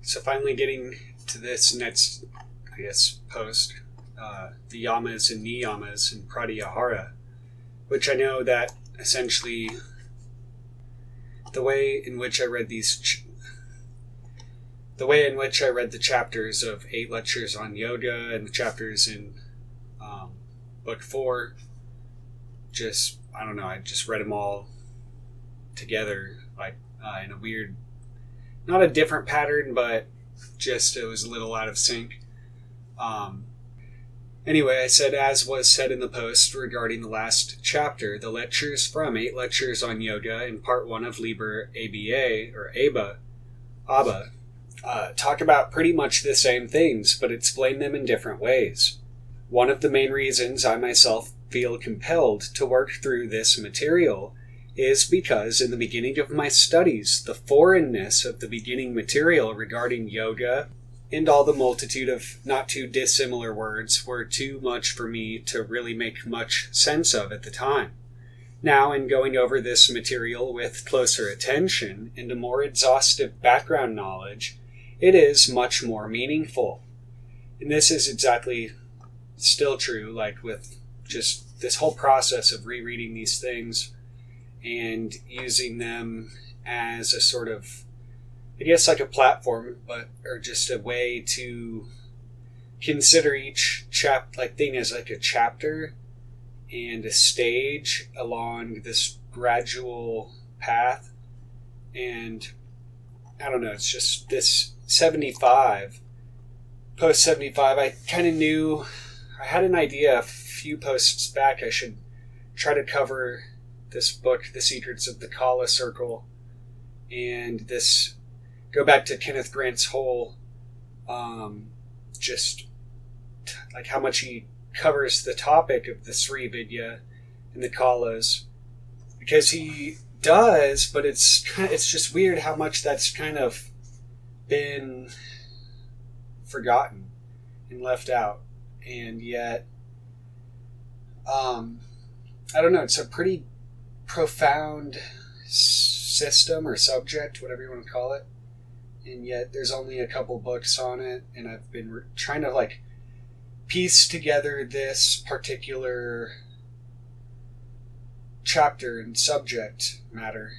So finally getting to this next, I guess, post, the Yamas and Niyamas and Pratyahara, which I know that essentially the way in which I read the chapters of 8 lectures on yoga and the chapters in book 4, just, I don't know, I just read them all together, like in a weird, not a different pattern, but just it was a little out of sync. Anyway, I said, as was said in the post regarding the last chapter, the lectures from 8 lectures on yoga in part 1 of Liber ABA, or ABA, talk about pretty much the same things, but explain them in different ways. One of the main reasons I myself feel compelled to work through this material is because in the beginning of my studies, the foreignness of the beginning material regarding yoga and all the multitude of not too dissimilar words were too much for me to really make much sense of at the time. Now, in going over this material with closer attention and a more exhaustive background knowledge, it is much more meaningful. And this is exactly still true, like with just this whole process of rereading these things and using them as a sort of, I guess, like a platform, or just a way to consider each thing as like a chapter and a stage along this gradual path. And I don't know, it's just this 75, post 75, I kind of knew, I had an idea a few posts back I should try to cover this book, The Secrets of the Kaula Circle, and this, go back to Kenneth Grant's whole, just like how much he covers the topic of the Sri Vidya and the Kaulas, because he does, but it's just weird how much that's kind of been forgotten and left out. And yet, I don't know, it's a pretty profound system or subject, whatever you want to call it. And yet there's only a couple books on it, and I've been trying to like piece together this particular chapter and subject matter.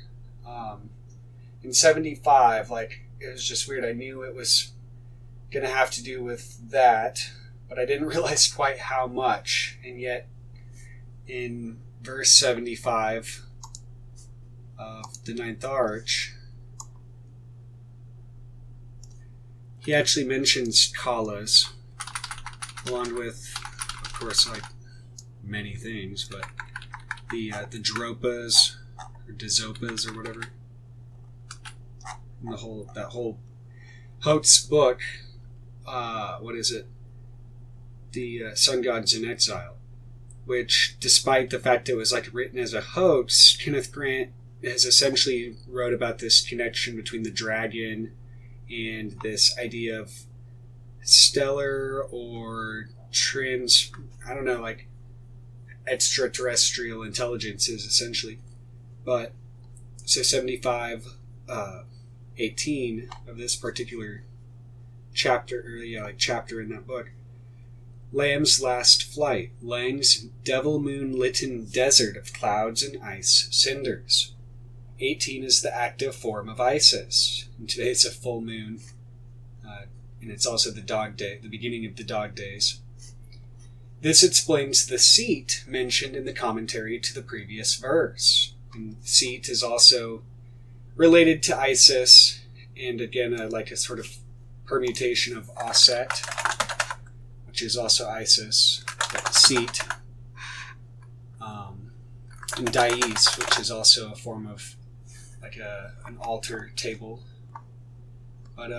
In 75, like, it was just weird. I knew it was going to have to do with that, but I didn't realize quite how much. And yet in verse 75 of the Ninth Arch, he actually mentions Kaulas, along with, of course, like many things, but the Dropas or Dizopas or whatever. And that whole Hote's book, what is it? The Sun Gods in Exile, which, despite the fact it was like written as a hoax, Kenneth Grant has essentially wrote about this connection between the dragon and this idea of stellar or I don't know, like extraterrestrial intelligences, essentially. But, so 75, 18 of this particular chapter, chapter in that book, Lamb's Last Flight, Lang's devil-moon-litten desert of clouds and ice cinders. 18 is the active form of Isis, and today it's a full moon, and it's also the dog day, the beginning of the dog days. This explains the seat mentioned in the commentary to the previous verse. And seat is also related to Isis, and again, like a sort of permutation of Aset, which is also Isis, but seat, and Dais, which is also a form of like an altar table. But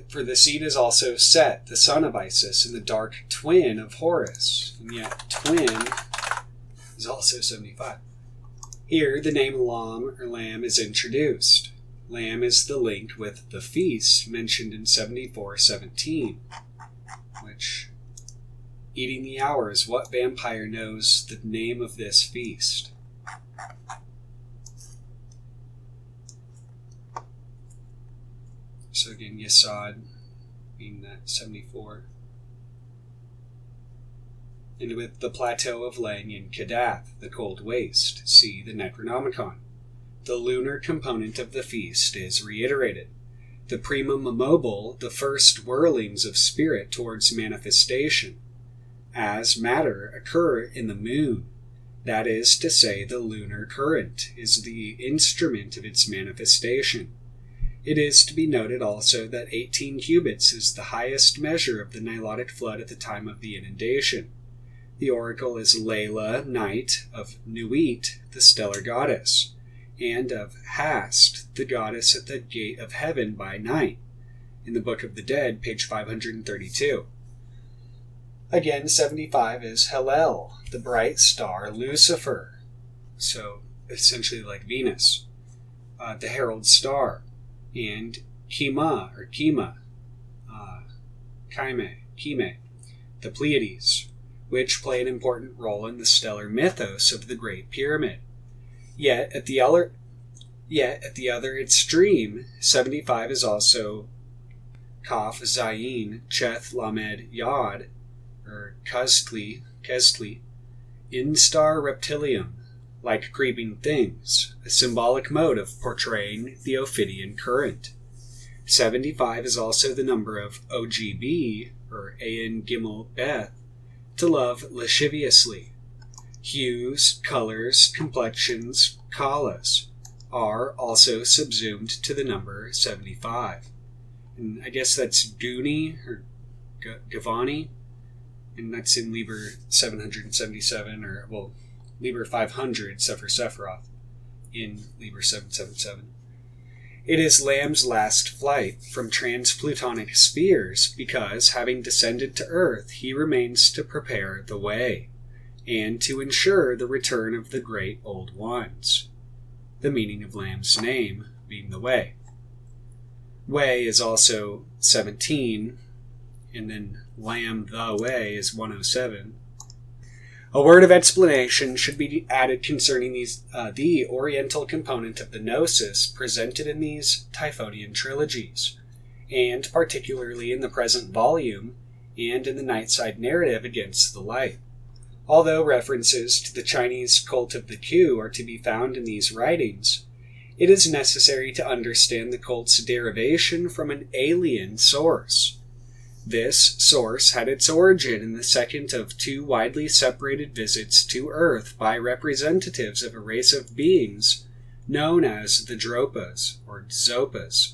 for the seat is also Set, the son of Isis, and the dark twin of Horus, and yet twin is also 75. Here, the name Lam or Lamb is introduced. Lamb is the link with the feast mentioned in 74:17, which, eating the hours, what vampire knows the name of this feast? So again, Yesod being that 74. And with the plateau of Lang in Kadath, the cold waste, see the Necronomicon. The lunar component of the feast is reiterated. The primum mobile, the first whirlings of spirit towards manifestation, as matter occur in the moon. That is to say, the lunar current is the instrument of its manifestation. It is to be noted also that 18 cubits is the highest measure of the Nilotic flood at the time of the inundation. The oracle is Layla, night, of Nuit, the stellar goddess, and of Hast, the goddess at the gate of heaven by night, in the Book of the Dead, page 532. Again, 75 is Hallel, the bright star Lucifer, so essentially like Venus, the herald star, and Kima, or Kima, Kime, the Pleiades, which play an important role in the stellar mythos of the Great Pyramid. Yet at the other extreme, 75 is also Kaf, Zayin, Cheth, Lamed, Yod, or Keztli, Instar Reptilium, like creeping things, a symbolic mode of portraying the Ophidian current. 75 is also the number of OGB, or Ayin Gimel Beth, to love lasciviously. Hues, colors, complexions, kalas are also subsumed to the number 75. And I guess that's Guni or Gavani, and that's in Liber 777, or, well, Liber 500, Sefer Sephiroth, in Liber 777. It is Lamb's last flight from transplutonic spheres because, having descended to Earth, he remains to prepare the way, and to ensure the return of the great old ones. The meaning of Lamb's name being the way. Way is also 17, and then Lamb the Way is 107. A word of explanation should be added concerning the Oriental component of the Gnosis presented in these Typhonian trilogies, and particularly in the present volume and in the Nightside narrative Against the Light. Although references to the Chinese cult of the Q are to be found in these writings, it is necessary to understand the cult's derivation from an alien source. This source had its origin in the second of two widely separated visits to Earth by representatives of a race of beings known as the Dropas, or Zopas,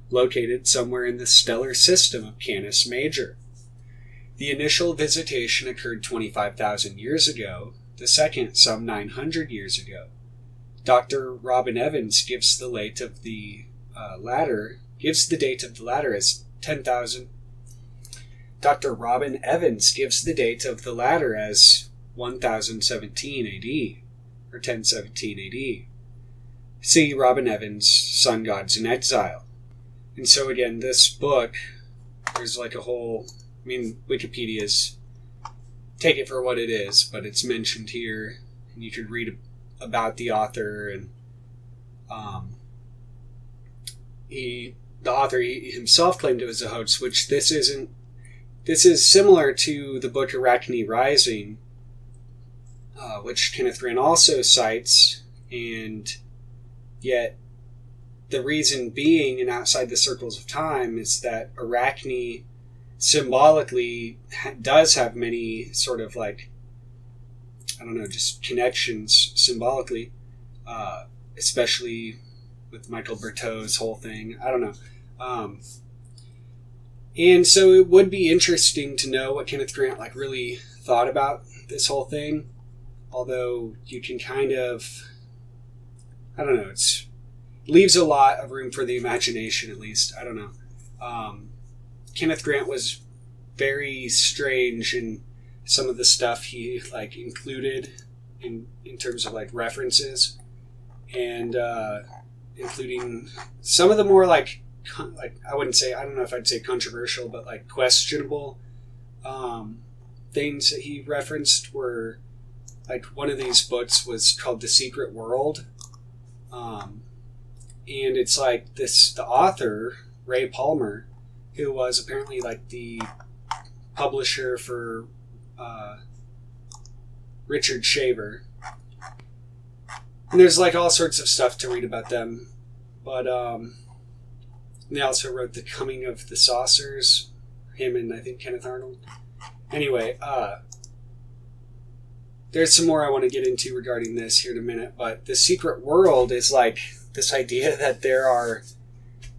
located somewhere in the stellar system of Canis Major. The initial visitation occurred 25,000 years ago, the second some 900 years ago. Dr. Robin Evans gives the date of the latter as 10,000. Dr. Robin Evans gives the date of the latter as 1017 AD, or 1017 AD. See Robin Evans' Sun Gods in Exile. And so again, this book, there's like a whole, Wikipedia's, take it for what it is, but it's mentioned here, and you could read about the author, and the author himself claimed it was a hoax, which this isn't. This is similar to the book Arachne Rising, which Kenneth Grant also cites, and yet the reason being, and outside the circles of time, is that Arachne symbolically does have many sort of just connections symbolically, especially with Michael Bertot's whole thing. I don't know. And so it would be interesting to know what Kenneth Grant really thought about this whole thing. Although you can kind of, it leaves a lot of room for the imagination, at least. I don't know. Kenneth Grant was very strange in some of the stuff he included in terms of references, and including some of the more I don't know if I'd say controversial, but questionable things that he referenced were one of these books was called The Secret World, and it's the author Ray Palmer, who was apparently like the publisher for Richard Shaver. And there's like all sorts of stuff to read about them. But they also wrote The Coming of the Saucers, him and I think Kenneth Arnold. Anyway, there's some more I want to get into regarding this here in a minute, but the secret world is like this idea that there are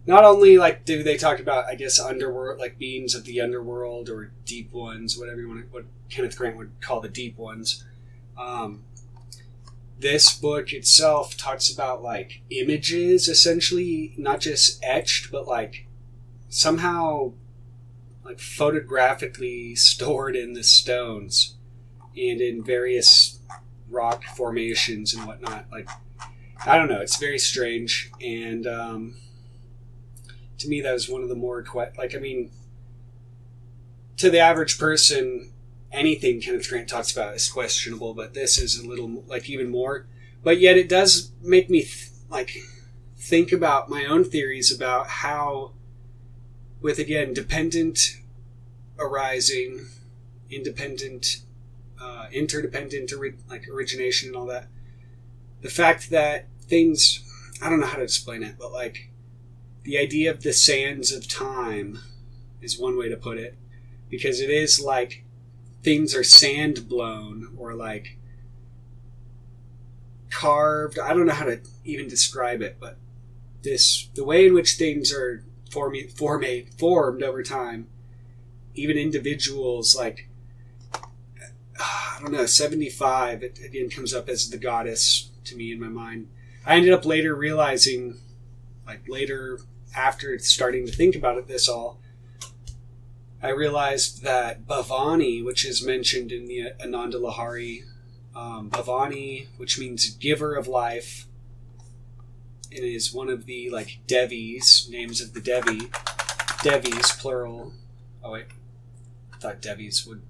not only like do they talk about, I guess, underworld, like beings of the underworld or deep ones, whatever you want to, what Kenneth Grant would call the deep ones. This book itself talks about like images, essentially, not just etched, but like somehow like photographically stored in the stones and in various rock formations and whatnot. Like, I don't know, it's very strange. And to me, that was one of the more, like, I mean, to the average person, anything Kenneth Grant talks about is questionable, but this is a little, like, even more. But yet it does make me, think about my own theories about how, with, again, dependent arising, interdependent, like, origination and all that, the fact that things, I don't know how to explain it, but, like, the idea of the sands of time is one way to put it, because it is like things are sand blown or like carved. I don't know how to even describe it, but the way in which things are formed over time, even individuals, like, I don't know, 75, it again comes up as the goddess to me in my mind. I ended up later realizing, like later after starting to think about it, I realized that Bhavani, which is mentioned in the Ananda Lahari, Bhavani, which means giver of life, it is one of the like Devis, names of the Devis, plural. Oh wait, I thought Devis would.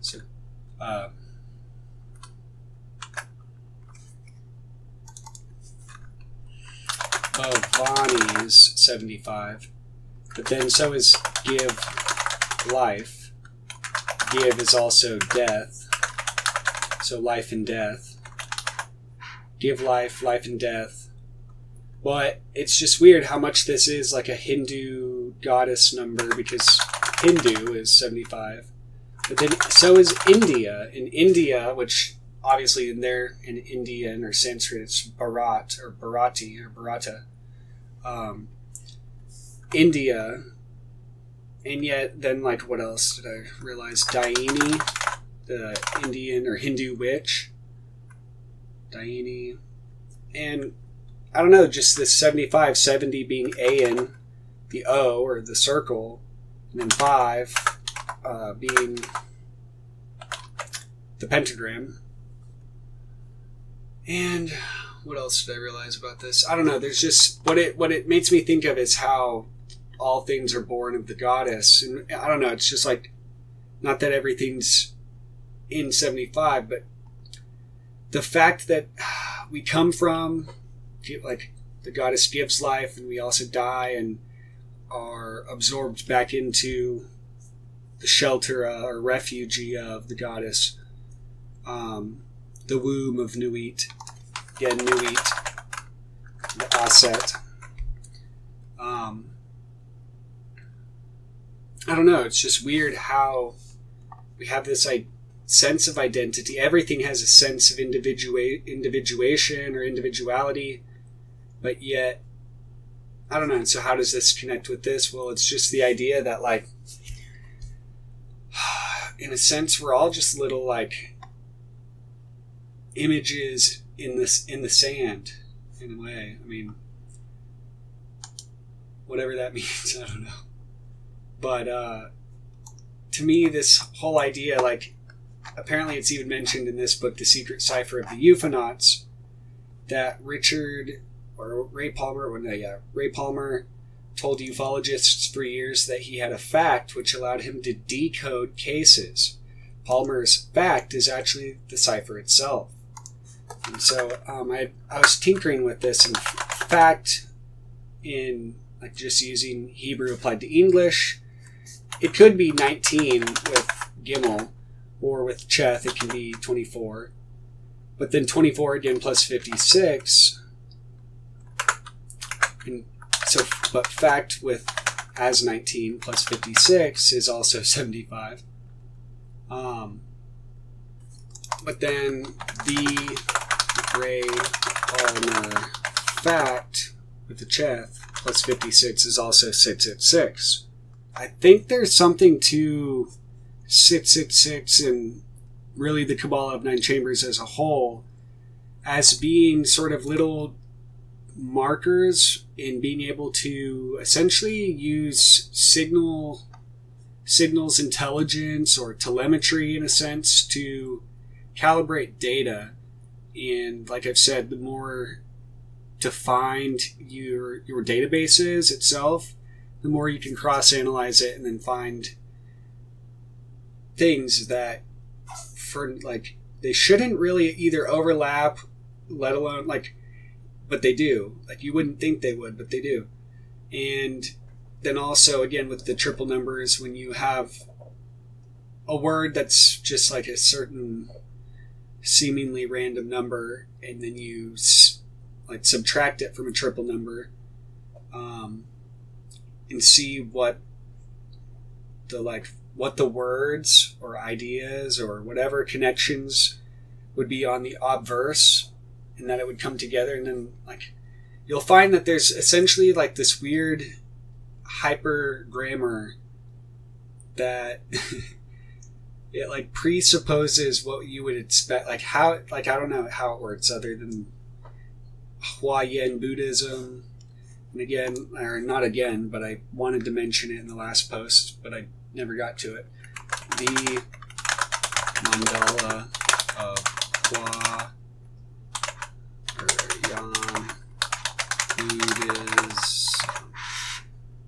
So, Bhavani is 75, but then so is give life. Give is also death, so life and death. Give life, life and death. But it's just weird how much this is like a Hindu goddess number, because Hindu is 75. But then so is India. In India, which obviously in Indian or Sanskrit, it's Bharat or Bharati or Bharata. India. And yet then, like, what else did I realize? Daini, the Indian or Hindu witch. Daini. And I don't know, just this 75, 70 being Ayan, the O or the circle, and then 5 being the pentagram. And what else did I realize about this? I don't know. There's just what it makes me think of is how all things are born of the goddess. And I don't know. It's just like, not that everything's in 75, but the fact that we come from, like, the goddess gives life and we also die and are absorbed back into the shelter or refugee of the goddess. The womb of Nuit. Again, Nuit. The Aset. I don't know, it's just weird how we have this sense of identity. Everything has a sense of individuation or individuality, but yet, I don't know. And so how does this connect with this? Well, it's just the idea that, like, in a sense, we're all just little, like, images in the sand, in a way. I mean, whatever that means, I don't know. But to me, this whole idea, like, apparently it's even mentioned in this book, The Secret Cipher of the Ufonauts, that Ray Palmer told ufologists for years that he had a fact which allowed him to decode cases. Palmer's fact is actually the cipher itself. And so I was tinkering with this. In fact, in like just using Hebrew applied to English, it could be 19 with Gimel, or with Cheth it can be 24. But then 24 again plus 56. And so, but fact with as 19 plus 56 is also 75. But then the Ray Palmer fact with the Cheth plus 56 is also 666. I think there's something to 666 and really the Kabbalah of Nine Chambers as a whole as being sort of little markers in being able to essentially use signals intelligence or telemetry in a sense to calibrate data. And like I've said, the more defined your database is itself, the more you can cross-analyze it and then find things that for like they shouldn't really either overlap, let alone like, but they do. Like you wouldn't think they would, but they do. And then also again with the triple numbers, when you have a word that's just like a certain seemingly random number, and then you like subtract it from a triple number, and see what the words or ideas or whatever connections would be on the obverse, and that it would come together, and then like you'll find that there's essentially like this weird hyper grammar that it like presupposes what you would expect, like how, like I don't know how it works other than Huayan Buddhism. And again, or not again, but I wanted to mention it in the last post, but I never got to it. The mandala of Huayan Buddhism.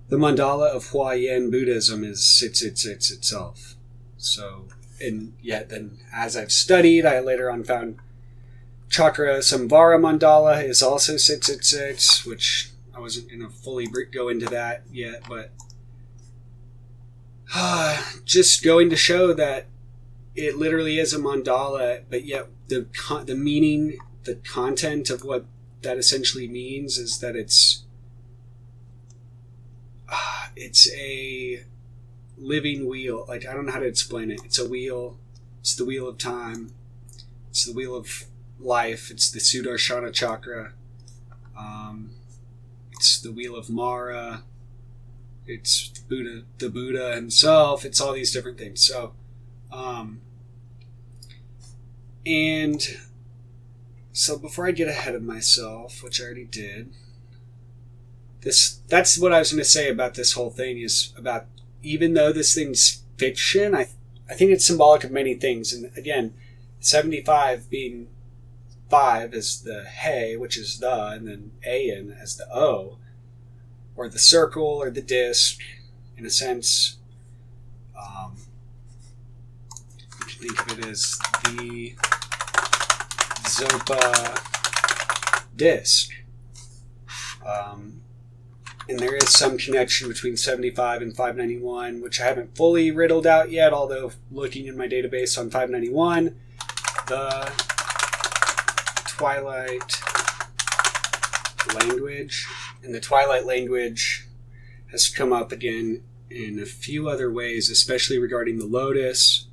The mandala of Huayan Buddhism is 666 itself. So, and yet then as I've studied, I later on found Chakra Samvara mandala is also 666, which I wasn't going to fully go into that yet, but just going to show that it literally is a mandala, but yet the meaning, the content of what that essentially means is that it's a living wheel. Like, I don't know how to explain it. It's a wheel. It's the wheel of time. It's the wheel of life. It's the Sudarshana chakra. It's the wheel of Mara. It's the Buddha himself. It's all these different things. So, and so before I get ahead of myself, which I already did, that's what I was going to say about this whole thing, is about, even though this thing's fiction, I think it's symbolic of many things. And again, 75 being 5 as the he, which is the, and then ayin as the o, or the circle or the disc, in a sense. You can think of it as the Zopa disc. And there is some connection between 75 and 591, which I haven't fully riddled out yet, although looking in my database on 591, the Twilight language, and the Twilight language has come up again in a few other ways, especially regarding the lotus.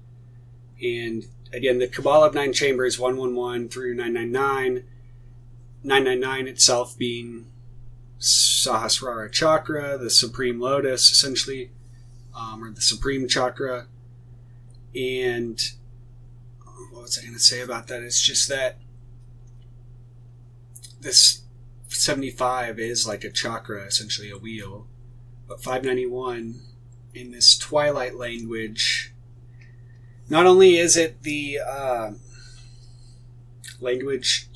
And again, the Kabbalah of Nine Chambers, 111 through 999, 999 itself being Sahasrara chakra, the supreme lotus, essentially, or the supreme chakra. And what was I going to say about that? It's just that this 75 is like a chakra, essentially a wheel, but 591 in this Twilight language, not only is it the language,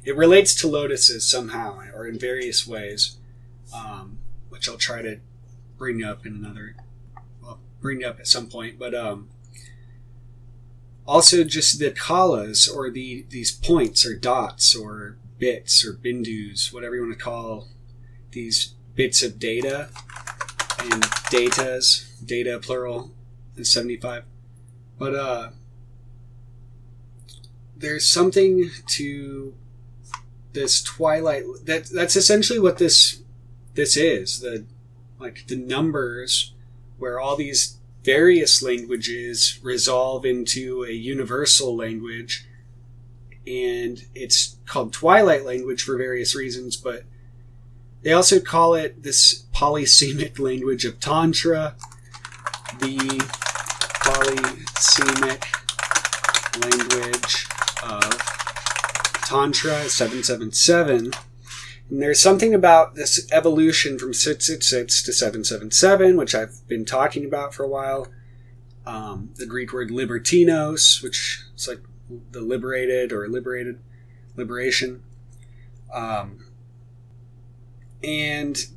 it relates to lotuses somehow, or in various ways, which I'll try to bring up at some point. But Also just the kalas, or these points or dots or bits or bindus, whatever you want to call these bits of data, and data plural is 75. But there's something to this twilight that's essentially what this is, the numbers, where all these various languages resolve into a universal language, and it's called twilight language for various reasons, but they also call it this polysemic language of Tantra, the polysemic language of Tantra 777. And there's something about this evolution from 666 to 777, which I've been talking about for a while. The Greek word libertinos, which is like the liberated or liberation. And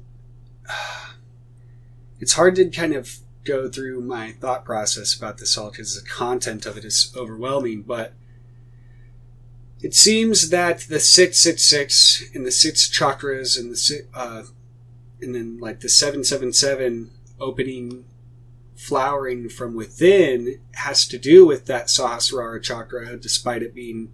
it's hard to kind of go through my thought process about this all because the content of it is overwhelming, but it seems that the 666 and the 6 chakras and then like the 777 opening, flowering from within has to do with that Sahasrara chakra, despite it being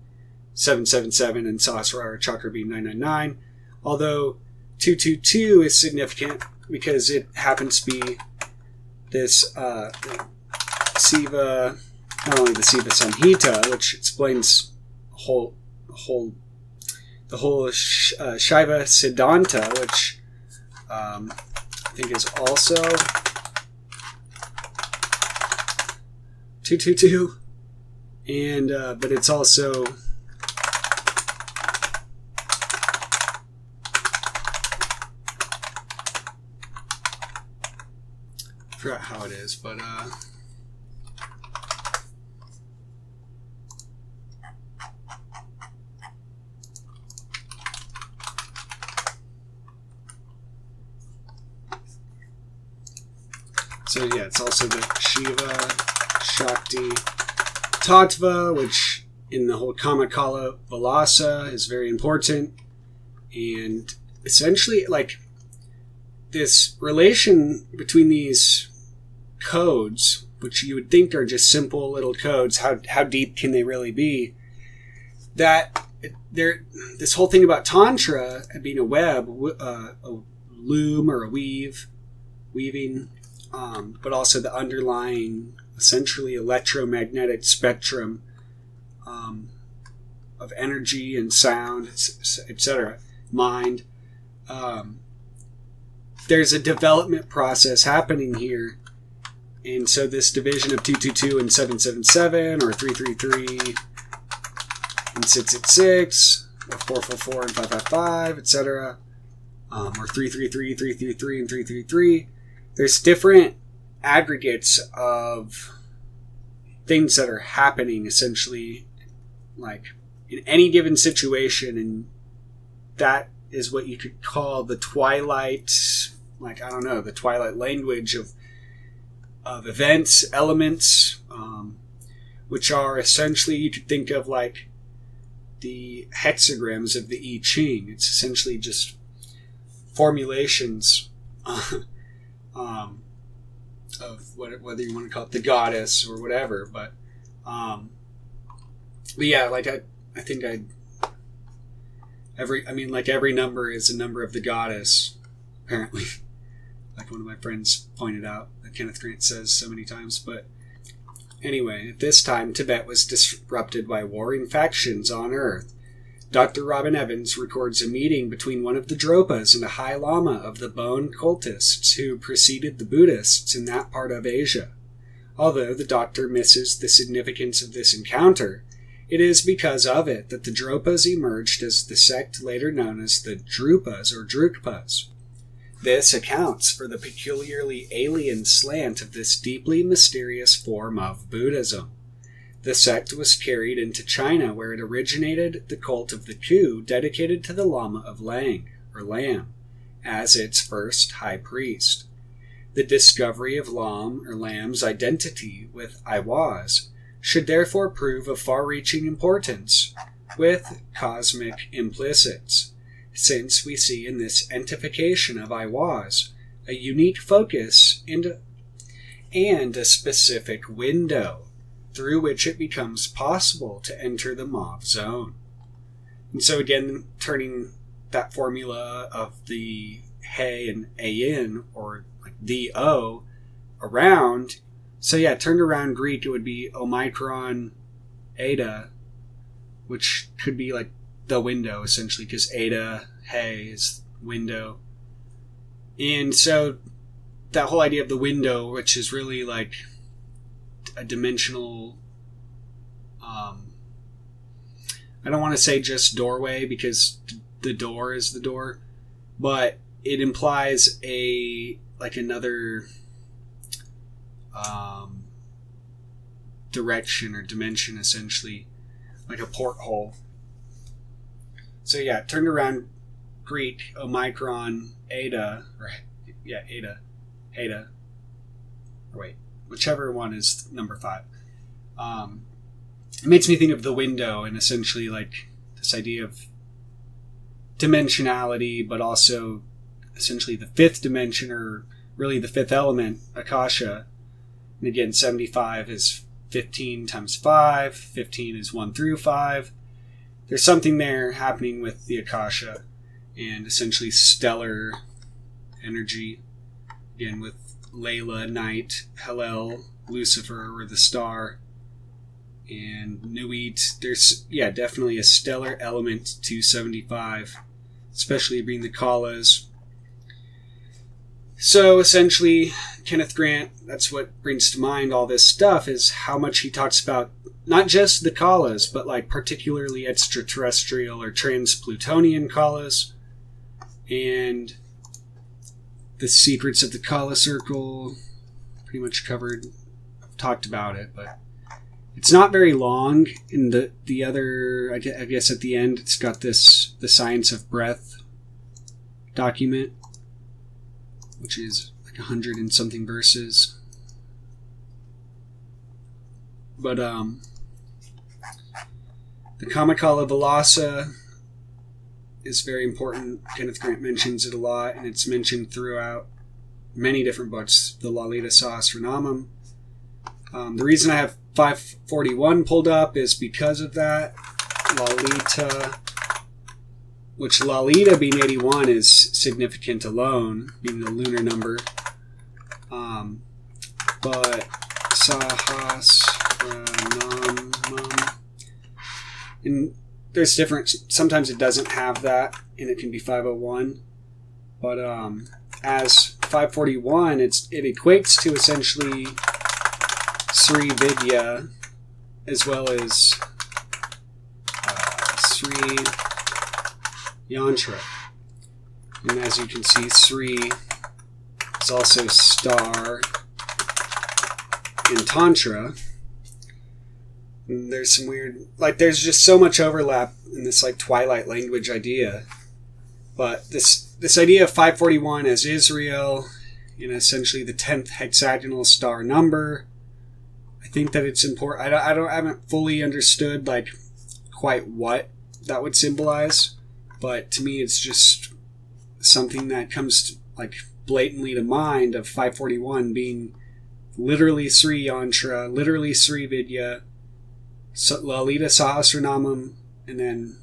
777 and Sahasrara chakra being 999. Although 222 is significant because it happens to be this Siva, not only the Siva Samhita, which explains the whole Shaiva Siddhanta, which I think is also 222, and but it's also I forgot how it is, but so yeah, it's also the Shiva Shakti Tattva, which in the whole Kamakala Vilasa is very important, and essentially like this relation between these codes, which you would think are just simple little codes, how deep can they really be? That this whole thing about Tantra being a web, a loom or a weaving, but also the underlying, essentially electromagnetic spectrum of energy and sound, etc., mind. There's a development process happening here. And so this division of 222 and 777, or 333 and 666, or 444 and 555, etc., or 333, 333, and 333, there's different aggregates of things that are happening, essentially, like in any given situation, and that is what you could call the twilight, like, I don't know, the twilight language of events, elements, which are essentially, you could think of like the hexagrams of the I Ching. It's essentially just formulations of whether you want to call it the goddess or whatever. But yeah, like I think every number is a number of the goddess, apparently. Like one of my friends pointed out, that Kenneth Grant says so many times. But anyway, at this time, Tibet was disrupted by warring factions on Earth. Dr. Robin Evans records a meeting between one of the Dropas and a High Lama of the Bon cultists who preceded the Buddhists in that part of Asia. Although the doctor misses the significance of this encounter, it is because of it that the Dropas emerged as the sect later known as the Drupas or Drukpas. This accounts for the peculiarly alien slant of this deeply mysterious form of Buddhism. The sect was carried into China, where it originated the cult of the Ku, dedicated to the Lama of Lang, or Lam, as its first high priest. The discovery of Lam, or Lam's identity with Aiwaz, should therefore prove of far-reaching importance, with cosmic implicits, since we see in this entification of I was a unique focus and a specific window through which it becomes possible to enter the Mauve zone. And so again, turning that formula of the he and a-in, or like the o, around. So yeah, turned around Greek, it would be omicron eta, which could be like the window, essentially, because eta, he, is window. And so that whole idea of the window, which is really like a dimensional, I don't want to say just doorway, because the door is the door, but it implies another direction or dimension, essentially, like a porthole. So yeah, turned around Greek, omicron eta, eta, or wait, whichever one is number 5. It makes me think of the window, and essentially like this idea of dimensionality, but also essentially the 5th dimension, or really the 5th element, Akasha. And again, 75 is 15 times 5. 15 is 1 through 5. There's something there happening with the Akasha, and essentially stellar energy. Again, with Layla, night, Hallel, Lucifer, or the star, and Nuit. There's, definitely a stellar element to 75, especially being the Kaulas. So essentially, Kenneth Grant, that's what brings to mind all this stuff, is how much he talks about not just the Kaulas, but like particularly extraterrestrial or trans-Plutonian Kaulas, and the secrets of the Kaula circle. Pretty much covered, talked about it, but it's not very long. In the other, I guess at the end, it's got the Science of Breath document, which is like 100 and something verses. But the Kamakala Vilasa is very important. Kenneth Grant mentions it a lot, and it's mentioned throughout many different books. The Lalita Sahasranamam. The reason I have 541 pulled up is because of that. Lalita, which Lalita being 81 is significant alone, being the lunar number. But Sahasranamam, and there's different, sometimes it doesn't have that, and it can be 501. But as 541, it equates to essentially Sri Vidya, as well as Sri Yantra. And as you can see, Sri is also star in Tantra. And there's some weird, there's just so much overlap in this Twilight language idea. But this idea of 541 as Israel, essentially the 10th hexagonal star number, I think that it's important. I haven't fully understood quite what that would symbolize, but to me it's just something that comes blatantly to mind, of 541 being literally Sri Yantra, literally Sri Vidya, Lalita Sahasranamam, and then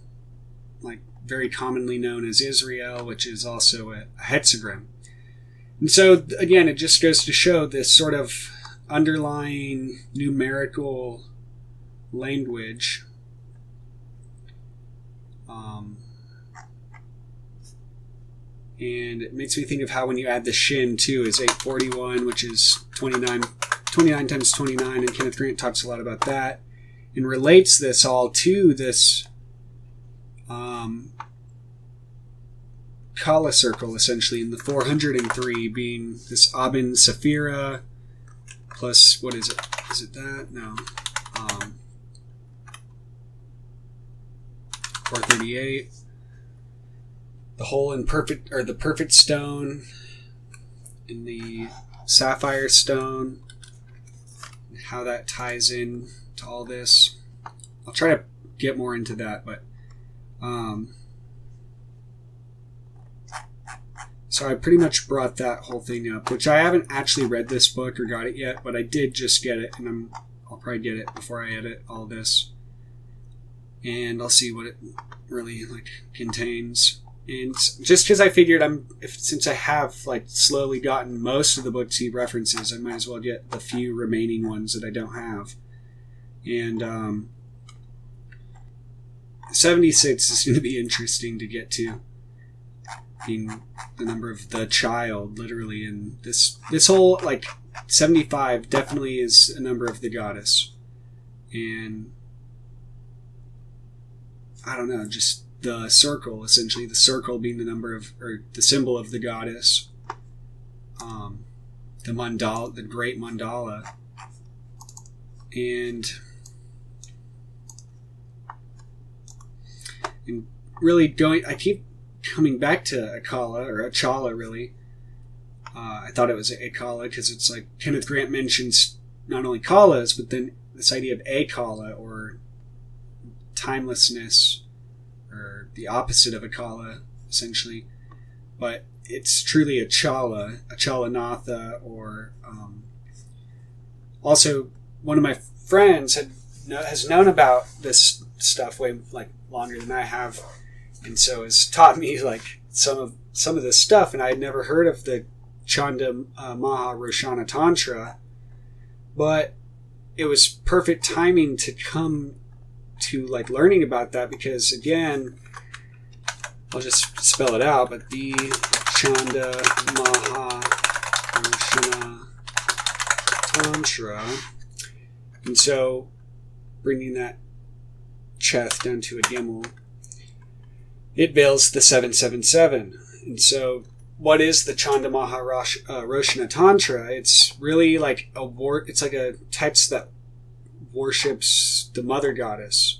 very commonly known as Israel, which is also a hexagram. And so again, it just goes to show this sort of underlying numerical language. And it makes me think of how when you add the shin too, is 841, which is 29 times 29, and Kenneth Grant talks a lot about that, and relates this all to this Kaula circle, essentially, in the 403 being this Abin Sephira, plus, what is it? Is it that? No. 438. The hole in perfect, or the perfect stone in the sapphire stone, and how that ties in, to all this. I'll try to get more into that, but so I pretty much brought that whole thing up, which I haven't actually read this book or got it yet, but I did just get it, and I'll probably get it before I edit all this, and I'll see what it really contains. And just because I figured since I have slowly gotten most of the books he references, I might as well get the few remaining ones that I don't have. And 76 is going to be interesting to get to, being the number of the child, literally, and this whole 75 definitely is a number of the goddess, and I don't know, just the circle, essentially, the circle being the number of, or the symbol of the goddess, the mandala, the great mandala, and really I keep coming back to Akala, or Achala, really. I thought it was Akala because it's like Kenneth Grant mentions not only Kalas, but then this idea of Akala, or timelessness, or the opposite of Akala, essentially. But it's truly Achala, Achalanatha, or also one of my friends has known about this stuff way longer than I have, and so has taught me some of this stuff, and I had never heard of the Candamaharosana Tantra, but it was perfect timing to come to learning about that, because again, I'll just spell it out, but the Candamaharosana Tantra, and so bringing that Cheth down to a Gimel, it veils the 777. And so what is the Candamaharosana Tantra? It's really it's like a text that worships the mother goddess.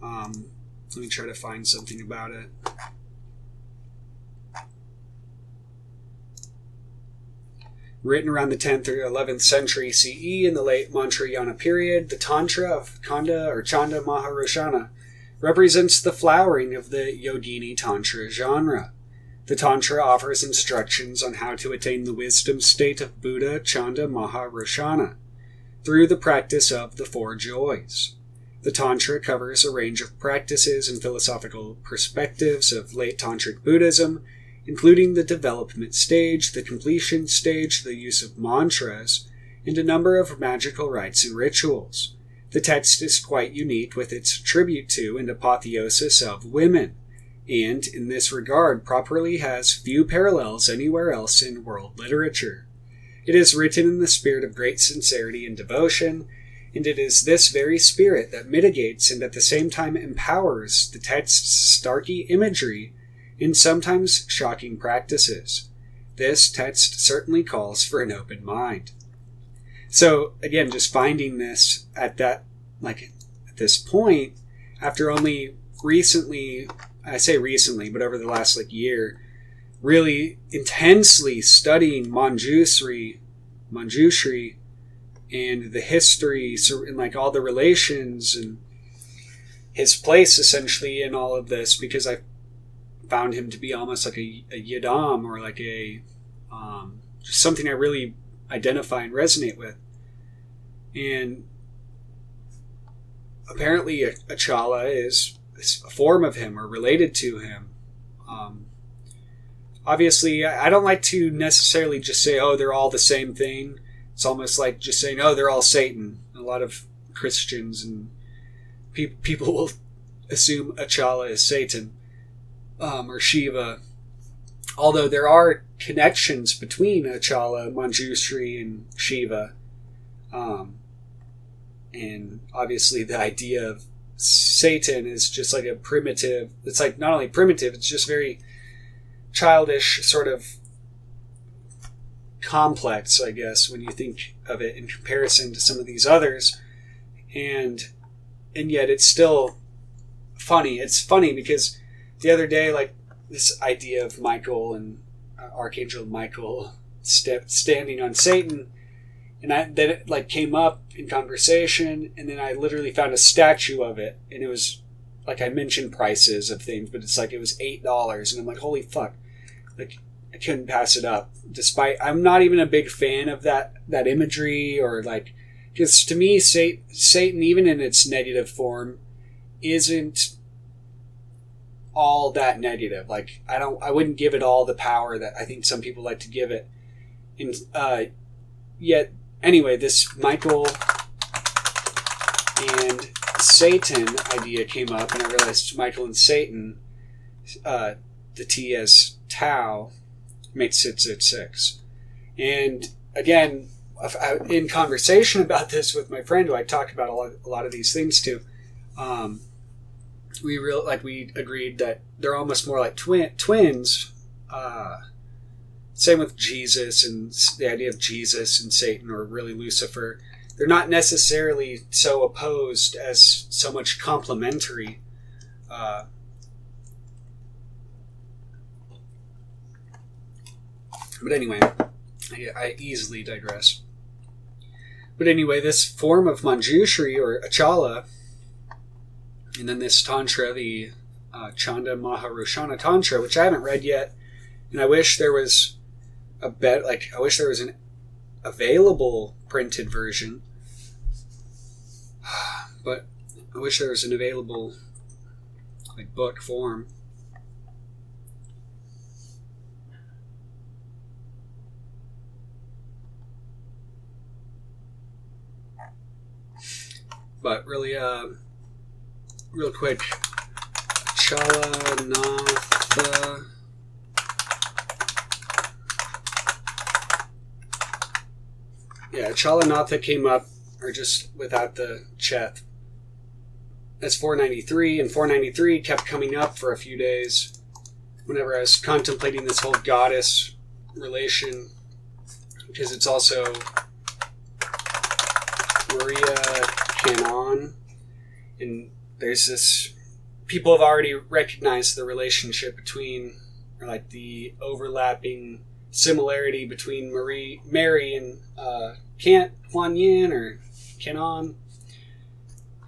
Let me try to find something about it. Written around the 10th or 11th century CE in the late Mantrayana period, the Tantra of Caṇḍa or Candamaharosana represents the flowering of the Yogini Tantra genre. The Tantra offers instructions on how to attain the wisdom state of Buddha Candamaharosana through the practice of the four joys. The Tantra covers a range of practices and philosophical perspectives of late Tantric Buddhism, including the development stage, the completion stage, the use of mantras, and a number of magical rites and rituals. The text is quite unique with its tribute to and apotheosis of women, and, in this regard, properly has few parallels anywhere else in world literature. It is written in the spirit of great sincerity and devotion, and it is this very spirit that mitigates and at the same time empowers the text's starky imagery and sometimes shocking practices. This text certainly calls for an open mind. So, again, just finding this at this point, after only recently, I say recently, but over the last year, really intensely studying Manjushri, and the history, and all the relations, and his place essentially in all of this, because I found him to be almost like a yidam, or just something I really identify and resonate with. And apparently Achala is a form of him or related to him. Obviously, I don't like to necessarily just say, oh, they're all the same thing. It's almost like just saying, oh, they're all Satan. A lot of Christians and people will assume Achala is Satan. Or Shiva, although there are connections between Achala, Manjushri, and Shiva, and obviously the idea of Satan is just a primitive, it's not only primitive, it's just very childish, sort of complex, I guess, when you think of it in comparison to some of these others, and yet it's still funny. It's funny because the other day, this idea of Michael and Archangel Michael standing on Satan, And then it like came up in conversation, and then I literally found a statue of it, and it was like I mentioned prices of things, but it's like it was $8, and I'm like, holy fuck, like I couldn't pass it up. Despite I'm not even a big fan of that imagery, or like, because to me, Satan, even in its negative form, isn't all that negative. Like I wouldn't give it all the power that I think some people like to give it. And yet, anyway, this Michael and Satan idea came up, and I realized Michael and Satan, the T as Tau, makes 666. And again, in conversation about this with my friend, who I talked about a lot of these things to, we agreed that they're almost more like twins. Same with Jesus and the idea of Jesus and Satan, or really Lucifer. They're not necessarily so opposed as so much complementary. But anyway, I easily digress. But anyway, this form of Manjushri or Achala, and then this Tantra, the Candamaharosana Tantra, which I haven't read yet, and I wish there was I wish there was an available printed version, but I wish there was an available like book form. But really, real quick, Chalanatha. Yeah, Chalanatha came up, or just without the Cheth. That's 493, and 493 kept coming up for a few days whenever I was contemplating this whole goddess relation, because it's also Maria Canon, and there's this, people have already recognized the relationship between, or like the overlapping similarity between Mary and Kuan Yin or Canon,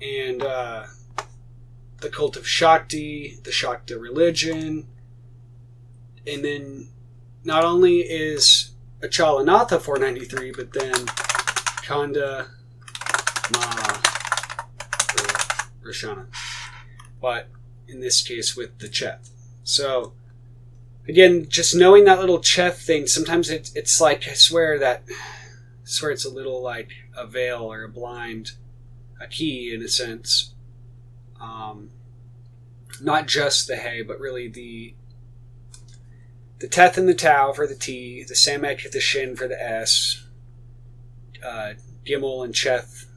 and the cult of Shakti, the Shakta religion. And then not only is Achalanatha 493, but then Caṇḍa, mahā, or roṣaṇa. But in this case with the Cheth. So again, just knowing that little Cheth thing, sometimes it's like, I swear it's a little like a veil or a blind, a key in a sense. Not just the He, but really the Teth and the Tau for the T, the Samek, the Shin for the S, Gimel and Cheth,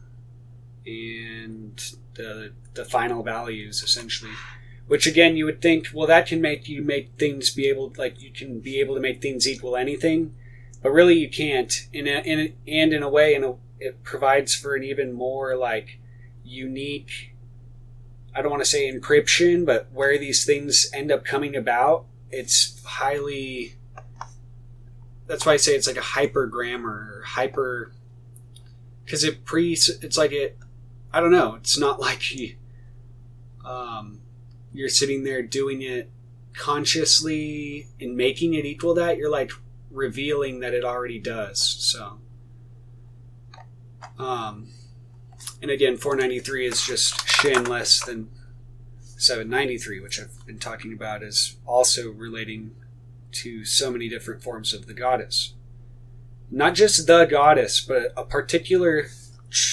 and the final values, essentially. Which again, you would think, well, that can make things be able, like you can be able to make things equal anything, but really you can't. In a way, it provides for an even more like unique, I don't want to say encryption, but where these things end up coming about, it's highly, that's why I say it's like a hyper grammar, or hyper, because it's like it, I don't know, it's not like you're sitting there doing it consciously and making it equal that. You're like revealing that it already does. So, and again, 493 is just Shin less than 793, which I've been talking about as also relating to so many different forms of the goddess. Not just the goddess, but a particular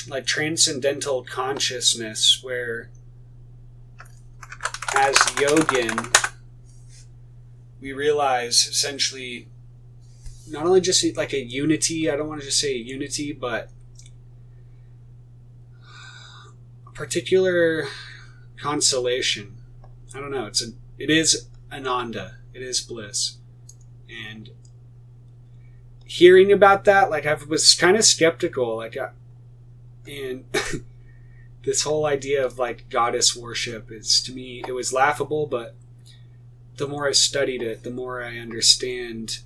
like transcendental consciousness where, as yogin, we realize essentially not only just like a unity, I don't want to just say a unity, but a particular consolation. I don't know, it is Ananda, it is bliss. And hearing about that, like I was kind of skeptical, and this whole idea of like goddess worship is, to me, it was laughable, but the more I studied it, the more I understand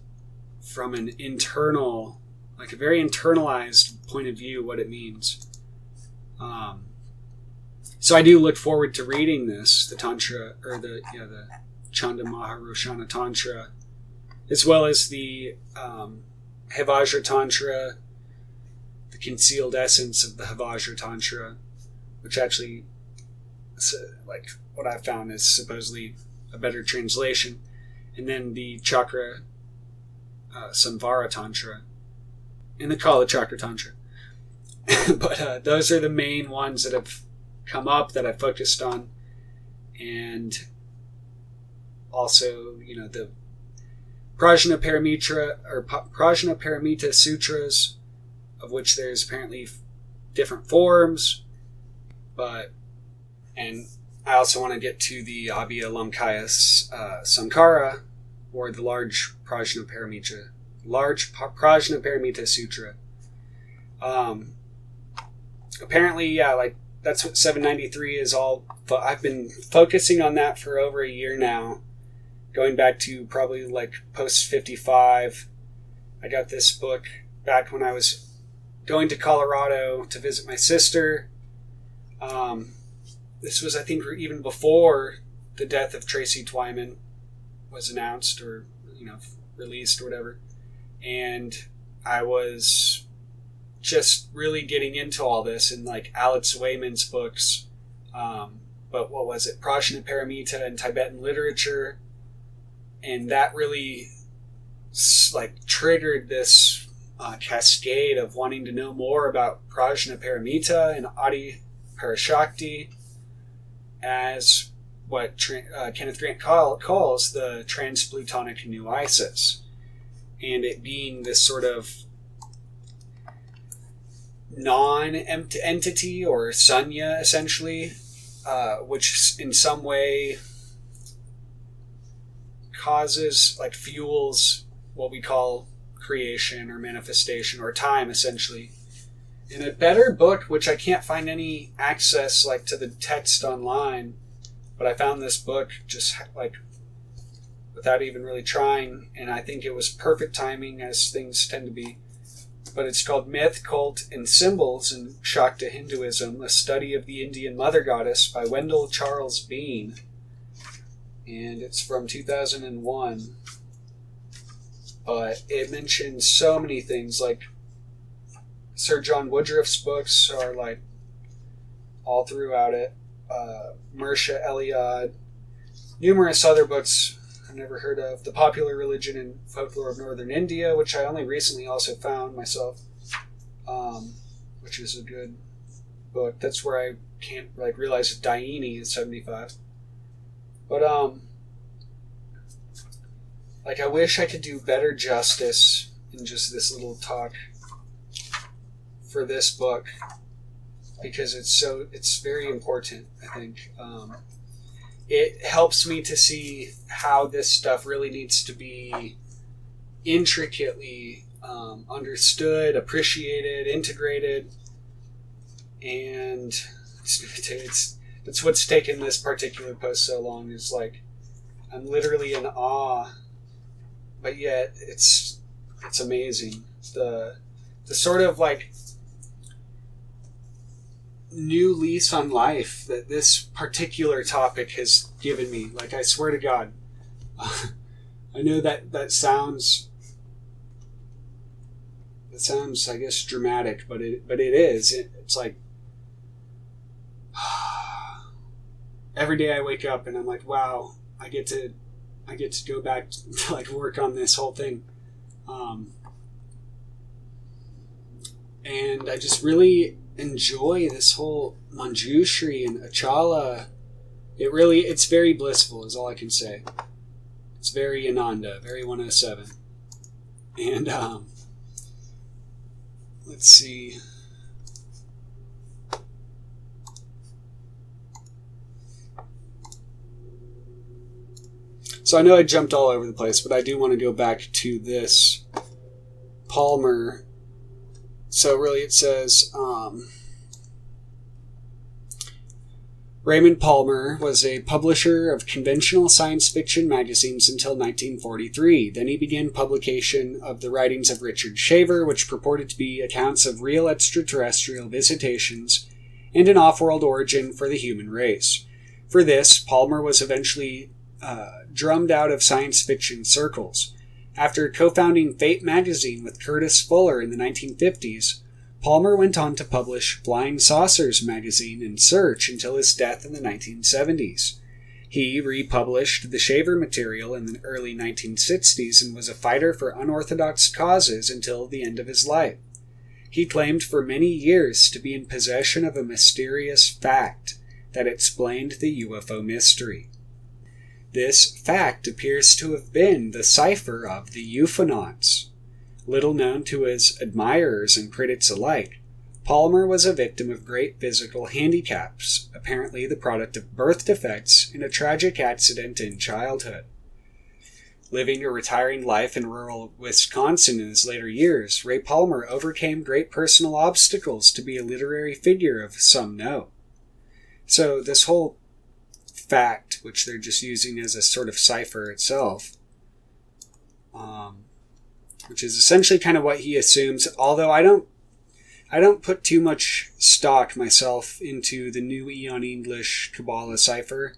from an internal like a very internalized point of view what it means. So I do look forward to reading this, the Tantra, or the Candamaharosana Tantra, as well as the Vajra Tantra, the concealed essence of the Vajra Tantra, which actually, like what I found, is supposedly a better translation, and then the Chakra Samvara Tantra, and the Kaula Chakra Tantra. But those are the main ones that have come up that I focused on, and also, the Prajnaparamita Sutras, of which there's apparently different forms, and I also want to get to the Abhyalamkaya Sankara, or the large Prajnaparamita Sutra. Apparently, that's what 793 is all. I've been focusing on that for over a year now, going back to probably post 55. I got this book back when I was going to Colorado to visit my sister. This was, I think, even before the death of Tracy Twyman was announced or released or whatever, and I was just really getting into all this in Alex Wayman's books, but what was it, Prajnaparamita and Tibetan literature, and that really triggered this cascade of wanting to know more about Prajnaparamita and Adi Parashakti, as what Kenneth Grant calls the transplutonic New Isis, and it being this sort of non-entity or sunya, essentially, which in some way fuels what we call creation or manifestation or time, essentially. In a better book, which I can't find any access to the text online, but I found this book just without even really trying, and I think it was perfect timing, as things tend to be. But it's called Myth, Cult, and Symbols in Shakta Hinduism, a study of the Indian mother goddess by Wendell Charles Bean. And it's from 2001. But it mentions so many things, Sir John Woodruff's books are all throughout it. Mersha Eliade, numerous other books I've never heard of. The Popular Religion and Folklore of Northern India, which I only recently also found myself, which is a good book. That's where I can't realize that Daini is 75. But I wish I could do better justice in just this little talk for this book, because it's very important, I think. It helps me to see how this stuff really needs to be intricately understood, appreciated, integrated, and it's what's taken this particular post so long, is I'm literally in awe, but yet it's amazing. The sort of new lease on life that this particular topic has given me. I swear to God, I know that sounds I guess dramatic, but it is. It's every day I wake up and I'm wow, I get to go back to work on this whole thing, and I just really enjoy this whole Manjushri and Achala. It's very blissful, is all I can say. It's very Ananda, very 107. And let's see. So I know I jumped all over the place, but I do want to go back to this Palmer. So really it says, Raymond Palmer was a publisher of conventional science fiction magazines until 1943. Then he began publication of the writings of Richard Shaver, which purported to be accounts of real extraterrestrial visitations and an off-world origin for the human race. For this, Palmer was eventually drummed out of science fiction circles. After co-founding Fate magazine with Curtis Fuller in the 1950s, Palmer went on to publish Flying Saucers magazine and Search until his death in the 1970s. He republished the Shaver material in the early 1960s and was a fighter for unorthodox causes until the end of his life. He claimed for many years to be in possession of a mysterious fact that explained the UFO mystery. This fact appears to have been the cipher of the Ufonauts. Little known to his admirers and critics alike, Palmer was a victim of great physical handicaps, apparently the product of birth defects in a tragic accident in childhood. Living a retiring life in rural Wisconsin in his later years, Ray Palmer overcame great personal obstacles to be a literary figure of some note. So this whole fact, which they're just using as a sort of cipher itself, which is essentially kind of what he assumes, although I don't put too much stock myself into the New Eon English Kabbalah cipher.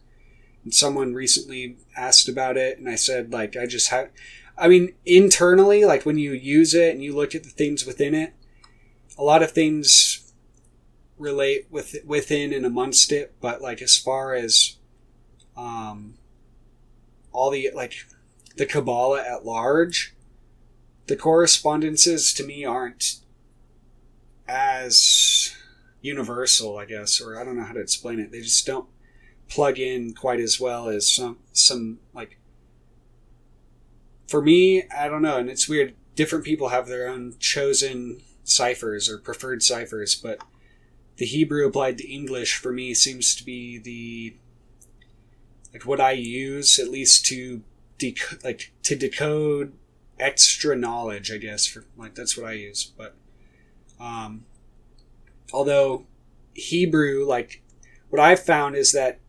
And someone recently asked about it, and I said, like, internally, like, when you use it and you look at the things within it, a lot of things relate within and amongst it, but, like, as far as all the, like, the Kabbalah at large, the correspondences to me aren't as universal, I guess, or I don't know how to explain it. They just don't plug in quite as well as some like, for me, I don't know, and it's weird, different people have their own chosen ciphers or preferred ciphers, but the Hebrew applied to English for me seems to be the, like, what I use, at least to decode extra knowledge, I guess, for, like, that's what I use. But although Hebrew, like, what I've found is that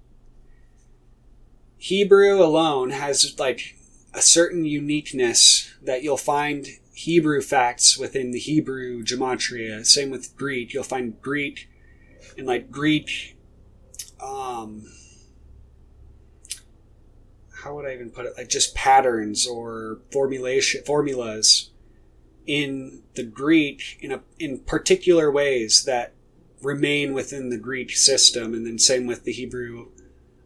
Hebrew alone has, like, a certain uniqueness that you'll find Hebrew facts within the Hebrew gematria. Same with Greek. You'll find Greek and, like, Greek, how would I even put it? Like, just patterns or formulas in the Greek in particular ways that remain within the Greek system, and then same with the Hebrew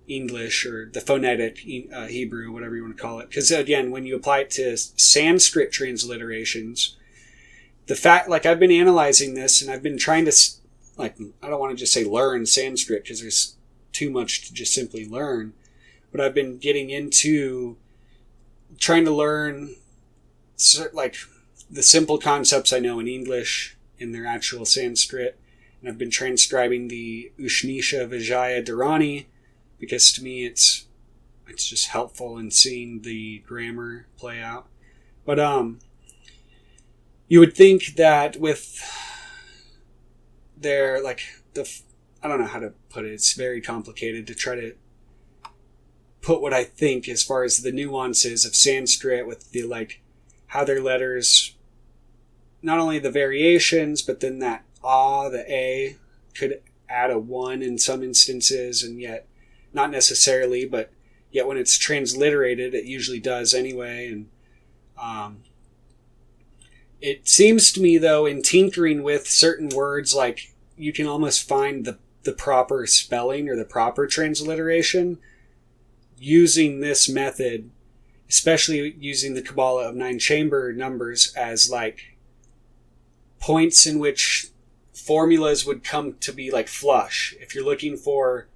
English, or the phonetic Hebrew, whatever you want to call it. Because again, when you apply it to Sanskrit transliterations, the fact, like, I've been analyzing this and I've been trying to, like, I don't want to just say learn Sanskrit because there's too much to just simply learn, but I've been getting into trying to learn, like, the simple concepts I know in English in their actual Sanskrit, and I've been transcribing the Ushnisha Vijaya Dharani, because to me it's just helpful in seeing the grammar play out. But you would think that with their, like, I don't know how to put it, it's very complicated to try to put what I think as far as the nuances of Sanskrit with the, like, how their letters, not only the variations, but then that the A could add a 1 in some instances, and yet not necessarily, but yet when it's transliterated, it usually does anyway. And it seems to me, though, in tinkering with certain words, like, you can almost find the proper spelling or the proper transliteration using this method, especially using the Kabbalah of 9 chamber numbers as, like, points in which formulas would come to be, like, flush. If you're looking for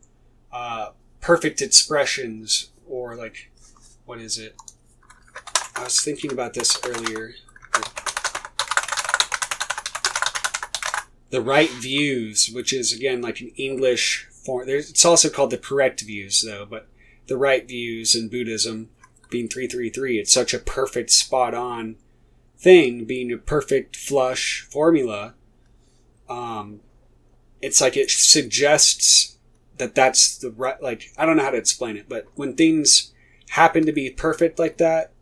perfect expressions, or, like, what is it? I was thinking about this earlier. The right views, which is, again, like an English form. It's also called the correct views, though, but the right views in Buddhism being 333, it's such a perfect, spot-on thing, being a perfect flush formula. It's like it suggests that's the right, like, I don't know how to explain it, but when things happen to be perfect like that,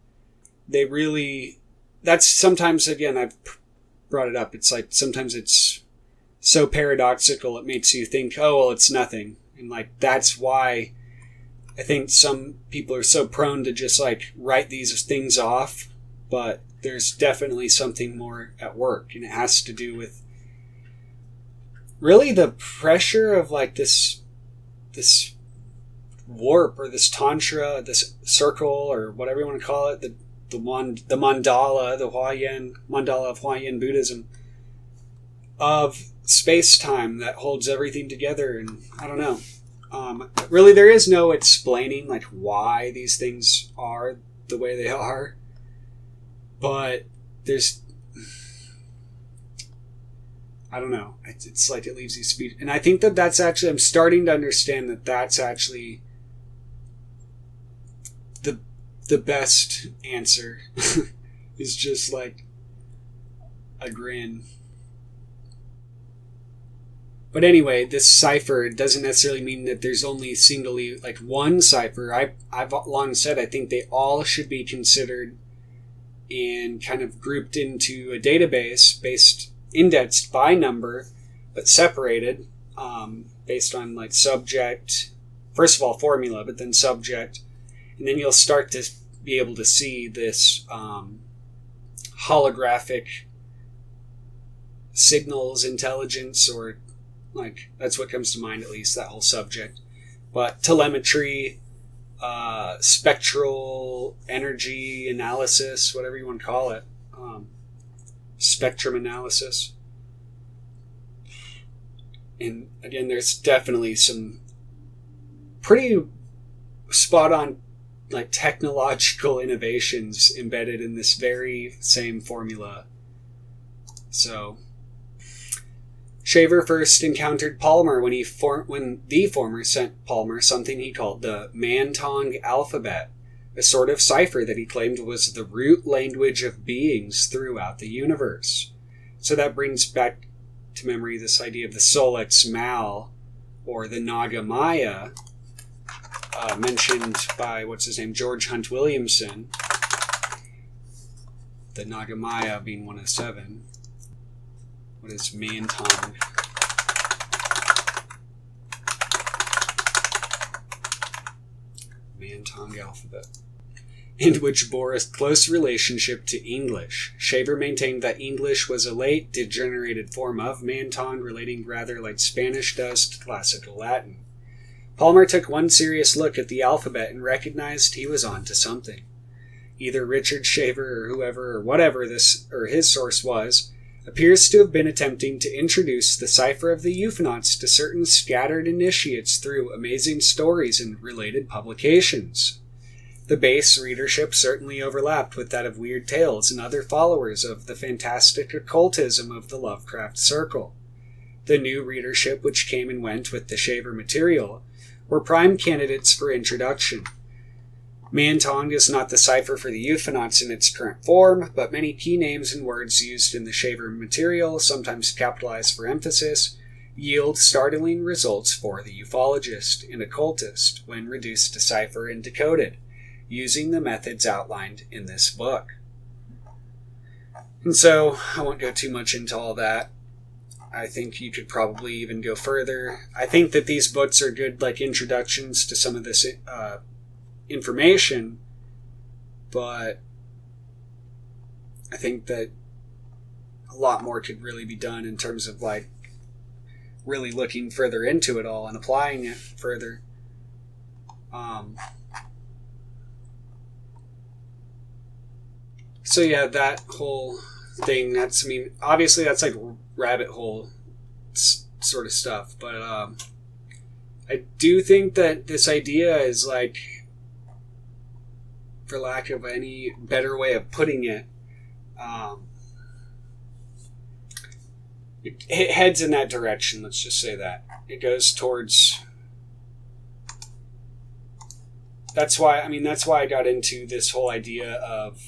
they really, that's sometimes, again, I've brought it up, it's like sometimes it's so paradoxical it makes you think, oh, well, it's nothing. And like that's why I think some people are so prone to just like write these things off, but there's definitely something more at work, and it has to do with really the pressure of like this warp or this tantra, this circle or whatever you want to call it, the mandala, the Huayan mandala of Huayan Buddhism, of space-time that holds everything together. And I don't know, really there is no explaining like why these things are the way they are, but there's, I don't know, it's like it leaves you speed. And I think that's actually, I'm starting to understand that that's actually the best answer is just like a grin. But anyway, this cipher doesn't necessarily mean that there's only singly like one cipher. I've long said I think they all should be considered and kind of grouped into a database based, indexed by number, but separated based on like subject, first of all formula, but then subject. And then you'll start to be able to see this holographic signals intelligence, or like that's what comes to mind, at least that whole subject. But telemetry, spectral energy analysis, whatever you want to call it, spectrum analysis. And again, there's definitely some pretty spot on like technological innovations embedded in this very same formula. So Shaver first encountered Palmer when the former sent Palmer something he called the Man-Tong alphabet, a sort of cipher that he claimed was the root language of beings throughout the universe. So that brings back to memory this idea of the Solex Mal, or the Naga Maya, mentioned by, George Hunt Williamson. The Naga Maya being one of 7. What is Man-Tong? Man-Tong alphabet. And which bore a close relationship to English. Shaver maintained that English was a late, degenerated form of Man-Tong, relating rather like Spanish does to classical Latin. Palmer took one serious look at the alphabet and recognized he was on to something. Either Richard Shaver or whoever or whatever this or his source was appears to have been attempting to introduce the cipher of the Ufonauts to certain scattered initiates through amazing stories and related publications. The base readership certainly overlapped with that of Weird Tales and other followers of the fantastic occultism of the Lovecraft Circle. The new readership, which came and went with the Shaver material, were prime candidates for introduction. Man-Tong is not the cipher for the Ufonauts in its current form, but many key names and words used in the Shaver material, sometimes capitalized for emphasis, yield startling results for the ufologist and occultist when reduced to cipher and decoded, using the methods outlined in this book. And so, I won't go too much into all that. I think you could probably even go further. I think that these books are good like introductions to some of this information, but I think that a lot more could really be done in terms of like really looking further into it all and applying it further. So yeah, that whole thing, that's, I mean, obviously that's like rabbit hole sort of stuff, but I do think that this idea is like, for lack of any better way of putting it, it heads in that direction, let's just say that. It goes towards, that's why I got into this whole idea of,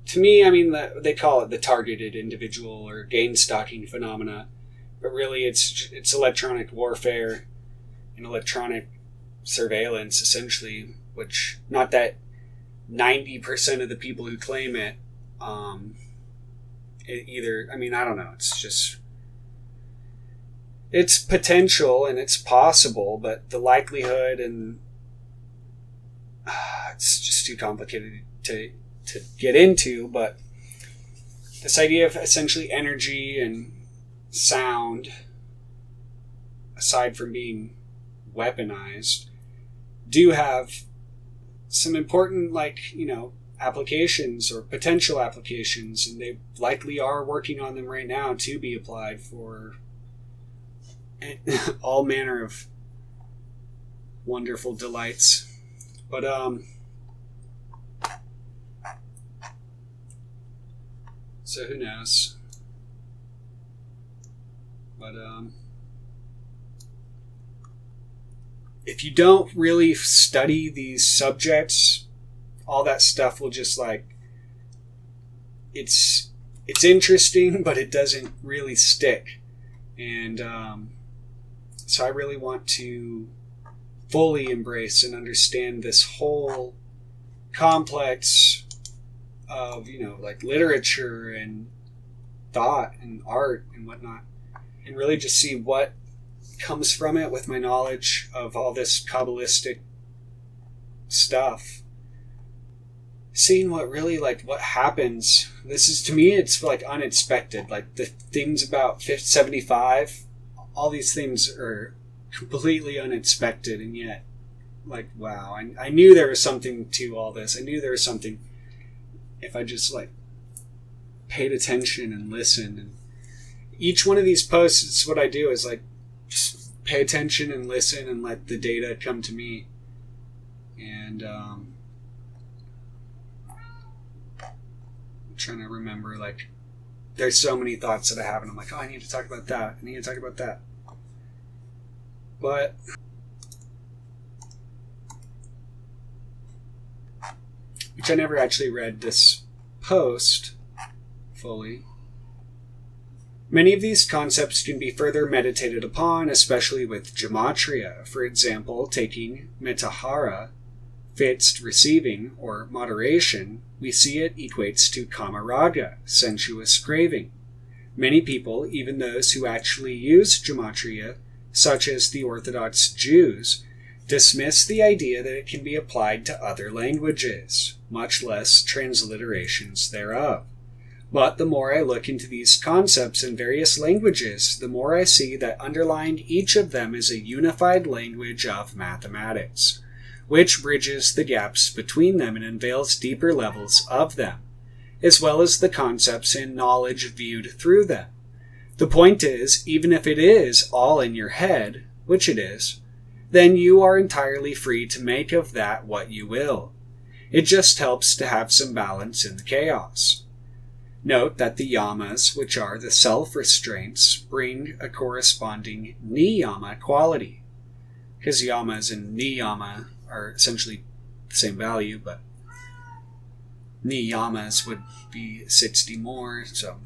to me, I mean, they call it the targeted individual or gain stalking phenomena, But really, it's electronic warfare and electronic surveillance, essentially, which, not that 90% of the people who claim it, either, I mean, I don't know, it's just, it's potential and it's possible, but the likelihood and it's just too complicated to get into. But this idea of essentially energy and sound, aside from being weaponized, do have some important, like, you know, applications or potential applications, and they likely are working on them right now to be applied for all manner of wonderful delights. But so who knows? But if you don't really study these subjects, all that stuff will just, like, it's interesting, but it doesn't really stick. And so I really want to fully embrace and understand this whole complex of, you know, like, literature and thought and art and whatnot, and really just see what comes from it with my knowledge of all this Kabbalistic stuff. Seeing what really, like, what happens. This is, to me, it's like unexpected. Like, the things about 75, all these things are completely unexpected, and yet, like, wow, I knew there was something to all this. I knew there was something if I just, like, paid attention and listened. And each one of these posts, it's what I do is, like, just pay attention and listen and let the data come to me. And I'm trying to remember, like, there's so many thoughts that I have, and I'm like, oh, I need to talk about that. I need to talk about that. But which I never actually read this post fully. Many of these concepts can be further meditated upon, especially with gematria. For example, taking Pratyahara, fixed receiving, or moderation, we see it equates to kamaraga, sensuous craving. Many people, even those who actually use gematria, such as the Orthodox Jews, dismiss the idea that it can be applied to other languages, much less transliterations thereof. But the more I look into these concepts in various languages, the more I see that underlying each of them is a unified language of mathematics, which bridges the gaps between them and unveils deeper levels of them, as well as the concepts and knowledge viewed through them. The point is, even if it is all in your head, which it is, then you are entirely free to make of that what you will. It just helps to have some balance in the chaos. Note that the yamas, which are the self-restraints, bring a corresponding niyama quality. Because yamas and niyama are essentially the same value, but niyamas would be 60 more, so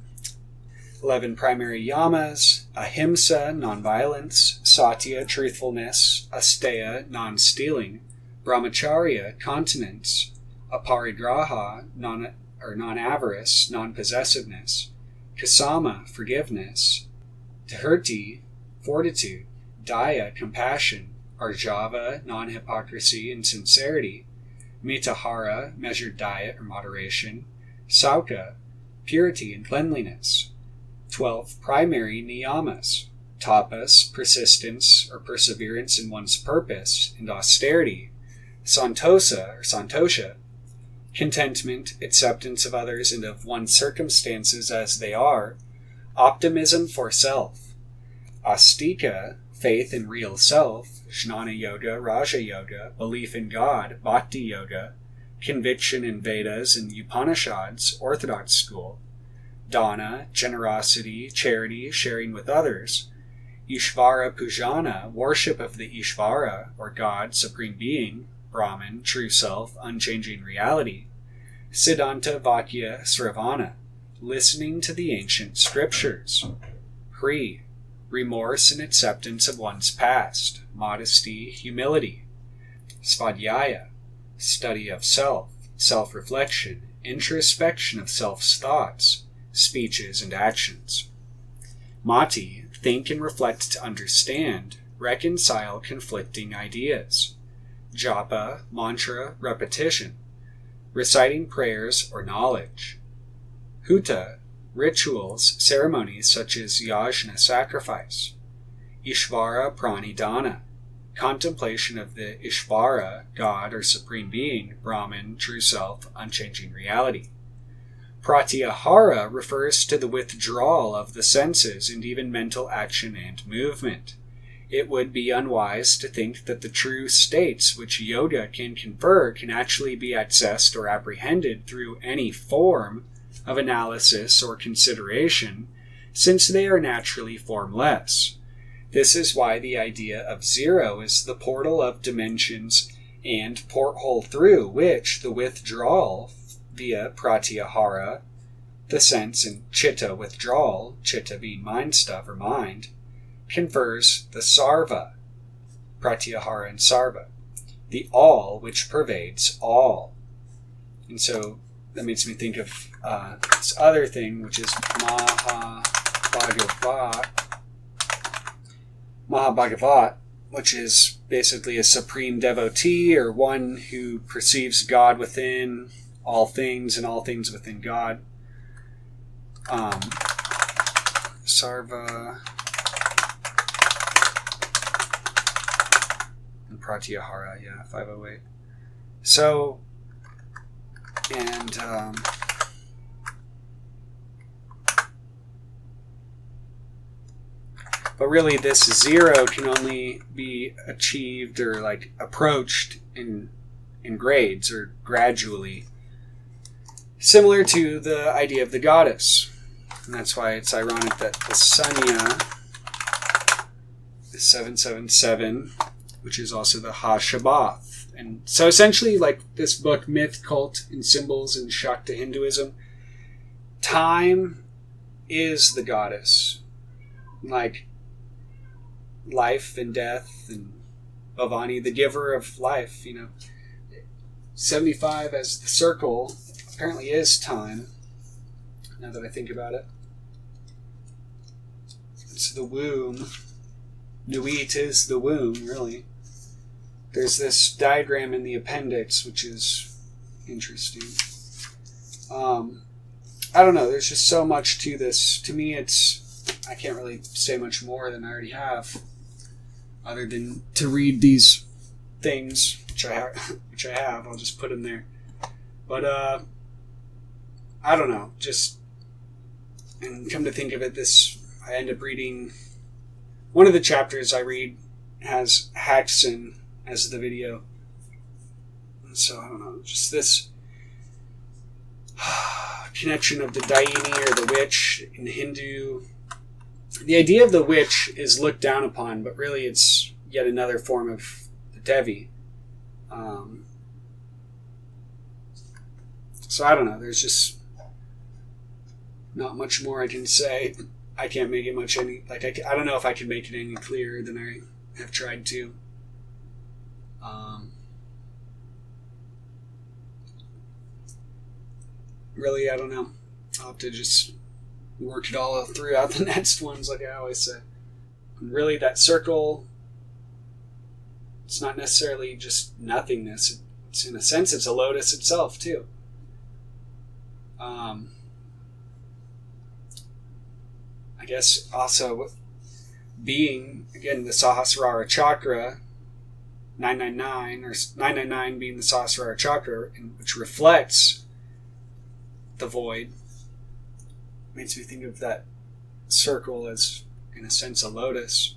11 primary yamas: ahimsa, nonviolence; satya, truthfulness; asteya, non-stealing; brahmacharya, continence; aparigraha, non-avarice, non-possessiveness; kasama, forgiveness; dhirti, fortitude; daya, compassion; arjava, non-hypocrisy and sincerity; mitahara, measured diet or moderation; sauka, purity and cleanliness. 12 primary niyamas: tapas, persistence or perseverance in one's purpose and austerity; santosa or santosha, contentment, acceptance of others and of one's circumstances as they are; optimism for self; astika, faith in real self; jnana yoga, raja yoga, belief in God, bhakti yoga; conviction in Vedas and Upanishads, Orthodox school; dana, generosity, charity, sharing with others; Ishvara Pujana, worship of the Ishvara, or God, Supreme Being, Brahman, true self, unchanging reality; Siddhanta Vakya Sravana, listening to the ancient scriptures; Hri, remorse and acceptance of one's past, modesty, humility, svadhyaya, study of self, self-reflection, introspection of self's thoughts, speeches, and actions. Mati, think and reflect to understand, reconcile conflicting ideas. Japa, mantra, repetition, reciting prayers or knowledge. Huta, rituals, ceremonies such as yajna, sacrifice. Ishvara pranidhana, contemplation of the Ishvara, God or Supreme Being, Brahman, true self, unchanging reality. Pratyahara refers to the withdrawal of the senses and even mental action and movement. It would be unwise to think that the true states which yoga can confer can actually be accessed or apprehended through any form of analysis or consideration, since they are naturally formless. This is why the idea of zero is the portal of dimensions and porthole through which the withdrawal via pratyahara, the sense, and chitta, withdrawal, chitta being mind stuff or mind, confers the sarva, pratyahara and sarva, the all which pervades all. And so that makes me think of this other thing, which is Mahabhagavat, which is basically a supreme devotee or one who perceives God within all things and all things within God. Sarva and Pratyahara, 508. So, and but really this zero can only be achieved or like approached in grades or gradually, similar to the idea of the goddess. And that's why it's ironic that the Sanya is 777, which is also the Ha-Shabbath. And so essentially, like this book, Myth, Cult, and Symbols in Shakta Hinduism, time is the goddess. Like life and death and Bhavani, the giver of life, 75 as the circle apparently is time, now that I think about it. It's the womb. Nuit is the womb, really. There's this diagram in the appendix, which is interesting. I don't know, there's just so much to this. To me, I can't really say much more than I already have, other than to read these things, which I have. I'll just put them there. But, I don't know, and come to think of it, I end up reading, one of the chapters I read has Haxon as the video. And so, I don't know, just this connection of the Daini or the witch in Hindu. The idea of the witch is looked down upon, but really it's yet another form of the Devi. So I don't know, there's just not much more I can say. I can't make it much I don't know if I can make it any clearer than I have tried to. Really, I don't know. I'll have to just work it all throughout the next ones, like I always say. And really, that circle, it's not necessarily just nothingness. It's in a sense, it's a lotus itself, too. I guess also being, again, the Sahasrara chakra, 999, or 999 being the Sahasrara chakra, which reflects the void, makes me think of that circle as, in a sense, a lotus.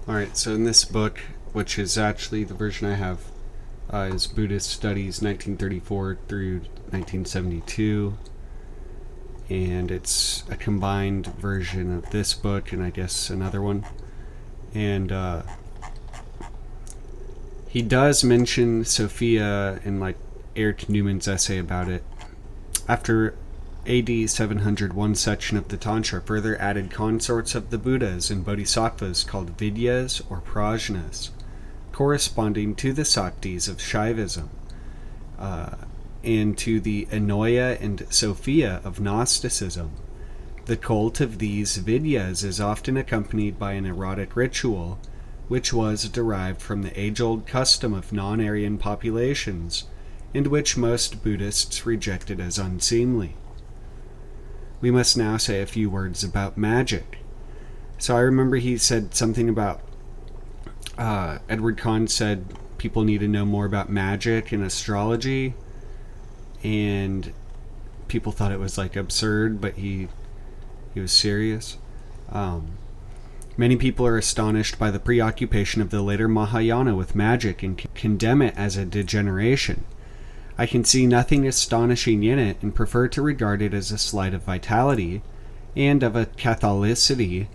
Alright, so in this book, which is actually the version I have, is Buddhist Studies 1934 through 1972, and it's a combined version of this book and I guess another one. And He does mention Sophia in like Erich Neumann's essay about it. After AD 700, one section of the Tantra further added consorts of the Buddhas and Bodhisattvas called Vidyas or Prajnas, corresponding to the Saktis of Shaivism, and to the Anoya and Sophia of Gnosticism. The cult of these Vidyas is often accompanied by an erotic ritual, which was derived from the age-old custom of non-Aryan populations, and which most Buddhists rejected as unseemly. We must now say a few words about magic. So I remember he said something about, Edward Kahn said people need to know more about magic and astrology, and people thought it was like absurd, but he was serious. Many people are astonished by the preoccupation of the later Mahayana with magic and condemn it as a degeneration. I can see nothing astonishing in it and prefer to regard it as a sleight of vitality and of a Catholicity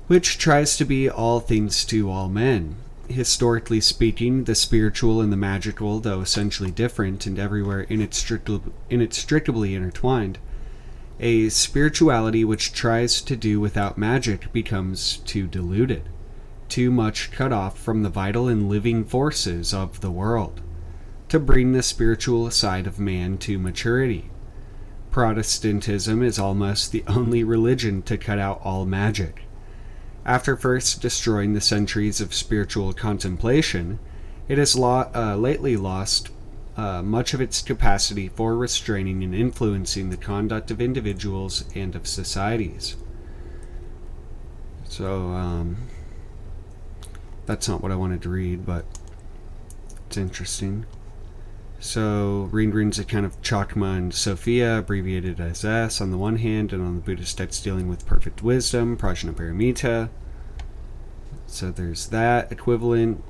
which tries to be all things to all men. Historically speaking, the spiritual and the magical, though essentially different and everywhere inextricably intertwined, a spirituality which tries to do without magic becomes too diluted, too much cut off from the vital and living forces of the world, to bring the spiritual side of man to maturity. Protestantism is almost the only religion to cut out all magic. After first destroying the centuries of spiritual contemplation, it has lately lost much of its capacity for restraining and influencing the conduct of individuals and of societies. So, that's not what I wanted to read, but it's interesting. So, Rinrin's account of Chakma and Sophia, abbreviated as S, on the one hand, and on the Buddhist text dealing with perfect wisdom, Prajnaparamita. So there's that equivalence.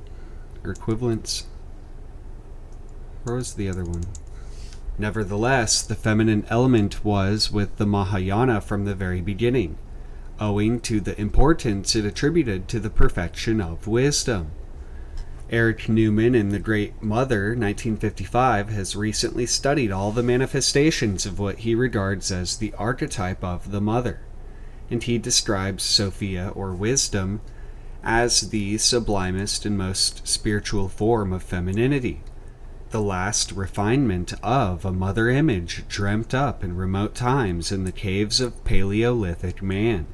Where was the other one? Nevertheless, the feminine element was with the Mahayana from the very beginning, owing to the importance it attributed to the perfection of wisdom. Erich Neumann in The Great Mother, 1955, has recently studied all the manifestations of what he regards as the archetype of the mother, and he describes Sophia, or wisdom, as the sublimest and most spiritual form of femininity, the last refinement of a mother image dreamt up in remote times in the caves of Paleolithic man.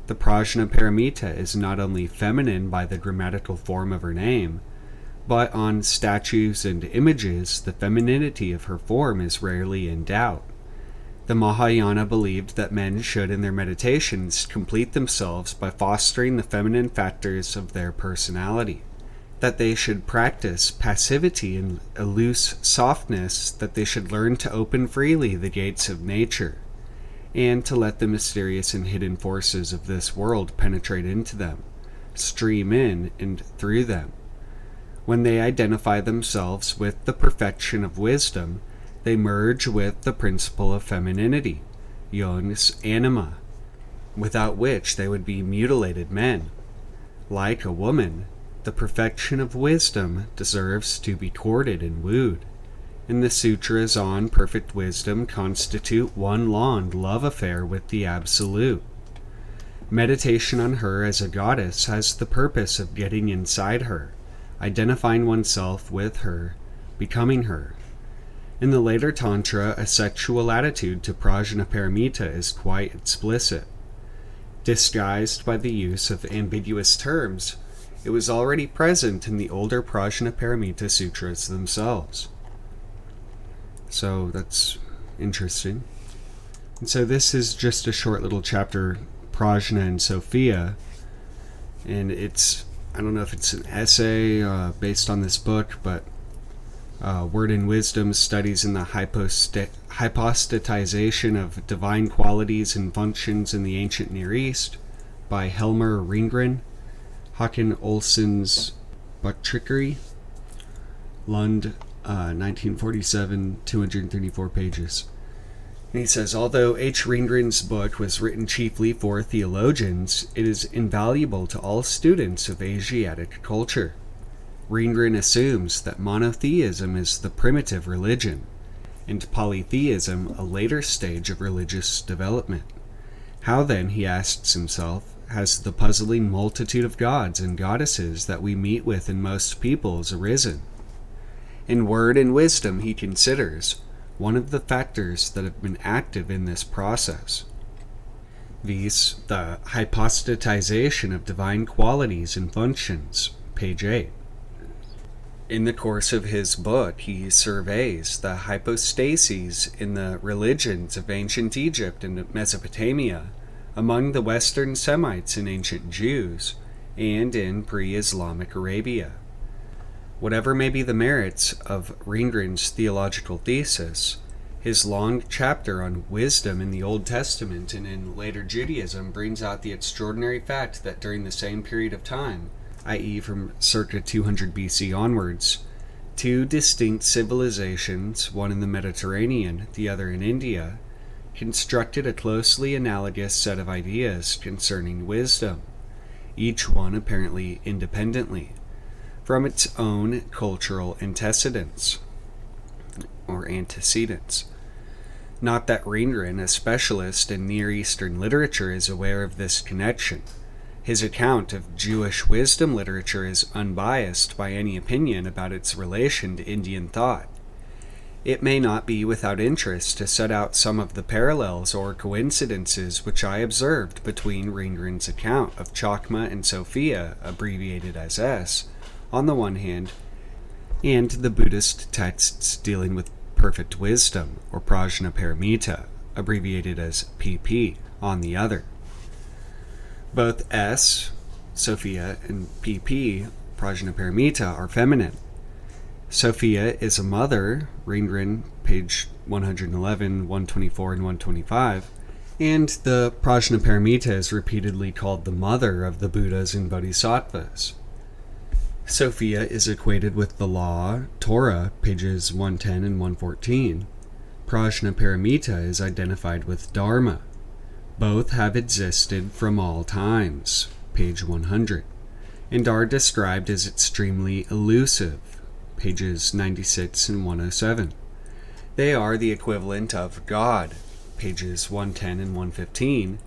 The Prajnaparamita is not only feminine by the grammatical form of her name, but on statues and images the femininity of her form is rarely in doubt. The Mahayana believed that men should in their meditations complete themselves by fostering the feminine factors of their personality, that they should practice passivity and a loose softness, that they should learn to open freely the gates of nature, and to let the mysterious and hidden forces of this world penetrate into them, stream in and through them. When they identify themselves with the perfection of wisdom, they merge with the principle of femininity, Jung's anima, without which they would be mutilated men. Like a woman, the perfection of wisdom deserves to be courted and wooed, and the sutras on perfect wisdom constitute one long love affair with the Absolute. Meditation on her as a goddess has the purpose of getting inside her, identifying oneself with her, becoming her. In the later Tantra, a sexual attitude to Prajnaparamita is quite explicit. Disguised by the use of ambiguous terms, it was already present in the older Prajnaparamita sutras themselves. So that's interesting. And so this is just a short little chapter, Prajna and Sophia, and it's, I don't know if it's an essay based on this book, but Word and Wisdom, Studies in the Hypostatization of Divine Qualities and Functions in the Ancient Near East by Helmer Ringgren, Håkan Olsson's Bucktrickery, Lund, 1947, 234 pages. And he says, although H. Ringgren's book was written chiefly for theologians, it is invaluable to all students of Asiatic culture. Rindran assumes that monotheism is the primitive religion, and polytheism a later stage of religious development. How then, he asks himself, has the puzzling multitude of gods and goddesses that we meet with in most peoples arisen? In Word and Wisdom he considers one of the factors that have been active in this process, viz. The hypostatization of divine qualities and functions, page 8. In the course of his book, he surveys the hypostases in the religions of ancient Egypt and Mesopotamia, among the Western Semites and ancient Jews, and in pre-Islamic Arabia. Whatever may be the merits of Rindran's theological thesis, his long chapter on wisdom in the Old Testament and in later Judaism brings out the extraordinary fact that during the same period of time, i.e. from circa 200 BC onwards, two distinct civilizations, one in the Mediterranean, the other in India, constructed a closely analogous set of ideas concerning wisdom, each one apparently independently, from its own cultural antecedents, or antecedents. Not that Rindran, a specialist in Near Eastern literature, is aware of this connection. His account of Jewish wisdom literature is unbiased by any opinion about its relation to Indian thought. It may not be without interest to set out some of the parallels or coincidences which I observed between Rindran's account of Chokma and Sophia, abbreviated as S, on the one hand, and the Buddhist texts dealing with perfect wisdom, or Prajnaparamita, abbreviated as PP, on the other. Both S, Sophia, and PP, Prajnaparamita, are feminine. Sophia is a mother, Rindran, page 111, 124, and 125, and the Prajnaparamita is repeatedly called the mother of the Buddhas and Bodhisattvas. Sophia is equated with the law, Torah, pages 110 and 114. Prajnaparamita is identified with Dharma. Both have existed from all times, page 100, and are described as extremely elusive, pages 96 and 107. They are the equivalent of God, pages 110 and 115,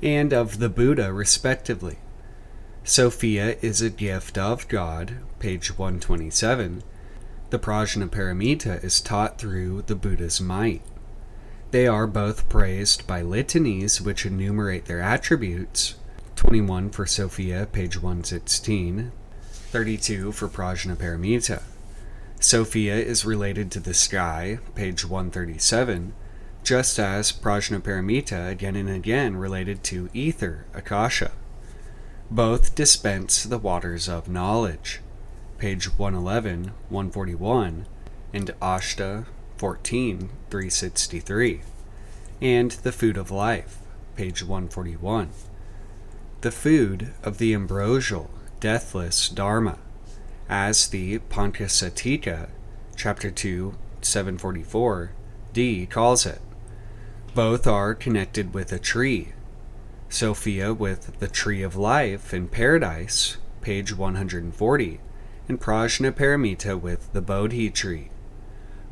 and of the Buddha, respectively. Sophia is a gift of God, page 127. The Prajnaparamita is taught through the Buddha's might. They are both praised by litanies which enumerate their attributes, 21 for Sophia, page 116, 32 for Prajnaparamita. Sophia is related to the sky, page 137, just as Prajnaparamita again and again related to ether, akasha. Both dispense the waters of knowledge, page 111, 141, and Ashta 14, 363, and the food of life, page 141. The food of the ambrosial, deathless Dharma, as the Panchasatika, chapter 2, 744, D calls it. Both are connected with a tree. Sophia with the tree of life in paradise, page 140, and Prajnaparamita with the Bodhi tree.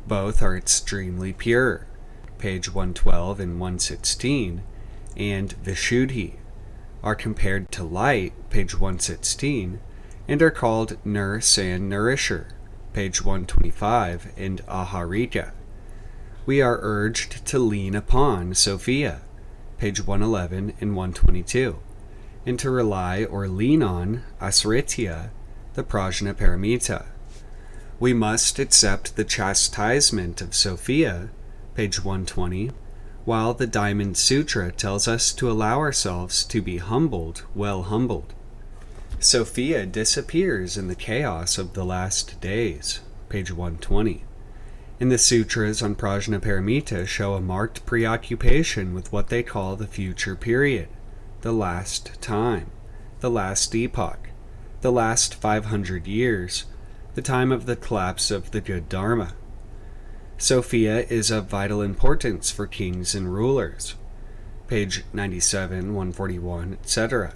Both are extremely pure, page 112 and 116, and Vishuddhi are compared to light, page 116, and are called nurse and nourisher, page 125, and Aharika. We are urged to lean upon Sophia, page 111 and 122, and to rely or lean on Asritya, the Prajnaparamita. We must accept the chastisement of Sophia, page 120, while the Diamond Sutra tells us to allow ourselves to be humbled, well humbled. Sophia disappears in the chaos of the last days, page 120. And the sutras on Prajnaparamita show a marked preoccupation with what they call the future period, the last time, the last epoch, the last 500 years, the time of the collapse of the good Dharma. Sophia is of vital importance for kings and rulers, page 97, 141, etc.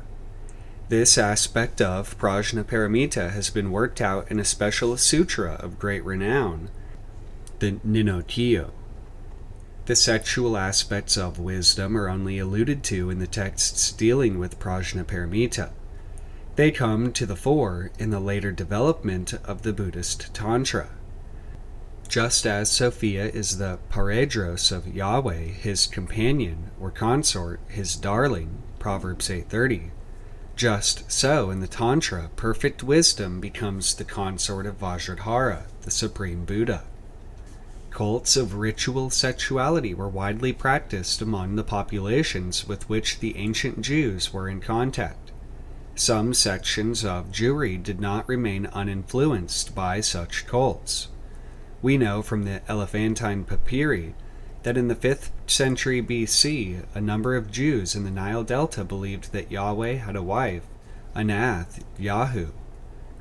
This aspect of Prajnaparamita has been worked out in a special sutra of great renown, the Ninotio. The sexual aspects of wisdom are only alluded to in the texts dealing with Prajnaparamita. They come to the fore in the later development of the Buddhist Tantra. Just as Sophia is the paredros of Yahweh, his companion or consort, his darling, Proverbs 8:30, just so in the Tantra, perfect wisdom becomes the consort of Vajradhara, the supreme Buddha. Cults of ritual sexuality were widely practiced among the populations with which the ancient Jews were in contact. Some sections of Jewry did not remain uninfluenced by such cults. We know from the Elephantine Papyri that in the 5th century BC, a number of Jews in the Nile Delta believed that Yahweh had a wife, Anath Yahu,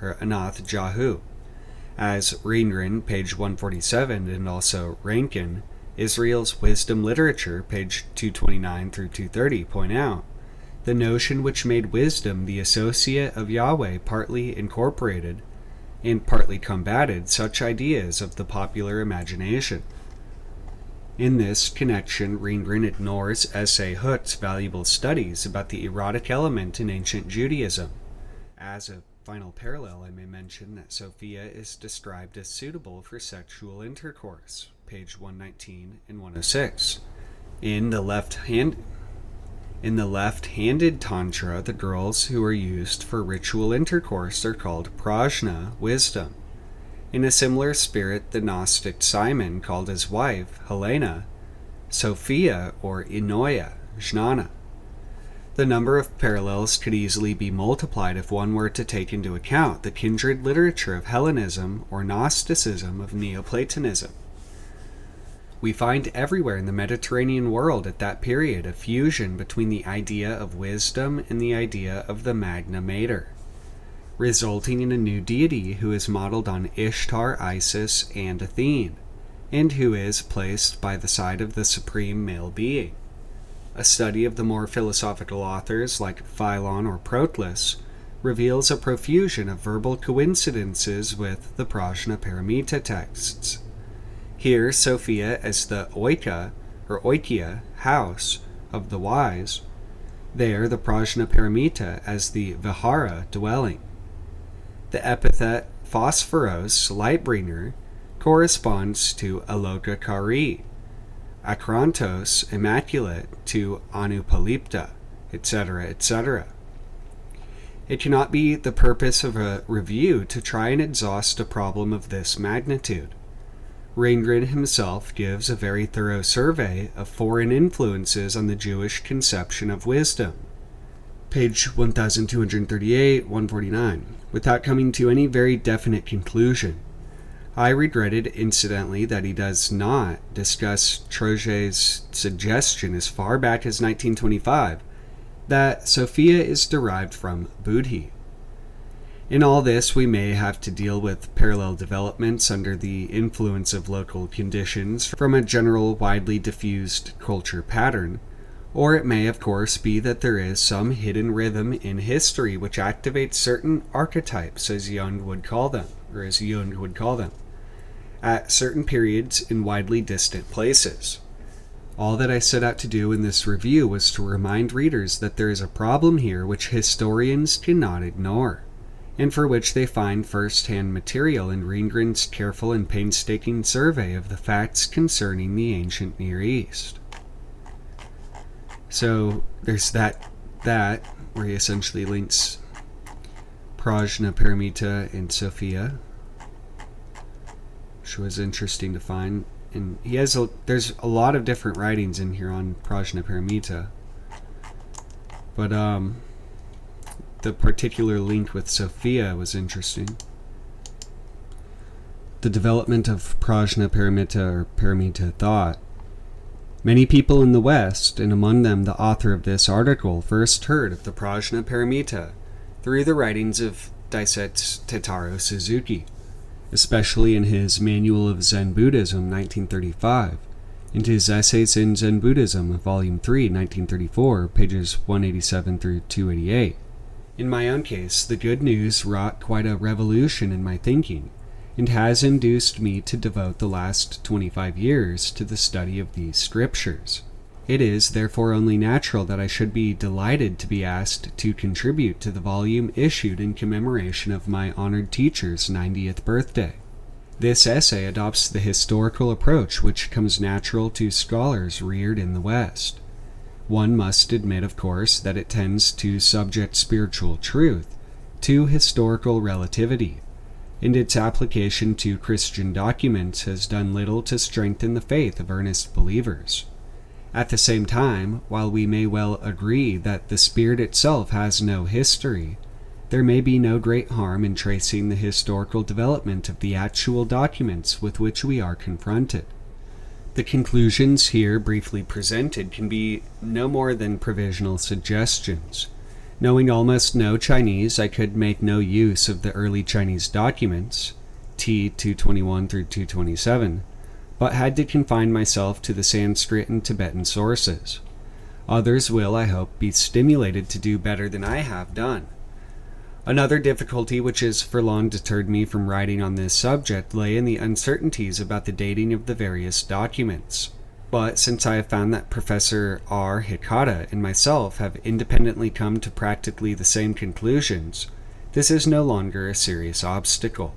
or Anath Jahu. As Reingren, page 147, and also Rankin, Israel's Wisdom Literature, page 229 through 230, point out, the notion which made wisdom the associate of Yahweh partly incorporated and partly combated such ideas of the popular imagination. In this connection, Reingren ignores S.A. Hook's valuable studies about the erotic element in ancient Judaism. As a final parallel, I may mention that Sophia is described as suitable for sexual intercourse, page 119 and 106. In the left-handed Tantra, the girls who are used for ritual intercourse are called Prajna, wisdom. In a similar spirit, the Gnostic Simon called his wife, Helena, Sophia or Inoia, Jnana. The number of parallels could easily be multiplied if one were to take into account the kindred literature of Hellenism or Gnosticism of Neoplatonism. We find everywhere in the Mediterranean world at that period a fusion between the idea of wisdom and the idea of the Magna Mater, resulting in a new deity who is modeled on Ishtar, Isis, and Athene, and who is placed by the side of the supreme male being. A study of the more philosophical authors like Philon or Proclus reveals a profusion of verbal coincidences with the Prajnaparamita texts. Here, Sophia as the Oika, or Oikia, house of the wise. There, the Prajnaparamita as the Vihara, dwelling. The epithet Phosphoros, light-bringer, corresponds to Alokakari, Akrantos, immaculate, to Anupalipta, etc., etc. It cannot be the purpose of a review to try and exhaust a problem of this magnitude. Reingren himself gives a very thorough survey of foreign influences on the Jewish conception of wisdom, page 1238, 149, without coming to any very definite conclusion. I regretted, incidentally, that he does not discuss Trojet's suggestion as far back as 1925 that Sophia is derived from Buddhi. In all this, we may have to deal with parallel developments under the influence of local conditions from a general, widely diffused culture pattern, or it may, of course, be that there is some hidden rhythm in history which activates certain archetypes, as Jung would call them, at certain periods in widely distant places. All that I set out to do in this review was to remind readers that there is a problem here which historians cannot ignore, and for which they find first-hand material in Reingren's careful and painstaking survey of the facts concerning the ancient Near East. So there's that where he essentially links Prajnaparamita and Sophia, which was interesting to find. And there's a lot of different writings in here on Prajnaparamita, but the particular link with Sophia was interesting. The development of Prajnaparamita or Paramita thought. Many people in the West, and among them the author of this article, first heard of the Prajnaparamita through the writings of Daisetsu Tetaro Suzuki, especially in his Manual of Zen Buddhism, 1935, and his Essays in Zen Buddhism, Volume 3, 1934, pages 187 through 288. In my own case, the good news wrought quite a revolution in my thinking, and has induced me to devote the last 25 years to the study of these scriptures. It is therefore only natural that I should be delighted to be asked to contribute to the volume issued in commemoration of my honored teacher's 90th birthday. This essay adopts the historical approach which comes natural to scholars reared in the West. One must admit, of course, that it tends to subject spiritual truth to historical relativity, and its application to Christian documents has done little to strengthen the faith of earnest believers. At the same time, while we may well agree that the Spirit itself has no history, there may be no great harm in tracing the historical development of the actual documents with which we are confronted. The conclusions here briefly presented can be no more than provisional suggestions. Knowing almost no Chinese, I could make no use of the early Chinese documents, T 221 through 227, but had to confine myself to the Sanskrit and Tibetan sources. Others will, I hope, be stimulated to do better than I have done. Another difficulty which has for long deterred me from writing on this subject lay in the uncertainties about the dating of the various documents. But since I have found that Professor R. Hikata and myself have independently come to practically the same conclusions, this is no longer a serious obstacle.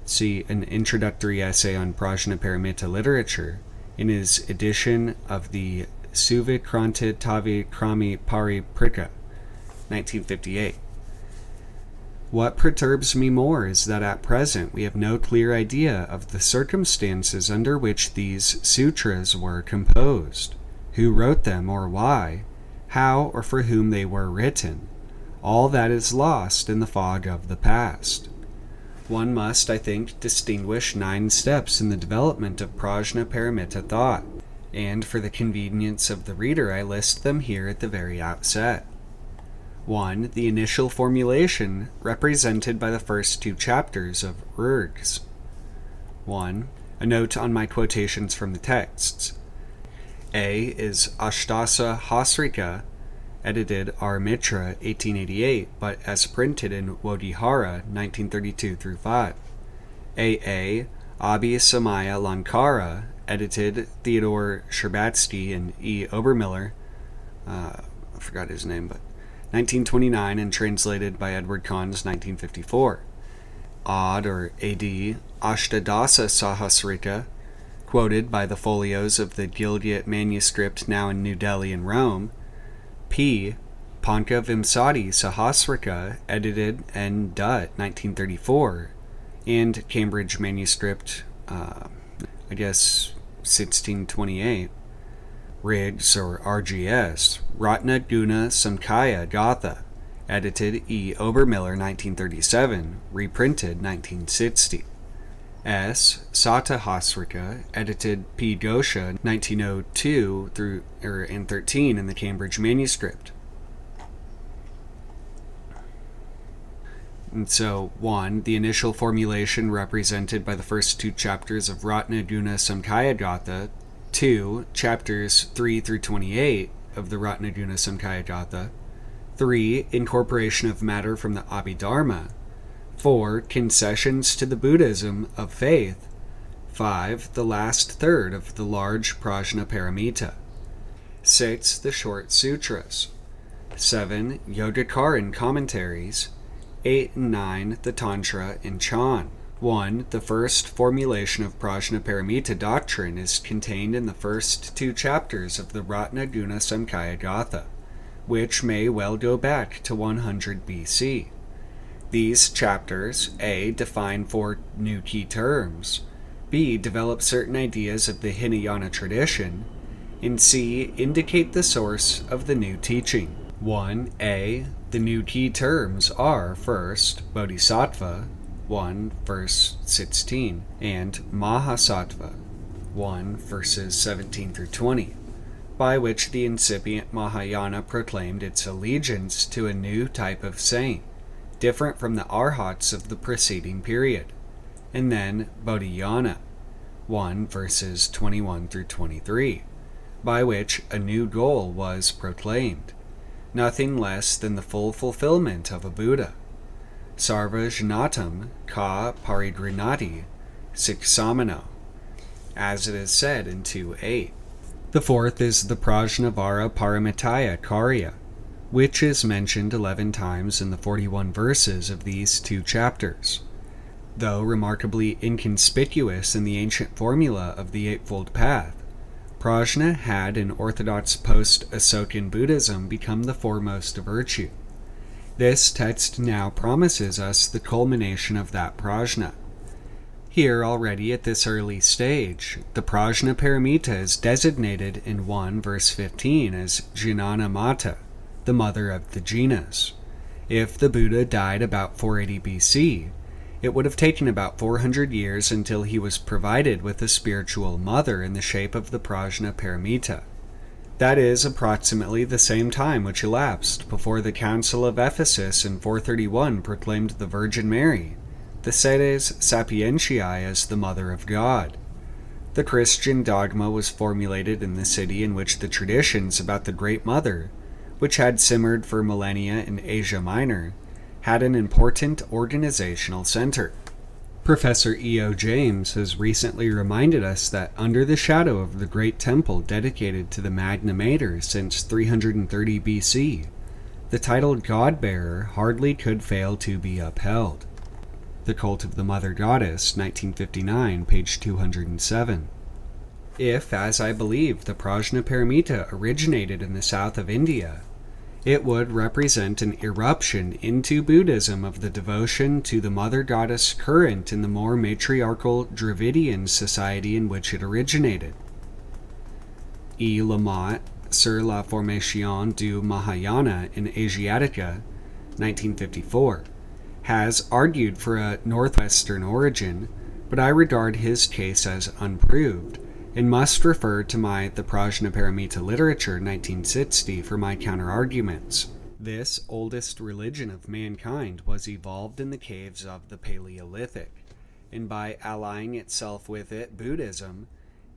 See an introductory essay on Prajnaparamita literature in his edition of the Suvikranta Tavi Krami Pari Prika, 1958. What perturbs me more is that at present we have no clear idea of the circumstances under which these sutras were composed, who wrote them or why, how or for whom they were written. All that is lost in the fog of the past. One must, I think, distinguish 9 steps in the development of Prajnaparamita thought, and for the convenience of the reader I list them here at the very outset. 1. The initial formulation represented by the first 2 chapters of Erich. 1. A note on my quotations from the texts. A is Ashtasa Hasrika, edited R. Mitra, 1888, but as printed in Wodihara, 1932-5. A. Abhisamaya Lankara, edited Theodore Sherbatsky and E. Obermiller, I forgot his name, but 1929, and translated by Edward Conze, 1954. Ad or AD Ashtadasa Sahasrika, quoted by the folios of the Gilgit manuscript now in New Delhi and Rome. P. Panka Vimsati Sahasrika, edited N. Dutt, 1934, and Cambridge manuscript, 1628. Riggs or RGS, Ratna Guna Samkhya Gatha, edited E. Obermiller, 1937, reprinted 1960. S. Satahasrika, edited P. Gosha, 1902 through and 13 in the Cambridge manuscript. And so, 1. The initial formulation represented by the first 2 chapters of Ratna Guna Samkhya Gatha. 2. Chapters 3 through 28 of the Ratnaguna Samkhya Gatha. 3. Incorporation of matter from the Abhidharma. 4. Concessions to the Buddhism of faith. 5. The last third of the large Prajnaparamita. 6. The short sutras. 7. Yogacaran commentaries. 8 and 9. The Tantra and Chan. 1. The first formulation of Prajnaparamita doctrine is contained in the first 2 chapters of the Ratnaguna Samkhya Gatha, which may well go back to 100 BC. These chapters, A. define 4 new key terms, B. develop certain ideas of the Hinayana tradition, and C. indicate the source of the new teaching. 1a. The new key terms are, first, Bodhisattva, 1 verse 16, and Mahasattva, 1 verses 17 through 20, by which the incipient Mahayana proclaimed its allegiance to a new type of saint, different from the Arhats of the preceding period, and then Bodhiyana, 1 verses 21 through 23, by which a new goal was proclaimed. nothing less than the full fulfillment of a Buddha. Sarva jnatam ka parigrinati siksamano, as it is said in 2.8. The fourth is the Prajnaparamita Karya, which is mentioned 11 times in the 41 verses of these 2 chapters. Though remarkably inconspicuous in the ancient formula of the Eightfold Path, Prajna had in orthodox post-Asokan Buddhism become the foremost virtue. This text now promises us the culmination of that prajna. Here already at this early stage, the Prajnaparamita is designated in 1 verse 15 as Jnana Mata, the mother of the jinas. If the Buddha died about 480 BC, it would have taken about 400 years until he was provided with a spiritual mother in the shape of the Prajnaparamita. That is approximately the same time which elapsed before the Council of Ephesus in 431 proclaimed the Virgin Mary, the Sedes Sapientiae, as the Mother of God. The Christian dogma was formulated in the city in which the traditions about the Great Mother, which had simmered for millennia in Asia Minor, had an important organizational center. Professor E.O. James has recently reminded us that under the shadow of the great temple dedicated to the Magna Mater since 330 BC, the title God-bearer hardly could fail to be upheld. The Cult of the Mother Goddess, 1959, page 207. If, as I believe, the Prajnaparamita originated in the south of India, it would represent an eruption into Buddhism of the devotion to the Mother Goddess current in the more matriarchal Dravidian society in which it originated. E. Lamotte, Sur la formation du Mahayana in Asiatica, 1954, has argued for a northwestern origin, but I regard his case as unproved, and must refer to The Prajnaparamita Literature, 1960, for my counter-arguments. This oldest religion of mankind was evolved in the caves of the Paleolithic, and by allying itself with it, Buddhism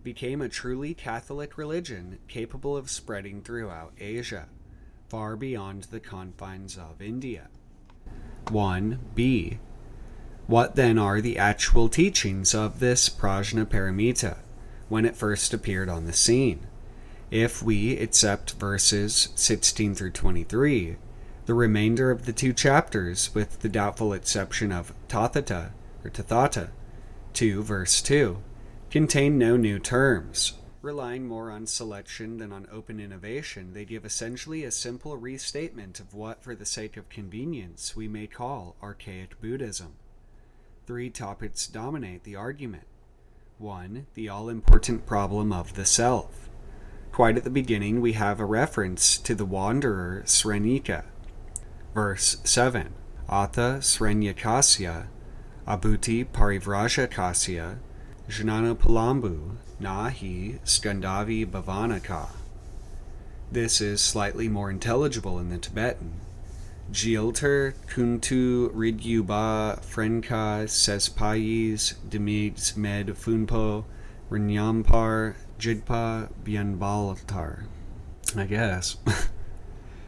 became a truly Catholic religion capable of spreading throughout Asia, far beyond the confines of India. 1b. What then are the actual teachings of this Prajnaparamita when it first appeared on the scene? If we accept verses 16 through 23, the remainder of the 2 chapters, with the doubtful exception of Tathata, or Tathata, 2 verse 2, contain no new terms. Relying more on selection than on open innovation, they give essentially a simple restatement of what, for the sake of convenience, we may call archaic Buddhism. 3 topics dominate the argument. 1. The all-important problem of the self. Quite at the beginning, we have a reference to the wanderer Srenika. Verse 7. Atha Srenyakasya, Abhuti Parivrajakasya, Jnana Palambu, Nahi Skandavi Bhavanaka. This is slightly more intelligible in the Tibetan. Jilter kuntu ridyuba frenka sespayis demigs med funpo rinyampar jidpa bianbaltar. I guess.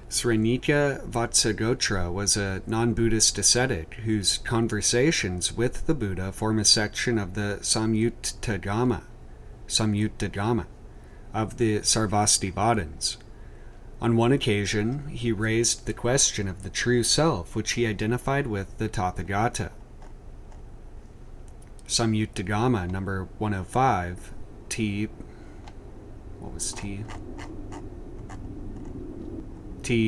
Srenika Vatsagotra was a non-Buddhist ascetic whose conversations with the Buddha form a section of the Samyuttagama of the Sarvastivadins. On one occasion, he raised the question of the true self, which he identified with the Tathagata. Samyuttagama, number 105, T,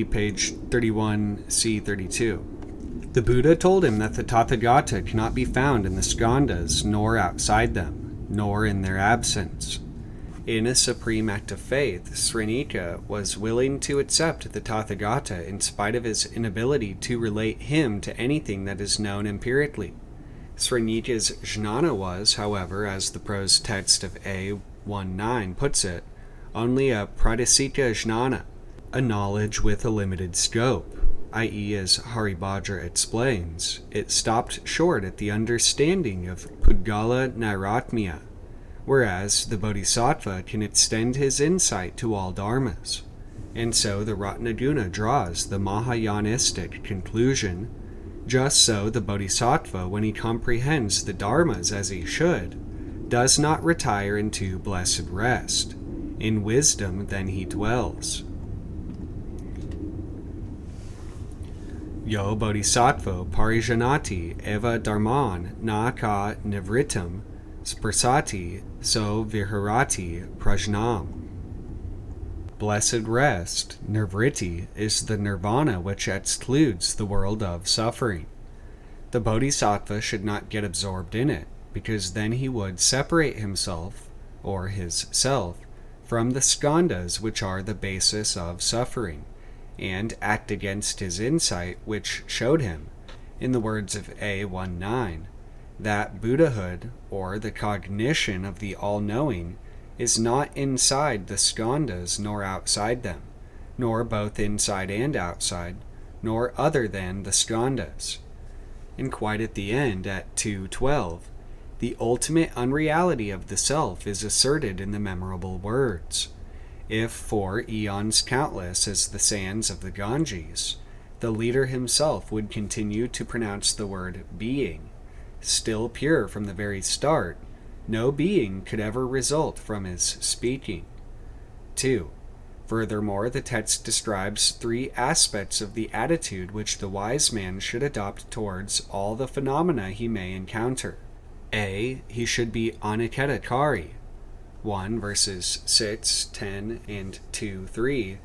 page 31c32. The Buddha told him that the Tathagata cannot be found in the skandhas, nor outside them, nor in their absence. In a supreme act of faith, Srenika was willing to accept the Tathagata in spite of his inability to relate him to anything that is known empirically. Srenika's jnana was, however, as the prose text of A19 puts it, only a pradesika jnana, a knowledge with a limited scope, i.e., as Haribhadra explains, it stopped short at the understanding of Pudgala Nairatmya, whereas the Bodhisattva can extend his insight to all dharmas. And so the Ratnaguna draws the Mahayanistic conclusion, just so the Bodhisattva, when he comprehends the Dharmas as he should, does not retire into blessed rest. In wisdom then he dwells. Yo bodhisattva parijanati eva dharman na ka nivritam sparsati so viharati prajnam. Blessed rest, nirvriti, is the nirvana which excludes the world of suffering. The bodhisattva should not get absorbed in it, because then he would separate himself, or his self, from the skandhas which are the basis of suffering, and act against his insight which showed him, in the words of A19, that Buddhahood, or the cognition of the all-knowing, is not inside the skandhas nor outside them, nor both inside and outside, nor other than the skandhas. And quite at the end, at 2:12, the ultimate unreality of the self is asserted in the memorable words. If for eons countless as the sands of the Ganges, the leader himself would continue to pronounce the word being, still pure from the very start, no being could ever result from his speaking. 2. Furthermore, the text describes 3 aspects of the attitude which the wise man should adopt towards all the phenomena he may encounter. A. He should be anaketakari. 1 verses 6, 10, and 2:3.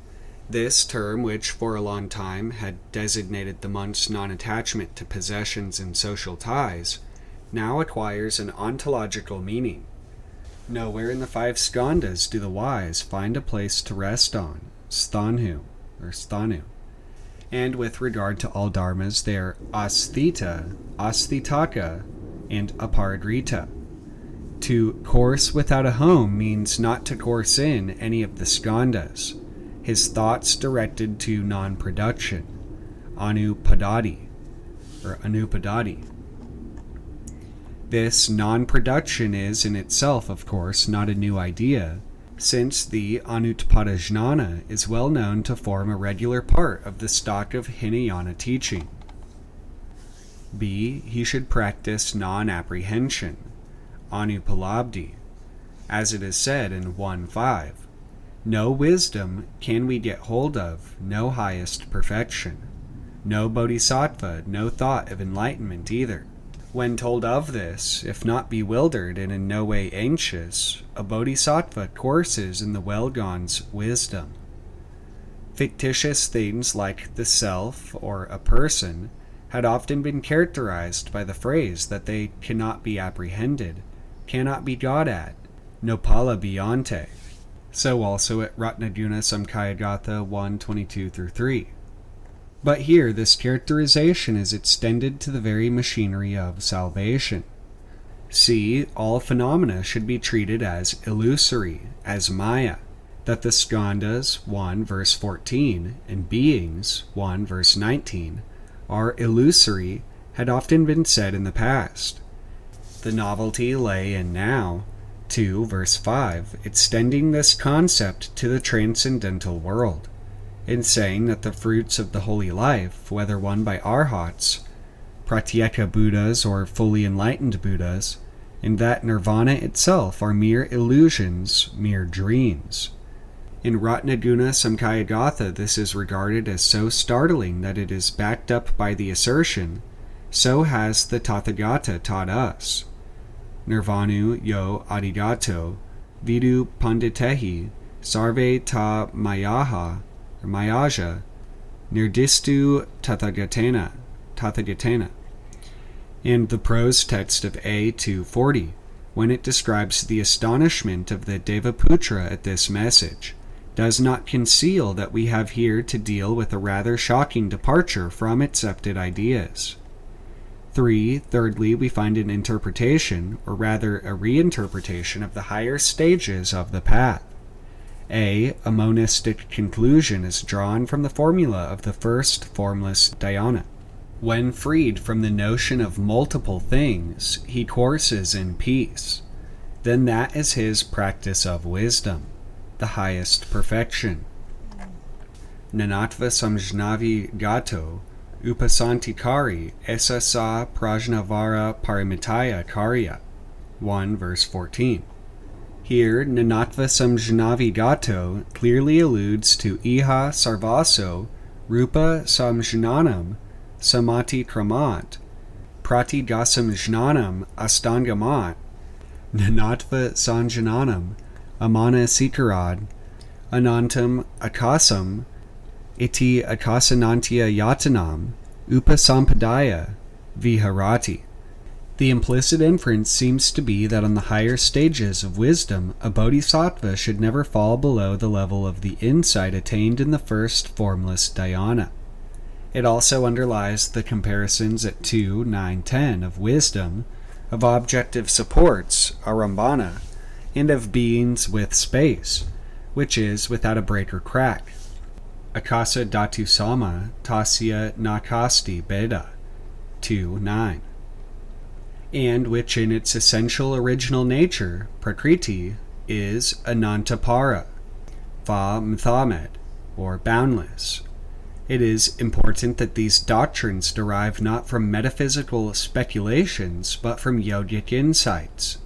This term, which for a long time had designated the monk's non-attachment to possessions and social ties, now acquires an ontological meaning. Nowhere in the 5 skandhas do the wise find a place to rest on, sthanhu, or sthanu. And with regard to all dharmas, they are asthita, asthitaka, and aparadrita. To course without a home means not to course in any of the skandhas, his thoughts directed to non-production, anupadati, or anupadati. This non-production is in itself, of course, not a new idea, since the Anutpadajnana is well known to form a regular part of the stock of Hinayana teaching. B. He should practice non-apprehension, anupalabdhi, as it is said in 1.5. No wisdom can we get hold of, no highest perfection. No bodhisattva, no thought of enlightenment either. When told of this, if not bewildered and in no way anxious, a bodhisattva courses in the well-gone's wisdom. Fictitious things like the self or a person had often been characterized by the phrase that they cannot be apprehended, cannot be got at, nopala biyante. So also at Ratnaguna Samkhyagatha 1:22-3. But here this characterization is extended to the very machinery of salvation. C. All phenomena should be treated as illusory, as maya, that the skandhas 1 verse 14 and beings 1 verse 19 are illusory had often been said in the past. The novelty lay in now, 2 verse 5, extending this concept to the transcendental world, in saying that the fruits of the holy life, whether won by arhats, pratyeka Buddhas, or fully enlightened Buddhas, and that nirvana itself are mere illusions, mere dreams. In Ratnaguna Samkhyagatha this is regarded as so startling that it is backed up by the assertion, so has the Tathagata taught us. Nirvanu yo adigato, vidu panditehi, sarve ta mayaha, mayaja, nirdistu tathagatena. In the prose text of A 240, when it describes the astonishment of the Devaputra at this message, does not conceal that we have here to deal with a rather shocking departure from accepted ideas. 3. Thirdly, we find an interpretation, or rather a reinterpretation of the higher stages of the path. A monistic conclusion is drawn from the formula of the first formless dhyana. When freed from the notion of multiple things, he courses in peace. Then that is his practice of wisdom, the highest perfection. nanatva samjnavi gato, upasantikari esa sa Prajnaparamita karya. 1 verse 14. Here, nanatva samjnavi gato clearly alludes to iha sarvaso rupa samjnanam samati kramat pratigasam jnanam astangamat nanatva sanjananam amana sikarad anantam akasam iti akasanantya yatanam upasampadaya viharati. The implicit inference seems to be that on the higher stages of wisdom, a bodhisattva should never fall below the level of the insight attained in the first formless dhyana. It also underlies the comparisons at 2, 9, 10 of wisdom, of objective supports, arambana, and of beings with space, which is without a break or crack. Akasa dhatu sama tasya nakasti beda, 2, 9. And which in its essential original nature, prakriti, is anantapara, va mthamed, or boundless. It is important that these doctrines derive not from metaphysical speculations, but from yogic insights.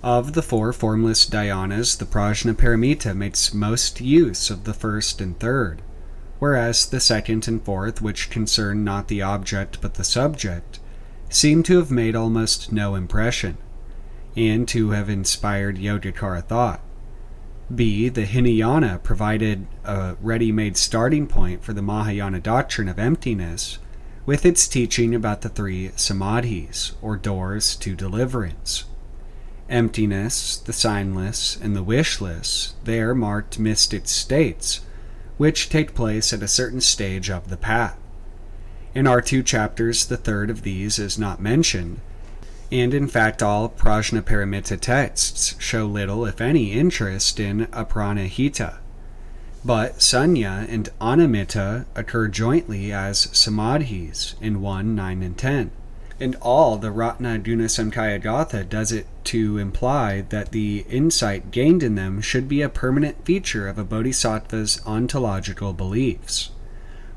Of the 4 formless dhyanas, the Prajnaparamita makes most use of the first and third, whereas the second and fourth, which concern not the object but the subject, seem to have made almost no impression, and to have inspired Yogacara thought. B. The Hinayana provided a ready-made starting point for the Mahayana doctrine of emptiness, with its teaching about the 3 samadhis, or doors to deliverance. Emptiness, the signless, and the wishless there marked mystic states, which take place at a certain stage of the path. In our 2 chapters, the third of these is not mentioned, and in fact all Prajnaparamita texts show little, if any, interest in apranahita. But sanya and anamita occur jointly as samadhis in 1, 9, and 10, and all the Ratna Gunasamkhya Gatha does it to imply that the insight gained in them should be a permanent feature of a bodhisattva's ontological beliefs.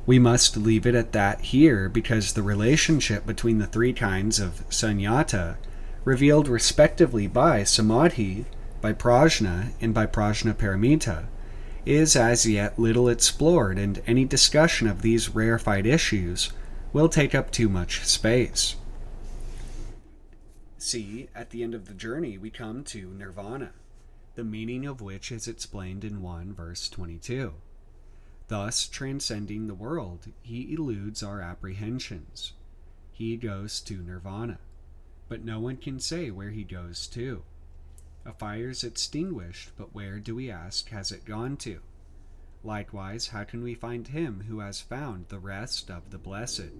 We must leave it at that here, because the relationship between the 3 kinds of sunyata, revealed respectively by samadhi, by prajna, and by Prajnaparamita, is as yet little explored, and any discussion of these rarefied issues will take up too much space. See, at the end of the journey we come to nirvana, the meaning of which is explained in 1 verse 22. Thus, transcending the world, he eludes our apprehensions. He goes to nirvana, but no one can say where he goes to. A fire's extinguished, but where, do we ask, has it gone to? Likewise, how can we find him who has found the rest of the blessed?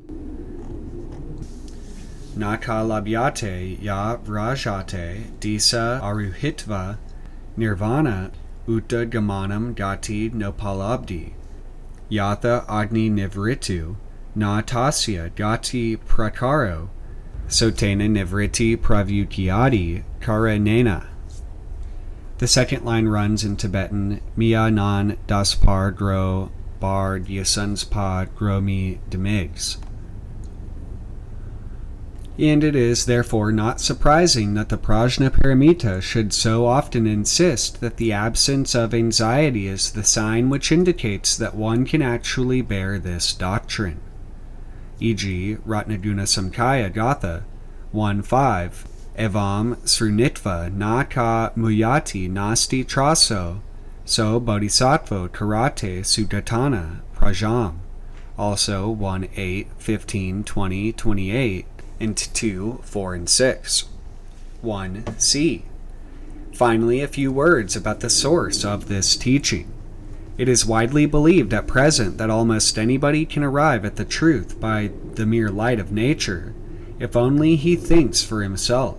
Nakalabhyate ya vrajate disa aruhitva nirvana uttagamanam gati nopalabdi. Yatha agni nivritu na tasya gati prakaro sotena nivriti pravyukyadi karanena. The second line runs in Tibetan, Mia nan daspar gro bar dyasunspad gromi demigs. And it is therefore not surprising that the Prajnaparamita should so often insist that the absence of anxiety is the sign which indicates that one can actually bear this doctrine. E.g., Ratnaguna Samkhya Gatha 1.5, Evam srunitva na ka muyati nasti traso, so bodhisattva karate sudatana prajam. Also 1.8, 15, 20, 28, and 2, 4, and 6. 1c. Finally, a few words about the source of this teaching. It is widely believed at present that almost anybody can arrive at the truth by the mere light of nature, if only he thinks for himself.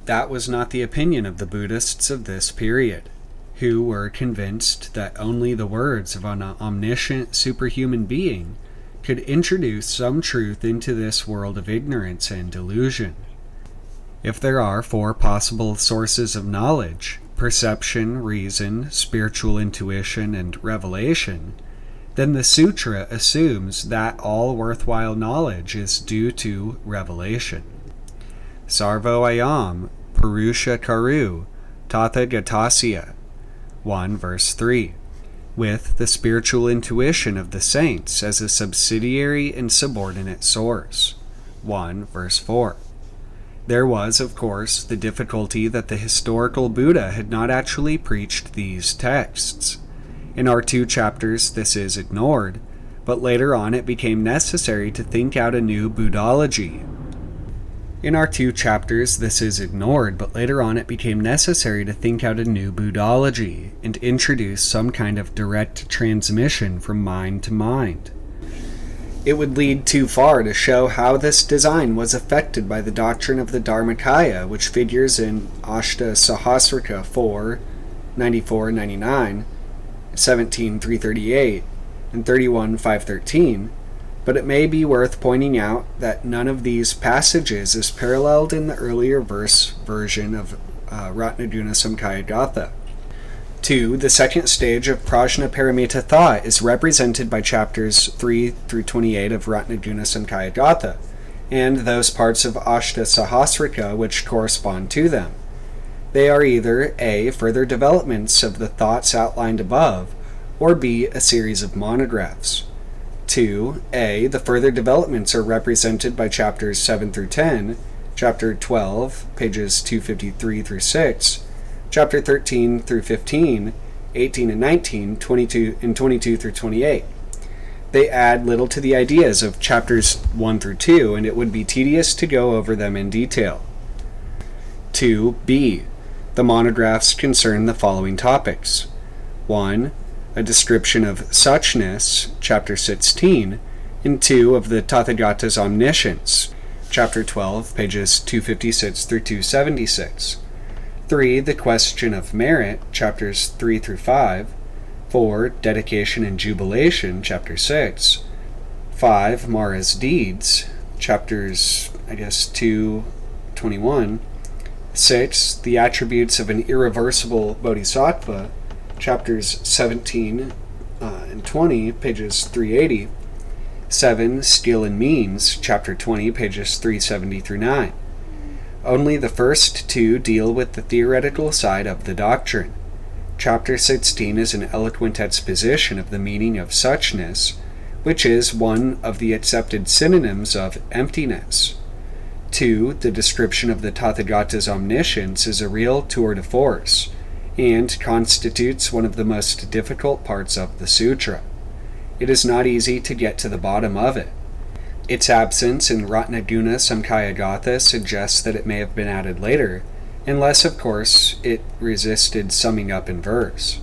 That was not the opinion of the Buddhists of this period, who were convinced that only the words of an omniscient superhuman being could introduce some truth into this world of ignorance and delusion. If there are 4 possible sources of knowledge, perception, reason, spiritual intuition, and revelation, then the sutra assumes that all worthwhile knowledge is due to revelation. Sarvo ayam purusha karu tatha-gatasya, 1 verse 3, with the spiritual intuition of the saints as a subsidiary and subordinate source, 1 verse 4. There was, of course, the difficulty that the historical Buddha had not actually preached these texts. In our 2 chapters, this is ignored, but later on it became necessary to think out a new Buddhology. In our 2 chapters, this is ignored, but later on it became necessary to think out a new Buddhology and introduce some kind of direct transmission from mind to mind. It would lead too far to show how this design was affected by the doctrine of the Dharmakaya, which figures in Ashta Sahasrika 4, 94-99, 17-338, and 31-513, but it may be worth pointing out that none of these passages is paralleled in the earlier verse version of Ratnaguna Samkhya Gatha. 2. The second stage of Prajnaparamita thought is represented by chapters 3 through 28 of Ratnaguna Samkhya Gatha, and those parts of Ashta Sahasrika which correspond to them. They are either A. further developments of the thoughts outlined above, or B. a series of monographs. 2. A. The further developments are represented by chapters 7 through 10, chapter 12, pages 253 through 6, chapter 13 through 15, 18 and 19, 22 and 22 through 28. They add little to the ideas of chapters 1 through 2, and it would be tedious to go over them in detail. 2b. The monographs concern the following topics. 1. A description of suchness, chapter 16, and 2 of the Tathagata's omniscience, chapter 12, pages 256 through 276. 3. The question of merit, chapters 3 through 5. 4. Dedication and jubilation, chapter 6. 5. Mara's deeds, chapters, 2:21. 6. The attributes of an irreversible bodhisattva, chapters 17 and 20, pages 380. 7. Skill and means, chapter 20, pages 370 through 9. Only the first 2 deal with the theoretical side of the doctrine. Chapter 16 is an eloquent exposition of the meaning of suchness, which is one of the accepted synonyms of emptiness. 2. The description of the Tathagata's omniscience is a real tour de force, and constitutes one of the most difficult parts of the sutra. It is not easy to get to the bottom of it. Its absence in Ratnaguna Samkhya Gatha suggests that it may have been added later, unless, of course, it resisted summing up in verse.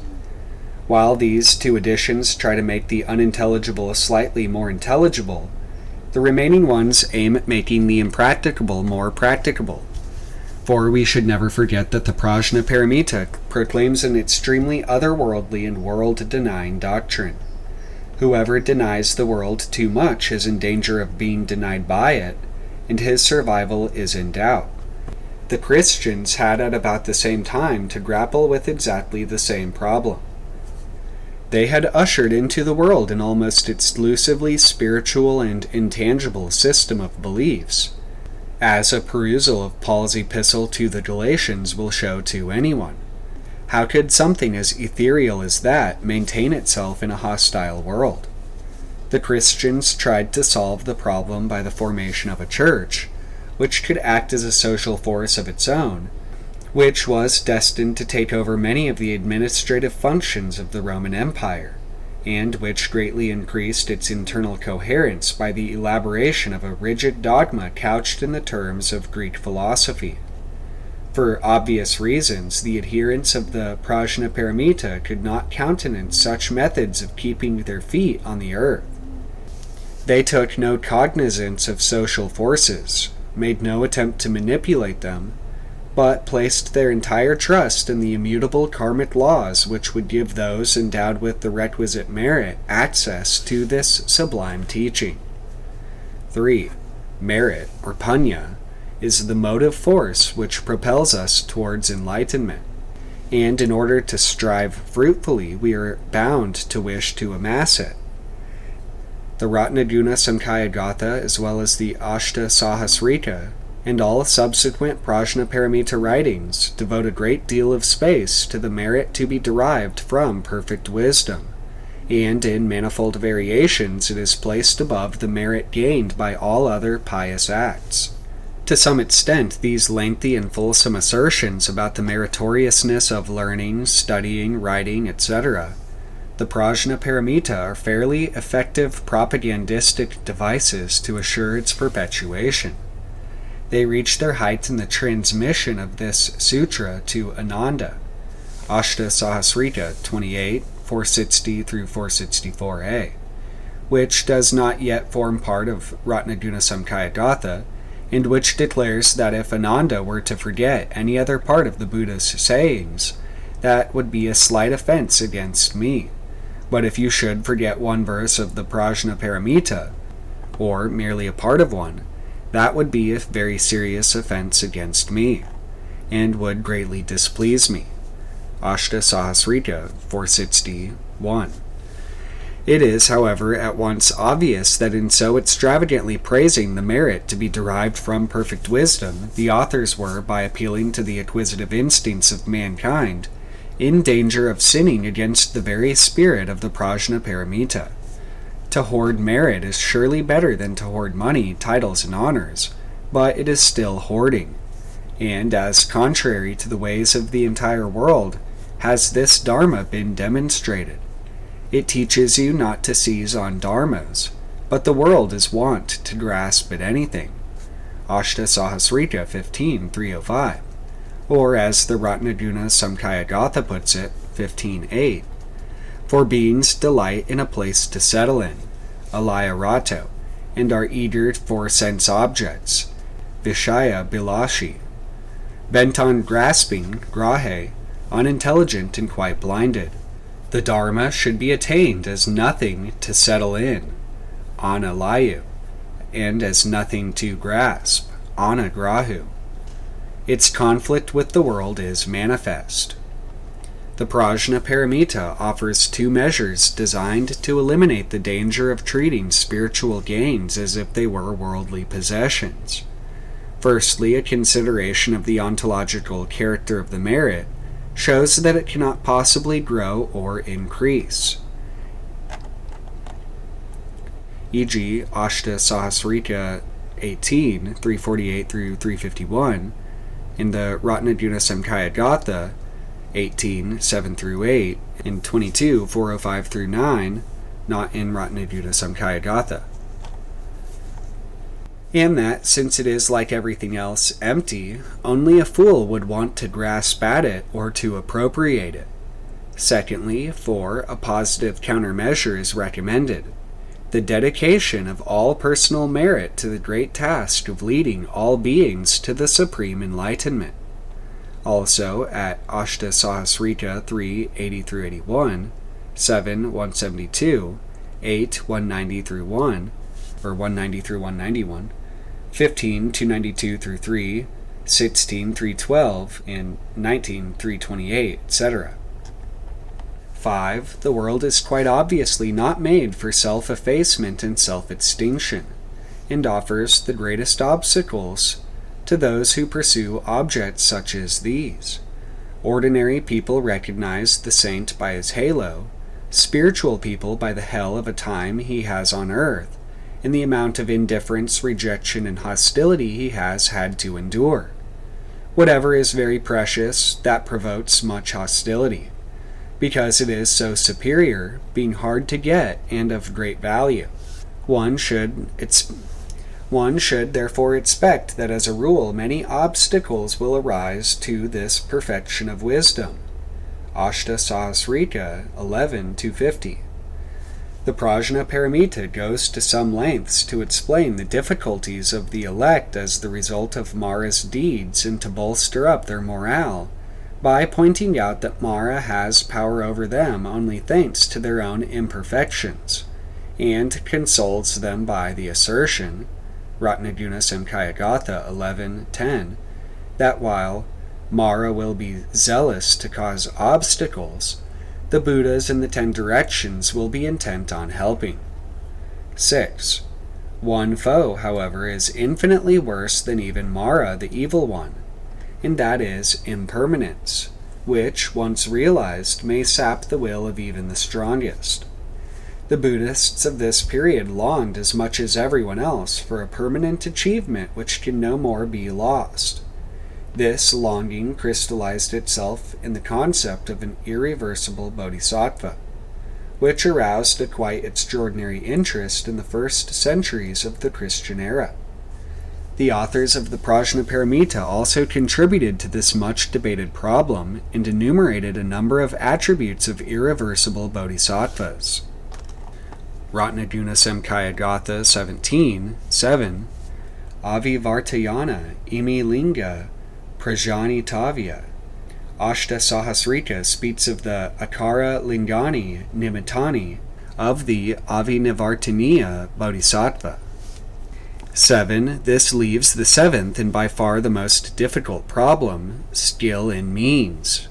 While these 2 additions try to make the unintelligible slightly more intelligible, the remaining ones aim at making the impracticable more practicable. For we should never forget that the Prajnaparamita proclaims an extremely otherworldly and world-denying doctrine. Whoever denies the world too much is in danger of being denied by it, and his survival is in doubt. The Christians had at about the same time to grapple with exactly the same problem. They had ushered into the world an almost exclusively spiritual and intangible system of beliefs, as a perusal of Paul's epistle to the Galatians will show to anyone. How could something as ethereal as that maintain itself in a hostile world? The Christians tried to solve the problem by the formation of a church, which could act as a social force of its own, which was destined to take over many of the administrative functions of the Roman Empire, and which greatly increased its internal coherence by the elaboration of a rigid dogma couched in the terms of Greek philosophy. For obvious reasons, the adherents of the Prajnaparamita could not countenance such methods of keeping their feet on the earth. They took no cognizance of social forces, made no attempt to manipulate them, but placed their entire trust in the immutable karmic laws which would give those endowed with the requisite merit access to this sublime teaching. 3. Merit, or punya, is the motive force which propels us towards enlightenment, and in order to strive fruitfully we are bound to wish to amass it. The Ratnaguna Samkhya-gatha, as well as the Ashta Sahasrika, and all subsequent Prajnaparamita writings devote a great deal of space to the merit to be derived from perfect wisdom, and in manifold variations it is placed above the merit gained by all other pious acts. To some extent, these lengthy and fulsome assertions about the meritoriousness of learning, studying, writing, etc., the Prajnaparamita are fairly effective propagandistic devices to assure its perpetuation. They reach their height in the transmission of this sutra to Ananda, Ashta Sahasrika 28, 460 through 464a, which does not yet form part of Ratnaguna Samkhya-gatha, and which declares that if Ananda were to forget any other part of the Buddha's sayings, that would be a slight offense against me. But if you should forget one verse of the Prajnaparamita, or merely a part of one, that would be a very serious offense against me, and would greatly displease me. Ashta Sahasrika 461. It is, however, at once obvious that in so extravagantly praising the merit to be derived from perfect wisdom, the authors were, by appealing to the acquisitive instincts of mankind, in danger of sinning against the very spirit of the Prajnaparamita. To hoard merit is surely better than to hoard money, titles, and honors, but it is still hoarding, and as contrary to the ways of the entire world, has this Dharma been demonstrated. It teaches you not to seize on dharmas, but the world is wont to grasp at anything. Ashta Sahasrika 15, 305. Or as the Ratnaguna Samkhya-gatha puts it, 15.8, for beings delight in a place to settle in, alaya rato, and are eager for sense objects, vishaya bilashi, bent on grasping, grahe, unintelligent and quite blinded. The Dharma should be attained as nothing to settle in, analayu, and as nothing to grasp, anagrahu. Its conflict with the world is manifest. The Prajnaparamita offers two measures designed to eliminate the danger of treating spiritual gains as if they were worldly possessions. Firstly, a consideration of the ontological character of the merit shows that it cannot possibly grow or increase. E.g., Ashta Sahasrika 18, 348 through 351, in the Ratnaguna Samkhya-gatha 18, 7 through 8, and 22, 405 through 9, not in Ratnaguna Samkhya-gatha. And that, since it is like everything else empty, only a fool would want to grasp at it or to appropriate it. Secondly, for a positive countermeasure is recommended, the dedication of all personal merit to the great task of leading all beings to the supreme enlightenment. Also, at Ashta Sahasrika 3, 80 through 81, 7, 172, 8, 190 through 1, or 190 through 191, 15, 292 through 3, 16, 312, and 19, 328, etc. 5. The world is quite obviously not made for self-effacement and self-extinction, and offers the greatest obstacles to those who pursue objects such as these. Ordinary people recognize the saint by his halo, spiritual people by the hell of a time he has on earth, and the amount of indifference, rejection, and hostility he has had to endure. Whatever is very precious, that provokes much hostility, because it is so superior, being hard to get and of great value. One should therefore expect that as a rule many obstacles will arise to this perfection of wisdom. Ashta Sahasrika 11, 250. The Prajnaparamita goes to some lengths to explain the difficulties of the elect as the result of Mara's deeds and to bolster up their morale, by pointing out that Mara has power over them only thanks to their own imperfections, and consoles them by the assertion, Ratnaguna Samkhya-gatha 11:10, that while Mara will be zealous to cause obstacles, the Buddhas in the 10 directions will be intent on helping. 6. One foe, however, is infinitely worse than even Mara, the evil one, and that is impermanence, which, once realized, may sap the will of even the strongest. The Buddhists of this period longed as much as everyone else for a permanent achievement which can no more be lost. This longing crystallized itself in the concept of an irreversible bodhisattva, which aroused a quite extraordinary interest in the first centuries of the Christian era. The authors of the Prajnaparamita also contributed to this much-debated problem and enumerated a number of attributes of irreversible bodhisattvas. Ratnaguna Gatha 17:7, Avivartayana imi linga prajanitavya. Ashtasahasrika speaks of the Akara Lingani Nimittani of the Avinivartaniya Bodhisattva. 7. This leaves the seventh and by far the most difficult problem, skill in means.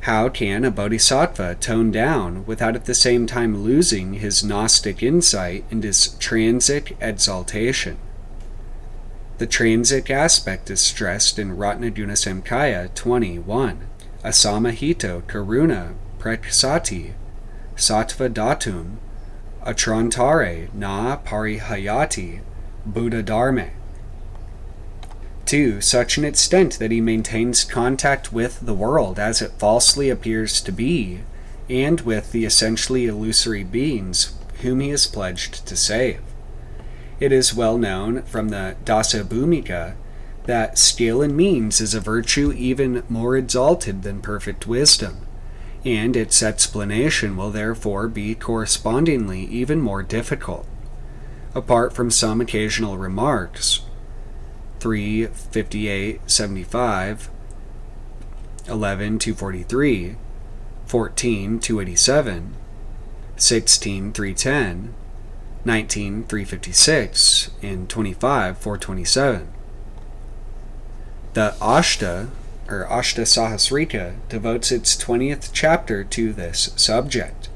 How can a bodhisattva tone down without at the same time losing his Gnostic insight and his transic exaltation? The transic aspect is stressed in Ratnaguna Samkhya 21. Asamahito Karuna Preksati Sattva Datum Atrantare Na Parihayati Buddha Dharma. To such an extent that he maintains contact with the world as it falsely appears to be, and with the essentially illusory beings whom he is pledged to save. It is well known from the Dasa Bhumika that skill in means is a virtue even more exalted than perfect wisdom, and its explanation will therefore be correspondingly even more difficult. Apart from some occasional remarks, 3:58-75, 11:243, 14:287, 16:310, 19:356, and 25:427. The Ashta, or Ashtasahasrika, devotes its 20th chapter to this subject.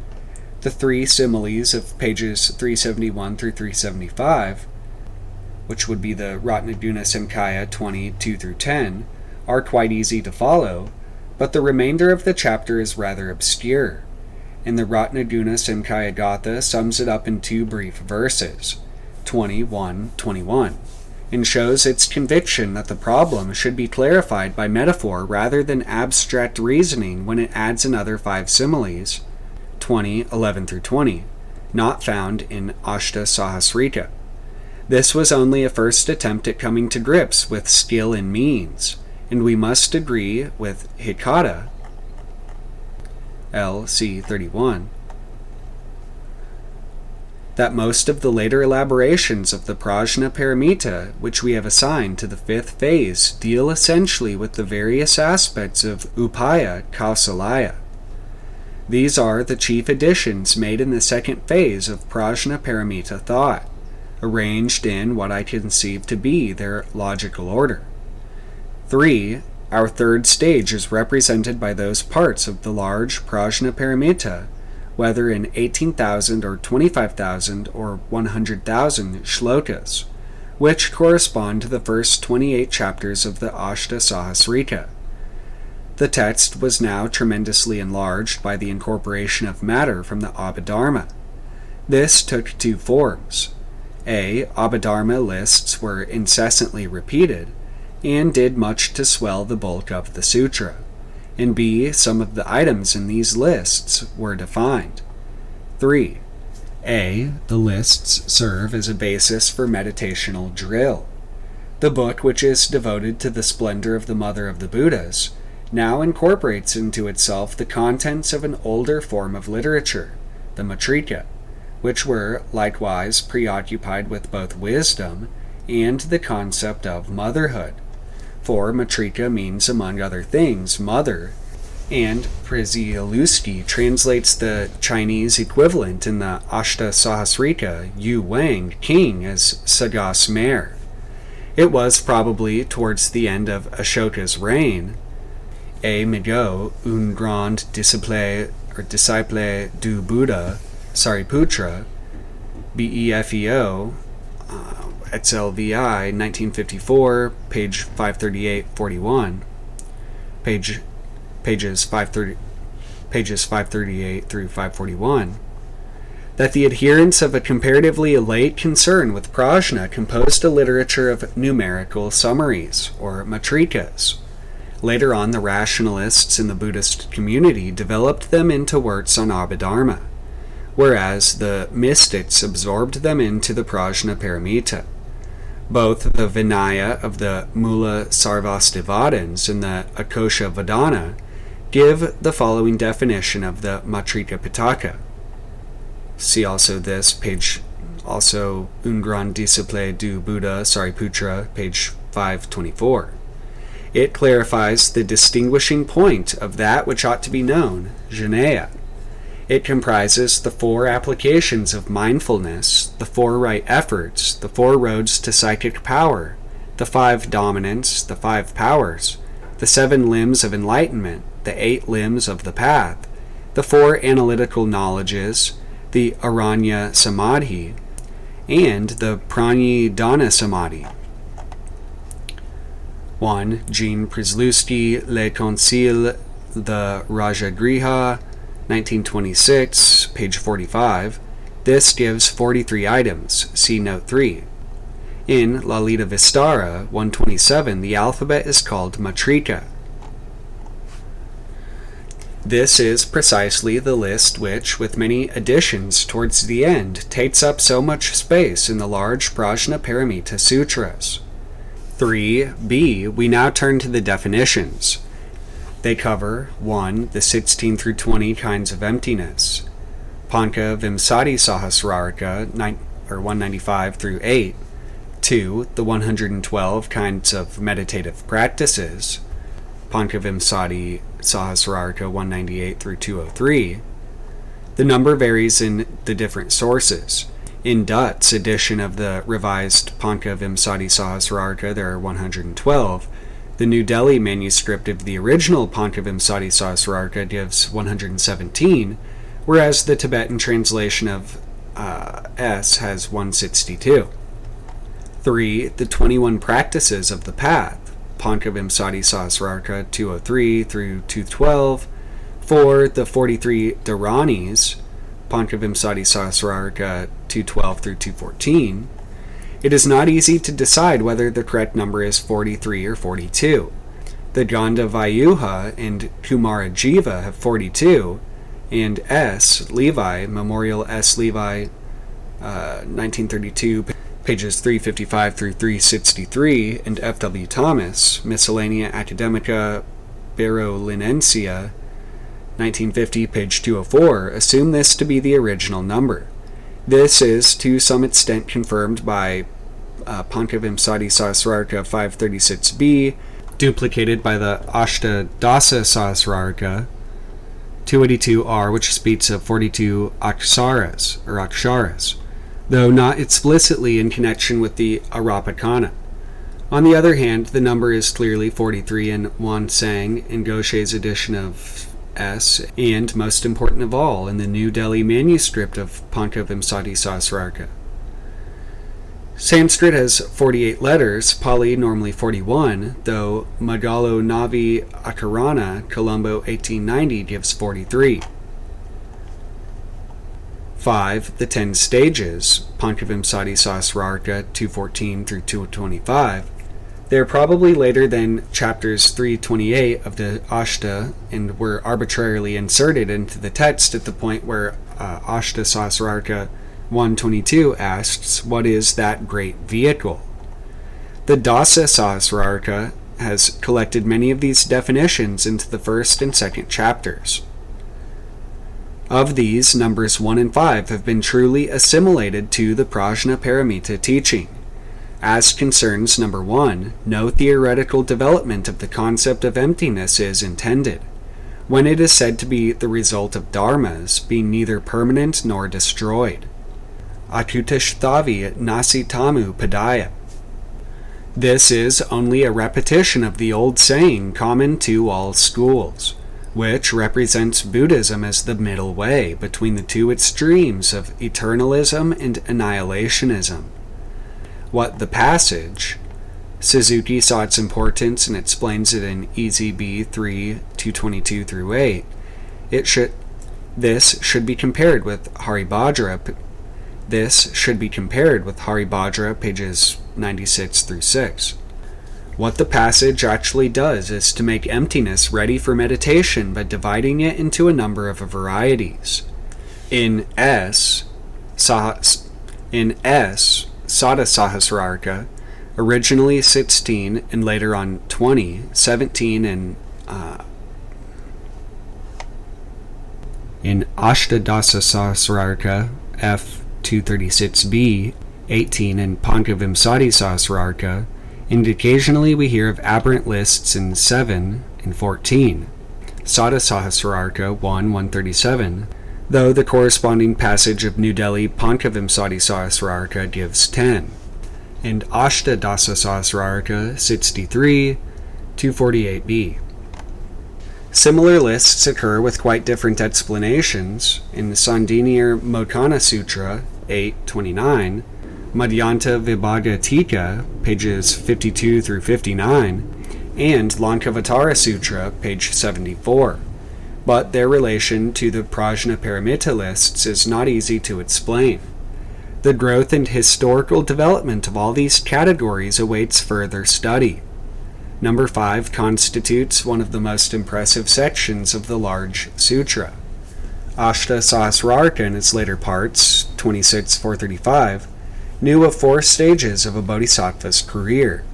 The three similes of pages 371 through 375, which would be the Ratnaguna Samkhya 22-10, are quite easy to follow, but the remainder of the chapter is rather obscure, and the Ratnaguna Samkhya Gatha sums it up in two brief verses, 21-21. And shows its conviction that the problem should be clarified by metaphor rather than abstract reasoning when it adds another 5 similes, 20:11-20, not found in Ashtasahasrika. This was only a first attempt at coming to grips with skill in means, and we must agree with Hikata, LC 31, that most of the later elaborations of the Prajnaparamita, which we have assigned to the 5th phase, deal essentially with the various aspects of Upaya Kausalaya. These are the chief additions made in the 2nd phase of Prajnaparamita thought, arranged in what I conceive to be their logical order. 3. Our 3rd stage is represented by those parts of the large Prajnaparamita, whether in 18,000 or 25,000 or 100,000 shlokas, which correspond to the first 28 chapters of the Ashtasahasrika. The text was now tremendously enlarged by the incorporation of matter from the Abhidharma. This took 2 forms. A. Abhidharma lists were incessantly repeated, and did much to swell the bulk of the sutra. And B. Some of the items in these lists were defined. 3. A. The lists serve as a basis for meditational drill. The book, which is devoted to the splendor of the Mother of the Buddhas, now incorporates into itself the contents of an older form of literature, the Matrika, which were likewise preoccupied with both wisdom and the concept of motherhood. For Matrika means, among other things, mother, and Przyaluski translates the Chinese equivalent in the Ashtasahasrika, Yu Wang, king, as Sagas mare. It was probably towards the end of Ashoka's reign, Migo, un grand disciple du Buddha, Sariputra, BEFEO, ItsLVI, 1954, page 538-41, pages 538 through 541, that the adherents of a comparatively late concern with prajna composed a literature of numerical summaries, or matrikas. Later on, the rationalists in the Buddhist community developed them into works on Abhidharma, whereas the mystics absorbed them into the Prajnaparamita. Both the Vinaya of the Mula Sarvastivadins and the Akosha Vadana give the following definition of the Matrika Pitaka. See also this, page, also Un Grand Disciple du Buddha Sariputra, page 524. It clarifies the distinguishing point of that which ought to be known, Jnana. It comprises the 4 applications of mindfulness, the 4 right efforts, the 4 roads to psychic power, the 5 dominants, the 5 powers, the 7 limbs of enlightenment, the 8 limbs of the path, the 4 analytical knowledges, the Aranya Samadhi, and the Pranidhana Samadhi. 1. Jean Przlewski, Le Concile the Rajagriha, 1926, page 45. This gives 43 items. See note 3. In Lalita Vistara, 127, the alphabet is called Matrika. This is precisely the list which, with many additions towards the end, takes up so much space in the large Prajnaparamita Sutras. 3b. We now turn to the definitions. They cover 1. The 16 through 20 kinds of emptiness, Panka Vimsati Sahasrarika, 195 through 8. 2. The 112 kinds of meditative practices, Panka Vimsati Sahasrarika, 198 through 203. The number varies in the different sources. In Dutt's edition of the revised Panka Vimsati Sahasrarika, there are 112. The New Delhi manuscript of the original Panka Vimsati Sahasrarika gives 117, whereas the Tibetan translation of S has 162. 3. The 21 practices of the path, Panka Vimsati Sahasrarika, 203 through 212. 4. The 43 Dharanis, Panka Vimsati Sahasrarika, 212 through 214. It is not easy to decide whether the correct number is 43 or 42. The Ganda Vayuha and Kumara Jiva have 42, and S. Levi, Memorial S. Levi, 1932, pages 355 through 363, and F. W. Thomas, Miscellanea Academica Berolinensia, 1950, page 204, assume this to be the original number. This is to some extent confirmed by Panka Vimsati Sahasrarika 536b, duplicated by the Ashtadasa Sahasrarika 282r, which speaks of 42 aksharas, though not explicitly in connection with the Arapakana. On the other hand, the number is clearly 43 in Wansang in Goshe's edition of S, and, most important of all, in the New Delhi manuscript of Panka Vimsati Sahasrarika. Sanskrit has 48 letters, Pali normally 41, though Magalo Navi Akarana, Colombo 1890, gives 43. 5. The 10 stages, Panka Vimsati Sahasrarika 214 through 225. They are probably later than chapters 328 of the Ashta and were arbitrarily inserted into the text at the point where Ashta Sahasrarika 122 asks, what is that great vehicle? The Dasa Sahasrarika has collected many of these definitions into the first and second chapters. Of these, numbers 1 and 5 have been truly assimilated to the Prajnaparamita teaching. As concerns number 1, no theoretical development of the concept of emptiness is intended, when it is said to be the result of dharmas being neither permanent nor destroyed. Akutashtavi nasi tamu padaya. This is only a repetition of the old saying common to all schools. which represents Buddhism as the middle way between the two extremes of eternalism and annihilationism. What the passage, Suzuki saw its importance and explains it in EZB 3, 222 through 8. This should be compared with Haribhadra. This should be compared with Haribhadra, pages 96 through 6. What the passage actually does is to make emptiness ready for meditation by dividing it into a number of varieties. In S, Sadasahasrarka, originally 16 and later on 20, 17 and in Ashtadasasasrarka, F 236b, 18 and Pankavimsadisasrarka, and occasionally we hear of aberrant lists in 7 and 14, Sadasahasrarka 1, 137, though the corresponding passage of New Delhi Pankavimsadisasrarka gives 10, and Ashtadasasasrarka 63, 248b. Similar lists occur with quite different explanations in Sandinir Mokana Sutra 829, Madhyanta Vibhaga Tika, pages 52 through 59, and Lankavatara Sutra, page 74. But their relation to the Prajnaparamita lists is not easy to explain. The growth and historical development of all these categories awaits further study. Number 5 constitutes one of the most impressive sections of the large sutra. Ashtasasrarka in its later parts, 26, 435, knew of 4 stages of a bodhisattva's career.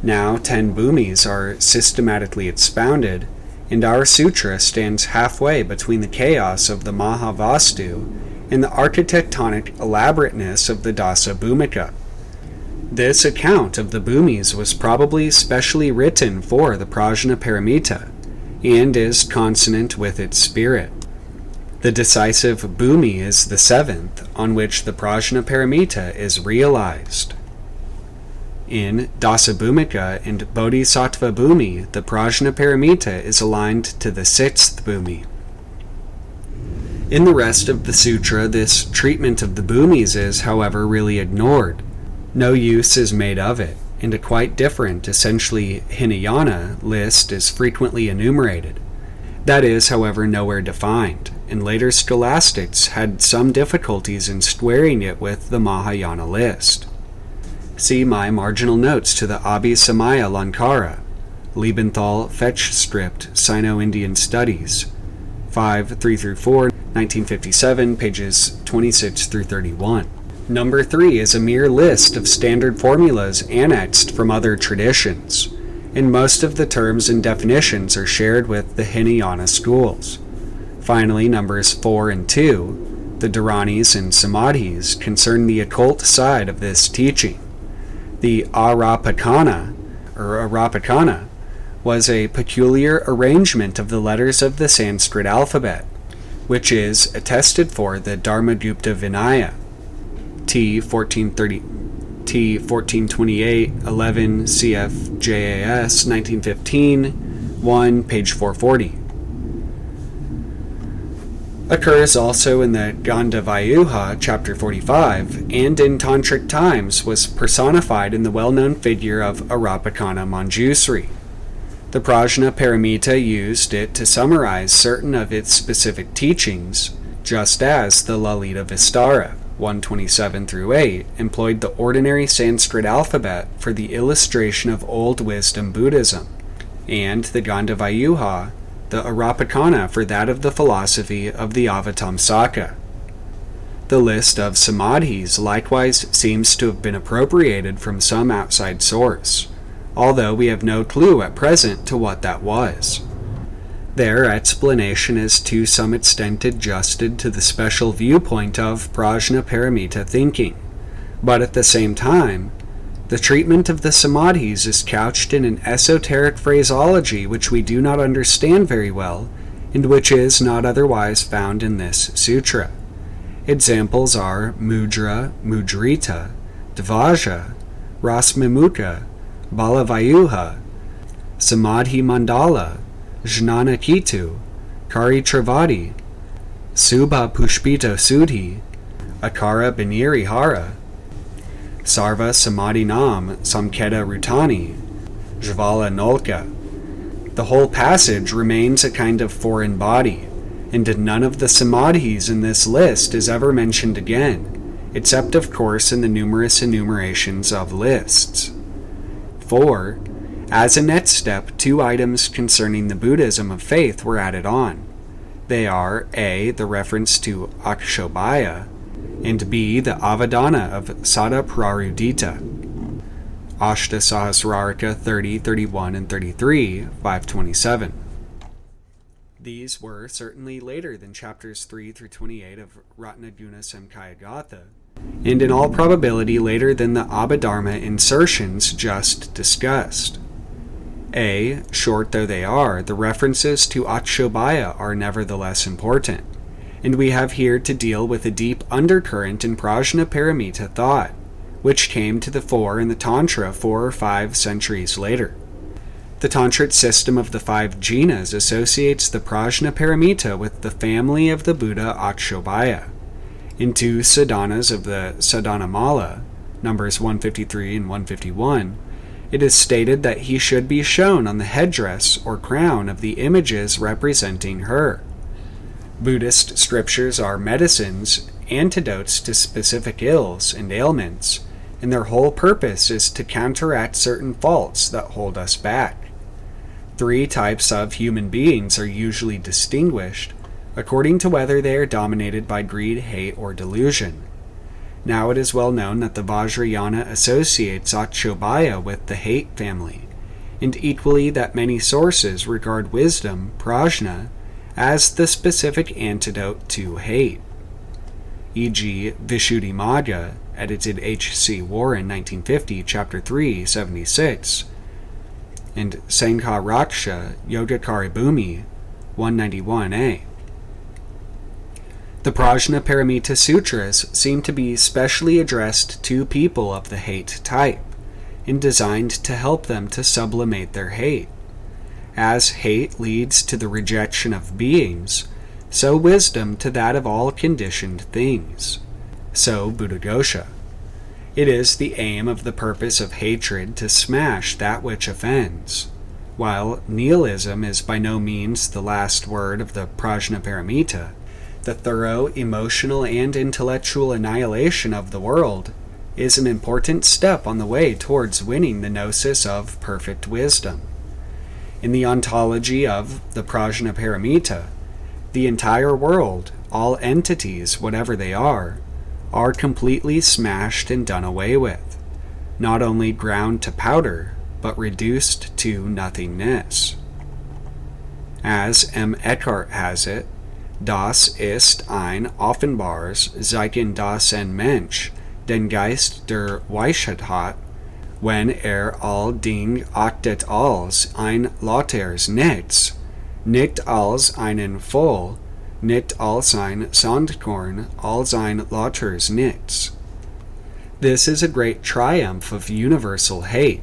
Now 10 bhumis are systematically expounded, and our sutra stands halfway between the chaos of the Mahavastu and the architectonic elaborateness of the Dasa Bhumika. This account of the bhumis was probably specially written for the Prajnaparamita, and is consonant with its spirit. The decisive bhumi is the 7th, on which the Prajnaparamita is realized. In Dasa Bhumika and Bodhisattva Bhumi, the Prajnaparamita is aligned to the 6th bhumi. In the rest of the sutra, this treatment of the bhumis is, however, really ignored. No use is made of it, and a quite different, essentially Hinayana, list is frequently enumerated. That is, however, nowhere defined, and later scholastics had some difficulties in squaring it with the Mahayana list. See my marginal notes to the Abhisamaya Lankara, Liebenthal Fetch Script, Sino-Indian Studies, 5, 3-4, 1957, pages 26 through 31. Number 3 is a mere list of standard formulas annexed from other traditions, and most of the terms and definitions are shared with the Hinayana schools. Finally, numbers 4 and 2, the Dharanis and Samadhis, concern the occult side of this teaching. The Arapakana, was a peculiar arrangement of the letters of the Sanskrit alphabet, which is attested for the Dharmagupta Vinaya, T 1428, 11, cf. JAS, 1915, 1, page 440. Occurs also in the Gandavayuha, chapter 45, and in Tantric times was personified in the well-known figure of Arapakana Manjusri. The Prajnaparamita used it to summarize certain of its specific teachings, just as the Lalita Vistara, 127 through 8, employed the ordinary Sanskrit alphabet for the illustration of old wisdom Buddhism, and the Gandavayuha, the Arapakana, for that of the philosophy of the Avatamsaka. The list of Samadhis likewise seems to have been appropriated from some outside source, although we have no clue at present to what that was. Their explanation is to some extent adjusted to the special viewpoint of Prajnaparamita thinking, but at the same time, the treatment of the Samadhis is couched in an esoteric phraseology which we do not understand very well, and which is not otherwise found in this sutra. Examples are Mudra, Mudrita, Dvaja, Rasmimukha, Balavayuha, Samadhi Mandala, Jnanakitu, Kari Travadi, Subha Pushpito Sudhi, Akara Biniri Hara, Sarva Samadhi Nam Samketa Rutani, Jvala Nolka. The whole passage remains a kind of foreign body, and none of the samadhis in this list is ever mentioned again, except of course in the numerous enumerations of lists. 4. As a next step, 2 items concerning the Buddhism of faith were added on. They are A. the reference to Akshobhya, and B. the Avadana of Sada Prarudita. Ashta Sahasrarika 30, 31, and 33, 527. These were certainly later than chapters 3 through 28 of Ratnaguna Samkhya Gatha, and in all probability later than the Abhidharma insertions just discussed. A. Short though they are, the references to Akshobhya are nevertheless important, and we have here to deal with a deep undercurrent in Prajnaparamita thought, which came to the fore in the Tantra 4 or 5 centuries later. The Tantric system of the 5 jinas associates the Prajnaparamita with the family of the Buddha Akshobhya. In 2 sadhanas of the Sadhanamala, numbers 153 and 151, it is stated that he should be shown on the headdress or crown of the images representing her. Buddhist scriptures are medicines, antidotes to specific ills and ailments, and their whole purpose is to counteract certain faults that hold us back. 3 types of human beings are usually distinguished according to whether they are dominated by greed, hate, or delusion. Now it is well known that the Vajrayana associates Akshobhya with the hate family, and equally that many sources regard wisdom, prajna, as the specific antidote to hate. E.g., Vishuddhimagga, edited H.C. Warren, 1950, chapter 3, 76, and Sankharaksha Yogacara Bhumi, 191a. The Prajnaparamita Sutras seem to be specially addressed to people of the hate type, and designed to help them to sublimate their hate. As hate leads to the rejection of beings, so wisdom to that of all conditioned things. So Buddhaghosa. It is the aim of the purpose of hatred to smash that which offends, while nihilism is by no means the last word of the Prajnaparamita. The thorough emotional and intellectual annihilation of the world is an important step on the way towards winning the gnosis of perfect wisdom. In the ontology of the Prajnaparamita, the entire world, all entities, whatever they are completely smashed and done away with, not only ground to powder, but reduced to nothingness. As M. Eckhart has it, Das ist ein offenbares Zeichen das ein Mensch den Geist der Weisheit hat, wenn all Ding achtet als ein lauters Nichts, nicht als einen Voll, nicht als ein Sandkorn, als ein lauters Nichts. This is a great triumph of universal hate.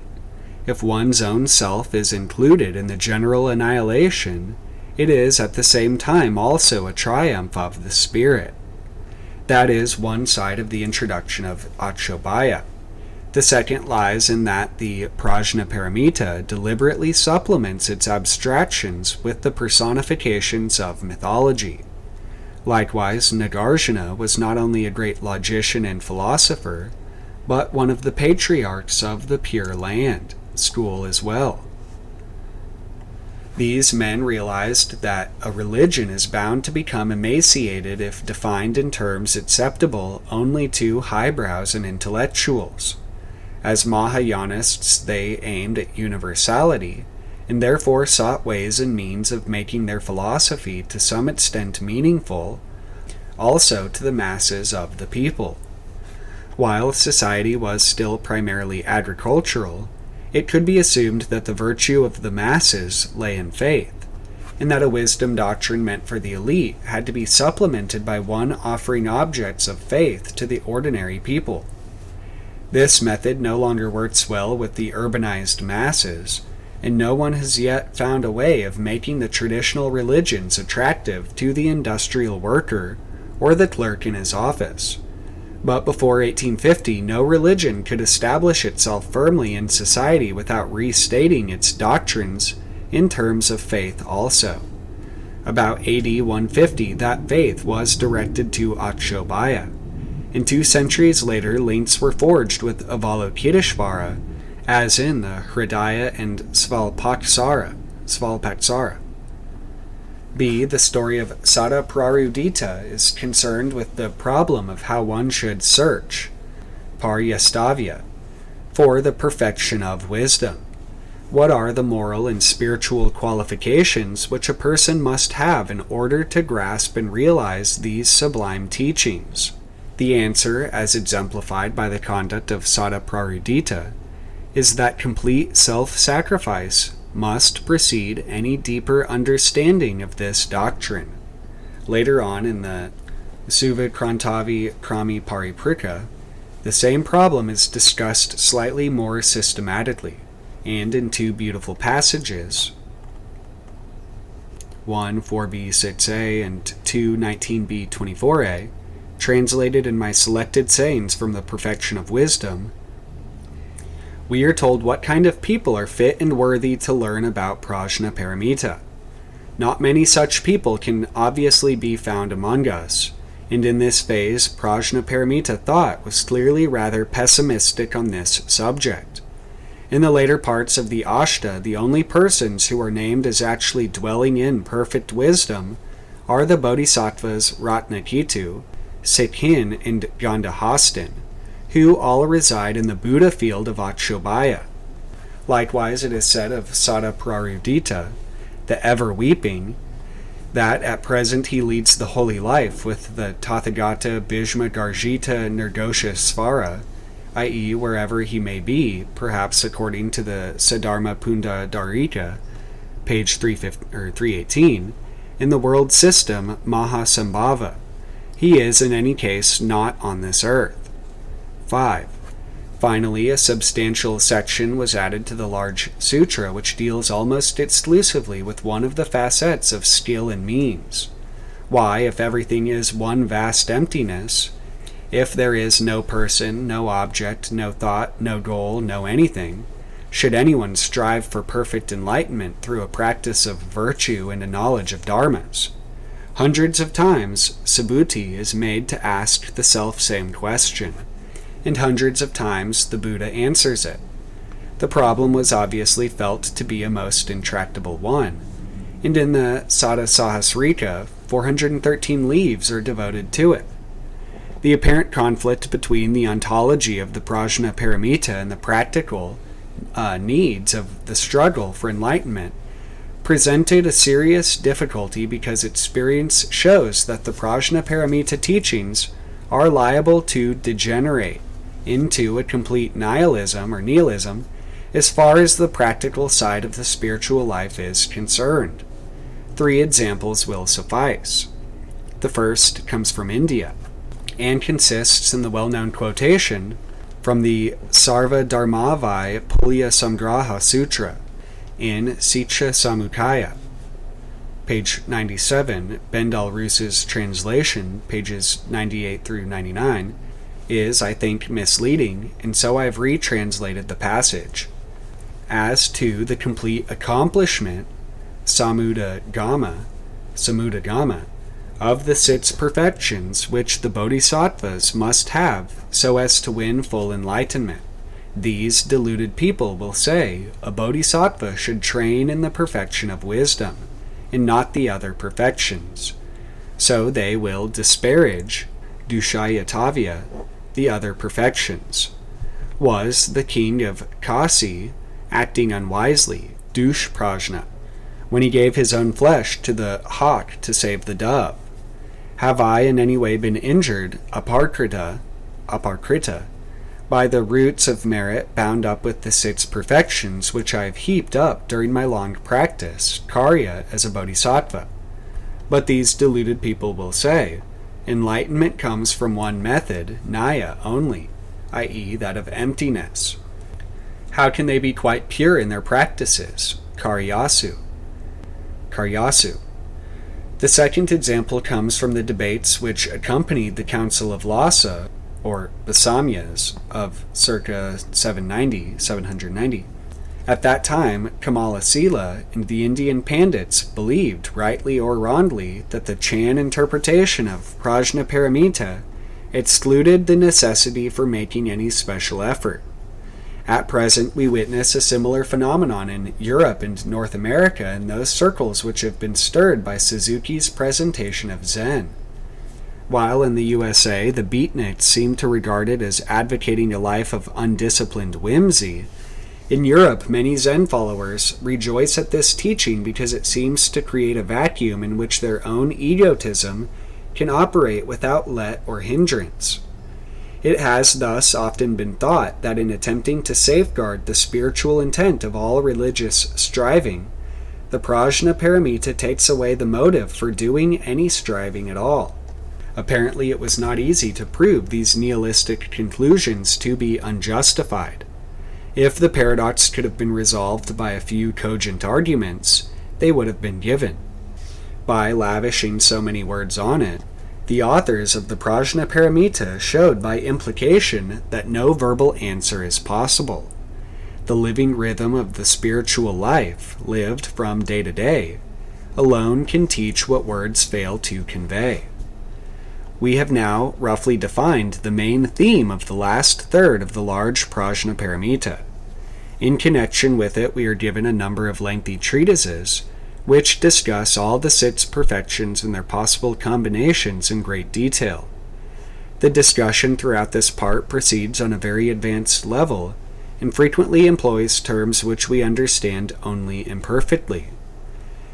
If one's own self is included in the general annihilation, it is at the same time also a triumph of the spirit. That is one side of the introduction of Akshobhya. The second lies in that the Prajnaparamita deliberately supplements its abstractions with the personifications of mythology. Likewise, Nagarjuna was not only a great logician and philosopher, but one of the patriarchs of the Pure Land school as well. These men realized that a religion is bound to become emaciated if defined in terms acceptable only to highbrows and intellectuals. As Mahayanists, they aimed at universality, and therefore sought ways and means of making their philosophy to some extent meaningful, also to the masses of the people. While society was still primarily agricultural, it could be assumed that the virtue of the masses lay in faith, and that a wisdom doctrine meant for the elite had to be supplemented by one offering objects of faith to the ordinary people. This method no longer works well with the urbanized masses, and no one has yet found a way of making the traditional religions attractive to the industrial worker or the clerk in his office. But before 1850, no religion could establish itself firmly in society without restating its doctrines in terms of faith also. About AD 150, that faith was directed to Akshobhya, and 2 centuries later links were forged with Avalokiteshvara, as in the Hridaya and Svalpaksara. B. The story of Sada Prarudita is concerned with the problem of how one should search, Paryastavya, for the perfection of wisdom. What are the moral and spiritual qualifications which a person must have in order to grasp and realize these sublime teachings? The answer, as exemplified by the conduct of Sada Prarudita, is that complete self-sacrifice must precede any deeper understanding of this doctrine. Later on in the Suvakrantavi Krami Pariprika, the same problem is discussed slightly more systematically, and in 2 beautiful passages, 1 4b6a and 2 19b 24a, translated in my selected sayings from the Perfection of Wisdom, we are told what kind of people are fit and worthy to learn about Prajnaparamita. Not many such people can obviously be found among us, and in this phase Prajnaparamita thought was clearly rather pessimistic on this subject. In the later parts of the Ashta, the only persons who are named as actually dwelling in perfect wisdom are the Bodhisattvas Ratnaketu, Sekhin, and Gandhahastin, who all reside in the Buddha field of Akshobhya. Likewise, it is said of Sada Prarudita, the ever-weeping, that at present he leads the holy life with the Tathagata Bhishma Garjita Nirgosha Svara, i.e. wherever he may be, perhaps according to the Siddharma Punda Darika, page 318, in the world system Mahasambhava. He is in any case not on this earth. 5. Finally, a substantial section was added to the large sutra which deals almost exclusively with one of the facets of skill and means. Why, if everything is one vast emptiness, if there is no person, no object, no thought, no goal, no anything, should anyone strive for perfect enlightenment through a practice of virtue and a knowledge of dharmas? Hundreds of times, Subhuti is made to ask the self-same question, and hundreds of times the Buddha answers it. The problem was obviously felt to be a most intractable one, and in the Sada Sahasrika, 413 leaves are devoted to it. The apparent conflict between the ontology of the Prajnaparamita and the practical needs of the struggle for enlightenment presented a serious difficulty because experience shows that the Prajnaparamita teachings are liable to degenerate into a complete nihilism or nihilism as far as the practical side of the spiritual life is concerned. 3 examples will suffice. The first comes from India and consists in the well-known quotation from the Sarva Dharmavai Pulya Samgraha Sutra in Sitcha Samukaya, page 97. Bendal Roos's translation, pages 98 through 99, is, I think, misleading, and so I've retranslated the passage. As to the complete accomplishment, samudagama, of the 6 perfections which the bodhisattvas must have so as to win full enlightenment, these deluded people will say a bodhisattva should train in the perfection of wisdom, and not the other perfections. So they will disparage, dushayatavya, the other perfections. Was the king of Kasi acting unwisely, Dushprajna, when he gave his own flesh to the hawk to save the dove? Have I in any way been injured, aparkrita, by the roots of merit bound up with the 6 perfections which I have heaped up during my long practice, karya, as a bodhisattva? But these deluded people will say, enlightenment comes from one method, naya, only, i.e. that of emptiness. How can they be quite pure in their practices? Karyasu. The second example comes from the debates which accompanied the Council of Lhasa, or Basamyas, of circa 790. At that time, Kamalasila and the Indian Pandits believed, rightly or wrongly, that the Chan interpretation of Prajnaparamita excluded the necessity for making any special effort. At present, we witness a similar phenomenon in Europe and North America in those circles which have been stirred by Suzuki's presentation of Zen. While in the USA, the beatniks seem to regard it as advocating a life of undisciplined whimsy, in Europe, many Zen followers rejoice at this teaching because it seems to create a vacuum in which their own egotism can operate without let or hindrance. It has thus often been thought that in attempting to safeguard the spiritual intent of all religious striving, the Prajnaparamita takes away the motive for doing any striving at all. Apparently, it was not easy to prove these nihilistic conclusions to be unjustified. If the paradox could have been resolved by a few cogent arguments, they would have been given. By lavishing so many words on it, the authors of the Prajnaparamita showed by implication that no verbal answer is possible. The living rhythm of the spiritual life, lived from day to day, alone can teach what words fail to convey. We have now roughly defined the main theme of the last third of the large Prajnaparamita. In connection with it, we are given a number of lengthy treatises, which discuss all the 6 perfections and their possible combinations in great detail. The discussion throughout this part proceeds on a very advanced level, and frequently employs terms which we understand only imperfectly.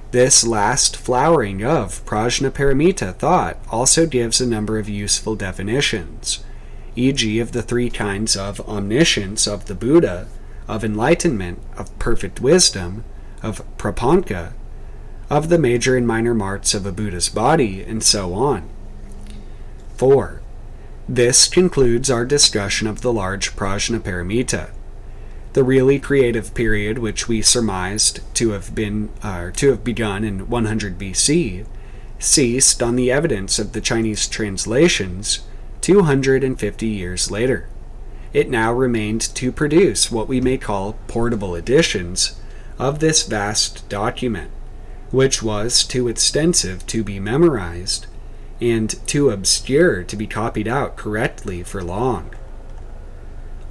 This last flowering of Prajnaparamita thought also gives a number of useful definitions, e.g. of the 3 kinds of omniscience of the Buddha, of enlightenment, of perfect wisdom, of prapanka, of the major and minor marts of a Buddha's body, and so on. 4. This concludes our discussion of the large Prajnaparamita. The really creative period, which we surmised to have begun in 100 BC, ceased on the evidence of the Chinese translations 250 years later. It now remained to produce what we may call portable editions of this vast document, which was too extensive to be memorized, and too obscure to be copied out correctly for long.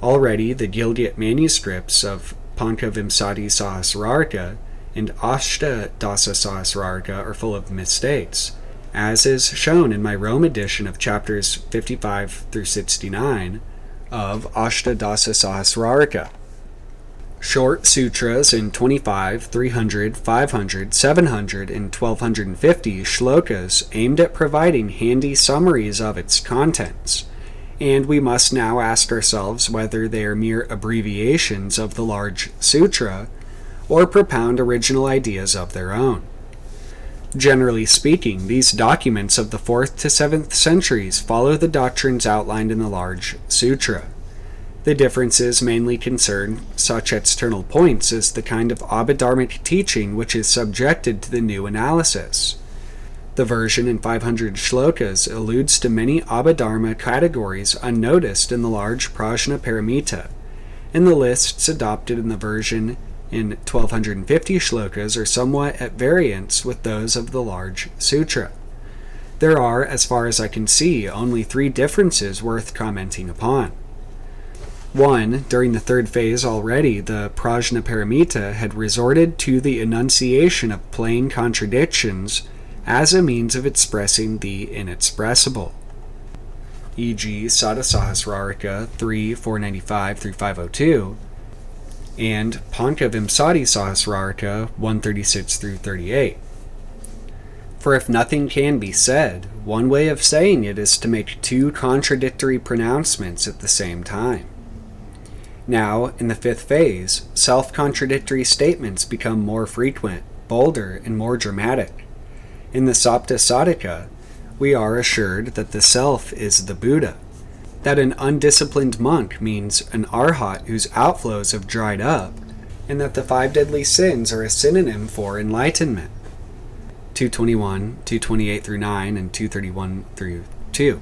Already the Gilgit manuscripts of Pankavimsati Sahasrarika and Ashtadasa Sahasrarika are full of mistakes, as is shown in my Rome edition of chapters 55 through 69 of Ashtadasa Sahasrarika. Short sutras in 25, 300, 500, 700, and 1250 shlokas aimed at providing handy summaries of its contents, and we must now ask ourselves whether they are mere abbreviations of the large sutra or propound original ideas of their own. Generally speaking, these documents of the 4th to 7th centuries follow the doctrines outlined in the large sutra. The differences mainly concern such external points as the kind of abhidharmic teaching which is subjected to the new analysis. The version in 500 shlokas alludes to many abhidharma categories unnoticed in the large Prajnaparamita, and the lists adopted in the version in 1250 shlokas are somewhat at variance with those of the large sutra. There are, as far as I can see, only 3 differences worth commenting upon. 1. During the 3rd phase already, the Prajnaparamita had resorted to the enunciation of plain contradictions as a means of expressing the inexpressible, e.g. Sadasahasrarika 3, 495 through 502, and Pankavimsati Sahasrarika 136 through 38. For if nothing can be said, one way of saying it is to make 2 contradictory pronouncements at the same time. Now, in the 5th phase, self-contradictory statements become more frequent, bolder, and more dramatic. In the Sapta Sadhika, we are assured that the self is the Buddha. that an undisciplined monk means an arhat whose outflows have dried up, and that the 5 deadly sins are a synonym for enlightenment. 221, 228 through 9, and 231 through 2.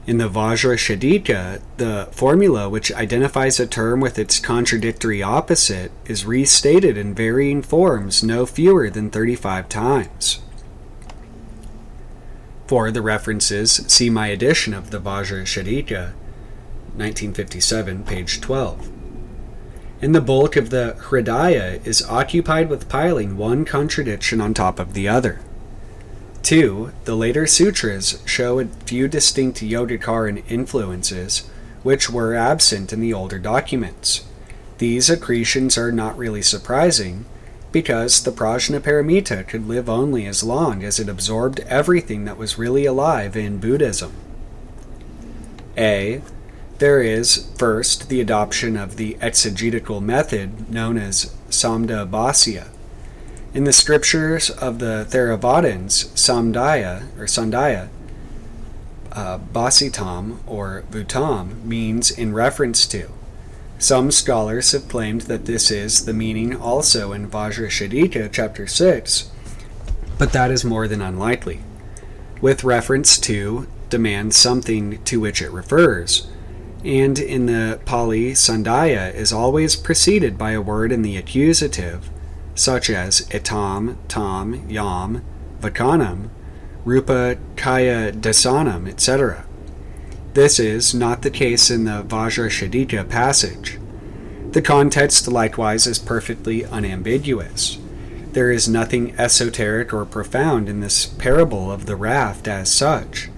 In the Vajrashadika, the formula which identifies a term with its contradictory opposite is restated in varying forms no fewer than 35 times. For the references, see my edition of the Vajrashadika, 1957, page 12. And the bulk of the Hridaya is occupied with piling one contradiction on top of the other. 2. The later sutras show a few distinct Yogacaran influences, which were absent in the older documents. These accretions are not really surprising, because the Prajnaparamita could live only as long as it absorbed everything that was really alive in Buddhism. A. There is, first, the adoption of the exegetical method known as Samdha Bhāsya. In the scriptures of the Theravadins, Sandhya, Bhasitam or Bhutam means in reference to. Some scholars have claimed that this is the meaning also in Vajrashadika chapter 6, but that is more than unlikely. With reference to demands something to which it refers, and in the Pali, Sandhya is always preceded by a word in the accusative, such as etam, tam, yam, vakanam, rupa, kaya, dasanam, etc. This is not the case in the Vajrashadika passage. The context likewise is perfectly unambiguous. There is nothing esoteric or profound in this parable of the raft as such,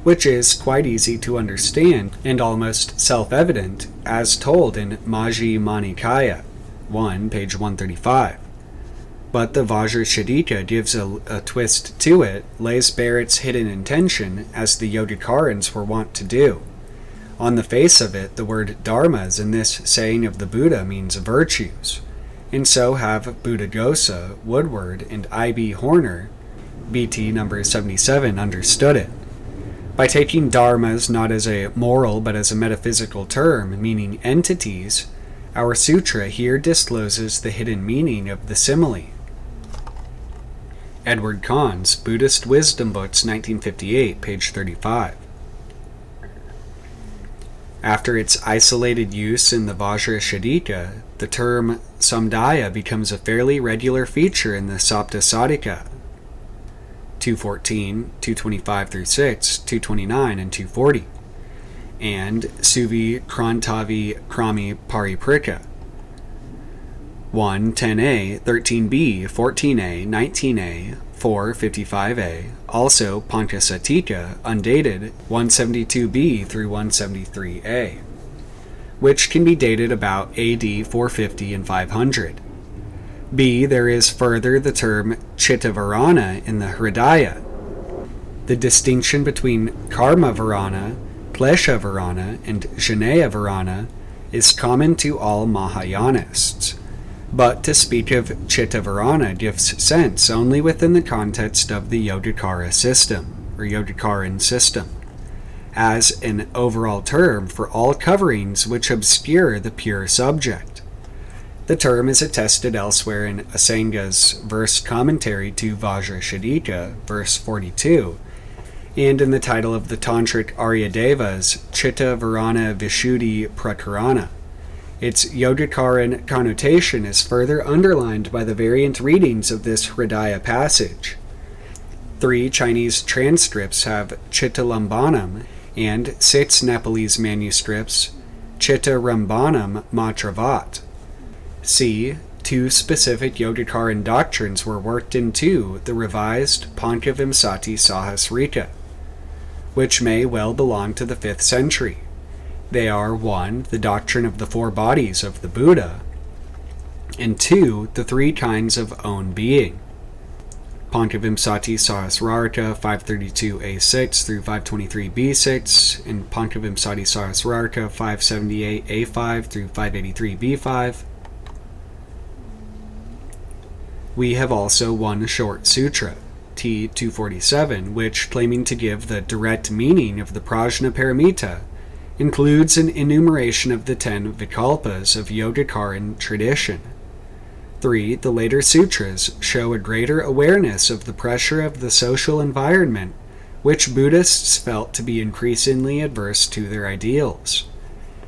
which is quite easy to understand and almost self-evident as told in Majjhima Nikāya 1, page 135. But the Vajrashadika gives a twist to it, lays bare its hidden intention, as the Yogacarans were wont to do. On the face of it, the word dharmas in this saying of the Buddha means virtues, and so have Buddhaghosa, Woodward, and I.B. Horner, BT number 77, understood it. By taking dharmas not as a moral but as a metaphysical term, meaning entities, our sutra here discloses the hidden meaning of the simile. Edward Cahn's Buddhist Wisdom Books, 1958, page 35. After its isolated use in the Vajrashadika, the term samdaya becomes a fairly regular feature in the Saptasadika, 214, 225 through 6, 229, and 240, and Suvi Krantavi Krami Pariprika, 1, 10a, 13b, 14a, 19a, 4, 55a, also Panchasatika, undated, 172b through 173a, which can be dated about AD 450 and 500. B. There is further the term Chittavarana in the Hridaya. The distinction between Karma Varana, Klesha Varana, and Jnana Varana is common to all Mahayanists. But to speak of Chittavarana gives sense only within the context of the Yogacara system, or Yogacaran system, as an overall term for all coverings which obscure the pure subject. The term is attested elsewhere in Asanga's verse commentary to Vajrashadika, verse 42, and in the title of the Tantric Aryadeva's Chittavarana Vishuddhi Prakarana. Its Yogacaran connotation is further underlined by the variant readings of this Hridaya passage. 3 Chinese transcripts have Chittalambanam, and 6 Nepalese manuscripts Chittarambanam Matravat. C. 2 specific Yogacaran doctrines were worked into the revised Pankavimsati Sahasrika, which may well belong to the 5th century. They are 1. The doctrine of the 4 bodies of the Buddha, and 2. The 3 kinds of own being. Pankavimsati Sahasrarika 532a6 through 523b6, and Pankavimsati Sahasrarika 578a5 through 583b5. We have also one short sutra, T 247, which, claiming to give the direct meaning of the Prajnaparamita, includes an enumeration of the 10 Vikalpas of Yogacaran tradition. 3. The later sutras show a greater awareness of the pressure of the social environment, which Buddhists felt to be increasingly adverse to their ideals.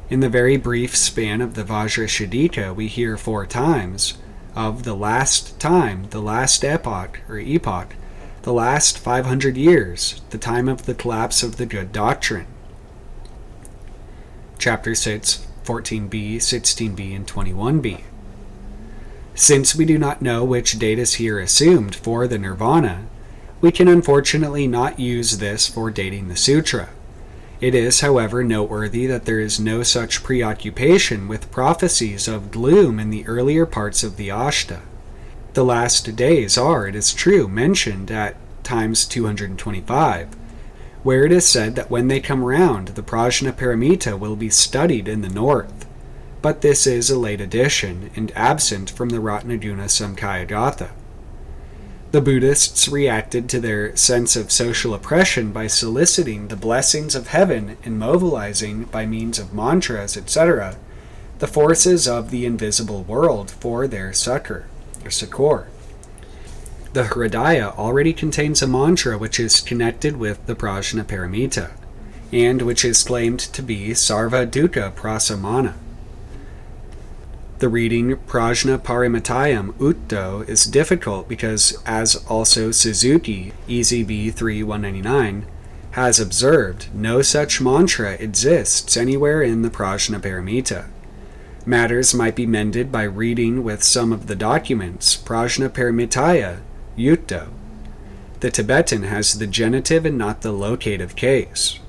In the very brief span of the Vajrashadika, we hear 4 times of the last time, the last epoch, the last 500 years, the time of the collapse of the good doctrine. Chapter 6, 14b, 16b, and 21b. Since we do not know which date is here assumed for the nirvana, we can unfortunately not use this for dating the sutra. It is, however, noteworthy that there is no such preoccupation with prophecies of gloom in the earlier parts of the Ashta. The last days are, it is true, mentioned at times 225, where it is said that when they come round, the Prajnaparamita will be studied in the north. But this is a late addition, and absent from the Ratnaguna Samkhya-gatha. The Buddhists reacted to their sense of social oppression by soliciting the blessings of heaven and mobilizing, by means of mantras, etc., the forces of the invisible world for their succor. The Hridaya already contains a mantra which is connected with the Prajnaparamita, and which is claimed to be Sarva Dukkha Prasamana. The reading Prajnaparamitaam Utto is difficult because, as also Suzuki, EZB 3199, has observed, no such mantra exists anywhere in the Prajnaparamita. Matters might be mended by reading with some of the documents Prajnaparamitaya Utto. The Tibetan has the genitive and not the locative case.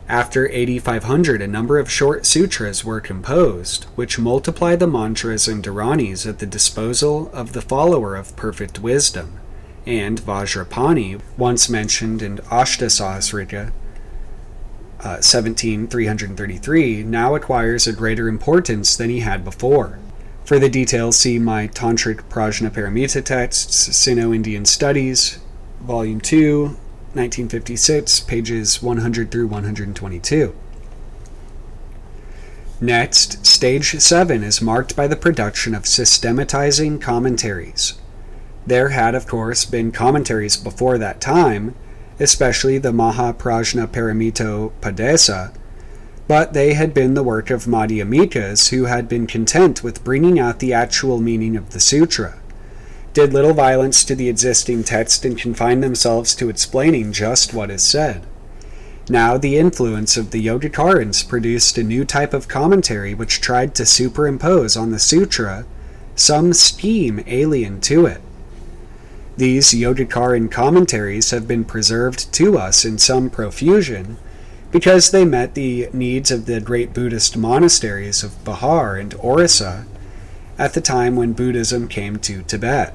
After 8500, a number of short sutras were composed, which multiply the mantras and dharanis at the disposal of the follower of perfect wisdom, and Vajrapani, once mentioned in Ashtasasrika 17333, now acquires a greater importance than he had before. For the details, see my Tantric Prajnaparamita texts, Sino-Indian Studies, Volume 2, 1956, pages 100 through 122. Next, Stage 7 is marked by the production of systematizing commentaries. There had, of course, been commentaries before that time, especially the Mahā Prajnaparamito Padesa, but they had been the work of Madhyamikas who had been content with bringing out the actual meaning of the sutra, did little violence to the existing text, and confined themselves to explaining just what is said. Now the influence of the Yogacarans produced a new type of commentary which tried to superimpose on the sutra some scheme alien to it. These Yogacaran commentaries have been preserved to us in some profusion because they met the needs of the great Buddhist monasteries of Bihar and Orissa at the time when Buddhism came to Tibet.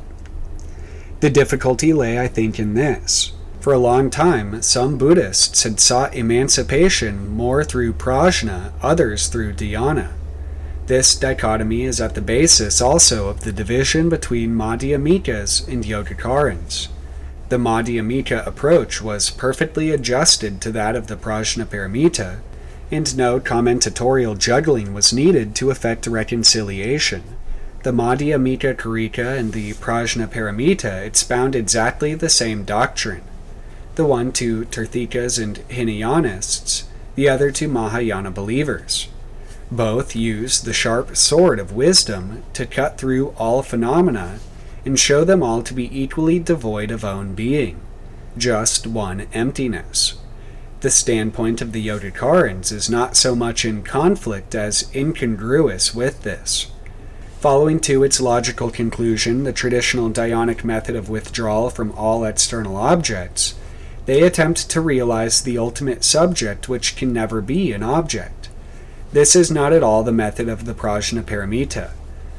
The difficulty lay, I think, in this. For a long time, some Buddhists had sought emancipation more through prajna, others through dhyana. This dichotomy is at the basis also of the division between Madhyamikas and Yogacarans. The Madhyamika approach was perfectly adjusted to that of the Prajnaparamita, and no commentatorial juggling was needed to effect reconciliation. The Madhyamika Karika and the Prajnaparamita expound exactly the same doctrine, the one to Tirthikas and Hinayanists, the other to Mahayana believers. Both use the sharp sword of wisdom to cut through all phenomena and show them all to be equally devoid of own being, just one emptiness. The standpoint of the Yogacarans is not so much in conflict as incongruous with this. Following to its logical conclusion the traditional dhyanic method of withdrawal from all external objects, they attempt to realize the ultimate subject which can never be an object. This is not at all the method of the Prajnaparamita,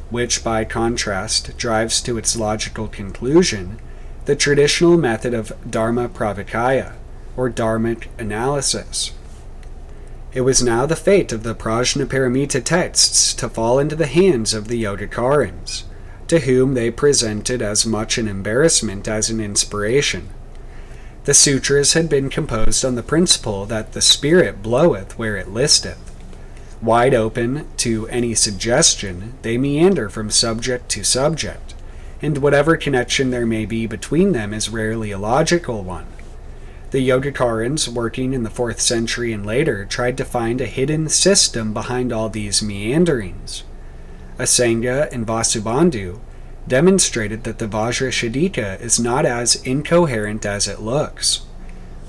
which by contrast drives to its logical conclusion the traditional method of dharma pravikaya, or dharmic analysis. It was now the fate of the Prajnaparamita texts to fall into the hands of the Yogacarans, to whom they presented as much an embarrassment as an inspiration. The sutras had been composed on the principle that the spirit bloweth where it listeth. Wide open to any suggestion, they meander from subject to subject, and whatever connection there may be between them is rarely a logical one. The Yogacarans, working in the 4th century and later, tried to find a hidden system behind all these meanderings. Asanga and Vasubandhu demonstrated that the Vajrashadika is not as incoherent as it looks,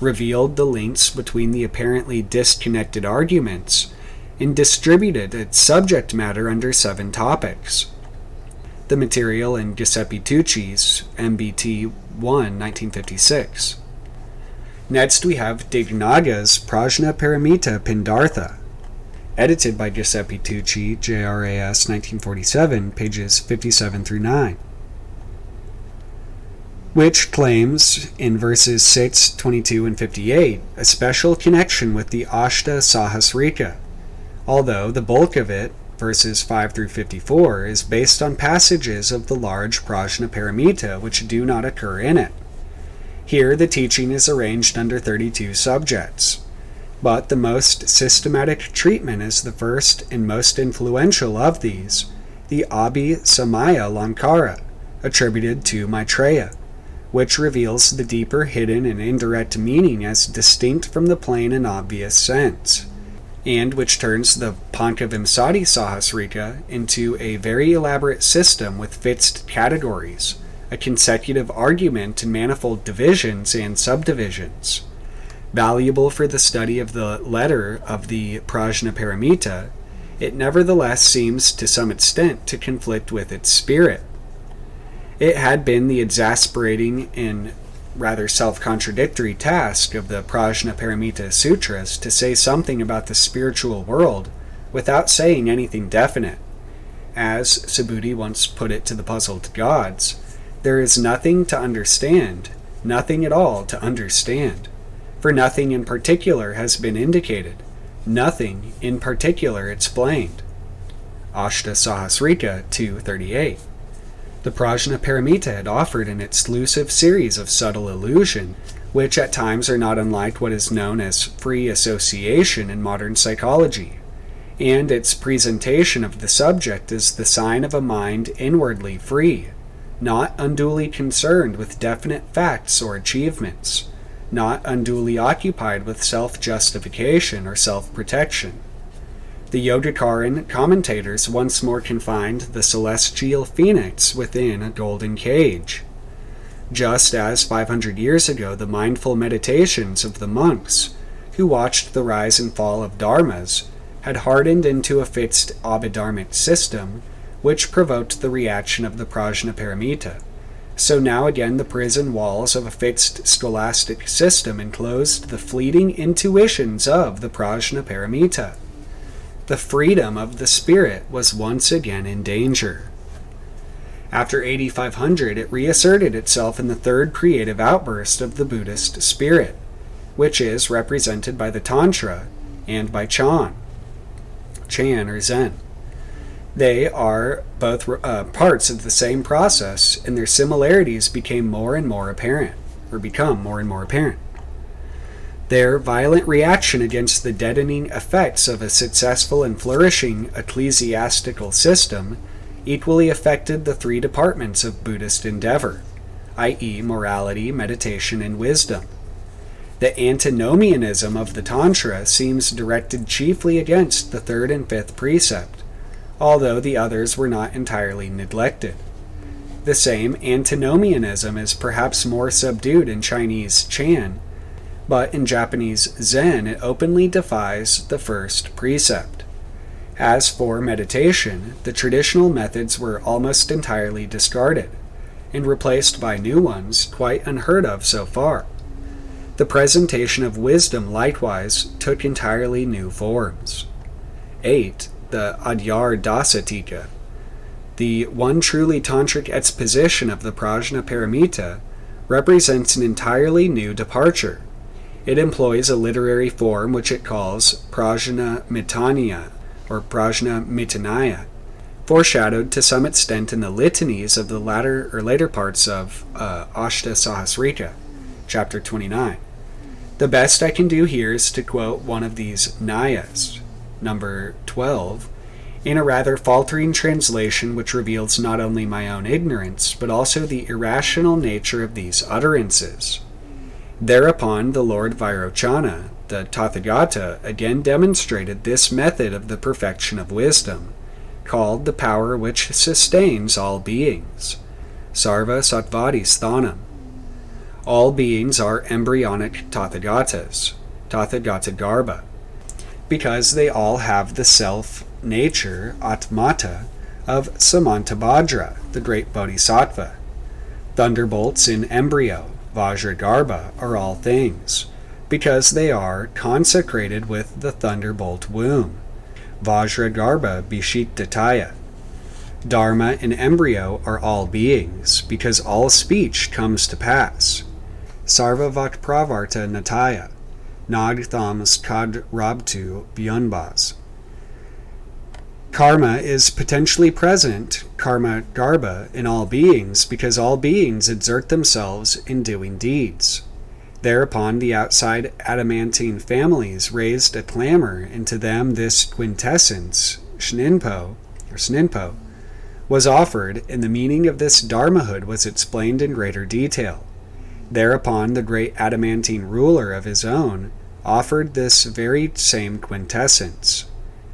revealed the links between the apparently disconnected arguments, and distributed its subject matter under 7 topics. The material in Giuseppe Tucci's MBT 1, 1956. Next we have Dignaga's Prajnaparamita Pindartha, edited by Giuseppe Tucci, JRAS 1947, pages 57 through 9, which claims, in verses 6, 22, and 58, a special connection with the Ashta Sahasrika, although the bulk of it, verses 5 through 54, is based on passages of the large Prajnaparamita which do not occur in it. Here the teaching is arranged under 32 subjects, but the most systematic treatment is the first and most influential of these, the Abhi Samaya Lankara, attributed to Maitreya, which reveals the deeper hidden and indirect meaning as distinct from the plain and obvious sense, and which turns the Pankavimsati Sahasrika into a very elaborate system with fixed categories, a consecutive argument and manifold divisions and subdivisions. Valuable for the study of the letter of the Prajnaparamita, it nevertheless seems to some extent to conflict with its spirit. It had been the exasperating and rather self-contradictory task of the Prajnaparamita Sutras to say something about the spiritual world without saying anything definite. As Subhuti once put it to the puzzled gods, there is nothing to understand, nothing at all to understand, for nothing in particular has been indicated, nothing in particular explained. Ashta Sahasrika 238. The Prajnaparamita had offered an exclusive series of subtle illusion, which at times are not unlike what is known as free association in modern psychology, and its presentation of the subject is the sign of a mind inwardly free, not unduly concerned with definite facts or achievements, not unduly occupied with self-justification or self-protection. The Yogacaran commentators once more confined the celestial phoenix within a golden cage. Just as 500 years ago the mindful meditations of the monks, who watched the rise and fall of dharmas, had hardened into a fixed abhidharmic system, which provoked the reaction of the Prajnaparamita, so now again the prison walls of a fixed scholastic system enclosed the fleeting intuitions of the Prajnaparamita. The freedom of the spirit was once again in danger. After 8500, it reasserted itself in the third creative outburst of the Buddhist spirit, which is represented by the Tantra and by Chan or Zen. They are both parts of the same process, and their similarities become more and more apparent. Their violent reaction against the deadening effects of a successful and flourishing ecclesiastical system equally affected the 3 departments of Buddhist endeavor, i.e., morality, meditation, and wisdom. The antinomianism of the Tantra seems directed chiefly against the 3rd and 5th precept, although the others were not entirely neglected. The same antinomianism is perhaps more subdued in Chinese Chan, but in Japanese Zen it openly defies the first precept. As for meditation, the traditional methods were almost entirely discarded, and replaced by new ones quite unheard of so far. The presentation of wisdom likewise took entirely new forms. 8. The Adyar Dasatika. The one truly tantric exposition of the Prajnaparamita represents an entirely new departure. It employs a literary form which it calls Prajnamitanya or Prajnamitanaya, foreshadowed to some extent in the litanies of the later parts of Ashtasahasrika, chapter 29. The best I can do here is to quote one of these Niyas, number 12, in a rather faltering translation which reveals not only my own ignorance, but also the irrational nature of these utterances. Thereupon the Lord Vairochana, the Tathagata, again demonstrated this method of the perfection of wisdom, called the power which sustains all beings, Sarva Sattvadi Sthanam. All beings are embryonic Tathagatas, Tathagata Garbha, because they all have the self-nature, Atmata, of Samantabhadra, the great Bodhisattva. Thunderbolts in embryo, Vajragarbha, are all things, because they are consecrated with the thunderbolt womb, Vajragarbha Bhishittataya. Dharma in embryo are all beings, because all speech comes to pass, Sarvavat Pravarta Nataya, Nagthams Kad Rabtu Byunbas. Karma is potentially present, Karma Garbha, in all beings, because all beings exert themselves in doing deeds. Thereupon the outside adamantine families raised a clamor, and to them this quintessence, Shnimpo, was offered, and the meaning of this Dharmahood was explained in greater detail. Thereupon the great adamantine ruler of his own offered this very same quintessence,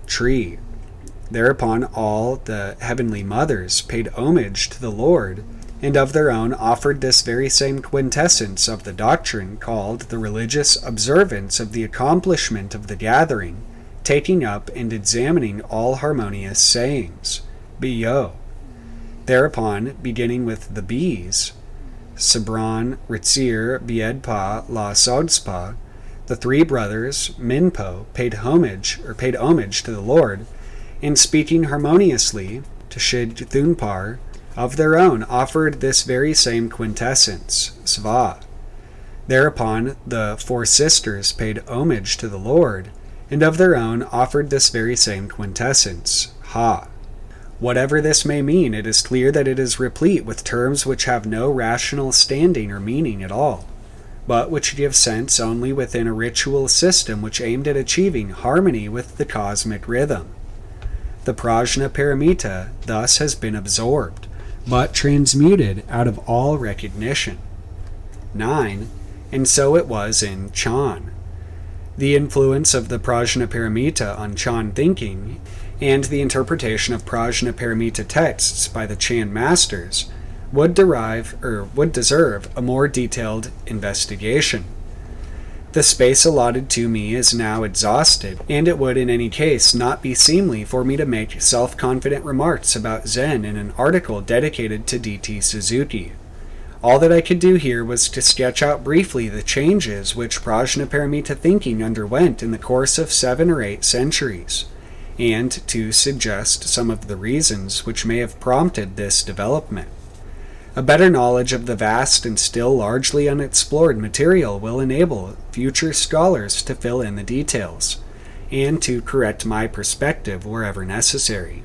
Tree. Thereupon all the heavenly mothers paid homage to the Lord, and of their own offered this very same quintessence of the doctrine called the religious observance of the accomplishment of the gathering, taking up and examining all harmonious sayings, Biyo. Thereupon, beginning with the bees, Sabran, Ritzir, Biedpa, La Sodspa, the three brothers, Minpo, paid homage to the Lord, and speaking harmoniously to Shid Thunpar, of their own offered this very same quintessence, Sva. Thereupon the four sisters paid homage to the Lord, and of their own offered this very same quintessence, Ha. Whatever this may mean, it is clear that it is replete with terms which have no rational standing or meaning at all, but which give sense only within a ritual system which aimed at achieving harmony with the cosmic rhythm. The Prajnaparamita thus has been absorbed, but transmuted out of all recognition. 9. And so it was in Chan. The influence of the Prajnaparamita on Chan thinking, and the interpretation of Prajnaparamita texts by the Chan masters, would deserve a more detailed investigation. The space allotted to me is now exhausted, and it would in any case not be seemly for me to make self-confident remarks about Zen in an article dedicated to D.T. Suzuki. All that I could do here was to sketch out briefly the changes which Prajnaparamita thinking underwent in the course of 7 or 8 centuries, and to suggest some of the reasons which may have prompted this development. A better knowledge of the vast and still largely unexplored material will enable future scholars to fill in the details, and to correct my perspective wherever necessary.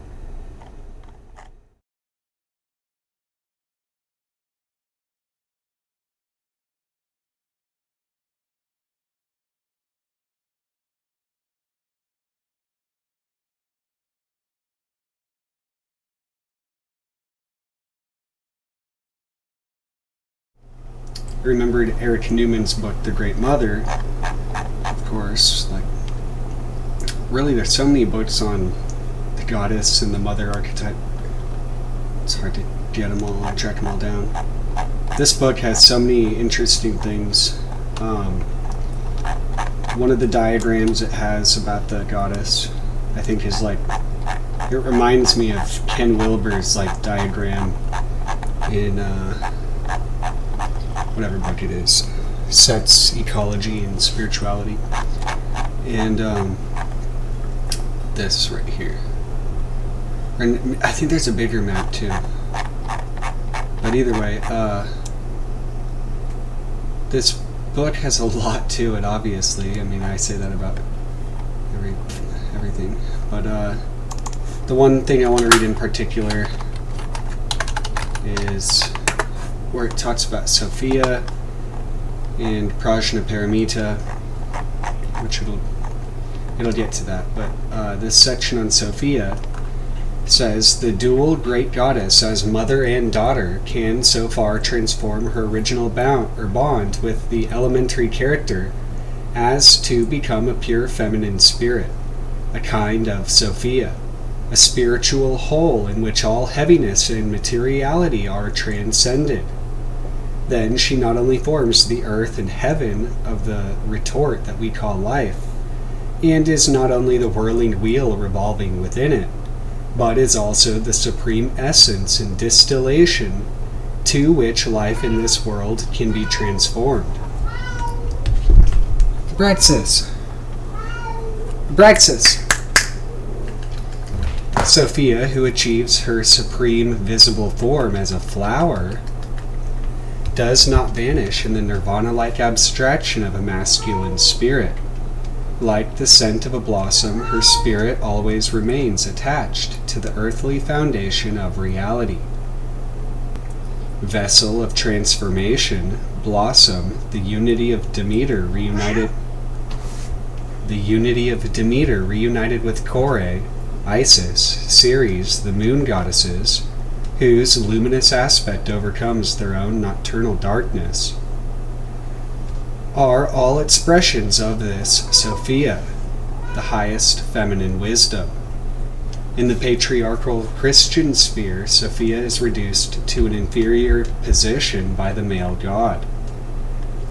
I remembered Erich Neumann's book, The Great Mother, of course. Really, there's so many books on the goddess and the mother archetype. It's hard to get them all and track them all down. This book has so many interesting things. One of the diagrams it has about the goddess, I think, is it reminds me of Ken Wilber's diagram in whatever book it is, Sets, Ecology, and Spirituality. And this right here. And I think there's a bigger map too. But either way, this book has a lot to it, obviously. I mean, I say that about everything. But The one thing I want to read in particular is where it talks about Sophia and Prajnaparamita, which it'll get to that, but this section on Sophia says, the dual great goddess as mother and daughter can so far transform her original bond with the elementary character as to become a pure feminine spirit, a kind of Sophia, a spiritual whole in which all heaviness and materiality are transcended. Then she not only forms the earth and heaven of the retort that we call life, and is not only the whirling wheel revolving within it, but is also the supreme essence and distillation to which life in this world can be transformed. Braxis. Sophia, who achieves her supreme visible form as a flower, does not vanish in the nirvana-like abstraction of a masculine spirit. Like the scent of a blossom, her spirit always remains attached to the earthly foundation of reality. Vessel of transformation, blossom, the unity of Demeter reunited with Kore, Isis, Ceres, the moon goddesses, whose luminous aspect overcomes their own nocturnal darkness, are all expressions of this Sophia, the highest feminine wisdom. In the patriarchal Christian sphere, Sophia is reduced to an inferior position by the male god.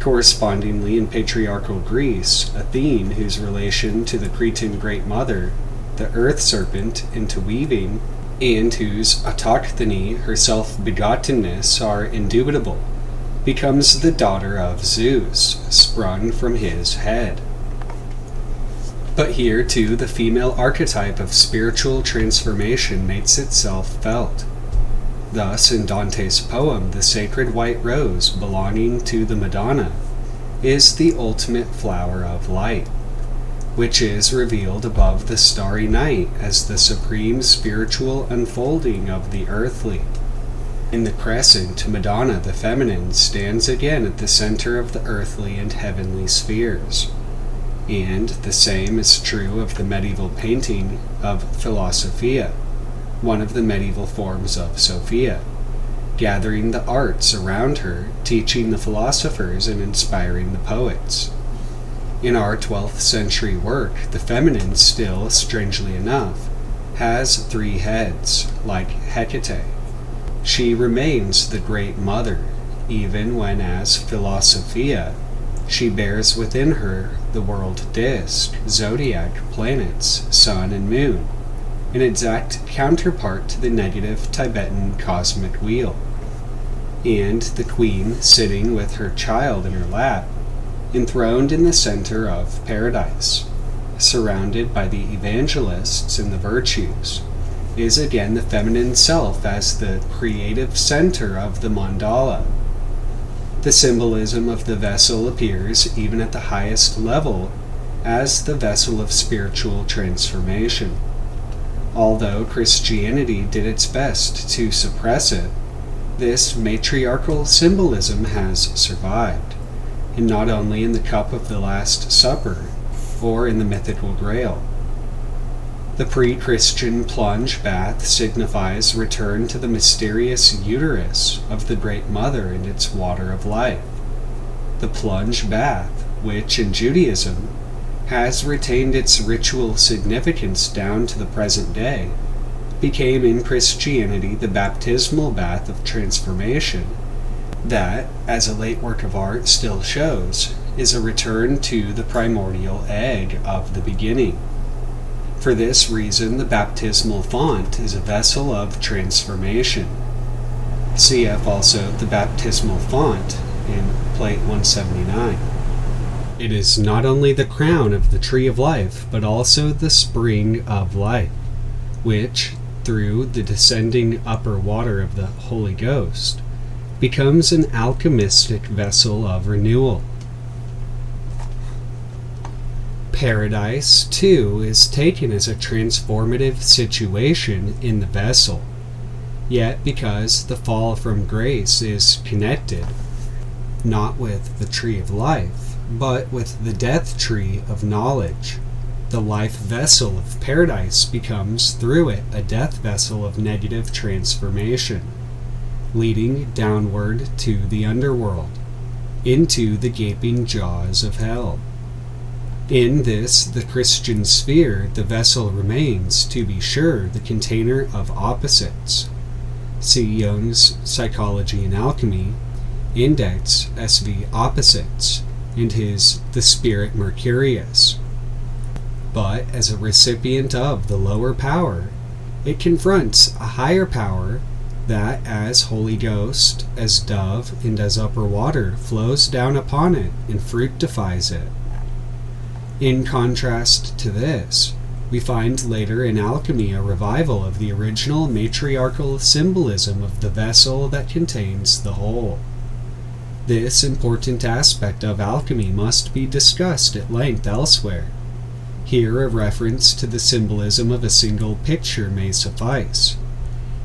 Correspondingly, in patriarchal Greece, Athene, whose relation to the Cretan Great Mother, the earth serpent, interweaving, and whose autochthony, her self-begottenness, are indubitable, becomes the daughter of Zeus, sprung from his head. But here, too, the female archetype of spiritual transformation makes itself felt. Thus, in Dante's poem, the sacred white rose belonging to the Madonna is the ultimate flower of light, which is revealed above the starry night as the supreme spiritual unfolding of the earthly. In the crescent, Madonna, the feminine, stands again at the center of the earthly and heavenly spheres. And the same is true of the medieval painting of Philosophia, one of the medieval forms of Sophia, gathering the arts around her, teaching the philosophers and inspiring the poets. In our 12th century work, the feminine still, strangely enough, has 3 heads, like Hecate. She remains the Great Mother, even when, as Philosophia, she bears within her the world disk, zodiac, planets, sun and moon, an exact counterpart to the negative Tibetan cosmic wheel, and the queen sitting with her child in her lap, enthroned in the center of paradise, surrounded by the evangelists and the virtues, is again the feminine self as the creative center of the mandala. The symbolism of the vessel appears even at the highest level as the vessel of spiritual transformation. Although Christianity did its best to suppress it, this matriarchal symbolism has survived, and not only in the cup of the Last Supper or in the mythical Grail. The pre-Christian plunge bath signifies return to the mysterious uterus of the Great Mother and its water of life. The plunge bath, which in Judaism has retained its ritual significance down to the present day, became in Christianity the baptismal bath of transformation that, as a late work of art still shows, is a return to the primordial egg of the beginning. For this reason, the baptismal font is a vessel of transformation. Cf. also the baptismal font in Plate 179. It is not only the crown of the tree of life, but also the spring of life, which, through the descending upper water of the Holy Ghost, becomes an alchemistic vessel of renewal. Paradise, too, is taken as a transformative situation in the vessel. Yet, because the fall from grace is connected, not with the tree of life, but with the death tree of knowledge, the life vessel of paradise becomes, through it, a death vessel of negative transformation, leading downward to the underworld, into the gaping jaws of hell. In this, the Christian sphere, the vessel remains, to be sure, the container of opposites. See Jung's Psychology and Alchemy, Index SV Opposites, and his The Spirit Mercurius. But as a recipient of the lower power, it confronts a higher power that, as Holy Ghost, as dove, and as upper water, flows down upon it and fructifies it. In contrast to this, we find later in alchemy a revival of the original matriarchal symbolism of the vessel that contains the whole. This important aspect of alchemy must be discussed at length elsewhere. Here a reference to the symbolism of a single picture may suffice.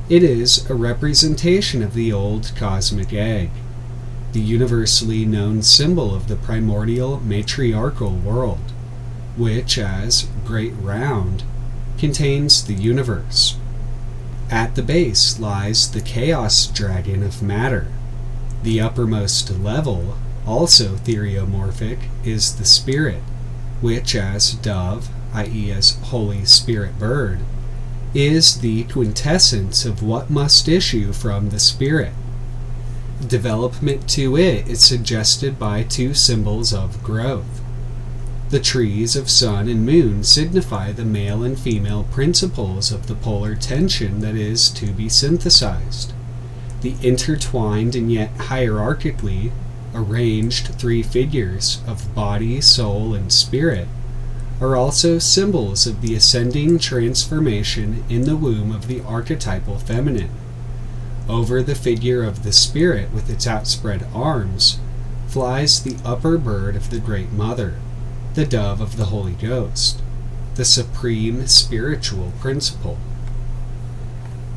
It is a representation of the old cosmic egg, the universally known symbol of the primordial matriarchal world, which, as great round, contains the universe. At the base lies the chaos dragon of matter. The uppermost level, also theriomorphic, is the spirit, which, as dove, i.e. as Holy Spirit bird, is the quintessence of what must issue from the spirit. Development to it is suggested by two symbols of growth. The trees of sun and moon signify the male and female principles of the polar tension that is to be synthesized. The intertwined and yet hierarchically arranged three figures of body, soul, and spirit are also symbols of the ascending transformation in the womb of the archetypal feminine. Over the figure of the spirit with its outspread arms flies the upper bird of the Great Mother, the dove of the Holy Ghost, the supreme spiritual principle.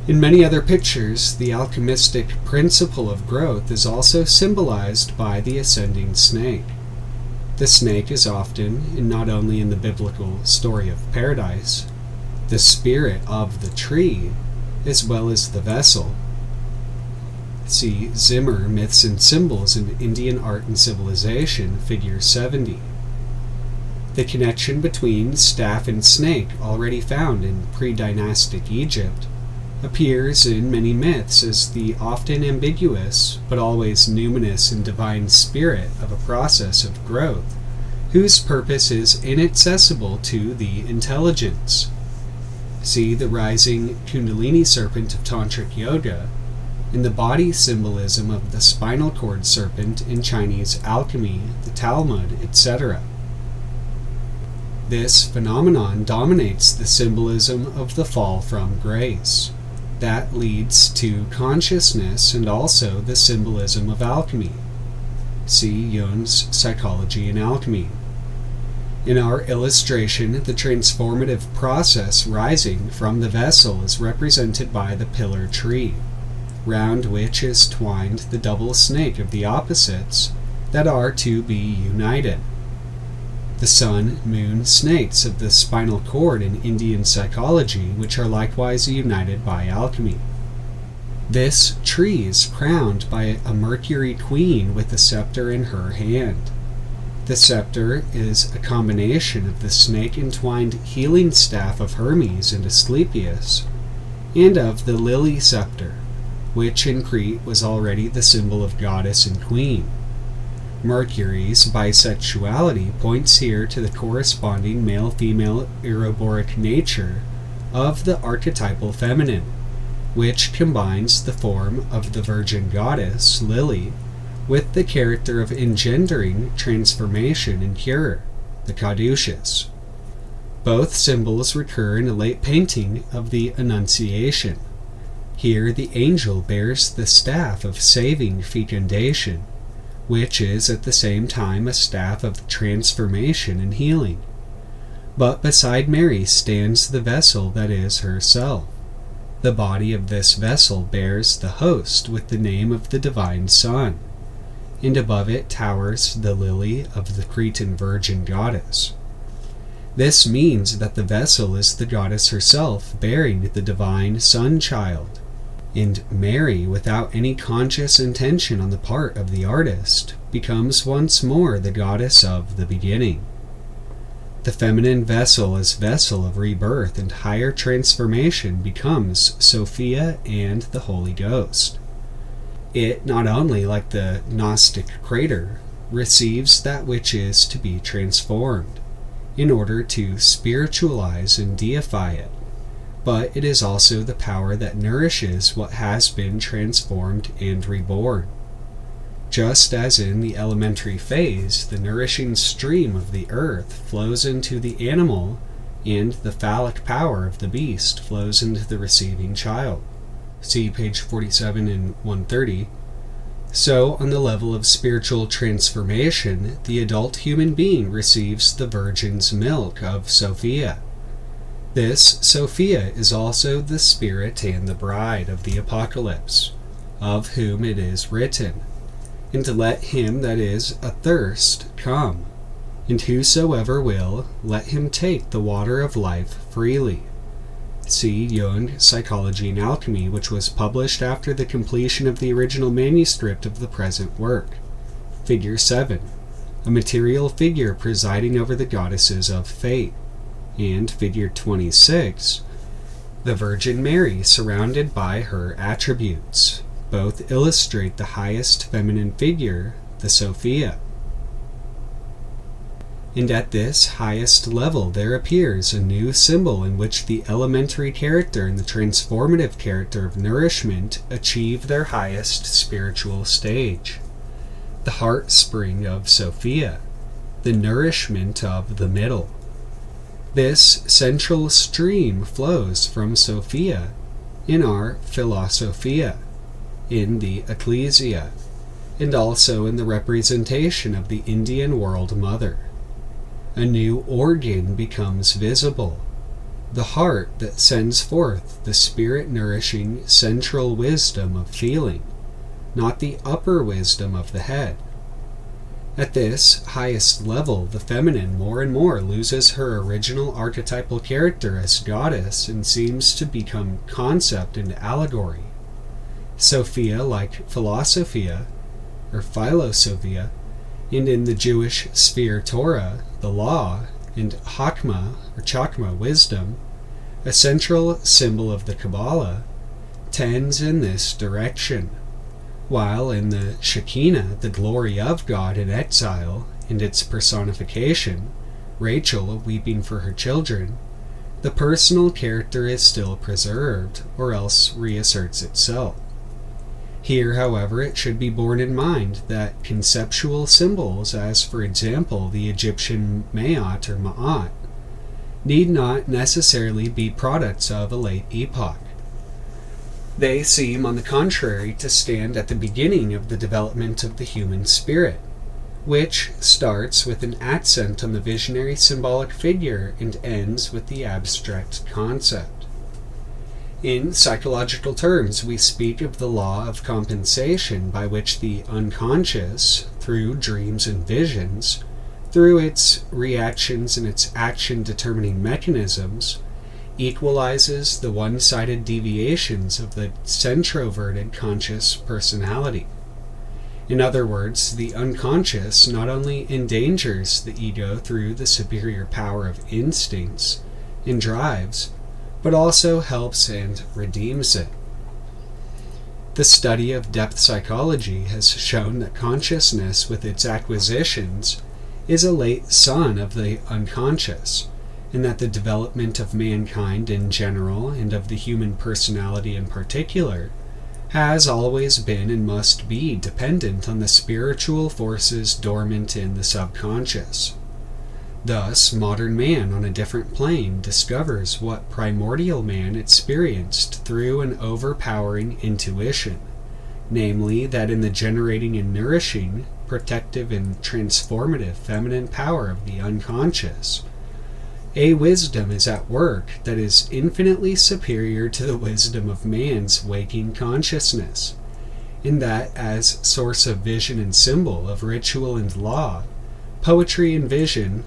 In many other pictures, the alchemistic principle of growth is also symbolized by the ascending snake. The snake is often, and not only in the biblical story of paradise, the spirit of the tree, as well as the vessel. See Zimmer, Myths and Symbols in Indian Art and Civilization, Figure 70. The connection between staff and snake, already found in pre-dynastic Egypt, appears in many myths as the often ambiguous, but always numinous and divine spirit of a process of growth, whose purpose is inaccessible to the intelligence. See the rising Kundalini serpent of Tantric Yoga, in the body symbolism of the spinal cord serpent in Chinese alchemy, the Talmud, etc. This phenomenon dominates the symbolism of the fall from grace. That leads to consciousness and also the symbolism of alchemy. See Jung's Psychology and Alchemy. In our illustration, the transformative process rising from the vessel is represented by the pillar tree, round which is twined the double snake of the opposites that are to be united. The sun, moon, snakes of the spinal cord in Indian psychology, which are likewise united by alchemy. This tree is crowned by a Mercury queen with a scepter in her hand. The scepter is a combination of the snake-entwined healing staff of Hermes and Asclepius, and of the lily scepter, which in Crete was already the symbol of goddess and queen. Mercury's bisexuality points here to the corresponding male-female Ouroboros nature of the archetypal feminine, which combines the form of the virgin goddess, Lily, with the character of engendering transformation and cure, the caduceus. Both symbols recur in a late painting of the Annunciation. Here the angel bears the staff of saving fecundation, which is at the same time a staff of transformation and healing. But beside Mary stands the vessel that is herself. The body of this vessel bears the host with the name of the divine Son, and above it towers the lily of the Cretan virgin goddess. This means that the vessel is the goddess herself bearing the divine Son-child, and Mary, without any conscious intention on the part of the artist, becomes once more the goddess of the beginning. The feminine vessel as vessel of rebirth and higher transformation becomes Sophia and the Holy Ghost. It, not only like the Gnostic crater, receives that which is to be transformed, in order to spiritualize and deify it, but it is also the power that nourishes what has been transformed and reborn. Just as in the elementary phase, the nourishing stream of the earth flows into the animal, and the phallic power of the beast flows into the receiving child. See page 47 and 130. So, on the level of spiritual transformation, the adult human being receives the virgin's milk of Sophia. This Sophia is also the spirit and the bride of the Apocalypse, of whom it is written, "And let him that is athirst come, and whosoever will, let him take the water of life freely." See Jung, Psychology and Alchemy, which was published after the completion of the original manuscript of the present work. Figure 7, a material figure presiding over the goddesses of fate. And Figure 26, the Virgin Mary surrounded by her attributes. Both illustrate the highest feminine figure, the Sophia. And at this highest level there appears a new symbol in which the elementary character and the transformative character of nourishment achieve their highest spiritual stage. The heart spring of Sophia, the nourishment of the middle. This central stream flows from Sophia in our Philosophia, in the Ecclesia, and also in the representation of the Indian World Mother. A new organ becomes visible, the heart that sends forth the spirit-nourishing central wisdom of feeling, not the upper wisdom of the head. At this highest level, the feminine more and more loses her original archetypal character as goddess and seems to become concept and allegory. Sophia, like Philosophia, or Philosophia, and in the Jewish sphere Torah, the law, and Hakma, or Chakma, wisdom, a central symbol of the Kabbalah, tends in this direction, while in the Shekinah, the glory of God in exile, and its personification, Rachel weeping for her children, the personal character is still preserved, or else reasserts itself. Here, however, it should be borne in mind that conceptual symbols, as for example the Egyptian Ma'at or Ma'at, need not necessarily be products of a late epoch. They seem, on the contrary, to stand at the beginning of the development of the human spirit, which starts with an accent on the visionary symbolic figure and ends with the abstract concept. In psychological terms, we speak of the law of compensation by which the unconscious, through dreams and visions, through its reactions and its action-determining mechanisms, equalizes the one-sided deviations of the centroverted conscious personality. In other words, the unconscious not only endangers the ego through the superior power of instincts and drives, but also helps and redeems it. The study of depth psychology has shown that consciousness with its acquisitions is a late son of the unconscious, and that the development of mankind in general and of the human personality in particular has always been and must be dependent on the spiritual forces dormant in the subconscious. Thus, modern man on a different plane discovers what primordial man experienced through an overpowering intuition, namely that in the generating and nourishing, protective and transformative feminine power of the unconscious, A wisdom is at work that is infinitely superior to the wisdom of man's waking consciousness, in that as source of vision and symbol, of ritual and law, poetry and vision,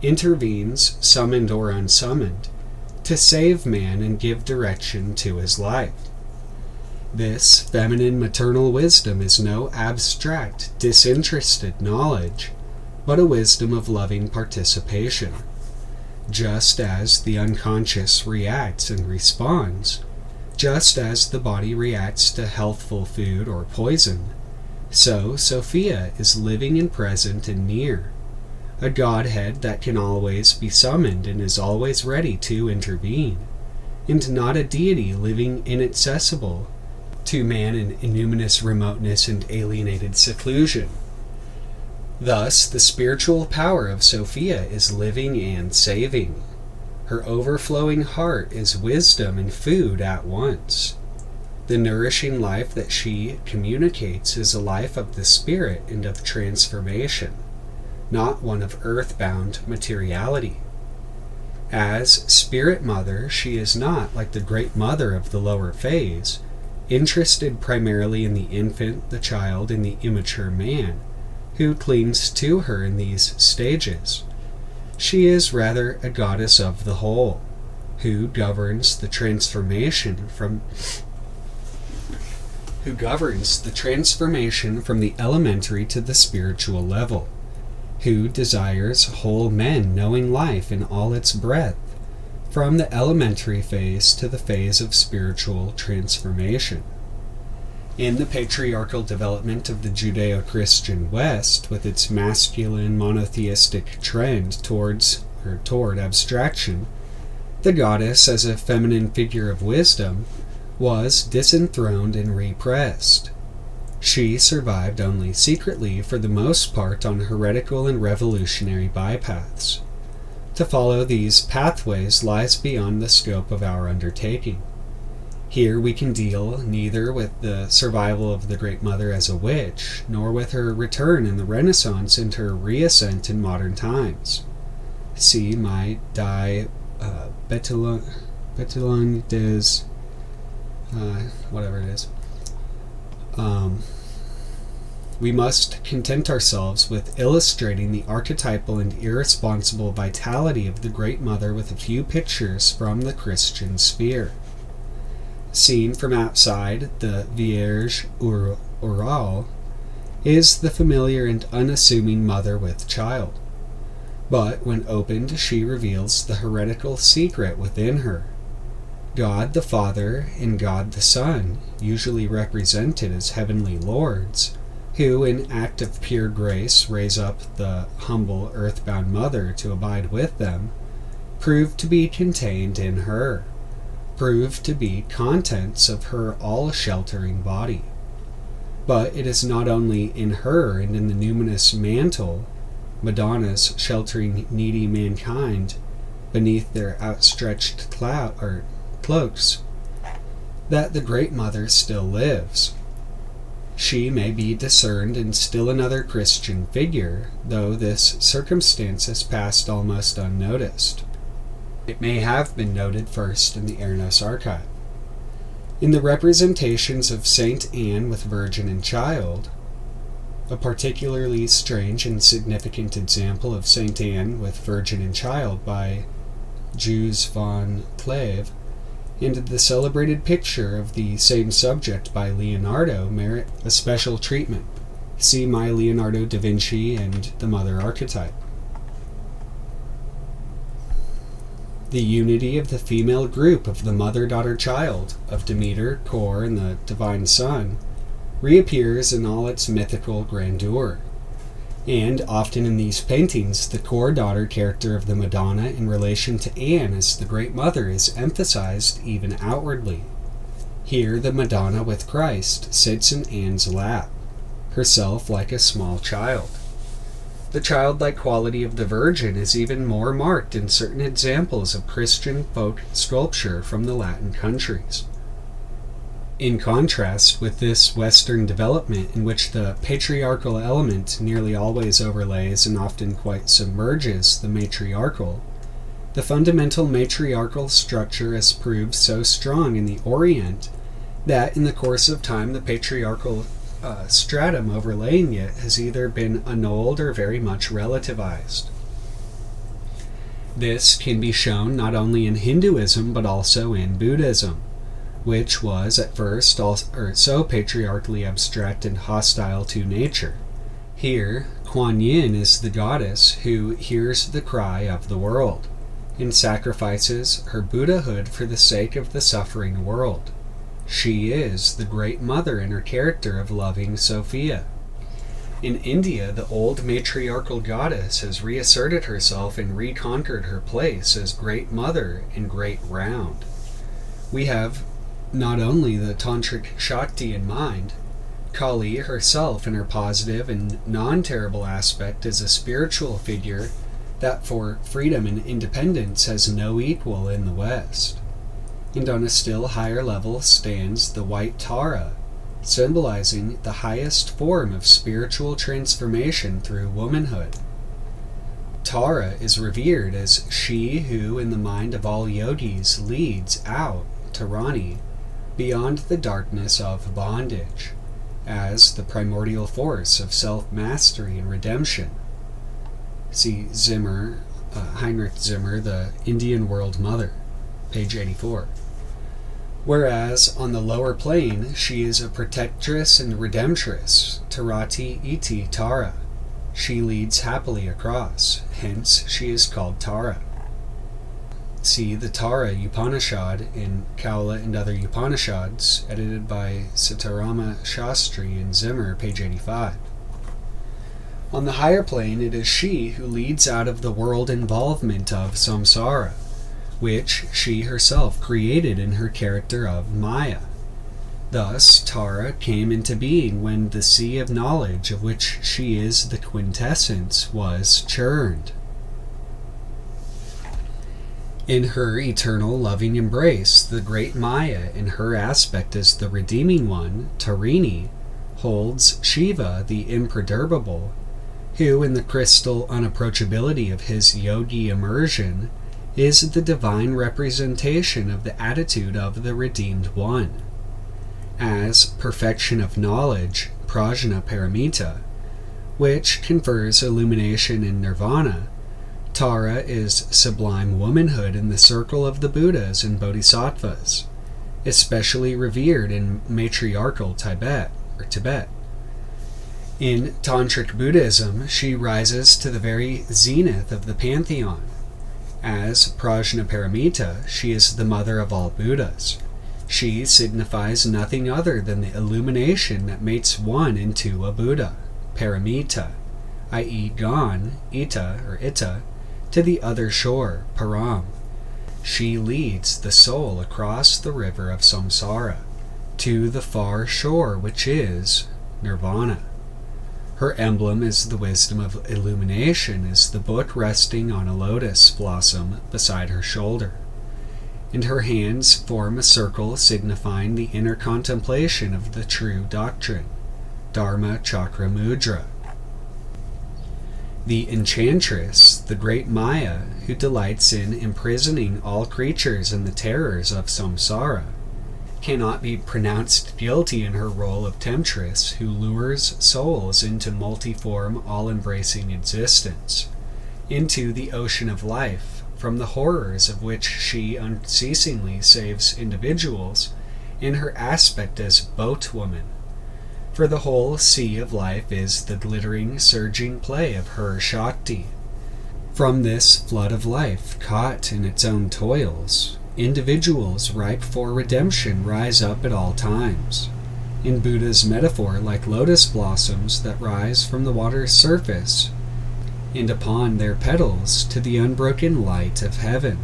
intervenes, summoned or unsummoned, to save man and give direction to his life. This feminine maternal wisdom is no abstract, disinterested knowledge, but a wisdom of loving participation. Just as the unconscious reacts and responds, just as the body reacts to healthful food or poison, so Sophia is living and present and near, a Godhead that can always be summoned and is always ready to intervene, and not a deity living inaccessible to man in innumerous remoteness and alienated seclusion. Thus, the spiritual power of Sophia is living and saving. Her overflowing heart is wisdom and food at once. The nourishing life that she communicates is a life of the spirit and of transformation, not one of earthbound materiality. As Spirit Mother, she is not, like the Great Mother of the lower phase, interested primarily in the infant, the child, and the immature man, who clings to her in these stages. She is rather a goddess of the whole, who governs the transformation from the elementary to the spiritual level, who desires whole men knowing life in all its breadth, from the elementary phase to the phase of spiritual transformation. In the patriarchal development of the Judeo-Christian West, with its masculine monotheistic trend toward abstraction, the goddess, as a feminine figure of wisdom, was disenthroned and repressed. She survived only secretly, for the most part, on heretical and revolutionary bypaths. To follow these pathways lies beyond the scope of our undertaking. Here we can deal neither with the survival of the Great Mother as a witch, nor with her return in the Renaissance and her reascent in modern times. See my Bettelung des whatever it is. We must content ourselves with illustrating the archetypal and irresponsible vitality of the Great Mother with a few pictures from the Christian sphere. Seen from outside, the Vierge Orale is the familiar and unassuming mother with child. But when opened, she reveals the heretical secret within her. God the Father and God the Son, usually represented as heavenly lords, who in act of pure grace raise up the humble earthbound mother to abide with them, prove to be contained in her, prove to be contents of her all-sheltering body. But it is not only in her and in the numinous mantle, Madonnas sheltering needy mankind beneath their outstretched cloaks, that the Great Mother still lives. She may be discerned in still another Christian figure, though this circumstance has passed almost unnoticed. It may have been noted first in the Ernos archive. In the representations of Saint Anne with Virgin and Child, a particularly strange and significant example of Saint Anne with Virgin and Child by Jules van Cleve, and the celebrated picture of the same subject by Leonardo merit a special treatment. See my Leonardo da Vinci and the Mother archetype. The unity of the female group of the Mother, Daughter, Child, of Demeter, Kor, and the Divine Son, reappears in all its mythical grandeur. And often in these paintings, the core daughter character of the Madonna in relation to Anne as the Great Mother is emphasized even outwardly. Here the Madonna with Christ sits in Anne's lap, herself like a small child. The childlike quality of the Virgin is even more marked in certain examples of Christian folk sculpture from the Latin countries. In contrast with this Western development, in which the patriarchal element nearly always overlays and often quite submerges the matriarchal, The fundamental matriarchal structure has proved so strong in the Orient that in the course of time the patriarchal stratum overlaying it has either been annulled or very much relativized. This can be shown not only in Hinduism but also in Buddhism, which was at first so patriarchally abstract and hostile to nature. Here, Kuan Yin is the goddess who hears the cry of the world and sacrifices her Buddhahood for the sake of the suffering world. She is the Great Mother in her character of loving Sophia. In India, the old matriarchal goddess has reasserted herself and reconquered her place as Great Mother and Great Round. We have not only the Tantric Shakti in mind, Kali herself in her positive and non-terrible aspect is a spiritual figure that for freedom and independence has no equal in the West. And on a still higher level stands the white Tara, symbolizing the highest form of spiritual transformation through womanhood. Tara is revered as she who, in the mind of all yogis, leads out, Tarani, beyond the darkness of bondage, as the primordial force of self-mastery and redemption. See Heinrich Zimmer, The Indian World Mother, page 84. Whereas on the lower plane, she is a protectress and redemptress, Tarati Iti Tara. She leads happily across, hence she is called Tara. See the Tara Upanishad in Kaula and Other Upanishads, edited by Sitarama Shastri and Zimmer, page 85. On the higher plane, it is she who leads out of the world involvement of samsara, which she herself created in her character of Maya. Thus, Tara came into being when the sea of knowledge of which she is the quintessence was churned. In her eternal loving embrace, the great Maya, in her aspect as the redeeming one, Tarini, holds Shiva, the imperturbable, who, in the crystal unapproachability of his yogi immersion, is the divine representation of the attitude of the redeemed one. As perfection of knowledge, Prajnaparamita, which confers illumination in nirvana, Tara is sublime womanhood in the circle of the Buddhas and Bodhisattvas, especially revered in matriarchal Tibet. In Tantric Buddhism, she rises to the very zenith of the pantheon. As Prajnaparamita, she is the mother of all Buddhas. She signifies nothing other than the illumination that makes one into a Buddha, Paramita, i.e. gone, Ita, to the other shore, Param. She leads the soul across the river of samsara, to the far shore which is Nirvana. Her emblem is the wisdom of illumination, is the book resting on a lotus blossom beside her shoulder, and her hands form a circle signifying the inner contemplation of the true doctrine, Dharma Chakra Mudra. The enchantress, the great Maya, who delights in imprisoning all creatures in the terrors of samsara, cannot be pronounced guilty in her role of temptress who lures souls into multiform, all-embracing existence, into the ocean of life, from the horrors of which she unceasingly saves individuals in her aspect as boatwoman. For the whole sea of life is the glittering, surging play of her Shakti. From this flood of life, caught in its own toils, individuals ripe for redemption rise up at all times. In Buddha's metaphor, like lotus blossoms that rise from the water's surface, and upon their petals to the unbroken light of heaven.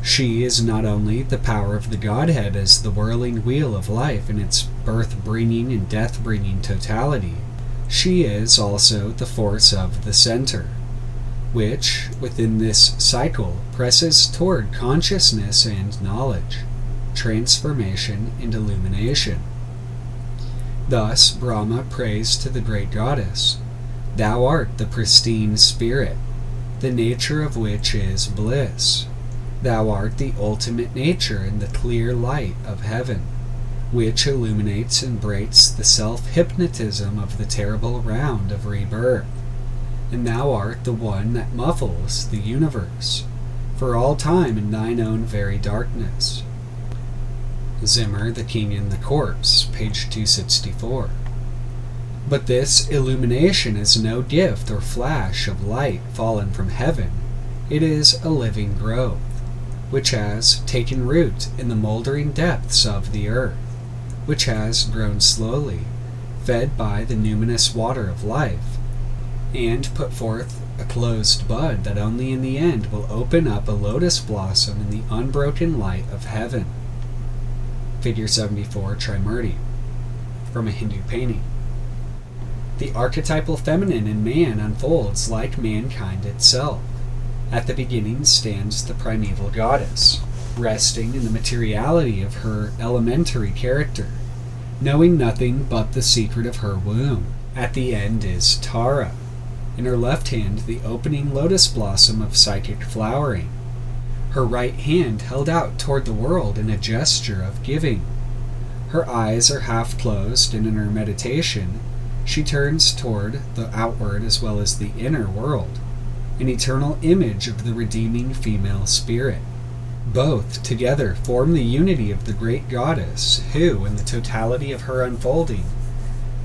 She is not only the power of the Godhead as the whirling wheel of life in its birth-bringing and death-bringing totality, she is also the force of the center, which, within this cycle, presses toward consciousness and knowledge, transformation and illumination. Thus Brahma prays to the great goddess, "Thou art the pristine spirit. the nature of which is bliss. Thou art the ultimate nature in the clear light of heaven, which illuminates and breaks the self-hypnotism of the terrible round of rebirth. And thou art the one that muffles the universe, for all time in thine own very darkness. Zimmer, The King and the Corpse, page 264. But this illumination is no gift or flash of light fallen from heaven. It is a living growth, which has taken root in the moldering depths of the earth, which has grown slowly, fed by the numinous water of life, and put forth a closed bud that only in the end will open up a lotus blossom in the unbroken light of heaven. Figure 74, Trimurti, from a Hindu painting. The archetypal feminine in man unfolds like mankind itself. At the beginning stands the primeval goddess, resting in the materiality of her elementary character, knowing nothing but the secret of her womb. At the end is Tara, in her left hand the opening lotus blossom of psychic flowering, her right hand held out toward the world in a gesture of giving. Her eyes are half closed, and in her meditation she turns toward the outward as well as the inner world, an eternal image of the redeeming female spirit. Both together form the unity of the great goddess who, in the totality of her unfolding,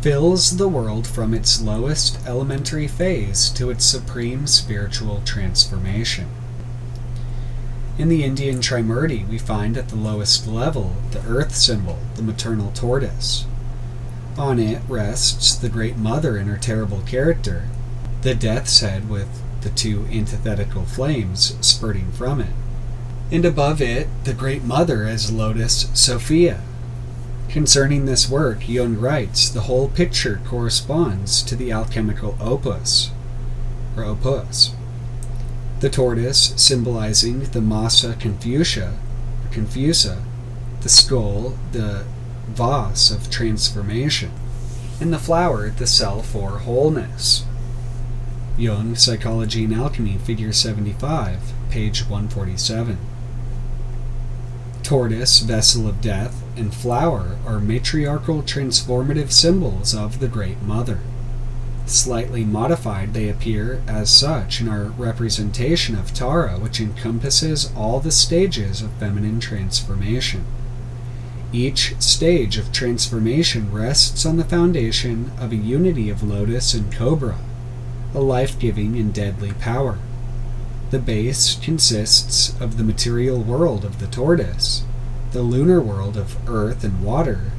fills the world from its lowest elementary phase to its supreme spiritual transformation. In the Indian Trimurti, we find at the lowest level the earth symbol, the maternal tortoise. On it rests the Great Mother in her terrible character, the death's head with the two antithetical flames spurting from it, and above it the Great Mother as Lotus Sophia. Concerning this work, Jung writes, the whole picture corresponds to the alchemical opus, or opus. The tortoise symbolizing the massa confusa, the skull, the vas of transformation, and the flower, the self or wholeness. Jung, Psychology and Alchemy, figure 75, page 147. Tortoise, vessel of death, and flower are matriarchal transformative symbols of the Great Mother. Slightly modified, they appear as such in our representation of Tara, which encompasses all the stages of feminine transformation. Each stage of transformation rests on the foundation of a unity of lotus and cobra, a life-giving and deadly power. The base consists of the material world of the tortoise, the lunar world of earth and water.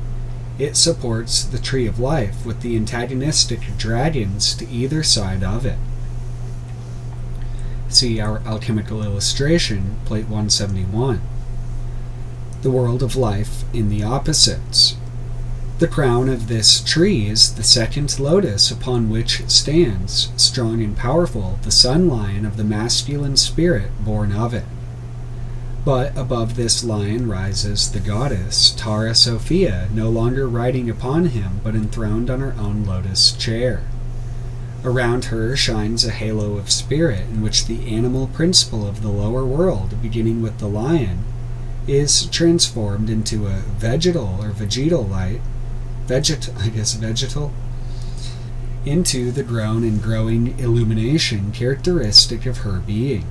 It supports the tree of life with the antagonistic dragons to either side of it. See our alchemical illustration, plate 171. The world of life in the opposites. The crown of this tree is the second lotus upon which stands, strong and powerful, the sun lion of the masculine spirit born of it. But above this lion rises the goddess, Tara Sophia, no longer riding upon him, but enthroned on her own lotus chair. Around her shines a halo of spirit, in which the animal principle of the lower world, beginning with the lion, is transformed into a vegetal light, into the grown and growing illumination characteristic of her being.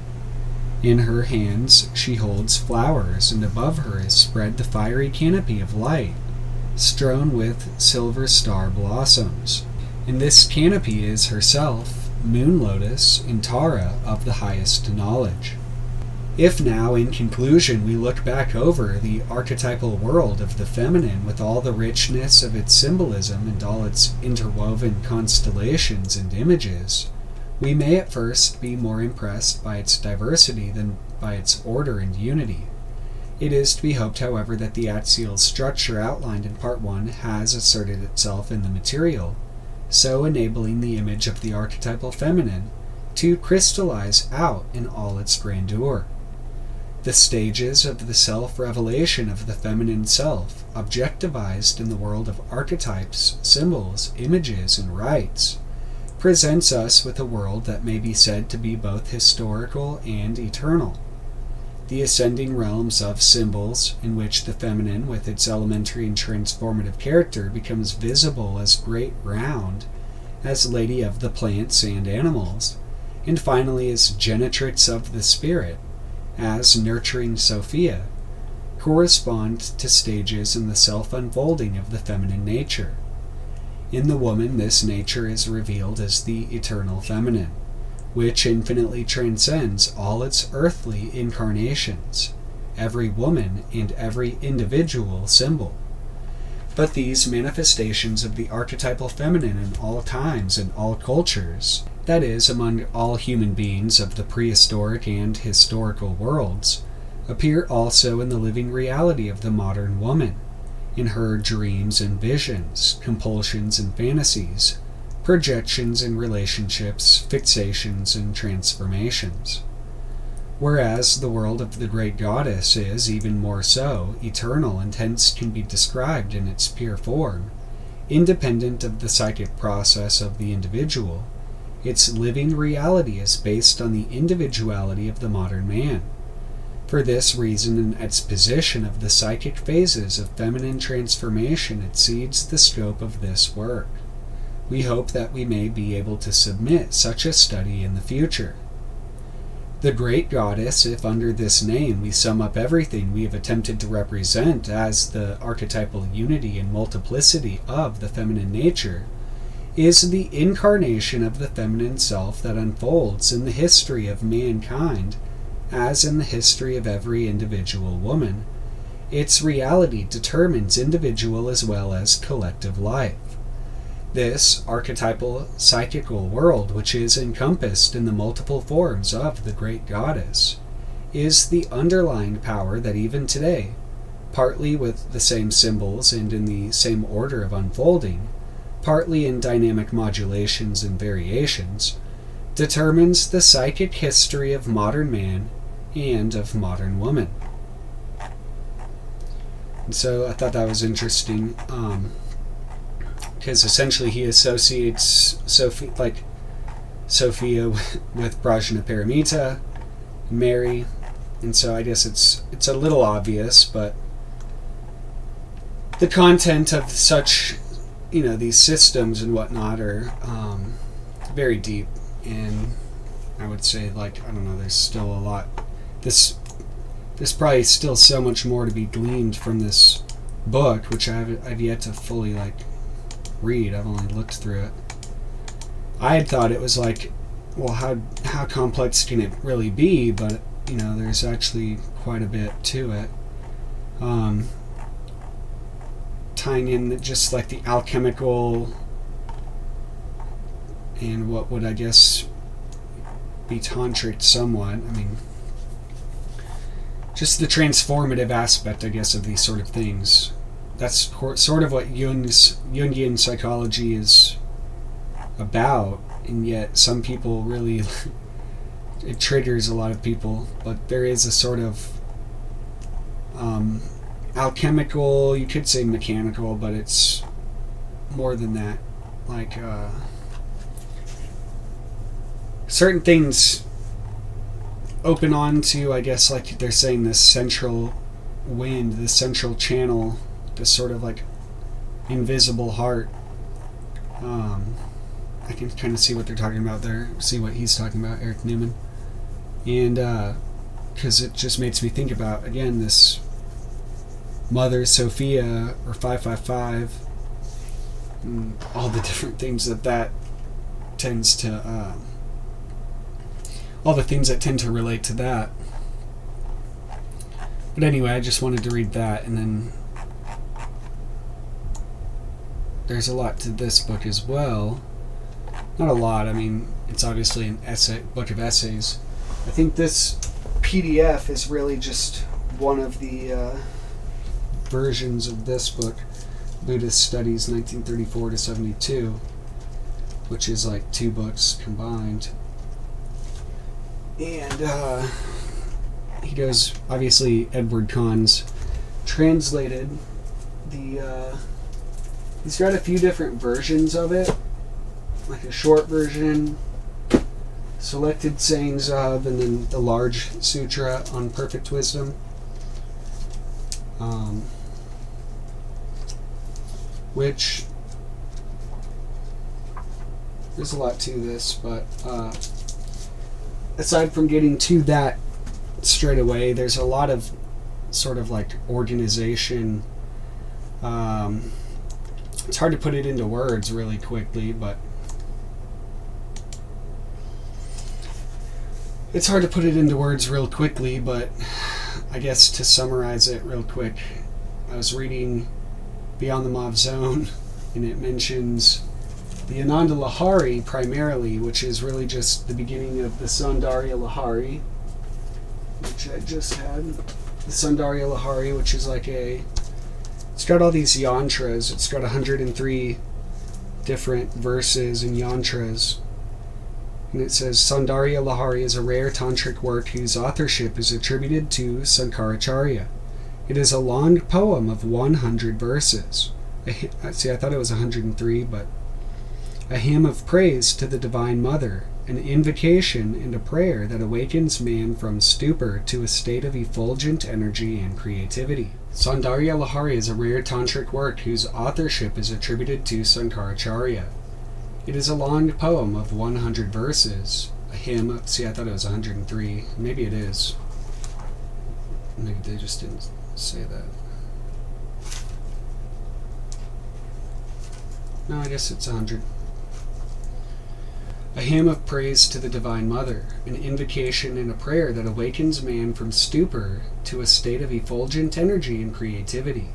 In her hands she holds flowers, and above her is spread the fiery canopy of light, strewn with silver star blossoms. And this canopy is herself, Moon Lotus, and Tara of the highest knowledge. If now, in conclusion, we look back over the archetypal world of the feminine with all the richness of its symbolism and all its interwoven constellations and images, we may at first be more impressed by its diversity than by its order and unity. It is to be hoped, however, that the axial structure outlined in Part 1 has asserted itself in the material, so enabling the image of the archetypal feminine to crystallize out in all its grandeur. The stages of the self-revelation of the feminine self, objectivized in the world of archetypes, symbols, images, and rites, presents us with a world that may be said to be both historical and eternal. The ascending realms of symbols, in which the feminine, with its elementary and transformative character, becomes visible as great round, as lady of the plants and animals, and finally as genitrix of the spirit, as nurturing Sophia, correspond to stages in the self-unfolding of the feminine nature. In the woman, this nature is revealed as the eternal feminine, which infinitely transcends all its earthly incarnations, every woman and every individual symbol. But these manifestations of the archetypal feminine in all times and all cultures, that is, among all human beings of the prehistoric and historical worlds, appear also in the living reality of the modern woman, in her dreams and visions, compulsions and fantasies, projections and relationships, fixations and transformations. Whereas the world of the great goddess is, even more so, eternal and hence can be described in its pure form, independent of the psychic process of the individual, its living reality is based on the individuality of the modern man. For this reason, an exposition of the psychic phases of feminine transformation exceeds the scope of this work. We hope that we may be able to submit such a study in the future. The great goddess, if under this name we sum up everything we have attempted to represent as the archetypal unity and multiplicity of the feminine nature, is the incarnation of the feminine self that unfolds in the history of mankind, as in the history of every individual woman. Its reality determines individual as well as collective life. This archetypal psychical world, which is encompassed in the multiple forms of the great goddess, is the underlying power that even today, partly with the same symbols and in the same order of unfolding, partly in dynamic modulations and variations, determines the psychic history of modern man and of modern woman. And so I thought that was interesting, because essentially he associates Sophia with Prajnaparamita, Mary, and so I guess it's a little obvious, but the content of such, these systems and whatnot are very deep, and I would say, there's still a lot. There's probably still so much more to be gleaned from this book, which I've yet to fully read. I've only looked through it. I had thought it was how complex can it really be? But there's actually quite a bit to it. Tying in just the alchemical and what would I guess be tantric somewhat. Just the transformative aspect, I guess, of these sort of things. That's sort of what Jungian psychology is about, and yet some people really, it triggers a lot of people, but there is a sort of alchemical, you could say mechanical, but it's more than that. Certain things open on to, I guess, they're saying, this central wind, this central channel, this sort of invisible heart. I can kind of see what they're talking about there, see what he's talking about, Erich Neumann. And because it just makes me think about, again, this Mother Sophia, or 555, and all the different things that tends to all the things that tend to relate to that. But anyway, I just wanted to read that, and then there's a lot to this book as well. Not a lot, it's obviously an book of essays. I think this PDF is really just one of the versions of this book, Buddhist Studies 1934 to 72, which is 2 books combined. And he goes, obviously Edward Cahn's translated the he's got a few different versions of it, like a short version, selected sayings of, and then the large sutra on perfect wisdom. Which there's a lot to this, but aside from getting to that straight away, there's a lot of sort of like organization. It's hard to put it into words really quickly, but I guess to summarize it real quick, I was reading Beyond the Mauve Zone, and it mentions the Ananda Lahari primarily, which is really just the beginning of the Saundarya Lahari, which I just had. The Saundarya Lahari, which is like it's got all these yantras. It's got 103 different verses and yantras. And it says, Saundarya Lahari is a rare tantric work whose authorship is attributed to Sankaracharya. It is a long poem of 100 verses. See, I thought it was 103, but a hymn of praise to the Divine Mother, an invocation and a prayer that awakens man from stupor to a state of effulgent energy and creativity. Saundarya Lahari is a rare tantric work whose authorship is attributed to Sankaracharya. It is a long poem of 100 verses, a hymn. See, I thought it was 103. Maybe it is. Maybe they just didn't say that. No, I guess it's 100. A hymn of praise to the Divine Mother, an invocation and a prayer that awakens man from stupor to a state of effulgent energy and creativity.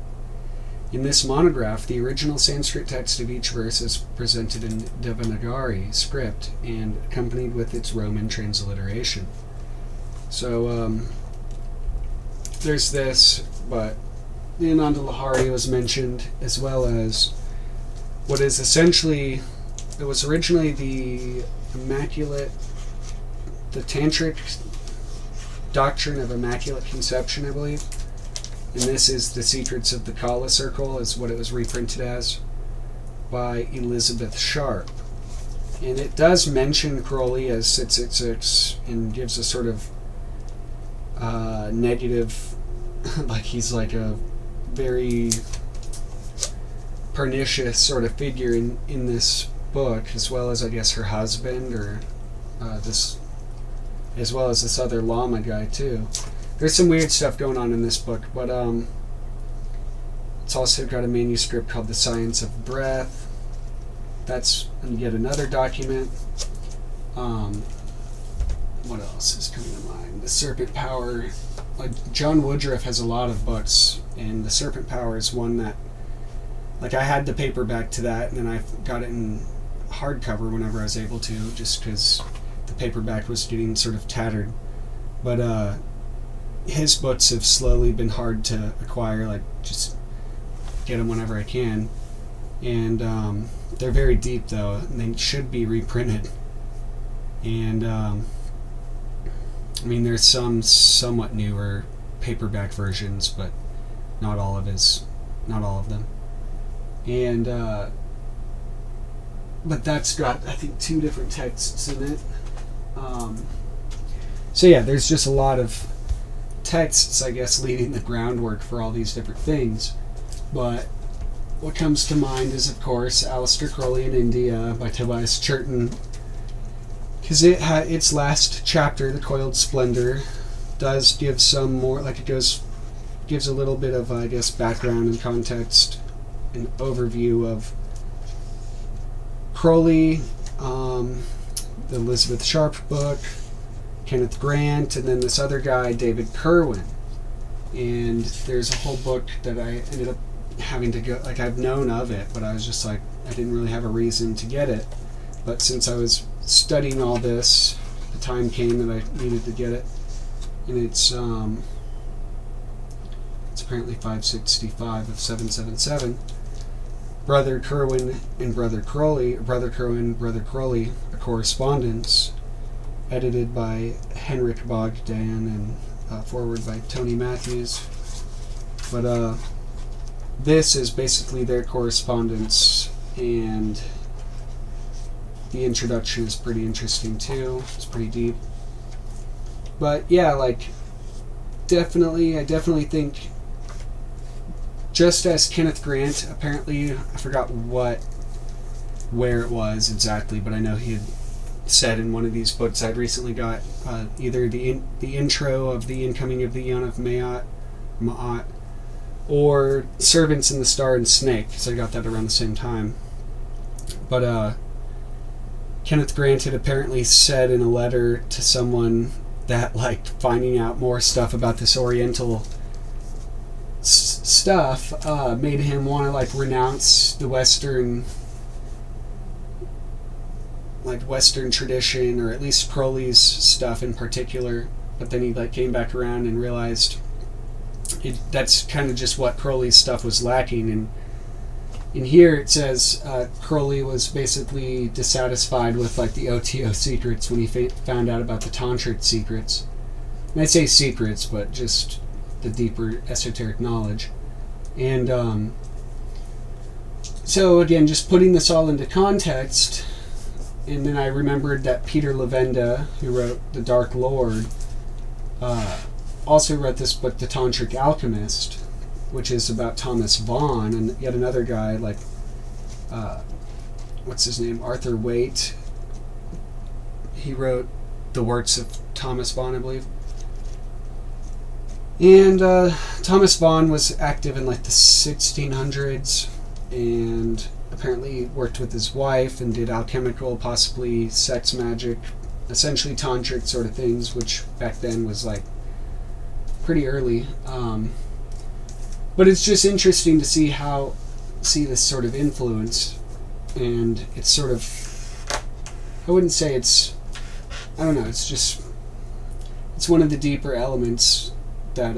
In this monograph, the original Sanskrit text of each verse is presented in Devanagari script and accompanied with its Roman transliteration. So, there's this, but the Ananda Lahari was mentioned, as well as what is essentially, it was originally the tantric doctrine of Immaculate Conception, I believe. And this is The Secrets of the Kaula Circle, is what it was reprinted as, by Elizabeth Sharp. And it does mention Crowley as 666 and gives a sort of negative, like he's like a very pernicious sort of figure in this book, as well as I guess her husband, or this, as well as this other Lama guy too. There's some weird stuff going on in this book, but it's also got a manuscript called The Science of Breath. That's yet another document. What else is coming to mind? The Serpent Power. John Woodruff has a lot of books, and The Serpent Power is one that, like, I had the paperback to that, and then I got it in hardcover whenever I was able to, just because the paperback was getting sort of tattered. But his books have slowly been hard to acquire, like, just get them whenever I can. And they're very deep, though, and they should be reprinted. And I mean, there's some somewhat newer paperback versions, but not all of them. And but that's got, I think, 2 different texts in it. So yeah, there's just a lot of texts, I guess, leading the groundwork for all these different things. But what comes to mind is, of course, Aleister Crowley in India by Tobias Churton, because it had its last chapter, The Coiled Splendor, does give some more, like, it gives a little bit of, I guess, background and context, an overview of Crowley, the Elizabeth Sharp book, Kenneth Grant, and then this other guy, David Kerwin. And there's a whole book that I ended up having to go, like, I've known of it, but I was just like, I didn't really have a reason to get it. But since I was studying all this, the time came that I needed to get it. And it's apparently 565 of 777. Brother Kerwin and Brother Crowley, Brother Kerwin, Brother Crowley, a correspondence, edited by Henrik Bogdan and forward by Tony Matthews. But this is basically their correspondence, and the introduction is pretty interesting too. It's pretty deep. But yeah, like, I definitely think, just as Kenneth Grant, apparently, I forgot where it was exactly, but I know he had said in one of these books I'd recently got, either the intro of the Incoming of the Eon of Ma'at, or Servants in the Star and Snake, because I got that around the same time. But Kenneth Grant had apparently said in a letter to someone that, like, finding out more stuff about this Oriental stuff made him want to, like, renounce the Western tradition, or at least Crowley's stuff in particular. But then he, like, came back around and realized that's kind of just what Crowley's stuff was lacking. And in here it says Crowley was basically dissatisfied with, like, the OTO secrets when he found out about the Tantric secrets. And I say secrets, but just the deeper esoteric knowledge. And so again, just putting this all into context, and then I remembered that Peter Levenda, who wrote The Dark Lord, also wrote this book, The Tantric Alchemist, which is about Thomas Vaughan, and yet another guy, like, what's his name, Arthur Waite. He wrote the works of Thomas Vaughan, I believe. And Thomas Vaughan was active in, like, the 1600s, and apparently worked with his wife and did alchemical, possibly sex magic, essentially tantric sort of things, which back then was, like, pretty early. But it's just interesting to see this sort of influence, and it's sort of, I wouldn't say it's, I don't know, it's one of the deeper elements that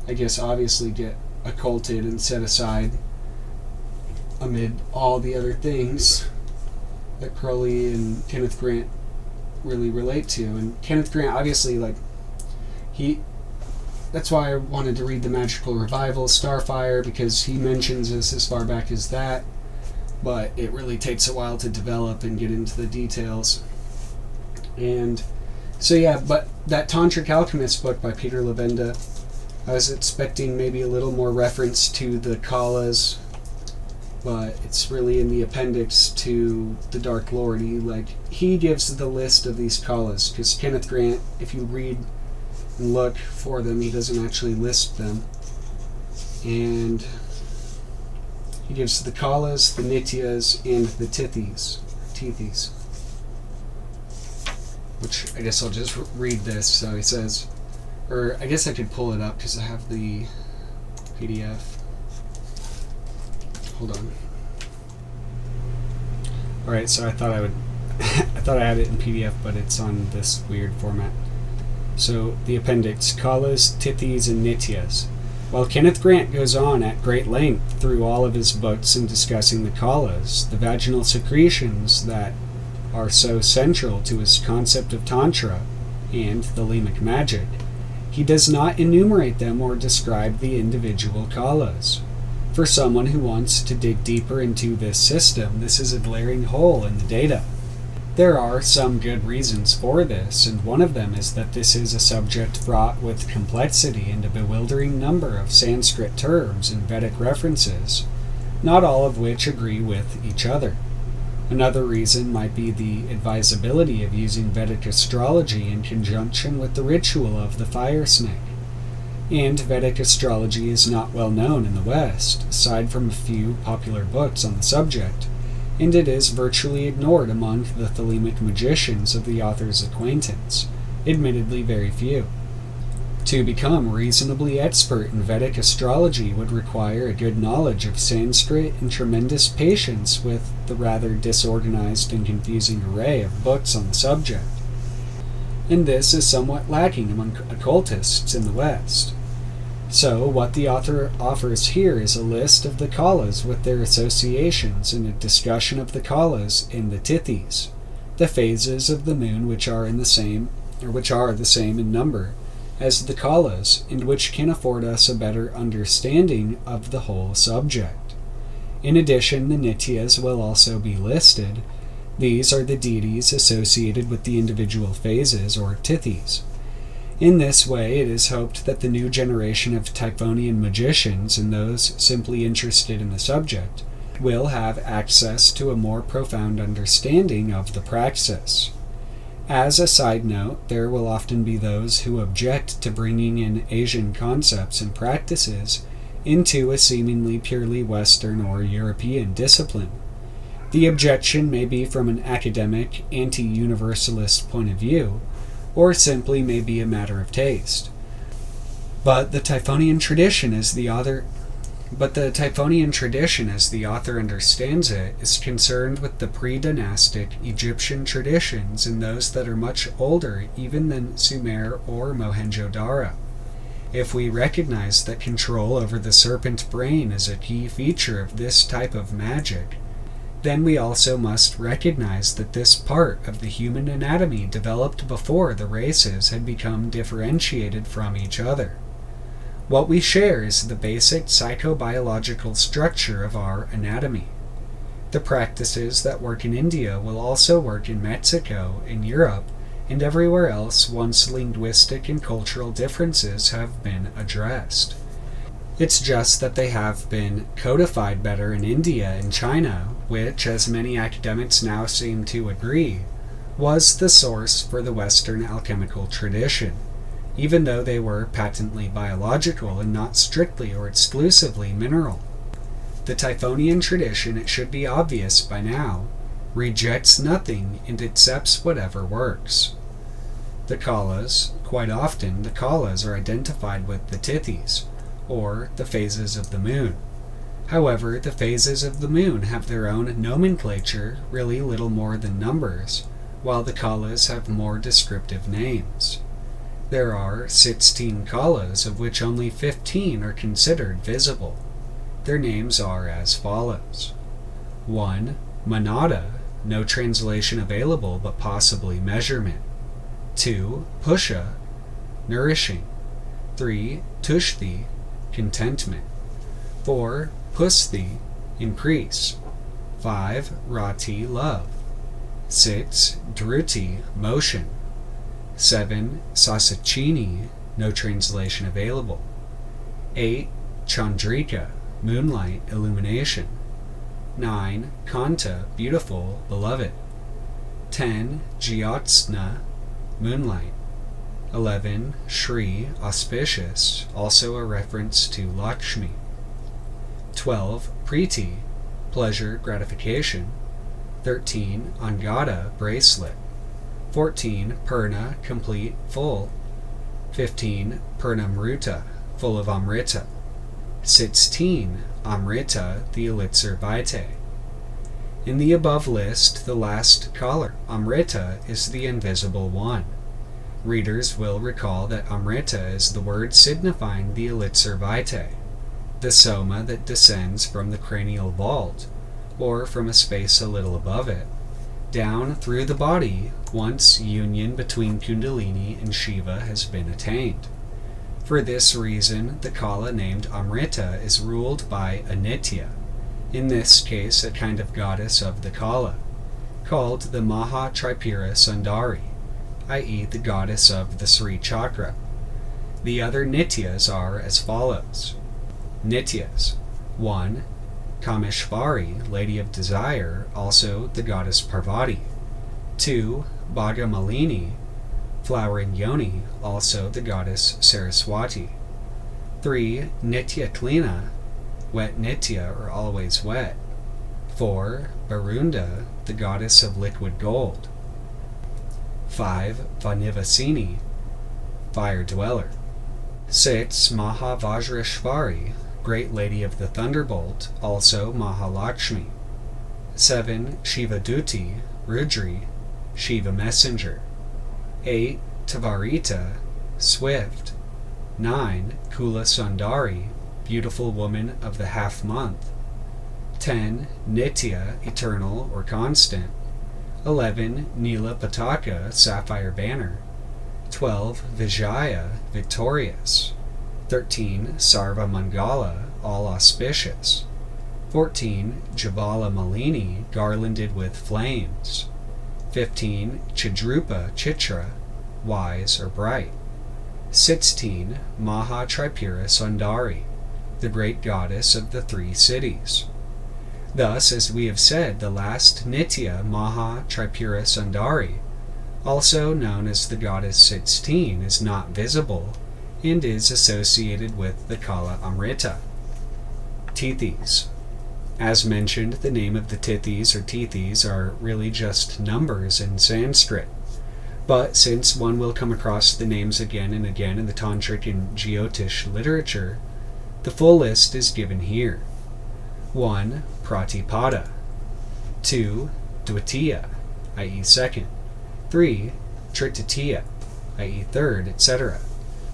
I guess obviously get occulted and set aside amid all the other things that Crowley and Kenneth Grant really relate to. And Kenneth Grant, obviously, like, that's why I wanted to read The Magical Revival, Starfire, because he mentions this as far back as that, but it really takes a while to develop and get into the details. And so yeah, but that Tantric Alchemist book by Peter Levenda, I was expecting maybe a little more reference to the Kaulas, but it's really in the appendix to The Dark Lord. He gives the list of these Kaulas, because Kenneth Grant, if you read and look for them, he doesn't actually list them. And he gives the Kaulas, the Nityas, and the Tithis. Which I guess I'll just read this. So he says, or I guess I could pull it up because I have the PDF. Hold on. Alright, so I thought I had it in PDF, but it's on this weird format. So the appendix, Kaulas, Tithis, and Nityas. While Kenneth Grant goes on at great length through all of his books in discussing the Kaulas, the vaginal secretions that are so central to his concept of Tantra and Thelemic magic, he does not enumerate them or describe the individual Kaulas. For someone who wants to dig deeper into this system, this is a glaring hole in the data. There are some good reasons for this, and one of them is that this is a subject fraught with complexity and a bewildering number of Sanskrit terms and Vedic references, not all of which agree with each other. Another reason might be the advisability of using Vedic astrology in conjunction with the ritual of the fire snake. And Vedic astrology is not well known in the West, aside from a few popular books on the subject, and it is virtually ignored among the Thelemic magicians of the author's acquaintance, admittedly very few. To become reasonably expert in Vedic astrology would require a good knowledge of Sanskrit and tremendous patience with the rather disorganized and confusing array of books on the subject. And this is somewhat lacking among occultists in the West. So, what the author offers here is a list of the Kaulas with their associations and a discussion of the Kaulas in the Tithis, the phases of the moon which are the same in number as the Kaulas, and which can afford us a better understanding of the whole subject. In addition, the Nityas will also be listed. These are the deities associated with the individual phases, or Tithis. In this way, it is hoped that the new generation of Typhonian magicians and those simply interested in the subject will have access to a more profound understanding of the praxis. As a side note, there will often be those who object to bringing in Asian concepts and practices into a seemingly purely Western or European discipline. The objection may be from an academic, anti-universalist point of view, or simply may be a matter of taste. But the Typhonian tradition, as the author understands it, is concerned with the pre-dynastic Egyptian traditions and those that are much older even than Sumer or Mohenjo-Daro. If we recognize that control over the serpent brain is a key feature of this type of magic, then we also must recognize that this part of the human anatomy developed before the races had become differentiated from each other. What we share is the basic psychobiological structure of our anatomy. The practices that work in India will also work in Mexico, in Europe, and everywhere else once linguistic and cultural differences have been addressed. It's just that they have been codified better in India and China, which, as many academics now seem to agree, was the source for the Western alchemical tradition, even though they were patently biological and not strictly or exclusively mineral. The Typhonian tradition, it should be obvious by now, rejects nothing and accepts whatever works. The Kaulas, quite often the Kaulas are identified with the Tithis, or the phases of the moon. However, the phases of the moon have their own nomenclature, really little more than numbers, while the Kaulas have more descriptive names. There are 16 Kaulas, of which only 15 are considered visible. Their names are as follows. 1. Manada, no translation available but possibly measurement. 2. Pusha, nourishing. 3. Tushthi, contentment. 4. Pusthi, increase. 5. Rati, love. 6. Dhruti, motion. 7. Sasachini, no translation available. 8. Chandrika, moonlight, illumination. 9. Kanta, beautiful, beloved. 10. Jyotsna, moonlight. 11. Shri, auspicious, also a reference to Lakshmi. 12. Priti, pleasure, gratification. 13. Angada, bracelet. 14. Purna, complete, full. 15. Purnamruta, full of Amrita. 16. Amrita, the elixir vitae. In the above list, the last color, Amrita, is the invisible one. Readers will recall that Amrita is the word signifying the elixir vitae, the soma that descends from the cranial vault, or from a space a little above it, down through the body once union between Kundalini and Shiva has been attained. For this reason, the Kaula named Amrita is ruled by a Nitya, in this case a kind of goddess of the Kaula, called the Mahā Tripura Sundari, i.e. the goddess of the Sri Chakra. The other Nityas are as follows. Nityas. 1. Kameshvari, Lady of Desire, also the goddess Parvati. 2. Bhagamalini, Flowering Yoni, also the goddess Saraswati. 3. Nitya Klina, Wet Nitya, or always wet. 4. Barunda, the goddess of liquid gold. 5. Vanivasini, fire dweller. 6. Mahavajreshvari, Great Lady of the Thunderbolt, also Mahalakshmi. 7. Shivaduti, Rudri, Shiva Messenger. 8. Tavarita, Swift. 9. Kula Sundari, Beautiful Woman of the Half Month. 10. Nitya, Eternal or Constant. 11. Nila Pataka, Sapphire Banner. 12. Vijaya, Victorious. 13. Sarva Mangala, All Auspicious. 14. Jabala Malini, garlanded with flames. 15. Chidrupa Chitra, wise or bright. 16. Mahā Tripura Sundari, the great goddess of the 3 cities. Thus, as we have said, the last Nitya, Mahā Tripura Sundari, also known as the goddess 16, is not visible and is associated with the Kala Amrita. Tithis. As mentioned, the name of the Tithis or Tithis are really just numbers in Sanskrit. But since one will come across the names again and again in the Tantric and Jyotish literature, the full list is given here. 1. Pratipada. 2. Dvitiya, i.e. second. 3. Trititiya, i.e. third, etc.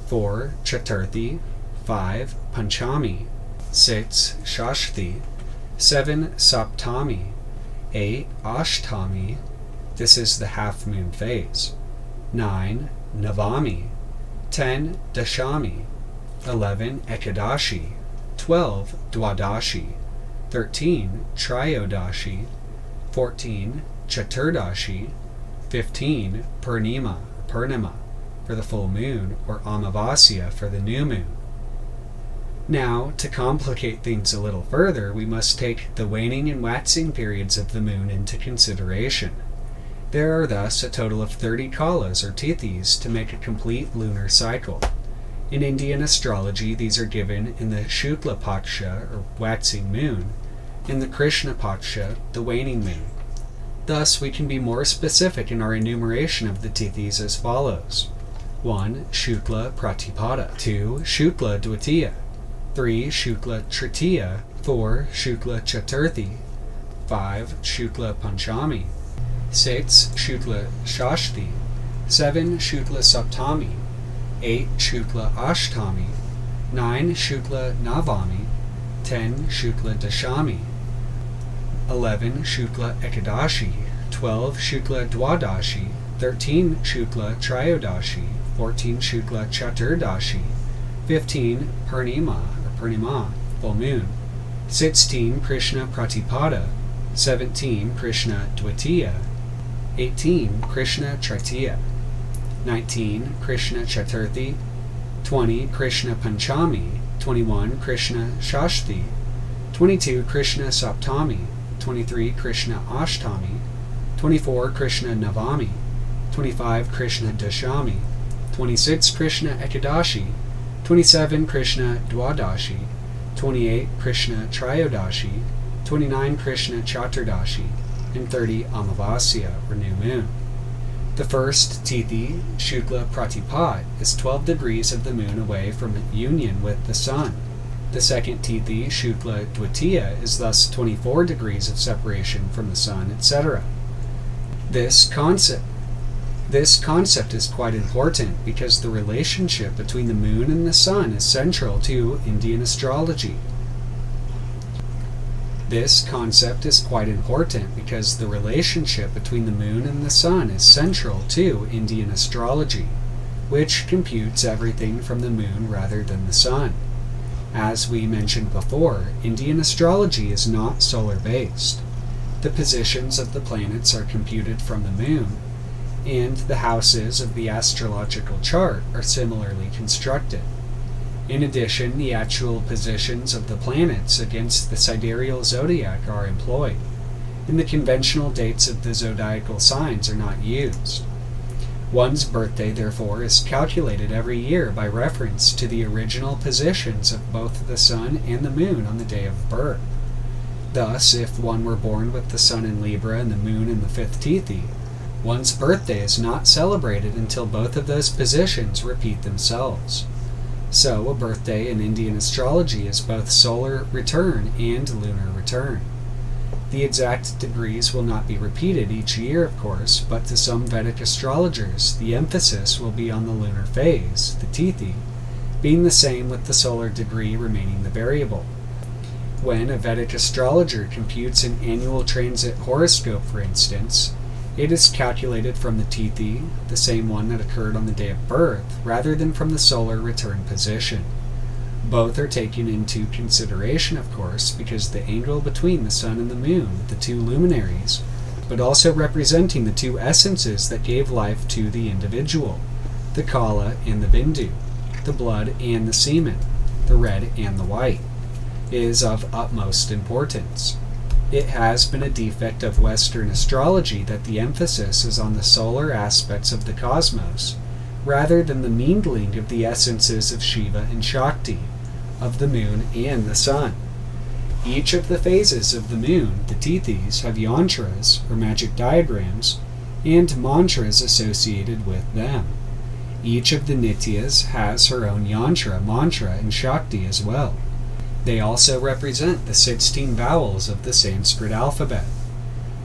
4. Chaturthi. 5. Panchami. 6. Shashti. 7. Saptami. 8. Ashtami. This is the half-moon phase. 9. Navami. 10. Dashami. 11. Ekadashi. 12. Dwadashi. 13. Triyodashi. 14. Chaturdashi. 15. Purnima for the full moon, or Amavasya for the new moon. Now, to complicate things a little further, we must take the waning and waxing periods of the moon into consideration. There are thus a total of 30 kalas or tithis to make a complete lunar cycle. In Indian astrology, these are given in the Shukla Paksha, or waxing moon, and the Krishna Paksha, the waning moon. Thus, we can be more specific in our enumeration of the tithis as follows. 1. Shukla Pratipada. 2. Shukla Dvitiya. 3. Shukla Tritiya. 4. Shukla Chaturthi. 5. Shukla Panchami. 6. Shukla Shashti. 7. Shukla Saptami. 8. Shukla Ashtami. 9. Shukla Navami. 10. Shukla Dashami. 11. Shukla Ekadashi. 12. Shukla Dwadashi. 13. Shukla Triyodashi. 14. Shukla Chaturdashi. 15. Purnima, full moon. 16. Krishna Pratipada. 17. Krishna Dvitiya. 18. Krishna Tritiya. 19. Krishna Chaturthi. 20. Krishna Panchami. 21. Krishna Shashti. 22. Krishna Saptami. 23. Krishna Ashtami. 24. Krishna Navami. 25. Krishna Dashami. 26. Krishna Ekadashi. 27. Krishna Dwadashi. 28. Krishna Triyodashi. 29. Krishna Chaturdashi. And 30. Amavasya, or new moon. The first Tithi, Shukla Pratipad, is 12 degrees of the moon away from union with the sun. The second Tithi, Shukla Dvitiya, is thus 24 degrees of separation from the sun, etc. This concept is quite important because the relationship between the moon and the sun is central to Indian astrology. This concept is quite important because the relationship between the moon and the sun is central to Indian astrology, which computes everything from the moon rather than the sun. As we mentioned before, Indian astrology is not solar-based. The positions of the planets are computed from the moon, and the houses of the astrological chart are similarly constructed. In addition, the actual positions of the planets against the sidereal zodiac are employed, and the conventional dates of the zodiacal signs are not used. One's birthday, therefore, is calculated every year by reference to the original positions of both the sun and the moon on the day of birth. Thus, if one were born with the sun in Libra and the moon in the 5th Tithi, one's birthday is not celebrated until both of those positions repeat themselves. So, a birthday in Indian astrology is both solar return and lunar return. The exact degrees will not be repeated each year, of course, but to some Vedic astrologers, the emphasis will be on the lunar phase, the Tithi, being the same with the solar degree remaining the variable. When a Vedic astrologer computes an annual transit horoscope, for instance, it is calculated from the Tithi, the same one that occurred on the day of birth, rather than from the solar return position. Both are taken into consideration, of course, because the angle between the sun and the moon, the two luminaries, but also representing the two essences that gave life to the individual, the Kaula and the Bindu, the blood and the semen, the red and the white, is of utmost importance. It has been a defect of Western astrology that the emphasis is on the solar aspects of the cosmos, rather than the mingling of the essences of Shiva and Shakti, of the moon and the sun. Each of the phases of the moon, the Tithis, have yantras, or magic diagrams, and mantras associated with them. Each of the Nityas has her own yantra, mantra, and Shakti as well. They also represent the 16 vowels of the Sanskrit alphabet.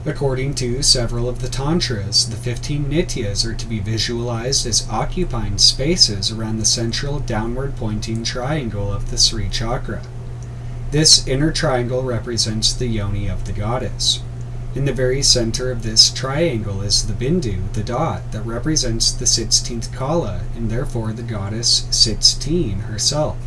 According to several of the tantras, the 15 Nityas are to be visualized as occupying spaces around the central downward-pointing triangle of the Sri Chakra. This inner triangle represents the yoni of the goddess. In the very center of this triangle is the Bindu, the dot, that represents the 16th Kaula, and therefore the goddess 16 herself.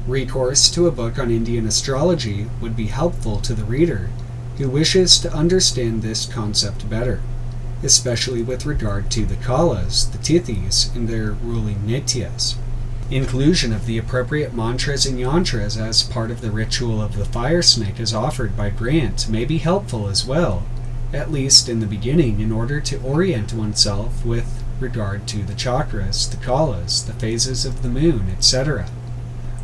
Recourse to a book on Indian astrology would be helpful to the reader who wishes to understand this concept better, especially with regard to the Kaulas, the Tithis, and their ruling Nityas. Inclusion of the appropriate mantras and yantras as part of the ritual of the fire snake as offered by Grant may be helpful as well, at least in the beginning, in order to orient oneself with regard to the chakras, the Kaulas, the phases of the moon, etc.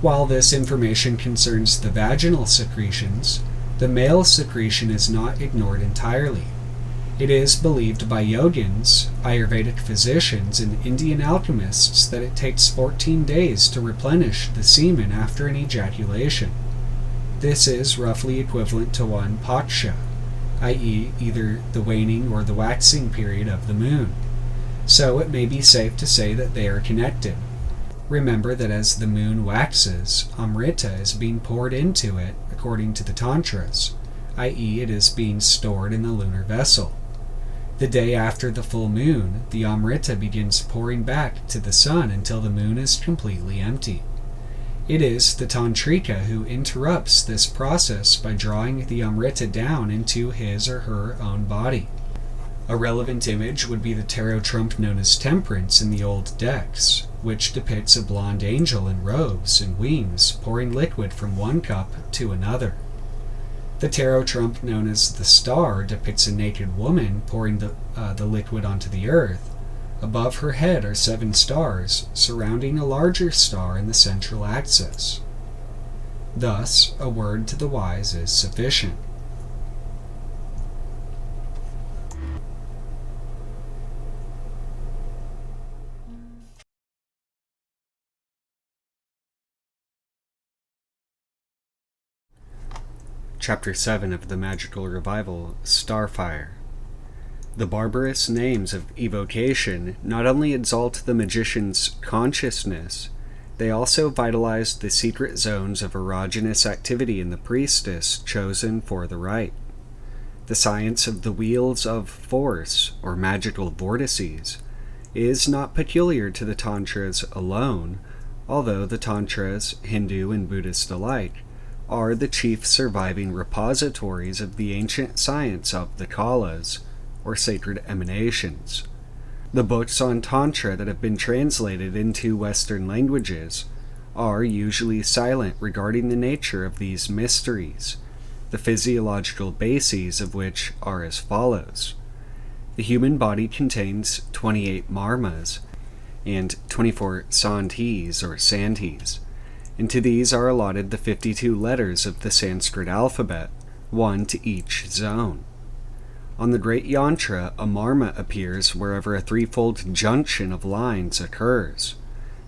While this information concerns the vaginal secretions, the male secretion is not ignored entirely. It is believed by yogins, Ayurvedic physicians, and Indian alchemists that it takes 14 days to replenish the semen after an ejaculation. This is roughly equivalent to one paksha, i.e. either the waning or the waxing period of the moon. So it may be safe to say that they are connected. Remember that as the moon waxes, Amrita is being poured into it according to the Tantras, i.e. it is being stored in the lunar vessel. The day after the full moon, the Amrita begins pouring back to the sun until the moon is completely empty. It is the Tantrika who interrupts this process by drawing the Amrita down into his or her own body. A relevant image would be the tarot trump known as Temperance in the old decks, which depicts a blonde angel in robes and wings pouring liquid from one cup to another. The tarot trump known as the Star depicts a naked woman pouring the liquid onto the earth. Above her head are 7 stars, surrounding a larger star in the central axis. Thus, a word to the wise is sufficient. Chapter 7 of the Magical Revival, Starfire. The barbarous names of evocation not only exalt the magician's consciousness, they also vitalize the secret zones of erogenous activity in the priestess chosen for the rite. The science of the wheels of force, or magical vortices, is not peculiar to the Tantras alone, although the Tantras, Hindu and Buddhist alike, are the chief surviving repositories of the ancient science of the Kaulas, or sacred emanations. The books on Tantra that have been translated into Western languages are usually silent regarding the nature of these mysteries, the physiological bases of which are as follows. The human body contains 28 marmas and 24 sandhis, or sandhis, and to these are allotted the 52 letters of the Sanskrit alphabet, one to each zone. On the great yantra, a marma appears wherever a threefold junction of lines occurs.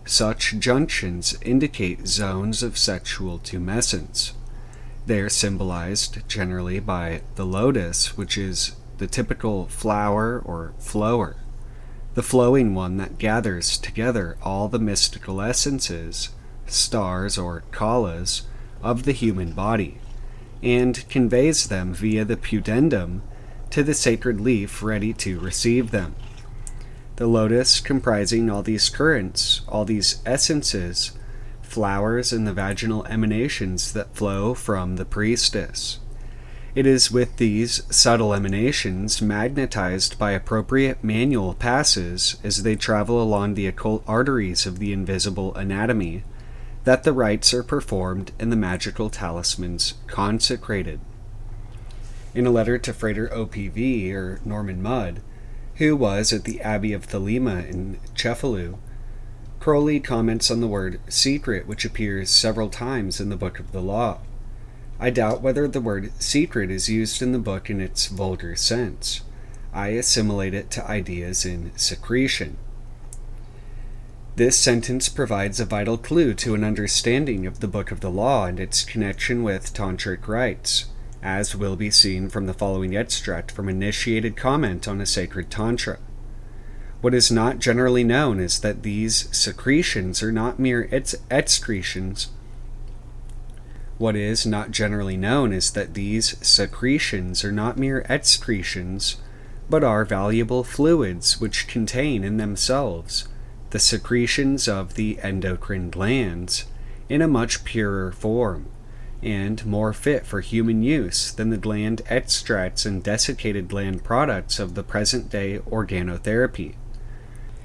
Such junctions indicate zones of sexual tumescence. They are symbolized generally by the lotus, which is the typical flower or flower, the flowing one that gathers together all the mystical essences, stars or kalas, of the human body, and conveys them via the pudendum to the sacred leaf ready to receive them. The lotus, comprising all these currents, all these essences, flowers and the vaginal emanations that flow from the priestess. It is with these subtle emanations, magnetized by appropriate manual passes as they travel along the occult arteries of the invisible anatomy, that the rites are performed and the magical talismans consecrated. In a letter to Frater OPV, or Norman Mudd, who was at the Abbey of Thelema in Cefalù, Crowley comments on the word secret, which appears several times in the Book of the Law. I doubt whether the word secret is used in the book in its vulgar sense. I assimilate it to ideas in secretion. This sentence provides a vital clue to an understanding of the Book of the Law and its connection with tantric rites, as will be seen from the following extract from Initiated Comment on a Sacred Tantra. What is not generally known is that these secretions are not mere excretions. What is not generally known is that these secretions are not mere excretions, but are valuable fluids which contain in themselves the secretions of the endocrine glands in a much purer form, and more fit for human use than the gland extracts and desiccated gland products of the present-day organotherapy.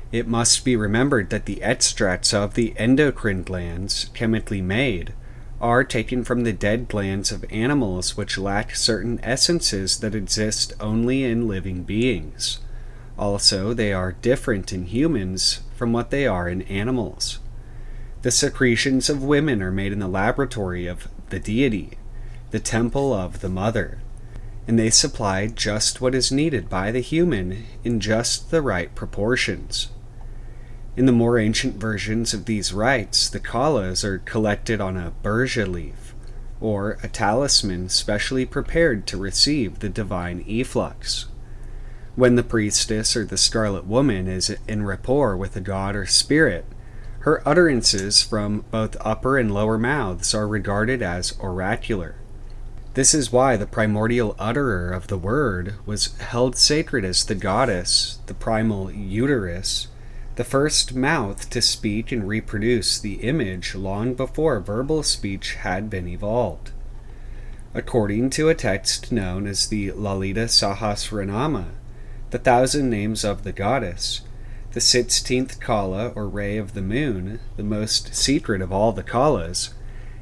It must be remembered that the extracts of the endocrine glands, chemically made, are taken from the dead glands of animals which lack certain essences that exist only in living beings. Also, they are different in humans from what they are in animals. The secretions of women are made in the laboratory of the deity, the temple of the mother, and they supply just what is needed by the human in just the right proportions. In the more ancient versions of these rites, the Kaulas are collected on a burja leaf, or a talisman specially prepared to receive the divine efflux. When the priestess or the scarlet woman is in rapport with a god or spirit, her utterances from both upper and lower mouths are regarded as oracular. This is why the primordial utterer of the word was held sacred as the goddess, the primal uterus, the first mouth to speak and reproduce the image long before verbal speech had been evolved. According to a text known as the Lalita Sahasranama, the 1,000 names of the goddess, the 16th Kaula, or ray of the moon, the most secret of all the Kaulas,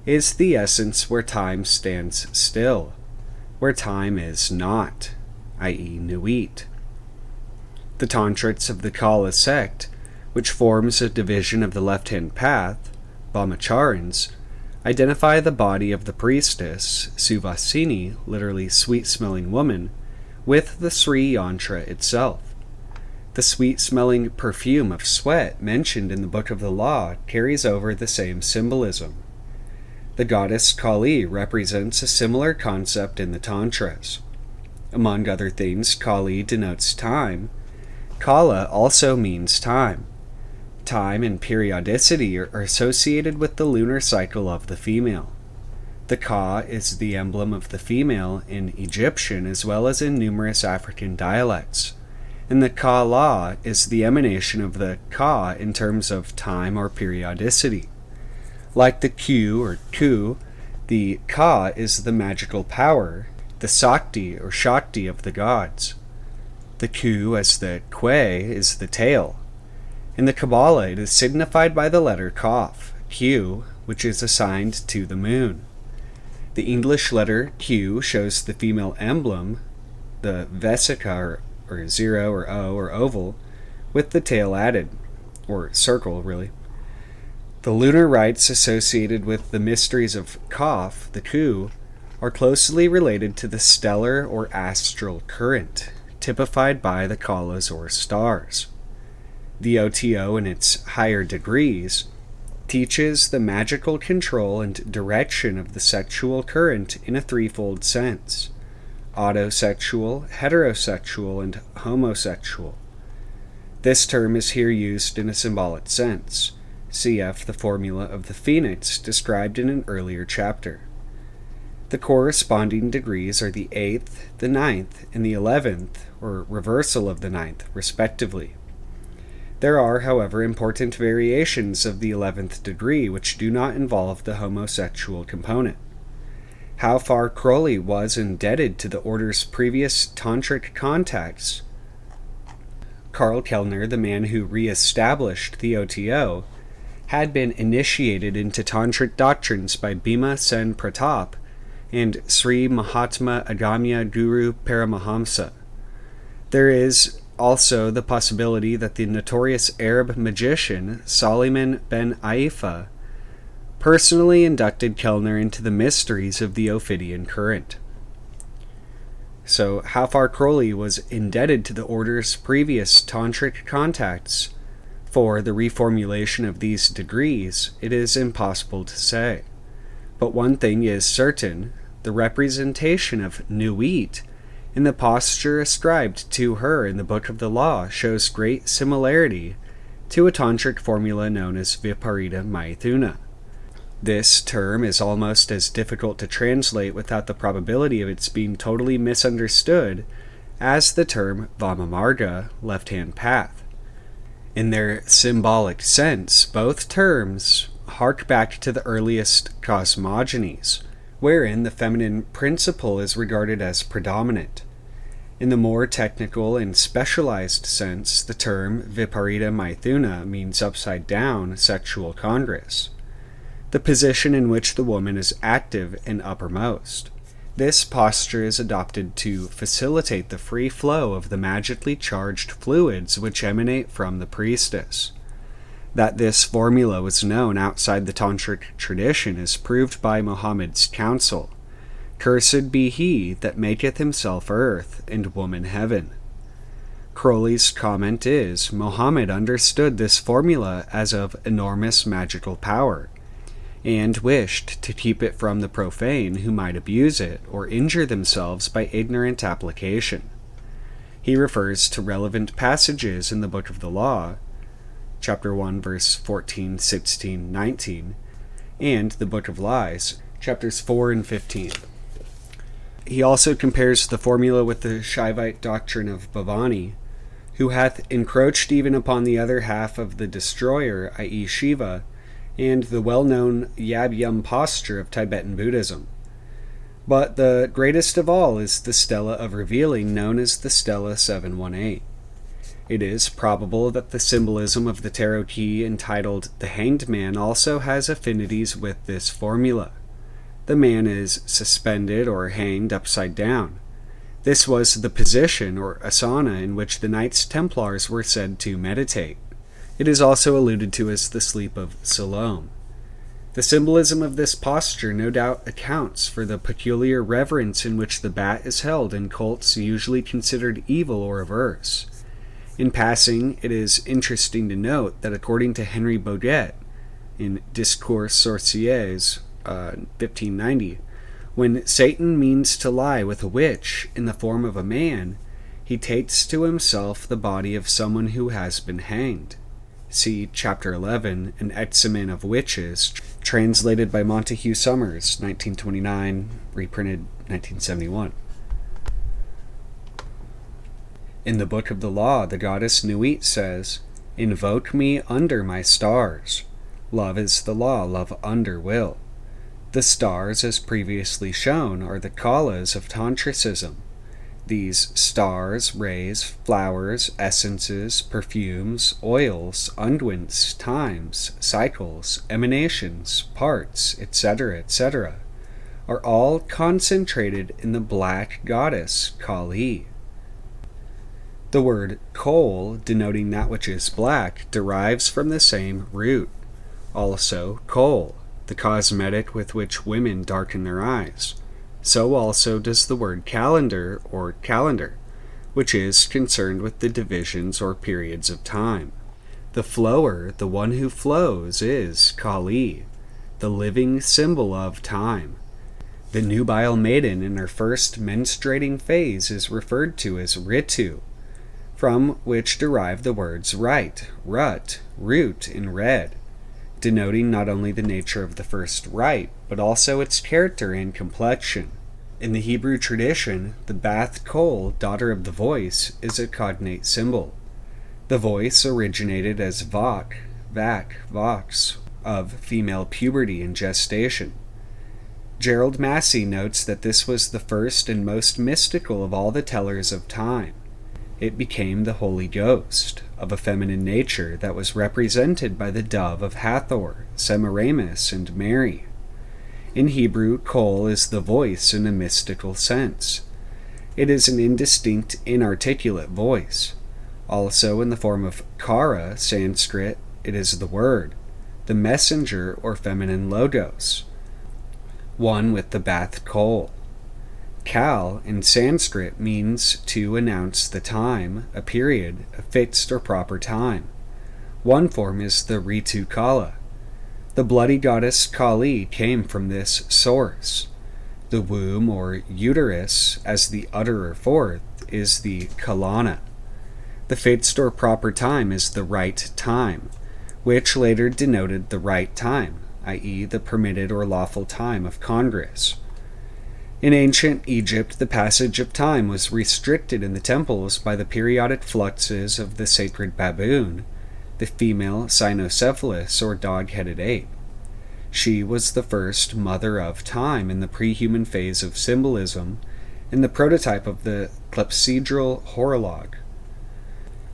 is the essence where time stands still, where time is not, i.e. Nuit. The Tantrists of the Kaula sect, which forms a division of the left-hand path, Brahmacharins, identify the body of the priestess, Suvasini, literally sweet-smelling woman, with the Sri Yantra itself. The sweet-smelling perfume of sweat mentioned in the Book of the Law carries over the same symbolism. The goddess Kali represents a similar concept in the Tantras. Among other things, Kali denotes time. Kala also means time. Time and periodicity are associated with the lunar cycle of the female. The Ka is the emblem of the female in Egyptian as well as in numerous African dialects, and the Kala is the emanation of the Ka in terms of time or periodicity. Like the Q or Ku, the Ka is the magical power, the Sakti or Shakti of the gods. The Ku, as the Kwe, is the tail. In the Kabbalah, it is signified by the letter Kaf, Q, which is assigned to the moon. The English letter Q shows the female emblem, the Vesica, or zero, or O, or oval, with the tail added, or circle, really. The lunar rites associated with the mysteries of Kaf, the Ku, are closely related to the stellar or astral current, typified by the Kaulas or stars. The OTO in its higher degrees teaches the magical control and direction of the sexual current in a threefold sense: autosexual, heterosexual, and homosexual. This term is here used in a symbolic sense. Cf. the formula of the phoenix described in an earlier chapter. The corresponding degrees are the 8th, the 9th, and the 11th, or reversal of the 9th, respectively. There are, however, important variations of the 11th degree which do not involve the homosexual component. How far Crowley was indebted to the order's previous tantric contacts. Karl Kellner, the man who re-established the OTO, had been initiated into tantric doctrines by Bhima Sen Pratap and Sri Mahatma Agamya Guru Paramahamsa. There is also the possibility that the notorious Arab magician Soliman ben Aifa personally inducted Kellner into the mysteries of the Ophidian current. So, how far Crowley was indebted to the order's previous tantric contacts for the reformulation of these degrees, it is impossible to say. But one thing is certain: the representation of Nuit in the posture ascribed to her in the Book of the Law shows great similarity to a tantric formula known as Viparita Maithuna. This term is almost as difficult to translate without the probability of its being totally misunderstood as the term Vamamarga, left-hand path. In their symbolic sense, both terms hark back to the earliest cosmogonies, wherein the feminine principle is regarded as predominant. In the more technical and specialized sense, the term Viparita Maithuna means upside-down sexual congress, the position in which the woman is active and uppermost. This posture is adopted to facilitate the free flow of the magically charged fluids which emanate from the priestess. That this formula was known outside the tantric tradition is proved by Muhammad's counsel: "Cursed be he that maketh himself earth, and woman heaven." Crowley's comment is, Muhammad understood this formula as of enormous magical power, and wished to keep it from the profane who might abuse it or injure themselves by ignorant application. He refers to relevant passages in the Book of the Law, chapter 1, verse 14, 16, 19, and the Book of Lies, chapters 4 and 15. He also compares the formula with the Shaivite doctrine of Bhavani, who hath encroached even upon the other half of the destroyer, i.e. Shiva, and the well-known Yab-Yum posture of Tibetan Buddhism. But the greatest of all is the Stela of Revealing, known as the Stela 718. It is probable that the symbolism of the tarot key entitled the Hanged Man also has affinities with this formula. The man is suspended or hanged upside down. This was the position or asana in which the Knights Templars were said to meditate. It is also alluded to as the sleep of Salome. The symbolism of this posture no doubt accounts for the peculiar reverence in which the bat is held in cults usually considered evil or averse. In passing, it is interesting to note that according to Henry Boguet, in Discours Sorciers, 1590, when Satan means to lie with a witch in the form of a man, he takes to himself the body of someone who has been hanged. See Chapter 11, An Examen of Witches, translated by Montague Summers, 1929, reprinted 1971. In the Book of the Law, the goddess Nuit says, "Invoke me under my stars. Love is the law, love under will." The stars, as previously shown, are the Kaulas of Tantricism. These stars, rays, flowers, essences, perfumes, oils, unguents, times, cycles, emanations, parts, etc., etc., are all concentrated in the black goddess Kali. The word kohl, denoting that which is black, derives from the same root. Also, kohl, the cosmetic with which women darken their eyes. So also does the word calendar or calendar, which is concerned with the divisions or periods of time. The flower, the one who flows, is Kali, the living symbol of time. The nubile maiden in her first menstruating phase is referred to as Ritu, from which derive the words rite, rut, root in red, denoting not only the nature of the first rite, but also its character and complexion. In the Hebrew tradition, the Bath Kol, daughter of the voice, is a cognate symbol. The voice originated as vak, vox, of female puberty and gestation. Gerald Massey notes that this was the first and most mystical of all the tellers of time. It became the Holy Ghost, of a feminine nature that was represented by the dove of Hathor, Semiramis, and Mary. In Hebrew, kol is the voice in a mystical sense. It is an indistinct, inarticulate voice. Also, in the form of kara, Sanskrit, it is the word, the messenger or feminine logos, one with the bath kol. Kal in Sanskrit means to announce the time, a period, a fixed or proper time. One form is the Ritu Kala. The bloody goddess Kali came from this source. The womb or uterus, as the utterer forth, is the Kalana. The fixed or proper time is the right time, which later denoted the right time, i.e. the permitted or lawful time of congress. In ancient Egypt, the passage of time was restricted in the temples by the periodic fluxes of the sacred baboon, the female cynocephalus or dog-headed ape. She was the first mother of time in the pre-human phase of symbolism and the prototype of the clepsydral horologe.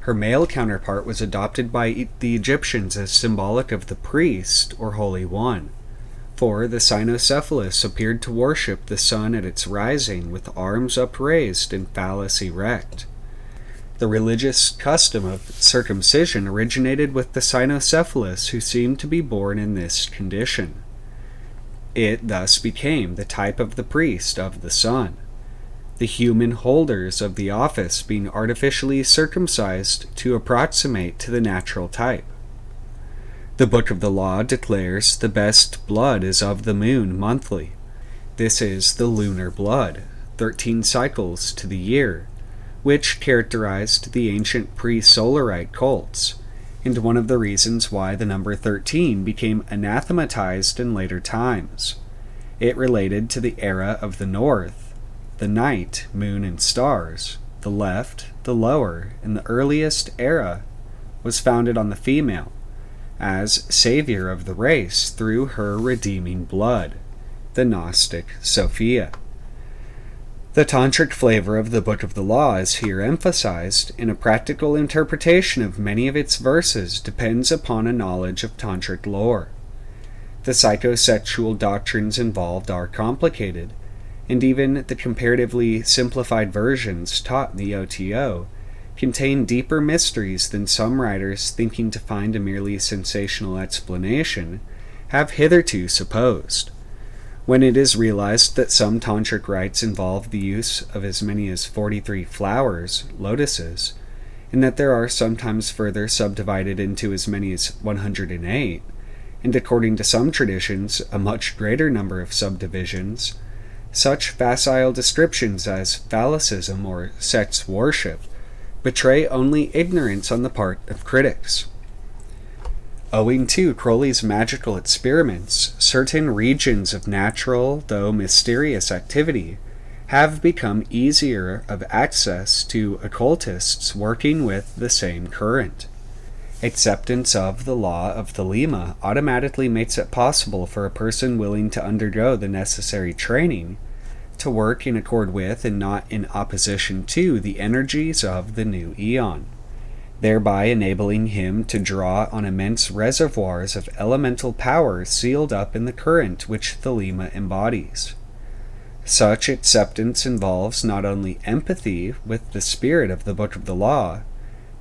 Her male counterpart was adopted by the Egyptians as symbolic of the priest or holy one, for the cynocephalus appeared to worship the sun at its rising with arms upraised and phallus erect. The religious custom of circumcision originated with the cynocephalus, who seemed to be born in this condition. It thus became the type of the priest of the sun, the human holders of the office being artificially circumcised to approximate to the natural type. The Book of the Law declares the best blood is of the moon monthly. This is the lunar blood, 13 cycles to the year, which characterized the ancient pre-Solarite cults, and one of the reasons why the number 13 became anathematized in later times. It related to the era of the north, the night, moon, and stars. The left, the lower, and the earliest era was founded on the female, as savior of the race through her redeeming blood, the Gnostic Sophia. The tantric flavor of the Book of the Law is here emphasized, and a practical interpretation of many of its verses depends upon a knowledge of tantric lore. The psychosexual doctrines involved are complicated, and even the comparatively simplified versions taught in the OTO contain deeper mysteries than some writers, thinking to find a merely sensational explanation, have hitherto supposed. When it is realized that some tantric rites involve the use of as many as 43 flowers, lotuses, and that there are sometimes further subdivided into as many as 108, and according to some traditions, a much greater number of subdivisions, such facile descriptions as phallicism or sex worship betray only ignorance on the part of critics. Owing to Crowley's magical experiments, certain regions of natural, though mysterious activity have become easier of access to occultists working with the same current. Acceptance of the law of Thelema automatically makes it possible for a person willing to undergo the necessary training to work in accord with and not in opposition to the energies of the new eon, thereby enabling him to draw on immense reservoirs of elemental power sealed up in the current which Thelema embodies. Such acceptance involves not only empathy with the spirit of the Book of the Law,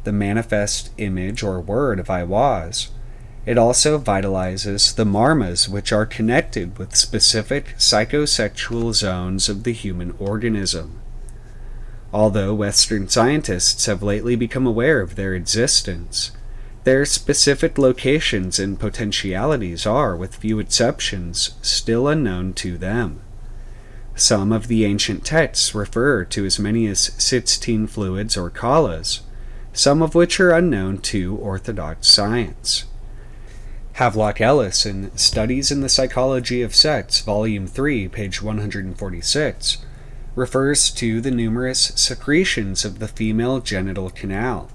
the manifest image or word of I Was, it also vitalizes the marmas which are connected with specific psychosexual zones of the human organism. Although Western scientists have lately become aware of their existence, their specific locations and potentialities are, with few exceptions, still unknown to them. Some of the ancient texts refer to as many as 16 fluids or kalas, some of which are unknown to orthodox science. Havelock Ellis, in Studies in the Psychology of Sex, Volume 3, page 146, refers to the numerous secretions of the female genital canal,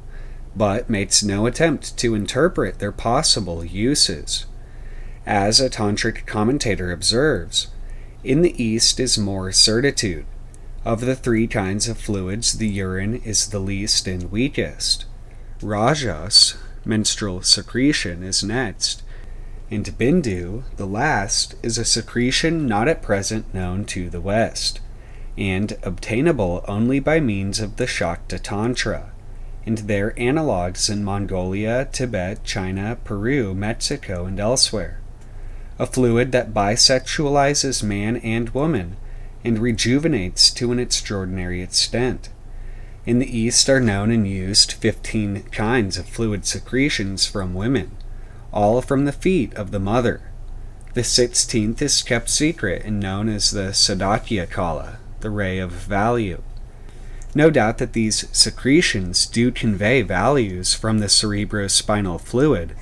but makes no attempt to interpret their possible uses. As a tantric commentator observes, in the East is more certitude. Of the three kinds of fluids, the urine is the least and weakest. Rajas, menstrual secretion, is next, and Bindu, the last, is a secretion not at present known to the West, and obtainable only by means of the Shakta Tantra, and their analogues in Mongolia, Tibet, China, Peru, Mexico, and elsewhere. A fluid that bisexualizes man and woman, and rejuvenates to an extraordinary extent. In the East are known and used 15 kinds of fluid secretions from women, all from the feet of the mother. The 16th is kept secret and known as the Sadakya Kaula, the ray of value. No doubt that these secretions do convey values from the cerebrospinal fluid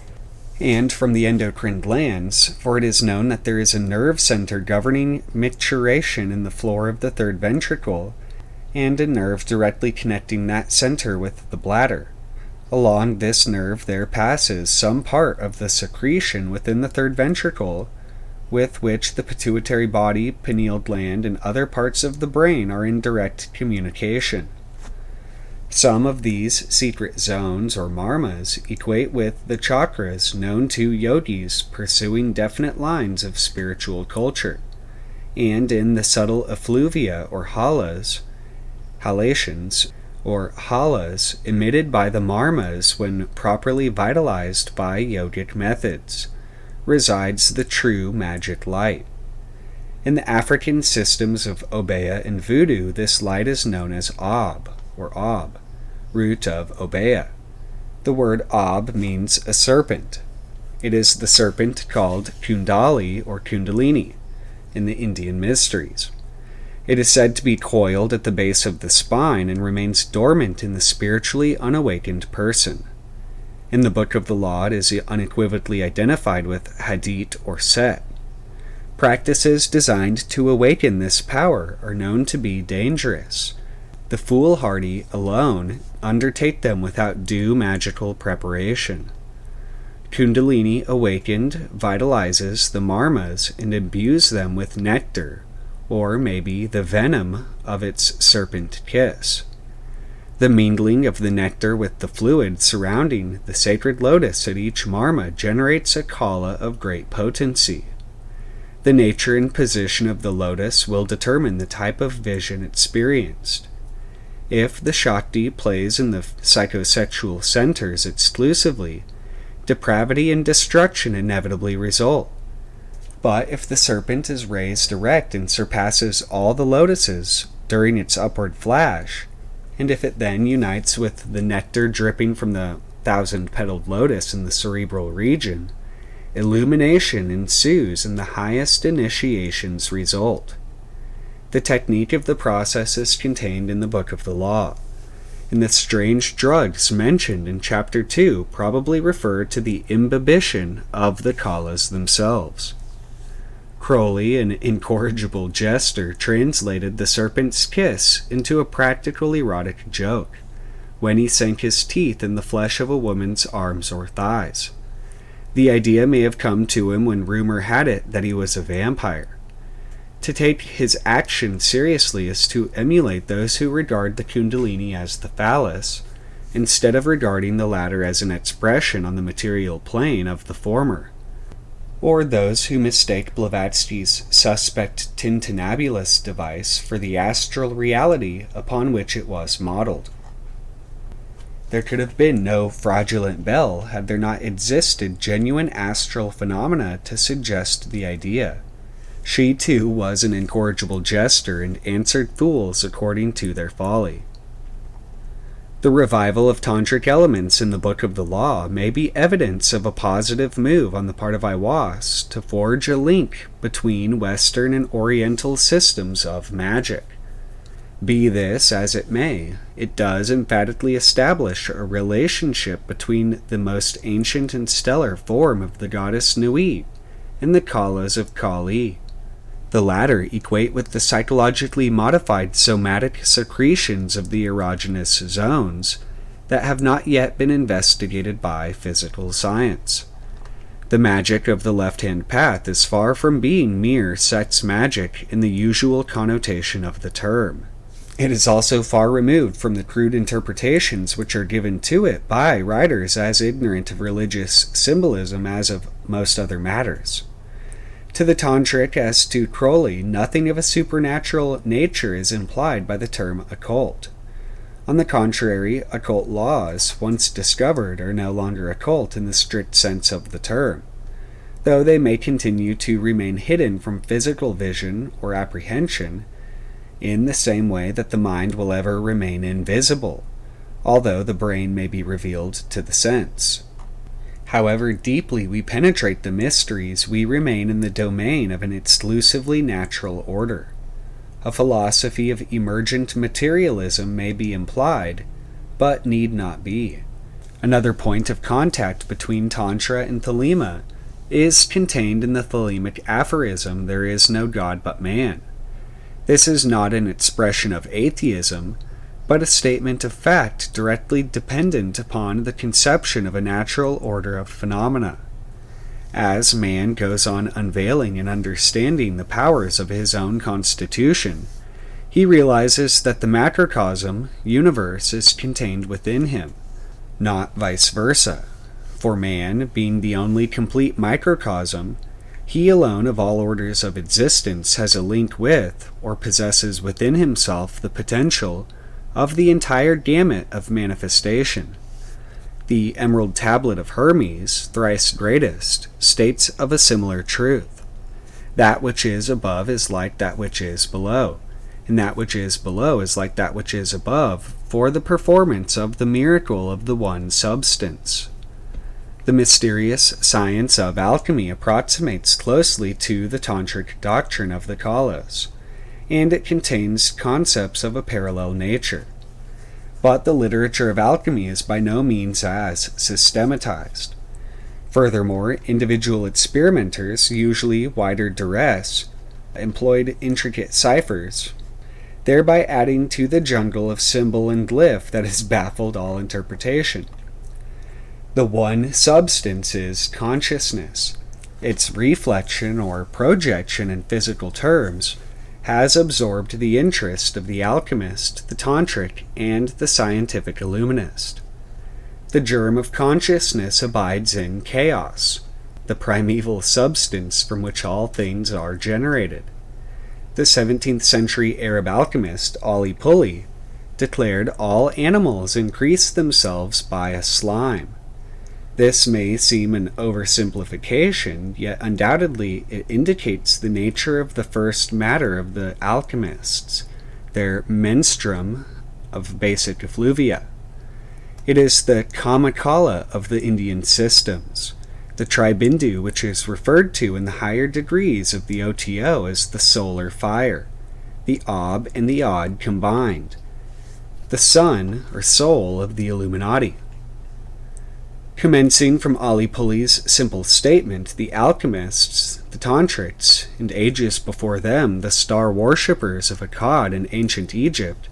and from the endocrine glands, for it is known that there is a nerve center governing micturition in the floor of the third ventricle, and a nerve directly connecting that center with the bladder. Along this nerve there passes some part of the secretion within the third ventricle, with which the pituitary body, pineal gland, and other parts of the brain are in direct communication. Some of these secret zones, or marmas, equate with the chakras known to yogis pursuing definite lines of spiritual culture, and in the subtle effluvia, or halations, or halas, emitted by the marmas when properly vitalized by yogic methods, resides the true magic light. In the African systems of Obeah and Voodoo, this light is known as Ob, or Ob, root of Obeah. The word Ob means a serpent. It is the serpent called Kundali or Kundalini in the Indian mysteries. It is said to be coiled at the base of the spine and remains dormant in the spiritually unawakened person. In the Book of the Law, it is unequivocally identified with Hadit or Set. Practices designed to awaken this power are known to be dangerous. The foolhardy alone undertake them without due magical preparation. Kundalini awakened vitalizes the marmas and imbues them with nectar, or maybe the venom of its serpent kiss. The mingling of the nectar with the fluid surrounding the sacred lotus at each marma generates a Kaula of great potency. The nature and position of the lotus will determine the type of vision experienced. If the Shakti plays in the psychosexual centers exclusively, depravity and destruction inevitably result. But if the serpent is raised erect and surpasses all the lotuses during its upward flash, and if it then unites with the nectar dripping from the 1,000-petaled lotus in the cerebral region, illumination ensues and the highest initiations result. The technique of the process is contained in the Book of the Law, and the strange drugs mentioned in Chapter 2 probably refer to the imbibition of the Kaulas themselves. Crowley, an incorrigible jester, translated the serpent's kiss into a practical erotic joke, when he sank his teeth in the flesh of a woman's arms or thighs. The idea may have come to him when rumor had it that he was a vampire. To take his action seriously is to emulate those who regard the Kundalini as the phallus, instead of regarding the latter as an expression on the material plane of the former, or those who mistake Blavatsky's suspect tintinnabulous device for the astral reality upon which it was modeled. There could have been no fraudulent bell had there not existed genuine astral phenomena to suggest the idea. She, too, was an incorrigible jester and answered fools according to their folly. The revival of tantric elements in the Book of the Law may be evidence of a positive move on the part of Aiwass to forge a link between Western and Oriental systems of magic. Be this as it may, it does emphatically establish a relationship between the most ancient and stellar form of the goddess Nui and the Kaulas of Kali. The latter equate with the psychologically modified somatic secretions of the erogenous zones that have not yet been investigated by physical science. The magic of the left-hand path is far from being mere sex magic in the usual connotation of the term. It is also far removed from the crude interpretations which are given to it by writers as ignorant of religious symbolism as of most other matters. To the tantric as to Crowley, nothing of a supernatural nature is implied by the term occult. On the contrary, occult laws, once discovered, are no longer occult in the strict sense of the term, though they may continue to remain hidden from physical vision or apprehension, in the same way that the mind will ever remain invisible, although the brain may be revealed to the sense. However deeply we penetrate the mysteries, we remain in the domain of an exclusively natural order. A philosophy of emergent materialism may be implied, but need not be. Another point of contact between Tantra and Thelema is contained in the Thelemic aphorism, "There is no God but man." This is not an expression of atheism, but a statement of fact directly dependent upon the conception of a natural order of phenomena. As man goes on unveiling and understanding the powers of his own constitution, he realizes that the macrocosm, universe, is contained within him, not vice versa. For man, being the only complete microcosm, he alone of all orders of existence has a link with, or possesses within himself, the potential of the entire gamut of manifestation. The Emerald Tablet of Hermes, thrice greatest, states of a similar truth. That which is above is like that which is below, and that which is below is like that which is above, for the performance of the miracle of the one substance. The mysterious science of alchemy approximates closely to the tantric doctrine of the Kaulas, and it contains concepts of a parallel nature. But the literature of alchemy is by no means as systematized. Furthermore, individual experimenters, usually wider duress, employed intricate ciphers, thereby adding to the jungle of symbol and glyph that has baffled all interpretation. The one substance is consciousness. Its reflection or projection in physical terms has absorbed the interest of the alchemist, the tantric, and the scientific illuminist. The germ of consciousness abides in chaos, the primeval substance from which all things are generated. The 17th century Arab alchemist Ali Puli declared all animals increase themselves by a slime. This may seem an oversimplification, yet undoubtedly it indicates the nature of the first matter of the alchemists, their menstruum of basic effluvia. It is the Kamakala of the Indian systems, the Tribindu which is referred to in the higher degrees of the OTO as the solar fire, the Ab and the Od combined, the sun or soul of the Illuminati. Commencing from Ali Puli's simple statement, the alchemists, the tantrics, and ages before them, the star worshippers of Akkad in ancient Egypt,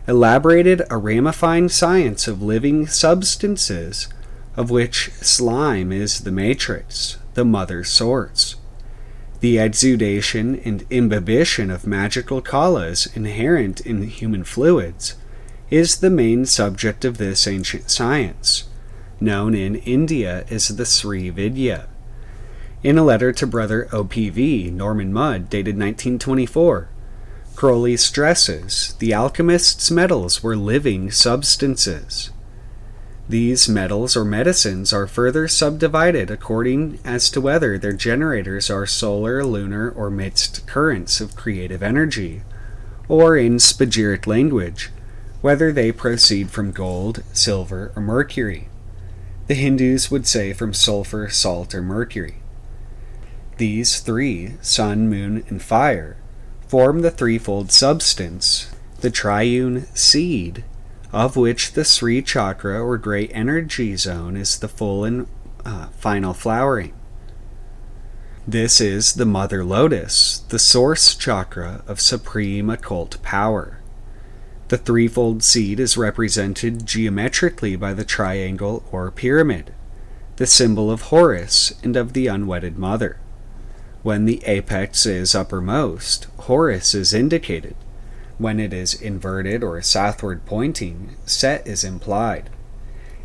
elaborated a ramifying science of living substances, of which slime is the matrix, the mother source. The exudation and imbibition of magical kalas inherent in human fluids is the main subject of this ancient science, known in India as the Sri Vidya. In a letter to Brother OPV, Norman Mudd, dated 1924, Crowley stresses the alchemists' metals were living substances. These metals or medicines are further subdivided according as to whether their generators are solar, lunar, or mixed currents of creative energy, or in spagyric language, whether they proceed from gold, silver, or mercury. The Hindus would say from sulfur, salt, or mercury. These three, sun, moon, and fire, form the threefold substance, the triune seed, of which the Sri chakra or great energy zone is the full and final flowering. This is the mother lotus, the source chakra of supreme occult power. The threefold seed is represented geometrically by the triangle or pyramid, the symbol of Horus and of the unwedded mother. When the apex is uppermost, Horus is indicated. When it is inverted or southward pointing, Set is implied.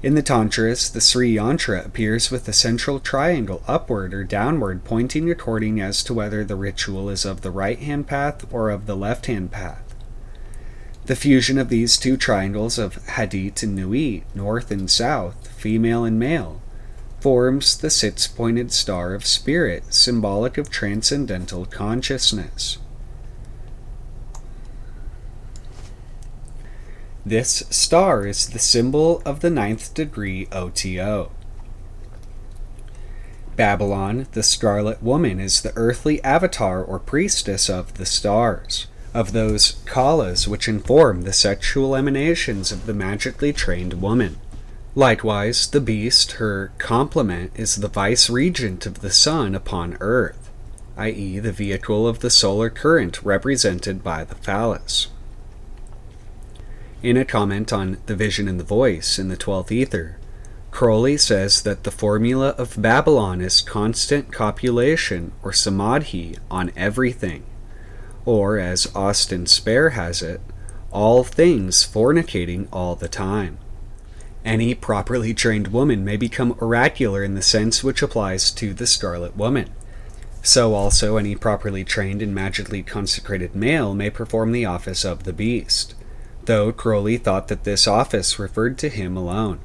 In the Tantras, the Sri Yantra appears with the central triangle upward or downward, pointing according as to whether the ritual is of the right-hand path or of the left-hand path. The fusion of these two triangles of Hadit and Nuit, north and south, female and male, forms the six-pointed star of spirit, symbolic of transcendental consciousness. This star is the symbol of the 9th degree OTO. Babylon, the Scarlet Woman, is the earthly avatar or priestess of the stars, of those Kaulas which inform the sexual emanations of the magically trained woman. Likewise, the beast, her complement, is the vice-regent of the sun upon earth, i.e. the vehicle of the solar current represented by the phallus. In a comment on the vision and the voice in the 12th ether, Crowley says that the formula of Babylon is constant copulation or samadhi on everything, or as Austin Spare has it, all things fornicating all the time. Any properly trained woman may become oracular in the sense which applies to the Scarlet Woman. So also any properly trained and magically consecrated male may perform the office of the beast, though Crowley thought that this office referred to him alone.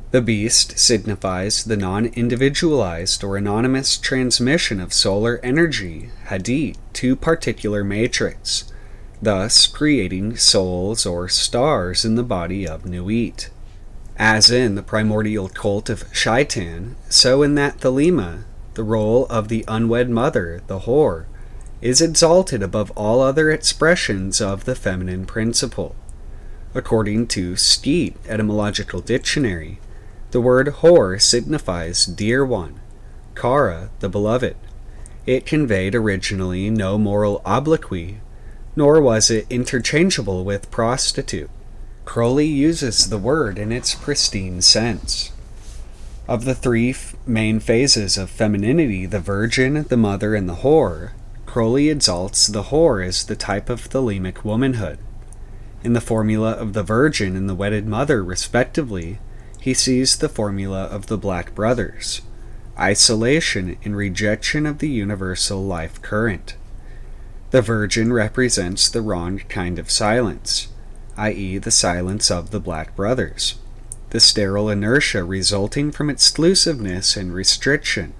The beast signifies the non-individualized or anonymous transmission of solar energy, Hadit, to particular matrix, thus creating souls or stars in the body of Nuit. As in the primordial cult of Shaitan, so in that Thelema, the role of the unwed mother, the whore, is exalted above all other expressions of the feminine principle. According to Skeet Etymological Dictionary, the word whore signifies dear one, Kara, the beloved. It conveyed originally no moral obloquy, nor was it interchangeable with prostitute. Crowley uses the word in its pristine sense. Of the three main phases of femininity, the virgin, the mother, and the whore, Crowley exalts the whore as the type of Thelemic womanhood. In the formula of the virgin and the wedded mother, respectively, he sees the formula of the Black Brothers, isolation and rejection of the universal life current. The virgin represents the wrong kind of silence, i.e. the silence of the Black Brothers, the sterile inertia resulting from exclusiveness and restriction.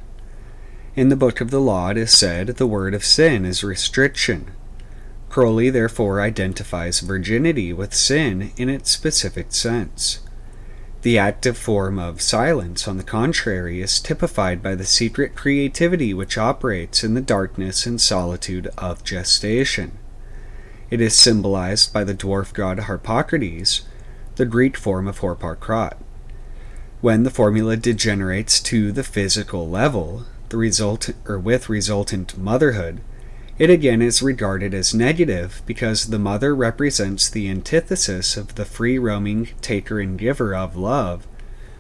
In the Book of the Law it is said the word of sin is restriction. Crowley therefore identifies virginity with sin in its specific sense. The active form of silence, on the contrary, is typified by the secret creativity which operates in the darkness and solitude of gestation. It is symbolized by the dwarf god Harpocrates, the Greek form of Horparkrat. When the formula degenerates to the physical level, with resultant motherhood, it again is regarded as negative because the mother represents the antithesis of the free-roaming taker and giver of love,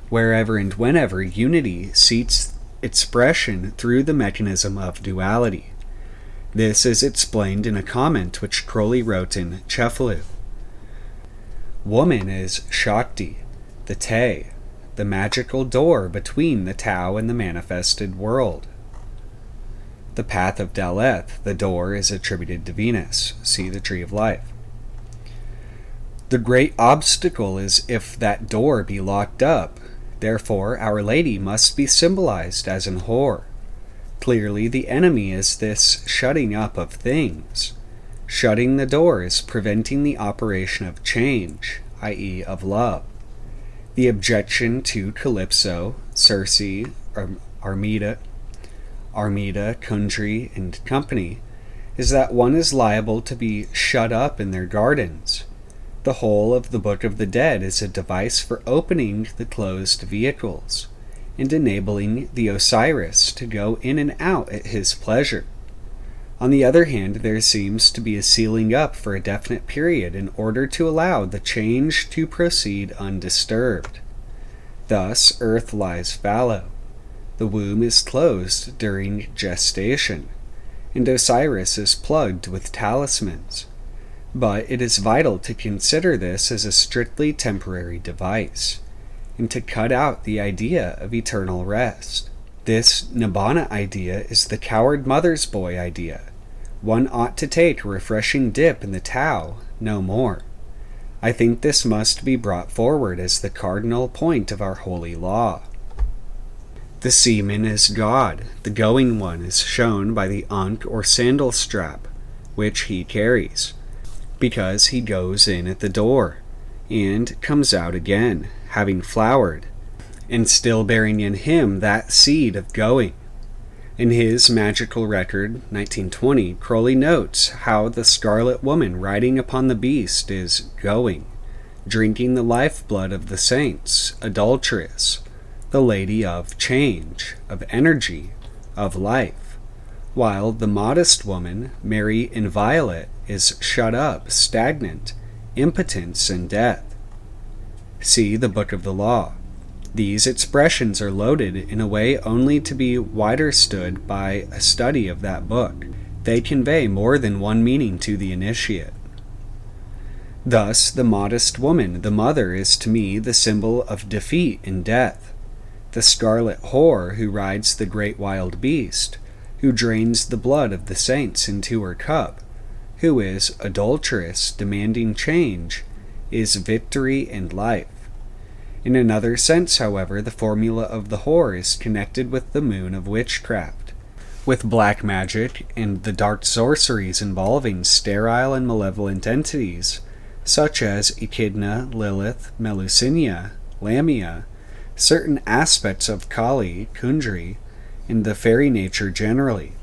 wherever and whenever unity seeks expression through the mechanism of duality. This is explained in a comment which Crowley wrote in Cefalu. Woman is Shakti, the Te, the magical door between the Tao and the manifested world. The path of Daleth, the door, is attributed to Venus. See the Tree of Life. The great obstacle is if that door be locked up. Therefore, Our Lady must be symbolized as an whore. Clearly, the enemy is this shutting up of things. Shutting the door is preventing the operation of change, i.e. of love. The objection to Calypso, Circe, Armida, Kundry, and company is that one is liable to be shut up in their gardens. The whole of the Book of the Dead is a device for opening the closed vehicles and enabling the Osiris to go in and out at his pleasure. On the other hand, there seems to be a sealing up for a definite period in order to allow the change to proceed undisturbed. Thus, Earth lies fallow. The womb is closed during gestation, and Osiris is plugged with talismans. But it is vital to consider this as a strictly temporary device, and to cut out the idea of eternal rest. This Nibbana idea is the coward mother's boy idea. One ought to take a refreshing dip in the Tao, no more. I think this must be brought forward as the cardinal point of our holy law. The seaman is God. The going one is shown by the ankh or sandal strap, which he carries, because he goes in at the door, and comes out again, having flowered, and still bearing in him that seed of going. In his magical record, 1920, Crowley notes how the Scarlet Woman riding upon the beast is going, drinking the lifeblood of the saints, adulteress, the lady of change, of energy, of life, while the modest woman, Mary Inviolate, is shut up, stagnant, impotence, and death. See the Book of the Law. These expressions are loaded in a way only to be widerstood by a study of that book. They convey more than one meaning to the initiate. Thus, the modest woman, the mother, is to me the symbol of defeat and death. The scarlet whore who rides the great wild beast, who drains the blood of the saints into her cup, who is adulteress demanding change, is victory and life. In another sense, however, the formula of the whore is connected with the moon of witchcraft, with black magic and the dark sorceries involving sterile and malevolent entities, such as Echidna, Lilith, Melusina, Lamia, certain aspects of Kali, Kundry, and the fairy nature generally.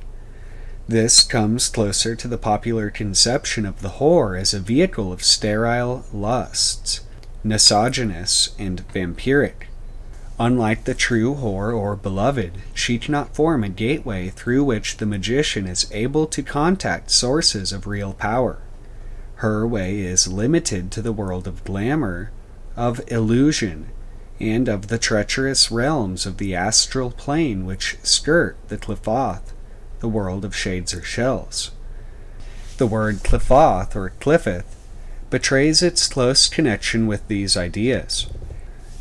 This comes closer to the popular conception of the whore as a vehicle of sterile lusts, misogynous and vampiric. Unlike the true whore or beloved, she cannot form a gateway through which the magician is able to contact sources of real power. Her way is limited to the world of glamour, of illusion, and of the treacherous realms of the astral plane which skirt the Qliphoth, the world of shades or shells. The word Qliphoth or Qliphoth betrays its close connection with these ideas.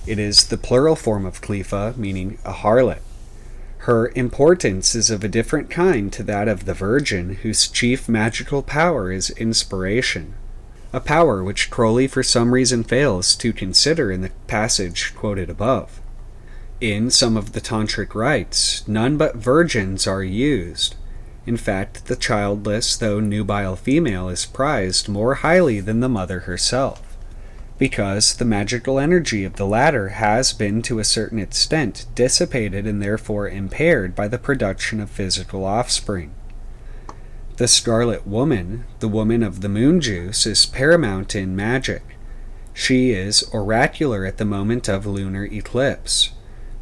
It is the plural form of Qlifa, meaning a harlot. Her importance is of a different kind to that of the Virgin, whose chief magical power is inspiration, a power which Crowley for some reason fails to consider in the passage quoted above. In some of the tantric rites, none but virgins are used. In fact, the childless, though nubile female is prized more highly than the mother herself, because the magical energy of the latter has been to a certain extent dissipated and therefore impaired by the production of physical offspring. The Scarlet Woman, the woman of the moon juice, is paramount in magic. She is oracular at the moment of lunar eclipse,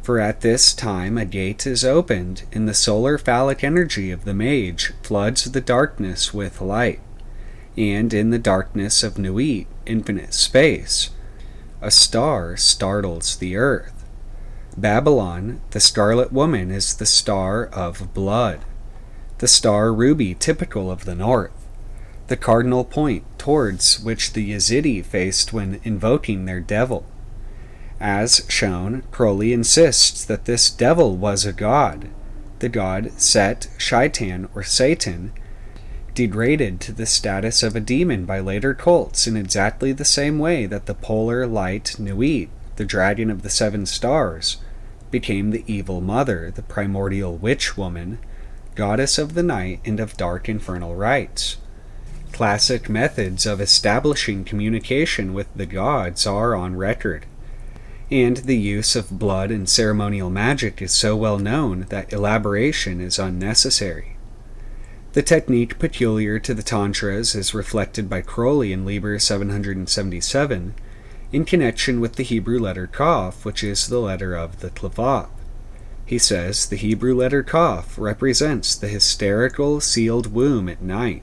for at this time a gate is opened, and the solar phallic energy of the mage floods the darkness with light, and in the darkness of Nuit, infinite space, a star startles the earth. Babylon, the Scarlet Woman, is the star of blood, the star ruby typical of the north, the cardinal point towards which the Yazidi faced when invoking their devil. As shown, Crowley insists that this devil was a god, the god Set, Shaitan, or Satan, degraded to the status of a demon by later cults in exactly the same way that the polar light Nuit, the dragon of the seven stars, became the evil mother, the primordial witch woman, goddess of the night and of dark infernal rites. Classic methods of establishing communication with the gods are on record, and the use of blood and ceremonial magic is so well known that elaboration is unnecessary. The technique peculiar to the Tantras is reflected by Crowley in Liber 777 in connection with the Hebrew letter Kaf, which is the letter of the Qliphoth. He says the Hebrew letter Kaf represents the hysterical, sealed womb at night.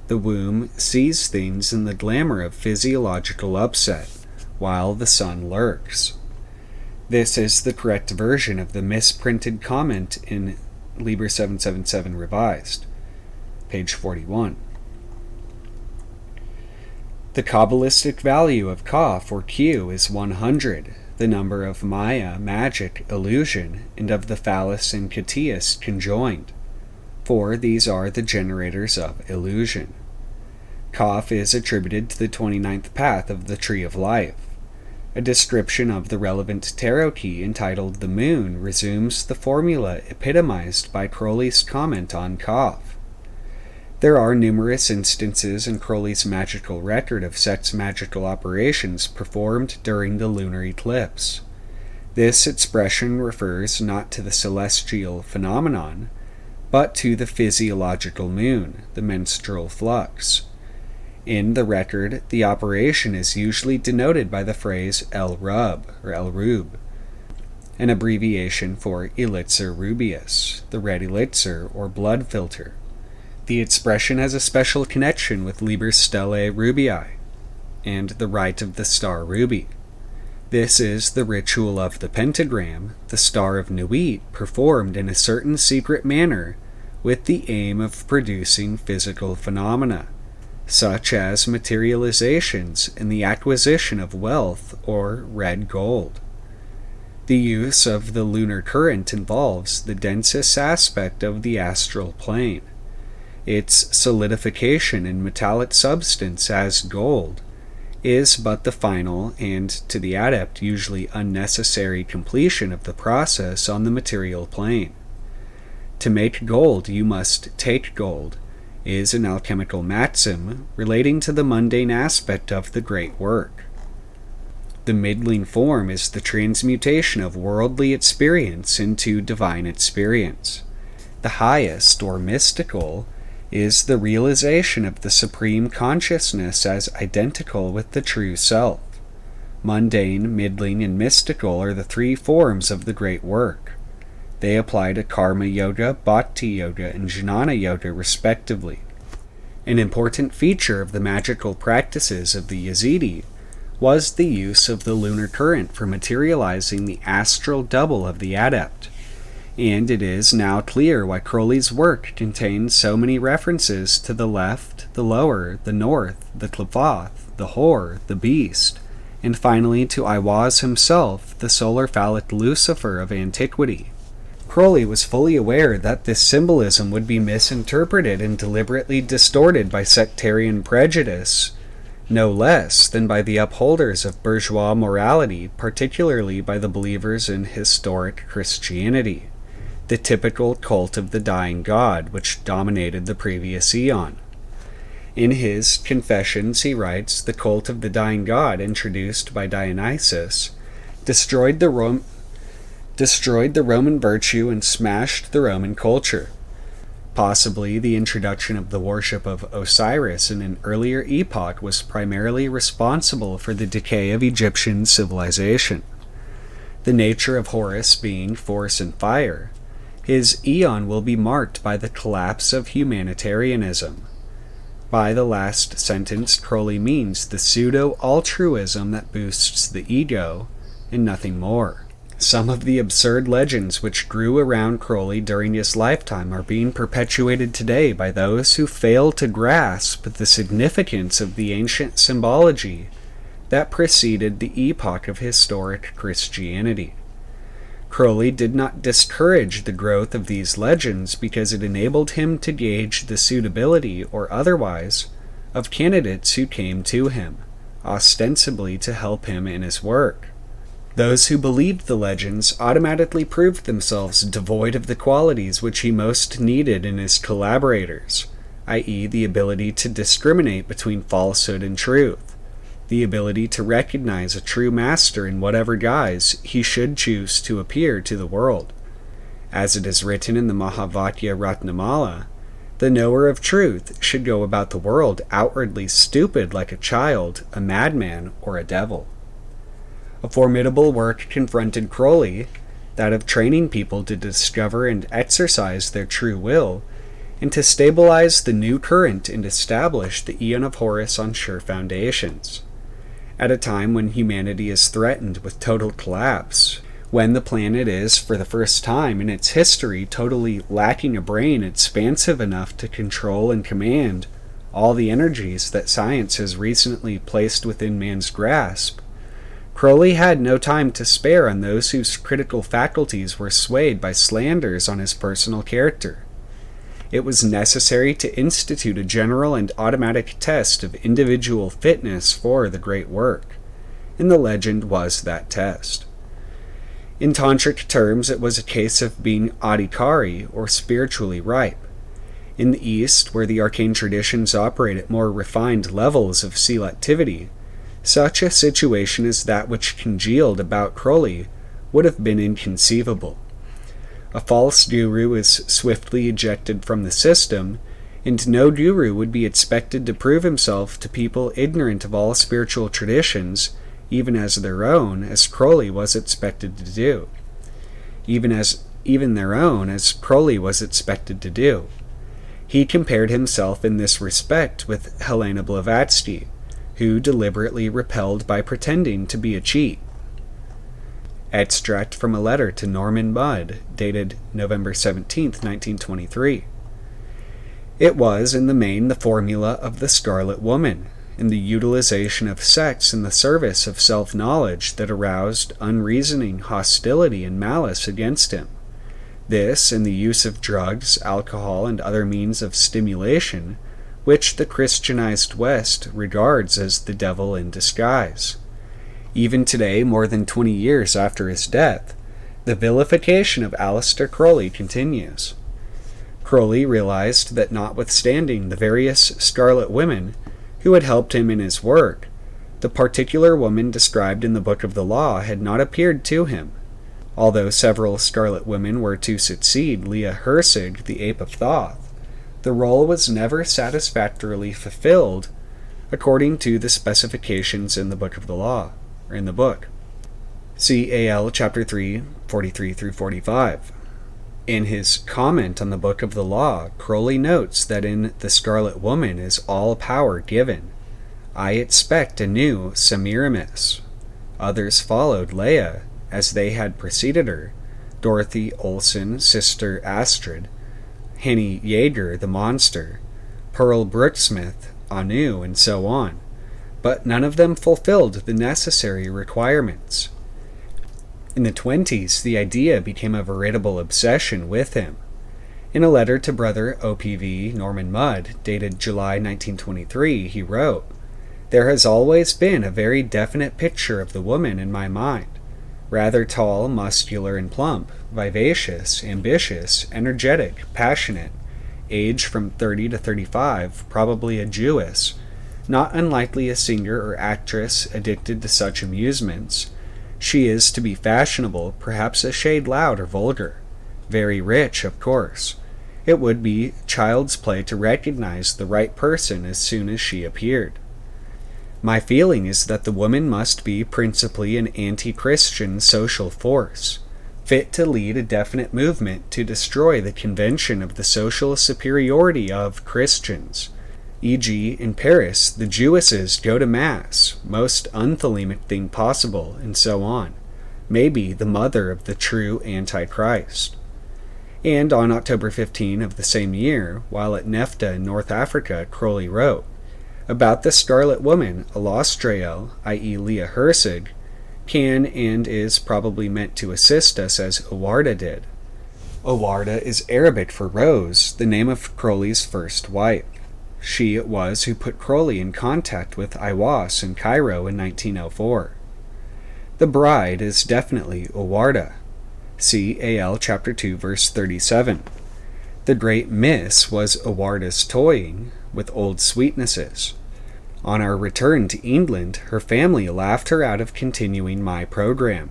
The womb sees things in the glamour of physiological upset, while the sun lurks. This is the correct version of the misprinted comment in Liber 777 Revised, page 41. The Kabbalistic value of Kaf, or Q, is 100, the number of Maya, magic, illusion, and of the phallus and Tithis conjoined, for these are the generators of illusion. Kaf is attributed to the 29th path of the Tree of Life. A description of the relevant tarot key entitled The Moon resumes the formula epitomized by Crowley's comment on Kaf. There are numerous instances in Crowley's magical record of sex magical operations performed during the lunar eclipse. This expression refers not to the celestial phenomenon, but to the physiological moon, the menstrual flux. In the record, the operation is usually denoted by the phrase El-Rub, or El-Rub, an abbreviation for Elixir Rubeus, the red elixir or blood filter. The expression has a special connection with Liber Stellae Rubii and the rite of the star ruby. This is the ritual of the pentagram, the star of Nuit, performed in a certain secret manner with the aim of producing physical phenomena, such as materializations and the acquisition of wealth or red gold. The use of the lunar current involves the densest aspect of the astral plane. Its solidification in metallic substance as gold is but the final and, to the adept, usually unnecessary completion of the process on the material plane. To make gold, you must take gold, is an alchemical maxim relating to the mundane aspect of the great work. The middling form is the transmutation of worldly experience into divine experience. The highest, or mystical, is the realization of the supreme consciousness as identical with the true self. Mundane, middling, and mystical are the three forms of the great work. They apply to Karma Yoga, Bhakti Yoga, and Jnana Yoga respectively. An important feature of the magical practices of the Yazidi was the use of the lunar current for materializing the astral double of the adept. And it is now clear why Crowley's work contains so many references to the left, the lower, the north, the Qliphoth, the whore, the beast, and finally to Aiwaz himself, the solar phallic Lucifer of antiquity. Crowley was fully aware that this symbolism would be misinterpreted and deliberately distorted by sectarian prejudice, no less than by the upholders of bourgeois morality, particularly by the believers in historic Christianity, the typical cult of the dying god which dominated the previous eon. In his Confessions he writes, the cult of the dying god introduced by Dionysus destroyed the Roman virtue and smashed the Roman culture. Possibly the introduction of the worship of Osiris in an earlier epoch was primarily responsible for the decay of Egyptian civilization. The nature of Horus being force and fire, his eon will be marked by the collapse of humanitarianism. By the last sentence, Crowley means the pseudo-altruism that boosts the ego, and nothing more. Some of the absurd legends which grew around Crowley during his lifetime are being perpetuated today by those who fail to grasp the significance of the ancient symbology that preceded the epoch of historic Christianity. Crowley did not discourage the growth of these legends because it enabled him to gauge the suitability, or otherwise, of candidates who came to him, ostensibly to help him in his work. Those who believed the legends automatically proved themselves devoid of the qualities which he most needed in his collaborators, i.e., the ability to discriminate between falsehood and truth, the ability to recognize a true master in whatever guise he should choose to appear to the world. As it is written in the Mahavakya Ratnamala, the knower of truth should go about the world outwardly stupid like a child, a madman, or a devil. A formidable work confronted Crowley, that of training people to discover and exercise their true will, and to stabilize the new current and establish the Aeon of Horus on sure foundations. At a time when humanity is threatened with total collapse, when the planet is, for the first time in its history, totally lacking a brain expansive enough to control and command all the energies that science has recently placed within man's grasp, Crowley had no time to spare on those whose critical faculties were swayed by slanders on his personal character. It was necessary to institute a general and automatic test of individual fitness for the great work, and the legend was that test. In tantric terms, it was a case of being adhikari, or spiritually ripe. In the East, where the arcane traditions operate at more refined levels of selectivity, such a situation as that which congealed about Crowley would have been inconceivable. A false guru is swiftly ejected from the system, and no guru would be expected to prove himself to people ignorant of all spiritual traditions, even as their own, as Crowley was expected to do. Even their own, as Crowley was expected to do. He compared himself in this respect with Helena Blavatsky, who deliberately repelled by pretending to be a cheat. Extract from a letter to Norman Mudd, dated November 17, 1923. It was, in the main, the formula of the Scarlet Woman, and the utilization of sex in the service of self-knowledge that aroused unreasoning hostility and malice against him. This, and the use of drugs, alcohol, and other means of stimulation, which the Christianized West regards as the devil in disguise. Even today, more than 20 years after his death, the vilification of Aleister Crowley continues. Crowley realized that notwithstanding the various scarlet women who had helped him in his work, the particular woman described in the Book of the Law had not appeared to him. Although several scarlet women were to succeed Leah Herzig, the Ape of Thoth, the role was never satisfactorily fulfilled according to the specifications in the Book of the Law, or in the book. See AL chapter 3, 43 through 45. In his comment on the Book of the Law, Crowley notes that in the Scarlet Woman is all power given. I expect a new Semiramis. Others followed Leah, as they had preceded her, Dorothy Olsen, Sister Astrid, Henny Yeager the Monster, Pearl Brooksmith, Anu, and so on, but none of them fulfilled the necessary requirements. In the 20s, the idea became a veritable obsession with him. In a letter to brother OPV Norman Mudd, dated July 1923, he wrote, "There has always been a very definite picture of the woman in my mind. Rather tall, muscular, and plump, vivacious, ambitious, energetic, passionate, age from 30 to 35, probably a Jewess, not unlikely a singer or actress addicted to such amusements. She is to be fashionable, perhaps a shade loud or vulgar. Very rich, of course. It would be child's play to recognize the right person as soon as she appeared. My feeling is that the woman must be principally an anti-Christian social force, fit to lead a definite movement to destroy the convention of the social superiority of Christians. E.g., in Paris, the Jewesses go to Mass, most unthelemic thing possible, and so on. Maybe the mother of the true Antichrist." And on October 15 of the same year, while at Nefta in North Africa, Crowley wrote, "About the Scarlet Woman, Alastrael, i.e. Leah Herzig, can and is probably meant to assist us as Owarda did." Owarda is Arabic for Rose, the name of Crowley's first wife. She it was who put Crowley in contact with Aiwas in Cairo in 1904. The bride is definitely Owarda. See AL chapter 2 verse 37. The great miss was Owarda's toying with old sweetnesses. On our return to England, her family laughed her out of continuing my program.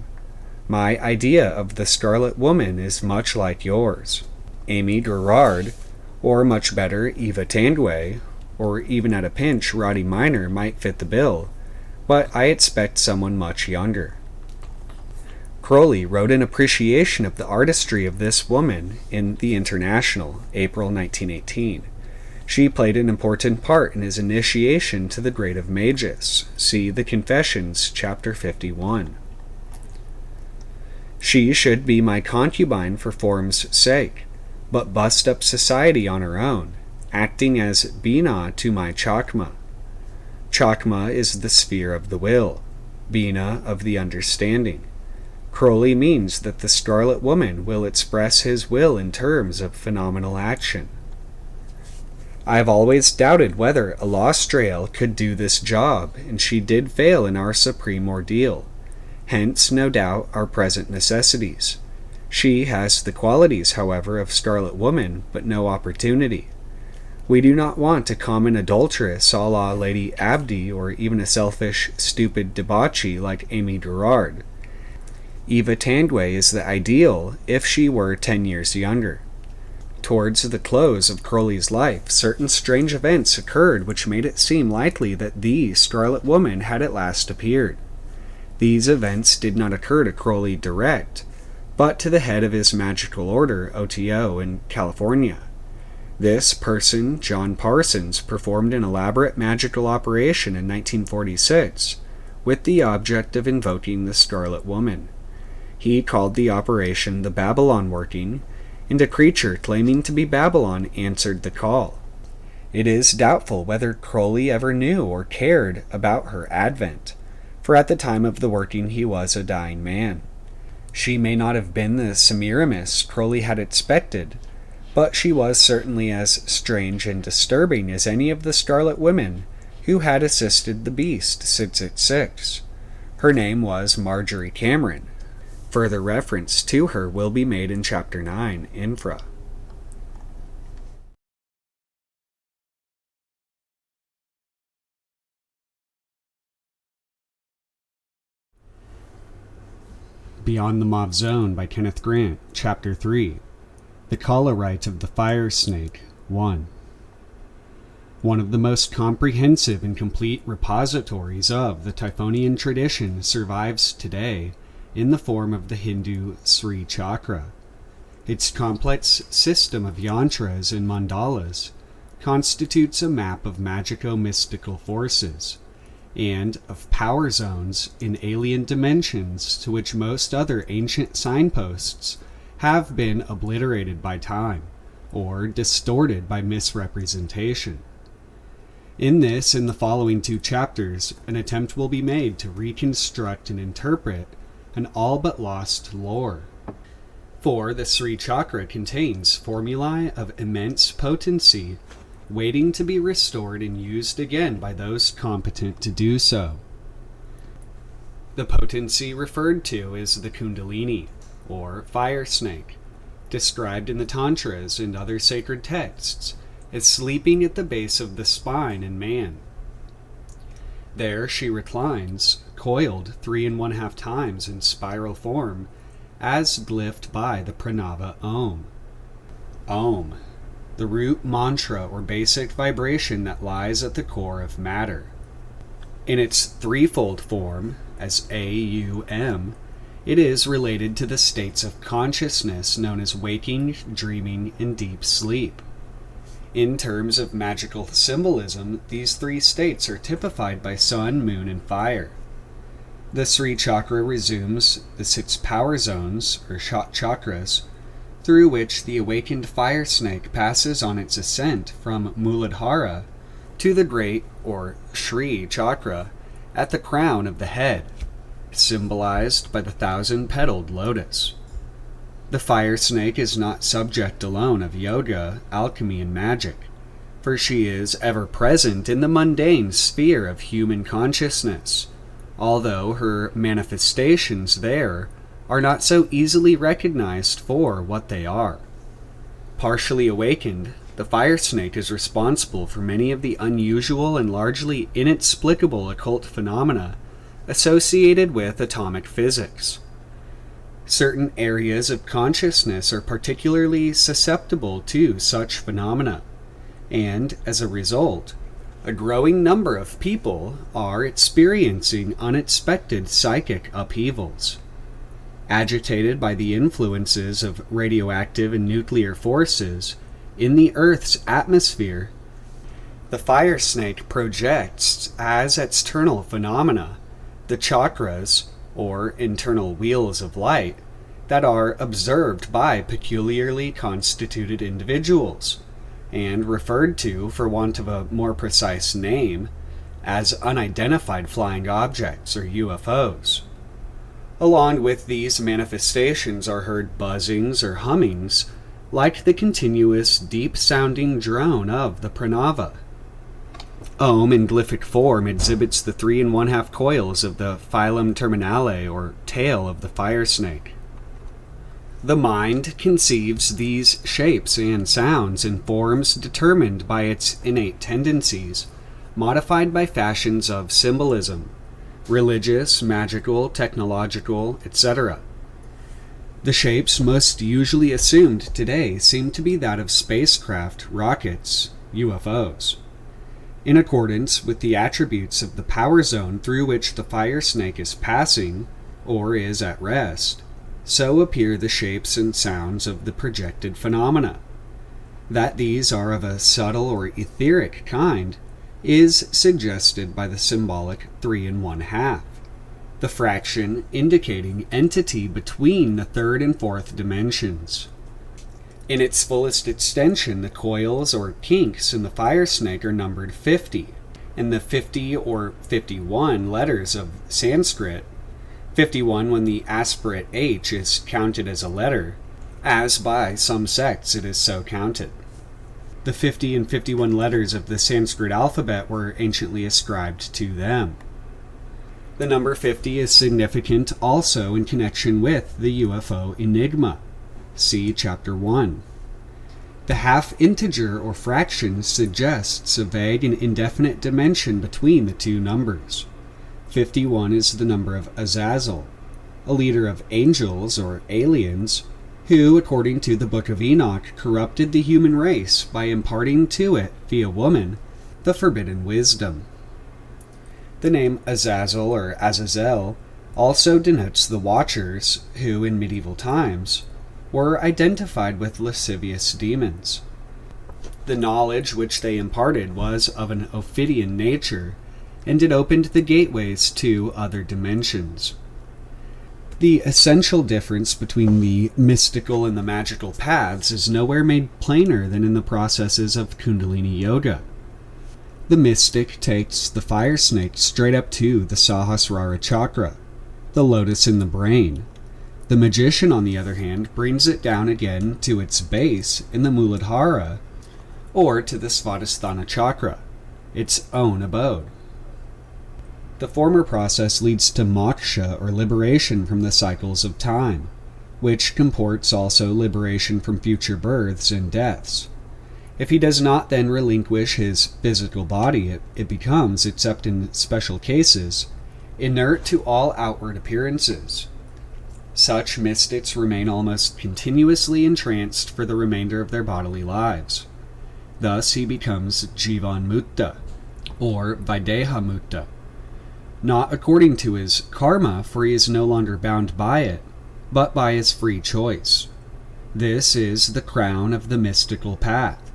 My idea of the Scarlet Woman is much like yours. Amy Gerard, or much better, Eva Tanguay, or even at a pinch, Roddy Minor might fit the bill, but I expect someone much younger. Crowley wrote an appreciation of the artistry of this woman in The International, April 1918. She played an important part in his initiation to the grade of Magus. See The Confessions, chapter 51. She should be my concubine for form's sake, but bust up society on her own, acting as Bina to my Chakma. Chakma is the sphere of the will, Bina of the understanding. Crowley means that the Scarlet Woman will express his will in terms of phenomenal action. I have always doubted whether Elastrael could do this job, and she did fail in our supreme ordeal. Hence, no doubt, our present necessities. She has the qualities, however, of Scarlet Woman, but no opportunity. We do not want a common adulteress a la Lady Abdi, or even a selfish, stupid debauchee like Amy Gerard. Eva Tandway is the ideal if she were 10 years younger. Towards the close of Crowley's life, certain strange events occurred which made it seem likely that the Scarlet Woman had at last appeared. These events did not occur to Crowley direct, but to the head of his magical order, OTO, in California. This person, John Parsons, performed an elaborate magical operation in 1946 with the object of invoking the Scarlet Woman. He called the operation the Babylon Working, and a creature claiming to be Babylon answered the call. It is doubtful whether Crowley ever knew or cared about her advent, for at the time of the working he was a dying man. She may not have been the Semiramis Crowley had expected, but she was certainly as strange and disturbing as any of the Scarlet Women who had assisted the Beast 666. Her name was Marjorie Cameron. Further reference to her will be made in Chapter 9, Infra. Beyond the Mauve Zone by Kenneth Grant, Chapter 3. The Kaula Rite of the Fire Snake, 1. One of the most comprehensive and complete repositories of the Typhonian tradition survives today in the form of the Hindu Sri Chakra. Its complex system of yantras and mandalas constitutes a map of magico-mystical forces and of power zones in alien dimensions to which most other ancient signposts have been obliterated by time or distorted by misrepresentation. In this and the following 2 chapters, an attempt will be made to reconstruct and interpret an all but lost lore. For the Sri Chakra contains formulae of immense potency, waiting to be restored and used again by those competent to do so. The potency referred to is the Kundalini, or fire snake, described in the Tantras and other sacred texts as sleeping at the base of the spine in man. There she reclines, coiled 3 1/2 times in spiral form, as glyphed by the Pranava Om. Om, the root mantra or basic vibration that lies at the core of matter. In its threefold form, as AUM, it is related to the states of consciousness known as waking, dreaming, and deep sleep. In terms of magical symbolism, these 3 states are typified by sun, moon, and fire. The Sri Chakra resumes the 6 power zones, or chakras, through which the awakened fire snake passes on its ascent from Muladhara to the great, or Shri Chakra, at the crown of the head, symbolized by the 1,000-petaled lotus. The fire snake is not subject alone of yoga, alchemy, and magic, for she is ever present in the mundane sphere of human consciousness, although her manifestations there are not so easily recognized for what they are. Partially awakened, the fire snake is responsible for many of the unusual and largely inexplicable occult phenomena associated with atomic physics. Certain areas of consciousness are particularly susceptible to such phenomena, and, as a result, a growing number of people are experiencing unexpected psychic upheavals. agitated by the influences of radioactive and nuclear forces in the Earth's atmosphere, the fire snake projects as external phenomena the chakras, or internal wheels of light, that are observed by peculiarly constituted individuals, and referred to, for want of a more precise name, as unidentified flying objects, or UFOs. Along with these manifestations are heard buzzings or hummings, like the continuous deep-sounding drone of the pranava. Om in glyphic form exhibits the 3 1/2 coils of the phylum terminale, or tail of the fire snake. The mind conceives these shapes and sounds in forms determined by its innate tendencies, modified by fashions of symbolism, religious, magical, technological, etc. The shapes most usually assumed today seem to be that of spacecraft, rockets, UFOs. In accordance with the attributes of the power zone through which the fire snake is passing, or is at rest, so appear the shapes and sounds of the projected phenomena. That these are of a subtle or etheric kind is suggested by the symbolic 3 1/2, the fraction indicating entity between the third and fourth dimensions. In its fullest extension, the coils or kinks in the fire snake are numbered 50, and the 50 or 51 letters of Sanskrit, 51 when the aspirate H is counted as a letter, as by some sects it is so counted. The 50 and 51 letters of the Sanskrit alphabet were anciently ascribed to them. The number 50 is significant also in connection with the UFO enigma. See Chapter 1. The half-integer or fraction suggests a vague and indefinite dimension between the two numbers. 51 is the number of Azazel, a leader of angels or aliens, who, according to the Book of Enoch, corrupted the human race by imparting to it, via woman, the forbidden wisdom. The name Azazel or Azazel also denotes the Watchers, who, in medieval times, were identified with lascivious demons. The knowledge which they imparted was of an Ophidian nature, and it opened the gateways to other dimensions. The essential difference between the mystical and the magical paths is nowhere made plainer than in the processes of Kundalini Yoga. The mystic takes the fire snake straight up to the Sahasrara chakra, the lotus in the brain. The magician, on the other hand, brings it down again to its base in the Muladhara, or to the Svadhisthana chakra, its own abode. The former process leads to moksha, or liberation from the cycles of time, which comports also liberation from future births and deaths. If he does not then relinquish his physical body, it becomes, except in special cases, inert to all outward appearances. Such mystics remain almost continuously entranced for the remainder of their bodily lives. Thus he becomes Jivan Mutta, or Videha Mutta, not according to his karma, for he is no longer bound by it, but by his free choice. This is the crown of the mystical path.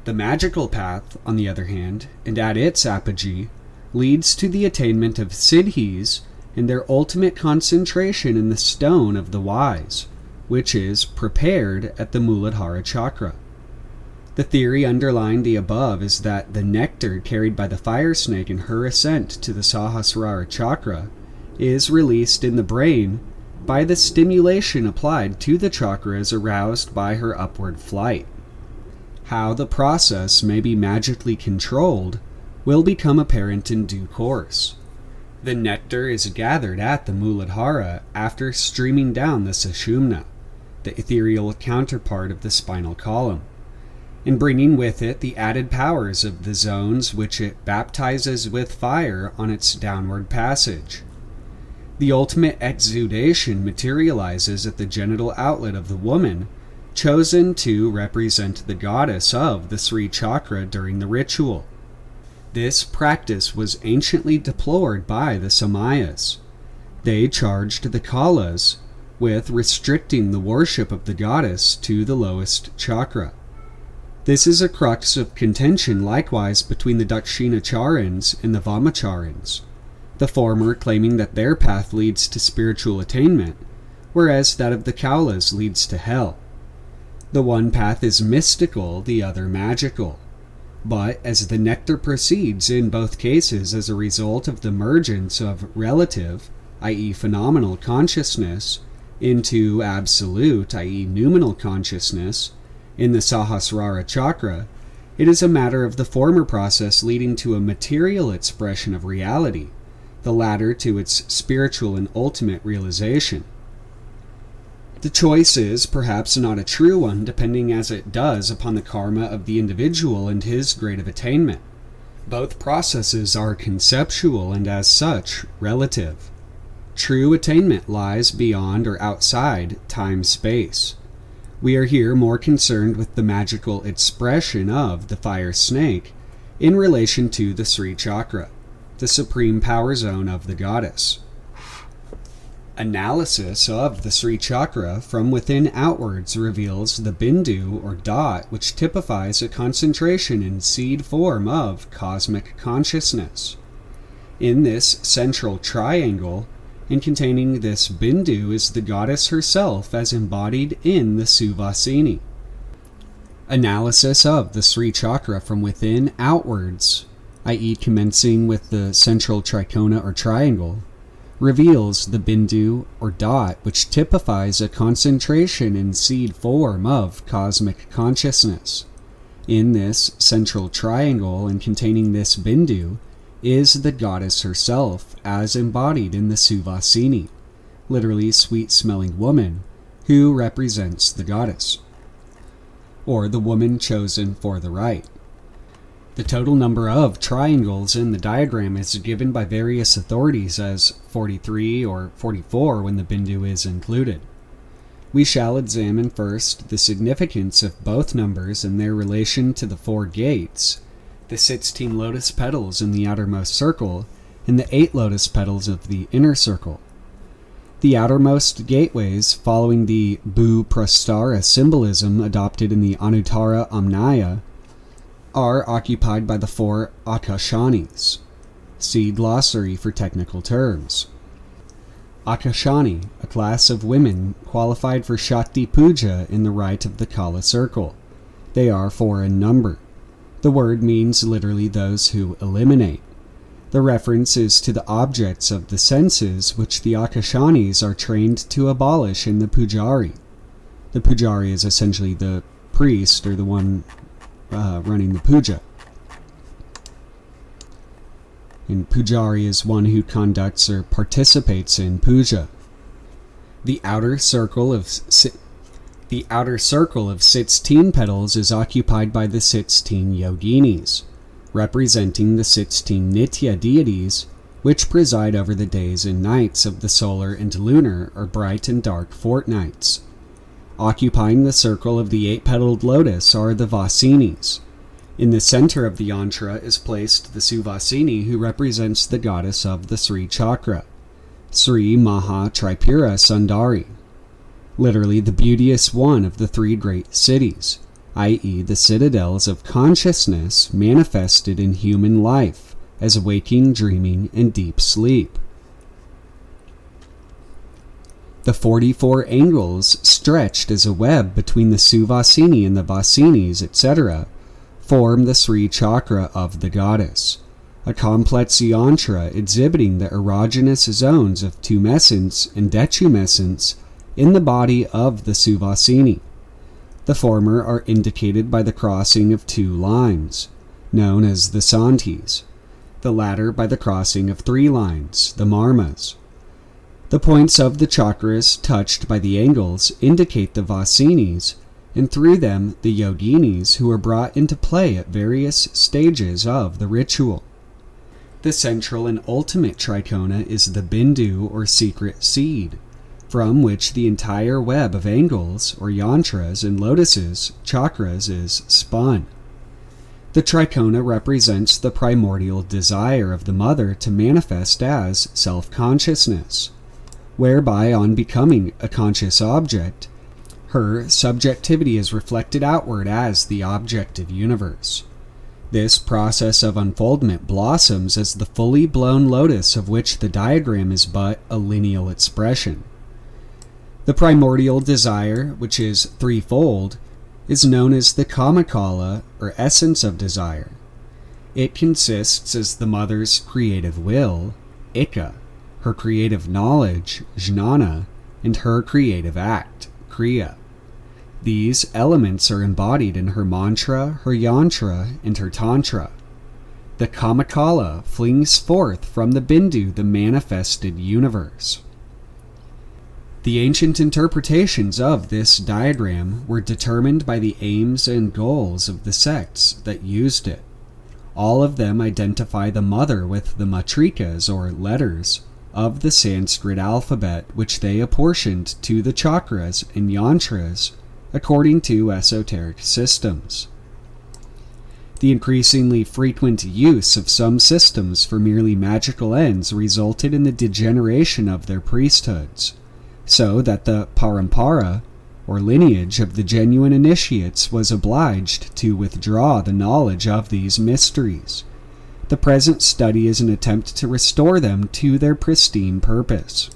The magical path, on the other hand, and at its apogee, leads to the attainment of siddhis and their ultimate concentration in the stone of the wise, which is prepared at the Muladhara chakra. The theory underlying the above is that the nectar carried by the fire snake in her ascent to the Sahasrara chakra is released in the brain by the stimulation applied to the chakras aroused by her upward flight. How the process may be magically controlled will become apparent in due course. The nectar is gathered at the Muladhara after streaming down the Sushumna, the ethereal counterpart of the spinal column, and bringing with it the added powers of the zones which it baptizes with fire on its downward passage. The ultimate exudation materializes at the genital outlet of the woman, chosen to represent the goddess of the Sri Chakra during the ritual. This practice was anciently deplored by the Samayas. They charged the Kaulas with restricting the worship of the goddess to the lowest chakra. This is a crux of contention likewise between the Dakshinacharans and the Vamacharans, the former claiming that their path leads to spiritual attainment, whereas that of the Kaulas leads to hell. The one path is mystical, the other magical. But as the nectar proceeds in both cases as a result of the mergence of relative, i.e. phenomenal consciousness, into absolute, i.e. noumenal consciousness, in the Sahasrara chakra, it is a matter of the former process leading to a material expression of reality, the latter to its spiritual and ultimate realization. The choice is perhaps not a true one, depending as it does upon the karma of the individual and his grade of attainment. Both processes are conceptual and as such relative. True attainment lies beyond or outside time-space. We are here more concerned with the magical expression of the fire snake in relation to the Sri Chakra, the supreme power zone of the goddess. Analysis of the Sri Chakra from within outwards reveals the bindu or dot, which typifies a concentration in seed form of cosmic consciousness. In this central triangle, and containing this bindu, is the goddess herself as embodied in the Suvasini. Analysis of the Sri Chakra from within outwards, i.e. commencing with the central trikona or triangle, reveals the bindu or dot, which typifies a concentration in seed form of cosmic consciousness. In this central triangle and containing this bindu is the goddess herself as embodied in the Suvasini, literally sweet-smelling woman, who represents the goddess, or the woman chosen for the rite. The total number of triangles in the diagram is given by various authorities as 43 or 44 when the bindu is included. We shall examine first the significance of both numbers and their relation to the four gates, the 16 lotus petals in the outermost circle, and the 8 lotus petals of the inner circle. The outermost gateways, following the Bhu-Prastara symbolism adopted in the Anuttara Amnaya, are occupied by the 4 Akashanis. See glossary for technical terms. Akashani, a class of women qualified for Shakti Puja in the rite of the Kala circle. They are 4 in number. The word means literally those who eliminate. The reference is to the objects of the senses which the Akashanis are trained to abolish in the Pujari. The Pujari is essentially the priest or the one running the puja. And Pujari is one who conducts or participates in puja. The outer circle of 16 petals is occupied by the 16 yoginis, representing the 16 Nitya deities, which preside over the days and nights of the solar and lunar or bright and dark fortnights. Occupying the circle of the 8-petaled lotus are the Vasinis. In the center of the yantra is placed the Suvasini, who represents the goddess of the Sri Chakra, Sri Maha Tripura Sundari, literally the beauteous one of the 3 great cities, i.e. the citadels of consciousness manifested in human life as waking, dreaming, and deep sleep. The 44 angles stretched as a web between the Suvasini and the Vasinis, etc., form the Sri Chakra of the goddess, a complex yantra exhibiting the erogenous zones of tumescence and detumescence in the body of the Suvasini. The former are indicated by the crossing of 2 lines, known as the Santis, the latter by the crossing of 3 lines, the Marmas. The points of the chakras touched by the angles indicate the Vasinis, and through them the yoginis who are brought into play at various stages of the ritual. The central and ultimate trikona is the bindu or secret seed, from which the entire web of angles or yantras and lotuses, chakras, is spun. The trikona represents the primordial desire of the mother to manifest as self-consciousness, whereby on becoming a conscious object, her subjectivity is reflected outward as the objective universe. This process of unfoldment blossoms as the fully blown lotus of which the diagram is but a lineal expression. The primordial desire, which is threefold, is known as the Kaula, or essence of desire. It consists as the mother's creative will, Ika, her creative knowledge, Jnana, and her creative act, Kriya. These elements are embodied in her mantra, her yantra, and her tantra. The Kaula flings forth from the Bindu the manifested universe. The ancient interpretations of this diagram were determined by the aims and goals of the sects that used it. All of them identify the mother with the matrikas, or letters, of the Sanskrit alphabet, which they apportioned to the chakras and yantras according to esoteric systems. The increasingly frequent use of some systems for merely magical ends resulted in the degeneration of their priesthoods, so that the parampara, or lineage of the genuine initiates, was obliged to withdraw the knowledge of these mysteries. The present study is an attempt to restore them to their pristine purpose.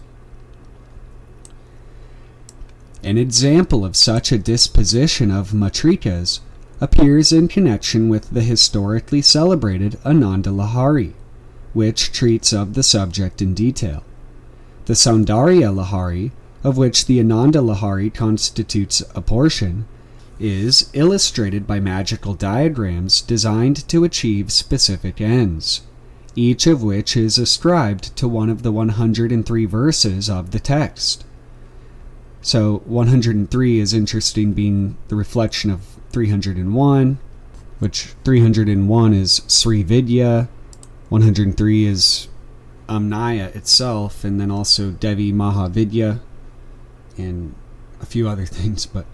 An example of such a disposition of matrikas appears in connection with the historically celebrated Ananda Lahari, which treats of the subject in detail. The Saundarya Lahari, of which the Ananda Lahari constitutes a portion, is illustrated by magical diagrams designed to achieve specific ends, each of which is ascribed to one of the 103 verses of the text. So 103 is interesting, being the reflection of 301, which 301 is Sri Vidya, 103 is Amnaya itself, and then also Devi Mahavidya, and a few other things, but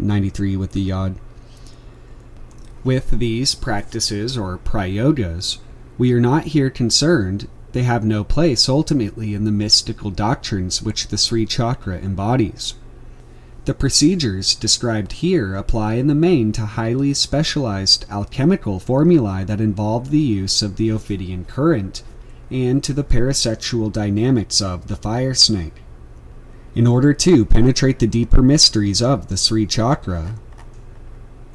93 with the yod. With these practices, or prayogas, we are not here concerned. They have no place ultimately in the mystical doctrines which the Sri Chakra embodies. The procedures described here apply in the main to highly specialized alchemical formulae that involve the use of the Ophidian current and to the parasexual dynamics of the fire snake. In order to penetrate the deeper mysteries of the Sri Chakra,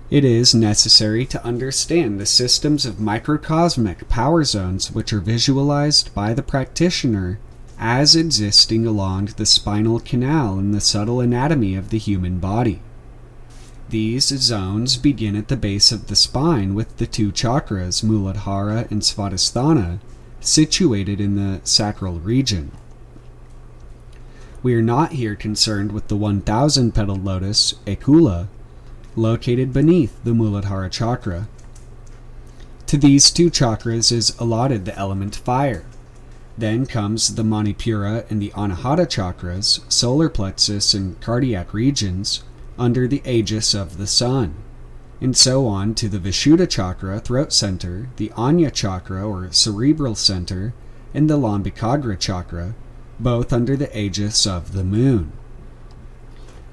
it is necessary to understand the systems of microcosmic power zones which are visualized by the practitioner as existing along the spinal canal in the subtle anatomy of the human body. These zones begin at the base of the spine with the two chakras, Muladhara and Svadhisthana, situated in the sacral region. We are not here concerned with the 1,000-petaled lotus, Ekula, located beneath the Muladhara chakra. To these two chakras is allotted the element fire. Then comes the Manipura and the Anahata chakras, solar plexus and cardiac regions, under the aegis of the sun, and so on to the Vishuddha chakra, throat center, the Anya chakra, or cerebral center, and the Lambikagra chakra, both under the aegis of the moon.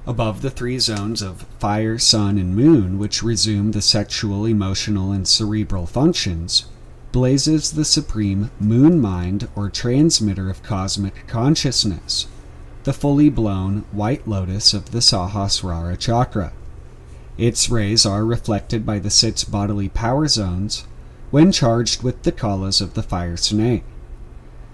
Above the three zones of fire, sun, and moon, which resume the sexual, emotional, and cerebral functions, blazes the supreme moon mind, or transmitter of cosmic consciousness, the fully blown white lotus of the Sahasrara chakra. Its rays are reflected by the 6 bodily power zones when charged with the kalas of the fire snake.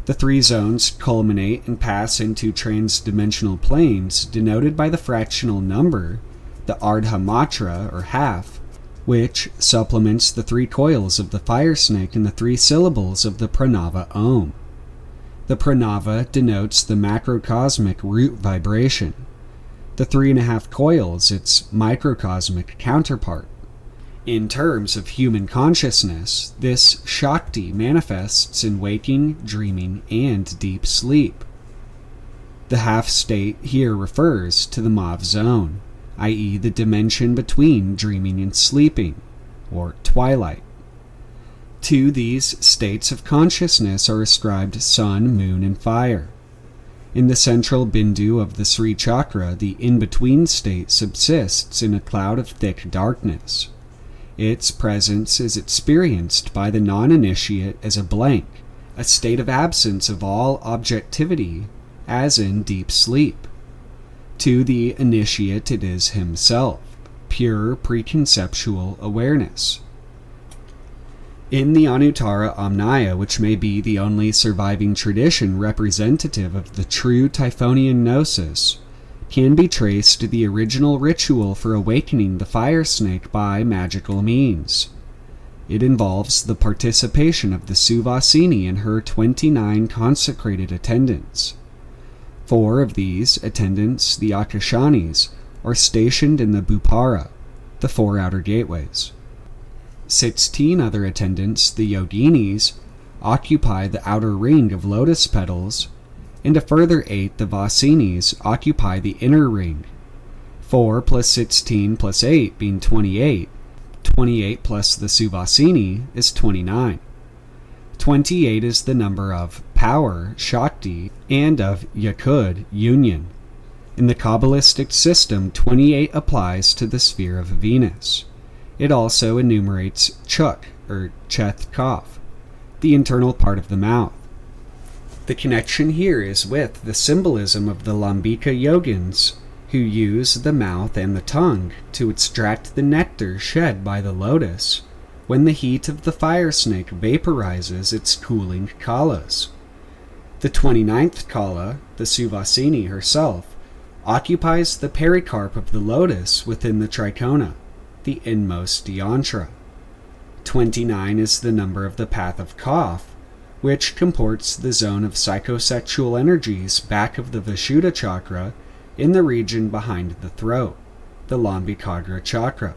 The 3 zones culminate and pass into trans-dimensional planes denoted by the fractional number, the Ardha Matra, or half, which supplements the 3 coils of the fire snake and the 3 syllables of the Pranava Om. The Pranava denotes the macrocosmic root vibration. The 3.5 coils its microcosmic counterpart. In terms of human consciousness, this Shakti manifests in waking, dreaming, and deep sleep. The half state here refers to the Mauve zone, i.e. the dimension between dreaming and sleeping, or twilight. To these states of consciousness are ascribed sun, moon, and fire. In the central bindu of the Sri Chakra, the in-between state subsists in a cloud of thick darkness. Its presence is experienced by the non-initiate as a blank, a state of absence of all objectivity, as in deep sleep. To the initiate it is himself, pure preconceptual awareness. In the Anuttara Amnaya, which may be the only surviving tradition representative of the true Typhonian Gnosis, can be traced to the original ritual for awakening the fire snake by magical means. It involves the participation of the Suvasini and her 29 consecrated attendants. 4 of these attendants, the Akashanis, are stationed in the Bhupara, the 4 outer gateways. 16 other attendants, the Yoginis, occupy the outer ring of lotus petals, and a further 8, the Vasinis, occupy the inner ring. 4 plus 16 plus 8 being 28. 28 plus the Suvasini is 29. 28 is the number of power, Shakti, and of Yakud, union. In the Kabbalistic system, 28 applies to the sphere of Venus. It also enumerates Chuk, or Cheth Kaf, the internal part of the mouth. The connection here is with the symbolism of the Lambika yogins, who use the mouth and the tongue to extract the nectar shed by the lotus when the heat of the fire snake vaporizes its cooling kalas. The 29th kala, the Suvasini herself, occupies the pericarp of the lotus within the trikona, the inmost yantra. 29 is the number of the path of Kaph, which comports the zone of psychosexual energies back of the Vishuddha chakra in the region behind the throat, the Lambikagra chakra.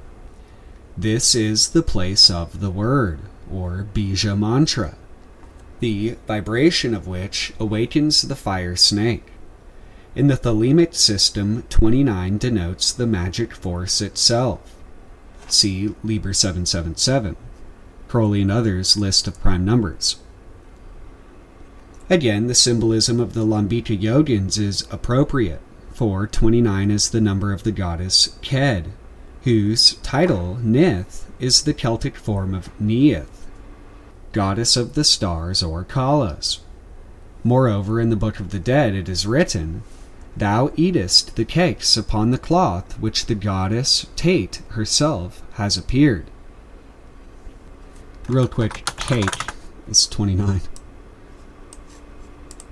This is the place of the word, or bija mantra, the vibration of which awakens the fire snake. In the thelemic system, 29 denotes the magic force itself. See Liber 777, Crowley and others' list of prime numbers. Again, the symbolism of the Lambika yogins is appropriate, for 29 is the number of the goddess Ked, whose title, Nith, is the Celtic form of Neith, goddess of the stars or Kalas. Moreover, in the Book of the Dead it is written, "Thou eatest the cakes upon the cloth which the goddess Tate herself has appeared." Real quick, cake is 29.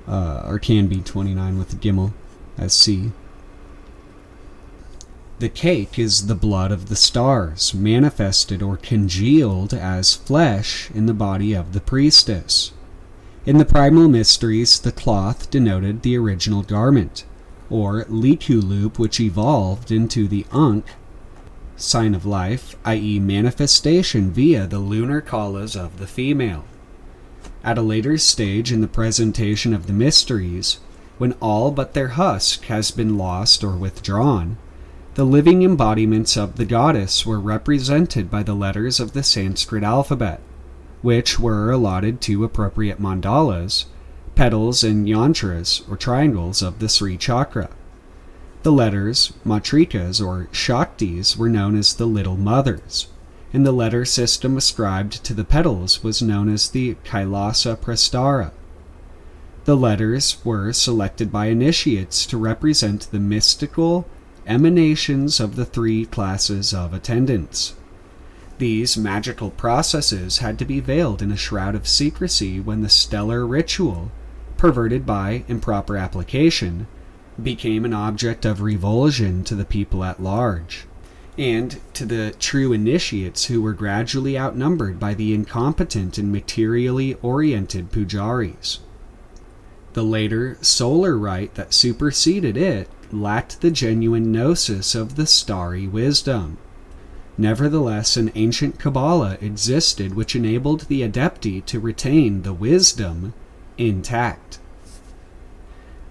Or can be 29 with Gimel as C. The cake is the blood of the stars, manifested or congealed as flesh in the body of the priestess. In the primal mysteries, the cloth denoted the original garment, or liku loop, which evolved into the Ankh, sign of life, i.e. manifestation via the lunar kalas of the female. At a later stage in the presentation of the mysteries, when all but their husk has been lost or withdrawn, the living embodiments of the goddess were represented by the letters of the Sanskrit alphabet, which were allotted to appropriate mandalas, petals and yantras or triangles of the Sri Chakra. The letters, matrikas or shaktis, were known as the Little Mothers, and the letter system ascribed to the petals was known as the Kailasa Prastara. The letters were selected by initiates to represent the mystical emanations of the 3 classes of attendants. These magical processes had to be veiled in a shroud of secrecy when the stellar ritual, perverted by improper application, became an object of revulsion to the people at large, and to the true initiates who were gradually outnumbered by the incompetent and materially oriented pujaris. The later solar rite that superseded it lacked the genuine gnosis of the starry wisdom. Nevertheless, an ancient Kabbalah existed which enabled the adepti to retain the wisdom intact.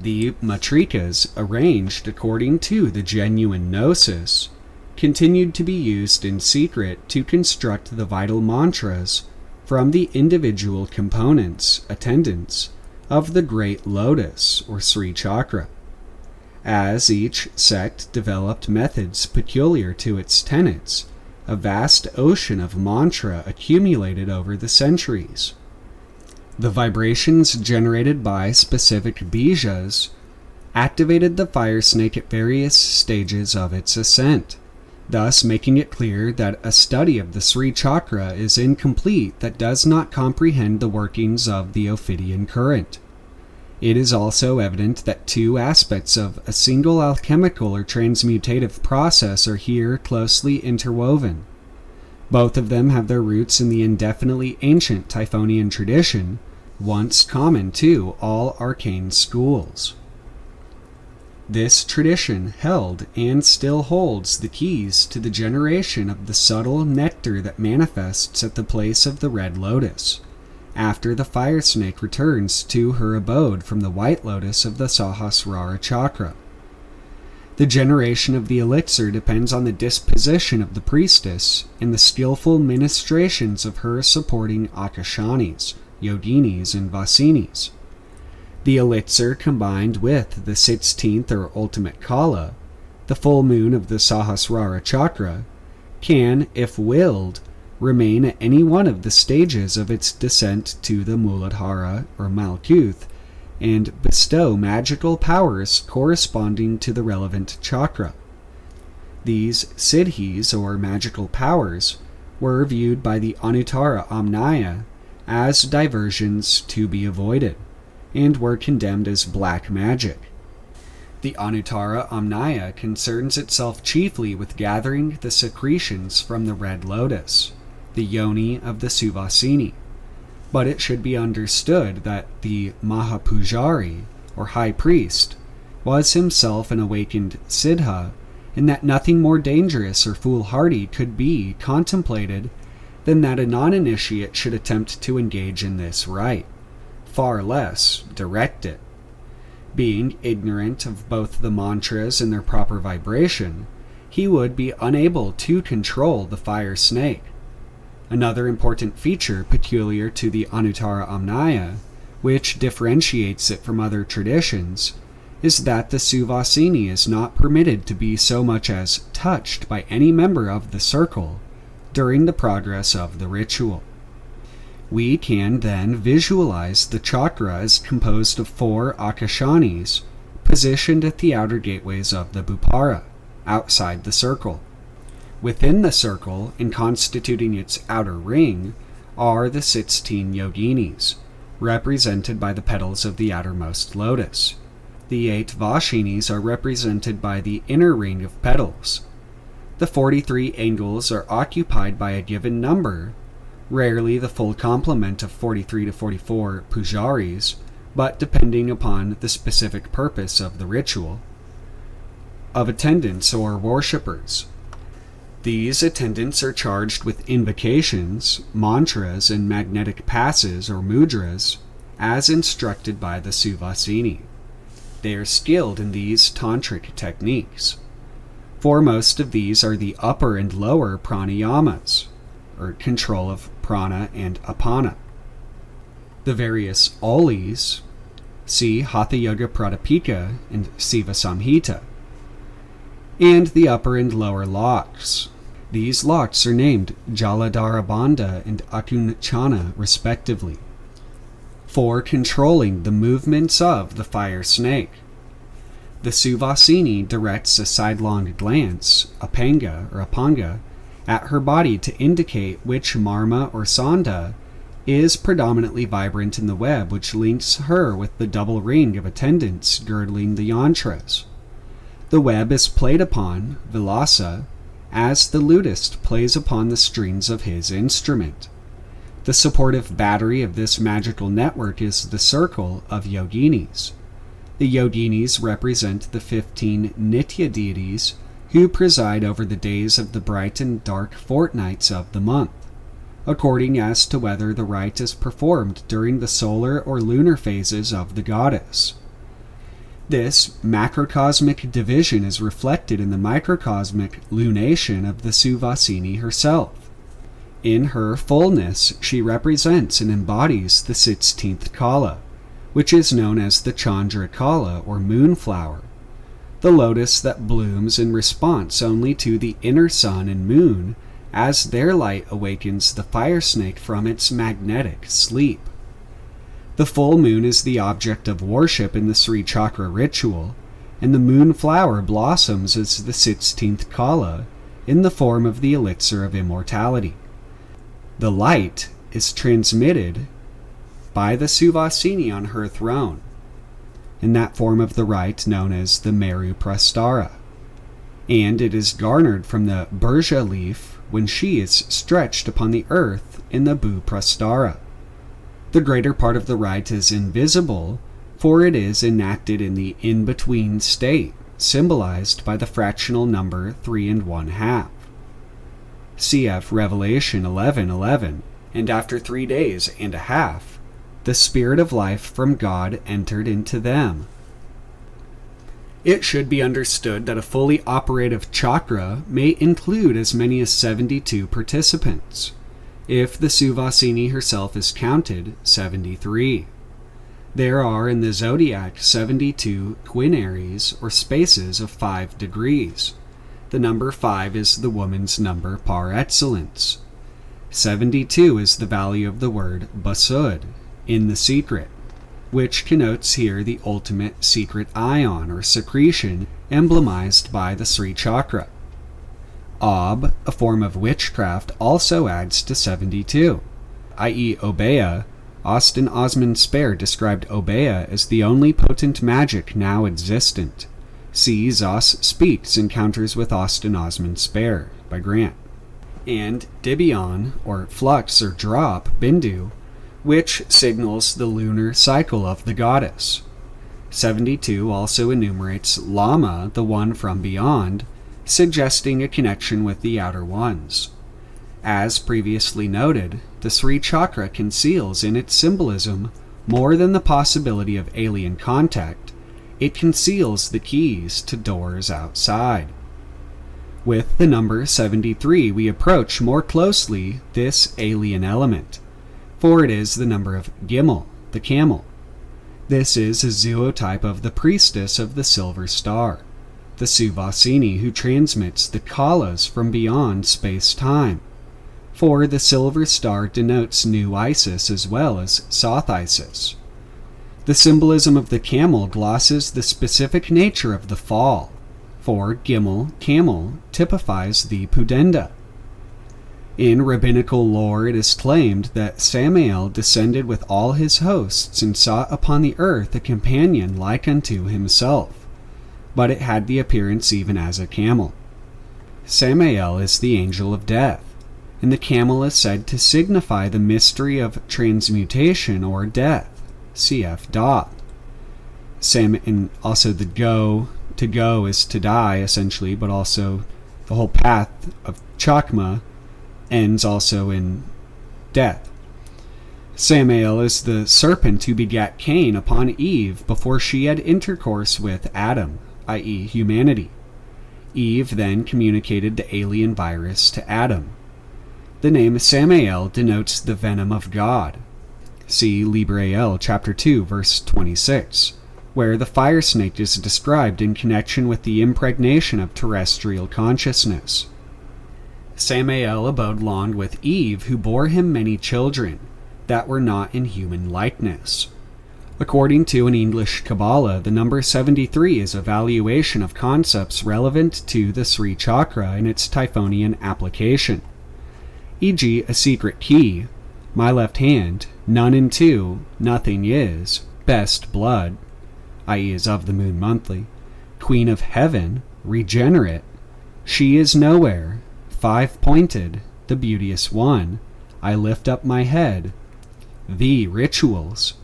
The matrikas, arranged according to the genuine gnosis, continued to be used in secret to construct the vital mantras from the individual components, attendants, of the Great Lotus, or Sri Chakra. As each sect developed methods peculiar to its tenets, a vast ocean of mantra accumulated over the centuries. The vibrations generated by specific bijas activated the fire snake at various stages of its ascent, thus making it clear that a study of the Sri Chakra is incomplete that does not comprehend the workings of the Ophidian current. It is also evident that two aspects of a single alchemical or transmutative process are here closely interwoven. Both of them have their roots in the indefinitely ancient Typhonian tradition, once common to all arcane schools. This tradition held and still holds the keys to the generation of the subtle nectar that manifests at the place of the red lotus, after the fire snake returns to her abode from the white lotus of the Sahasrara chakra. The generation of the elixir depends on the disposition of the priestess and the skillful ministrations of her supporting Akashanis, Yoginis, and Vasinis. The elixir, combined with the 16th or ultimate Kaula, the full moon of the Sahasrara chakra, can, if willed, remain at any one of the stages of its descent to the Muladhara or Malkuth, and bestow magical powers corresponding to the relevant chakra. These siddhis, or magical powers, were viewed by the Anuttara Amnaya as diversions to be avoided, and were condemned as black magic. The Anuttara Amnaya concerns itself chiefly with gathering the secretions from the red lotus, the yoni of the Suvasini, but it should be understood that the Mahapujari, or high priest, was himself an awakened siddha, and that nothing more dangerous or foolhardy could be contemplated than that a non-initiate should attempt to engage in this rite, far less direct it. Being ignorant of both the mantras and their proper vibration, he would be unable to control the fire snake. Another important feature peculiar to the Anuttara Amnaya, which differentiates it from other traditions, is that the Suvasini is not permitted to be so much as touched by any member of the circle during the progress of the ritual. We can then visualize the chakra as composed of 4 Akashanis positioned at the outer gateways of the Bhupara, outside the circle. Within the circle, and constituting its outer ring, are the 16 yoginis, represented by the petals of the outermost lotus. The 8 vashinis are represented by the inner ring of petals. The 43 angles are occupied by a given number, rarely the full complement of 43 to 44 pujaris, but depending upon the specific purpose of the ritual, of attendants or worshippers. These attendants are charged with invocations, mantras, and magnetic passes or mudras, as instructed by the Suvasini. They are skilled in these tantric techniques. Foremost of these are the upper and lower pranayamas, or control of prana and apana. The various aulis, see Hatha Yoga Pradipika and Siva Samhita, and the upper and lower locks. These locks are named Jaladhara Bandha and Akunchana respectively, for controlling the movements of the fire snake. The Suvasini directs a sidelong glance, apanga, at her body to indicate which marma or sandha is predominantly vibrant in the web which links her with the double ring of attendants girdling the yantras. The web is played upon, vilasa, as the lutist plays upon the strings of his instrument. The supportive battery of this magical network is the circle of yoginis. The yoginis represent the 15 Nitya deities who preside over the days of the bright and dark fortnights of the month, according as to whether the rite is performed during the solar or lunar phases of the goddess. This macrocosmic division is reflected in the microcosmic lunation of the Suvasini herself. In her fullness, she represents and embodies the 16th Kala, which is known as the Chandrakala or moonflower, the lotus that blooms in response only to the inner sun and moon as their light awakens the fire snake from its magnetic sleep. The full moon is the object of worship in the Sri Chakra ritual, and the moonflower blossoms as the 16th Kaula in the form of the elixir of immortality. The light is transmitted by the Suvasini on her throne, in that form of the rite known as the Meru Prastara, and it is garnered from the Burja leaf when she is stretched upon the earth in the Bu Prastara. The greater part of the rite is invisible, for it is enacted in the in-between state, symbolized by the fractional number 3 1/2. Cf. Revelation 11:11, and after 3 days and a half, the spirit of life from God entered into them. It should be understood that a fully operative chakra may include as many as 72 participants. If the Suvasini herself is counted, 73. There are in the zodiac 72 quinaries, or spaces of 5 degrees. The number 5 is the woman's number par excellence. 72 is the value of the word basud, in the secret, which connotes here the ultimate secret ion or secretion emblemized by the Sri Chakra. Ob, a form of witchcraft, also adds to 72, i.e. Obeah. Austin Osman Spare described Obeah as the only potent magic now existent. See Zos Speaks Encounters with Austin Osman Spare by Grant. And Dibyon, or flux or drop, Bindu, which signals the lunar cycle of the goddess. 72 also enumerates Lama, the one from beyond, suggesting a connection with the outer ones. As previously noted, the Sri Chakra conceals in its symbolism more than the possibility of alien contact. It conceals the keys to doors outside. With the number 73, we approach more closely this alien element, for it is the number of Gimel, the camel. This is a zootype of the priestess of the silver star, the Suvasini who transmits the Kalas from beyond space-time, for the silver star denotes New Isis as well as Soth Isis. The symbolism of the camel glosses the specific nature of the fall, for Gimel, camel, typifies the Pudenda. In rabbinical lore it is claimed that Samael descended with all his hosts and sought upon the earth a companion like unto himself, but it had the appearance even as a camel. Samael is the angel of death, and the camel is said to signify the mystery of transmutation or death, cf. Doth. And also the go, to go is to die essentially, but also the whole path of Chakma ends also in death. Samael is the serpent who begat Cain upon Eve before she had intercourse with Adam, i.e. humanity. Eve then communicated the alien virus to Adam. The name Samael denotes the venom of God. See Librael chapter 2 verse 26, where the fire snake is described in connection with the impregnation of terrestrial consciousness. Samael abode long with Eve, who bore him many children that were not in human likeness. According to an English Kabbalah, the number 73 is a valuation of concepts relevant to the Sri Chakra and its Typhonian application, e.g. a secret key, my left hand, none in two, nothing is, best blood, i.e. is of the moon monthly, queen of heaven, regenerate, she is nowhere, 5-pointed, the beauteous one, I lift up my head, the rituals,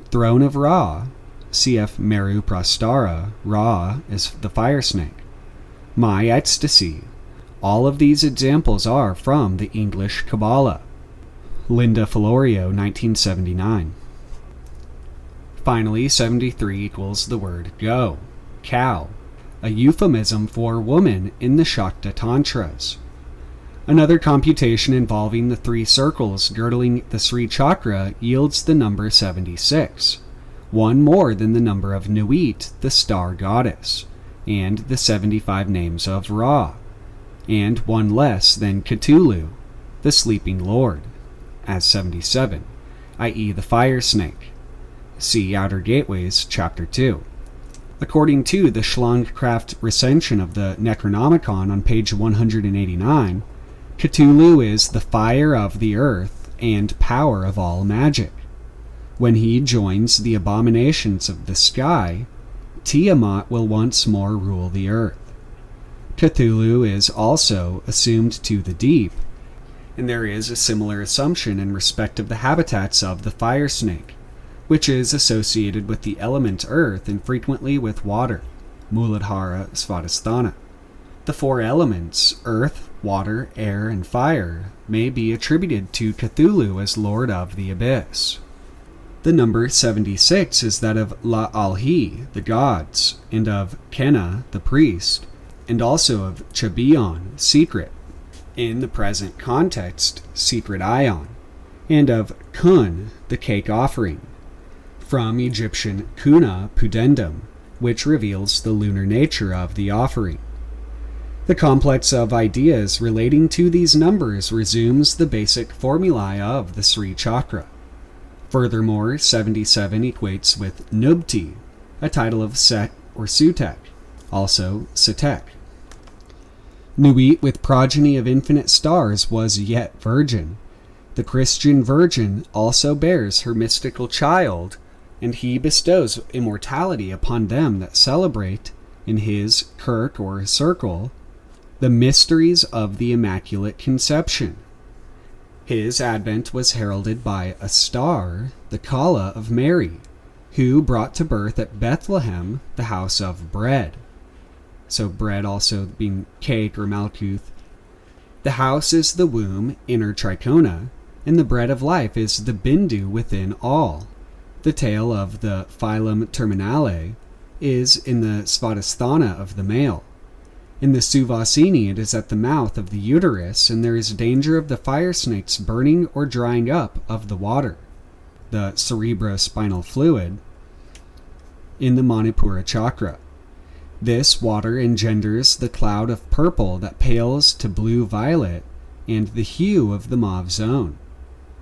throne of Ra, cf. Meru Prastara, Ra is the fire snake, my ecstasy. All of these examples are from the English Kabbalah. Linda Florio, 1979. Finally, 73 equals the word go, cow, a euphemism for woman in the Shakta Tantras. Another computation involving the 3 circles girdling the Sri Chakra yields the number 76, one more than the number of Nuit, the star goddess, and the 75 names of Ra, and one less than Cthulhu, the sleeping lord, as 77, i.e. the fire snake. See Outer Gateways, Chapter 2. According to the Schlongkraft recension of the Necronomicon on page 189, Cthulhu is the fire of the earth and power of all magic. When he joins the abominations of the sky, Tiamat will once more rule the earth. Cthulhu is also assumed to the deep, and there is a similar assumption in respect of the habitats of the fire snake, which is associated with the element earth and frequently with water, Muladhara Svadhisthana. The four elements, earth, water, air, and fire, may be attributed to Cthulhu as lord of the abyss. The number 76 is that of La-Alhi, the gods, and of Kenna, the priest, and also of Chabion, secret, in the present context, secret ion, and of Kun, the cake offering, from Egyptian Kuna Pudendum, which reveals the lunar nature of the offering. The complex of ideas relating to these numbers resumes the basic formulae of the Sri Chakra. Furthermore, 77 equates with Nubti, a title of Set or Sutek, also Satek. Nuit with progeny of infinite stars was yet virgin. The Christian Virgin also bears her mystical child, and he bestows immortality upon them that celebrate, in his kirk or circle, the mysteries of the Immaculate Conception. His advent was heralded by a star, the Kaula of Mary, who brought to birth at Bethlehem the house of bread. So bread also being cake or malkuth. The house is the womb, inner tricona, and the bread of life is the bindu within all. The tail of the phylum Terminale is in the Svadhisthana of the male. In the Suvasini it is at the mouth of the uterus, and there is danger of the fire snake's burning or drying up of the water, the cerebrospinal fluid, in the Manipura chakra. This water engenders the cloud of purple that pales to blue-violet and the hue of the mauve zone.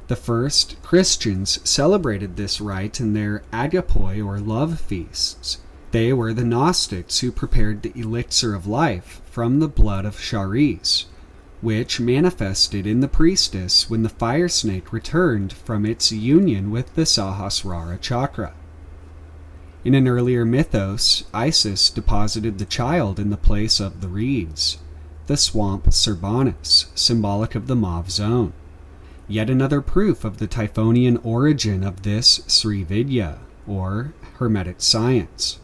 The first Christians celebrated this rite in their agapoi or love feasts. They were the Gnostics who prepared the elixir of life from the blood of Charis, which manifested in the priestess when the fire snake returned from its union with the Sahasrara chakra. In an earlier mythos, Isis deposited the child in the place of the reeds, the swamp Serbanus, symbolic of the mauve zone. Yet another proof of the Typhonian origin of this Sri Vidya, or Hermetic science.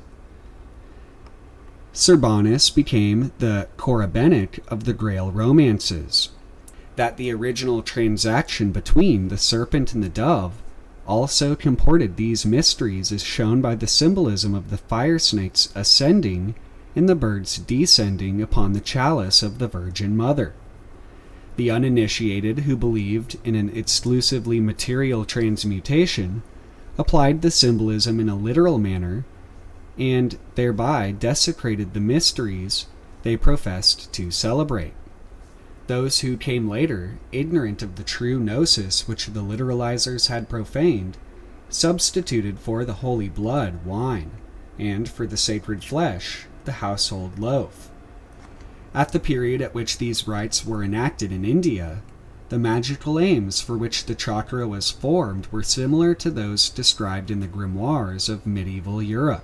Serbanus became the Korabenic of the Grail romances. That the original transaction between the serpent and the dove also comported these mysteries is shown by the symbolism of the fire snakes ascending and the birds descending upon the chalice of the Virgin Mother. The uninitiated who believed in an exclusively material transmutation applied the symbolism in a literal manner and thereby desecrated the mysteries they professed to celebrate. Those who came later, ignorant of the true gnosis which the literalizers had profaned, substituted for the holy blood wine, and for the sacred flesh the household loaf. At the period at which these rites were enacted in India, the magical aims for which the chakra was formed were similar to those described in the grimoires of medieval Europe,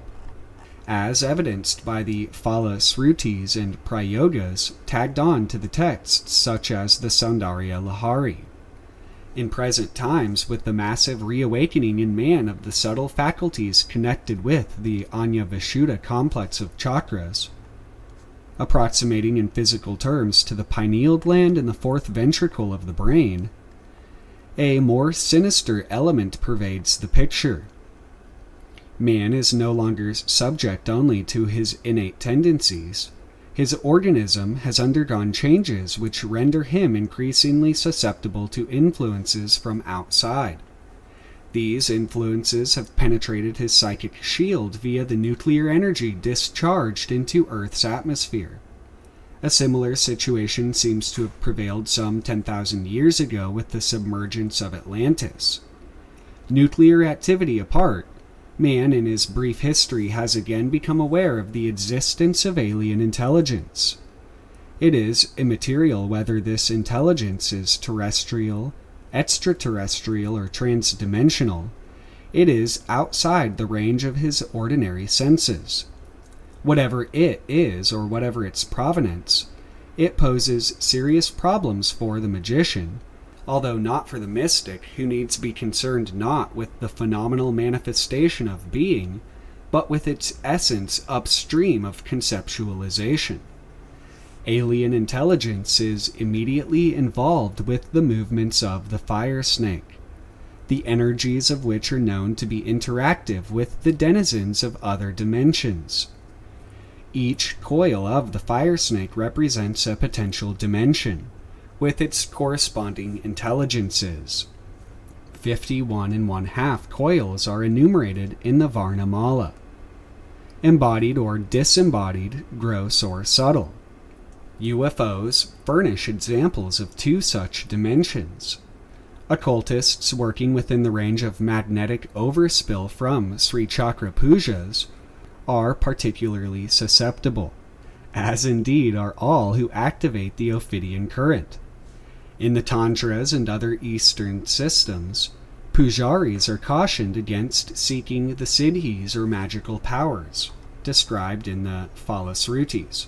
as evidenced by the Phala Srutis and Prayogas tagged on to the texts such as the Saundarya Lahari. In present times, with the massive reawakening in man of the subtle faculties connected with the Anya Vishuddha complex of chakras, approximating in physical terms to the pineal gland and the fourth ventricle of the brain, a more sinister element pervades the picture. Man is no longer subject only to his innate tendencies. His organism has undergone changes which render him increasingly susceptible to influences from outside. These influences have penetrated his psychic shield via the nuclear energy discharged into Earth's atmosphere. A similar situation seems to have prevailed some 10,000 years ago with the submergence of Atlantis. Nuclear activity apart, man in his brief history has again become aware of the existence of alien intelligence. It is immaterial whether this intelligence is terrestrial, extraterrestrial, or transdimensional. It is outside the range of his ordinary senses. Whatever it is, or whatever its provenance, it poses serious problems for the magician, although not for the mystic, who needs to be concerned not with the phenomenal manifestation of being, but with its essence upstream of conceptualization. Alien intelligence is immediately involved with the movements of the fire snake, the energies of which are known to be interactive with the denizens of other dimensions. Each coil of the fire snake represents a potential dimension, with its corresponding intelligences. 51 1/2 coils are enumerated in the Varna Mala. Embodied or disembodied, gross or subtle. UFOs furnish examples of 2 such dimensions. Occultists working within the range of magnetic overspill from Sri Chakra pujas are particularly susceptible, as indeed are all who activate the Ophidian current. In the Tantras and other Eastern systems, pujaris are cautioned against seeking the siddhis or magical powers, described in the Phalasrutis.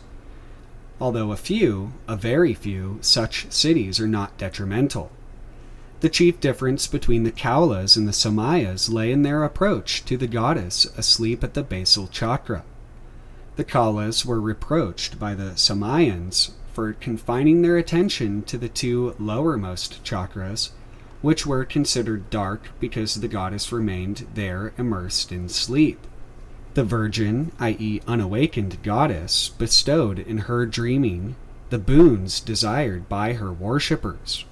Although a very few, such siddhis are not detrimental. The chief difference between the Kaulas and the Samayas lay in their approach to the goddess asleep at the basal chakra. The Kaulas were reproached by the Samayans for confining their attention to the 2 lowermost chakras, which were considered dark because the goddess remained there immersed in sleep. The virgin, i.e. unawakened goddess, bestowed in her dreaming the boons desired by her worshippers.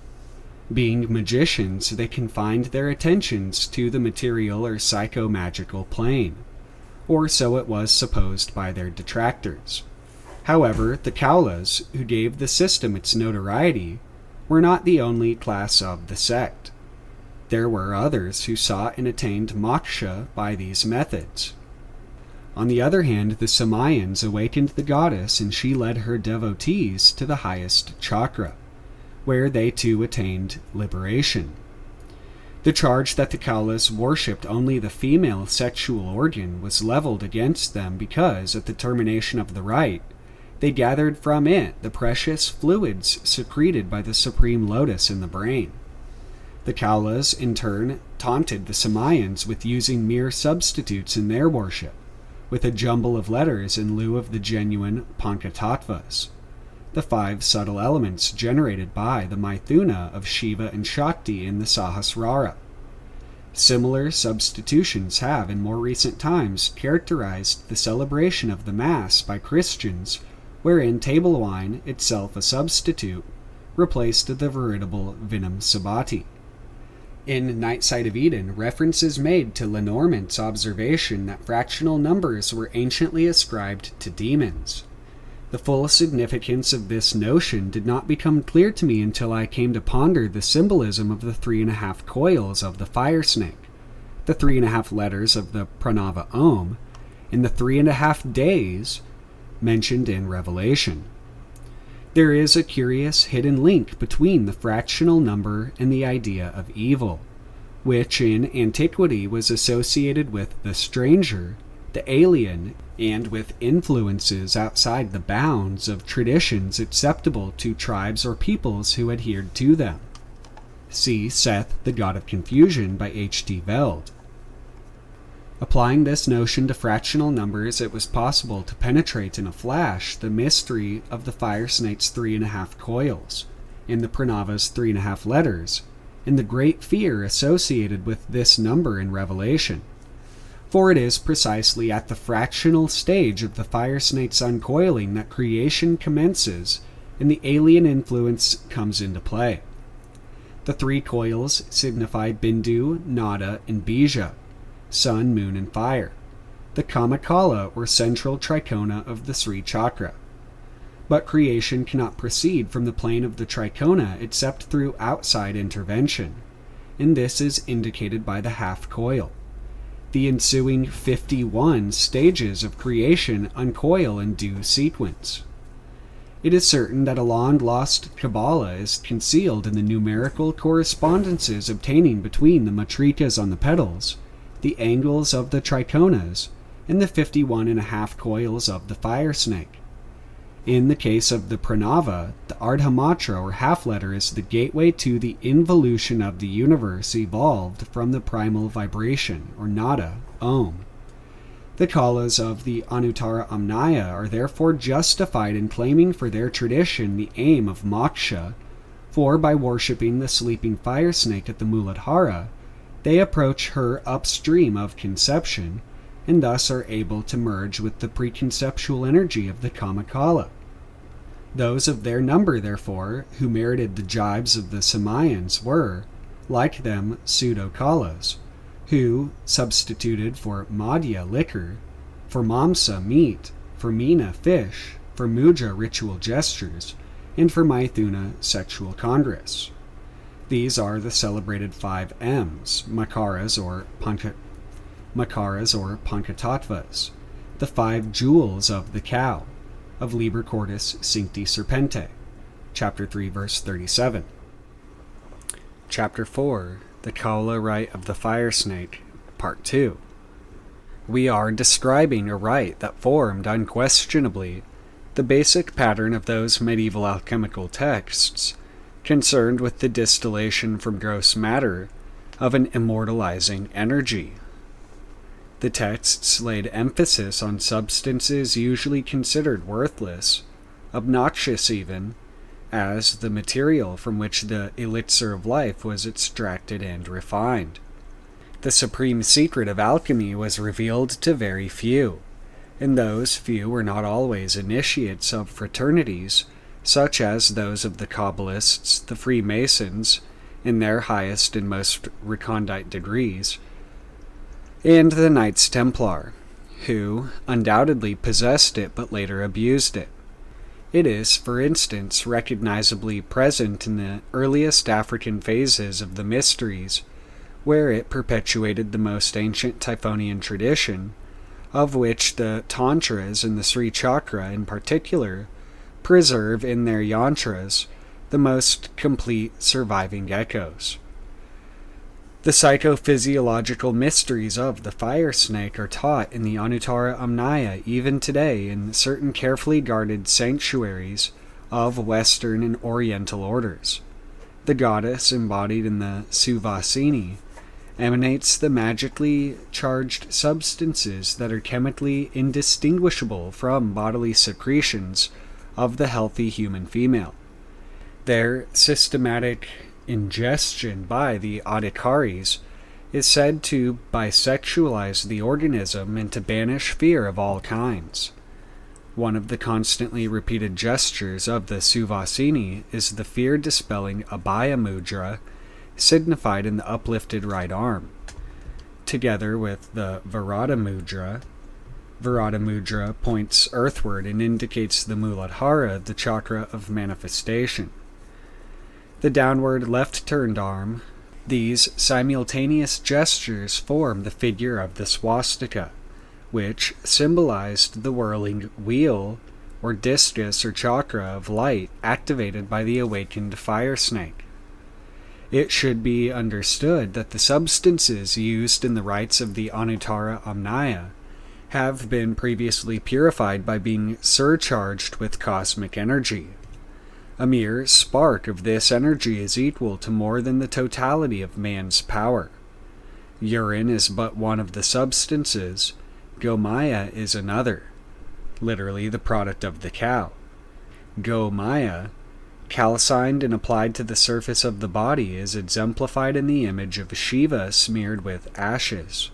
Being magicians, they confined their attentions to the material or psycho-magical plane, or so it was supposed by their detractors. However, the Kaulas, who gave the system its notoriety, were not the only class of the sect. There were others who sought and attained moksha by these methods. On the other hand, the Samayans awakened the goddess and she led her devotees to the highest chakra, where they too attained liberation. The charge that the Kaulas worshipped only the female sexual organ was leveled against them because, at the termination of the rite, they gathered from it the precious fluids secreted by the supreme lotus in the brain. The Kaulas, in turn, taunted the Samayans with using mere substitutes in their worship, with a jumble of letters in lieu of the genuine Panchatattvas, the 5 subtle elements generated by the Maithuna of Shiva and Shakti in the Sahasrara. Similar substitutions have in more recent times characterized the celebration of the Mass by Christians, wherein table wine, itself a substitute, replaced the veritable Vinam Sabati. In Night Side of Eden, reference is made to Lenormand's observation that fractional numbers were anciently ascribed to demons. The full significance of this notion did not become clear to me until I came to ponder the symbolism of the 3.5 coils of the fire snake, the 3.5 letters of the Pranava Om, and the 3.5 days mentioned in Revelation. There is a curious hidden link between the fractional number and the idea of evil, which in antiquity was associated with the stranger, the alien, and with influences outside the bounds of traditions acceptable to tribes or peoples who adhered to them. See Seth, the God of Confusion by H.T. Veld. Applying this notion to fractional numbers, it was possible to penetrate in a flash the mystery of the fire snake's 3.5 coils, in the Pranava's 3.5 letters, and the great fear associated with this number in Revelation. For it is precisely at the fractional stage of the fire snake's uncoiling that creation commences and the alien influence comes into play. The 3 coils signify Bindu, Nada, and Bija, sun, moon, and fire, the Kamakala or central trikona of the Sri Chakra. But creation cannot proceed from the plane of the trikona except through outside intervention, and this is indicated by the half coil. The ensuing 51 stages of creation uncoil in due sequence. It is certain that a long-lost Kabbalah is concealed in the numerical correspondences obtaining between the matrikas on the petals, the angles of the trikonas, and the 51.5 coils of the fire snake. In the case of the pranava, the ardhamatra or half-letter is the gateway to the involution of the universe evolved from the primal vibration, or nada, Om. The Kaulas of the Anuttara Amnaya are therefore justified in claiming for their tradition the aim of moksha, for by worshipping the sleeping fire snake at the Muladhara, they approach her upstream of conception, and thus are able to merge with the preconceptual energy of the Kamakala. Those of their number, therefore, who merited the jibes of the Samayans were, like them, pseudo-Kalas, who, substituted for madhya liquor, for mamsa meat, for mina fish, for mudra ritual gestures, and for maithuna sexual congress. These are the celebrated 5 M's, makaras or panchatattvas, the 5 jewels of the cow, of Liber Cordis Cincti Serpente, Chapter 3, verse 37. Chapter 4, the Kaula Rite of the Fire Snake, Part 2. We are describing a rite that formed, unquestionably, the basic pattern of those medieval alchemical texts, concerned with the distillation from gross matter of an immortalizing energy. The texts laid emphasis on substances usually considered worthless, obnoxious even, as the material from which the elixir of life was extracted and refined. The supreme secret of alchemy was revealed to very few, and those few were not always initiates of fraternities, such as those of the Kabbalists, the Freemasons, in their highest and most recondite degrees, and the Knights Templar, who undoubtedly possessed it but later abused it. It is, for instance, recognizably present in the earliest African phases of the mysteries, where it perpetuated the most ancient Typhonian tradition, of which the Tantras and the Sri Chakra in particular preserve in their yantras the most complete surviving echoes. The psychophysiological mysteries of the fire snake are taught in the Anuttara Amnaya even today in certain carefully guarded sanctuaries of Western and Oriental orders. The goddess embodied in the Suvasini emanates the magically charged substances that are chemically indistinguishable from bodily secretions of the healthy human female. Their systematic ingestion by the adhikaris is said to bisexualize the organism and to banish fear of all kinds. One of the constantly repeated gestures of the Suvasini is the fear-dispelling Abhaya Mudra, signified in the uplifted right arm. Together with the Virata Mudra points earthward and indicates the Muladhara, the chakra of manifestation. The downward left-turned arm. These simultaneous gestures form the figure of the swastika, which symbolized the whirling wheel, or discus or chakra of light activated by the awakened fire snake. It should be understood that the substances used in the rites of the Anuttara Amnaya have been previously purified by being surcharged with cosmic energy. A mere spark of this energy is equal to more than the totality of man's power. Urine is but one of the substances, Gomaya is another, literally the product of the cow. Gomaya, calcined and applied to the surface of the body, is exemplified in the image of Shiva smeared with ashes.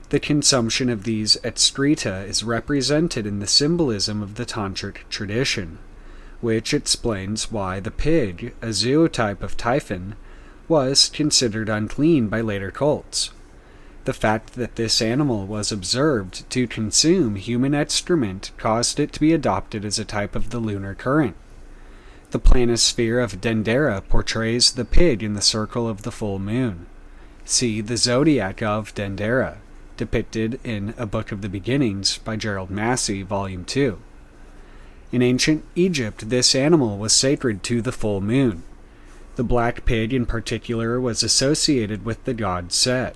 The consumption of these excreta is represented in the symbolism of the Tantric tradition, which explains why the pig, a zootype of Typhon, was considered unclean by later cults. The fact that this animal was observed to consume human excrement caused it to be adopted as a type of the lunar current. The planisphere of Dendera portrays the pig in the circle of the full moon. See the zodiac of Dendera, depicted in A Book of the Beginnings by Gerald Massey, Volume 2. In ancient Egypt, this animal was sacred to the full moon. The black pig in particular was associated with the god Set.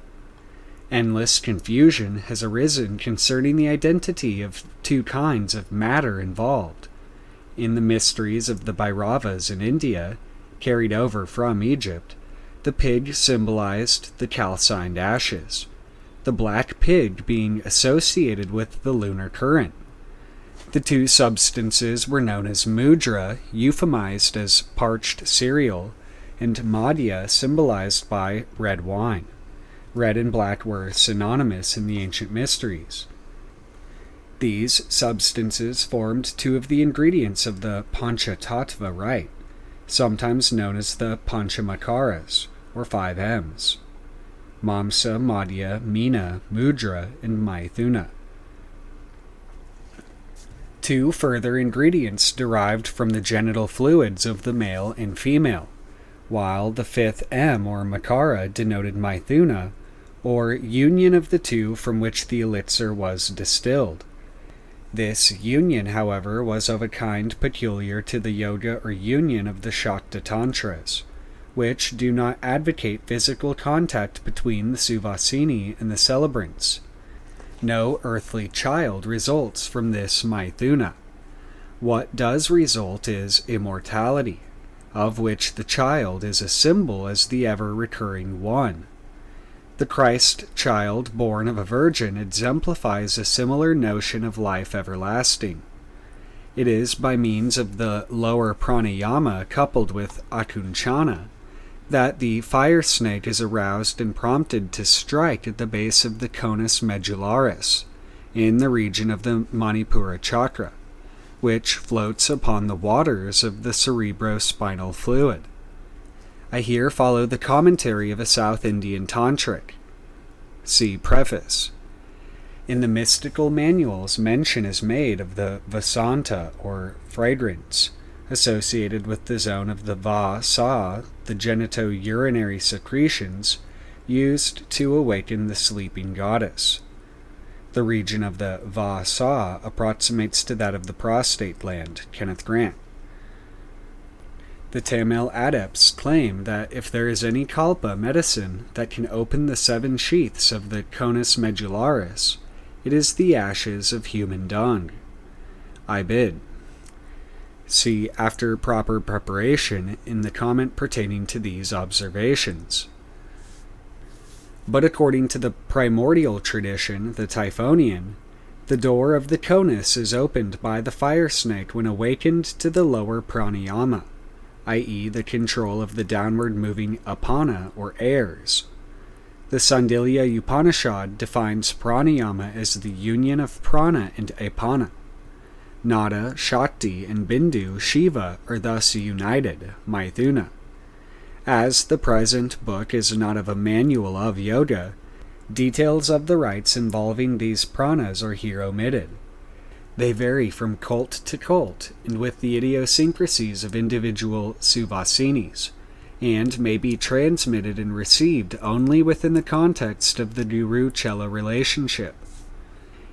Endless confusion has arisen concerning the identity of two kinds of matter involved. In the mysteries of the Bhairavas in India, carried over from Egypt, the pig symbolized the calcined ashes, the black pig being associated with the lunar current. The two substances were known as mudra, euphemized as parched cereal, and madhya, symbolized by red wine. Red and black were synonymous in the ancient mysteries. These substances formed two of the ingredients of the Panchatattva rite, sometimes known as the Panchamakaras, or 5 M's: Mamsa, Madhya, Mina, Mudra, and Maithuna. Two further ingredients derived from the genital fluids of the male and female, while the 5th M, or Makara, denoted Maithuna, or union of the two from which the elixir was distilled. This union, however, was of a kind peculiar to the yoga or union of the Shakta Tantras, which do not advocate physical contact between the Suvasini and the celebrants. No earthly child results from this Maithuna. What does result is immortality, of which the child is a symbol as the ever-recurring one. The Christ child born of a virgin exemplifies a similar notion of life everlasting. It is by means of the lower pranayama coupled with akunchana that the fire snake is aroused and prompted to strike at the base of the conus medullaris, in the region of the Manipura chakra, which floats upon the waters of the cerebrospinal fluid. I here follow the commentary of a South Indian tantric. See preface. In the mystical manuals, mention is made of the vasanta, or fragrance, associated with the zone of the va-sa, the genito-urinary secretions, used to awaken the sleeping goddess. The region of the va-sa approximates to that of the prostate gland, Kenneth Grant. The Tamil adepts claim that if there is any kalpa medicine that can open the 7 sheaths of the conus medullaris, it is the ashes of human dung. I bid. See after proper preparation in the comment pertaining to these observations. But according to the primordial tradition, the Typhonian, the door of the conus is opened by the fire snake when awakened to the lower pranayama, i.e. the control of the downward moving apana, or airs. The Sandilya Upanishad defines pranayama as the union of prana and apana. Nada, Shakti, and Bindu, Shiva, are thus united, Maithuna. As the present book is not of a manual of yoga, details of the rites involving these pranas are here omitted. They vary from cult to cult, and with the idiosyncrasies of individual Suvasinis, and may be transmitted and received only within the context of the Guru-Chela relationship.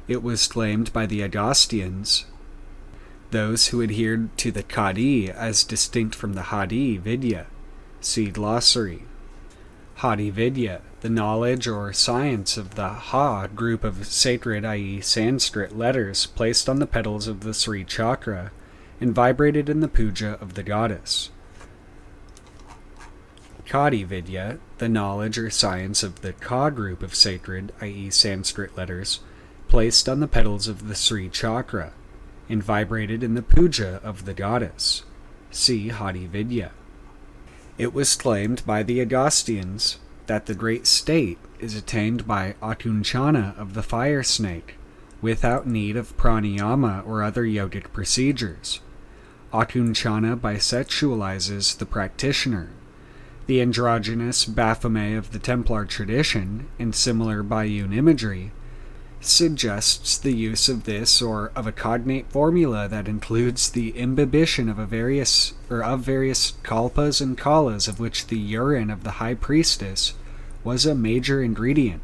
It was claimed by the Agasthians, those who adhered to the Kadi as distinct from the Hadi Vidya. See glossary. Hadi Vidya, the knowledge or science of the Ha group of sacred, i.e. Sanskrit letters placed on the petals of the Sri chakra and vibrated in the puja of the goddess. Kadi Vidya, the knowledge or science of the Ka group of sacred, i.e. Sanskrit letters placed on the petals of the Sri chakra and vibrated in the puja of the goddess. See Hadi Vidya. It was claimed by the Agasthians that the great state is attained by akunchana of the fire snake, without need of pranayama or other yogic procedures. Akunchana bisexualizes the practitioner. The androgynous Baphomet of the Templar tradition, and similar Bayeux imagery, suggests the use of this or of a cognate formula that includes the imbibition of various kalpas and kalas, of which the urine of the high priestess was a major ingredient.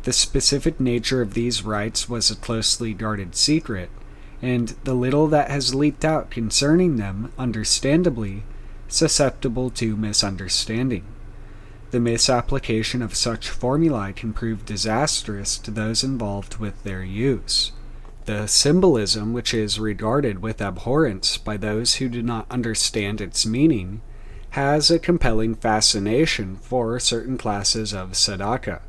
The specific nature of these rites was a closely guarded secret, and the little that has leaked out concerning them, understandably, susceptible to misunderstanding. The misapplication of such formulae can prove disastrous to those involved with their use. The symbolism, which is regarded with abhorrence by those who do not understand its meaning, has a compelling fascination for certain classes of sadhaka.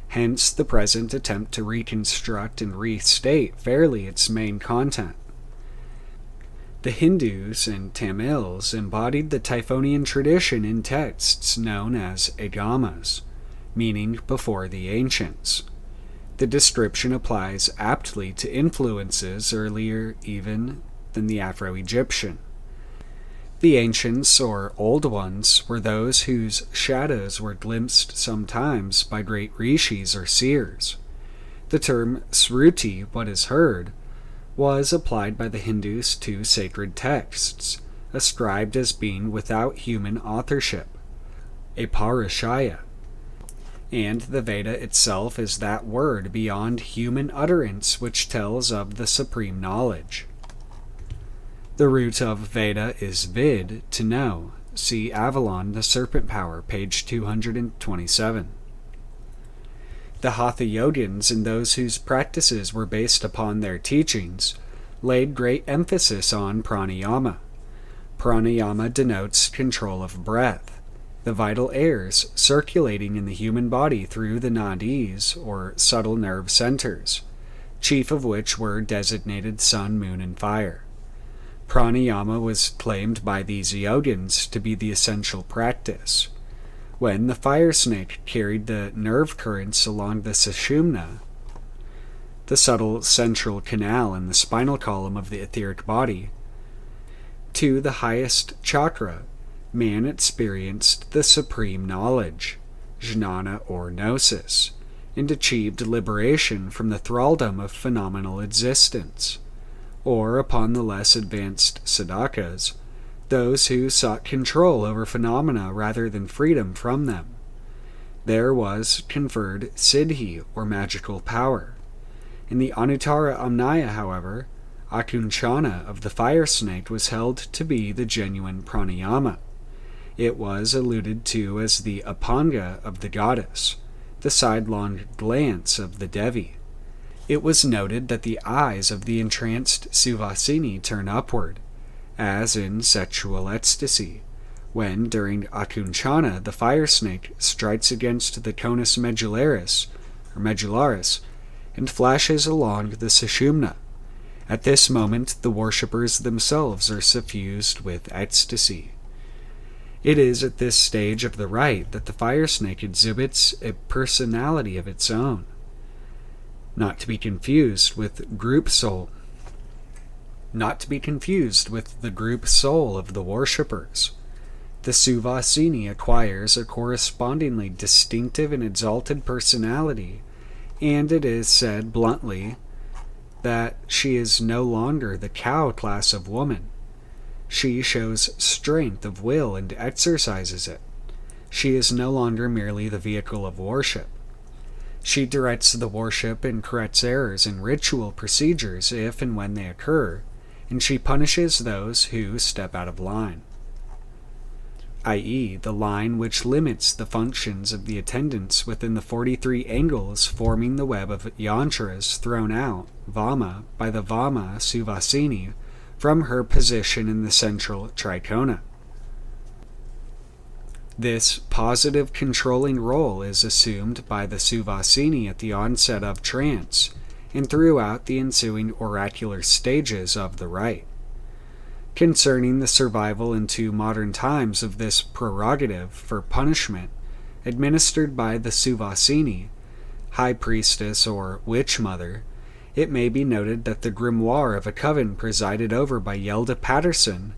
Hence the present attempt to reconstruct and restate fairly its main content. The Hindus and Tamils embodied the Typhonian tradition in texts known as agamas, meaning before the ancients. The description applies aptly to influences earlier even than the Afro-Egyptian. The ancients, or old ones, were those whose shadows were glimpsed sometimes by great rishis or seers. The term sruti, what is heard, was applied by the Hindus to sacred texts, ascribed as being without human authorship, a parushaya. And the Veda itself is that word beyond human utterance which tells of the supreme knowledge. The root of Veda is vid, to know. See Avalon, the Serpent Power, page 227. The Hatha Yogins and those whose practices were based upon their teachings laid great emphasis on pranayama. Pranayama denotes control of breath, the vital airs circulating in the human body through the nadis, or subtle nerve centers, chief of which were designated sun, moon, and fire. Pranayama was claimed by these yogins to be the essential practice. When the fire snake carried the nerve currents along the sushumna, the subtle central canal in the spinal column of the etheric body, to the highest chakra, man experienced the supreme knowledge, jnana or gnosis, and achieved liberation from the thraldom of phenomenal existence. Or, upon the less advanced sadhakas, those who sought control over phenomena rather than freedom from them. There was conferred siddhi, or magical power. In the Anuttara Amnaya, however, akunchana of the fire snake was held to be the genuine pranayama. It was alluded to as the apanga of the goddess, the sidelong glance of the Devi. It was noted that the eyes of the entranced Suvasini turn upward, as in sexual ecstasy, when, during akunchana, the fire snake strikes against the conus medullaris, and flashes along the sushumna. At this moment, the worshippers themselves are suffused with ecstasy. It is at this stage of the rite that the fire snake exhibits a personality of its own, not to be confused with the group soul of the worshippers. The Suvasini acquires a correspondingly distinctive and exalted personality, and it is said bluntly that she is no longer the cow class of woman. She shows strength of will and exercises it. She is no longer merely the vehicle of worship. She directs the worship and corrects errors in ritual procedures if and when they occur, and she punishes those who step out of line, i.e., the line which limits the functions of the attendants within the 43 angles forming the web of yantras thrown out, Vama, by the Vama Suvasini from her position in the central trikona. This positive controlling role is assumed by the Suvasini at the onset of trance and throughout the ensuing oracular stages of the rite. Concerning the survival into modern times of this prerogative for punishment administered by the Suvasini, high priestess or witch mother, it may be noted that the grimoire of a coven presided over by Yelda Patterson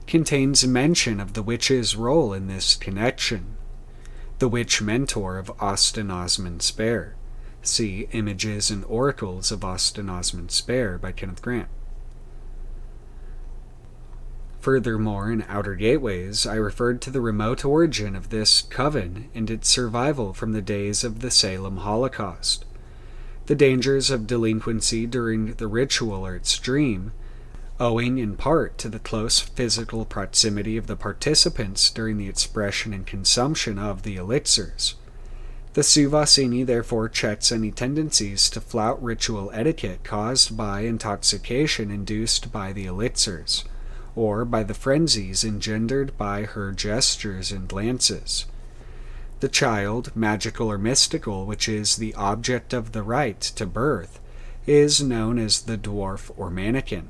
contains mention of the witch's role in this connection. The Witch Mentor of Austin Osman Spare. See Images and Oracles of Austin Osman Spare by Kenneth Grant. Furthermore, in Outer Gateways, I referred to the remote origin of this coven and its survival from the days of the Salem Holocaust. The dangers of delinquency during the ritual are extreme, owing in part to the close physical proximity of the participants during the expression and consumption of the elixirs. The Suvasini therefore checks any tendencies to flout ritual etiquette caused by intoxication induced by the elixirs, or by the frenzies engendered by her gestures and glances. The child, magical or mystical, which is the object of the rite to birth, is known as the dwarf or mannequin.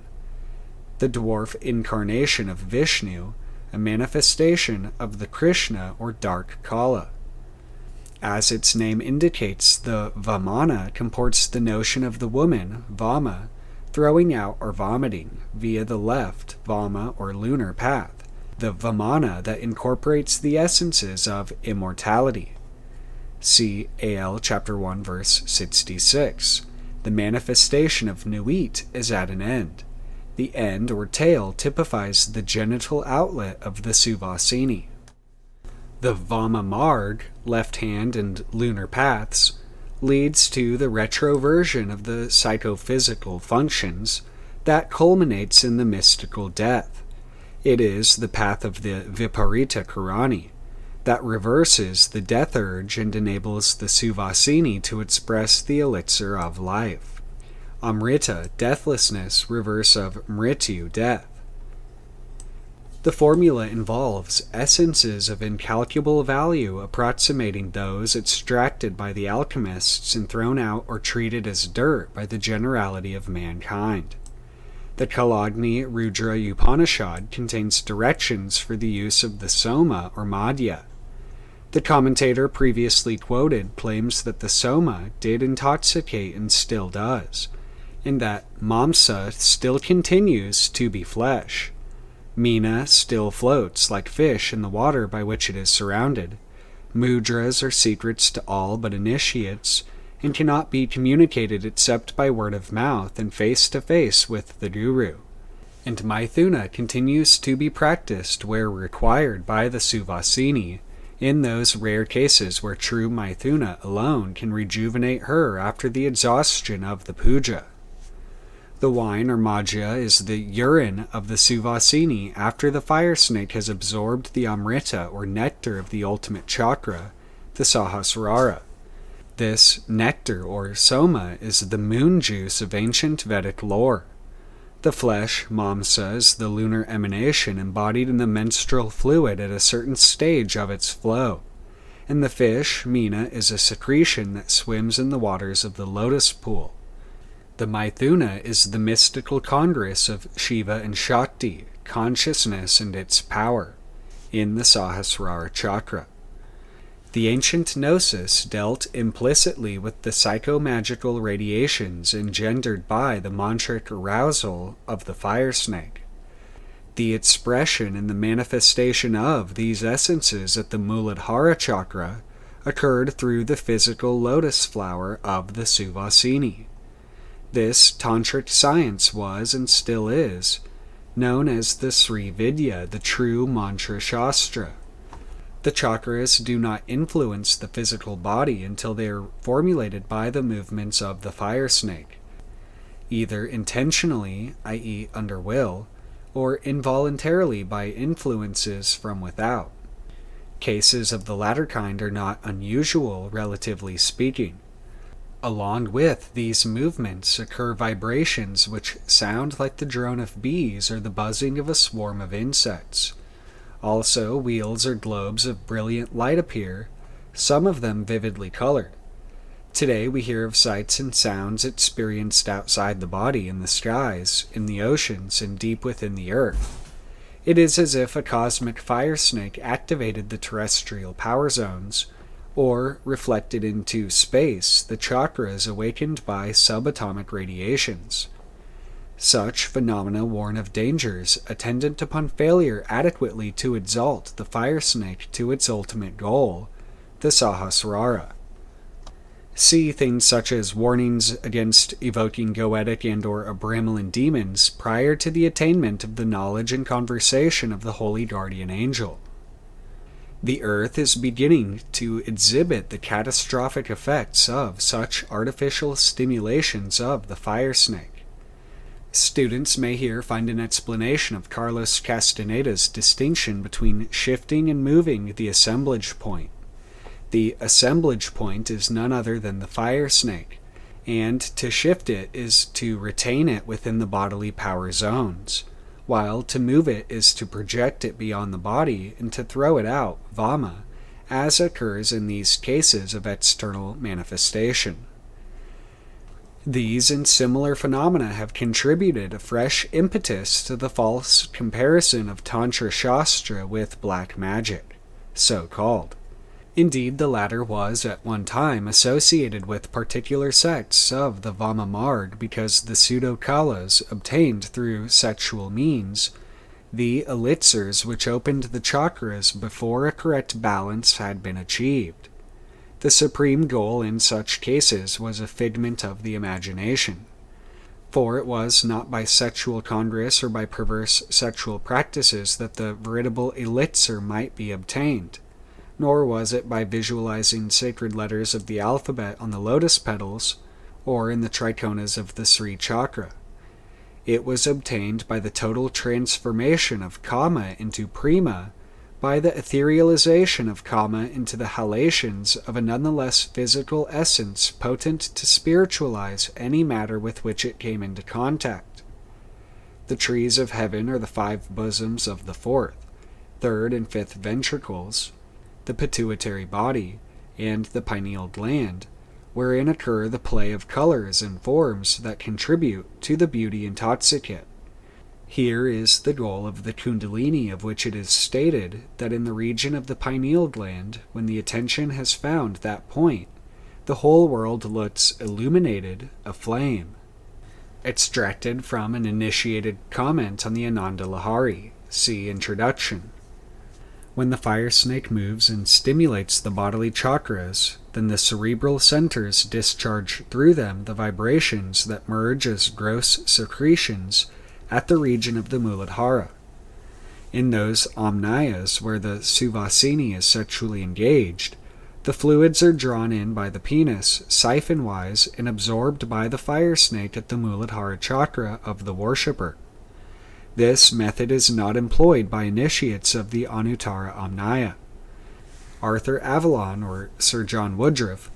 The dwarf incarnation of Vishnu, a manifestation of the Krishna or dark Kaula. As its name indicates, the Vamana comports the notion of the woman, Vama, throwing out or vomiting via the left, Vama or lunar path, the Vamana that incorporates the essences of immortality. See AL chapter 1 verse 66. The manifestation of Nuit is at an end. The end or tail typifies the genital outlet of the Suvasini. The Vama Marg, left hand and lunar paths, leads to the retroversion of the psychophysical functions that culminates in the mystical death. It is the path of the Viparita Karani that reverses the death urge and enables the Suvasini to express the elixir of life. Amrita, deathlessness, reverse of Mrityu, death. The formula involves essences of incalculable value approximating those extracted by the alchemists and thrown out or treated as dirt by the generality of mankind. The Kalagni Rudra Upanishad contains directions for the use of the soma or madhya. The commentator previously quoted claims that the soma did intoxicate and still does, and that mamsa still continues to be flesh. Mina still floats like fish in the water by which it is surrounded. Mudras are secrets to all but initiates, and cannot be communicated except by word of mouth and face-to-face with the guru. And Maithuna continues to be practiced where required by the Suvasini, in those rare cases where true Maithuna alone can rejuvenate her after the exhaustion of the puja. The wine or majja is the urine of the Suvasini after the fire snake has absorbed the amrita or nectar of the ultimate chakra, the Sahasrara. This nectar or soma is the moon juice of ancient Vedic lore. The flesh, mamsa, is the lunar emanation embodied in the menstrual fluid at a certain stage of its flow, and the fish, mina, is a secretion that swims in the waters of the lotus pool. The Maithuna is the mystical congress of Shiva and Shakti, consciousness and its power, in the Sahasrara chakra. The ancient Gnosis dealt implicitly with the psychomagical radiations engendered by the mantric arousal of the fire snake. The expression and the manifestation of these essences at the Muladhara chakra occurred through the physical lotus flower of the Suvasini. This tantric science was, and still is, known as the Sri Vidya, the true mantra shastra. The chakras do not influence the physical body until they are formulated by the movements of the fire snake, either intentionally, i.e. under will, or involuntarily by influences from without. Cases of the latter kind are not unusual, relatively speaking. Along with these movements occur vibrations which sound like the drone of bees or the buzzing of a swarm of insects. Also, wheels or globes of brilliant light appear, some of them vividly colored. Today we hear of sights and sounds experienced outside the body, in the skies, in the oceans, and deep within the earth. It is as if a cosmic fire snake activated the terrestrial power zones, or reflected into space the chakras awakened by subatomic radiations. Such phenomena warn of dangers attendant upon failure adequately to exalt the fire snake to its ultimate goal, the Sahasrara. See things such as warnings against evoking goetic and or Abramelin demons prior to the attainment of the knowledge and conversation of the holy guardian angel. The earth is beginning to exhibit the catastrophic effects of such artificial stimulations of the fire snake. Students may here find an explanation of Carlos Castaneda's distinction between shifting and moving the assemblage point. The assemblage point is none other than the fire snake, and to shift it is to retain it within the bodily power zones, while to move it is to project it beyond the body and to throw it out, vama, as occurs in these cases of external manifestation. These and similar phenomena have contributed a fresh impetus to the false comparison of Tantra Shastra with black magic, so called. Indeed, the latter was at one time associated with particular sects of the Vama Marg because the pseudo-kalas obtained through sexual means, the elixirs which opened the chakras before a correct balance had been achieved. The supreme goal in such cases was a figment of the imagination, for it was not by sexual congress or by perverse sexual practices that the veritable elixir might be obtained, nor was it by visualizing sacred letters of the alphabet on the lotus petals or in the trikonas of the Sri Chakra. It was obtained by the total transformation of kama into prema, by the etherealization of kama into the halations of a nonetheless physical essence potent to spiritualize any matter with which it came into contact. The trees of heaven are the 5 bosoms of the 4th, 3rd, and 5th ventricles, the pituitary body, and the pineal gland, wherein occur the play of colors and forms that contribute to the beauty intoxicate. Here is the goal of the Kundalini, of which it is stated that in the region of the pineal gland, when the attention has found that point, the whole world looks illuminated, aflame. Extracted from an initiated comment on the Ananda Lahari, see Introduction. When the fire snake moves and stimulates the bodily chakras, then the cerebral centers discharge through them the vibrations that merge as gross secretions at the region of the Muladhara. In those amnayas where the Suvasini is sexually engaged, the fluids are drawn in by the penis, siphon-wise, and absorbed by the fire snake at the Muladhara chakra of the worshipper. This method is not employed by initiates of the Anuttara Amnaya. Arthur Avalon, or Sir John Woodruff,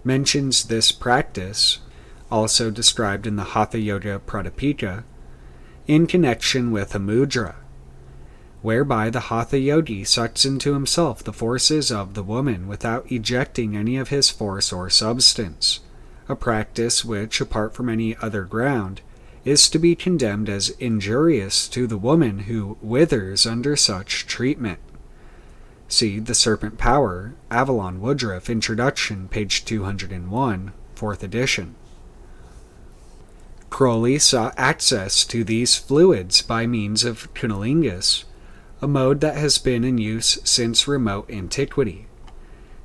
mentions this practice, also described in the Hatha Yoga Pradipika, in connection with a mudra, whereby the Hatha Yogi sucks into himself the forces of the woman without ejecting any of his force or substance, a practice which, apart from any other ground, is to be condemned as injurious to the woman who withers under such treatment. See The Serpent Power, Avalon Woodruff, Introduction, page 201, 4th edition. Crowley sought access to these fluids by means of cunnilingus, a mode that has been in use since remote antiquity.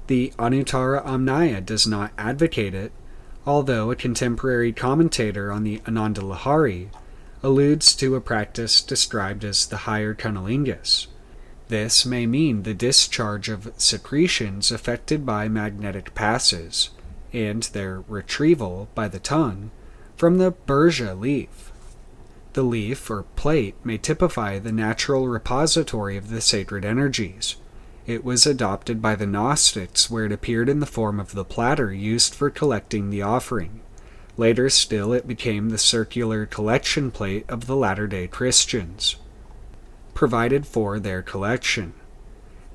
The Anuttara Amnaya does not advocate it, although a contemporary commentator on the Ananda Lahari alludes to a practice described as the higher cunnilingus. This may mean the discharge of secretions affected by magnetic passes, and their retrieval by the tongue from the Burja leaf. The leaf or plate may typify the natural repository of the sacred energies. It was adopted by the Gnostics, where it appeared in the form of the platter used for collecting the offering. Later still, it became the circular collection plate of the Latter-day Christians, provided for their collection.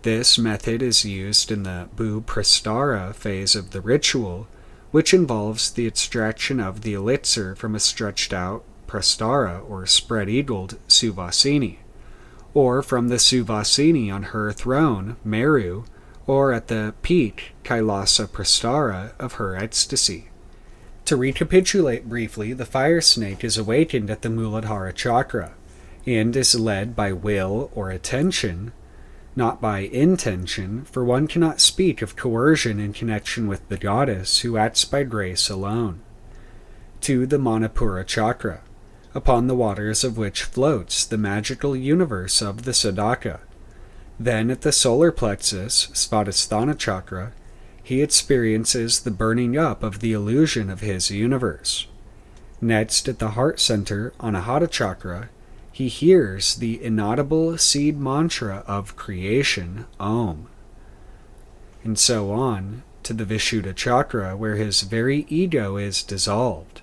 This method is used in the Bhu-Prastara phase of the ritual, which involves the extraction of the elixir from a stretched-out prastara or spread-eagled Suvasini, or from the Suvasini on her throne, Meru, or at the peak Kailasa Prastara of her ecstasy. To recapitulate briefly, the fire snake is awakened at the Muladhara chakra, and is led by will or attention, not by intention, for one cannot speak of coercion in connection with the goddess who acts by grace alone, to the Manipura chakra, upon the waters of which floats the magical universe of the Sadhaka. Then at the solar plexus, Svadhisthana chakra, he experiences the burning up of the illusion of his universe. Next, at the heart center, Anahata chakra, he hears the inaudible seed mantra of creation, Om. And so on, to the Vishuddha chakra, where his very ego is dissolved.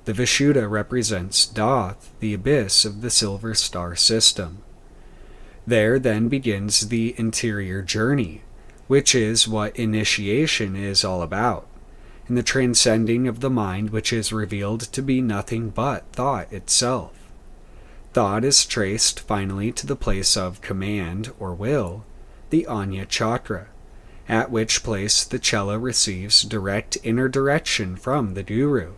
The Vishuddha represents Thoth, the abyss of the Silver Star system. There then begins the interior journey, which is what initiation is all about, and the transcending of the mind which is revealed to be nothing but thought itself. Thought is traced finally to the place of command or will, the Anya chakra, at which place the Chela receives direct inner direction from the Guru.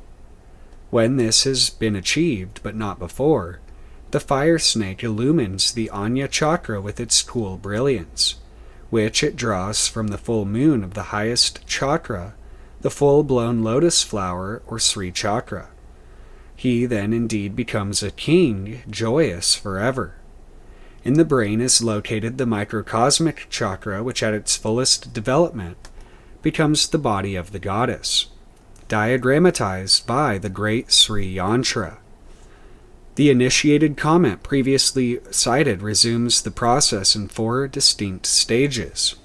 When this has been achieved, but not before, the fire snake illumines the Anya chakra with its cool brilliance, which it draws from the full moon of the highest chakra, the full-blown lotus flower or Sri chakra. He then indeed becomes a king, joyous forever. In the brain is located the microcosmic chakra, which at its fullest development becomes the body of the goddess, diagrammatized by the great Sri Yantra. The initiated comment previously cited resumes the process in 4 distinct stages.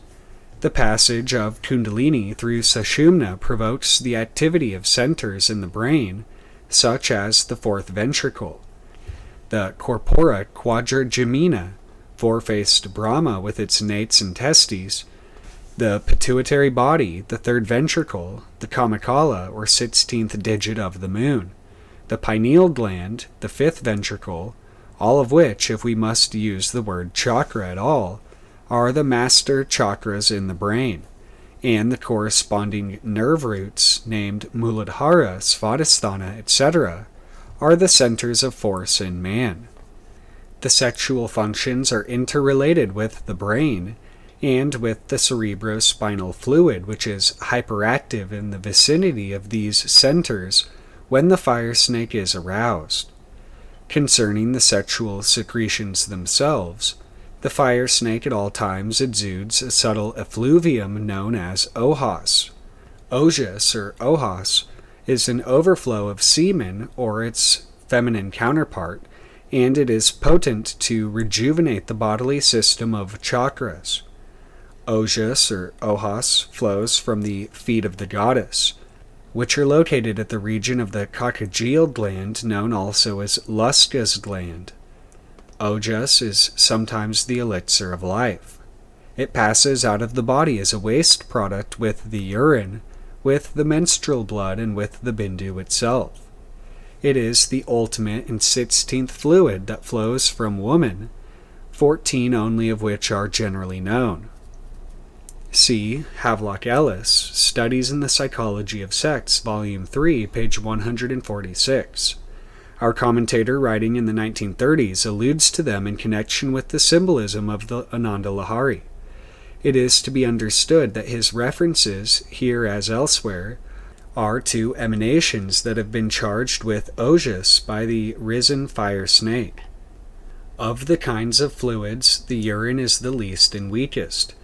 The passage of Kundalini through Sushumna provokes the activity of centers in the brain, such as the 4th ventricle, the corpora quadragemina, 4-faced Brahma with its nates and testes, the pituitary body, the 3rd ventricle, the Kamakala or 16th digit of the moon, the pineal gland, the 5th ventricle, all of which, if we must use the word chakra at all, are the master chakras in the brain, and the corresponding nerve roots, named Muladhara, Svadhisthana, etc., are the centers of force in man. The sexual functions are interrelated with the brain, and with the cerebrospinal fluid, which is hyperactive in the vicinity of these centers when the fire snake is aroused. Concerning the sexual secretions themselves, the fire snake at all times exudes a subtle effluvium known as ohas. Ojas, or ohas, is an overflow of semen, or its feminine counterpart, and it is potent to rejuvenate the bodily system of chakras. Ojas, or ohas, flows from the feet of the goddess, which are located at the region of the coccygeal gland, known also as Luska's gland. Ojas is sometimes the elixir of life. It passes out of the body as a waste product with the urine, with the menstrual blood, and with the bindu itself. It is the ultimate and 16th fluid that flows from woman, 14 only of which are generally known. See Havelock Ellis, Studies in the Psychology of Sex, Volume 3, page 146. Our commentator, writing in the 1930s, alludes to them in connection with the symbolism of the Ananda Lahari. It is to be understood that his references, here as elsewhere, are to emanations that have been charged with ojas by the risen fire snake. Of the kinds of fluids, the urine is the least and weakest.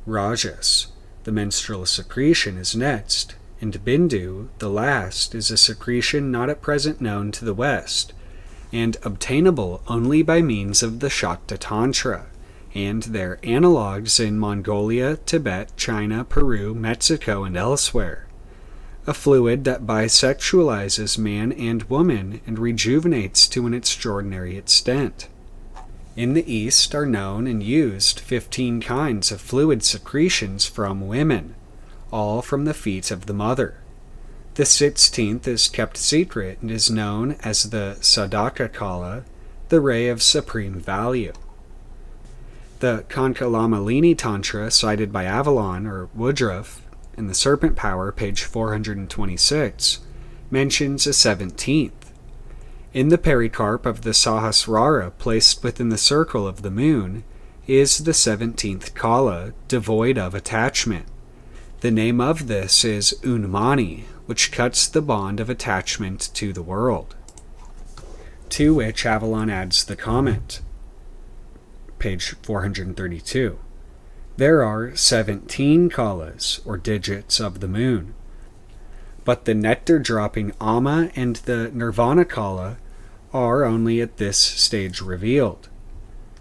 Rajas, the menstrual secretion, is next, and bindu, the last, is a secretion not at present known to the West, and obtainable only by means of the Shakta Tantra, and their analogues in Mongolia, Tibet, China, Peru, Mexico, and elsewhere. A fluid that bisexualizes man and woman and rejuvenates to an extraordinary extent. In the East are known and used 15 kinds of fluid secretions from women, all from the feet of the mother. The 16th is kept secret and is known as the Sadaka Kala, the ray of supreme value. The Kaṇḍa Tantra, cited by Avalon or Woodruff in the Serpent Power, page 426, mentions a 17th. In the pericarp of the Sahasrara placed within the circle of the moon is the 17th Kaula, devoid of attachment. The name of this is Unmani, which cuts the bond of attachment to the world. To which Avalon adds the comment, page 432. There are 17 Kaulas, or digits, of the moon, but the nectar-dropping Amma and the Nirvana Kaula are only at this stage revealed,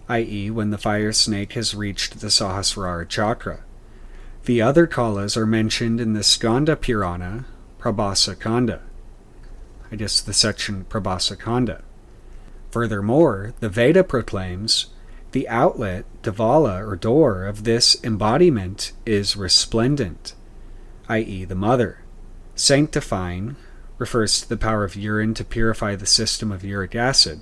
i.e. when the fire snake has reached the Sahasrara chakra. The other Kaulas are mentioned in the Skanda Purana, Prabhasa Caṇḍa. The section Prabhasa Caṇḍa. Furthermore, the Veda proclaims, the outlet, Dvala or door, of this embodiment is resplendent, i.e. the mother. Sanctifying refers to the power of urine to purify the system of uric acid.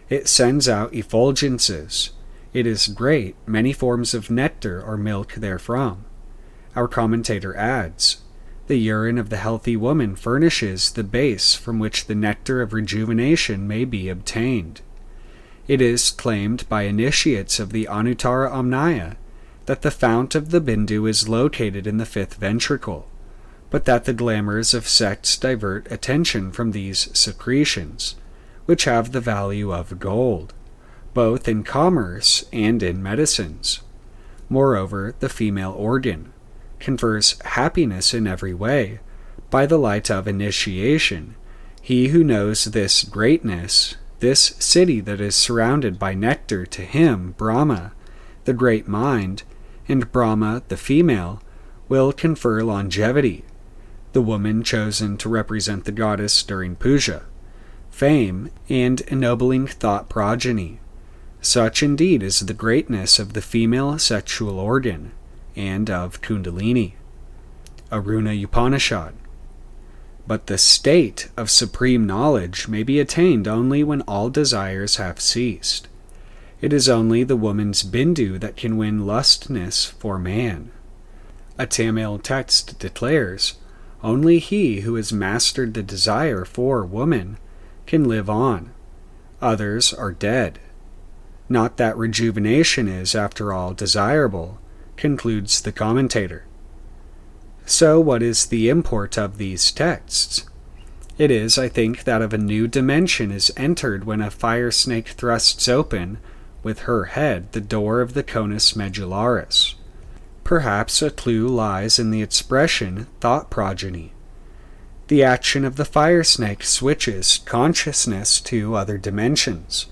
It sends out effulgences. It is great. Many forms of nectar or milk therefrom. Our commentator adds, the urine of the healthy woman furnishes the base from which the nectar of rejuvenation may be obtained. It is claimed by initiates of the Anuttara Amnaya that the fount of the Bindu is located in the fifth ventricle, but that the glamours of sects divert attention from these secretions, which have the value of gold, both in commerce and in medicines. Moreover, the female organ confers happiness in every way by the light of initiation. He who knows this greatness, this city that is surrounded by nectar, to him, Brahma, the great mind, and Brahma, the female, will confer longevity, the woman chosen to represent the goddess during puja, fame, and ennobling thought progeny. Such indeed is the greatness of the female sexual organ, and of Kundalini. Aruna Upanishad. But the state of supreme knowledge may be attained only when all desires have ceased. It is only the woman's Bindu that can win lustness for man. A Tamil text declares, only he who has mastered the desire for woman can live on. Others are dead. Not that rejuvenation is, after all, desirable, concludes the commentator. So what is the import of these texts? It is, I think, that of a new dimension is entered when a fire snake thrusts open, with her head, the door of the conus medullaris. Perhaps a clue lies in the expression thought progeny. The action of the fire snake switches consciousness to other dimensions.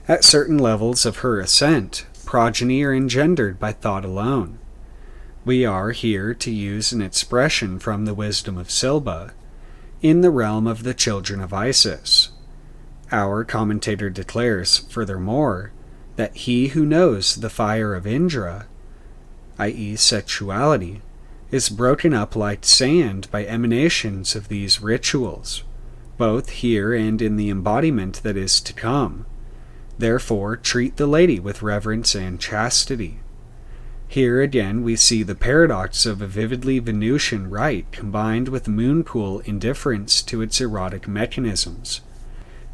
At certain levels of her ascent, progeny are engendered by thought alone. We are here, to use an expression from the wisdom of Silba, in the realm of the children of Isis. Our commentator declares, furthermore, that he who knows the fire of Indra, i.e. sexuality, is broken up like sand by emanations of these rituals, both here and in the embodiment that is to come. Therefore, treat the lady with reverence and chastity. Here again we see the paradox of a vividly Venusian rite combined with moon-cool indifference to its erotic mechanisms.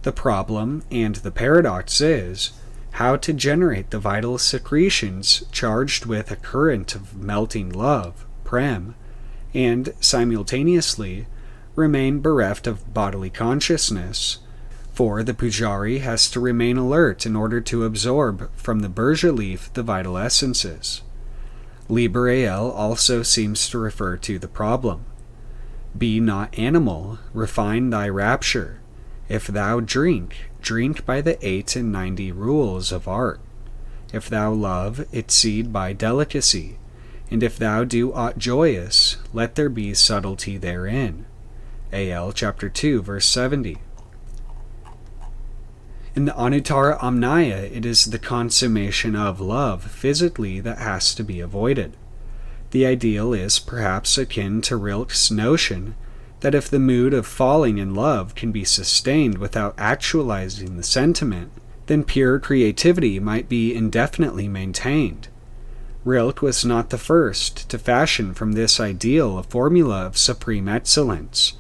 The problem and the paradox is how to generate the vital secretions charged with a current of melting love, prem, and simultaneously remain bereft of bodily consciousness, for the pujari has to remain alert in order to absorb from the Burja leaf the vital essences. Liber AL also seems to refer to the problem. Be not animal, refine thy rapture. If thou drink, drink by the 8 and 90 rules of art. If thou love, exceed by delicacy. And if thou do aught joyous, let there be subtlety therein. AL chapter 2, verse 70. In the Anuttara Amnaya, it is the consummation of love physically that has to be avoided. The ideal is perhaps akin to Rilke's notion that if the mood of falling in love can be sustained without actualizing the sentiment, then pure creativity might be indefinitely maintained. Rilke was not the first to fashion from this ideal a formula of supreme excellence.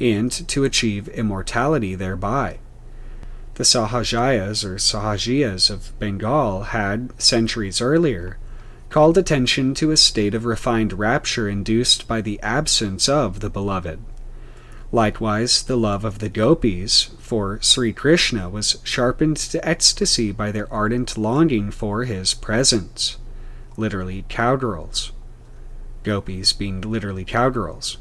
and to achieve immortality thereby. The Sahajayas or Sahajiyas of Bengal had, centuries earlier, called attention to a state of refined rapture induced by the absence of the beloved. Likewise, the love of the gopis for Sri Krishna was sharpened to ecstasy by their ardent longing for his presence, literally cowgirls. Gopis being literally cowgirls.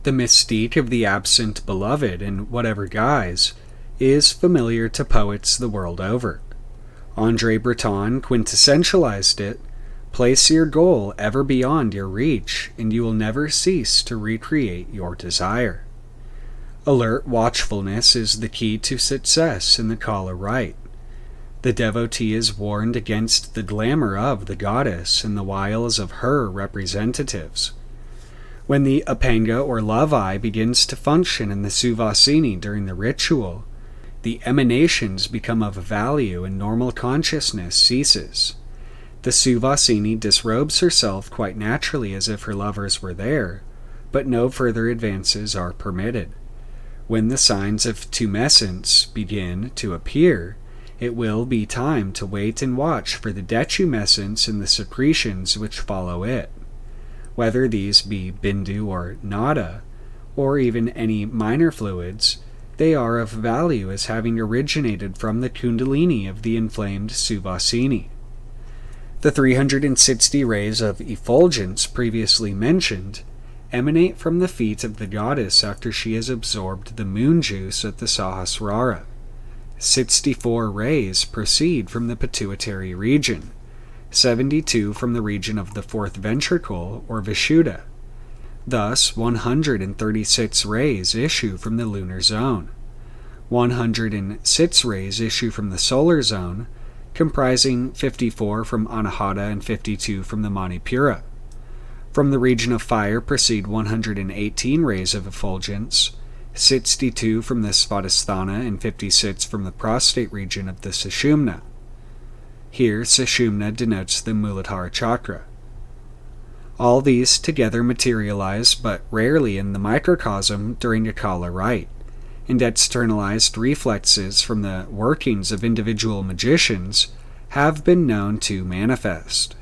The mystique of the absent beloved, in whatever guise, is familiar to poets the world over. André Breton quintessentialized it: place your goal ever beyond your reach, and you will never cease to recreate your desire. Alert watchfulness is the key to success in the Kaula Rite. The devotee is warned against the glamour of the goddess and the wiles of her representatives. When the Apanga or love eye begins to function in the Suvasini during the ritual, the emanations become of value and normal consciousness ceases. The Suvasini disrobes herself quite naturally as if her lovers were there, but no further advances are permitted. When the signs of tumescence begin to appear, it will be time to wait and watch for the detumescence and the secretions which follow it. Whether these be bindu or nada, or even any minor fluids, they are of value as having originated from the kundalini of the inflamed Suvasini. The 360 rays of effulgence previously mentioned emanate from the feet of the goddess after she has absorbed the moon juice at the Sahasrara. 64 rays proceed from the pituitary region, 72 from the region of the fourth ventricle or Vishuddha. Thus, 136 rays issue from the lunar zone. 106 rays issue from the solar zone, comprising 54 from Anahata and 52 from the Manipura. From the region of fire proceed 118 rays of effulgence, 62 from the Svadhisthana and 56 from the prostate region of the Sushumna. Here, Sushumna denotes the Muladhara chakra. All these together materialize but rarely in the microcosm during a Kaula Rite, and externalized reflexes from the workings of individual magicians have been known to manifest.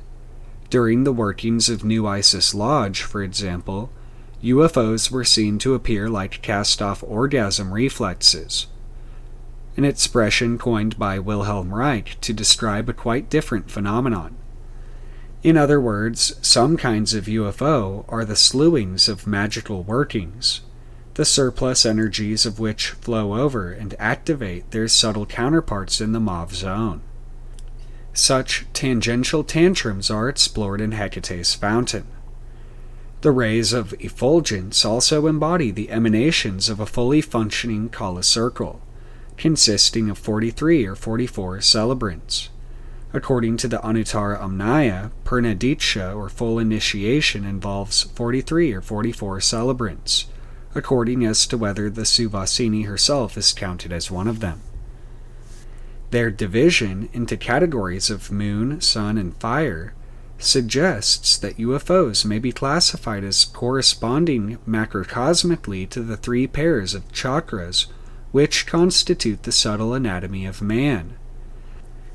During the workings of New Isis Lodge, for example, UFOs were seen to appear like cast-off orgasm reflexes, an expression coined by Wilhelm Reich to describe a quite different phenomenon. In other words, some kinds of UFO are the slewings of magical workings, the surplus energies of which flow over and activate their subtle counterparts in the Mauve zone. Such tangential tantrams are explored in Hecate's fountain. The rays of effulgence also embody the emanations of a fully functioning Kala circle, consisting of 43 or 44 celebrants. According to the Anuttara Amnaya, Purna Diksha or full initiation involves 43 or 44 celebrants, according as to whether the Suvasini herself is counted as one of them. Their division into categories of moon, sun, and fire suggests that UFOs may be classified as corresponding macrocosmically to the three pairs of chakras which constitute the subtle anatomy of man.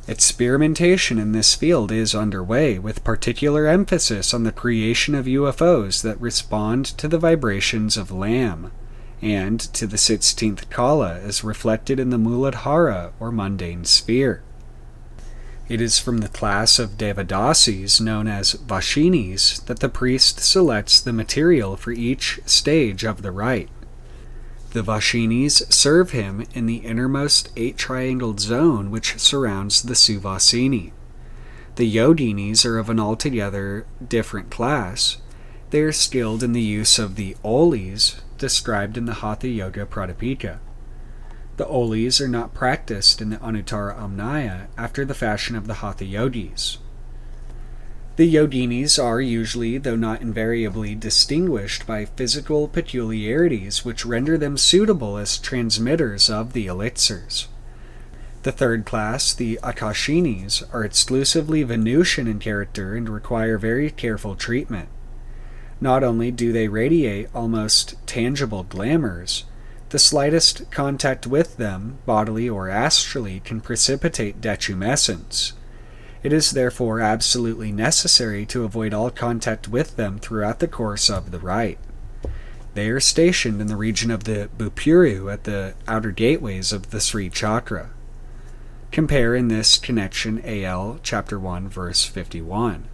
Experimentation in this field is underway, with particular emphasis on the creation of UFOs that respond to the vibrations of Lam, and to the 16th Kala as reflected in the Muladhara or mundane sphere. It is from the class of Devadasis, known as Vashinis, that the priest selects the material for each stage of the rite. The Vashinis serve him in the innermost 8-triangled zone which surrounds the Suvasini. The Yoginis are of an altogether different class. They are skilled in the use of the Olis, described in the Hatha Yoga Pradipika. The Olis are not practiced in the Anuttara Amnaya after the fashion of the Hatha Yogis. The Yoginis are usually, though not invariably, distinguished by physical peculiarities which render them suitable as transmitters of the elixirs. The third class, the Akashinis, are exclusively Venusian in character and require very careful treatment. Not only do they radiate almost tangible glamours, the slightest contact with them, bodily or astrally, can precipitate detumescence. It is therefore absolutely necessary to avoid all contact with them throughout the course of the rite. They are stationed in the region of the Bupuru at the outer gateways of the Sri Chakra. Compare in this connection AL chapter 1 verse 51.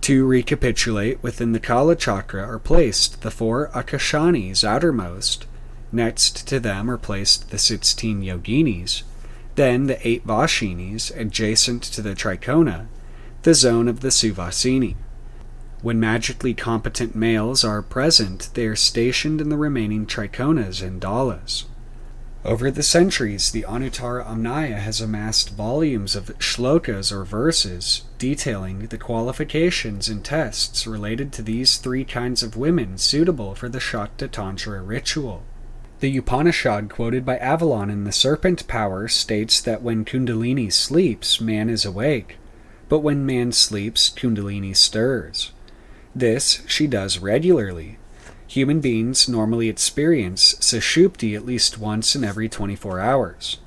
To recapitulate, within the Kaula chakra are placed the 4 Akashanis outermost. Next to them are placed the 16 Yoginis, then the 8 Vashinis adjacent to the Trikona, the zone of the Suvasini. When magically competent males are present, they are stationed in the remaining Trikonas and Dalas. Over the centuries, the Anuttara Amnaya has amassed volumes of shlokas or verses detailing the qualifications and tests related to these 3 kinds of women suitable for the Shakta Tantra ritual. The Upanishad quoted by Avalon in the Serpent Power states that when Kundalini sleeps, man is awake, but when man sleeps, Kundalini stirs. This she does regularly. Human beings normally experience Sushupti at least once in every 24 hours,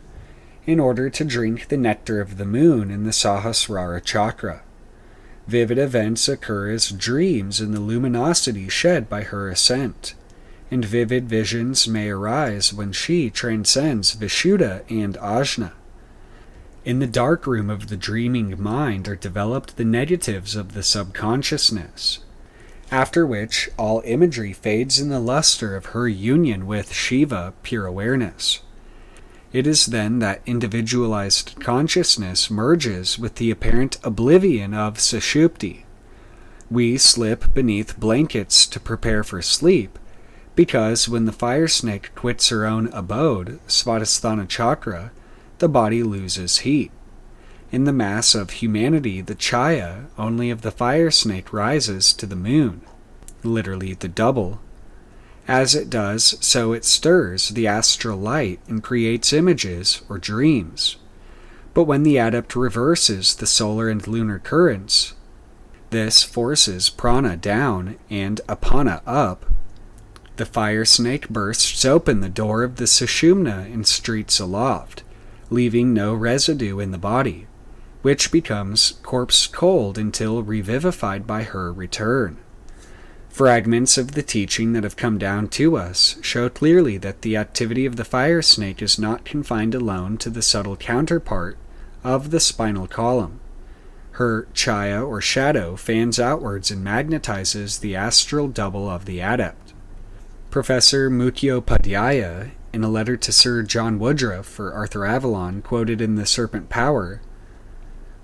in order to drink the nectar of the moon in the Sahasrara chakra. Vivid events occur as dreams in the luminosity shed by her ascent, and vivid visions may arise when she transcends Vishuddha and Ajna. In the dark room of the dreaming mind are developed the negatives of the subconsciousness, after which all imagery fades in the luster of her union with Shiva, pure awareness. It is then that individualized consciousness merges with the apparent oblivion of Sushupti. We slip beneath blankets to prepare for sleep, because when the fire snake quits her own abode, Svadhisthana chakra, the body loses heat. In the mass of humanity, the chaya only of the fire snake rises to the moon, literally the double. As it does, so it stirs the astral light and creates images or dreams. But when the adept reverses the solar and lunar currents, this forces prana down and apana up. The fire snake bursts open the door of the sushumna and streets aloft, leaving no residue in the body, which becomes corpse cold until revivified by her return. Fragments of the teaching that have come down to us show clearly that the activity of the fire snake is not confined alone to the subtle counterpart of the spinal column. Her chaya or shadow fans outwards and magnetizes the astral double of the adept. Professor Mukhopadhyaya, in a letter to Sir John Woodruff for Arthur Avalon, quoted in The Serpent Power,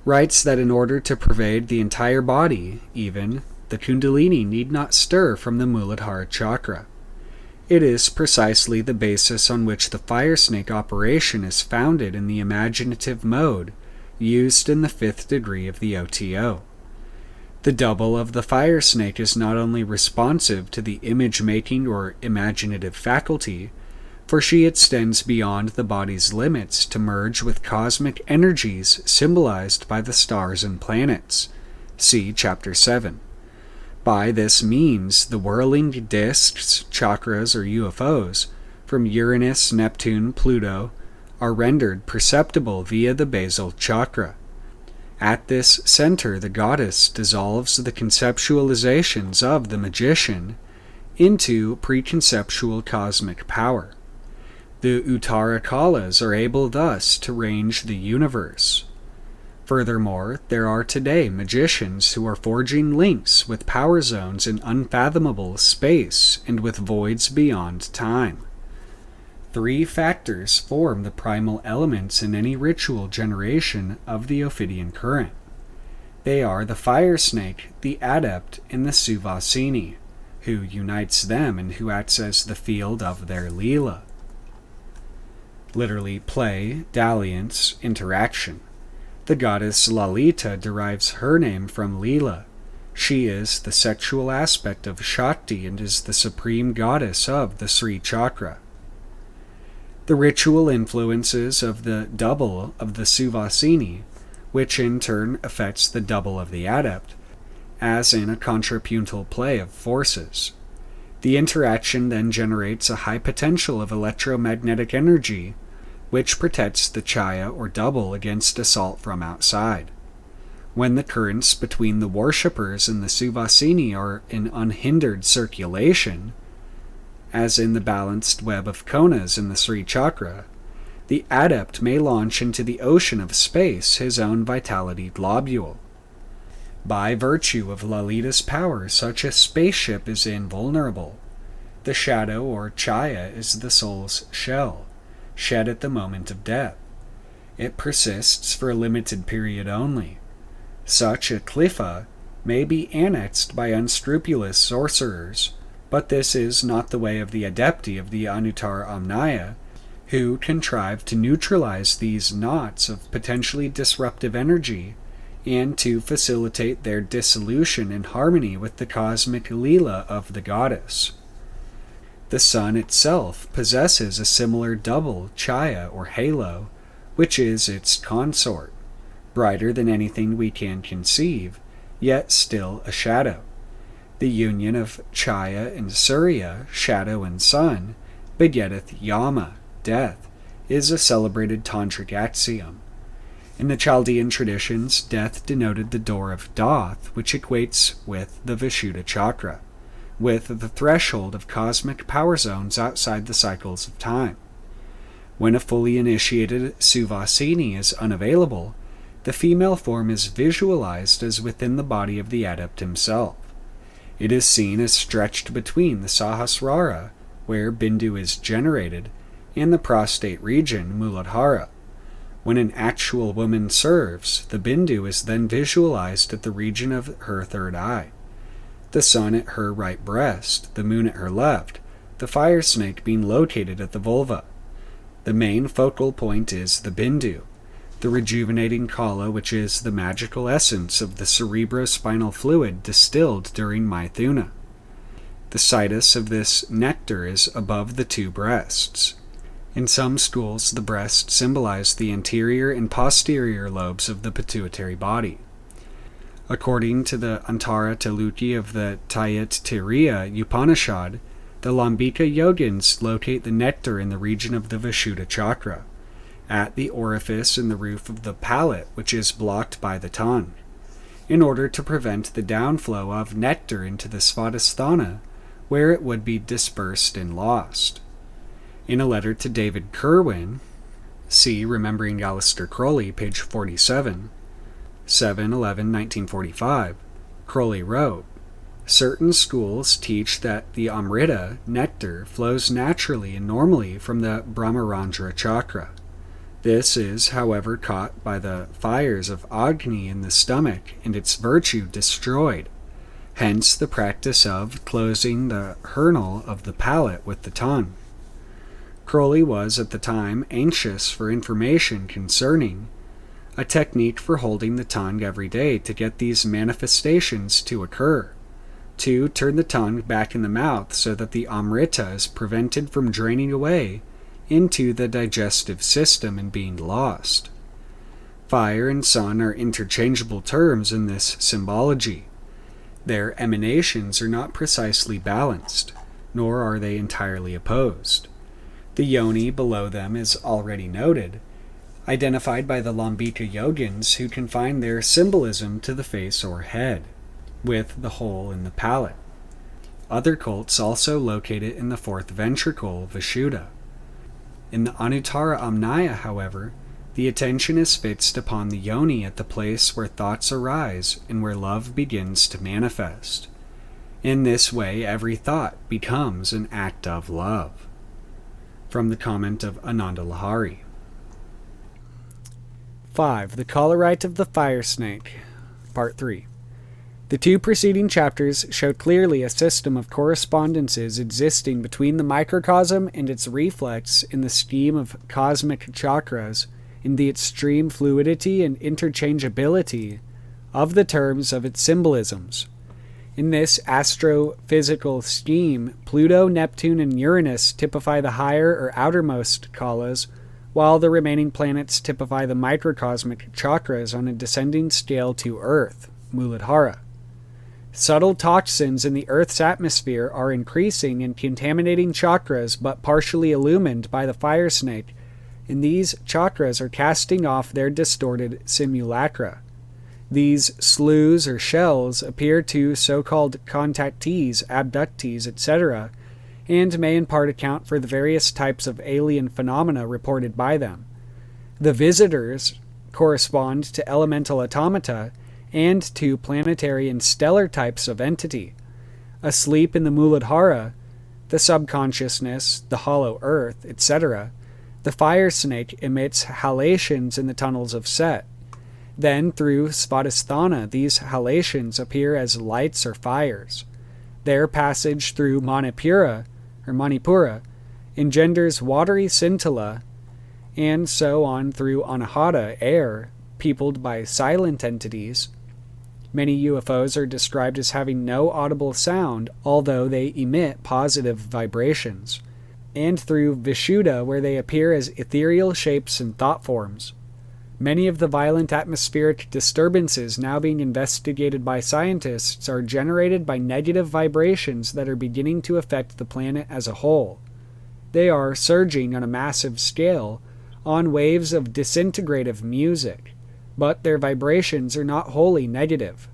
writes that in order to pervade the entire body, even, the Kundalini need not stir from the Muladhara chakra. It is precisely the basis on which the fire snake operation is founded in the imaginative mode used in the 5th degree of the OTO. The double of the fire snake is not only responsive to the image-making or imaginative faculty, for she extends beyond the body's limits to merge with cosmic energies symbolized by the stars and planets. See Chapter 7. By this means, the whirling disks, chakras, or UFOs, from Uranus, Neptune, Pluto, are rendered perceptible via the basal chakra. At this center, the goddess dissolves the conceptualizations of the magician into preconceptual cosmic power. The Uttara Kalas are able thus to range the universe. Furthermore, there are today magicians who are forging links with power zones in unfathomable space and with voids beyond time. 3 factors form the primal elements in any ritual generation of the Ophidian current. They are the fire snake, the adept, and the Suvasini, who unites them and who acts as the field of their Leela. Literally play, dalliance, interaction. The goddess Lalita derives her name from Leela. She is the sexual aspect of Shakti and is the supreme goddess of the Sri Chakra. The ritual influences of the double of the Suvasini, which in turn affects the double of the adept, as in a contrapuntal play of forces. The interaction then generates a high potential of electromagnetic energy, which protects the chaya or double against assault from outside. When the currents between the worshippers and the Suvasini are in unhindered circulation, as in the balanced web of konas in the Sri Chakra, the adept may launch into the ocean of space his own vitality globule. By virtue of Lalita's power, such a spaceship is invulnerable. The shadow or chaya is the soul's shell, shed at the moment of death. It persists for a limited period only. Such a klifa may be annexed by unscrupulous sorcerers, but this is not the way of the adepti of the Anuttara Amnaya, who contrive to neutralize these knots of potentially disruptive energy and to facilitate their dissolution in harmony with the cosmic lila of the goddess. The sun itself possesses a similar double chaya or halo, which is its consort, brighter than anything we can conceive, yet still a shadow. The union of chaya and surya, shadow and sun, begetteth yama, death, is a celebrated tantric axiom. In the Chaldean traditions, death denoted the door of Thoth, which equates with the Vishuddha chakra, with the threshold of cosmic power zones outside the cycles of time. When a fully initiated Suvasini is unavailable, the female form is visualized as within the body of the adept himself. It is seen as stretched between the Sahasrara, where Bindu is generated, and the prostate region, Muladhara. When an actual woman serves, the Bindu is then visualized at the region of her third eye. The sun at her right breast, the moon at her left, the fire snake being located at the vulva. The main focal point is the Bindu, the rejuvenating Kaula, which is the magical essence of the cerebrospinal fluid distilled during Maithuna. The situs of this nectar is above the two breasts. In some schools, the breasts symbolize the anterior and posterior lobes of the pituitary body. According to the Antara Taluki of the Taittiriya Upanishad, the Lambika yogins locate the nectar in the region of the Vishuddha chakra, at the orifice in the roof of the palate which is blocked by the tongue, in order to prevent the downflow of nectar into the Svadhisthana, where it would be dispersed and lost. In a letter to David Kerwin, see Remembering Aleister Crowley, page 47, 7/11/1945, Crowley wrote, "Certain schools teach that the Amrita, nectar, flows naturally and normally from the Brahmarandra chakra. This is, however, caught by the fires of Agni in the stomach and its virtue destroyed. Hence the practice of closing the hernal of the palate with the tongue." Crowley was at the time anxious for information concerning a technique for holding the tongue every day to get these manifestations to occur, to turn the tongue back in the mouth so that the Amrita is prevented from draining away into the digestive system and being lost. Fire and sun are interchangeable terms in this symbology. Their emanations are not precisely balanced, nor are they entirely opposed. The yoni below them is already noted, identified by the Lambika yogins who confine their symbolism to the face or head, with the hole in the palate. Other cults also locate it in the fourth ventricle, Vishuddha. In the Anuttara Amnaya, however, the attention is fixed upon the yoni at the place where thoughts arise and where love begins to manifest. In this way, every thought becomes an act of love. From the comment of Ananda Lahari. 5. The Rite of the Fire Snake, Part 3. The two preceding chapters show clearly a system of correspondences existing between the microcosm and its reflex in the scheme of cosmic chakras, in the extreme fluidity and interchangeability of the terms of its symbolisms. In this astrophysical scheme, Pluto, Neptune, and Uranus typify the higher or outermost kalas, while the remaining planets typify the microcosmic chakras on a descending scale to Earth, Muladhara. Subtle toxins in the Earth's atmosphere are increasing and contaminating chakras but partially illumined by the fire snake, and these chakras are casting off their distorted simulacra. These sloughs or shells appear to so-called contactees, abductees, etc., and may in part account for the various types of alien phenomena reported by them. The visitors correspond to elemental automata and to planetary and stellar types of entity. Asleep in the Muladhara, the subconsciousness, the hollow earth, etc., the fire snake emits halations in the tunnels of Set. Then, through Svadhisthana, these halations appear as lights or fires. Their passage through Manipura engenders watery scintilla, and so on through Anahata, air, peopled by silent entities. Many UFOs are described as having no audible sound, although they emit positive vibrations, and through Vishuddha, where they appear as ethereal shapes and thought forms. Many of the violent atmospheric disturbances now being investigated by scientists are generated by negative vibrations that are beginning to affect the planet as a whole. They are surging on a massive scale, on waves of disintegrative music, but their vibrations are not wholly negative.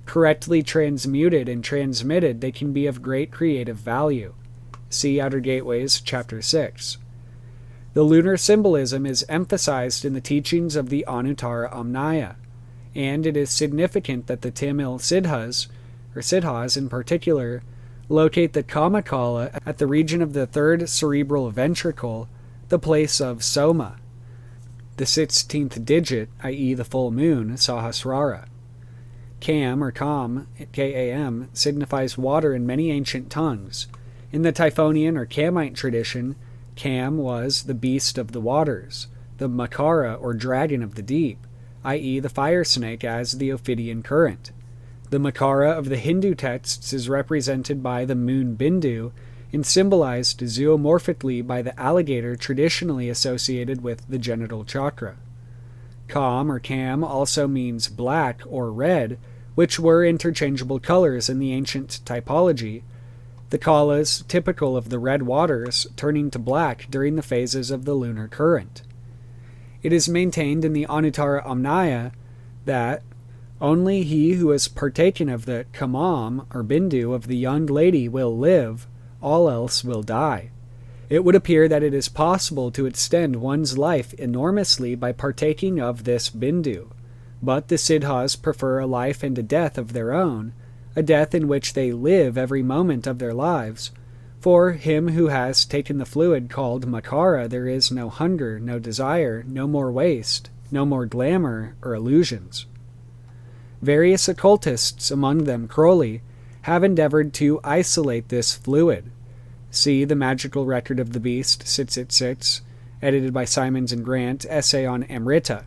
Correctly transmuted and transmitted, they can be of great creative value. See Outer Gateways, Chapter 6. The lunar symbolism is emphasized in the teachings of the Anuttara Amnaya, and it is significant that the Tamil Siddhas, or Siddhas in particular, locate the Kamakala at the region of the third cerebral ventricle, the place of Soma, the 16th digit, i.e. the full moon, Sahasrara. Kam, or Kam, K-A-M, signifies water in many ancient tongues. In the Typhonian or Kamite tradition, Kam was the beast of the waters, the Makara or dragon of the deep, i.e. the fire snake as the Ophidian current. The Makara of the Hindu texts is represented by the moon Bindu and symbolized zoomorphically by the alligator traditionally associated with the genital chakra. Kam or Kam also means black or red, which were interchangeable colors in the ancient typology, the Kaulas typical of the red waters turning to black during the phases of the lunar current. It is maintained in the Anuttara Amnaya that only he who has partaken of the Kamam or Bindu of the young lady will live, all else will die. It would appear that it is possible to extend one's life enormously by partaking of this Bindu, but the Siddhas prefer a life and a death of their own, a death in which they live every moment of their lives. For him who has taken the fluid called Makara, there is no hunger, no desire, no more waste, no more glamour or illusions. Various occultists, among them Crowley, have endeavored to isolate this fluid. See The Magical Record of the Beast, 666, edited by Simons and Grant, essay on Amrita.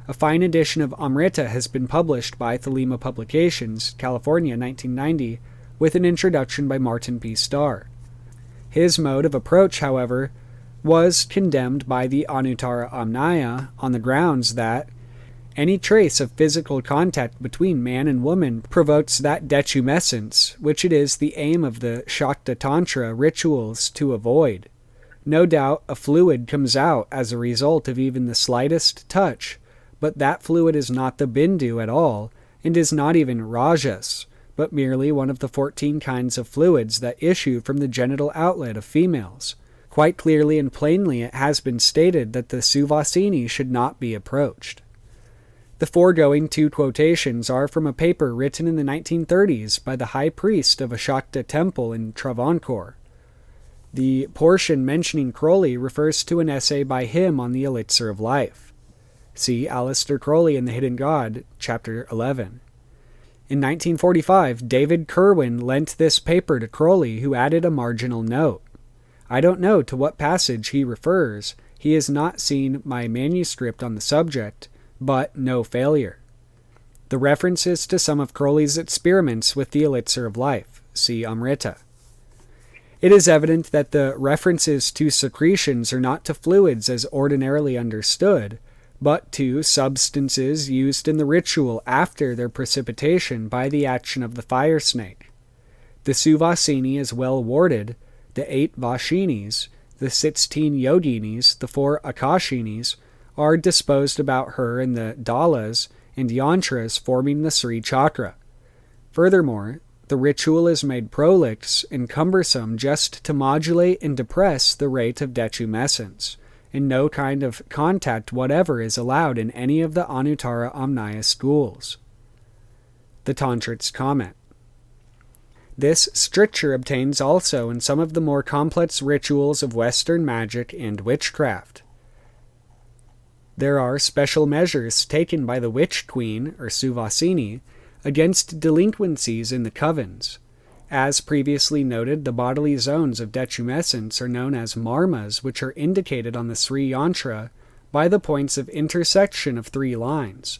A fine edition of Amrita has been published by Thelema Publications, California, 1990, with an introduction by Martin P. Starr. His mode of approach, however, was condemned by the Anuttara Amnaya on the grounds that any trace of physical contact between man and woman provokes that detumescence, which it is the aim of the Shakta Tantra rituals to avoid. No doubt a fluid comes out as a result of even the slightest touch, but that fluid is not the Bindu at all, and is not even Rajas, but merely one of the 14 kinds of fluids that issue from the genital outlet of females. Quite clearly and plainly it has been stated that the Suvasini should not be approached. The foregoing two quotations are from a paper written in the 1930s by the high priest of a Shakta temple in Travancore. The portion mentioning Crowley refers to an essay by him on the elixir of life. See Aleister Crowley and the Hidden God, Chapter 11. In 1945, David Kerwin lent this paper to Crowley, who added a marginal note. I don't know to what passage he refers. He has not seen my manuscript on the subject, but no failure. The references to some of Crowley's experiments with the elixir of life. See Amrita. It is evident that the references to secretions are not to fluids as ordinarily understood, but to substances used in the ritual after their precipitation by the action of the fire snake. The Suvasini is well warded, the 8 Vashinis, the 16 Yoginis, the 4 Akashinis, are disposed about her in the Dalas and Yantras forming the Sri Chakra. Furthermore, the ritual is made prolix and cumbersome just to modulate and depress the rate of detumescence, and no kind of contact whatever is allowed in any of the Anuttara Amnaya schools. The Tantrists comment. This stricture obtains also in some of the more complex rituals of Western magic and witchcraft. There are special measures taken by the witch queen, or Suvasini, against delinquencies in the covens. As previously noted, the bodily zones of detumescence are known as marmas, which are indicated on the Sri Yantra by the points of intersection of 3 lines.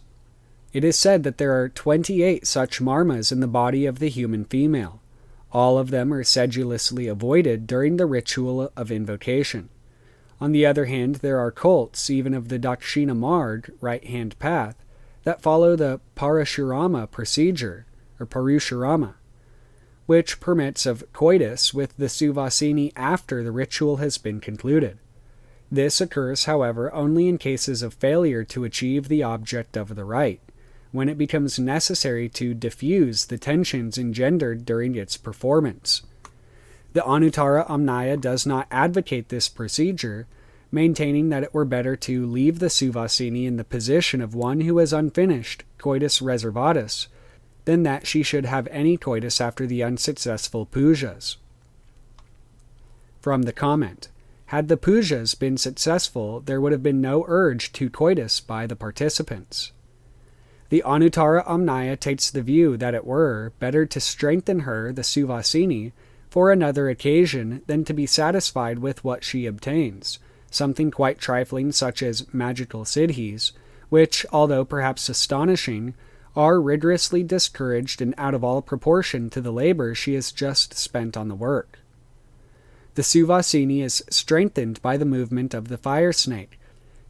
It is said that there are 28 such marmas in the body of the human female. All of them are sedulously avoided during the ritual of invocation. On the other hand, there are cults, even of the Dakshina Marg, right-hand path, that follow the Parashurama procedure, or Parushurama, which permits of coitus with the Suvasini after the ritual has been concluded. This occurs, however, only in cases of failure to achieve the object of the rite, when it becomes necessary to diffuse the tensions engendered during its performance. The Anuttara Amnaya does not advocate this procedure, maintaining that it were better to leave the Suvasini in the position of one who has unfinished coitus reservatus, than that she should have any coitus after the unsuccessful pujas. From the comment, had the pujas been successful, there would have been no urge to coitus by the participants. The Anuttara Amnaya takes the view that it were better to strengthen her, the Suvasini, for another occasion than to be satisfied with what she obtains, something quite trifling such as magical siddhis, which, although perhaps astonishing, are rigorously discouraged and out of all proportion to the labor she has just spent on the work. The Suvasini is strengthened by the movement of the fire snake,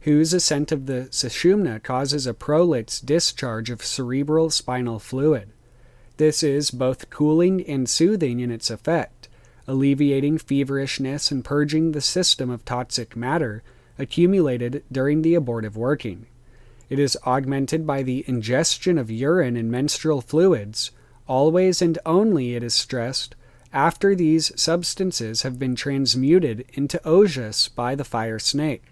whose ascent of the Sushumna causes a prolix discharge of cerebral spinal fluid. This is both cooling and soothing in its effect, alleviating feverishness and purging the system of toxic matter accumulated during the abortive working. It is augmented by the ingestion of urine and menstrual fluids, always and only, it is stressed, after these substances have been transmuted into ojas by the fire snake.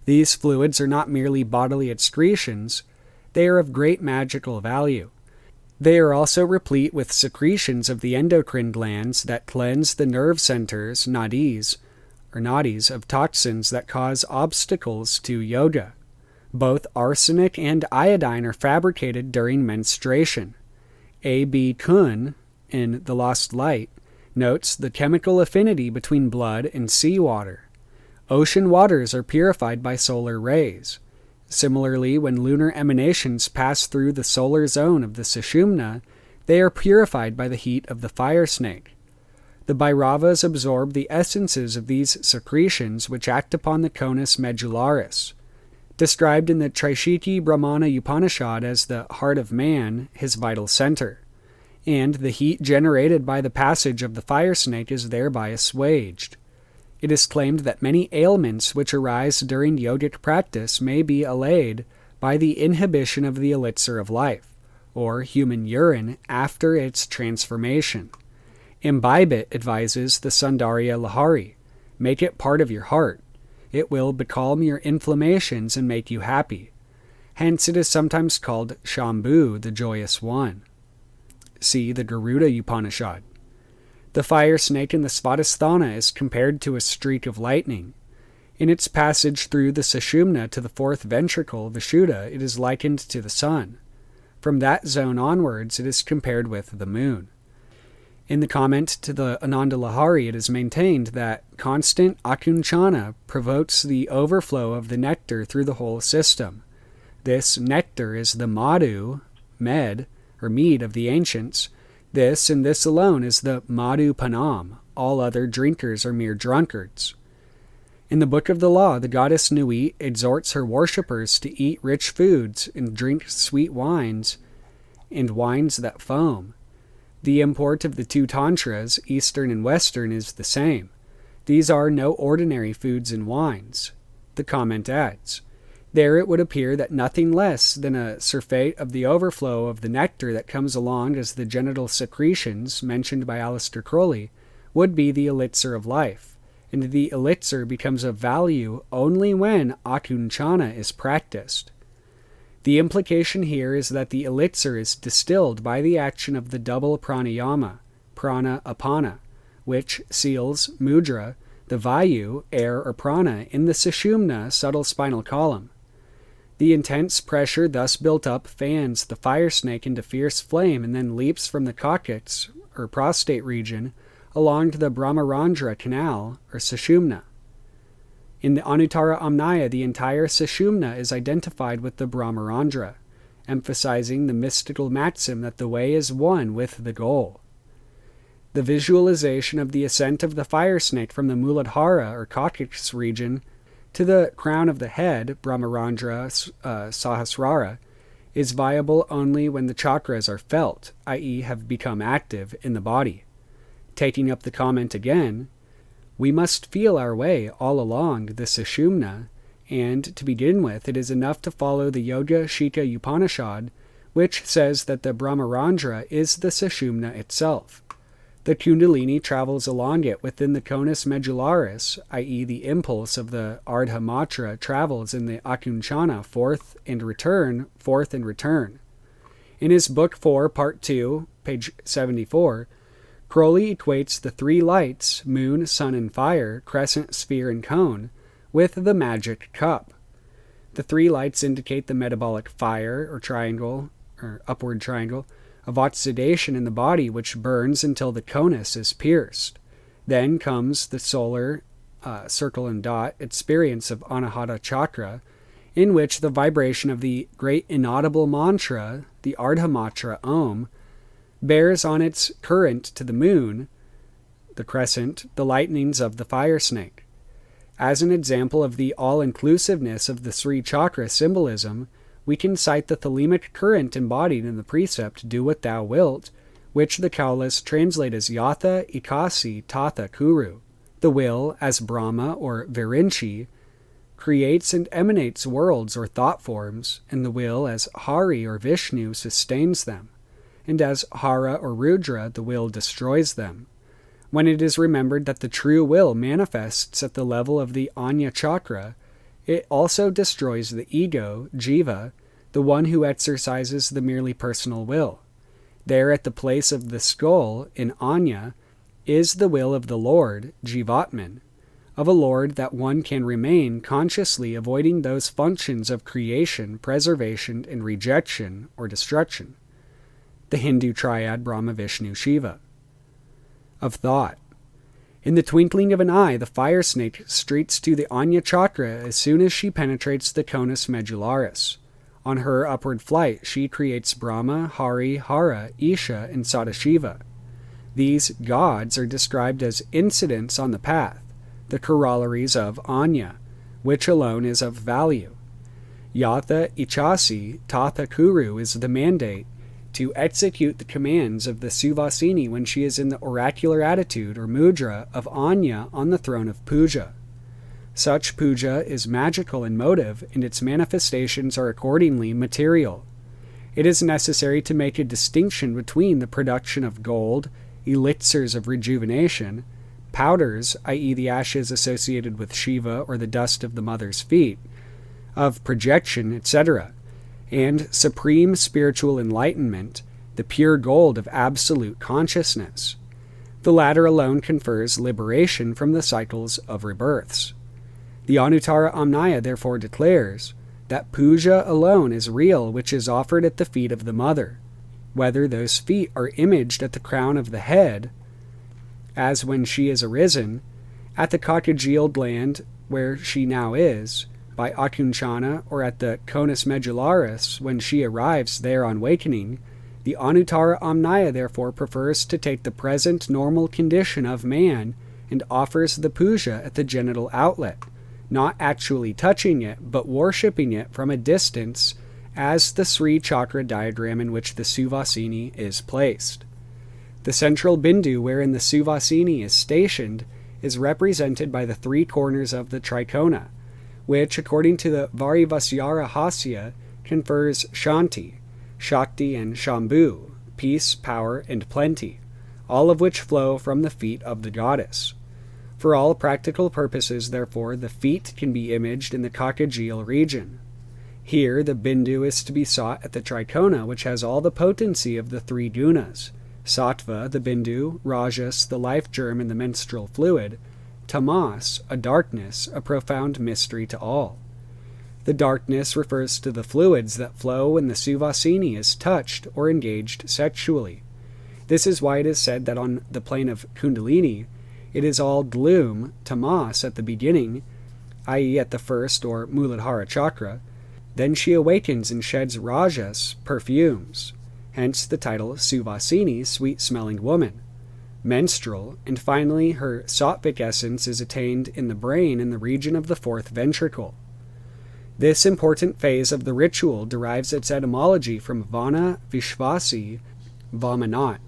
These fluids are not merely bodily excretions, they are of great magical value. They are also replete with secretions of the endocrine glands that cleanse the nerve centers, nadis, of toxins that cause obstacles to yoga. Both arsenic and iodine are fabricated during menstruation. A.B. Kuhn, in The Lost Light, notes the chemical affinity between blood and seawater. Ocean waters are purified by solar rays. Similarly, when lunar emanations pass through the solar zone of the Sushumna, they are purified by the heat of the fire snake. The Bhairavas absorb the essences of these secretions which act upon the conus medullaris, described in the Trishikhi Brahmana Upanishad as the heart of man, his vital center, and the heat generated by the passage of the fire snake is thereby assuaged. It is claimed that many ailments which arise during yogic practice may be allayed by the inhibition of the elixir of life, or human urine, after its transformation. Imbibe it, advises the Sundarya Lahari. Make it part of your heart. It will becalm your inflammations and make you happy. Hence it is sometimes called Shambhu, the joyous one. See the Garuda Upanishad. The fire snake in the Svadhisthana is compared to a streak of lightning. In its passage through the Sushumna to the 4th ventricle, Vishuddha, it is likened to the sun. From that zone onwards, it is compared with the moon. In the comment to the Ananda Lahari, it is maintained that constant akunchana provokes the overflow of the nectar through the whole system. This nectar is the madhu, med, or mead of the ancients. This and this alone is the madhu panam. All other drinkers are mere drunkards. In the Book of the Law, the goddess Nui exhorts her worshippers to eat rich foods and drink sweet wines and wines that foam. The import of the two tantras, Eastern and Western, is the same. These are no ordinary foods and wines. The comment adds, there it would appear that nothing less than a surfeit of the overflow of the nectar that comes along as the genital secretions, mentioned by Aleister Crowley, would be the elixir of life, and the elixir becomes of value only when akunchana is practiced. The implication here is that the elixir is distilled by the action of the double pranayama, prana apana, which seals mudra, the vayu, air or prana, in the sushumna, subtle spinal column. The intense pressure thus built up fans the fire snake into fierce flame and then leaps from the coccyx, or prostate region, along to the Brahmarandra canal, or sushumna. In the Anuttara Amnaya, the entire sushumna is identified with the Brahmarandra, emphasizing the mystical maxim that the way is one with the goal. The visualization of the ascent of the fire snake from the Muladhara, or coccyx region, to the crown of the head, Brahmarandra Sahasrara, is viable only when the chakras are felt, i.e. have become active in the body. Taking up the comment again, we must feel our way all along the sushumna, and to begin with, it is enough to follow the Yoga Shika Upanishad, which says that the Brahmarandra is the sushumna itself. The Kundalini travels along it within the conus medullaris, i.e. the impulse of the Ardha Matra travels in the Akunchana forth and return. In his Book 4, Part 2, page 74, Crowley equates the three lights, moon, sun, and fire, crescent, sphere, and cone, with the magic cup. The three lights indicate the metabolic fire, or triangle, or upward triangle, of oxidation in the body, which burns until the conus is pierced. Then comes the solar circle and dot experience of Anahata Chakra, in which the vibration of the great inaudible mantra, the Ardha Matra Om, bears on its current to the moon, the crescent, the lightnings of the fire snake. As an example of the all-inclusiveness of the Sri Chakra symbolism, we can cite the thelemic current embodied in the precept, do what thou wilt, which the Kaulas translate as Yatha Ikasi Tatha Kuru. The will, as Brahma or Virinchi, creates and emanates worlds or thought forms, and the will, as Hari or Vishnu, sustains them, and as Hara or Rudra, the will destroys them. When it is remembered that the true will manifests at the level of the Anya Chakra, it also destroys the ego, jiva, the one who exercises the merely personal will. There at the place of the skull, in Anya, is the will of the Lord, Jivatman, of a Lord that one can remain consciously avoiding those functions of creation, preservation, and rejection or destruction. The Hindu triad Brahma, Vishnu, Shiva. Of thought. In the twinkling of an eye, the fire snake streaks to the Anya Chakra as soon as she penetrates the conus medullaris. On her upward flight, she creates Brahma, Hari, Hara, Isha, and Sadashiva. These gods are described as incidents on the path, the corollaries of Anya, which alone is of value. Yatha Ichasi Tatha Kuru is the mandate to execute the commands of the Suvasini when she is in the oracular attitude or mudra of Anya on the throne of puja. Such puja is magical in motive, and its manifestations are accordingly material. It is necessary to make a distinction between the production of gold, elixirs of rejuvenation, powders, i.e. the ashes associated with Shiva or the dust of the mother's feet, of projection, etc., and supreme spiritual enlightenment, the pure gold of absolute consciousness. The latter alone confers liberation from the cycles of rebirths. The Anuttara Amnaya therefore declares that puja alone is real which is offered at the feet of the mother, whether those feet are imaged at the crown of the head, as when she is arisen, at the coccygeal gland where she now is, by akunchana, or at the conus medullaris when she arrives there on wakening. The Anuttara Amnaya therefore prefers to take the present normal condition of man and offers the puja at the genital outlet, not actually touching it, but worshipping it from a distance as the Sri Chakra diagram in which the Suvasini is placed. The central bindu wherein the Suvasini is stationed is represented by the three corners of the trikona, which, according to the Varivasyara Hasya, confers Shanti, Shakti, and Shambhu, peace, power, and plenty, all of which flow from the feet of the goddess. For all practical purposes, therefore, the feet can be imaged in the coccygeal region. Here, the bindu is to be sought at the trikona, which has all the potency of the three gunas: sattva, the bindu; rajas, the life germ and the menstrual fluid; tamas, a darkness, a profound mystery to all. The darkness refers to the fluids that flow when the Suvasini is touched or engaged sexually. This is why it is said that on the plane of Kundalini, it is all gloom, tamas, at the beginning, i.e. at the first or Muladhara chakra. Then she awakens and sheds rajas, perfumes, hence the title Suvasini, sweet-smelling woman, menstrual, and finally her sattvic essence is attained in the brain in the region of the fourth ventricle. This important phase of the ritual derives its etymology from vana vishvasi vamanat,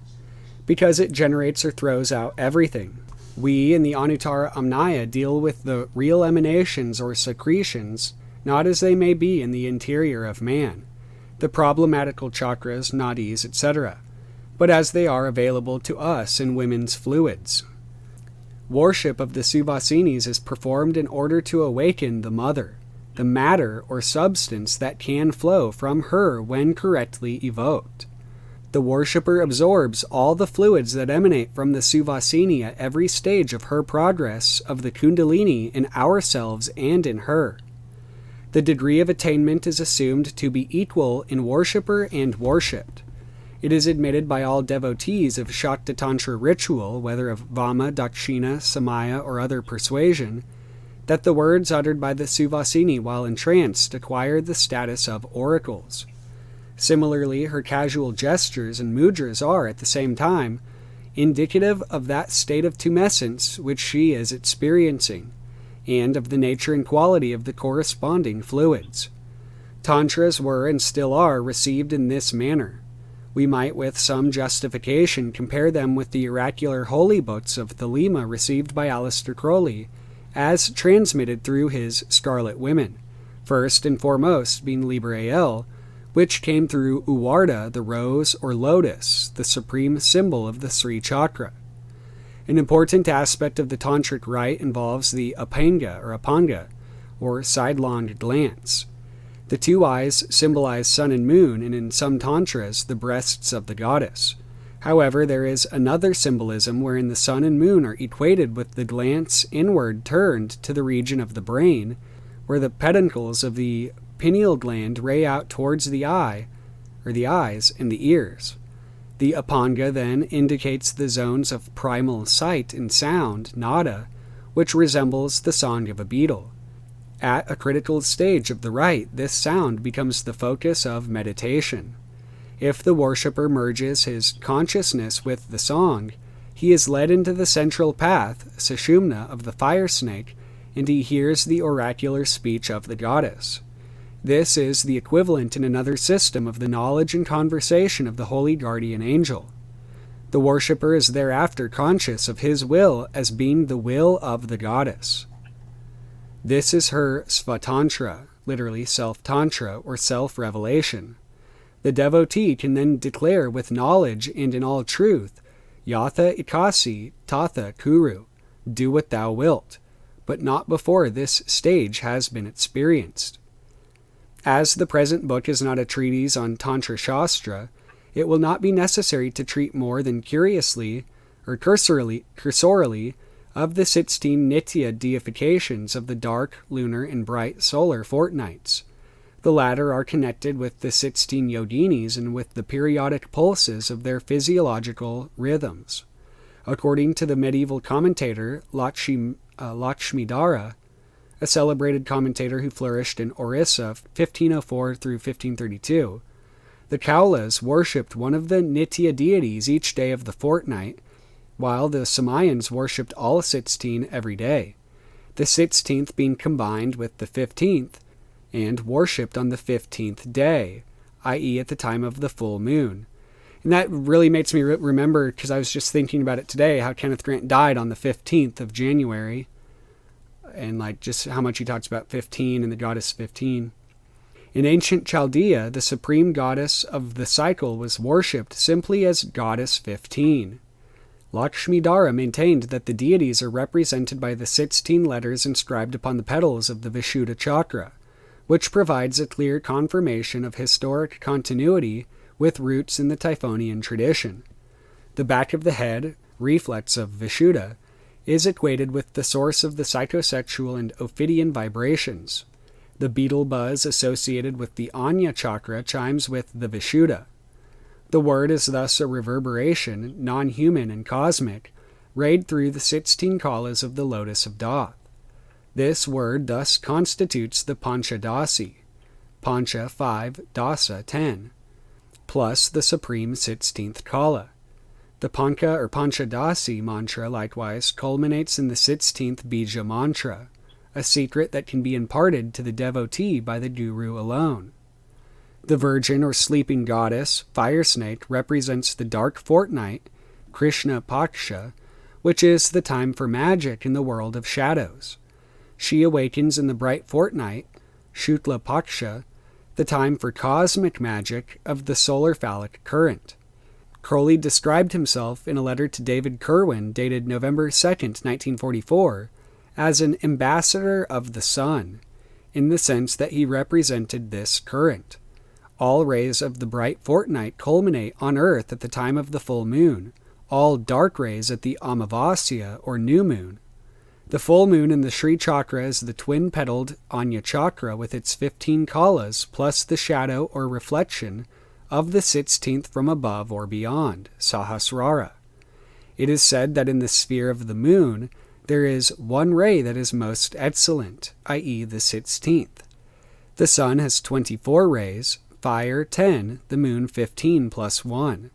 because it generates or throws out everything. We in the Anuttara Amnaya deal with the real emanations or secretions, not as they may be in the interior of man, the problematical chakras, nadis, etc., but as they are available to us in women's fluids. Worship of the Suvasinis is performed in order to awaken the mother, the matter or substance that can flow from her when correctly evoked. The worshipper absorbs all the fluids that emanate from the Suvasini at every stage of her progress of the Kundalini in ourselves and in her. The degree of attainment is assumed to be equal in worshipper and worshipped. It is admitted by all devotees of Shakta Tantra ritual, whether of Vama, Dakshina, Samaya, or other persuasion, that the words uttered by the Suvasini while entranced acquire the status of oracles. Similarly, her casual gestures and mudras are, at the same time, indicative of that state of tumescence which she is experiencing, and of the nature and quality of the corresponding fluids. Tantras were and still are received in this manner. We might with some justification compare them with the oracular holy books of Thelema received by Aleister Crowley, as transmitted through his Scarlet Women, first and foremost being Liber AL, which came through Uwarda, the rose or lotus, the supreme symbol of the Sri Chakra. An important aspect of the Tantric rite involves the apanga, or sidelong glance. The two eyes symbolize sun and moon, and in some tantras, the breasts of the goddess. However, there is another symbolism wherein the sun and moon are equated with the glance inward turned to the region of the brain, where the peduncles of the pineal gland ray out towards the eye, or the eyes, and the ears. The apanga then indicates the zones of primal sight and sound, nada, which resembles the song of a beetle. At a critical stage of the rite, this sound becomes the focus of meditation. If the worshipper merges his consciousness with the song, he is led into the central path, Sushumna, of the fire snake, and he hears the oracular speech of the goddess. This is the equivalent in another system of the knowledge and conversation of the holy guardian angel. The worshipper is thereafter conscious of his will as being the will of the goddess. This is her Svatantra, literally self-tantra or self-revelation. The devotee can then declare with knowledge and in all truth, Yatha ikasi, tatha kuru, do what thou wilt, but not before this stage has been experienced. As the present book is not a treatise on Tantra Shastra, it will not be necessary to treat more than cursorily of the 16 Nitya deifications of the dark, lunar, and bright solar fortnights. The latter are connected with the 16 yoginis and with the periodic pulses of their physiological rhythms. According to the medieval commentator Lakshmidhara, a celebrated commentator who flourished in Orissa 1504 through 1532, the Kaulas worshipped one of the Nitya deities each day of the fortnight, while the Samayans worshipped all 16 every day. the 16th being combined with the 15th, and worshipped on the 15th day, i.e. at the time of the full moon. And that really makes me remember, because I was just thinking about it today, how Kenneth Grant died on the 15th of January, and like just how much he talks about 15 and the goddess 15. In ancient Chaldea, the supreme goddess of the cycle was worshipped simply as Goddess 15. Lakshmidara maintained that the deities are represented by the 16 letters inscribed upon the petals of the Vishuddha chakra, which provides a clear confirmation of historic continuity with roots in the Typhonian tradition. The back of the head, reflex of Vishuddha, is equated with the source of the psychosexual and Ophidian vibrations. The beetle buzz associated with the Anya chakra chimes with the Vishuddha. The word is thus a reverberation, non-human and cosmic, rayed through the 16 kalas of the Lotus of Thoth. This word thus constitutes the Panchadasi, Pancha 5, Dasa 10, plus the supreme 16th kala. The Pancha or Panchadasi mantra likewise culminates in the 16th Bija mantra, a secret that can be imparted to the devotee by the guru alone. The virgin or sleeping goddess, fire snake, represents the dark fortnight, Krishna Paksha, which is the time for magic in the world of shadows. She awakens in the bright fortnight, Shukla Paksha, the time for cosmic magic of the solar phallic current. Crowley described himself in a letter to David Kerwin dated November 2, 1944, as an ambassador of the sun, in the sense that he represented this current. All rays of the bright fortnight culminate on earth at the time of the full moon, all dark rays at the Amavasya or new moon. The full moon in the Sri Chakra is the twin-petaled Anya Chakra with its 15 kalas plus the shadow or reflection of the 16th from above or beyond, Sahasrara. It is said that in the sphere of the moon, there is one ray that is most excellent, i.e. the 16th. The sun has 24 rays, fire 10, the moon 15 plus 1.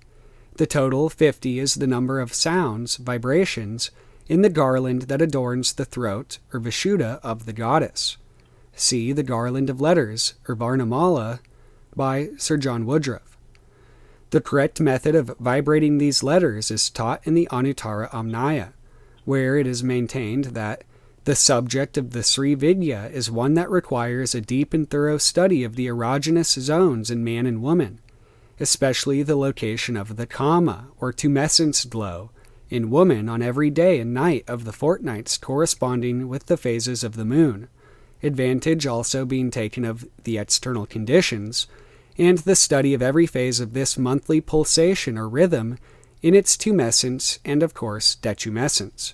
The total 50 is the number of sounds, vibrations, in the garland that adorns the throat or Vishuddha of the goddess. See the Garland of Letters, or Varnamala, by Sir John Woodruff. The correct method of vibrating these letters is taught in the Anuttara Amnaya, where it is maintained that the subject of the Sri Vidya is one that requires a deep and thorough study of the erogenous zones in man and woman, especially the location of the Kama, or tumescence glow, in woman on every day and night of the fortnights corresponding with the phases of the moon, advantage also being taken of the external conditions, and the study of every phase of this monthly pulsation or rhythm in its tumescence and, of course, detumescence.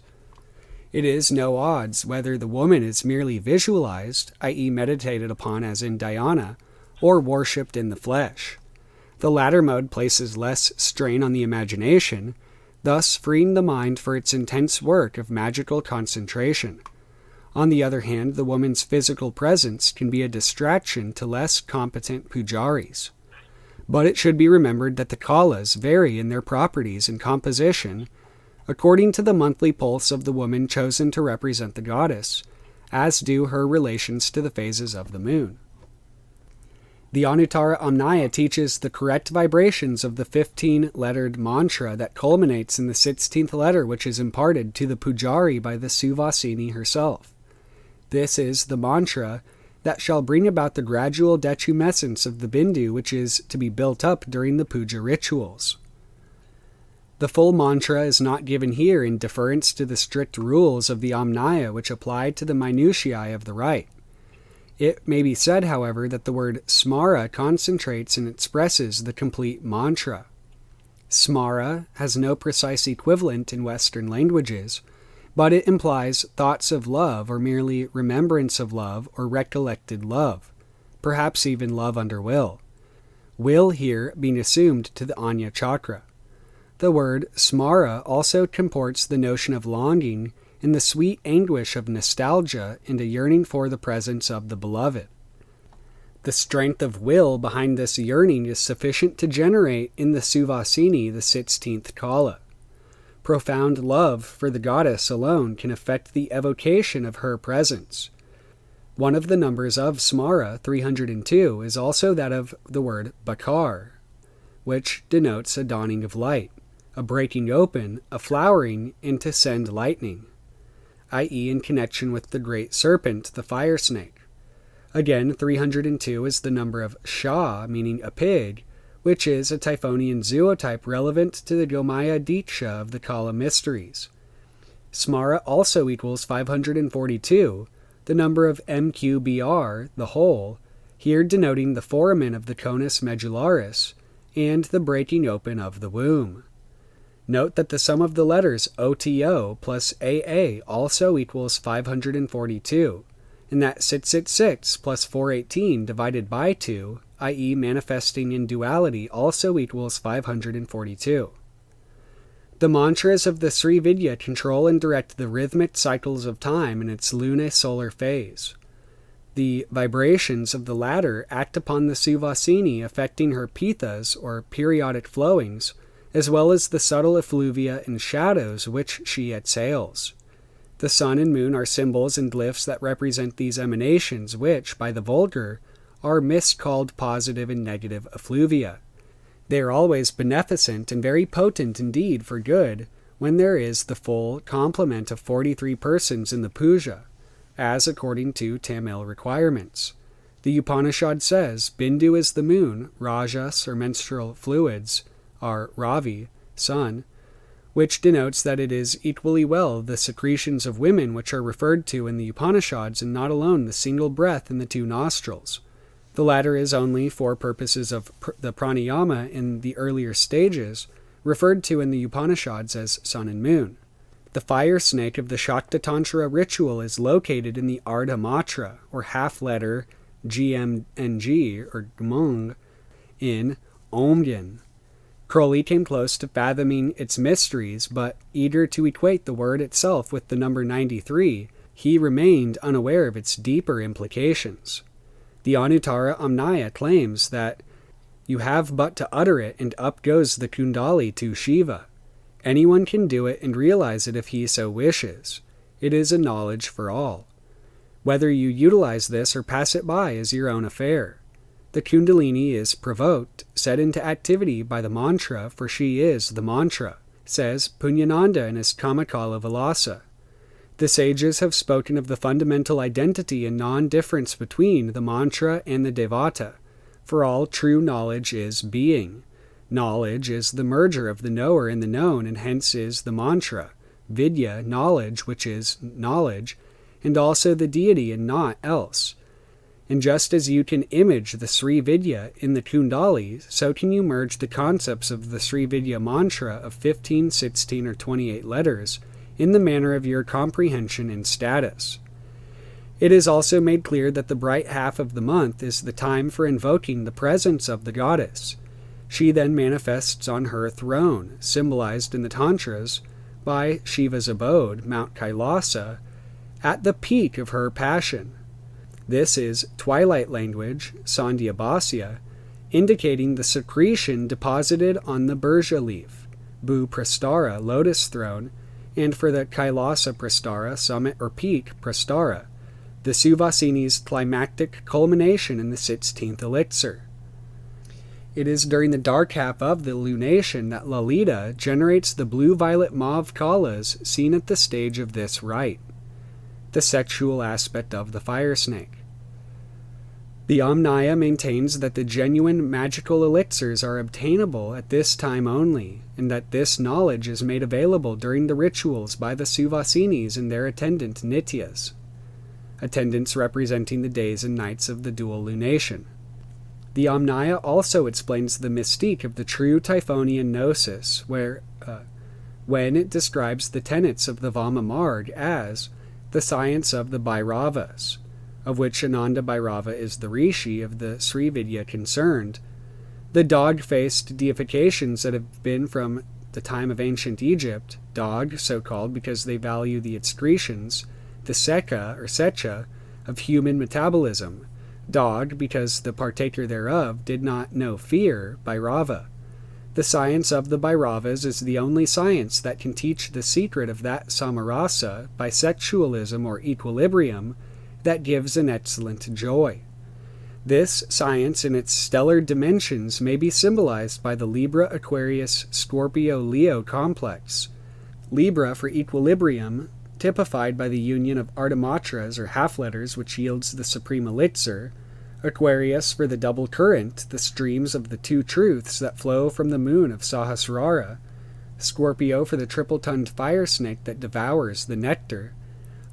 It is no odds whether the woman is merely visualized, i.e. meditated upon as in dhyana, or worshipped in the flesh. The latter mode places less strain on the imagination, thus freeing the mind for its intense work of magical concentration. On the other hand, the woman's physical presence can be a distraction to less competent pujaris. But it should be remembered that the kalas vary in their properties and composition according to the monthly pulse of the woman chosen to represent the goddess, as do her relations to the phases of the moon. The Anuttara Amnaya teaches the correct vibrations of the 15-lettered mantra that culminates in the 16th letter, which is imparted to the pujari by the Suvasini herself. This is the mantra that shall bring about the gradual detumescence of the bindu, which is to be built up during the puja rituals. The full mantra is not given here in deference to the strict rules of the Amnaya which apply to the minutiae of the rite. It may be said, however, that the word smara concentrates and expresses the complete mantra. Smara has no precise equivalent in Western languages, but it implies thoughts of love or merely remembrance of love or recollected love, perhaps even love under will. Will here being assumed to the Anya chakra. The word smara also comports the notion of longing in the sweet anguish of nostalgia and a yearning for the presence of the beloved. The strength of will behind this yearning is sufficient to generate in the Suvasini the 16th kala. Profound love for the goddess alone can affect the evocation of her presence. One of the numbers of Smara, 302, is also that of the word bakar, which denotes a dawning of light, a breaking open, a flowering, and to send lightning, i.e. in connection with the great serpent, the fire snake. Again, 302 is the number of Shah, meaning a pig, which is a Typhonian zootype relevant to the Gomaya Diksha of the Kaula mysteries. Smara also equals 542, the number of MQBR, the whole, here denoting the foramen of the conus medullaris, and the breaking open of the womb. Note that the sum of the letters OTO plus AA also equals 542, and that 666 plus 418 divided by 2, i.e. manifesting in duality, also equals 542. The mantras of the Sri Vidya control and direct the rhythmic cycles of time in its lunisolar phase. The vibrations of the latter act upon the Suvasini, affecting her pithas, or periodic flowings, as well as the subtle effluvia and shadows which she exhales. The sun and moon are symbols and glyphs that represent these emanations, which, by the vulgar, are miscalled positive and negative effluvia. They are always beneficent and very potent indeed for good when there is the full complement of 43 persons in the puja, as according to Tamil requirements. The Upanishad says, Bindu is the moon, rajas or menstrual fluids are Ravi, sun, which denotes that it is equally well the secretions of women which are referred to in the Upanishads, and not alone the single breath in the two nostrils. The latter is only for purposes of the pranayama in the earlier stages, referred to in the Upanishads as sun and moon. The fire snake of the Shakta Tantra ritual is located in the Ardha Matra, or half-letter GMNG, or Gmung, in Omgyan. Crowley came close to fathoming its mysteries, but, eager to equate the word itself with the number 93, he remained unaware of its deeper implications. The Anuttara Amnaya claims that you have but to utter it and up goes the Kundali to Shiva. Anyone can do it and realize it if he so wishes. It is a knowledge for all. Whether you utilize this or pass it by is your own affair. The Kundalini is provoked, set into activity by the mantra, for she is the mantra, says Punyananda in his Kamakala Vilasa. The sages have spoken of the fundamental identity and non-difference between the mantra and the devata, for all true knowledge is being. Knowledge is the merger of the knower and the known, and hence is the mantra. Vidya, knowledge, which is knowledge, and also the deity and not else. And just as you can image the Sri Vidya in the Kundali, so can you merge the concepts of the Sri Vidya mantra of 15, 16, or 28 letters in the manner of your comprehension and status. It is also made clear that the bright half of the month is the time for invoking the presence of the goddess. She then manifests on her throne, symbolized in the Tantras by Shiva's abode, Mount Kailasa, at the peak of her passion. This is twilight language, Sandhyabhasya, indicating the secretion deposited on the Burja leaf, Bu Prastara, lotus throne, and for the Kailasa Prastara, summit or peak Prastara, the Suvasini's climactic culmination in the 16th elixir. It is during the dark half of the lunation that Lalita generates the blue-violet mauve kalas seen at the stage of this rite, the sexual aspect of the fire snake. The Amnaya maintains that the genuine magical elixirs are obtainable at this time only, and that this knowledge is made available during the rituals by the Suvasinis and their attendant Nityas, attendants representing the days and nights of the dual lunation. The Amnaya also explains the mystique of the true Typhonian gnosis, when it describes the tenets of the Vama Marg as the science of the Bhairavas, of which Ananda Bhairava is the rishi of the Sri Vidya concerned, the dog-faced deifications that have been from the time of ancient Egypt, dog, so called because they value the excretions, the seka or secha of human metabolism, dog because the partaker thereof did not know fear, Bhairava. The science of the Bhairavas is the only science that can teach the secret of that samarasa, bisexualism, or equilibrium that gives an excellent joy. This science in its stellar dimensions may be symbolized by the Libra-Aquarius-Scorpio-Leo complex. Libra for equilibrium, typified by the union of ardamatras or half-letters which yields the supreme elixir, Aquarius for the double current, the streams of the two truths that flow from the moon of Sahasrara, Scorpio for the triple-tongued fire snake that devours the nectar,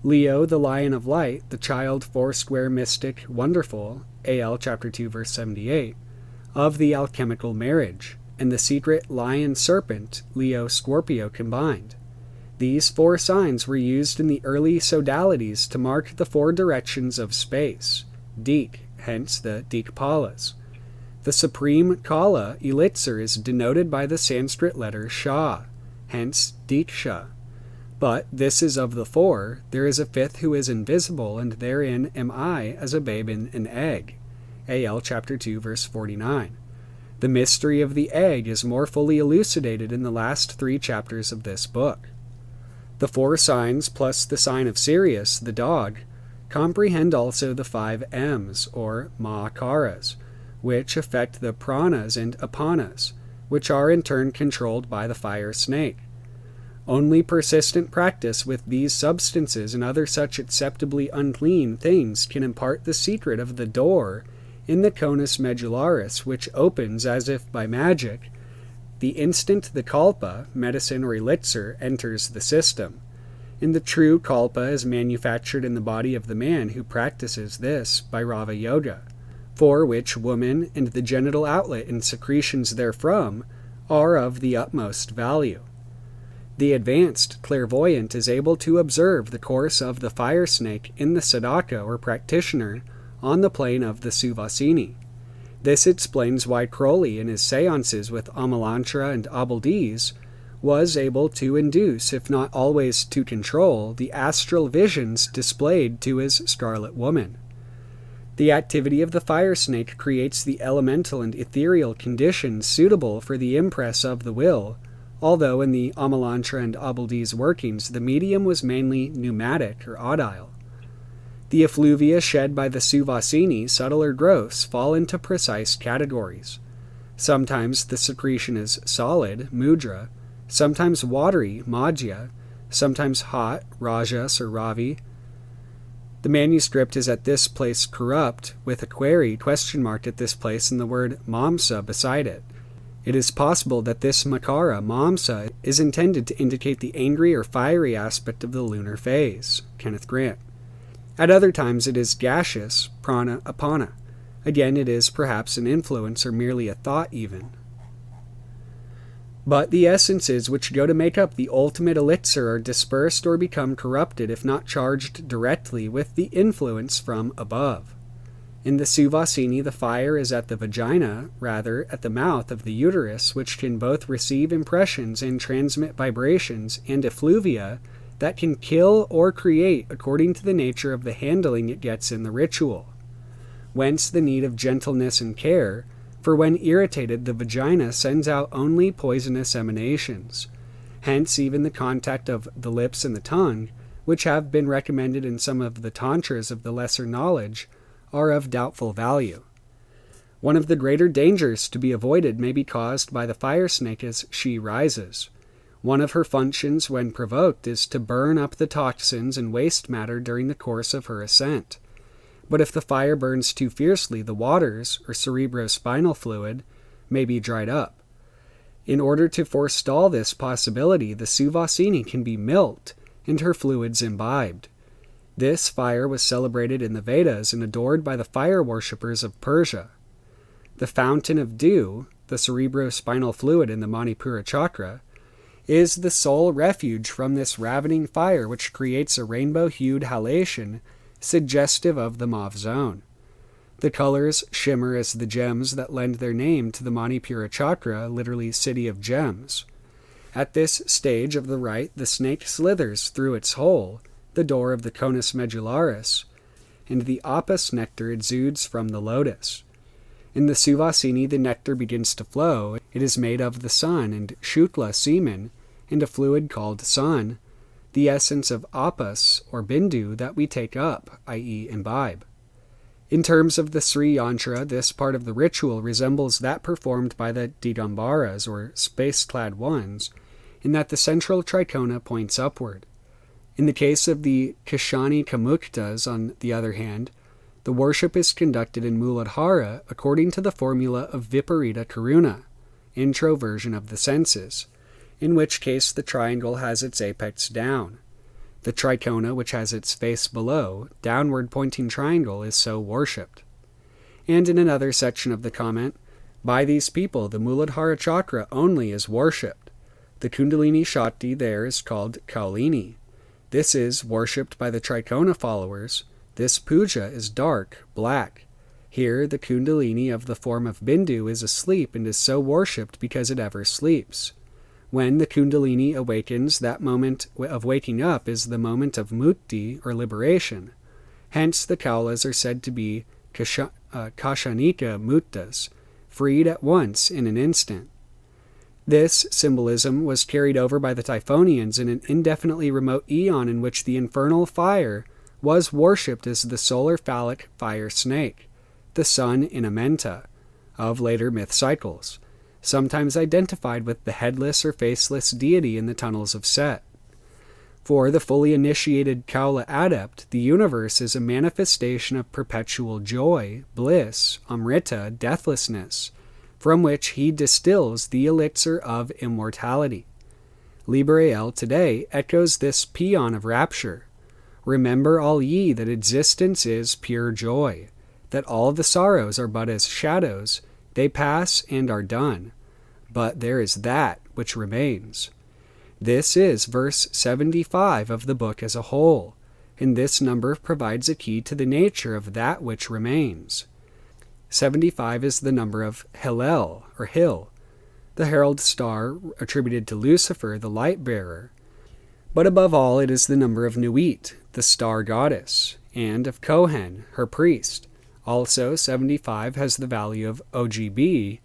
Leo, the lion of light, the child four-square mystic, wonderful, AL chapter 2 verse 78, of the alchemical marriage, and the secret lion-serpent, Leo-Scorpio combined. These four signs were used in the early sodalities to mark the four directions of space, Dik, hence the Dikpalas. The supreme Kaula elixir is denoted by the Sanskrit letter Sha, hence Diksha. But this is of the four, there is a fifth who is invisible, and therein am I as a babe in an egg. AL chapter 2 verse 49. The mystery of the egg is more fully elucidated in the last 3 chapters of this book. The 4 signs plus the sign of Sirius, the dog, comprehend also the 5 M's, or Mahākaras, which affect the pranas and apanas, which are in turn controlled by the fire snake. Only persistent practice with these substances and other such acceptably unclean things can impart the secret of the door in the conus medullaris, which opens as if by magic, the instant the kalpa, medicine or elixir, enters the system. And the true kalpa is manufactured in the body of the man who practices this Bhairava Yoga, for which woman and the genital outlet and secretions therefrom are of the utmost value. The advanced clairvoyant is able to observe the course of the fire snake in the sadhaka or practitioner on the plane of the Suvasini. This explains why Crowley in his seances with Amalantra and Abeldiz was able to induce, if not always to control, the astral visions displayed to his Scarlet Woman. The activity of the fire snake creates the elemental and ethereal conditions suitable for the impress of the will, although in the Amalantra and Abeldiz workings the medium was mainly pneumatic or audile. The effluvia shed by the Suvasini, subtle or gross, fall into precise categories. Sometimes the secretion is solid, mudra, sometimes watery, madhya, sometimes hot, rajas or ravi. The manuscript is at this place corrupt, with a query question marked at this place and the word mamsa beside it. It is possible that this makara, mamsa, is intended to indicate the angry or fiery aspect of the lunar phase. Kenneth Grant. At other times it is gaseous, prana, apana. Again, it is perhaps an influence or merely a thought even. But the essences which go to make up the ultimate elixir are dispersed or become corrupted if not charged directly with the influence from above. In the Suvasini, the fire is at the vagina, rather at the mouth of the uterus, which can both receive impressions and transmit vibrations and effluvia that can kill or create according to the nature of the handling it gets in the ritual. Whence the need of gentleness and care, for when irritated the vagina sends out only poisonous emanations. Hence even the contact of the lips and the tongue, which have been recommended in some of the tantras of the lesser knowledge, are of doubtful value. One of the greater dangers to be avoided may be caused by the fire snake as she rises. One of her functions when provoked is to burn up the toxins and waste matter during the course of her ascent. But if the fire burns too fiercely, the waters, or cerebrospinal fluid, may be dried up. In order to forestall this possibility, the Suvasini can be milked and her fluids imbibed. This fire was celebrated in the Vedas and adored by the fire worshippers of Persia. The fountain of dew, the cerebrospinal fluid in the Manipura chakra, is the sole refuge from this ravening fire which creates a rainbow-hued halation suggestive of the Mauve zone. The colors shimmer as the gems that lend their name to the Manipura chakra, literally city of gems. At this stage of the rite, the snake slithers through its hole, the door of the conus medullaris, and the apis nectar exudes from the lotus. In the Suvasini, the nectar begins to flow. It is made of the sun and Shukla semen, and a fluid called sun, the essence of apas, or bindu, that we take up, i.e. imbibe. In terms of the Sri Yantra, this part of the ritual resembles that performed by the Digambaras, or space-clad ones, in that the central trikona points upward. In the case of the Kshani Kamuktas, on the other hand, the worship is conducted in Muladhara according to the formula of Viparita Karuna, introversion of the senses, in which case the triangle has its apex down. The trikona, which has its face below, downward pointing triangle, is so worshipped. And in another section of the comment, by these people the Muladhara chakra only is worshipped. The Kundalini Shakti there is called Kaulini. This is worshipped by the trikona followers. This puja is dark, black. Here the Kundalini of the form of Bindu is asleep and is so worshipped because it ever sleeps. When the Kundalini awakens, that moment of waking up is the moment of mukti, or liberation. Hence the Kaulas are said to be Kashanika Muttas, freed at once in an instant. This symbolism was carried over by the Typhonians in an indefinitely remote eon in which the infernal fire was worshipped as the solar phallic fire snake, the sun in Amenta, of later myth cycles, sometimes identified with the headless or faceless deity in the tunnels of Set. For the fully initiated Kaula adept, the universe is a manifestation of perpetual joy, bliss, amrita, deathlessness, from which he distills the elixir of immortality. Librael today echoes this paean of rapture. Remember, all ye, that existence is pure joy, that all the sorrows are but as shadows, they pass and are done, but there is that which remains. This is verse 75 of the book as a whole, and this number provides a key to the nature of that which remains. 75 is the number of Hillel, or Hill, the herald star attributed to Lucifer, the light-bearer. But above all, it is the number of Nuit, the star goddess, and of Kohen, her priest. Also, 75 has the value of OGB,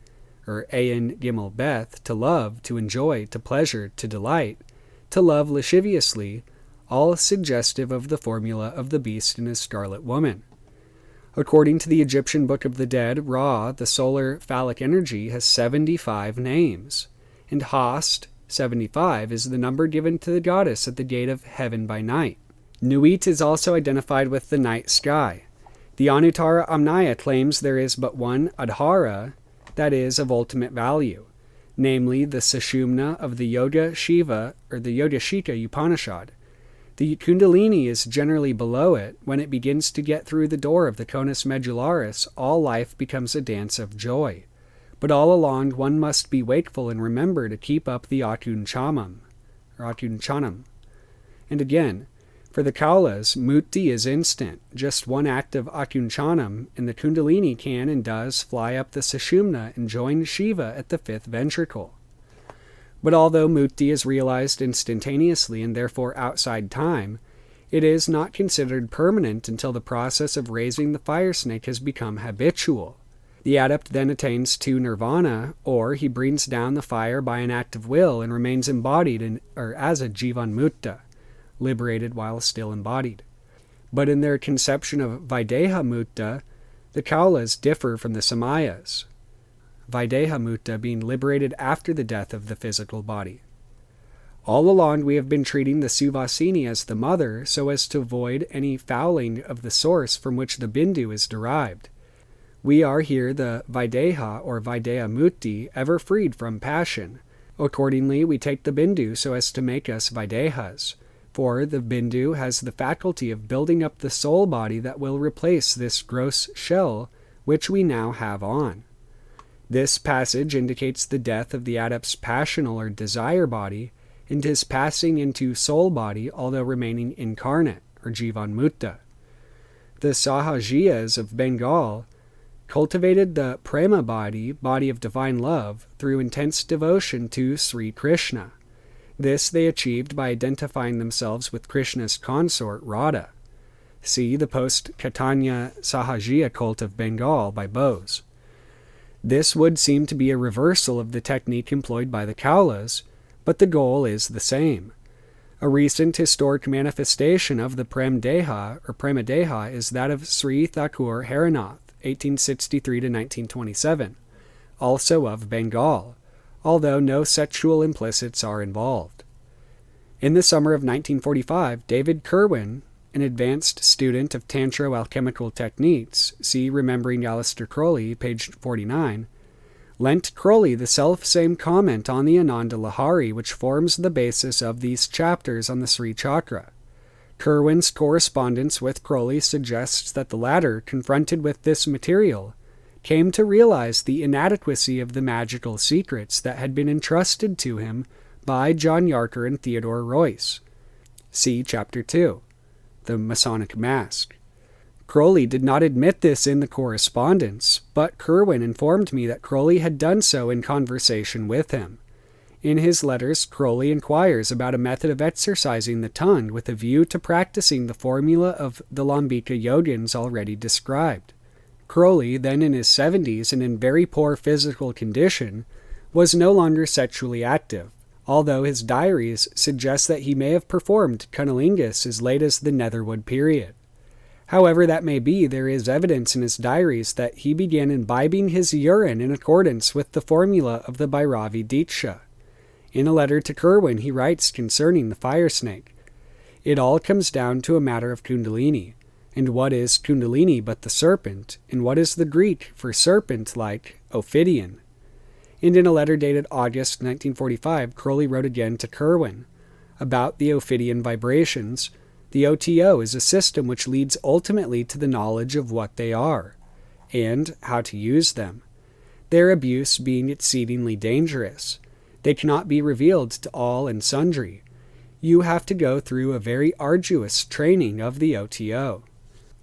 or Ayin Gimel Beth, to love, to enjoy, to pleasure, to delight, to love lasciviously, all suggestive of the formula of the beast and his scarlet woman. According to the Egyptian Book of the Dead, Ra, the solar phallic energy, has 75 names, and Hast, 75, is the number given to the goddess at the gate of heaven by night. Nuit is also identified with the night sky. The Anuttara Amnaya claims there is but one Adhara, that is, of ultimate value, namely the Sushumna of the Yoga Shiva, or the Yogashika Upanishad. The Kundalini is generally below it. When it begins to get through the door of the conus medullaris, all life becomes a dance of joy. But all along one must be wakeful and remember to keep up the Akunchanam, or Akunchanam. And again, for the Kaulas, mukti is instant. Just one act of Akunchanam, and the Kundalini can and does fly up the Sushumna and join Shiva at the fifth ventricle. But although mukti is realized instantaneously and therefore outside time, it is not considered permanent until the process of raising the fire snake has become habitual. The adept then attains to nirvana, or he brings down the fire by an act of will and remains embodied as a jivan mukta, liberated while still embodied. But in their conception of Videha Mukta, the Kaulas differ from the Samayas, Videha Mukta being liberated after the death of the physical body. All along we have been treating the Suvasini as the mother so as to avoid any fouling of the source from which the Bindu is derived. We are here the Videha or Videha Mukti, ever freed from passion. Accordingly, we take the Bindu so as to make us Videhas, for the Bindu has the faculty of building up the soul body that will replace this gross shell which we now have on. This passage indicates the death of the adept's passional or desire body and his passing into soul body, although remaining incarnate, or Jivan Mukta. The Sahajiyas of Bengal cultivated the Prema body of divine love, through intense devotion to Sri Krishna. This they achieved by identifying themselves with Krishna's consort, Radha. See the post-Katanya Sahajiya cult of Bengal by Bose. This would seem to be a reversal of the technique employed by the Kaulas, but the goal is the same. A recent historic manifestation of the Prem Deha, or Premadeha, is that of Sri Thakur Harinath, 1863 to 1927, also of Bengal, although no sexual implicits are involved. In the summer of 1945, David Kerwin, an advanced student of Tantro-alchemical techniques, see Remembering Aleister Crowley, page 49, lent Crowley the self-same comment on the Ananda Lahari which forms the basis of these chapters on the Sri Chakra. Kerwin's correspondence with Crowley suggests that the latter, confronted with this material, came to realize the inadequacy of the magical secrets that had been entrusted to him by John Yarker and Theodore Royce. See Chapter 2, The Masonic Mask. Crowley did not admit this in the correspondence, but Kerwin informed me that Crowley had done so in conversation with him. In his letters, Crowley inquires about a method of exercising the tongue with a view to practicing the formula of the Lambika yogins already described. Crowley, then in his 70s and in very poor physical condition, was no longer sexually active, although his diaries suggest that he may have performed cunnilingus as late as the Netherwood period. However that may be, there is evidence in his diaries that he began imbibing his urine in accordance with the formula of the Bhairavi Diksha. In a letter to Kerwin, he writes concerning the fire snake, "It all comes down to a matter of Kundalini. And what is Kundalini but the serpent? And what is the Greek for serpent like Ophidian?" And in a letter dated August 1945, Crowley wrote again to Kerwin about the Ophidian vibrations. The OTO is a system which leads ultimately to the knowledge of what they are, and how to use them, their abuse being exceedingly dangerous. They cannot be revealed to all and sundry. You have to go through a very arduous training of the OTO.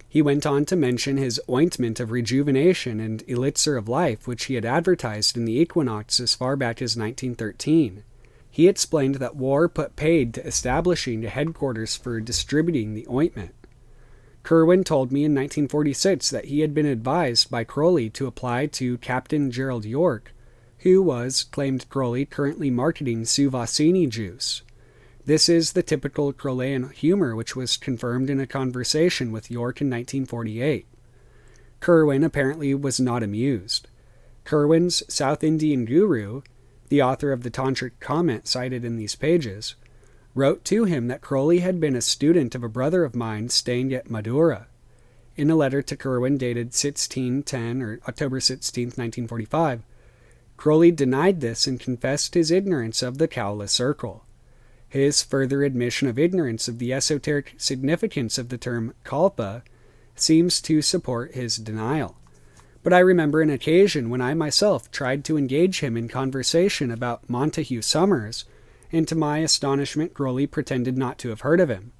He went on to mention his ointment of rejuvenation and elixir of life, which he had advertised in the Equinox as far back as 1913. He explained that war put paid to establishing a headquarters for distributing the ointment. Kerwin told me in 1946 that he had been advised by Crowley to apply to Captain Gerald York, who was, claimed Crowley, currently marketing Suvasini juice. This is the typical Crowleyan humor which was confirmed in a conversation with York in 1948. Kerwin apparently was not amused. Kerwin's South Indian guru, the author of the Tantric comment cited in these pages, wrote to him that Crowley had been a student of a brother of mine staying at Madura. In a letter to Kerwin dated 1610 or October 16, 1945, Crowley denied this and confessed his ignorance of the Kaula circle. His further admission of ignorance of the esoteric significance of the term kalpa seems to support his denial. But I remember an occasion when I myself tried to engage him in conversation about Montague Summers, and to my astonishment Crowley pretended not to have heard of him.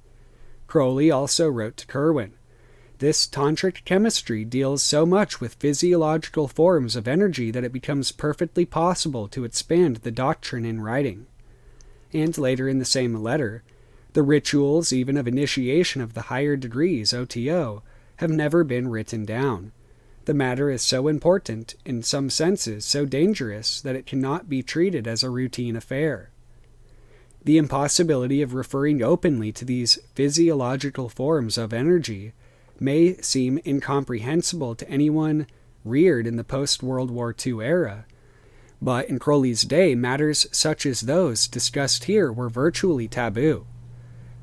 Crowley also wrote to Kerwin, "This tantric chemistry deals so much with physiological forms of energy that it becomes perfectly possible to expand the doctrine in writing." And later in the same letter, "The rituals even of initiation of the higher degrees, OTO, have never been written down. The matter is so important, in some senses so dangerous, that it cannot be treated as a routine affair." The impossibility of referring openly to these physiological forms of energy may seem incomprehensible to anyone reared in the post-World War II era, but in Crowley's day, matters such as those discussed here were virtually taboo.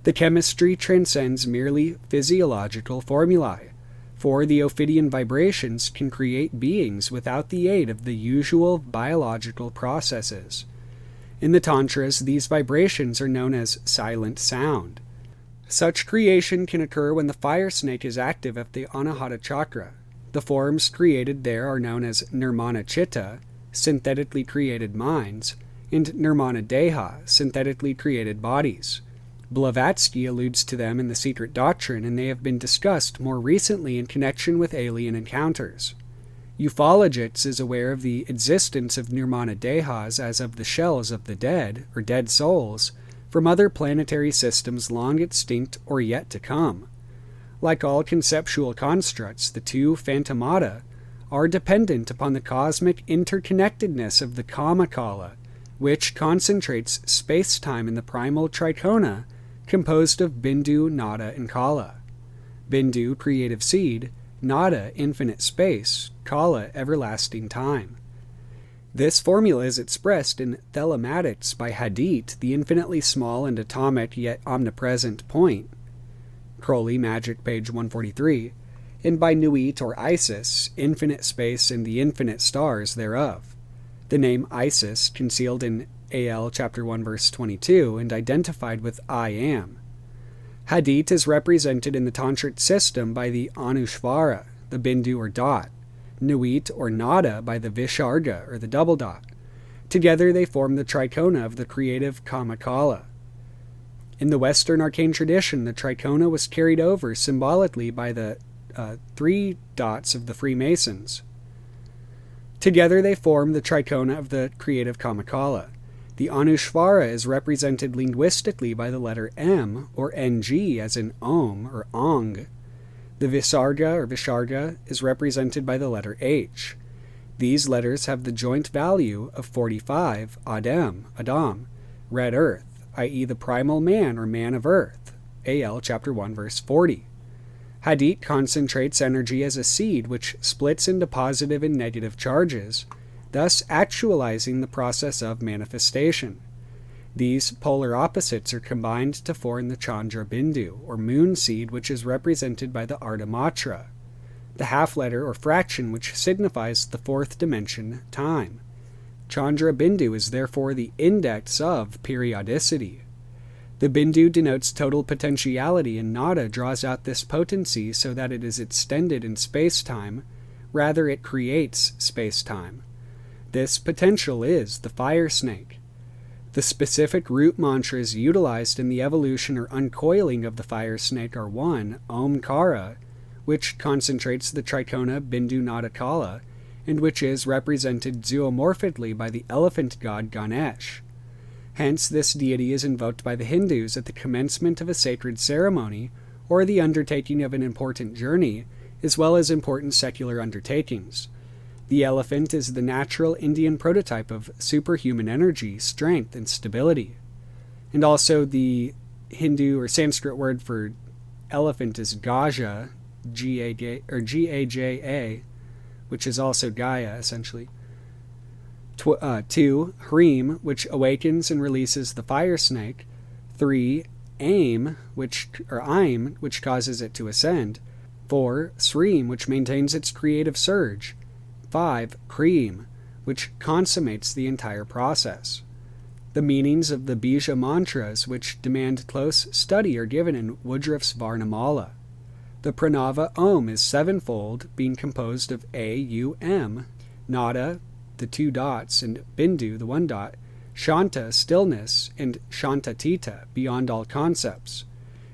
The chemistry transcends merely physiological formulae, for the Ophidian vibrations can create beings without the aid of the usual biological processes. In the Tantras, these vibrations are known as silent sound. Such creation can occur when the fire snake is active at the Anahata chakra. The forms created there are known as Nirmana Chitta, synthetically created minds, and Nirmana Deha, synthetically created bodies. Blavatsky alludes to them in The Secret Doctrine, and they have been discussed more recently in connection with alien encounters. Ufologists is aware of the existence of Nirmana Dehas as of the shells of the dead, or dead souls, from other planetary systems long extinct or yet to come. Like all conceptual constructs, the two phantomata are dependent upon the cosmic interconnectedness of the Kaṇḍa, which concentrates space-time in the primal trikona composed of Bindu, Nada, and Kaula. Bindu, creative seed; Nada, infinite space; Kaula, everlasting time. This formula is expressed in Thelematics by Hadit, the infinitely small and atomic yet omnipresent point, Crowley Magic, page 143, and by Nuit or Isis, infinite space and the infinite stars thereof. The name Isis, concealed in AL chapter 1 verse 22 and identified with I am. Hadit is represented in the Tantric system by the Anushvara, the Bindu or dot, Nuit or Nada by the Visharga or the double dot. Together they form the trikona of the creative Kaṇḍa. In the Western arcane tradition, the trikona was carried over symbolically by the 3 dots of the Freemasons. Together they form the trikona of the creative Kaṇḍa. The Anushvara is represented linguistically by the letter M or NG as in Om or Ong. The Visarga or Visharga is represented by the letter H. These letters have the joint value of 45, Adam, red earth, i.e. the primal man or man of earth, AL chapter 1 verse 40. Hadit concentrates energy as a seed which splits into positive and negative charges, thus actualizing the process of manifestation. These polar opposites are combined to form the Chandra Bindu, or moon seed, which is represented by the Ardhamatra, the half-letter or fraction which signifies the fourth dimension, time. Chandra Bindu is therefore the index of periodicity. The Bindu denotes total potentiality, and Nada draws out this potency so that it is extended in space-time, rather it creates space-time. This potential is the fire snake. The specific root mantras utilized in the evolution or uncoiling of the fire snake are 1. Omkara, which concentrates the trikona Bindu Nada Kala, and which is represented zoomorphically by the elephant god Ganesh. Hence, this deity is invoked by the Hindus at the commencement of a sacred ceremony or the undertaking of an important journey, as well as important secular undertakings. The elephant is the natural Indian prototype of superhuman energy, strength, and stability. And also the Hindu or Sanskrit word for elephant is Gaja, G-A-J-A, which is also Gaia, essentially. 2. Hreem, which awakens and releases the fire snake. 3. Aim, which causes it to ascend. 4. Sreem, which maintains its creative surge. 5. Kreem, which consummates the entire process. The meanings of the Bija mantras, which demand close study, are given in Woodruff's Varnamala. The Pranava Om is sevenfold, being composed of A, U, M, Nada, the 2 dots, and Bindu, the 1 dot, Shanta, stillness, and Shantatita, beyond all concepts.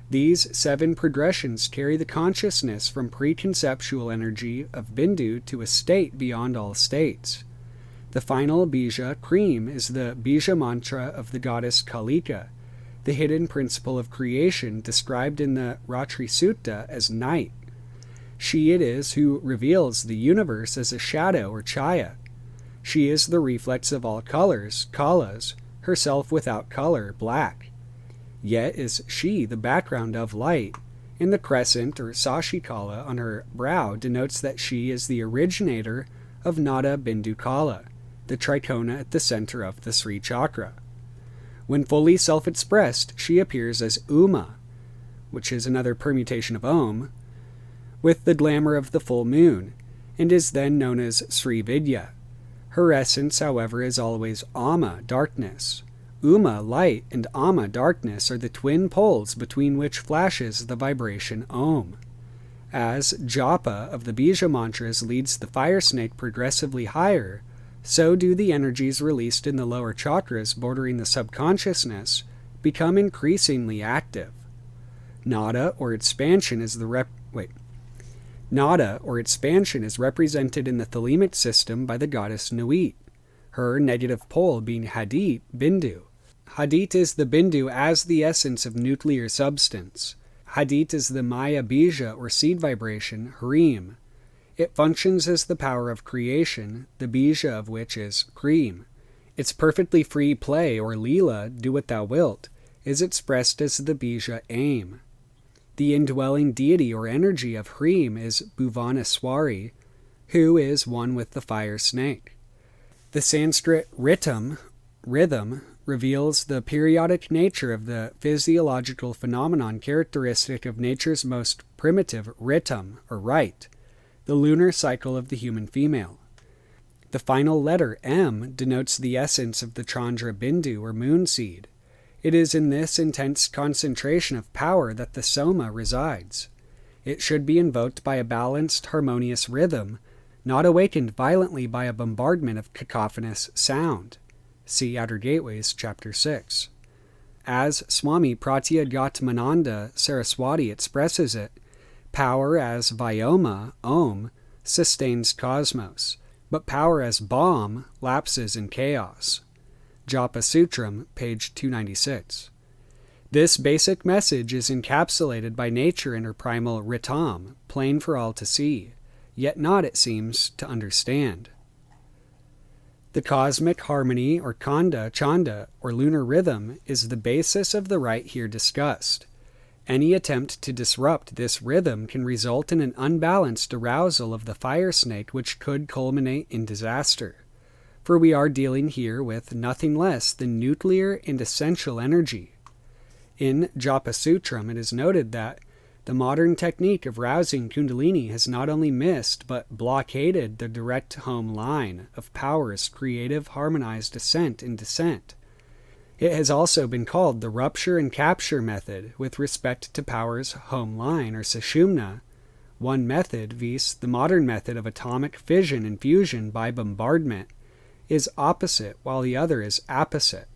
These 7 progressions carry the consciousness from preconceptual energy of Bindu to a state beyond all states. The final Bija, Kreem, is the Bija mantra of the goddess Kalika, the hidden principle of creation described in the Ratri Sutta as night. She it is who reveals the universe as a shadow or chaya. She is the reflex of all colors, kalas, herself without color, black. Yet is she the background of light, and the crescent or Sashikala on her brow denotes that she is the originator of Nada Bindu Kala, the trikona at the center of the Sri Chakra. When fully self-expressed, she appears as Uma, which is another permutation of Om, with the glamour of the full moon, and is then known as Sri Vidya. Her essence, however, is always Ama, darkness. Uma, light, and Ama, darkness, are the twin poles between which flashes the vibration Om. As Japa of the Bija mantras leads the fire snake progressively higher, so do the energies released in the lower chakras bordering the subconsciousness become increasingly active. Nada or expansion is represented in the thelemic system by the goddess Nuit, her negative pole being Hadit, Bindu. Hadit is the Bindu as the essence of nuclear substance. Hadit is the Maya Bija or seed vibration, Hreem. It functions as the power of creation, the bija of which is cream. Its perfectly free play, or lila, do what thou wilt, is expressed as the bija aim. The indwelling deity or energy of Hreem is Bhuvaneswari, who is one with the fire snake. The Sanskrit rhythm reveals the periodic nature of the physiological phenomenon characteristic of nature's most primitive rhythm, or rite, the lunar cycle of the human female. The final letter M denotes the essence of the Chandra Bindu, or moon seed. It is in this intense concentration of power that the soma resides. It should be invoked by a balanced, harmonious rhythm, not awakened violently by a bombardment of cacophonous sound. See Outer Gateways, Chapter 6. As Swami Pratyahara Saraswati expresses it, power as Vyoma, Om, sustains cosmos, but power as Bam lapses in chaos. Japa Sutram, page 296. This basic message is encapsulated by nature in her primal ritam, plain for all to see, yet not, it seems, to understand. The cosmic harmony, or Caṇḍa, Chanda, or lunar rhythm, is the basis of the rite here discussed. Any attempt to disrupt this rhythm can result in an unbalanced arousal of the fire snake, which could culminate in disaster. For we are dealing here with nothing less than nuclear and essential energy. In Japa Sutram, it is noted that the modern technique of rousing Kundalini has not only missed, but blockaded the direct home line of power's creative harmonized ascent and descent. It has also been called the rupture and capture method with respect to power's home line, or sushumna, one method, viz. The modern method of atomic fission and fusion by bombardment, is opposite, while the other is apposite.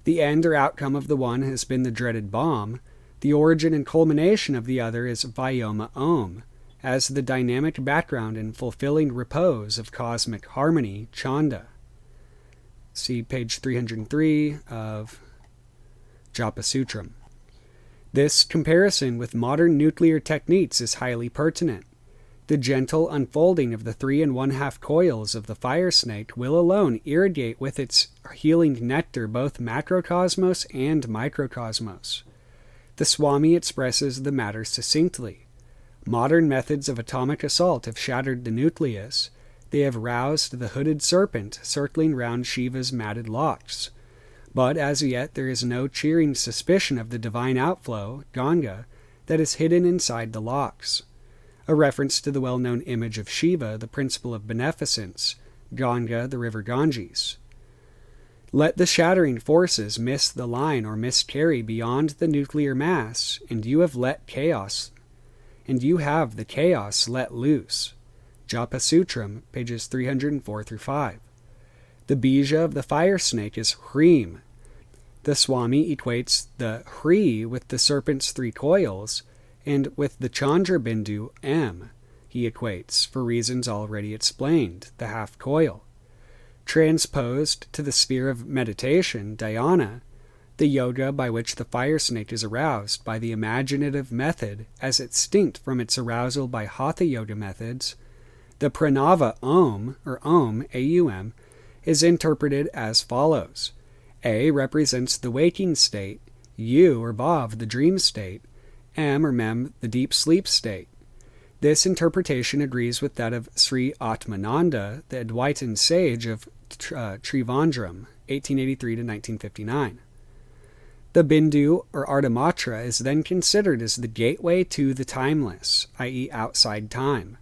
The end or outcome of the one has been the dreaded bomb. The origin and culmination of the other is Vyoma Om, as the dynamic background and fulfilling repose of cosmic harmony, Chanda. See page 303 of Japa Sutram. This comparison with modern nuclear techniques is highly pertinent. The gentle unfolding of the 3 1/2 coils of the fire snake will alone irrigate with its healing nectar both macrocosmos and microcosmos. The Swami expresses the matter succinctly. Modern methods of atomic assault have shattered the nucleus. They have roused the hooded serpent circling round Shiva's matted locks. But as yet there is no cheering suspicion of the divine outflow, Ganga, that is hidden inside the locks. A reference to the well-known image of Shiva, the principle of beneficence, Ganga, the river Ganges. Let the shattering forces miss the line or miscarry beyond the nuclear mass, and you have the chaos let loose. Japa Sutram, pages 304-5. The bija of the fire snake is Hreem. The Swami equates the Hri with the serpent's 3 coils, and with the Chandra Bindu, M, he equates, for reasons already explained, the half coil. Transposed to the sphere of meditation, dhyana, the yoga by which the fire snake is aroused by the imaginative method as distinct from its arousal by hatha yoga methods, the pranava Om, or Om, A-U-M, is interpreted as follows. A represents the waking state, U, or Bhav, the dream state, M, or Mem, the deep sleep state. This interpretation agrees with that of Sri Atmananda, the Advaitin sage of Trivandrum, 1883 to 1959. The Bindu, or Ardhamatra, is then considered as the gateway to the timeless, i.e. outside time.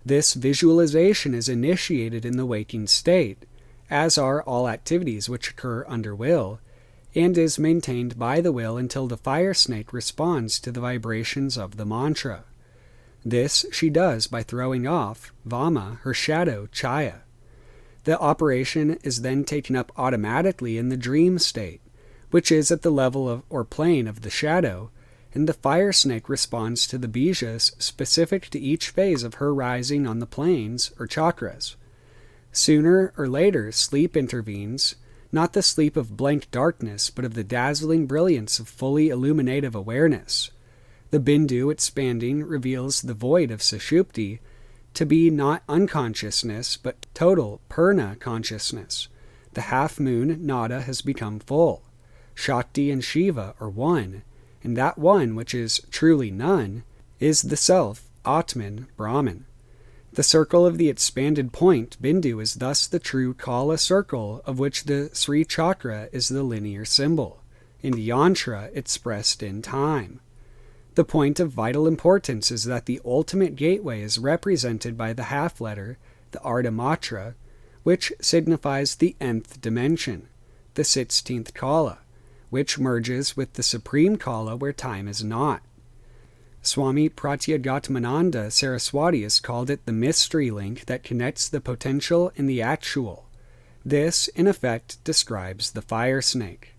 This visualization is initiated in the waking state, as are all activities which occur under will, and is maintained by the will until the fire snake responds to the vibrations of the mantra. This she does by throwing off, Vama, her shadow, Chaya. The operation is then taken up automatically in the dream state, which is at the level of or plane of the shadow, and the fire snake responds to the bijas specific to each phase of her rising on the planes, or chakras. Sooner or later, sleep intervenes, not the sleep of blank darkness, but of the dazzling brilliance of fully illuminative awareness. The Bindu, expanding, reveals the void of Sushupti, to be not unconsciousness, but total Purna consciousness. The half-moon Nada has become full. Shakti and Shiva are one, and that one which is truly none is the self, Atman, Brahman. The circle of the expanded point, Bindu, is thus the true Kaula circle, of which the Sri Chakra is the linear symbol, and Yantra expressed in time. The point of vital importance is that the ultimate gateway is represented by the half-letter, the Ardhamatra, which signifies the nth dimension, the 16th Kala, which merges with the supreme Kala where time is not. Swami Pratyagamananda Saraswati has called it the mystery link that connects the potential and the actual. This, in effect, describes the fire snake.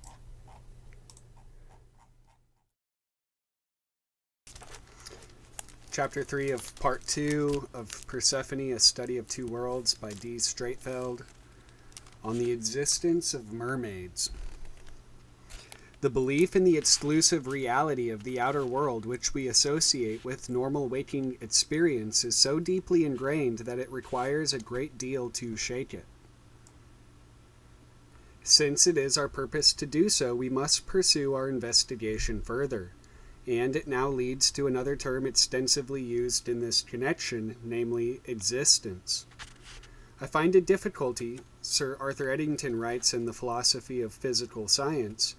Chapter 3 of Part 2 of Persephone, A Study of Two Worlds by D. Streitfeld, on the existence of mermaids. The belief in the exclusive reality of the outer world which we associate with normal waking experience is so deeply ingrained that it requires a great deal to shake it. Since it is our purpose to do so, we must pursue our investigation further, and it now leads to another term extensively used in this connection, namely existence. I find it difficulty, Sir Arthur Eddington writes in The Philosophy of Physical Science,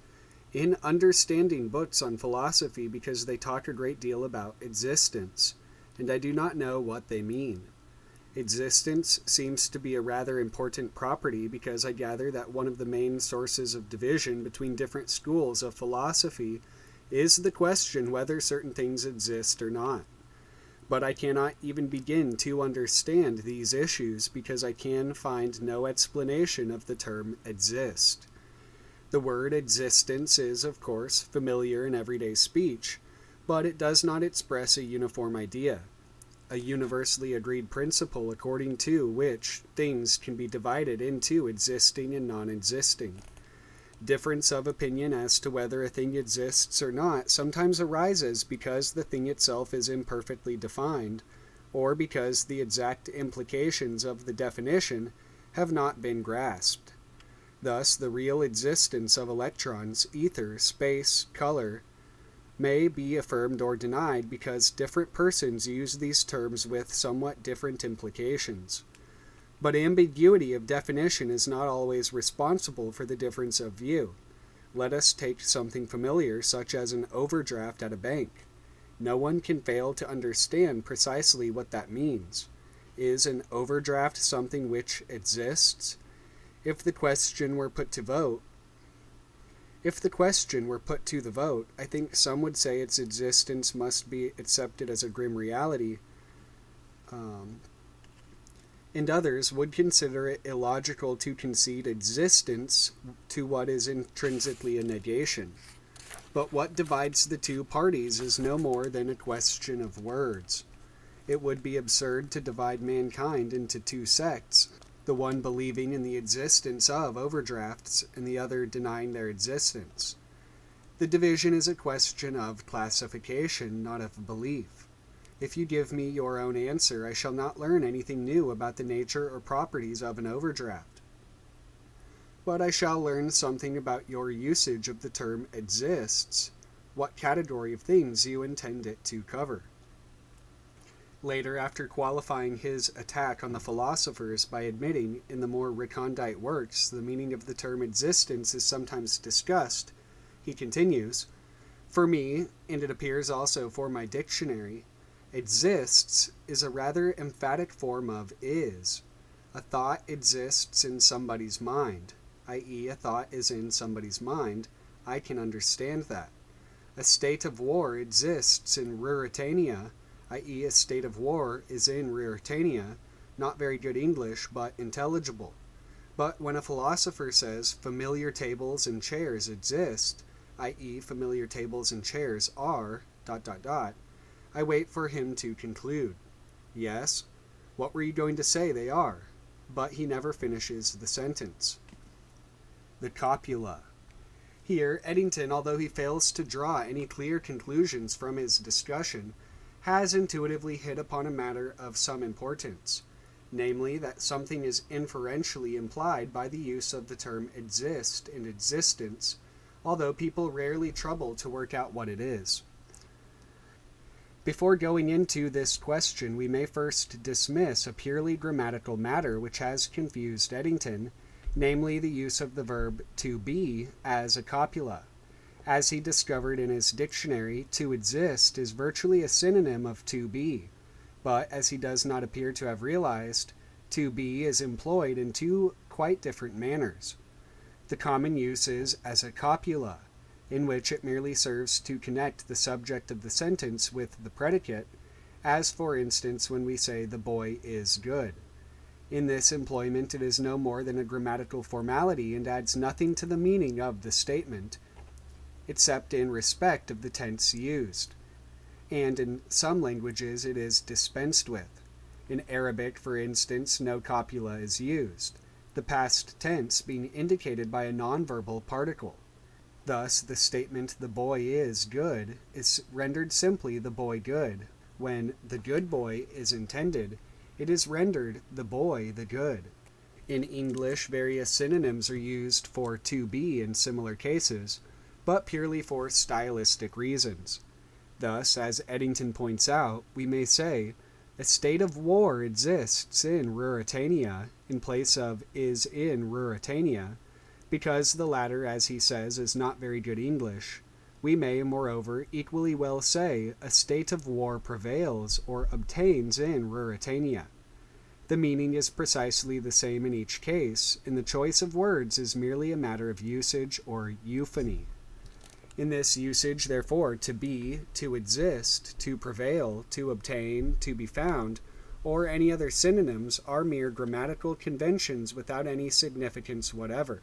in understanding books on philosophy because they talk a great deal about existence, and I do not know what they mean. Existence seems to be a rather important property because I gather that one of the main sources of division between different schools of philosophy is the question whether certain things exist or not. But I cannot even begin to understand these issues because I can find no explanation of the term exist. The word existence is, of course, familiar in everyday speech, but it does not express a uniform idea, a universally agreed principle according to which things can be divided into existing and non-existing. Difference of opinion as to whether a thing exists or not sometimes arises because the thing itself is imperfectly defined, or because the exact implications of the definition have not been grasped. Thus, the real existence of electrons, ether, space, color, may be affirmed or denied because different persons use these terms with somewhat different implications. But ambiguity of definition is not always responsible for the difference of view. Let us take something familiar, such as an overdraft at a bank. No one can fail to understand precisely what that means. Is an overdraft something which exists? If the question were put to the vote, I think some would say its existence must be accepted as a grim reality, and others would consider it illogical to concede existence to what is intrinsically a negation. But what divides the two parties is no more than a question of words. It would be absurd to divide mankind into two sects, the one believing in the existence of overdrafts and the other denying their existence. The division is a question of classification, not of belief. If you give me your own answer, I shall not learn anything new about the nature or properties of an overdraft. But I shall learn something about your usage of the term exists, what category of things you intend it to cover. Later, after qualifying his attack on the philosophers by admitting, in the more recondite works, the meaning of the term existence is sometimes discussed, he continues, "For me, and it appears also for my dictionary, exists is a rather emphatic form of is. A thought exists in somebody's mind, i.e., a thought is in somebody's mind. I can understand that. A state of war exists in Ruritania, i.e., a state of war is in Ruritania, not very good English, but intelligible. But when a philosopher says familiar tables and chairs exist, i.e., familiar tables and chairs are... I wait for him to conclude. Yes, what were you going to say they are? But he never finishes the sentence. The copula. Here, Eddington, although he fails to draw any clear conclusions from his discussion, has intuitively hit upon a matter of some importance, namely that something is inferentially implied by the use of the term exist and existence, although people rarely trouble to work out what it is. Before going into this question, we may first dismiss a purely grammatical matter which has confused Eddington, namely the use of the verb to be as a copula. As he discovered in his dictionary, to exist is virtually a synonym of to be, but as he does not appear to have realized, to be is employed in two quite different manners. The common use is as a copula, in which it merely serves to connect the subject of the sentence with the predicate, as for instance when we say the boy is good. In this employment it is no more than a grammatical formality and adds nothing to the meaning of the statement, except in respect of the tense used, and in some languages it is dispensed with. In Arabic, for instance, no copula is used, the past tense being indicated by a nonverbal particle. Thus, the statement "the boy is good" is rendered simply "the boy good." When "the good boy" is intended, it is rendered "the boy the good." In English, various synonyms are used for "to be" in similar cases, but purely for stylistic reasons. Thus, as Eddington points out, we may say, "a state of war exists in Ruritania" in place of "is in Ruritania," because the latter, as he says, is not very good English. We may, moreover, equally well say, "a state of war prevails or obtains in Ruritania." The meaning is precisely the same in each case, and the choice of words is merely a matter of usage or euphony. In this usage, therefore, to be, to exist, to prevail, to obtain, to be found, or any other synonyms are mere grammatical conventions without any significance whatever.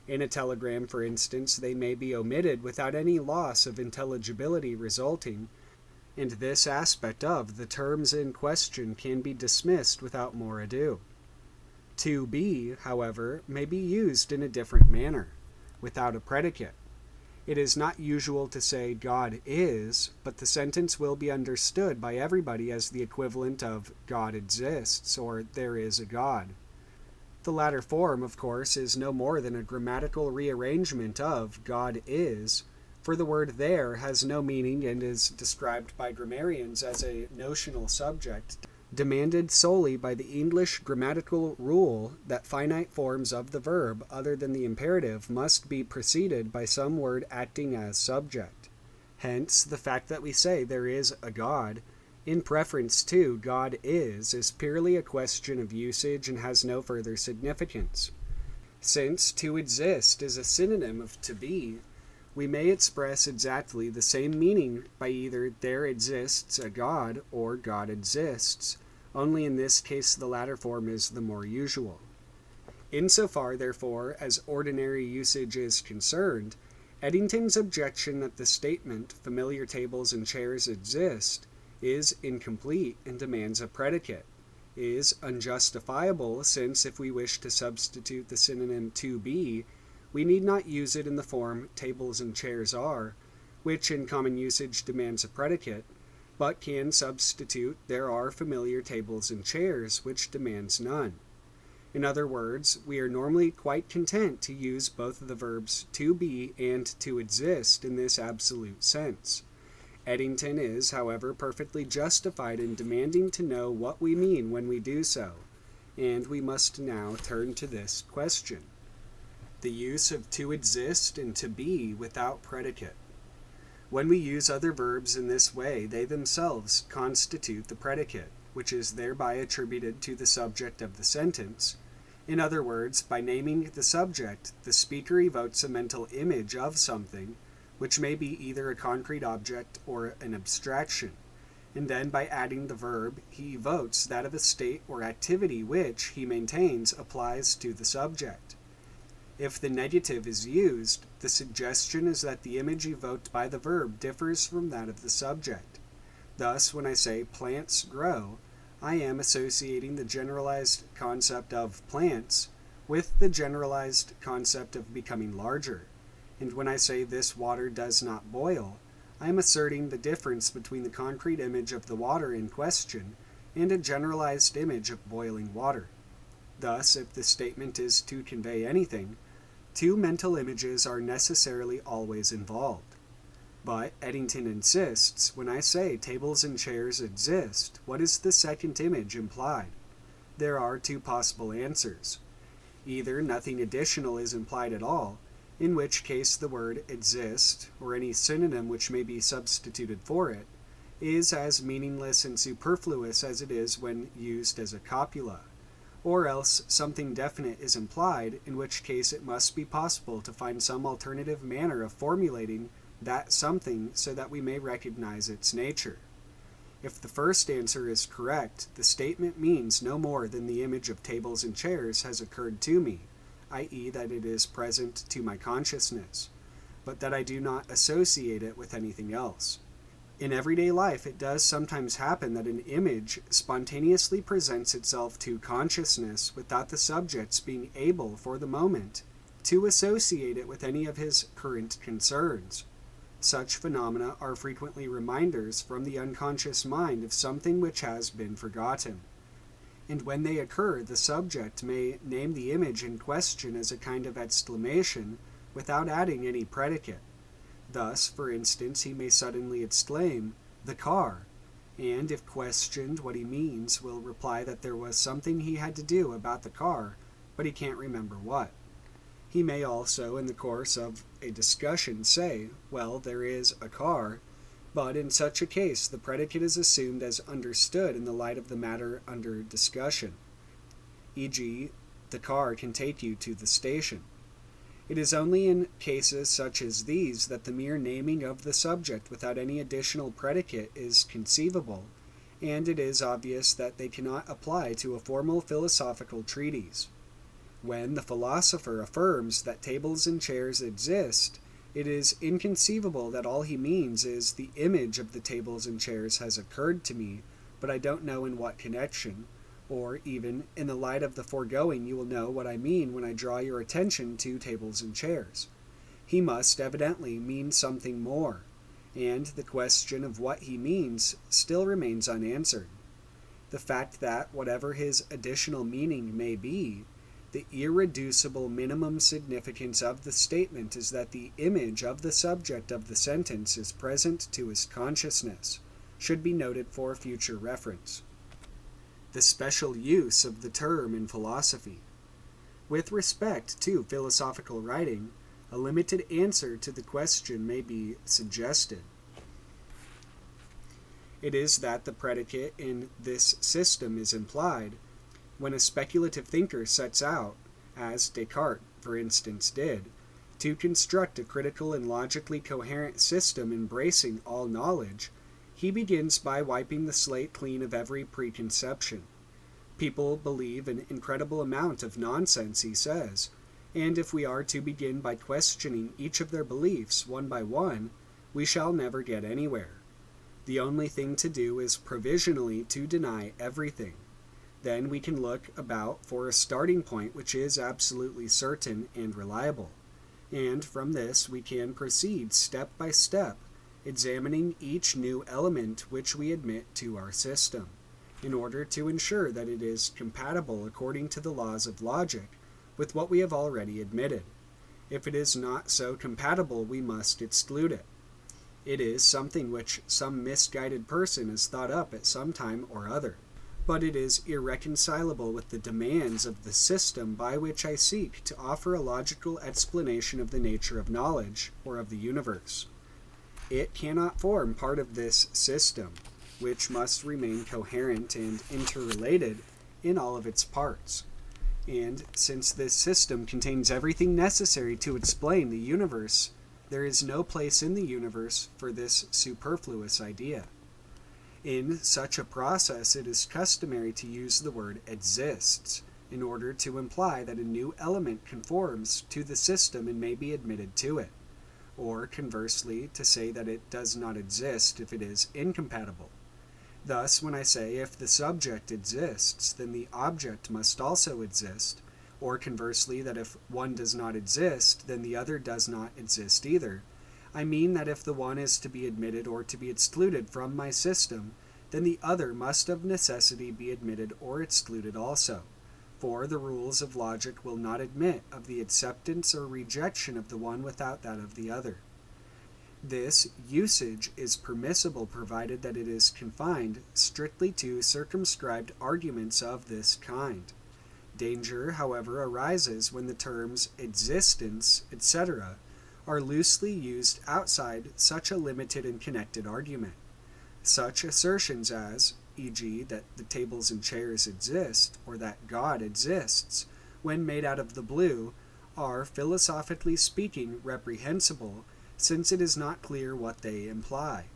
In a telegram, for instance, they may be omitted without any loss of intelligibility resulting, and this aspect of the terms in question can be dismissed without more ado. To be, however, may be used in a different manner, without a predicate. It is not usual to say "God is," but the sentence will be understood by everybody as the equivalent of "God exists" or "there is a God." The latter form, of course, is no more than a grammatical rearrangement of "God is," for the word "there" has no meaning and is described by grammarians as a notional subject, demanded solely by the English grammatical rule that finite forms of the verb other than the imperative must be preceded by some word acting as subject. Hence, the fact that we say "there is a God," in preference to "God is" purely a question of usage and has no further significance. Since "to exist" is a synonym of "to be," we may express exactly the same meaning by either "there exists a God" or "God exists," only in this case the latter form is the more usual. Insofar, therefore, as ordinary usage is concerned, Eddington's objection that the statement "familiar tables and chairs exist" is incomplete and demands a predicate, is unjustifiable, since if we wish to substitute the synonym "to be," we need not use it in the form "tables and chairs are," which in common usage demands a predicate, but can substitute "there are familiar tables and chairs," which demands none. In other words, we are normally quite content to use both the verbs "to be" and "to exist" in this absolute sense. Eddington is, however, perfectly justified in demanding to know what we mean when we do so, and we must now turn to this question: the use of "to exist" and "to be" without predicate. When we use other verbs in this way, they themselves constitute the predicate, which is thereby attributed to the subject of the sentence. In other words, by naming the subject, the speaker evokes a mental image of something, which may be either a concrete object or an abstraction, and then by adding the verb, he evokes that of a state or activity which, he maintains, applies to the subject. If the negative is used, the suggestion is that the image evoked by the verb differs from that of the subject. Thus, when I say "plants grow," I am associating the generalized concept of plants with the generalized concept of becoming larger. And when I say "this water does not boil," I am asserting the difference between the concrete image of the water in question and a generalized image of boiling water. Thus, if the statement is to convey anything, two mental images are necessarily always involved. But Eddington insists, when I say tables and chairs exist, what is the second image implied? There are two possible answers. Either nothing additional is implied at all, in which case the word exist, or any synonym which may be substituted for it, is as meaningless and superfluous as it is when used as a copula, or else something definite is implied, in which case it must be possible to find some alternative manner of formulating that something so that we may recognize its nature. If the first answer is correct, the statement means no more than the image of tables and chairs has occurred to me, i.e. that it is present to my consciousness, but that I do not associate it with anything else. In everyday life, it does sometimes happen that an image spontaneously presents itself to consciousness without the subject's being able, for the moment, to associate it with any of his current concerns. Such phenomena are frequently reminders from the unconscious mind of something which has been forgotten. And when they occur, the subject may name the image in question as a kind of exclamation without adding any predicate. Thus, for instance, he may suddenly exclaim, "the car," and if questioned what he means, will reply that there was something he had to do about the car, but he can't remember what. He may also, in the course of a discussion, say, "well, there is a car," but in such a case the predicate is assumed as understood in the light of the matter under discussion, e.g., "the car can take you to the station." It is only in cases such as these that the mere naming of the subject without any additional predicate is conceivable, and it is obvious that they cannot apply to a formal philosophical treatise. When the philosopher affirms that tables and chairs exist, it is inconceivable that all he means is the image of the tables and chairs has occurred to me, but I don't know in what connection, or even, in the light of the foregoing you will know what I mean when I draw your attention to tables and chairs. He must evidently mean something more, and the question of what he means still remains unanswered. The fact that, whatever his additional meaning may be, the irreducible minimum significance of the statement is that the image of the subject of the sentence is present to his consciousness, should be noted for future reference. The special use of the term in philosophy. With respect to philosophical writing, a limited answer to the question may be suggested. It is that the predicate in this system is implied when a speculative thinker sets out, as Descartes, for instance, did, to construct a critical and logically coherent system embracing all knowledge. He begins by wiping the slate clean of every preconception. People believe an incredible amount of nonsense, he says, and if we are to begin by questioning each of their beliefs one by one, we shall never get anywhere. The only thing to do is provisionally to deny everything. Then we can look about for a starting point which is absolutely certain and reliable, and from this we can proceed step by step, examining each new element which we admit to our system, in order to ensure that it is compatible according to the laws of logic with what we have already admitted. If it is not so compatible, we must exclude it. It is something which some misguided person has thought up at some time or other, but it is irreconcilable with the demands of the system by which I seek to offer a logical explanation of the nature of knowledge, or of the universe. It cannot form part of this system, which must remain coherent and interrelated in all of its parts. And since this system contains everything necessary to explain the universe, there is no place in the universe for this superfluous idea. In such a process, it is customary to use the word exists in order to imply that a new element conforms to the system and may be admitted to it, or conversely, to say that it does not exist if it is incompatible. Thus, when I say if the subject exists, then the object must also exist, or conversely, that if one does not exist, then the other does not exist either, I mean that if the one is to be admitted or to be excluded from my system, then the other must of necessity be admitted or excluded also. For the rules of logic will not admit of the acceptance or rejection of the one without that of the other. This usage is permissible provided that it is confined strictly to circumscribed arguments of this kind. Danger, however, arises when the terms existence, etc., are loosely used outside such a limited and connected argument. Such assertions as, e.g., that the tables and chairs exist, or that God exists, when made out of the blue, are, philosophically speaking, reprehensible, since it is not clear what they imply.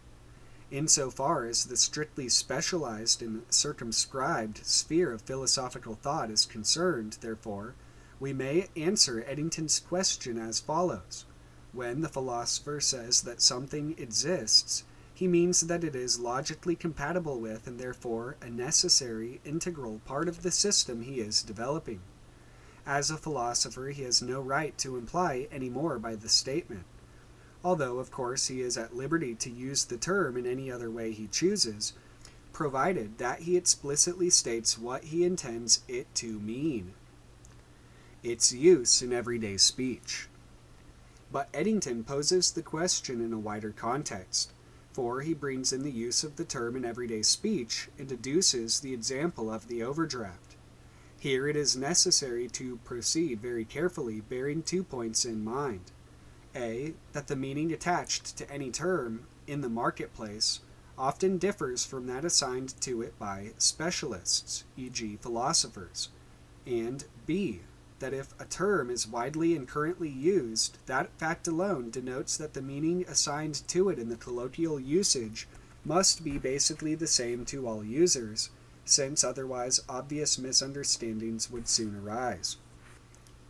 Insofar as the strictly specialized and circumscribed sphere of philosophical thought is concerned, therefore, we may answer Eddington's question as follows. When the philosopher says that something exists, he means that it is logically compatible with and therefore a necessary, integral part of the system he is developing. As a philosopher, he has no right to imply any more by the statement. Although, of course, he is at liberty to use the term in any other way he chooses, provided that he explicitly states what he intends it to mean. Its use in everyday speech. But Eddington poses the question in a wider context, for he brings in the use of the term in everyday speech and deduces the example of the overdraft. Here it is necessary to proceed very carefully, bearing 2 points in mind. A. That the meaning attached to any term in the marketplace often differs from that assigned to it by specialists, e.g. philosophers. And B. That if a term is widely and currently used, that fact alone denotes that the meaning assigned to it in the colloquial usage must be basically the same to all users, since otherwise obvious misunderstandings would soon arise.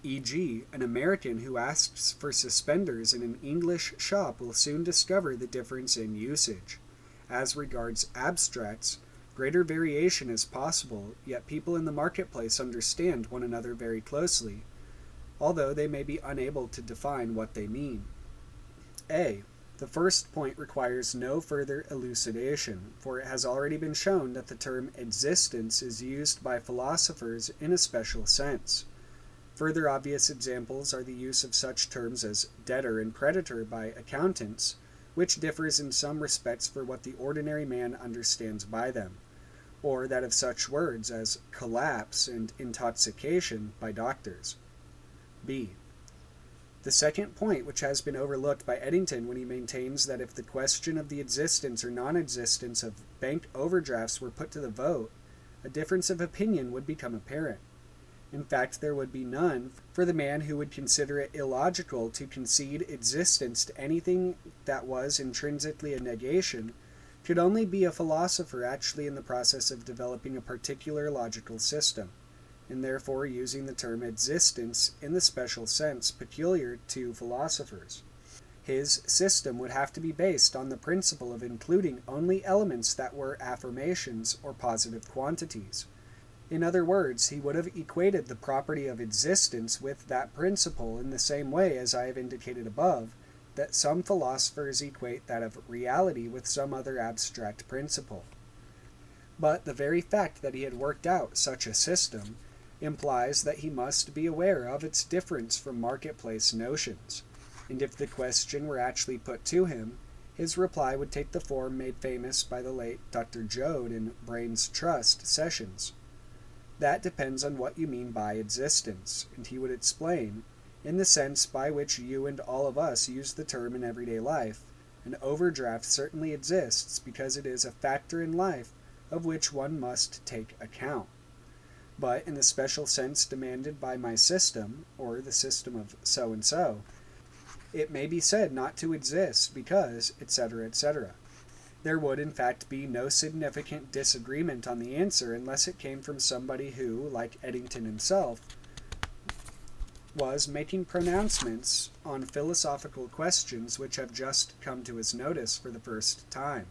E.g., an American who asks for suspenders in an English shop will soon discover the difference in usage. As regards abstracts, greater variation is possible, yet people in the marketplace understand one another very closely, although they may be unable to define what they mean. A. The first point requires no further elucidation, for it has already been shown that the term existence is used by philosophers in a special sense. Further obvious examples are the use of such terms as debtor and creditor by accountants, which differs in some respects for what the ordinary man understands by them, or that of such words as collapse and intoxication by doctors. B. The second point, which has been overlooked by Eddington when he maintains that if the question of the existence or non-existence of bank overdrafts were put to the vote, a difference of opinion would become apparent. In fact, there would be none, for the man who would consider it illogical to concede existence to anything that was intrinsically a negation could only be a philosopher actually in the process of developing a particular logical system, and therefore using the term existence in the special sense peculiar to philosophers. His system would have to be based on the principle of including only elements that were affirmations or positive quantities. In other words, he would have equated the property of existence with that principle in the same way as I have indicated above, that some philosophers equate that of reality with some other abstract principle. But the very fact that he had worked out such a system implies that he must be aware of its difference from marketplace notions, and if the question were actually put to him, his reply would take the form made famous by the late Dr. Joad in Brains Trust sessions. That depends on what you mean by existence, and he would explain, in the sense by which you and all of us use the term in everyday life, an overdraft certainly exists because it is a factor in life of which one must take account. But in the special sense demanded by my system, or the system of so-and-so, it may be said not to exist because, etc., etc. There would, in fact, be no significant disagreement on the answer unless it came from somebody who, like Eddington himself, was making pronouncements on philosophical questions which have just come to his notice for the first time,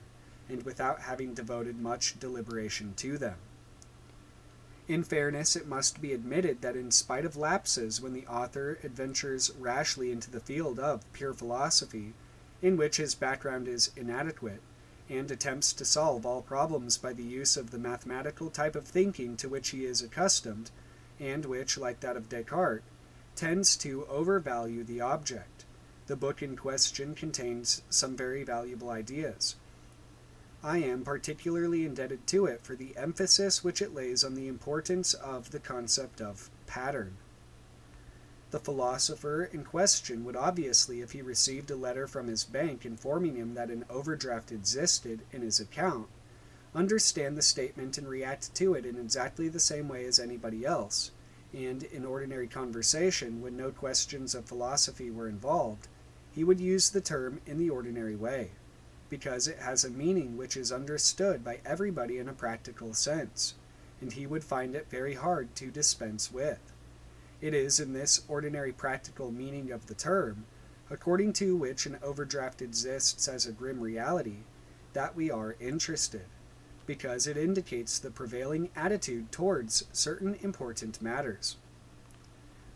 and without having devoted much deliberation to them. In fairness, it must be admitted that in spite of lapses when the author adventures rashly into the field of pure philosophy, in which his background is inadequate, and attempts to solve all problems by the use of the mathematical type of thinking to which he is accustomed, and which, like that of Descartes, tends to overvalue the object. The book in question contains some very valuable ideas. I am particularly indebted to it for the emphasis which it lays on the importance of the concept of pattern. The philosopher in question would obviously, if he received a letter from his bank informing him that an overdraft existed in his account, understand the statement and react to it in exactly the same way as anybody else, and in ordinary conversation, when no questions of philosophy were involved, he would use the term in the ordinary way, because it has a meaning which is understood by everybody in a practical sense, and he would find it very hard to dispense with. It is in this ordinary practical meaning of the term, according to which an overdraft exists as a grim reality, that we are interested, because it indicates the prevailing attitude towards certain important matters.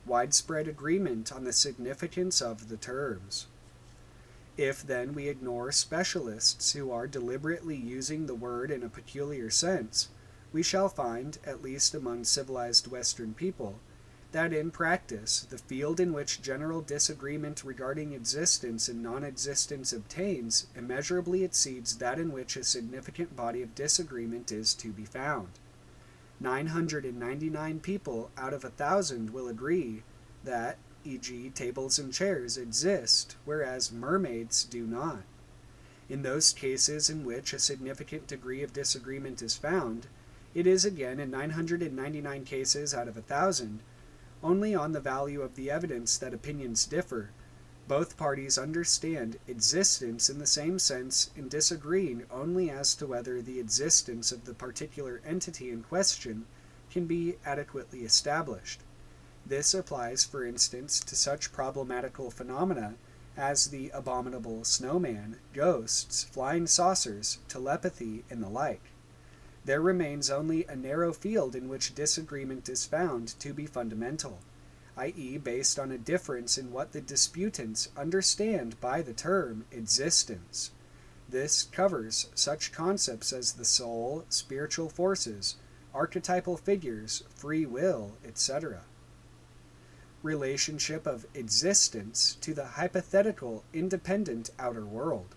Widespread agreement on the significance of the terms. If then we ignore specialists who are deliberately using the word in a peculiar sense, we shall find, at least among civilized Western people, that in practice, the field in which general disagreement regarding existence and non-existence obtains immeasurably exceeds that in which a significant body of disagreement is to be found. 999 people out of 1,000 will agree that, e.g., tables and chairs exist, whereas mermaids do not. In those cases in which a significant degree of disagreement is found, it is again in 999 cases out of 1,000, only on the value of the evidence that opinions differ. Both parties understand existence in the same sense and disagreeing only as to whether the existence of the particular entity in question can be adequately established. This applies, for instance, to such problematical phenomena as the abominable snowman, ghosts, flying saucers, telepathy, and the like. There remains only a narrow field in which disagreement is found to be fundamental, i.e., based on a difference in what the disputants understand by the term existence. This covers such concepts as the soul, spiritual forces, archetypal figures, free will, etc. Relationship of existence to the hypothetical independent outer world.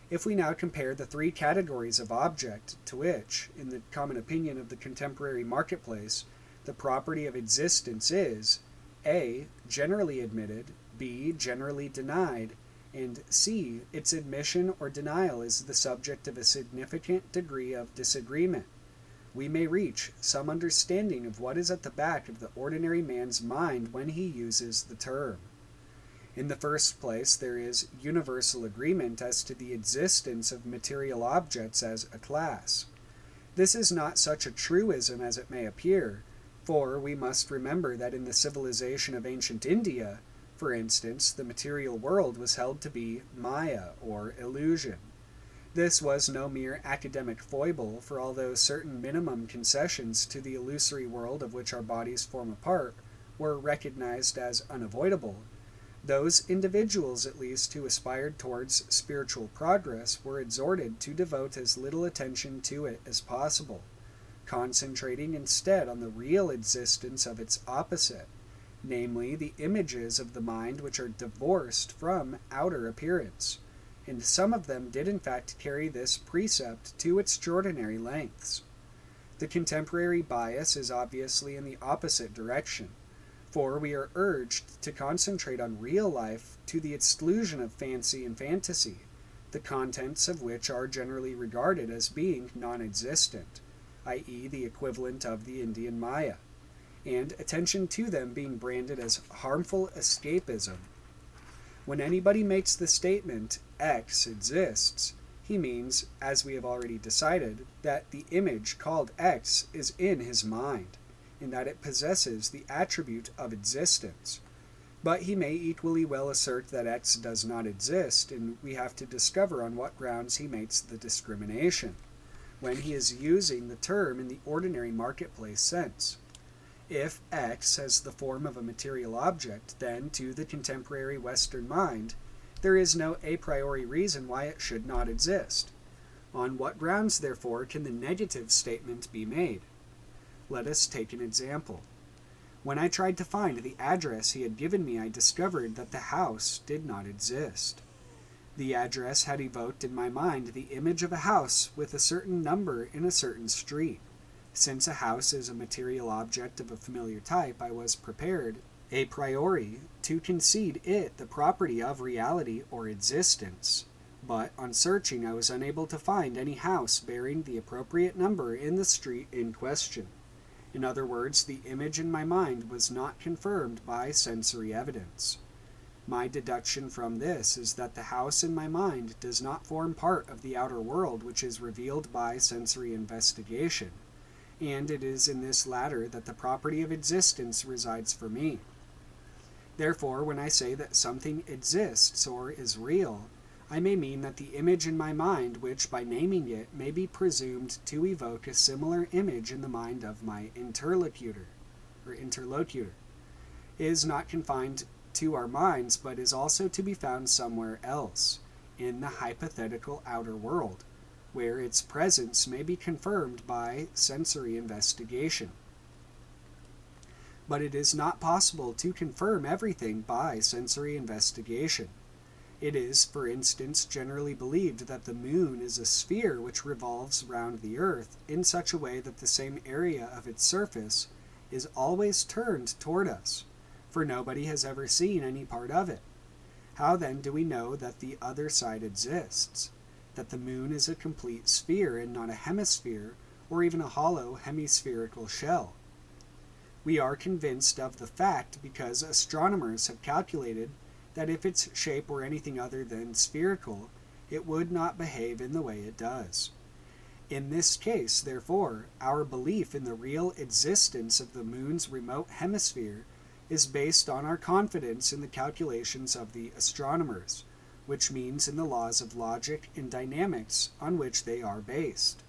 If we now compare the three categories of object to which, in the common opinion of the contemporary marketplace, the property of existence is A. Generally admitted, B. Generally denied, and C. Its admission or denial is the subject of a significant degree of disagreement, we may reach some understanding of what is at the back of the ordinary man's mind when he uses the term. In the first place, there is universal agreement as to the existence of material objects as a class. This is not such a truism as it may appear, for we must remember that in the civilization of ancient India, for instance, the material world was held to be maya, or illusion. This was no mere academic foible, for although certain minimum concessions to the illusory world of which our bodies form a part were recognized as unavoidable, those individuals, at least, who aspired towards spiritual progress were exhorted to devote as little attention to it as possible, concentrating instead on the real existence of its opposite, namely the images of the mind which are divorced from outer appearance, and some of them did in fact carry this precept to extraordinary lengths. The contemporary bias is obviously in the opposite direction, for we are urged to concentrate on real life to the exclusion of fancy and fantasy, the contents of which are generally regarded as being non-existent, i.e. the equivalent of the Indian Maya, and attention to them being branded as harmful escapism. When anybody makes the statement, X exists, he means, as we have already decided, that the image called X is in his mind, and that it possesses the attribute of existence. But he may equally well assert that X does not exist, and we have to discover on what grounds he makes the discrimination, when he is using the term in the ordinary marketplace sense. If X has the form of a material object, then, to the contemporary Western mind, There is no a priori reason why it should not exist. On what grounds, therefore, can the negative statement be made? Let us take an example. When I tried to find the address he had given me, I discovered that the house did not exist. The address had evoked in my mind the image of a house with a certain number in a certain street. Since a house is a material object of a familiar type, I was prepared, a priori, to concede it the property of reality or existence. But on searching, I was unable to find any house bearing the appropriate number in the street in question. In other words, the image in my mind was not confirmed by sensory evidence. My deduction from this is that the house in my mind does not form part of the outer world which is revealed by sensory investigation, and it is in this latter that the property of existence resides for me. Therefore, when I say that something exists or is real, I may mean that the image in my mind, which by naming it may be presumed to evoke a similar image in the mind of my interlocutor, is not confined to our minds, but is also to be found somewhere else, in the hypothetical outer world, where its presence may be confirmed by sensory investigation. But it is not possible to confirm everything by sensory investigation. It is, for instance, generally believed that the moon is a sphere which revolves round the earth in such a way that the same area of its surface is always turned toward us, for nobody has ever seen any part of it. How then do we know that the other side exists, that the moon is a complete sphere and not a hemisphere, or even a hollow hemispherical shell? We are convinced of the fact because astronomers have calculated that if its shape were anything other than spherical, it would not behave in the way it does. In this case, therefore, our belief in the real existence of the moon's remote hemisphere is based on our confidence in the calculations of the astronomers, which means in the laws of logic and dynamics on which they are based.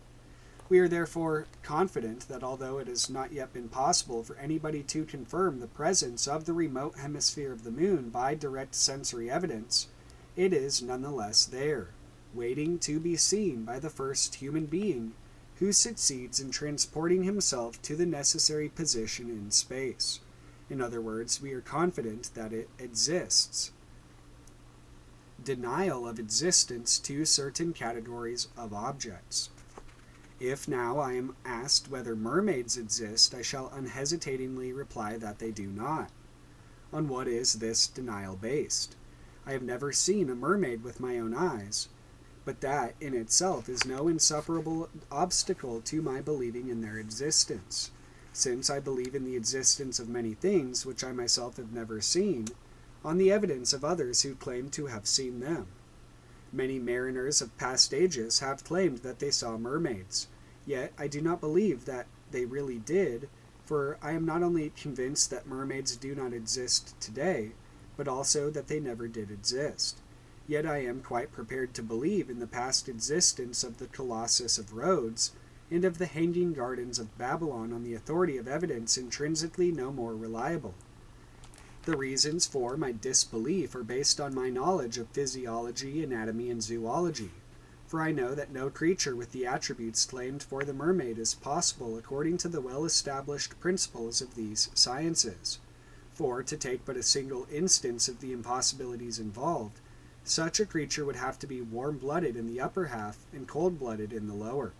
We are therefore confident that although it has not yet been possible for anybody to confirm the presence of the remote hemisphere of the moon by direct sensory evidence, it is nonetheless there, waiting to be seen by the first human being who succeeds in transporting himself to the necessary position in space. In other words, we are confident that it exists. Denial of existence to certain categories of objects. If now I am asked whether mermaids exist, I shall unhesitatingly reply that they do not. On what is this denial based? I have never seen a mermaid with my own eyes, but that in itself is no insuperable obstacle to my believing in their existence, since I believe in the existence of many things which I myself have never seen, on the evidence of others who claim to have seen them. Many mariners of past ages have claimed that they saw mermaids, yet I do not believe that they really did, for I am not only convinced that mermaids do not exist today, but also that they never did exist. Yet I am quite prepared to believe in the past existence of the Colossus of Rhodes and of the Hanging Gardens of Babylon on the authority of evidence intrinsically no more reliable. The reasons for my disbelief are based on my knowledge of physiology, anatomy, and zoology, for I know that no creature with the attributes claimed for the mermaid is possible according to the well-established principles of these sciences. For, to take but a single instance of the impossibilities involved, such a creature would have to be warm-blooded in the upper half and cold-blooded in the lower.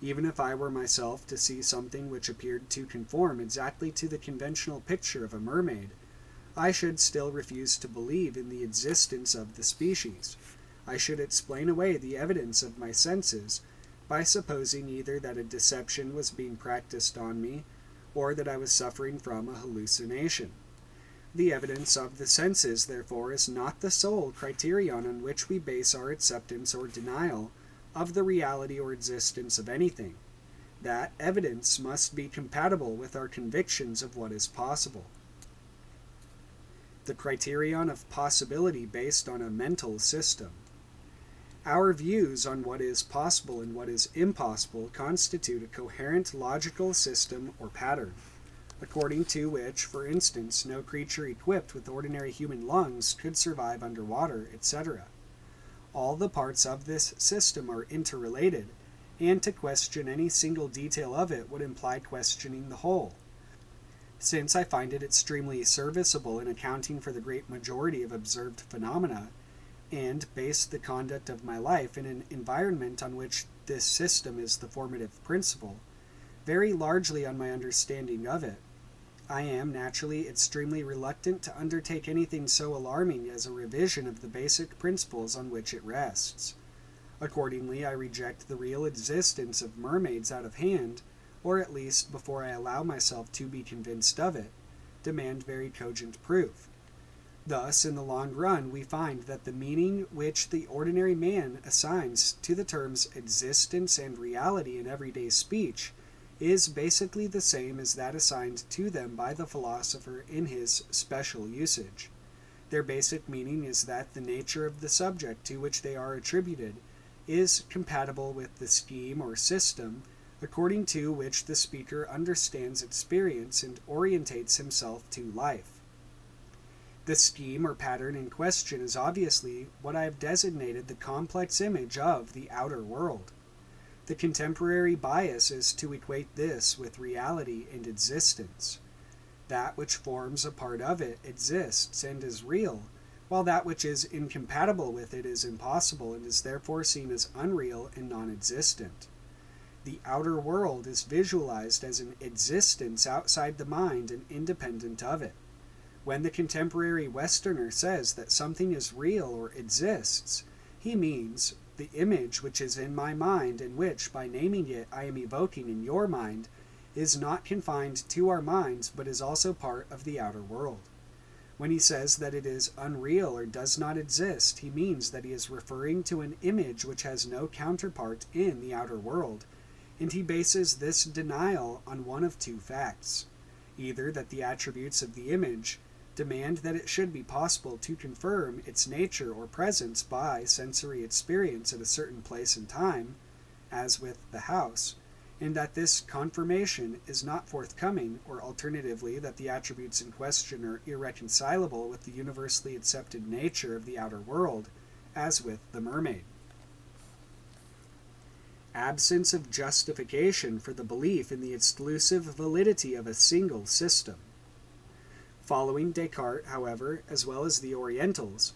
Even if I were myself to see something which appeared to conform exactly to the conventional picture of a mermaid, I should still refuse to believe in the existence of the species. I should explain away the evidence of my senses by supposing either that a deception was being practiced on me, or that I was suffering from a hallucination. The evidence of the senses, therefore, is not the sole criterion on which we base our acceptance or denial of the reality or existence of anything. That evidence must be compatible with our convictions of what is possible. The criterion of possibility based on a mental system. Our views on what is possible and what is impossible constitute a coherent logical system or pattern. according to which, for instance, no creature equipped with ordinary human lungs could survive underwater, etc. All the parts of this system are interrelated, and to question any single detail of it would imply questioning the whole. Since I find it extremely serviceable in accounting for the great majority of observed phenomena, and base the conduct of my life in an environment on which this system is the formative principle, very largely on my understanding of it, I am naturally extremely reluctant to undertake anything so alarming as a revision of the basic principles on which it rests. Accordingly, I reject the real existence of mermaids out of hand, or at least before I allow myself to be convinced of it, demand very cogent proof. Thus, in the long run, we find that the meaning which the ordinary man assigns to the terms existence and reality in everyday speech is basically the same as that assigned to them by the philosopher in his special usage. Their basic meaning is that the nature of the subject to which they are attributed is compatible with the scheme or system according to which the speaker understands experience and orientates himself to life. The scheme or pattern in question is obviously what I have designated the complex image of the outer world. The contemporary bias is to equate this with reality and existence. That which forms a part of it exists and is real, while that which is incompatible with it is impossible and is therefore seen as unreal and non-existent. The outer world is visualized as an existence outside the mind and independent of it. When the contemporary Westerner says that something is real or exists, he means the image which is in my mind and which, by naming it, I am evoking in your mind, is not confined to our minds but is also part of the outer world. When he says that it is unreal or does not exist, he means that he is referring to an image which has no counterpart in the outer world, and he bases this denial on one of two facts: either that the attributes of the image demand that it should be possible to confirm its nature or presence by sensory experience at a certain place and time, as with the house, and that this confirmation is not forthcoming, or alternatively that the attributes in question are irreconcilable with the universally accepted nature of the outer world, as with the mermaid. Absence of justification for the belief in the exclusive validity of a single system. Following Descartes, however, as well as the Orientals,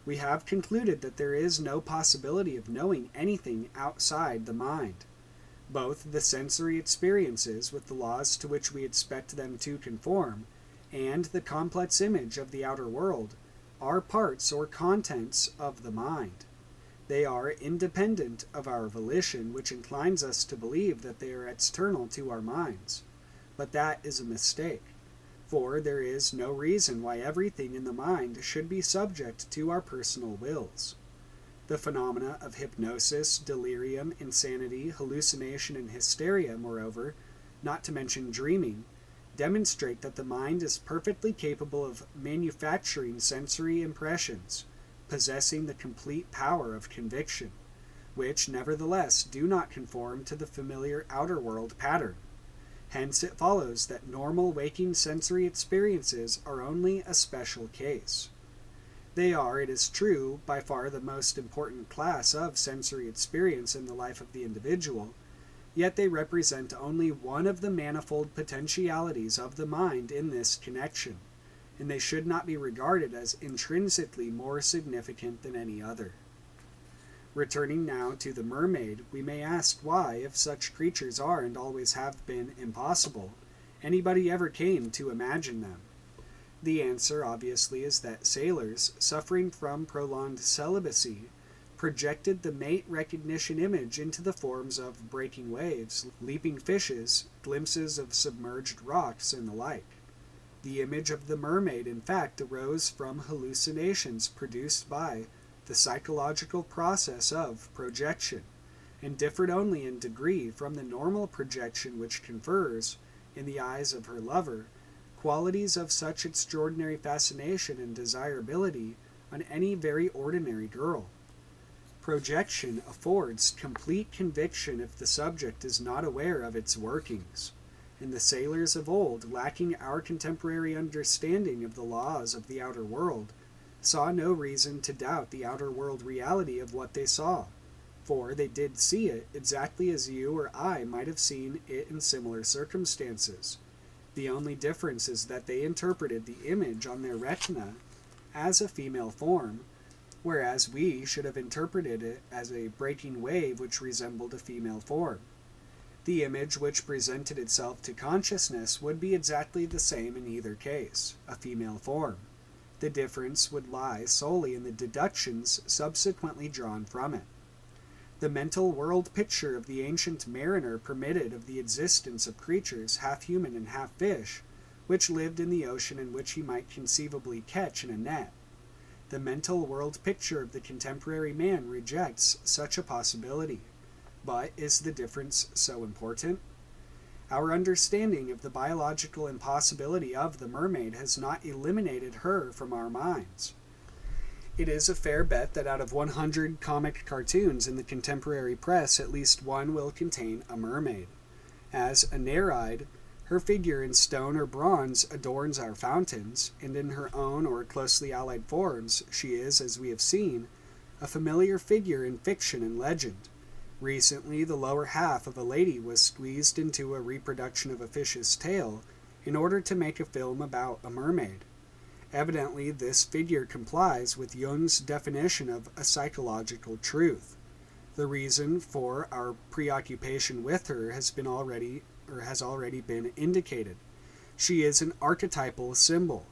we have concluded that there is no possibility of knowing anything outside the mind. Both the sensory experiences, with the laws to which we expect them to conform, and the complex image of the outer world, are parts or contents of the mind. They are independent of our volition, which inclines us to believe that they are external to our minds. But that is a mistake. For there is no reason why everything in the mind should be subject to our personal wills. The phenomena of hypnosis, delirium, insanity, hallucination, and hysteria, moreover, not to mention dreaming, demonstrate that the mind is perfectly capable of manufacturing sensory impressions, possessing the complete power of conviction, which nevertheless do not conform to the familiar outer world pattern. Hence it follows that normal waking sensory experiences are only a special case. They are, it is true, by far the most important class of sensory experience in the life of the individual, yet they represent only one of the manifold potentialities of the mind in this connection, and they should not be regarded as intrinsically more significant than any other. Returning now to the mermaid, we may ask why, if such creatures are and always have been impossible, anybody ever came to imagine them. The answer, obviously, is that sailors, suffering from prolonged celibacy, projected the mate recognition image into the forms of breaking waves, leaping fishes, glimpses of submerged rocks, and the like. The image of the mermaid, in fact, arose from hallucinations produced by the psychological process of projection, and differed only in degree from the normal projection which confers, in the eyes of her lover, qualities of such extraordinary fascination and desirability on any very ordinary girl. Projection affords complete conviction if the subject is not aware of its workings, and the sailors of old, lacking our contemporary understanding of the laws of the outer world, saw no reason to doubt the outer world reality of what they saw, for they did see it exactly as you or I might have seen it in similar circumstances. The only difference is that they interpreted the image on their retina as a female form, whereas we should have interpreted it as a breaking wave which resembled a female form. The image which presented itself to consciousness would be exactly the same in either case, a female form. The difference would lie solely in the deductions subsequently drawn from it. The mental world picture of the ancient mariner permitted of the existence of creatures half human and half fish, which lived in the ocean and which he might conceivably catch in a net. The mental world picture of the contemporary man rejects such a possibility. But is the difference so important? Our understanding of the biological impossibility of the mermaid has not eliminated her from our minds. It is a fair bet that out of 100 comic cartoons in the contemporary press, at least one will contain a mermaid. As a Nereid, her figure in stone or bronze adorns our fountains, and in her own or closely allied forms, she is, as we have seen, a familiar figure in fiction and legend. Recently, the lower half of a lady was squeezed into a reproduction of a fish's tail in order to make a film about a mermaid. Evidently, this figure complies with Jung's definition of a psychological truth. The reason for our preoccupation with her has already been indicated. She is an archetypal symbol,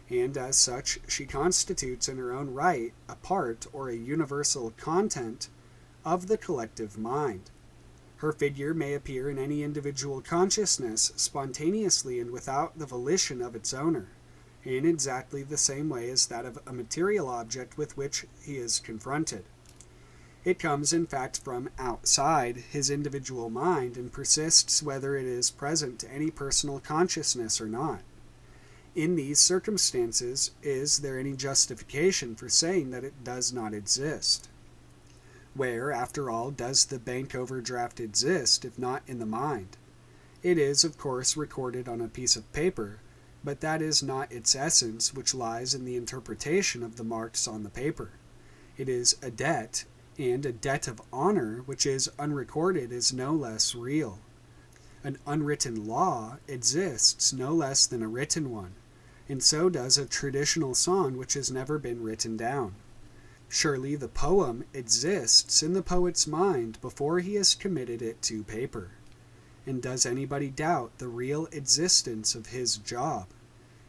and as such she constitutes in her own right a part or a universal content of the collective mind. Her figure may appear in any individual consciousness spontaneously and without the volition of its owner, in exactly the same way as that of a material object with which he is confronted. It comes, in fact, from outside his individual mind and persists whether it is present to any personal consciousness or not. In these circumstances, is there any justification for saying that it does not exist? Where, after all, does the bank overdraft exist, if not in the mind? It is, of course, recorded on a piece of paper, but that is not its essence, which lies in the interpretation of the marks on the paper. It is a debt, and a debt of honor which is unrecorded is no less real. An unwritten law exists no less than a written one, and so does a traditional song which has never been written down. Surely the poem exists in the poet's mind before he has committed it to paper. And does anybody doubt the real existence of his job?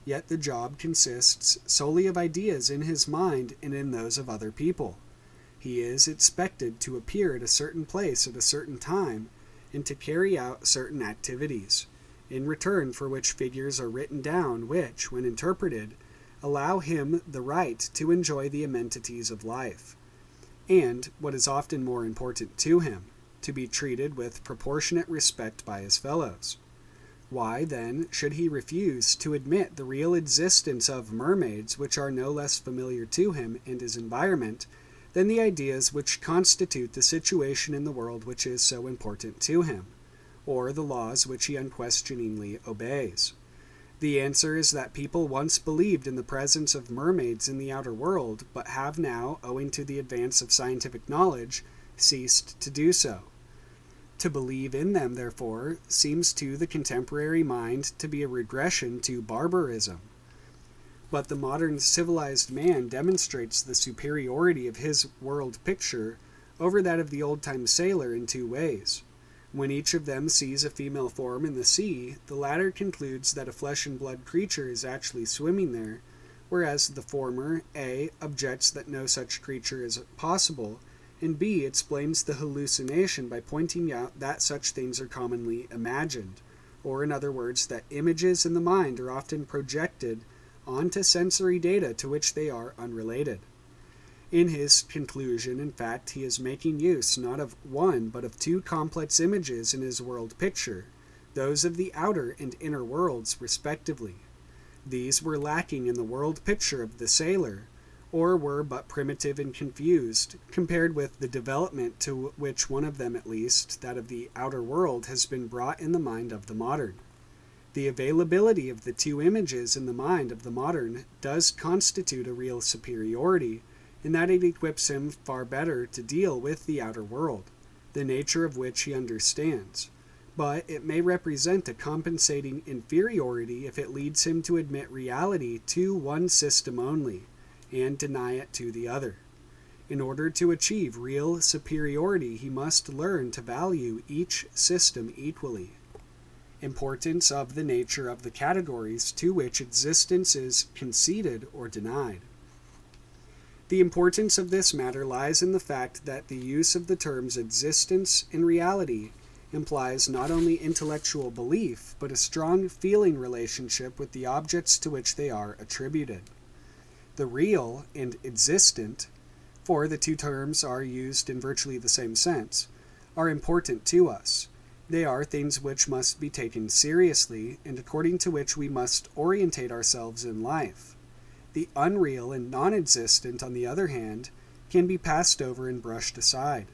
Yet the job consists solely of ideas in his mind and in those of other people. He is expected to appear at a certain place at a certain time and to carry out certain activities, in return for which figures are written down which, when interpreted, allow him the right to enjoy the amenities of life, and, what is often more important to him, to be treated with proportionate respect by his fellows. Why, then, should he refuse to admit the real existence of mermaids which are no less familiar to him and his environment than the ideas which constitute the situation in the world which is so important to him, or the laws which he unquestioningly obeys? The answer is that people once believed in the presence of mermaids in the outer world, but have now, owing to the advance of scientific knowledge, ceased to do so. To believe in them, therefore, seems to the contemporary mind to be a regression to barbarism. But the modern civilized man demonstrates the superiority of his world picture over that of the old-time sailor in two ways. When each of them sees a female form in the sea, the latter concludes that a flesh-and-blood creature is actually swimming there, whereas the former, A, objects that no such creature is possible, and B, explains the hallucination by pointing out that such things are commonly imagined, or in other words, that images in the mind are often projected onto sensory data to which they are unrelated. In his conclusion, in fact, he is making use not of one, but of two complex images in his world picture, those of the outer and inner worlds, respectively. These were lacking in the world picture of the sailor, or were but primitive and confused, compared with the development to which one of them at least, that of the outer world, has been brought in the mind of the modern. The availability of the two images in the mind of the modern does constitute a real superiority, in that it equips him far better to deal with the outer world, the nature of which he understands. But it may represent a compensating inferiority if it leads him to admit reality to one system only, and deny it to the other. In order to achieve real superiority, he must learn to value each system equally. Importance of the nature of the categories to which existence is conceded or denied. The importance of this matter lies in the fact that the use of the terms existence and reality implies not only intellectual belief, but a strong feeling relationship with the objects to which they are attributed. The real and existent, for the two terms are used in virtually the same sense, are important to us. They are things which must be taken seriously, and according to which we must orientate ourselves in life. The unreal and non-existent, on the other hand, can be passed over and brushed aside.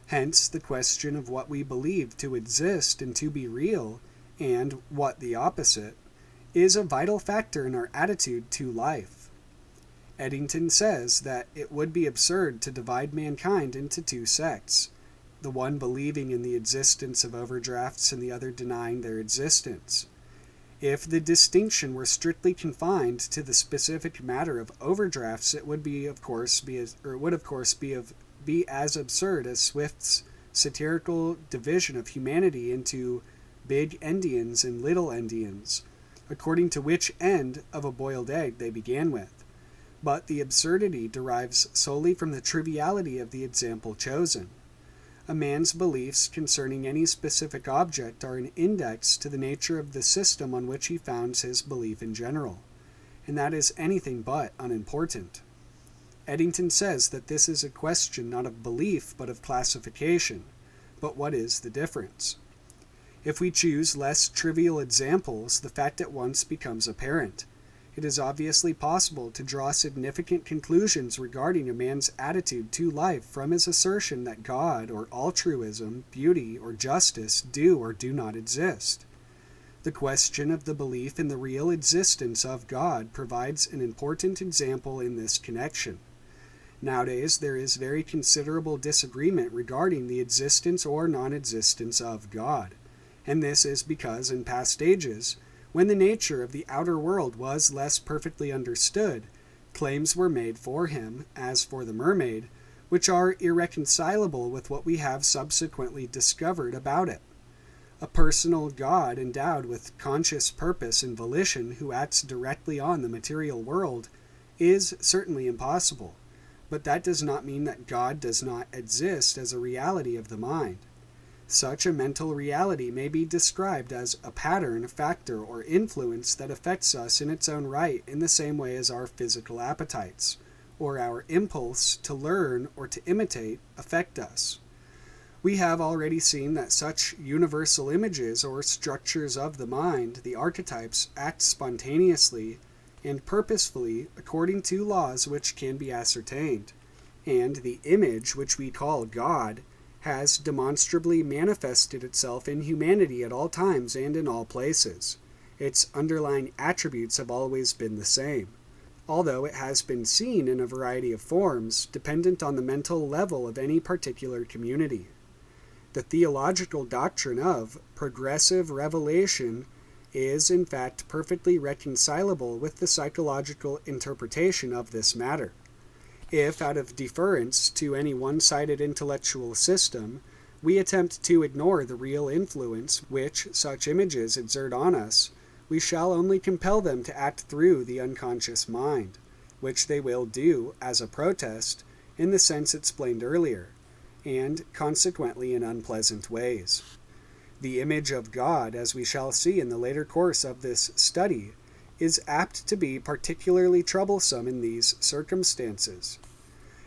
Hence, the question of what we believe to exist and to be real, and what the opposite, is a vital factor in our attitude to life. Eddington says that it would be absurd to divide mankind into two sects, the one believing in the existence of overdrafts and the other denying their existence. If the distinction were strictly confined to the specific matter of overdrafts, it would be as absurd as Swift's satirical division of humanity into big Endians and little Endians, according to which end of a boiled egg they began with. But the absurdity derives solely from the triviality of the example chosen. A man's beliefs concerning any specific object are an index to the nature of the system on which he founds his belief in general, and that is anything but unimportant. Eddington says that this is a question not of belief but of classification. But what is the difference? If we choose less trivial examples, the fact at once becomes apparent. It is obviously possible to draw significant conclusions regarding a man's attitude to life from his assertion that God or altruism, beauty or justice do or do not exist. The question of the belief in the real existence of God provides an important example in this connection. Nowadays, there is very considerable disagreement regarding the existence or non-existence of God, and this is because in past ages, when the nature of the outer world was less perfectly understood, claims were made for him, as for the mermaid, which are irreconcilable with what we have subsequently discovered about it. A personal God endowed with conscious purpose and volition who acts directly on the material world is certainly impossible, but that does not mean that God does not exist as a reality of the mind. Such a mental reality may be described as a pattern, factor, or influence that affects us in its own right in the same way as our physical appetites, or our impulse to learn or to imitate, affect us. We have already seen that such universal images or structures of the mind, the archetypes, act spontaneously and purposefully according to laws which can be ascertained, and the image which we call God has demonstrably manifested itself in humanity at all times and in all places. Its underlying attributes have always been the same, although it has been seen in a variety of forms, dependent on the mental level of any particular community. The theological doctrine of progressive revelation is, in fact, perfectly reconcilable with the psychological interpretation of this matter. If, out of deference to any one-sided intellectual system, we attempt to ignore the real influence which such images exert on us, we shall only compel them to act through the unconscious mind, which they will do, as a protest, in the sense explained earlier, and consequently in unpleasant ways. The image of God, as we shall see in the later course of this study, is apt to be particularly troublesome in these circumstances.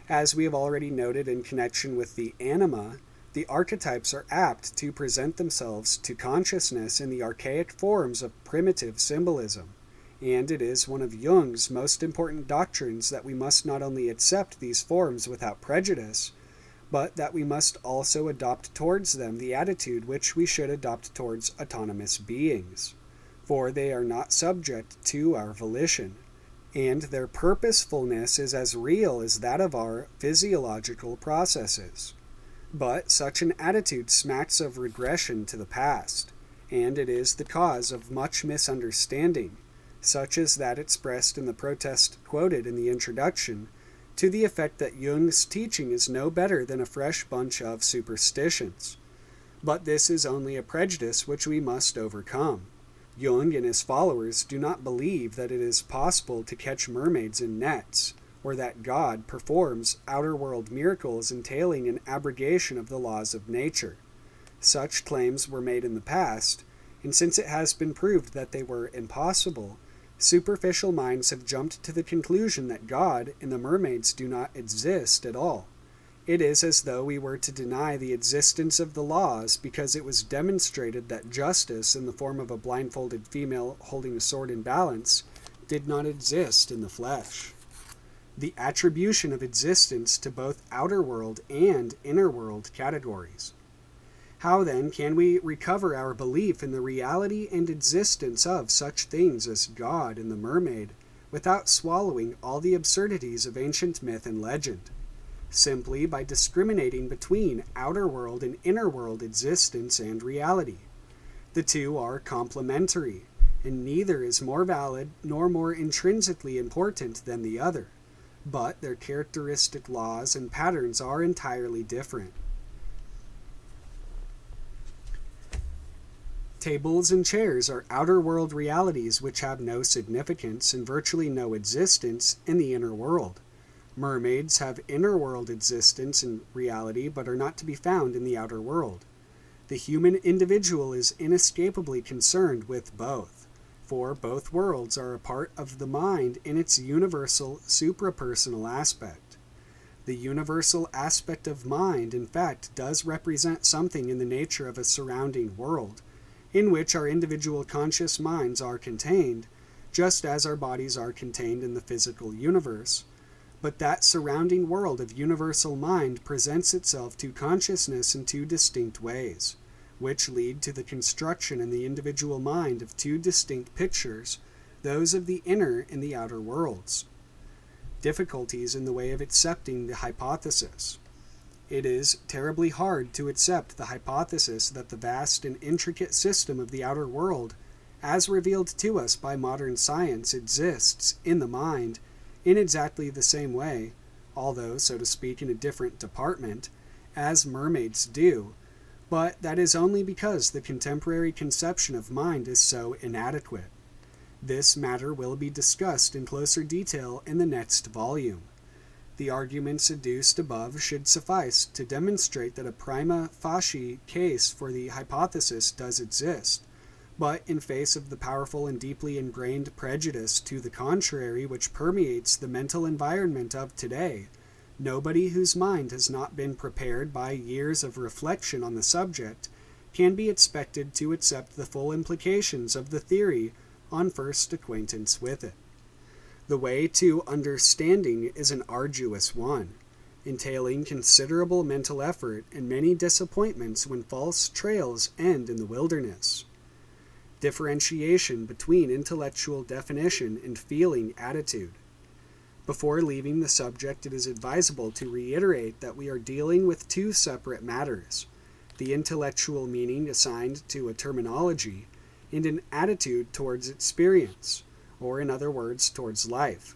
As we have already noted in connection with the anima, the archetypes are apt to present themselves to consciousness in the archaic forms of primitive symbolism, and it is one of Jung's most important doctrines that we must not only accept these forms without prejudice, but that we must also adopt towards them the attitude which we should adopt towards autonomous beings. for they are not subject to our volition, and their purposefulness is as real as that of our physiological processes. But such an attitude smacks of regression to the past, and it is the cause of much misunderstanding, such as that expressed in the protest quoted in the introduction, to the effect that Jung's teaching is no better than a fresh bunch of superstitions. But this is only a prejudice which we must overcome. Jung and his followers do not believe that it is possible to catch mermaids in nets, or that God performs outer world miracles entailing an abrogation of the laws of nature. Such claims were made in the past, and since it has been proved that they were impossible, superficial minds have jumped to the conclusion that God and the mermaids do not exist at all. It is as though we were to deny the existence of the laws because it was demonstrated that justice in the form of a blindfolded female holding a sword in balance did not exist in the flesh. The attribution of existence to both outer world and inner world categories. How then can we recover our belief in the reality and existence of such things as God and the mermaid without swallowing all the absurdities of ancient myth and legend? Simply by discriminating between outer world and inner world existence and reality. The two are complementary, and neither is more valid nor more intrinsically important than the other, but their characteristic laws and patterns are entirely different. Tables and chairs are outer world realities which have no significance and virtually no existence in the inner world. Mermaids have inner world existence and reality but are not to be found in the outer world. The human individual is inescapably concerned with both, for both worlds are a part of the mind in its universal suprapersonal aspect. The universal aspect of mind, in fact, does represent something in the nature of a surrounding world, in which our individual conscious minds are contained, just as our bodies are contained in the physical universe. But that surrounding world of universal mind presents itself to consciousness in two distinct ways, which lead to the construction in the individual mind of two distinct pictures, those of the inner and the outer worlds. Difficulties in the way of accepting the hypothesis. It is terribly hard to accept the hypothesis that the vast and intricate system of the outer world, as revealed to us by modern science, exists in the mind in exactly the same way, although, so to speak, in a different department, as mermaids do, but that is only because the contemporary conception of mind is so inadequate. This matter will be discussed in closer detail in the next volume. The arguments adduced above should suffice to demonstrate that a prima facie case for the hypothesis does exist, but in face of the powerful and deeply ingrained prejudice to the contrary which permeates the mental environment of today, nobody whose mind has not been prepared by years of reflection on the subject can be expected to accept the full implications of the theory on first acquaintance with it. The way to understanding is an arduous one, entailing considerable mental effort and many disappointments when false trails end in the wilderness. Differentiation between intellectual definition and feeling attitude. Before leaving the subject, it is advisable to reiterate that we are dealing with two separate matters, the intellectual meaning assigned to a terminology and an attitude towards experience, or in other words, towards life.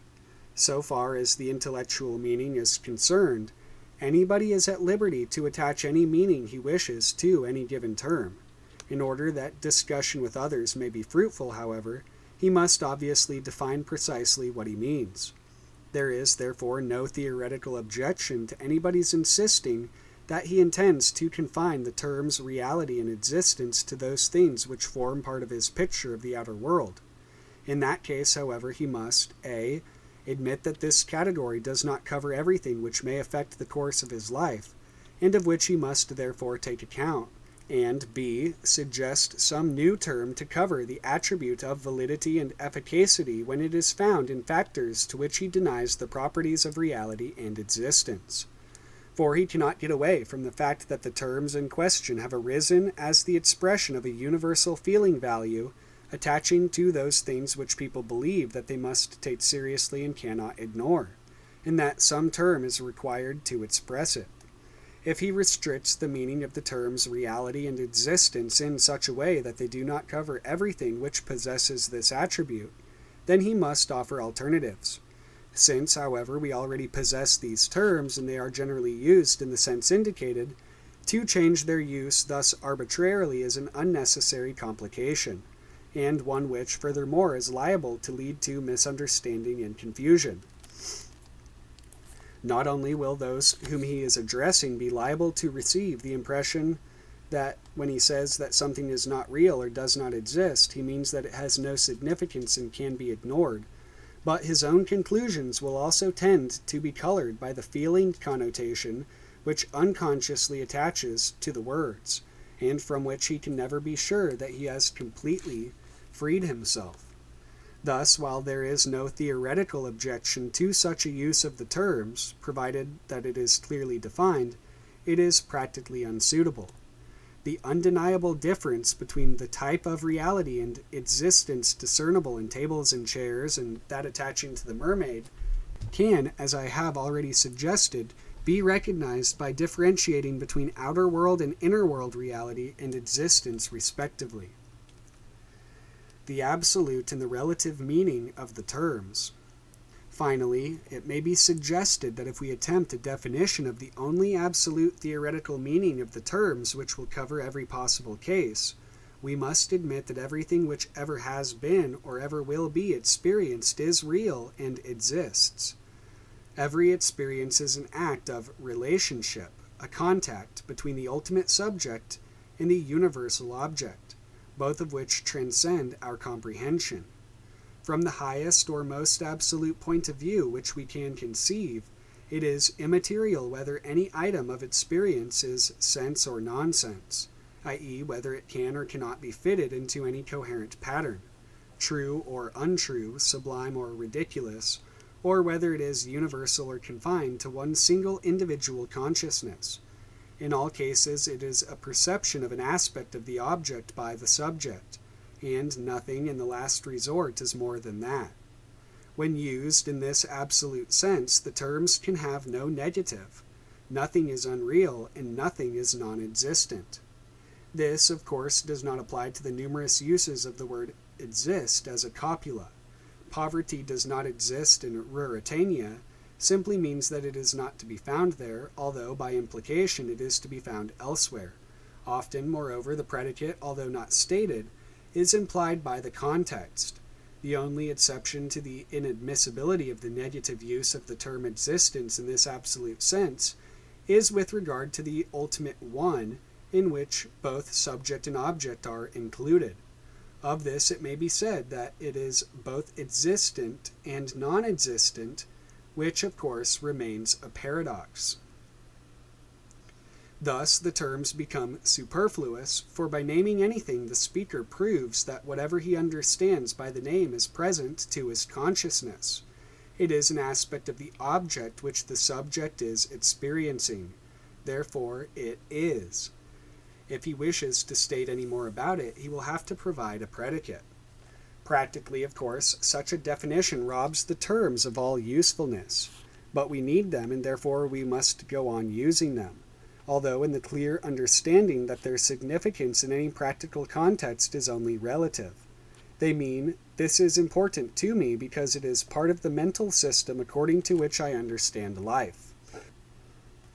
So far as the intellectual meaning is concerned, anybody is at liberty to attach any meaning he wishes to any given term. In order that discussion with others may be fruitful, however, he must obviously define precisely what he means. There is, therefore, no theoretical objection to anybody's insisting that he intends to confine the terms reality and existence to those things which form part of his picture of the outer world. In that case, however, he must a. admit that this category does not cover everything which may affect the course of his life, and of which he must therefore take account, and b. suggest some new term to cover the attribute of validity and efficacy when it is found in factors to which he denies the properties of reality and existence. For he cannot get away from the fact that the terms in question have arisen as the expression of a universal feeling value attaching to those things which people believe that they must take seriously and cannot ignore, and that some term is required to express it. If he restricts the meaning of the terms reality and existence in such a way that they do not cover everything which possesses this attribute, then he must offer alternatives. Since, however, we already possess these terms and they are generally used in the sense indicated, to change their use thus arbitrarily is an unnecessary complication, and one which, furthermore, is liable to lead to misunderstanding and confusion. Not only will those whom he is addressing be liable to receive the impression that when he says that something is not real or does not exist, he means that it has no significance and can be ignored, but his own conclusions will also tend to be colored by the feeling connotation which unconsciously attaches to the words, and from which he can never be sure that he has completely freed himself. Thus, while there is no theoretical objection to such a use of the terms, provided that it is clearly defined, it is practically unsuitable. The undeniable difference between the type of reality and existence discernible in tables and chairs and that attaching to the mermaid can, as I have already suggested, be recognized by differentiating between outer world and inner world reality and existence respectively. The absolute and the relative meaning of the terms. Finally, it may be suggested that if we attempt a definition of the only absolute theoretical meaning of the terms which will cover every possible case, we must admit that everything which ever has been or ever will be experienced is real and exists. Every experience is an act of relationship, a contact between the ultimate subject and the universal object, both of which transcend our comprehension. From the highest or most absolute point of view which we can conceive, it is immaterial whether any item of experience is sense or nonsense, i.e., whether it can or cannot be fitted into any coherent pattern, true or untrue, sublime or ridiculous, or whether it is universal or confined to one single individual consciousness. In all cases, it is a perception of an aspect of the object by the subject, and nothing in the last resort is more than that. When used in this absolute sense, the terms can have no negative. Nothing is unreal, and nothing is non-existent. This, of course, does not apply to the numerous uses of the word exist as a copula. Poverty does not exist in Ruritania, simply means that it is not to be found there, although by implication it is to be found elsewhere. Often, moreover, the predicate, although not stated, is implied by the context. The only exception to the inadmissibility of the negative use of the term existence in this absolute sense is with regard to the ultimate one, in which both subject and object are included. Of this it may be said that it is both existent and non-existent, which of course remains a paradox. Thus the terms become superfluous, for by naming anything the speaker proves that whatever he understands by the name is present to his consciousness. It is an aspect of the object which the subject is experiencing. Therefore it is. If he wishes to state any more about it, he will have to provide a predicate. Practically, of course, such a definition robs the terms of all usefulness, but we need them and therefore we must go on using them, although in the clear understanding that their significance in any practical context is only relative. They mean, this is important to me because it is part of the mental system according to which I understand life.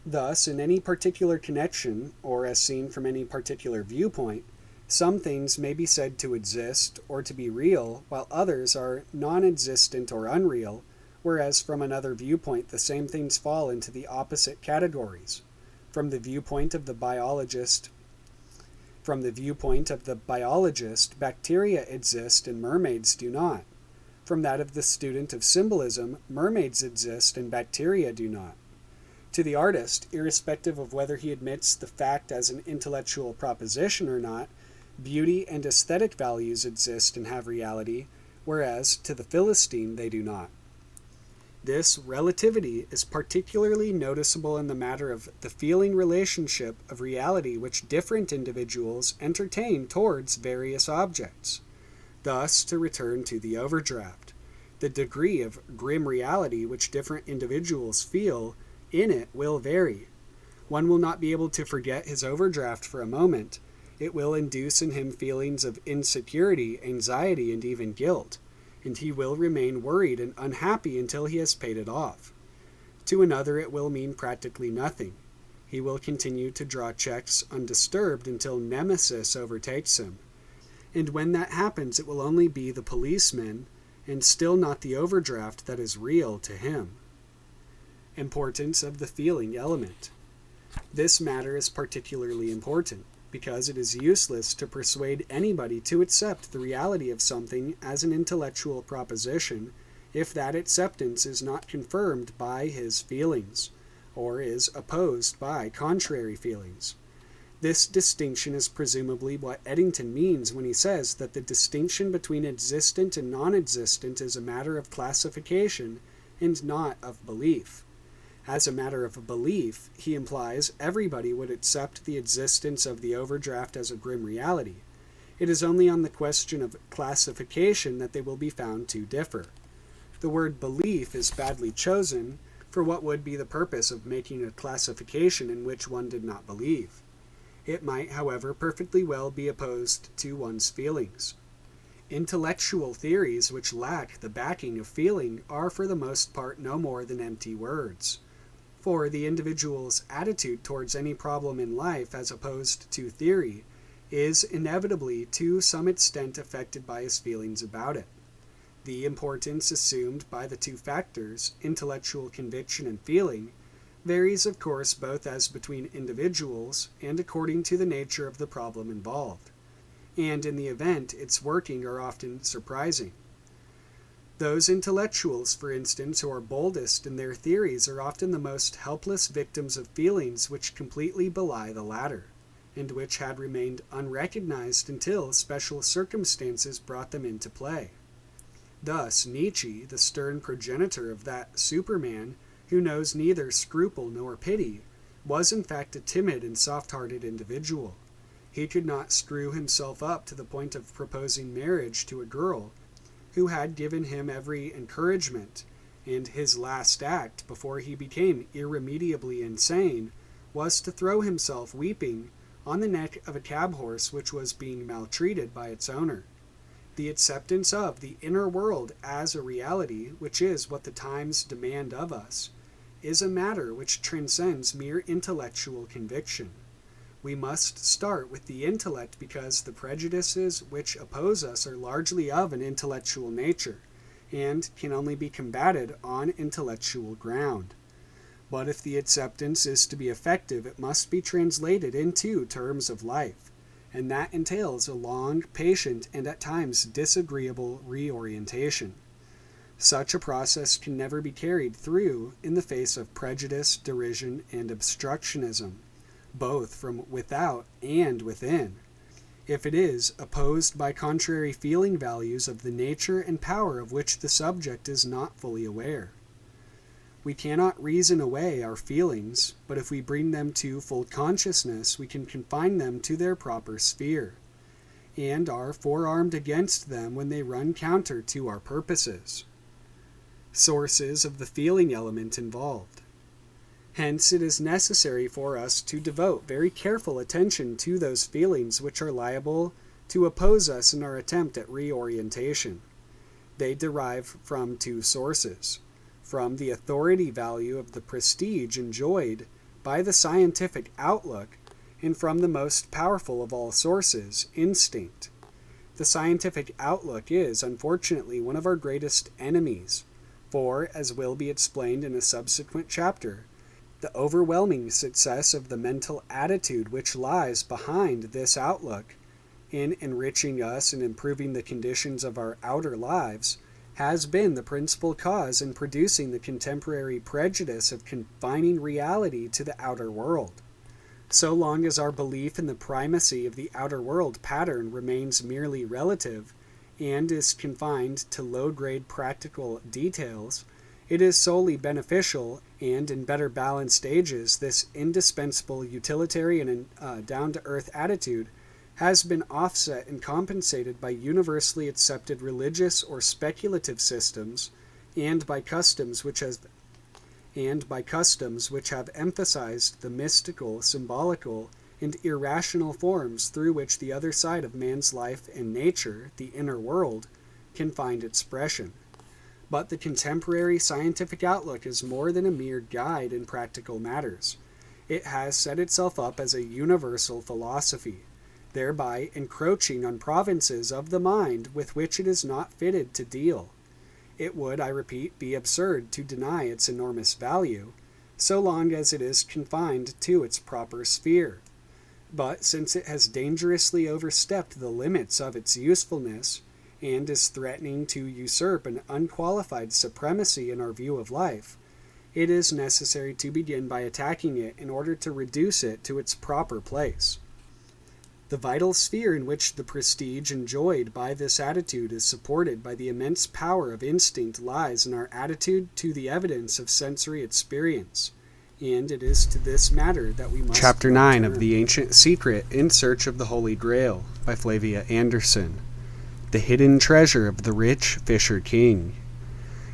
Thus, in any particular connection, or as seen from any particular viewpoint, some things may be said to exist or to be real, while others are non-existent or unreal, whereas from another viewpoint the same things fall into the opposite categories. From the viewpoint of the biologist, bacteria exist and mermaids do not. From that of the student of symbolism, mermaids exist and bacteria do not. To the artist, irrespective of whether he admits the fact as an intellectual proposition or not, beauty and aesthetic values exist and have reality, whereas to the Philistine they do not. This relativity is particularly noticeable in the matter of the feeling relationship of reality which different individuals entertain towards various objects. Thus, to return to the overdraft, the degree of grim reality which different individuals feel in it will vary. One will not be able to forget his overdraft for a moment. It will induce in him feelings of insecurity, anxiety, and even guilt, and he will remain worried and unhappy until he has paid it off. To another it will mean practically nothing. He will continue to draw checks undisturbed until nemesis overtakes him. And when that happens, it will only be the policeman, and still not the overdraft, that is real to him. Importance of the feeling element. This matter is particularly important, because it is useless to persuade anybody to accept the reality of something as an intellectual proposition if that acceptance is not confirmed by his feelings, or is opposed by contrary feelings. This distinction is presumably what Eddington means when he says that the distinction between existent and non-existent is a matter of classification and not of belief. As a matter of belief, he implies everybody would accept the existence of the overdraft as a grim reality. It is only on the question of classification that they will be found to differ. The word belief is badly chosen for what would be the purpose of making a classification in which one did not believe. It might, however, perfectly well be opposed to one's feelings. Intellectual theories which lack the backing of feeling are for the most part no more than empty words. For the individual's attitude towards any problem in life as opposed to theory is inevitably to some extent affected by his feelings about it. The importance assumed by the two factors, intellectual conviction and feeling, varies of course both as between individuals and according to the nature of the problem involved, and in the event its working are often surprising. Those intellectuals, for instance, who are boldest in their theories are often the most helpless victims of feelings which completely belie the latter, and which had remained unrecognized until special circumstances brought them into play. Thus, Nietzsche, the stern progenitor of that Superman who knows neither scruple nor pity, was in fact a timid and soft-hearted individual. He could not screw himself up to the point of proposing marriage to a girl who had given him every encouragement, and his last act, before he became irremediably insane, was to throw himself weeping on the neck of a cab horse which was being maltreated by its owner. The acceptance of the inner world as a reality, which is what the times demand of us, is a matter which transcends mere intellectual conviction. We must start with the intellect because the prejudices which oppose us are largely of an intellectual nature, and can only be combated on intellectual ground. But if the acceptance is to be effective, it must be translated into terms of life, and that entails a long, patient, and at times disagreeable reorientation. Such a process can never be carried through in the face of prejudice, derision, and obstructionism, both from without and within. If it is opposed by contrary feeling values of the nature and power of which the subject is not fully aware. We cannot reason away our feelings, but if we bring them to full consciousness, we can confine them to their proper sphere, and are forearmed against them when they run counter to our purposes. Sources of the feeling element involved. Hence, it is necessary for us to devote very careful attention to those feelings which are liable to oppose us in our attempt at reorientation. They derive from two sources: from the authority value of the prestige enjoyed by the scientific outlook, and from the most powerful of all sources, instinct. The scientific outlook is, unfortunately, one of our greatest enemies, for, as will be explained in a subsequent chapter, the overwhelming success of the mental attitude which lies behind this outlook in enriching us and improving the conditions of our outer lives has been the principal cause in producing the contemporary prejudice of confining reality to the outer world. So long as our belief in the primacy of the outer world pattern remains merely relative and is confined to low-grade practical details, it is solely beneficial, and in better balanced ages, this indispensable utilitarian and down-to-earth attitude has been offset and compensated by universally accepted religious or speculative systems and by customs which have emphasized the mystical, symbolical, and irrational forms through which the other side of man's life and nature, the inner world, can find expression. But the contemporary scientific outlook is more than a mere guide in practical matters. It has set itself up as a universal philosophy, thereby encroaching on provinces of the mind with which it is not fitted to deal. It would, I repeat, be absurd to deny its enormous value, so long as it is confined to its proper sphere. But since it has dangerously overstepped the limits of its usefulness, and is threatening to usurp an unqualified supremacy in our view of life, it is necessary to begin by attacking it in order to reduce it to its proper place. The vital sphere in which the prestige enjoyed by this attitude is supported by the immense power of instinct lies in our attitude to the evidence of sensory experience, and it is to this matter that we must Chapter 9 of The Ancient Secret in Search of the Holy Grail by Flavia Anderson. The Hidden Treasure of the Rich Fisher King.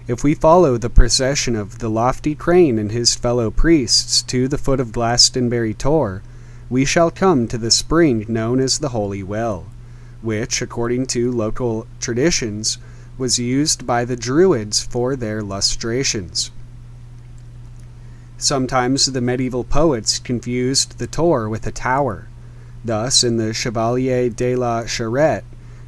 If we follow the procession of the lofty crane and his fellow priests to the foot of Glastonbury Tor, we shall come to the spring known as the Holy Well, which, according to local traditions, was used by the Druids for their lustrations. Sometimes the medieval poets confused the Tor with a tower. Thus, in the Chevalier de la Charette,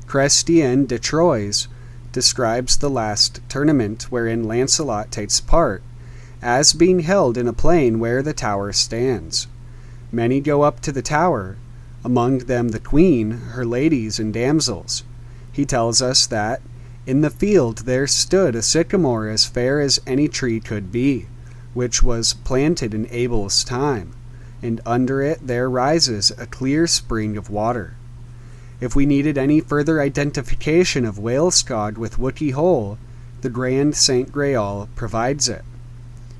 Chrétien de Troyes describes the last tournament wherein Lancelot takes part, as being held in a plain where the tower stands. Many go up to the tower, among them the queen, her ladies, and damsels. He tells us that, in the field there stood a sycamore as fair as any tree could be, which was planted in Abel's time, and under it there rises a clear spring of water. If we needed any further identification of Wælskog with Wookey Hole, the Grand Saint Graal provides it.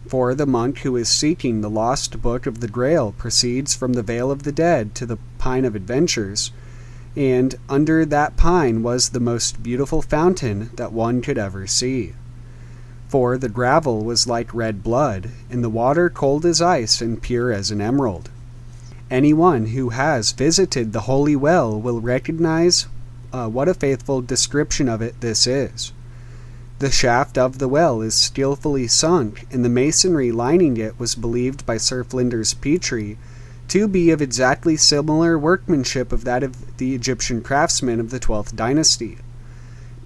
For the monk who is seeking the lost book of the Grail proceeds from the Vale of the Dead to the Pine of Adventures, and under that pine was the most beautiful fountain that one could ever see. For the gravel was like red blood, and the water cold as ice and pure as an emerald. Anyone who has visited the Holy Well will recognize what a faithful description of it this is. The shaft of the well is skillfully sunk, and the masonry lining it was believed by Sir Flinders Petrie to be of exactly similar workmanship of that of the Egyptian craftsmen of the 12th dynasty.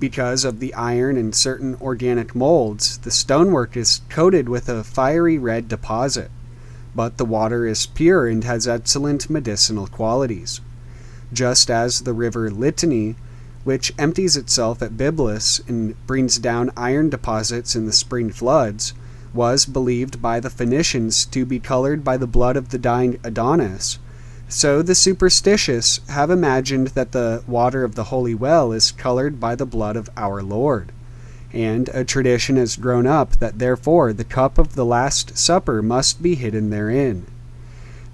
Because of the iron and certain organic molds, the stonework is coated with a fiery red deposit, but the water is pure and has excellent medicinal qualities. Just as the river Litany, which empties itself at Byblus and brings down iron deposits in the spring floods, was believed by the Phoenicians to be colored by the blood of the dying Adonis, so the superstitious have imagined that the water of the Holy Well is colored by the blood of our Lord, and a tradition has grown up that therefore the cup of the Last Supper must be hidden therein.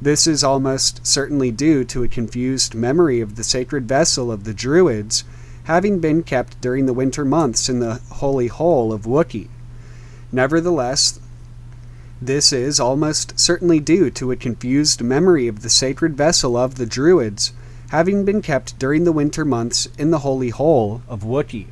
This is almost certainly due to a confused memory of the sacred vessel of the Druids having been kept during the winter months in the holy hole of Wookey. Nevertheless, this is almost certainly due to a confused memory of the sacred vessel of the Druids having been kept during the winter months in the holy hole of Wookey.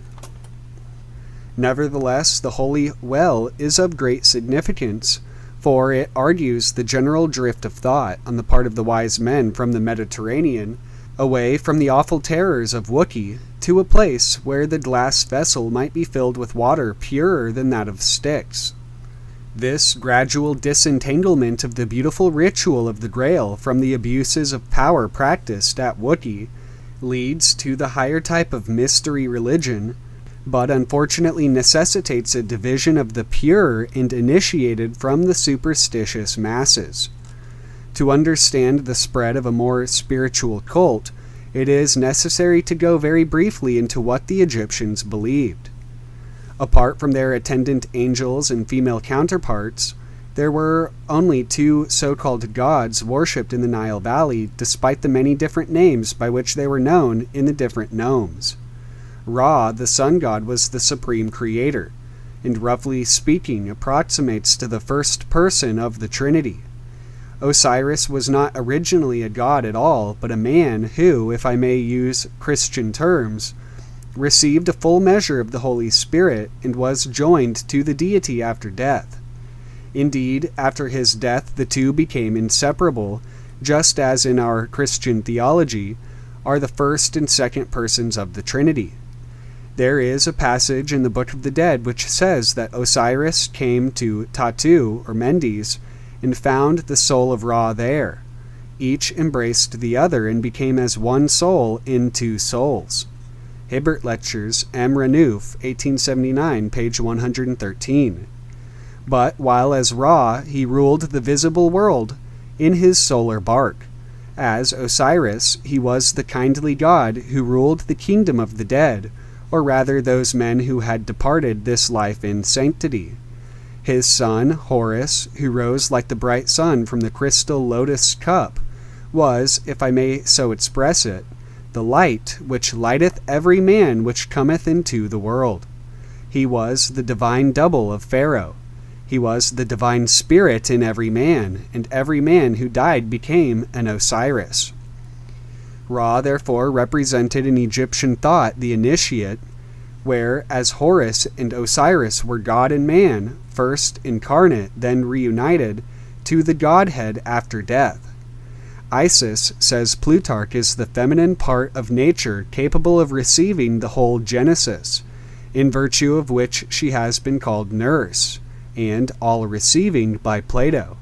Nevertheless, the Holy Well is of great significance, for it argues the general drift of thought on the part of the wise men from the Mediterranean, away from the awful terrors of Wookey, to a place where the glass vessel might be filled with water purer than that of Styx. This gradual disentanglement of the beautiful ritual of the Grail from the abuses of power practiced at Wookey leads to the higher type of mystery religion, but unfortunately necessitates a division of the pure and initiated from the superstitious masses. To understand the spread of a more spiritual cult, it is necessary to go very briefly into what the Egyptians believed. Apart from their attendant angels and female counterparts, There were only 2 so-called gods worshipped in the Nile Valley, despite the many different names by which they were known in the different nomes. Ra, the sun god, was the supreme creator, and roughly speaking approximates to the first person of the Trinity. Osiris was not originally a god at all, but a man who, if I may use Christian terms, received a full measure of the Holy Spirit and was joined to the deity after death. Indeed, after his death the two became inseparable, just as in our Christian theology are the first and second persons of the Trinity. There is a passage in the Book of the Dead which says that Osiris came to Tatu, or Mendes, and found the soul of Ra there. Each embraced the other and became as one soul in 2 souls. Hibbert Lectures, M. Renouf, 1879, page 113. But while as Ra he ruled the visible world in his solar bark, as Osiris he was the kindly god who ruled the kingdom of the dead, or rather those men who had departed this life in sanctity. His son, Horus, who rose like the bright sun from the crystal lotus cup, was, if I may so express it, the light which lighteth every man which cometh into the world. He was the divine double of Pharaoh. He was the divine spirit in every man, and every man who died became an Osiris. Ra therefore represented in Egyptian thought the initiate, where, as Horus and Osiris were God and man, first incarnate, then reunited, to the Godhead after death. Isis, says Plutarch, is the feminine part of nature capable of receiving the whole Genesis, in virtue of which she has been called nurse, and all-receiving by Plato,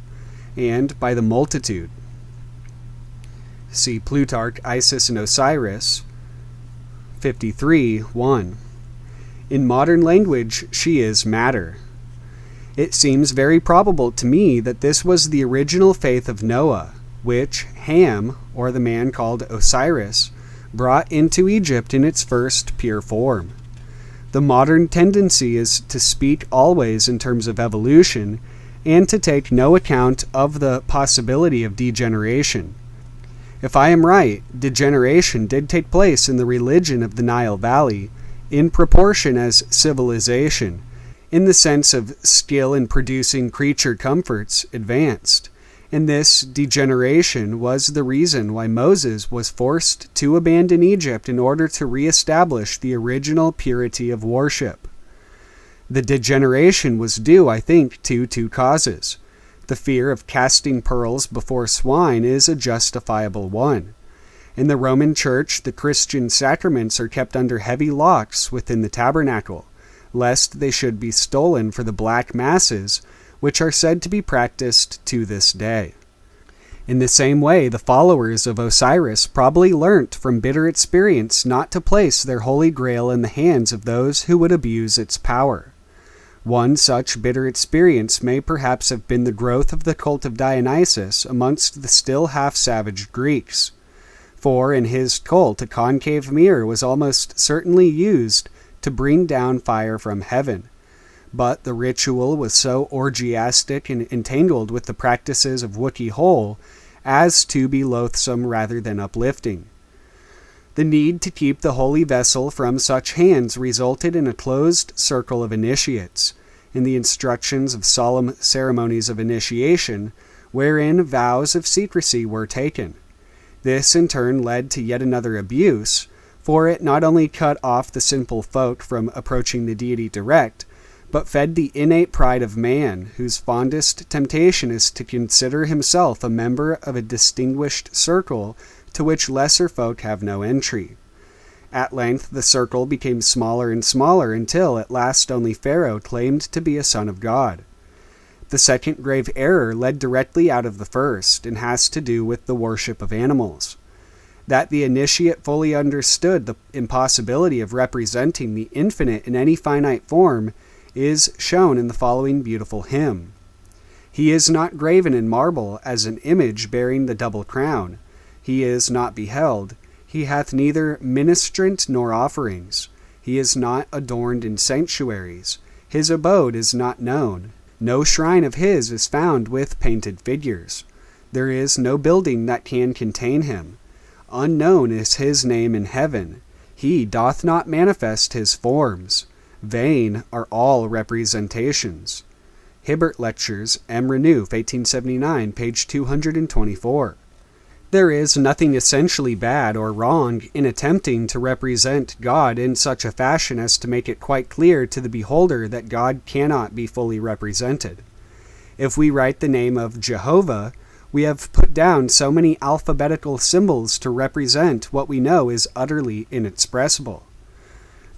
and by the multitude. See Plutarch, Isis and Osiris, 53:1. In modern language, she is matter. It seems very probable to me that this was the original faith of Noah, which Ham, or the man called Osiris, brought into Egypt in its first pure form. The modern tendency is to speak always in terms of evolution, and to take no account of the possibility of degeneration. If I am right, degeneration did take place in the religion of the Nile Valley, in proportion as civilization, in the sense of skill in producing creature comforts, advanced. And this degeneration was the reason why Moses was forced to abandon Egypt in order to re-establish the original purity of worship. The degeneration was due, I think, to 2 causes. The fear of casting pearls before swine is a justifiable one. In the Roman Church, the Christian sacraments are kept under heavy locks within the tabernacle, lest they should be stolen for the black masses, which are said to be practiced to this day. In the same way, the followers of Osiris probably learnt from bitter experience not to place their holy grail in the hands of those who would abuse its power. One such bitter experience may perhaps have been the growth of the cult of Dionysus amongst the still half-savage Greeks. For in his cult a concave mirror was almost certainly used to bring down fire from heaven. But the ritual was so orgiastic and entangled with the practices of Wookiee Hole as to be loathsome rather than uplifting. The need to keep the holy vessel from such hands resulted in a closed circle of initiates, in the instructions of solemn ceremonies of initiation, wherein vows of secrecy were taken. This in turn led to yet another abuse, for it not only cut off the simple folk from approaching the deity direct, but fed the innate pride of man, whose fondest temptation is to consider himself a member of a distinguished circle to which lesser folk have no entry. At length the circle became smaller and smaller until at last only Pharaoh claimed to be a son of God. The second grave error led directly out of the first, and has to do with the worship of animals. That the initiate fully understood the impossibility of representing the infinite in any finite form is shown in the following beautiful hymn. He is not graven in marble as an image bearing the double crown. He is not beheld. He hath neither ministrant nor offerings. He is not adorned in sanctuaries. His abode is not known. No shrine of his is found with painted figures. There is no building that can contain him. Unknown is his name in heaven. He doth not manifest his forms. Vain are all representations. Hibbert Lectures, M. Renouf, 1879, page 224. There is nothing essentially bad or wrong in attempting to represent God in such a fashion as to make it quite clear to the beholder that God cannot be fully represented. If we write the name of Jehovah, we have put down so many alphabetical symbols to represent what we know is utterly inexpressible.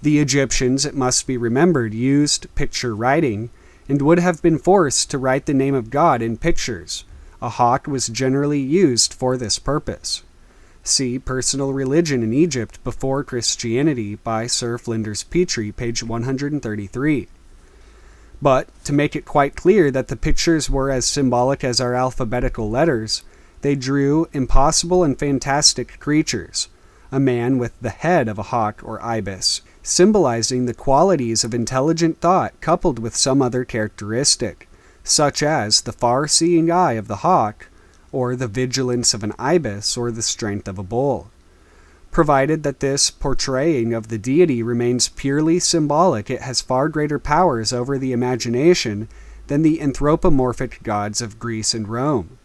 The Egyptians, it must be remembered, used picture writing, and would have been forced to write the name of God in pictures. A hawk was generally used for this purpose. See Personal Religion in Egypt Before Christianity by Sir Flinders Petrie, page 133. But, to make it quite clear that the pictures were as symbolic as our alphabetical letters, they drew impossible and fantastic creatures, a man with the head of a hawk or ibis, symbolizing the qualities of intelligent thought coupled with some other characteristic, such as the far-seeing eye of the hawk, or the vigilance of an ibis, or the strength of a bull. Provided that this portraying of the deity remains purely symbolic, it has far greater powers over the imagination than the anthropomorphic gods of Greece and Rome.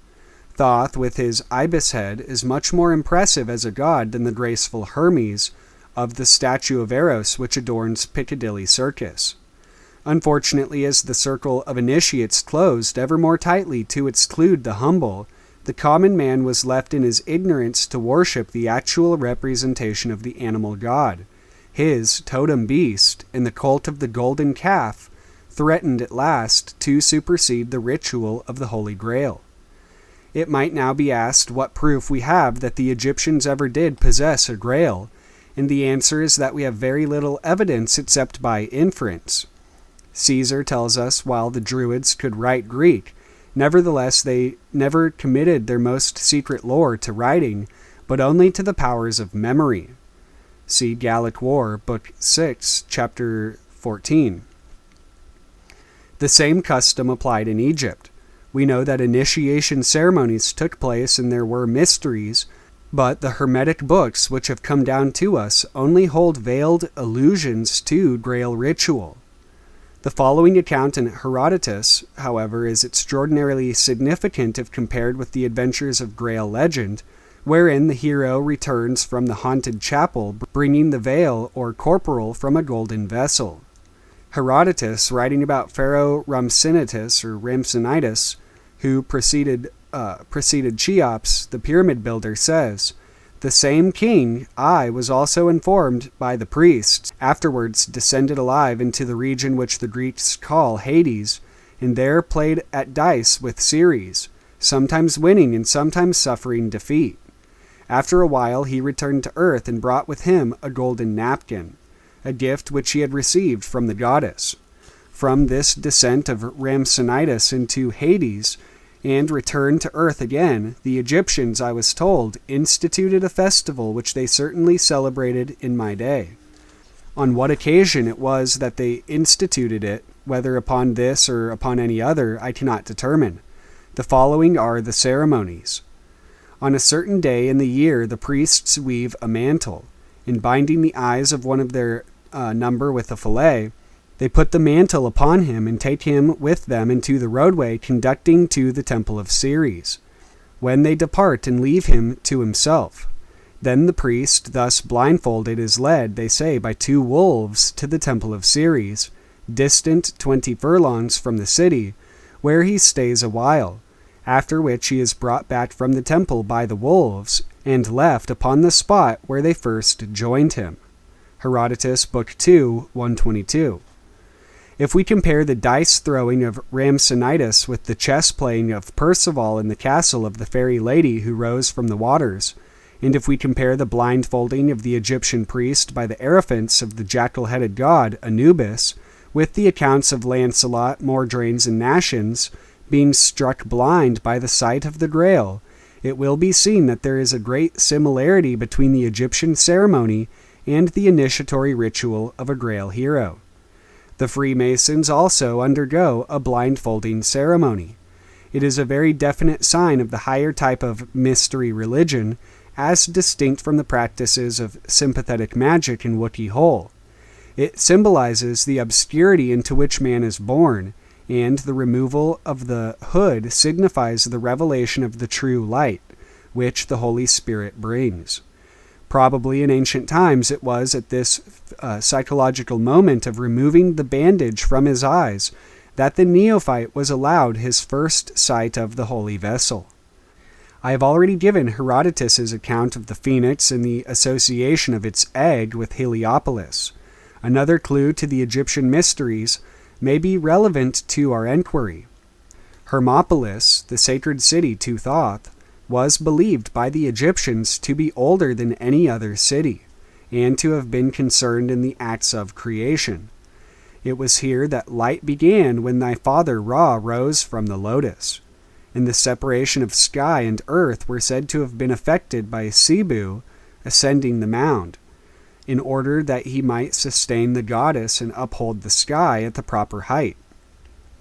Thoth, with his ibis head, is much more impressive as a god than the graceful Hermes of the statue of Eros which adorns Piccadilly Circus. Unfortunately, as the circle of initiates closed ever more tightly to exclude the humble, the common man was left in his ignorance to worship the actual representation of the animal god. His totem beast, in the cult of the golden calf, threatened at last to supersede the ritual of the Holy Grail. It might now be asked what proof we have that the Egyptians ever did possess a grail, and the answer is that we have very little evidence except by inference. Caesar tells us while the Druids could write Greek, nevertheless they never committed their most secret lore to writing, but only to the powers of memory. See Gallic War, Book 6, Chapter 14. The same custom applied in Egypt. We know that initiation ceremonies took place and there were mysteries, but the Hermetic books which have come down to us only hold veiled allusions to Grail ritual. The following account in Herodotus, however, is extraordinarily significant if compared with the adventures of Grail legend, wherein the hero returns from the haunted chapel bringing the veil or corporal from a golden vessel. Herodotus, writing about Pharaoh Ramsinitis, who preceded Cheops, the pyramid builder, says, "The same king, I, was also informed by the priests, afterwards descended alive into the region which the Greeks call Hades, and there played at dice with Ceres, sometimes winning and sometimes suffering defeat. After a while he returned to earth and brought with him a golden napkin, a gift which he had received from the goddess. From this descent of Ramsinitis into Hades, and return to earth again, the Egyptians, I was told, instituted a festival which they certainly celebrated in my day. On what occasion it was that they instituted it, whether upon this or upon any other, I cannot determine. The following are the ceremonies. On a certain day in the year the priests weave a mantle, and binding the eyes of one of their number with a fillet, they put the mantle upon him and take him with them into the roadway conducting to the temple of Ceres, when they depart and leave him to himself. Then the priest, thus blindfolded, is led, they say, by 2 wolves to the temple of Ceres, distant 20 furlongs from the city, where he stays a while, after which he is brought back from the temple by the wolves, and left upon the spot where they first joined him." Herodotus, Book 2, 122. If we compare the dice-throwing of Ramsinitis with the chess-playing of Percival in the castle of the fairy lady who rose from the waters, and if we compare the blindfolding of the Egyptian priest by the Eriphants of the jackal-headed god Anubis with the accounts of Lancelot, Mordrains, and Nashens being struck blind by the sight of the Grail, it will be seen that there is a great similarity between the Egyptian ceremony and the initiatory ritual of a Grail hero. The Freemasons also undergo a blindfolding ceremony. It is a very definite sign of the higher type of mystery religion, as distinct from the practices of sympathetic magic in Wookey Hole. It symbolizes the obscurity into which man is born, and the removal of the hood signifies the revelation of the true light, which the Holy Spirit brings. Probably in ancient times it was at this psychological moment of removing the bandage from his eyes that the neophyte was allowed his first sight of the holy vessel. I have already given Herodotus's account of the phoenix and the association of its egg with Heliopolis. Another clue to the Egyptian mysteries may be relevant to our enquiry. Hermopolis, the sacred city to Thoth, was believed by the Egyptians to be older than any other city, and to have been concerned in the acts of creation. It was here that light began when thy father Ra rose from the lotus, and the separation of sky and earth were said to have been effected by Cebu ascending the mound, in order that he might sustain the goddess and uphold the sky at the proper height.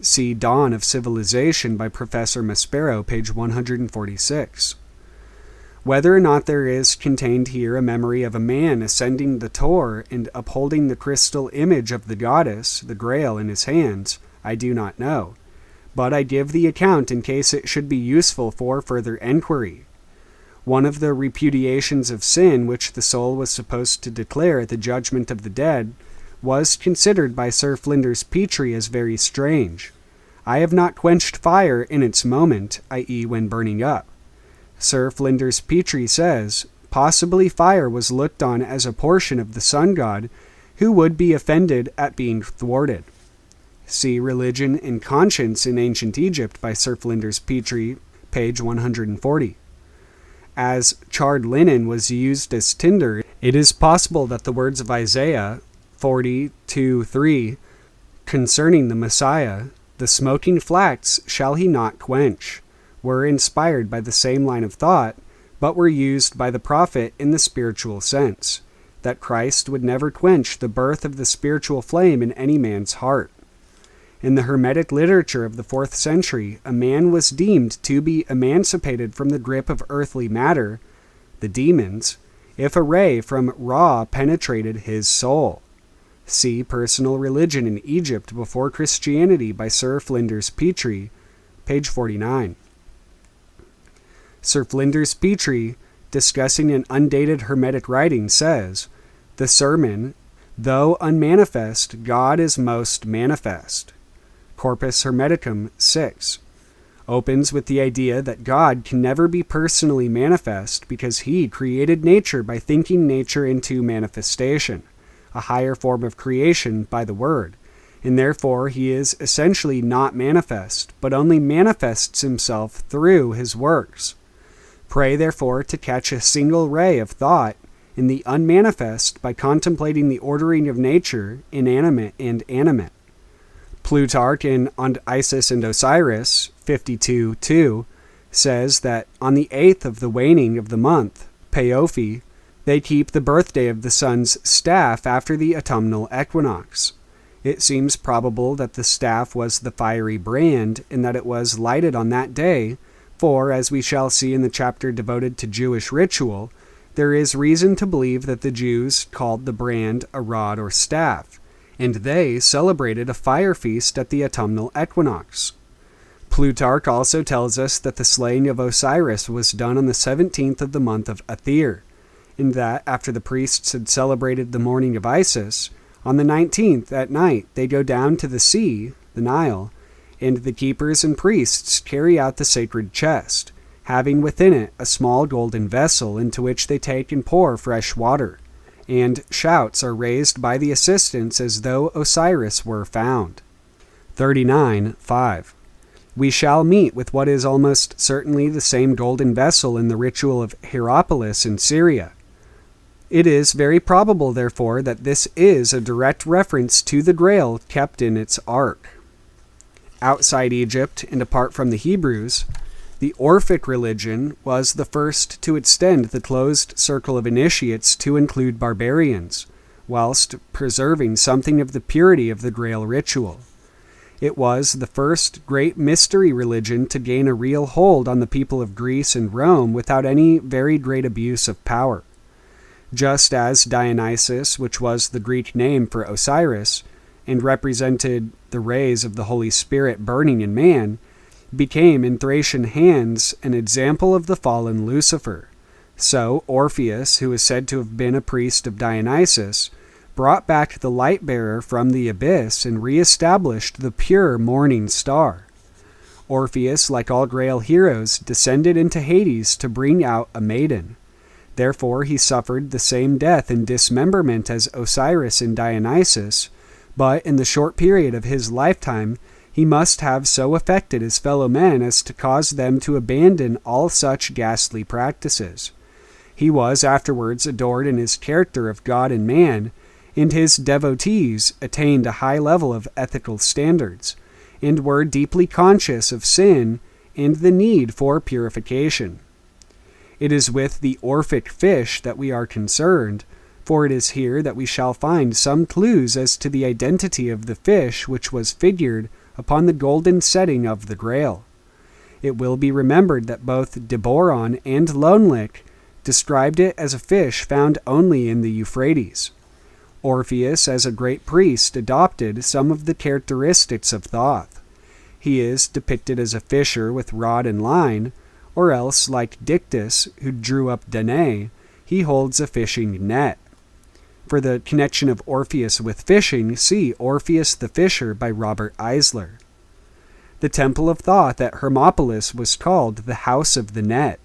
See Dawn of Civilization by Professor Maspero, page 146. Whether or not there is contained here a memory of a man ascending the Tor and upholding the crystal image of the goddess, the Grail, in his hands, I do not know, but I give the account in case it should be useful for further enquiry. One of the repudiations of sin which the soul was supposed to declare at the judgment of the dead was considered by Sir Flinders Petrie as very strange. I have not quenched fire in its moment, i.e. when burning up. Sir Flinders Petrie says, possibly fire was looked on as a portion of the sun god who would be offended at being thwarted. See Religion and Conscience in Ancient Egypt by Sir Flinders Petrie, page 140. As charred linen was used as tinder, it is possible that the words of Isaiah 40:2-3 concerning the Messiah, the smoking flax shall he not quench, were inspired by the same line of thought, but were used by the prophet in the spiritual sense, that Christ would never quench the birth of the spiritual flame in any man's heart. In the Hermetic literature of the 4th century, a man was deemed to be emancipated from the grip of earthly matter, the demons, if a ray from Ra penetrated his soul. See Personal Religion in Egypt Before Christianity by Sir Flinders Petrie, page 49. Sir Flinders Petrie, discussing an undated Hermetic writing, says, the sermon, though unmanifest, God is most manifest. Corpus Hermeticum 6, opens with the idea that God can never be personally manifest because he created nature by thinking nature into manifestation, a higher form of creation by the word, and therefore he is essentially not manifest, but only manifests himself through his works. Pray therefore to catch a single ray of thought in the unmanifest by contemplating the ordering of nature, inanimate and animate. Plutarch in On Isis and Osiris 52:2 says that on the 8th of the waning of the month, Paofi, they keep the birthday of the sun's staff after the autumnal equinox. It seems probable that the staff was the fiery brand, and that it was lighted on that day, for, as we shall see in the chapter devoted to Jewish ritual, there is reason to believe that the Jews called the brand a rod or staff, and they celebrated a fire feast at the autumnal equinox. Plutarch also tells us that the slaying of Osiris was done on the 17th of the month of Athir, and that after the priests had celebrated the morning of Isis, on the 19th at night they go down to the sea, the Nile, and the keepers and priests carry out the sacred chest, having within it a small golden vessel into which they take and pour fresh water, and shouts are raised by the assistants as though Osiris were found. 39:5. We shall meet with what is almost certainly the same golden vessel in the ritual of Hierapolis in Syria. It is very probable, therefore, that this is a direct reference to the Grail kept in its ark. Outside Egypt, and apart from the Hebrews, the Orphic religion was the first to extend the closed circle of initiates to include barbarians, whilst preserving something of the purity of the Grail ritual. It was the first great mystery religion to gain a real hold on the people of Greece and Rome without any very great abuse of power. Just as Dionysus, which was the Greek name for Osiris, and represented the rays of the Holy Spirit burning in man, became in Thracian hands an example of the fallen Lucifer. So Orpheus, who is said to have been a priest of Dionysus, brought back the light-bearer from the abyss and re-established the pure morning star. Orpheus, like all Grail heroes, descended into Hades to bring out a maiden. Therefore he suffered the same death and dismemberment as Osiris and Dionysus, but in the short period of his lifetime he must have so affected his fellow men as to cause them to abandon all such ghastly practices. He was afterwards adored in his character of God and man, and his devotees attained a high level of ethical standards, and were deeply conscious of sin and the need for purification. It is with the Orphic fish that we are concerned, for it is here that we shall find some clues as to the identity of the fish which was figured upon the golden setting of the Grail. It will be remembered that both Deboron and Lonelik described it as a fish found only in the Euphrates. Orpheus, as a great priest, adopted some of the characteristics of Thoth. He is depicted as a fisher with rod and line, or else, like Dictys, who drew up Danae, he holds a fishing net. For the connection of Orpheus with fishing, see Orpheus the Fisher by Robert Eisler. The Temple of Thoth at Hermopolis was called the House of the Net.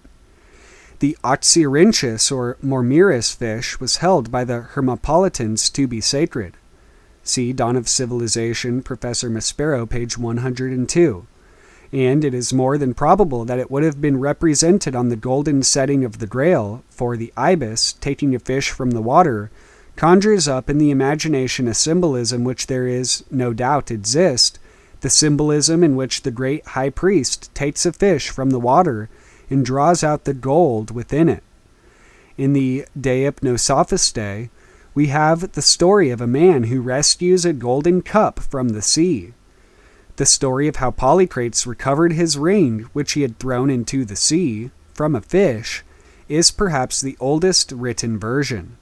The Oxyrhynchus or Mormirus fish was held by the Hermopolitans to be sacred. See Dawn of Civilization, Professor Maspero, page 102. And it is more than probable that it would have been represented on the golden setting of the Grail, for the ibis, taking a fish from the water, conjures up in the imagination a symbolism which there is, no doubt, exists, the symbolism in which the great high priest takes a fish from the water and draws out the gold within it. In the De Hypnosophistae, we have the story of a man who rescues a golden cup from the sea. The story of how Polycrates recovered his ring, which he had thrown into the sea, from a fish, is perhaps the oldest written version.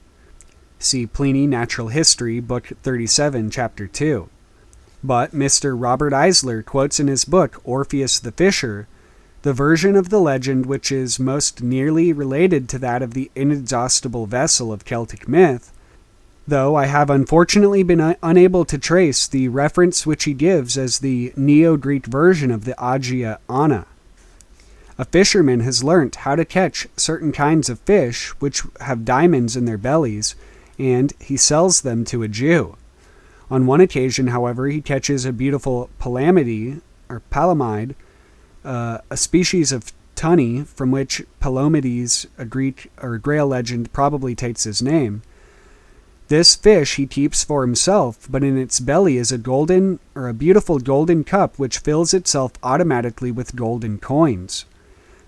See Pliny Natural History, Book 37, Chapter 2. But Mr. Robert Eisler quotes in his book Orpheus the Fisher the version of the legend which is most nearly related to that of the inexhaustible vessel of Celtic myth, though I have unfortunately been unable to trace the reference which he gives as the Neo-Greek version of the Agia Anna. A fisherman has learnt how to catch certain kinds of fish which have diamonds in their bellies, and he sells them to a Jew. On one occasion, however, he catches a beautiful palamide, a species of tunny from which Palomides, a Greek or Grail legend, probably takes his name. This fish he keeps for himself, but in its belly is a beautiful golden cup which fills itself automatically with golden coins.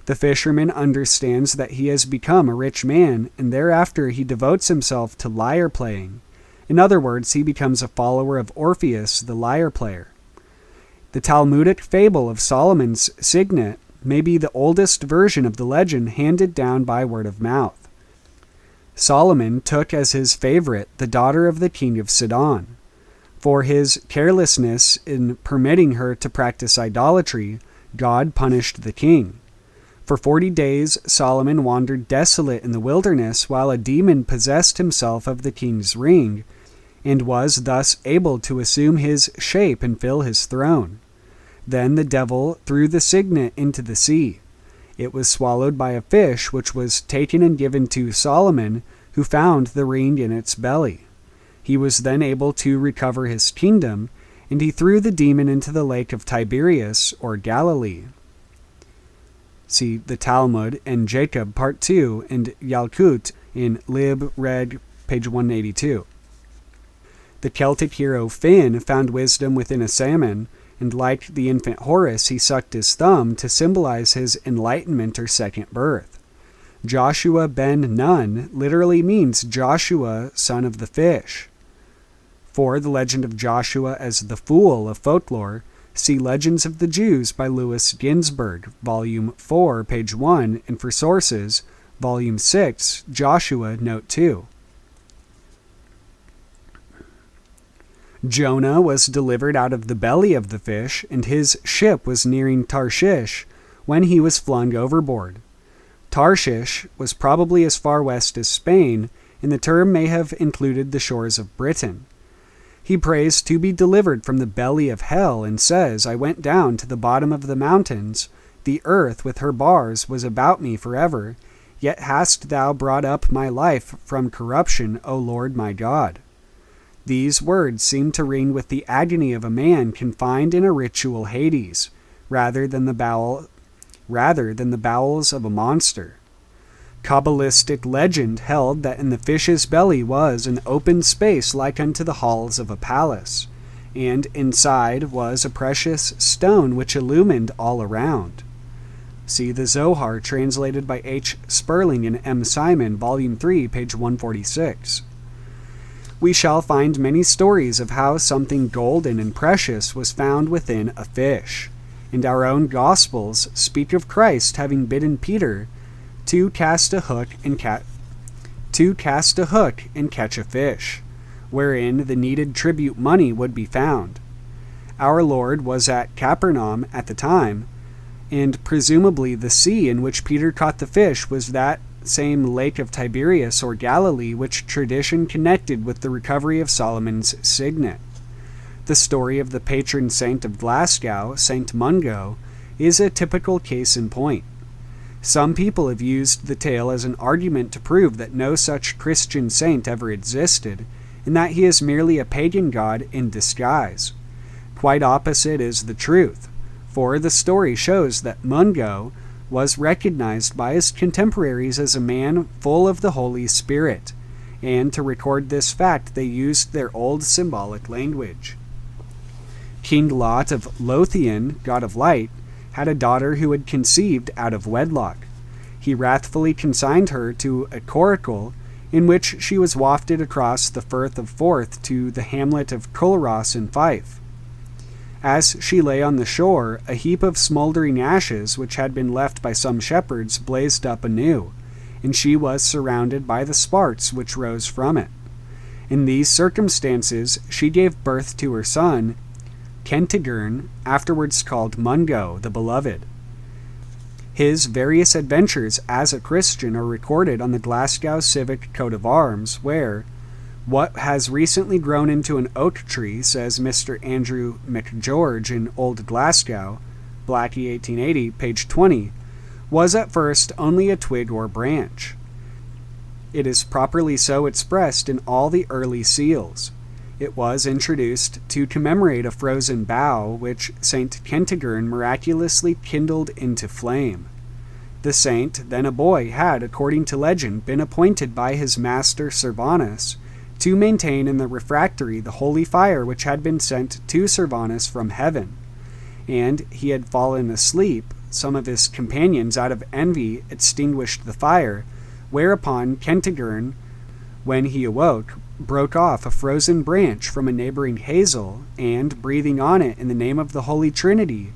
The fisherman understands that he has become a rich man, and thereafter he devotes himself to lyre playing. In other words, he becomes a follower of Orpheus, the lyre player. The Talmudic fable of Solomon's signet may be the oldest version of the legend handed down by word of mouth. Solomon took as his favorite the daughter of the king of Sidon. For his carelessness in permitting her to practice idolatry, God punished the king. For 40 days Solomon wandered desolate in the wilderness while a demon possessed himself of the king's ring, and was thus able to assume his shape and fill his throne. Then the devil threw the signet into the sea. It was swallowed by a fish, which was taken and given to Solomon, who found the ring in its belly. He was then able to recover his kingdom, and he threw the demon into the lake of Tiberias, or Galilee. See the Talmud and Jacob, Part 2, and Yalkut in Lib. Reg. page 182. The Celtic hero Finn found wisdom within a salmon, and like the infant Horus, he sucked his thumb to symbolize his enlightenment or second birth. Joshua ben Nun literally means Joshua, son of the fish. For the legend of Joshua as the Fool of folklore, see Legends of the Jews by Louis Ginsberg, Volume 4, page 1, and for sources, Volume 6, Joshua, Note 2. Jonah was delivered out of the belly of the fish, and his ship was nearing Tarshish when he was flung overboard. Tarshish was probably as far west as Spain, and the term may have included the shores of Britain. He prays to be delivered from the belly of hell and says, I went down to the bottom of the mountains. The earth with her bars was about me forever. Yet hast thou brought up my life from corruption, O Lord my God. These words seem to ring with the agony of a man confined in a ritual Hades, rather than the bowels of a monster. Kabbalistic legend held that in the fish's belly was an open space like unto the halls of a palace, and inside was a precious stone which illumined all around. See the Zohar translated by H. Sperling and M. Simon, Volume 3, page 146. We shall find many stories of how something golden and precious was found within a fish, and our own Gospels speak of Christ having bidden Peter to cast a hook and catch a fish, wherein the needed tribute money would be found. Our Lord was at Capernaum at the time, and presumably the sea in which Peter caught the fish was that same Lake of Tiberias or Galilee which tradition connected with the recovery of Solomon's signet. The story of the patron saint of Glasgow, Saint Mungo, is a typical case in point. Some people have used the tale as an argument to prove that no such Christian saint ever existed, and that he is merely a pagan god in disguise. Quite opposite is the truth, for the story shows that Mungo was recognized by his contemporaries as a man full of the Holy Spirit, and to record this fact they used their old symbolic language. King Lot of Lothian, god of light, had a daughter who had conceived out of wedlock. He wrathfully consigned her to a coracle, in which she was wafted across the Firth of Forth to the hamlet of Culross in Fife. As she lay on the shore, a heap of smouldering ashes, which had been left by some shepherds, blazed up anew, and she was surrounded by the sparks which rose from it. In these circumstances she gave birth to her son, Kentigern, afterwards called Mungo, the Beloved. His various adventures as a Christian are recorded on the Glasgow Civic Coat of Arms, where, what has recently grown into an oak tree, says Mr. Andrew McGeorge in Old Glasgow, Blackie 1880, page 20, was at first only a twig or branch. It is properly so expressed in all the early seals. It was introduced to commemorate a frozen bough which St. Kentigern miraculously kindled into flame. The saint, then a boy, had, according to legend, been appointed by his master Servanus to maintain in the refractory the holy fire which had been sent to Servanus from heaven, and he had fallen asleep. Some of his companions, out of envy, extinguished the fire, whereupon Kentigern, when he awoke, broke off a frozen branch from a neighboring hazel, and, breathing on it in the name of the Holy Trinity,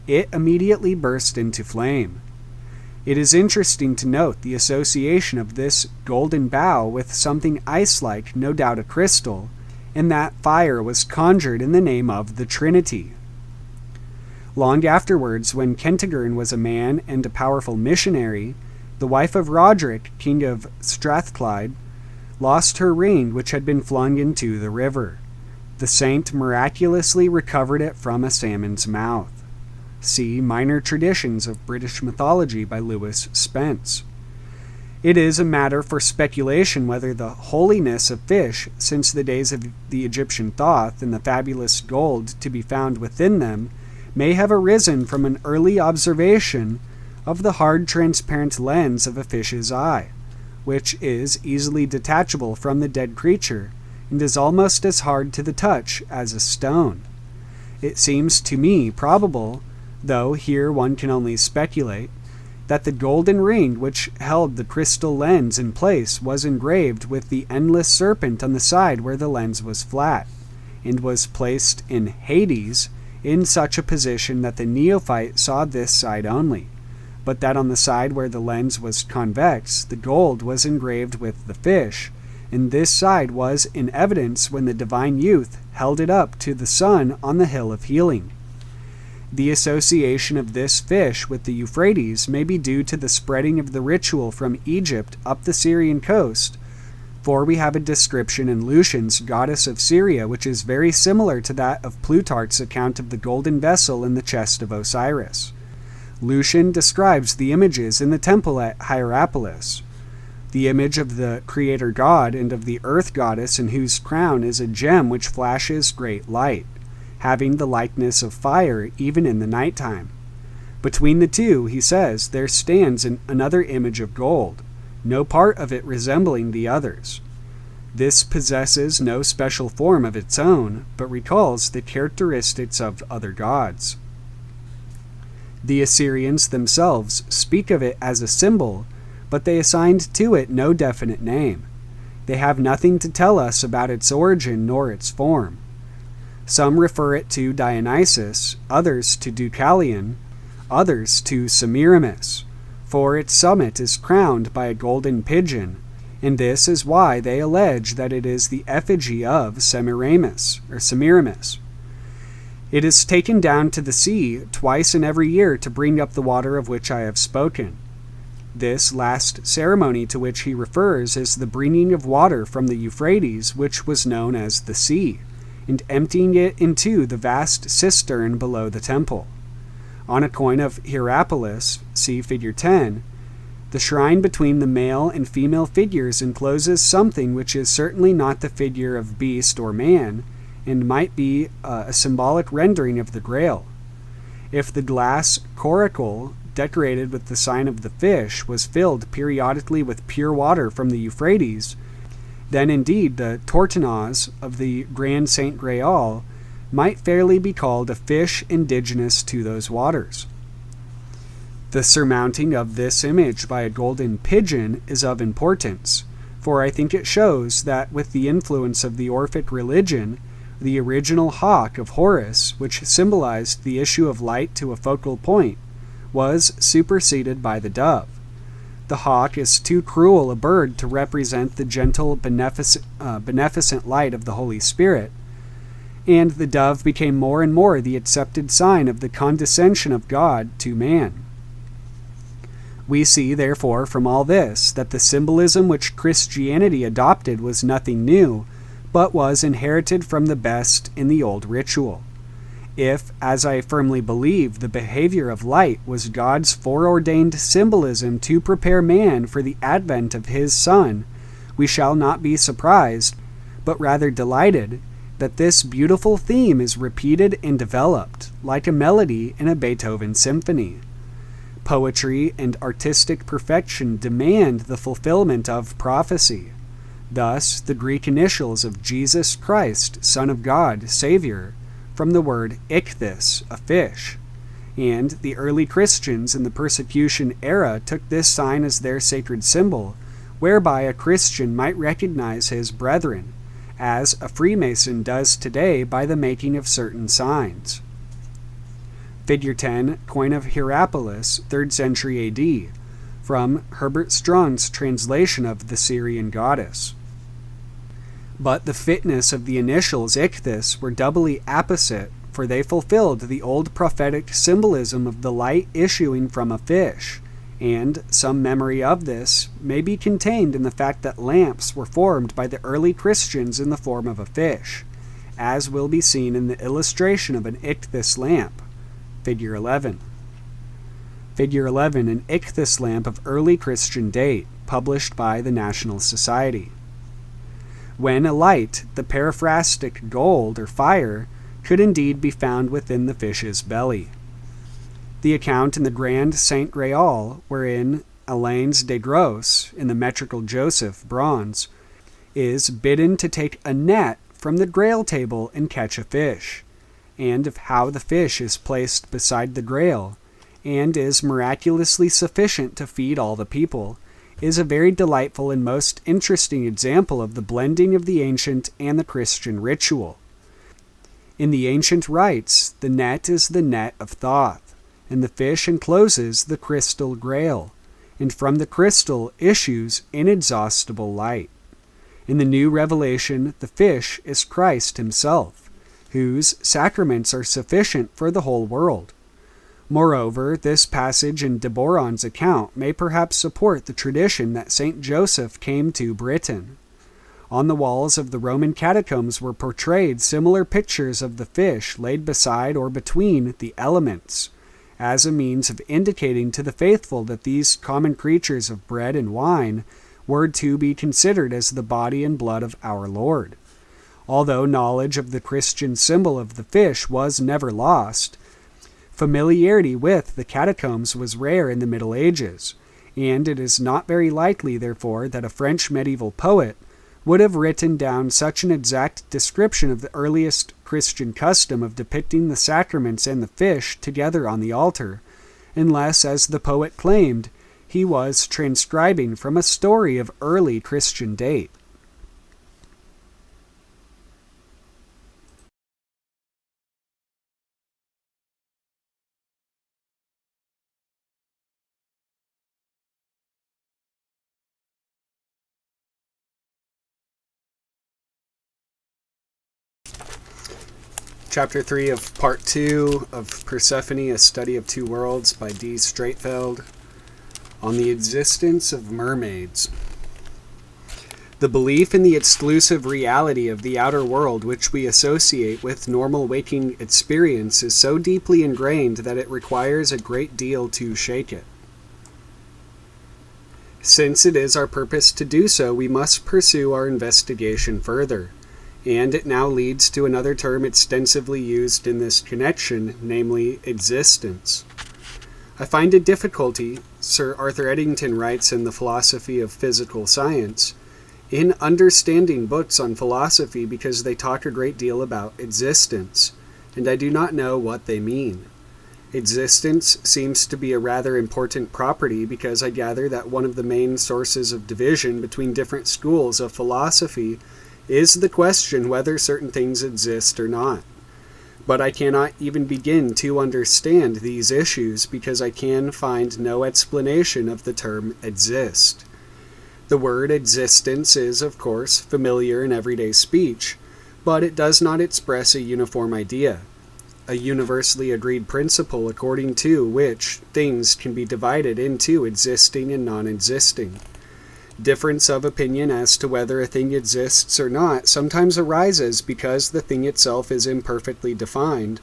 it immediately burst into flame. It is interesting to note the association of this golden bough with something ice-like, no doubt a crystal, and that fire was conjured in the name of the Trinity. Long afterwards, when Kentigern was a man and a powerful missionary, the wife of Roderick, king of Strathclyde, lost her ring which had been flung into the river. The saint miraculously recovered it from a salmon's mouth. See Minor Traditions of British Mythology by Lewis Spence. It is a matter for speculation whether the holiness of fish, since the days of the Egyptian Thoth and the fabulous gold to be found within them, may have arisen from an early observation of the hard transparent lens of a fish's eye, which is easily detachable from the dead creature, and is almost as hard to the touch as a stone. It seems to me probable, though here one can only speculate, that the golden ring which held the crystal lens in place was engraved with the endless serpent on the side where the lens was flat, and was placed in Hades in such a position that the neophyte saw this side only, but that on the side where the lens was convex, the gold was engraved with the fish, and this side was in evidence when the divine youth held it up to the sun on the hill of healing. The association of this fish with the Euphrates may be due to the spreading of the ritual from Egypt up the Syrian coast, for we have a description in Lucian's Goddess of Syria which is very similar to that of Plutarch's account of the golden vessel in the chest of Osiris. Lucian describes the images in the temple at Hierapolis, the image of the creator god and of the earth goddess in whose crown is a gem which flashes great light, having the likeness of fire even in the nighttime. Between the two, he says, there stands another image of gold, no part of it resembling the others. This possesses no special form of its own, but recalls the characteristics of other gods. The Assyrians themselves speak of it as a symbol, but they assigned to it no definite name. They have nothing to tell us about its origin nor its form. Some refer it to Dionysus, others to Deucalion, others to Semiramis, for its summit is crowned by a golden pigeon, and this is why they allege that it is the effigy of Semiramis. It is taken down to the sea twice in every year to bring up the water of which I have spoken. This last ceremony to which he refers is the bringing of water from the Euphrates, which was known as the sea, and emptying it into the vast cistern below the temple. On a coin of Hierapolis, see figure 10, the shrine between the male and female figures encloses something which is certainly not the figure of beast or man, and might be a symbolic rendering of the Grail. If the glass coracle decorated with the sign of the fish was filled periodically with pure water from the Euphrates, then indeed the Tortonas of the Grand Saint Graal might fairly be called a fish indigenous to those waters. The surmounting of this image by a golden pigeon is of importance, for I think it shows that with the influence of the Orphic religion, the original hawk of Horus, which symbolized the issue of light to a focal point, was superseded by the dove. The hawk is too cruel a bird to represent the gentle, beneficent light of the Holy Spirit, and the dove became more and more the accepted sign of the condescension of God to man. We see, therefore, from all this, that the symbolism which Christianity adopted was nothing new, but was inherited from the best in the old ritual. If, as I firmly believe, the behavior of light was God's foreordained symbolism to prepare man for the advent of his Son, we shall not be surprised, but rather delighted, that this beautiful theme is repeated and developed, like a melody in a Beethoven symphony. Poetry and artistic perfection demand the fulfillment of prophecy. Thus, the Greek initials of Jesus Christ, Son of God, Savior, from the word ichthys, a fish, and the early Christians in the persecution era took this sign as their sacred symbol, whereby a Christian might recognize his brethren, as a Freemason does today by the making of certain signs. Figure 10, Coin of Hierapolis, 3rd century AD, from Herbert Strong's translation of the Syrian goddess. But the fitness of the initials ichthys were doubly apposite, for they fulfilled the old prophetic symbolism of the light issuing from a fish, and some memory of this may be contained in the fact that lamps were formed by the early Christians in the form of a fish, as will be seen in the illustration of an ichthys lamp, figure 11. Figure 11, an ichthys lamp of early Christian date, published by the National Society. When alight, the periphrastic gold, or fire, could indeed be found within the fish's belly. The account in the Grand Saint Graal, wherein Alains de Gros, in the metrical Joseph, bronze, is bidden to take a net from the Grail table and catch a fish, and of how the fish is placed beside the Grail, and is miraculously sufficient to feed all the people, is a very delightful and most interesting example of the blending of the ancient and the Christian ritual. In the ancient rites, the net is the net of Thoth, and the fish encloses the crystal grail, and from the crystal issues inexhaustible light. In the new revelation, the fish is Christ himself, whose sacraments are sufficient for the whole world. Moreover, this passage in de Boron's account may perhaps support the tradition that Saint Joseph came to Britain. On the walls of the Roman catacombs were portrayed similar pictures of the fish laid beside or between the elements, as a means of indicating to the faithful that these common creatures of bread and wine were to be considered as the body and blood of our Lord. Although knowledge of the Christian symbol of the fish was never lost, familiarity with the catacombs was rare in the Middle Ages, and it is not very likely, therefore, that a French medieval poet would have written down such an exact description of the earliest Christian custom of depicting the sacraments and the fish together on the altar, unless, as the poet claimed, he was transcribing from a story of early Christian date. Chapter 3 of Part 2 of Persephone, A Study of Two Worlds by D. Streitfeld, on the existence of mermaids. The belief in the exclusive reality of the outer world which we associate with normal waking experience is so deeply ingrained that it requires a great deal to shake it. Since it is our purpose to do so, we must pursue our investigation further. And it now leads to another term extensively used in this connection, namely existence. I find it difficulty, Sir Arthur Eddington writes in The Philosophy of Physical Science, in understanding books on philosophy because they talk a great deal about existence, and I do not know what they mean. Existence seems to be a rather important property because I gather that one of the main sources of division between different schools of philosophy is the question whether certain things exist or not. But I cannot even begin to understand these issues because I can find no explanation of the term exist. The word existence is, of course, familiar in everyday speech, but it does not express a uniform idea, a universally agreed principle according to which things can be divided into existing and non-existing. Difference of opinion as to whether a thing exists or not sometimes arises because the thing itself is imperfectly defined,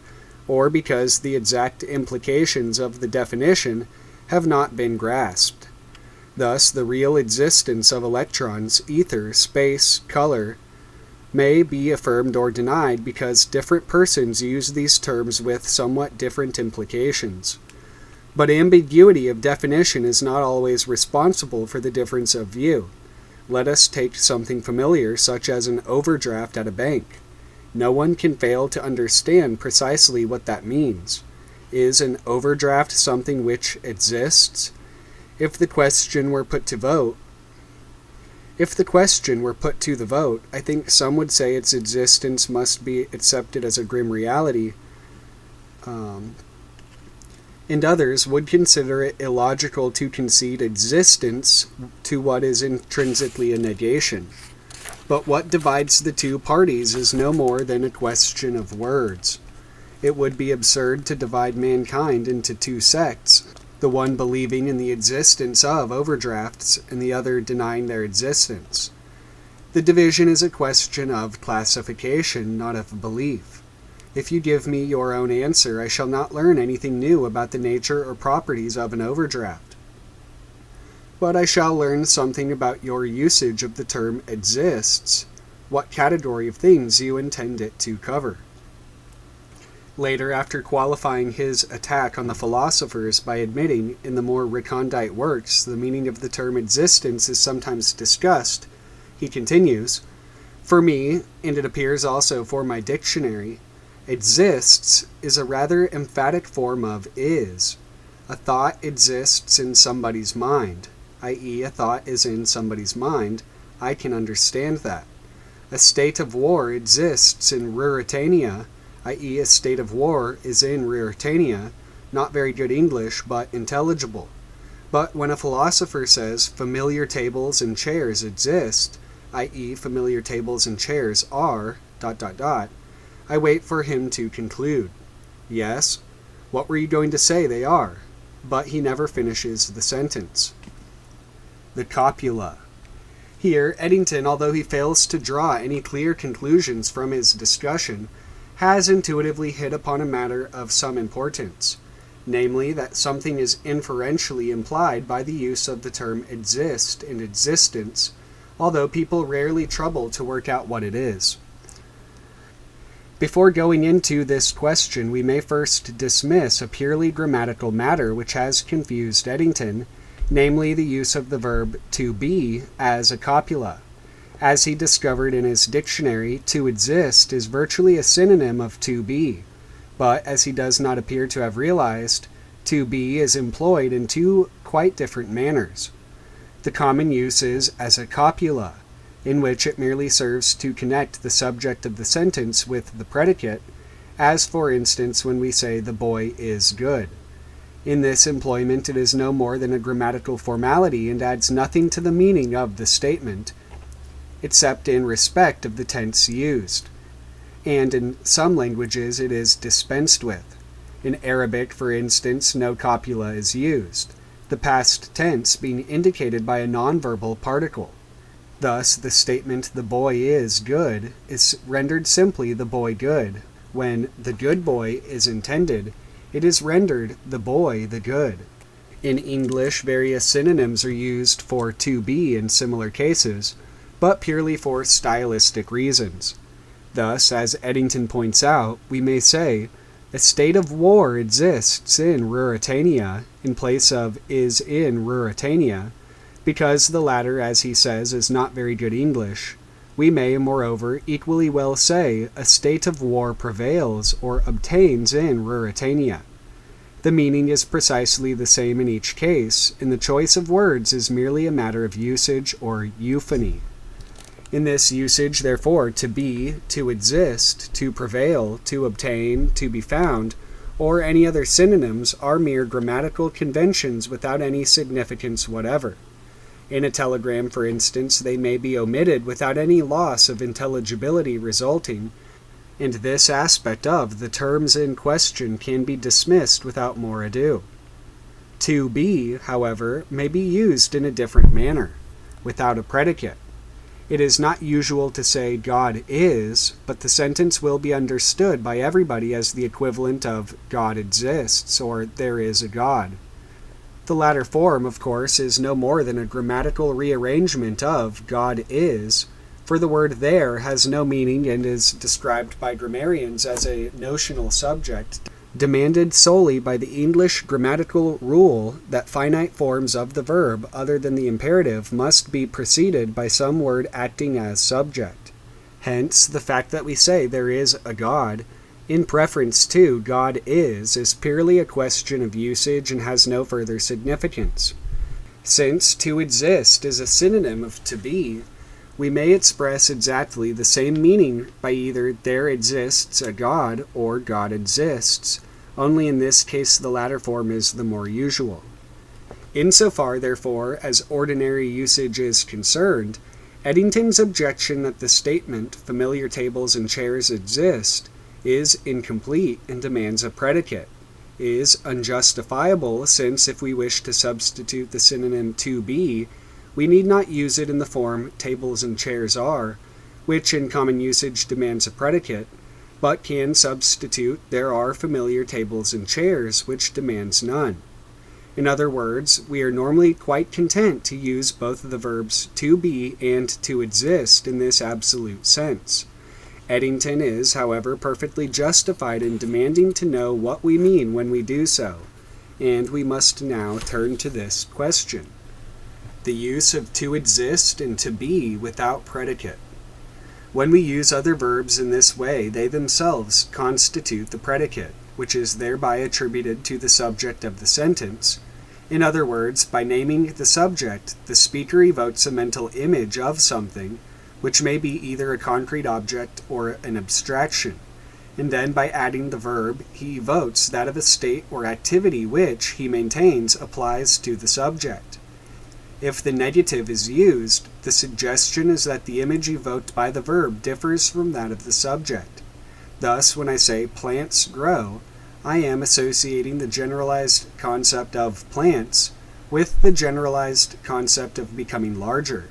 or because the exact implications of the definition have not been grasped. Thus, the real existence of electrons, ether, space, color, may be affirmed or denied because different persons use these terms with somewhat different implications. But ambiguity of definition is not always responsible for the difference of view. Let us take something familiar, such as an overdraft at a bank. No one can fail to understand precisely what that means. Is an overdraft something which exists? If the question were put to the vote, I think some would say its existence must be accepted as a grim reality, and others would consider it illogical to concede existence to what is intrinsically a negation. But what divides the two parties is no more than a question of words. It would be absurd to divide mankind into two sects, the one believing in the existence of overdrafts and the other denying their existence. The division is a question of classification, not of belief. If you give me your own answer, I shall not learn anything new about the nature or properties of an overdraft. But I shall learn something about your usage of the term exists, what category of things you intend it to cover. Later, after qualifying his attack on the philosophers by admitting in the more recondite works the meaning of the term existence is sometimes discussed, he continues, "For me, and it appears also for my dictionary, exists is a rather emphatic form of is. A thought exists in somebody's mind, i.e. a thought is in somebody's mind. I can understand that. A state of war exists in Ruritania, i.e. a state of war is in Ruritania. Not very good English, but intelligible. But when a philosopher says familiar tables and chairs exist, i.e. familiar tables and chairs are ... I wait for him to conclude. Yes, what were you going to say they are? But he never finishes the sentence. The copula. Here, Eddington, although he fails to draw any clear conclusions from his discussion, has intuitively hit upon a matter of some importance, namely that something is inferentially implied by the use of the term exist and existence, although people rarely trouble to work out what it is. Before going into this question, we may first dismiss a purely grammatical matter which has confused Eddington, namely the use of the verb to be as a copula. As he discovered in his dictionary, to exist is virtually a synonym of to be, but as he does not appear to have realized, to be is employed in two quite different manners. The common use is as a copula, in which it merely serves to connect the subject of the sentence with the predicate, as for instance when we say the boy is good. In this employment it is no more than a grammatical formality and adds nothing to the meaning of the statement, except in respect of the tense used. And in some languages it is dispensed with. In Arabic, for instance, no copula is used, the past tense being indicated by a nonverbal particle. Thus, the statement, the boy is good, is rendered simply the boy good. When the good boy is intended, it is rendered the boy the good. In English, various synonyms are used for to be in similar cases, but purely for stylistic reasons. Thus, as Eddington points out, we may say, a state of war exists in Ruritania in place of is in Ruritania, because the latter, as he says, is not very good English. We may, moreover, equally well say a state of war prevails or obtains in Ruritania. The meaning is precisely the same in each case, and the choice of words is merely a matter of usage or euphony. In this usage, therefore, to be, to exist, to prevail, to obtain, to be found, or any other synonyms are mere grammatical conventions without any significance whatever. In a telegram, for instance, they may be omitted without any loss of intelligibility resulting, and this aspect of the terms in question can be dismissed without more ado. To be, however, may be used in a different manner, without a predicate. It is not usual to say God is, but the sentence will be understood by everybody as the equivalent of God exists or there is a God. The latter form, of course, is no more than a grammatical rearrangement of God is, for the word there has no meaning and is described by grammarians as a notional subject, demanded solely by the English grammatical rule that finite forms of the verb other than the imperative must be preceded by some word acting as subject. Hence, the fact that we say there is a God, in preference to God is purely a question of usage and has no further significance. Since to exist is a synonym of to be, we may express exactly the same meaning by either there exists a God or God exists, only in this case the latter form is the more usual. Insofar, therefore, as ordinary usage is concerned, Eddington's objection that the statement, familiar tables and chairs exist, is incomplete and demands a predicate, is unjustifiable since if we wish to substitute the synonym to be, we need not use it in the form tables and chairs are, which in common usage demands a predicate, but can substitute there are familiar tables and chairs, which demands none. In other words, we are normally quite content to use both the verbs to be and to exist in this absolute sense. Eddington is, however, perfectly justified in demanding to know what we mean when we do so, and we must now turn to this question. The use of to exist and to be without predicate. When we use other verbs in this way, they themselves constitute the predicate, which is thereby attributed to the subject of the sentence. In other words, by naming the subject, the speaker evokes a mental image of something, which may be either a concrete object or an abstraction. And then by adding the verb, he evokes that of a state or activity which, he maintains, applies to the subject. If the negative is used, the suggestion is that the image evoked by the verb differs from that of the subject. Thus, when I say plants grow, I am associating the generalized concept of plants with the generalized concept of becoming larger.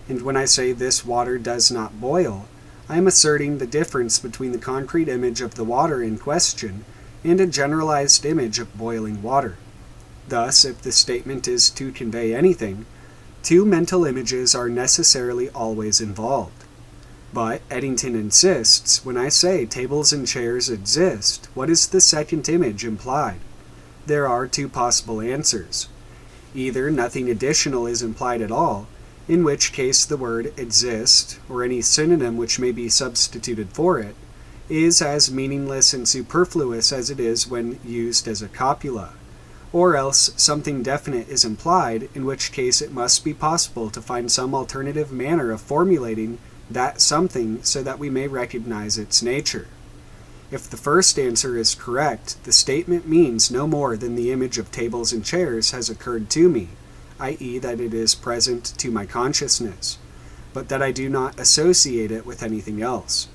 And when I say this water does not boil, I am asserting the difference between the concrete image of the water in question and a generalized image of boiling water. Thus, if the statement is to convey anything, two mental images are necessarily always involved. But Eddington insists, when I say tables and chairs exist, what is the second image implied? There are two possible answers. Either nothing additional is implied at all, in which case the word exist, or any synonym which may be substituted for it, is as meaningless and superfluous as it is when used as a copula. Or else something definite is implied, in which case it must be possible to find some alternative manner of formulating that something so that we may recognize its nature. If the first answer is correct, the statement means no more than the image of tables and chairs has occurred to me, i.e. that it is present to my consciousness, but that I do not associate it with anything else.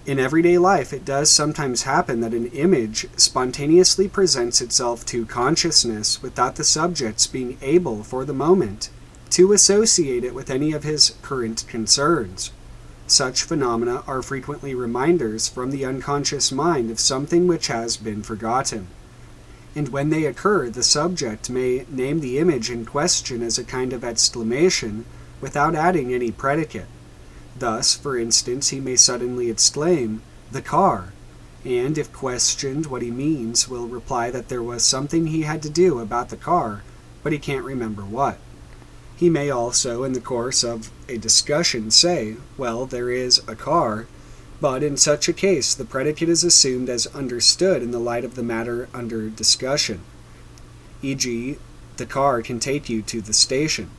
In everyday life, it does sometimes happen that an image spontaneously presents itself to consciousness without the subject's being able, for the moment, to associate it with any of his current concerns. Such phenomena are frequently reminders from the unconscious mind of something which has been forgotten. And when they occur, the subject may name the image in question as a kind of exclamation without adding any predicate. Thus, for instance, he may suddenly exclaim, "the car," and if questioned what he means, will reply that there was something he had to do about the car, but he can't remember what. He may also, in the course of a discussion, say, "well, there is a car," but in such a case the predicate is assumed as understood in the light of the matter under discussion, e.g., "the car can take you to the station."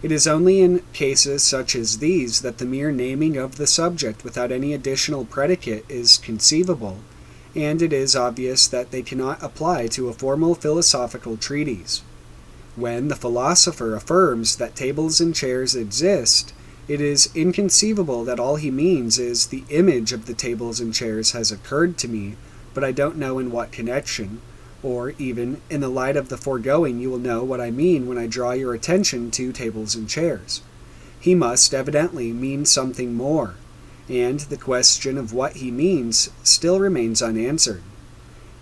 It is only in cases such as these that the mere naming of the subject without any additional predicate is conceivable, and it is obvious that they cannot apply to a formal philosophical treatise. When the philosopher affirms that tables and chairs exist, it is inconceivable that all he means is the image of the tables and chairs has occurred to me, but I don't know in what connection, or even, in the light of the foregoing you will know what I mean when I draw your attention to tables and chairs. He must evidently mean something more, and the question of what he means still remains unanswered.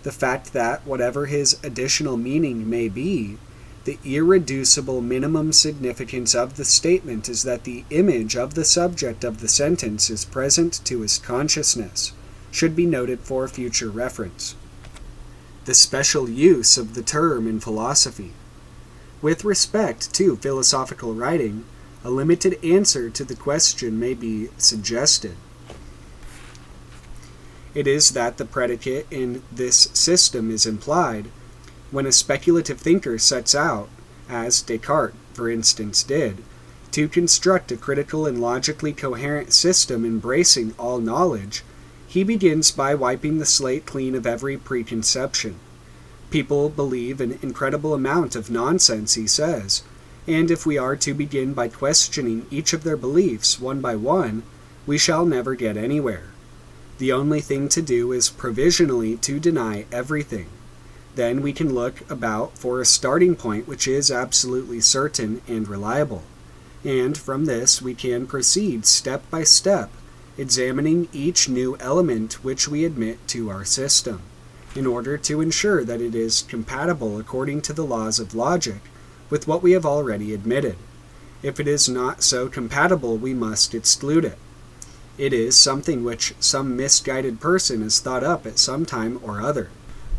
The fact that, whatever his additional meaning may be, the irreducible minimum significance of the statement is that the image of the subject of the sentence is present to his consciousness, should be noted for future reference. The special use of the term in philosophy. With respect to philosophical writing, a limited answer to the question may be suggested. It is that the predicate in this system is implied when a speculative thinker sets out, as Descartes, for instance, did, to construct a critical and logically coherent system embracing all knowledge. He begins by wiping the slate clean of every preconception. People believe an incredible amount of nonsense, he says, and if we are to begin by questioning each of their beliefs one by one, we shall never get anywhere. The only thing to do is provisionally to deny everything. Then we can look about for a starting point which is absolutely certain and reliable, and from this we can proceed step by step, examining each new element which we admit to our system, in order to ensure that it is compatible according to the laws of logic with what we have already admitted. If it is not so compatible, we must exclude it. It is something which some misguided person has thought up at some time or other,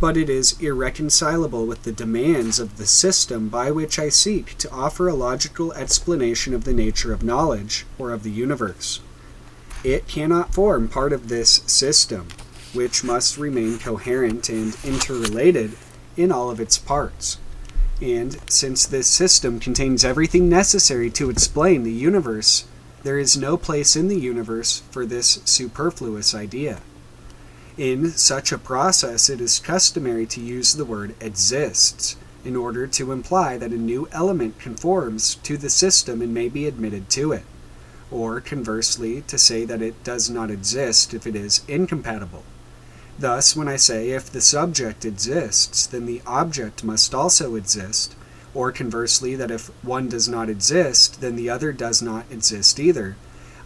but it is irreconcilable with the demands of the system by which I seek to offer a logical explanation of the nature of knowledge, or of the universe. It cannot form part of this system, which must remain coherent and interrelated in all of its parts. And since this system contains everything necessary to explain the universe, there is no place in the universe for this superfluous idea. In such a process, it is customary to use the word exists in order to imply that a new element conforms to the system and may be admitted to it, or conversely, to say that it does not exist if it is incompatible. Thus, when I say if the subject exists, then the object must also exist, or conversely, that if one does not exist, then the other does not exist either,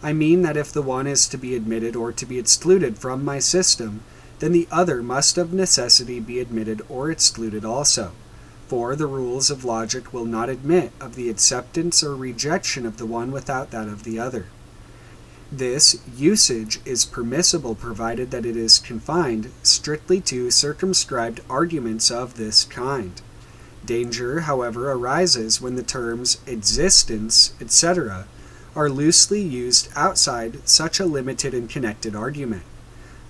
I mean that if the one is to be admitted or to be excluded from my system, then the other must of necessity be admitted or excluded also. For the rules of logic will not admit of the acceptance or rejection of the one without that of the other. This usage is permissible provided that it is confined strictly to circumscribed arguments of this kind. Danger, however, arises when the terms existence, etc., are loosely used outside such a limited and connected argument.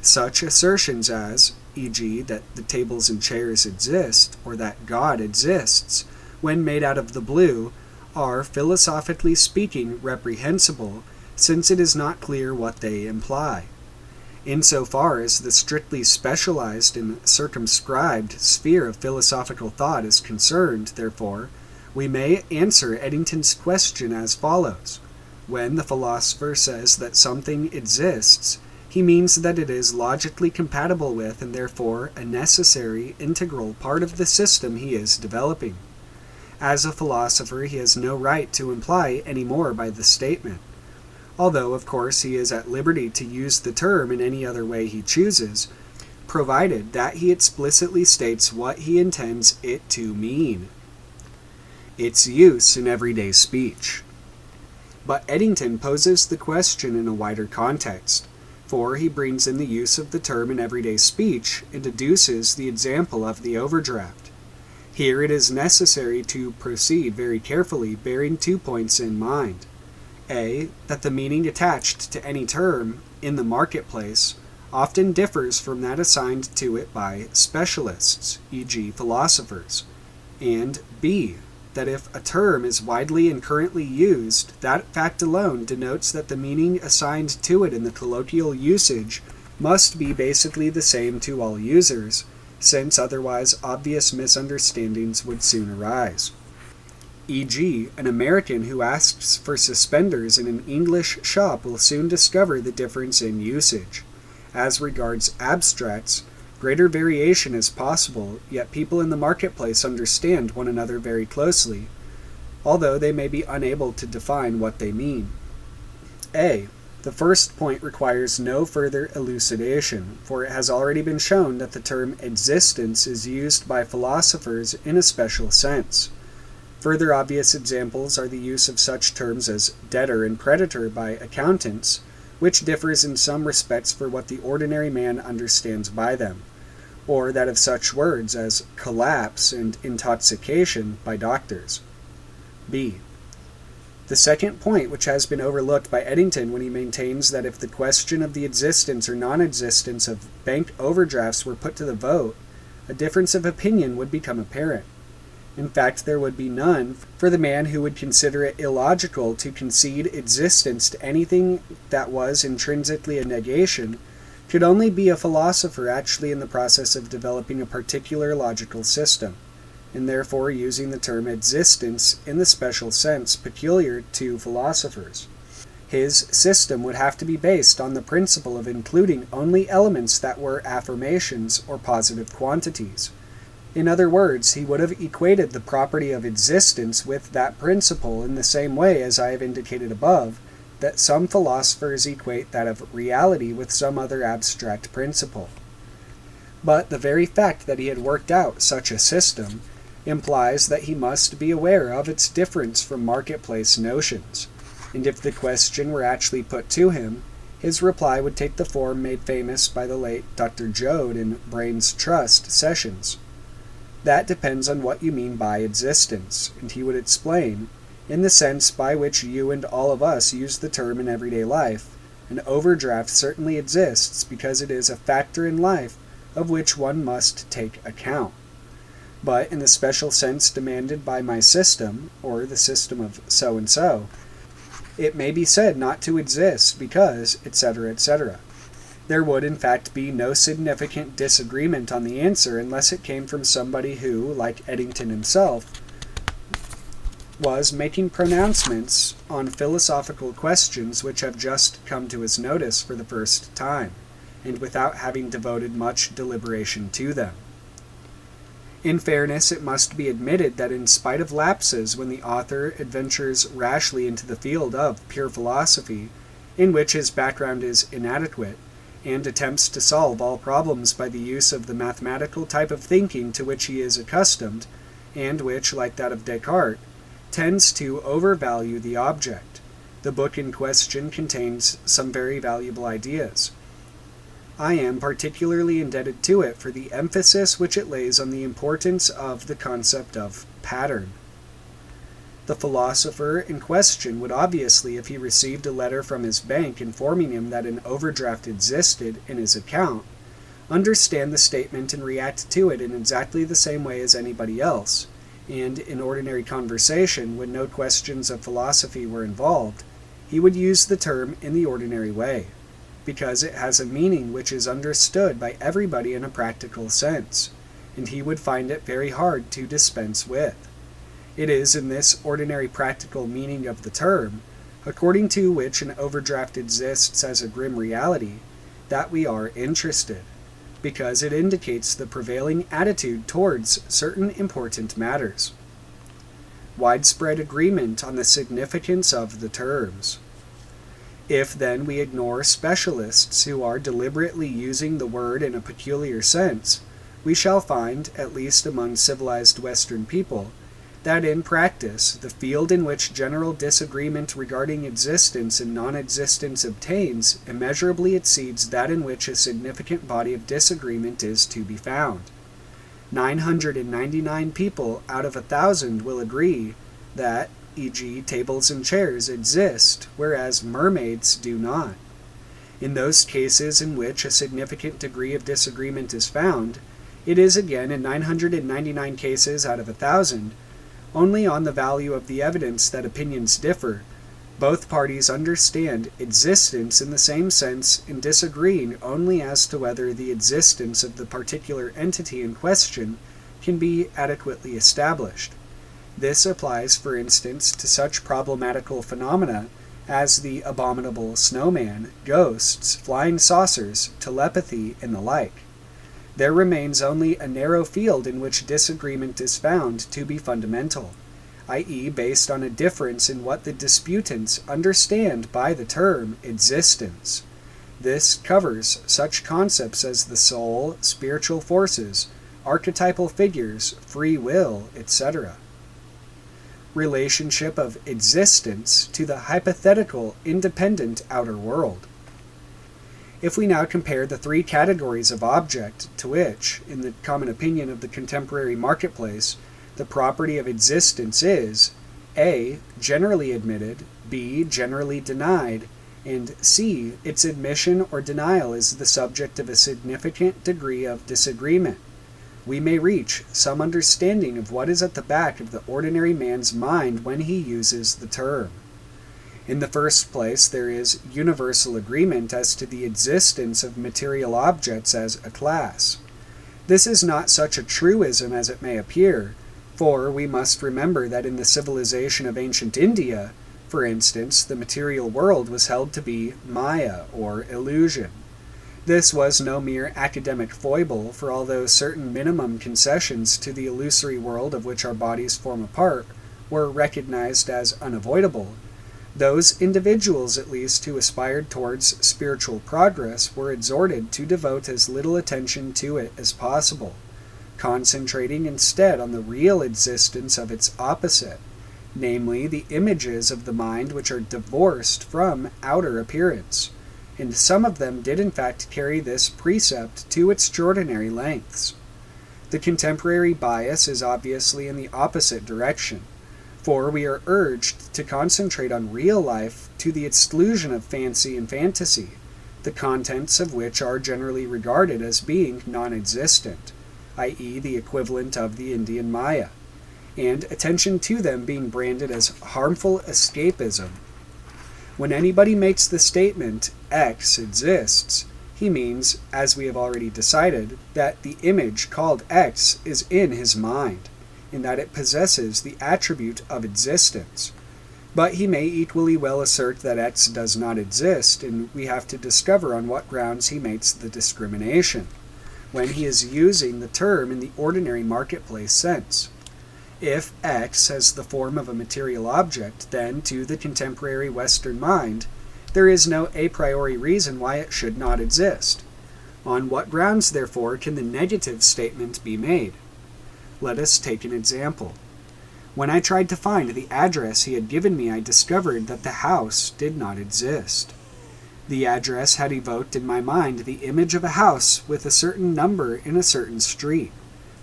Such assertions as, e.g., that the tables and chairs exist, or that God exists, when made out of the blue, are, philosophically speaking, reprehensible, since it is not clear what they imply. Insofar as the strictly specialized and circumscribed sphere of philosophical thought is concerned, therefore, we may answer Eddington's question as follows. When the philosopher says that something exists, he means that it is logically compatible with and therefore a necessary, integral part of the system he is developing. As a philosopher, he has no right to imply any more by the statement. Although, of course, he is at liberty to use the term in any other way he chooses, provided that he explicitly states what he intends it to mean. Its use in everyday speech. But Eddington poses the question in a wider context, for he brings in the use of the term in everyday speech and deduces the example of the overdraft. Here it is necessary to proceed very carefully, bearing 2 points in mind. A. That the meaning attached to any term in the marketplace often differs from that assigned to it by specialists, e.g. philosophers. And B. That if a term is widely and currently used, that fact alone denotes that the meaning assigned to it in the colloquial usage must be basically the same to all users, since otherwise obvious misunderstandings would soon arise. E.g., an American who asks for suspenders in an English shop will soon discover the difference in usage. As regards abstracts, greater variation is possible, yet people in the marketplace understand one another very closely, although they may be unable to define what they mean. A. The first point requires no further elucidation, for it has already been shown that the term existence is used by philosophers in a special sense. Further obvious examples are the use of such terms as debtor and creditor by accountants, which differs in some respects for what the ordinary man understands by them, or that of such words as collapse and intoxication by doctors. B. The second point, which has been overlooked by Eddington when he maintains that if the question of the existence or non-existence of bank overdrafts were put to the vote, a difference of opinion would become apparent. In fact, there would be none, for the man who would consider it illogical to concede existence to anything that was intrinsically a negation could only be a philosopher actually in the process of developing a particular logical system, and therefore using the term existence in the special sense peculiar to philosophers. His system would have to be based on the principle of including only elements that were affirmations or positive quantities. In other words, he would have equated the property of existence with that principle in the same way as I have indicated above, that some philosophers equate that of reality with some other abstract principle. But the very fact that he had worked out such a system implies that he must be aware of its difference from marketplace notions, and if the question were actually put to him, his reply would take the form made famous by the late Dr. Joad in Brain's Trust sessions. That depends on what you mean by existence, and he would explain, in the sense by which you and all of us use the term in everyday life, An overdraft certainly exists because it is a factor in life of which one must take account. But in the special sense demanded by my system, or the system of so-and-so, it may be said not to exist because, etc., etc. There would in fact be no significant disagreement on the answer unless it came from somebody who, like Eddington himself, was making pronouncements on philosophical questions which have just come to his notice for the first time, and without having devoted much deliberation to them. In fairness, it must be admitted that in spite of lapses when the author adventures rashly into the field of pure philosophy, in which his background is inadequate, and attempts to solve all problems by the use of the mathematical type of thinking to which he is accustomed, and which, like that of Descartes, tends to overvalue the object, the book in question contains some very valuable ideas. I am particularly indebted to it for the emphasis which it lays on the importance of the concept of pattern. The philosopher in question would obviously, if he received a letter from his bank informing him that an overdraft existed in his account, understand the statement and react to it in exactly the same way as anybody else, and in ordinary conversation, when no questions of philosophy were involved, he would use the term in the ordinary way, because it has a meaning which is understood by everybody in a practical sense, and he would find it very hard to dispense with. It is in this ordinary practical meaning of the term, according to which an overdraft exists as a grim reality, that we are interested, because it indicates the prevailing attitude towards certain important matters. Widespread agreement on the significance of the terms. If then we ignore specialists who are deliberately using the word in a peculiar sense, we shall find, at least among civilized Western people, that in practice the field in which general disagreement regarding existence and non-existence obtains immeasurably exceeds that in which a significant body of disagreement is to be found. 999 people out of 1,000 will agree that, e.g., tables and chairs exist, whereas mermaids do not. In those cases in which a significant degree of disagreement is found, it is again in 999 cases out of 1,000 only on the value of the evidence that opinions differ. Both parties understand existence in the same sense and disagreeing only as to whether the existence of the particular entity in question can be adequately established. This applies, for instance, to such problematical phenomena as the abominable snowman, ghosts, flying saucers, telepathy, and the like. There remains only a narrow field in which disagreement is found to be fundamental, i.e., based on a difference in what the disputants understand by the term existence. This covers such concepts as the soul, spiritual forces, archetypal figures, free will, etc. Relationship of existence to the hypothetical independent outer world. If we now compare the three categories of object to which, in the common opinion of the contemporary marketplace, the property of existence is A. generally admitted, B. generally denied, and C. its admission or denial is the subject of a significant degree of disagreement, we may reach some understanding of what is at the back of the ordinary man's mind when he uses the term. In the first place, there is universal agreement as to the existence of material objects as a class. This is not such a truism as it may appear, for we must remember that in the civilization of ancient India, for instance, the material world was held to be maya, or illusion. This was no mere academic foible, for although certain minimum concessions to the illusory world of which our bodies form a part were recognized as unavoidable, those individuals, at least, who aspired towards spiritual progress were exhorted to devote as little attention to it as possible, concentrating instead on the real existence of its opposite, namely the images of the mind which are divorced from outer appearance, and some of them did in fact carry this precept to extraordinary lengths. The contemporary bias is obviously in the opposite direction. For we are urged to concentrate on real life to the exclusion of fancy and fantasy, the contents of which are generally regarded as being non-existent, i.e. the equivalent of the Indian Maya, and attention to them being branded as harmful escapism. When anybody makes the statement, X exists, he means, as we have already decided, that the image called X is in his mind, in that it possesses the attribute of existence. But he may equally well assert that X does not exist, and we have to discover on what grounds he makes the discrimination, when he is using the term in the ordinary marketplace sense. If X has the form of a material object, then, to the contemporary Western mind, there is no a priori reason why it should not exist. On what grounds, therefore, can the negative statement be made? Let us take an example. When I tried to find the address he had given me, I discovered that the house did not exist. The address had evoked in my mind the image of a house with a certain number in a certain street.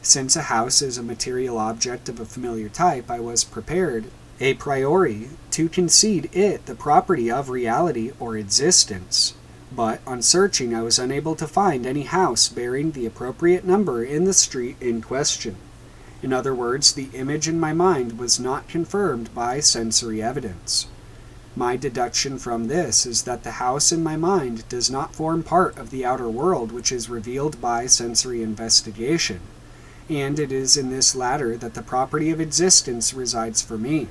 Since a house is a material object of a familiar type, I was prepared, a priori, to concede it the property of reality or existence. But on searching, I was unable to find any house bearing the appropriate number in the street in question. In other words, the image in my mind was not confirmed by sensory evidence. My deduction from this is that the house in my mind does not form part of the outer world which is revealed by sensory investigation, and it is in this latter that the property of existence resides for me.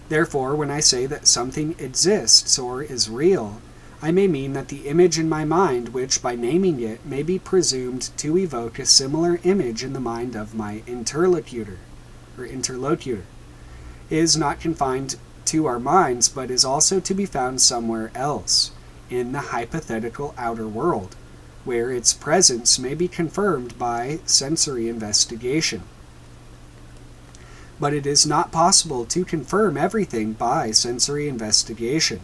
Therefore, when I say that something exists or is real, I may mean that the image in my mind, which by naming it may be presumed to evoke a similar image in the mind of my interlocutor, is not confined to our minds, but is also to be found somewhere else, in the hypothetical outer world, where its presence may be confirmed by sensory investigation. But it is not possible to confirm everything by sensory investigation.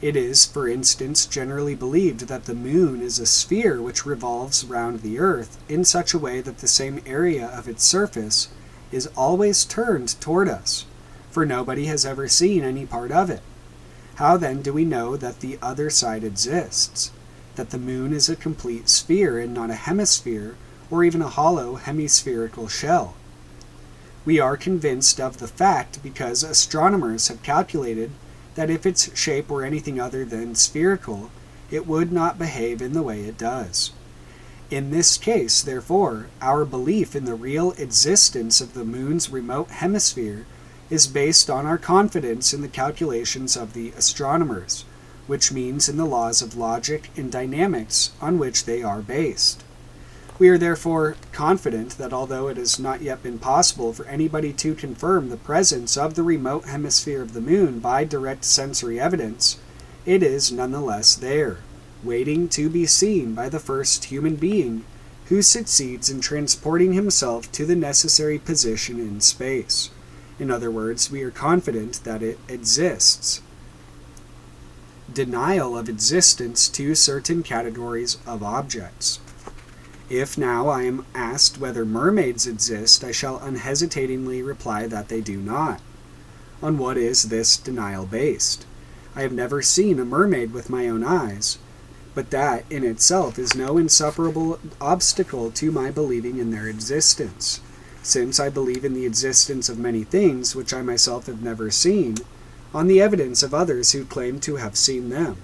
It is, for instance, generally believed that the moon is a sphere which revolves round the earth in such a way that the same area of its surface is always turned toward us, for nobody has ever seen any part of it. How then do we know that the other side exists? That the moon is a complete sphere and not a hemisphere, or even a hollow hemispherical shell? We are convinced of the fact because astronomers have calculated that if its shape were anything other than spherical, it would not behave in the way it does. In this case, therefore, our belief in the real existence of the moon's remote hemisphere is based on our confidence in the calculations of the astronomers, which means in the laws of logic and dynamics on which they are based. We are therefore confident that although it has not yet been possible for anybody to confirm the presence of the remote hemisphere of the moon by direct sensory evidence, it is nonetheless there, waiting to be seen by the first human being who succeeds in transporting himself to the necessary position in space. In other words, we are confident that it exists. Denial of existence to certain categories of objects. If now I am asked whether mermaids exist, I shall unhesitatingly reply that they do not. On what is this denial based? I have never seen a mermaid with my own eyes, but that in itself is no insuperable obstacle to my believing in their existence, since I believe in the existence of many things which I myself have never seen, on the evidence of others who claim to have seen them.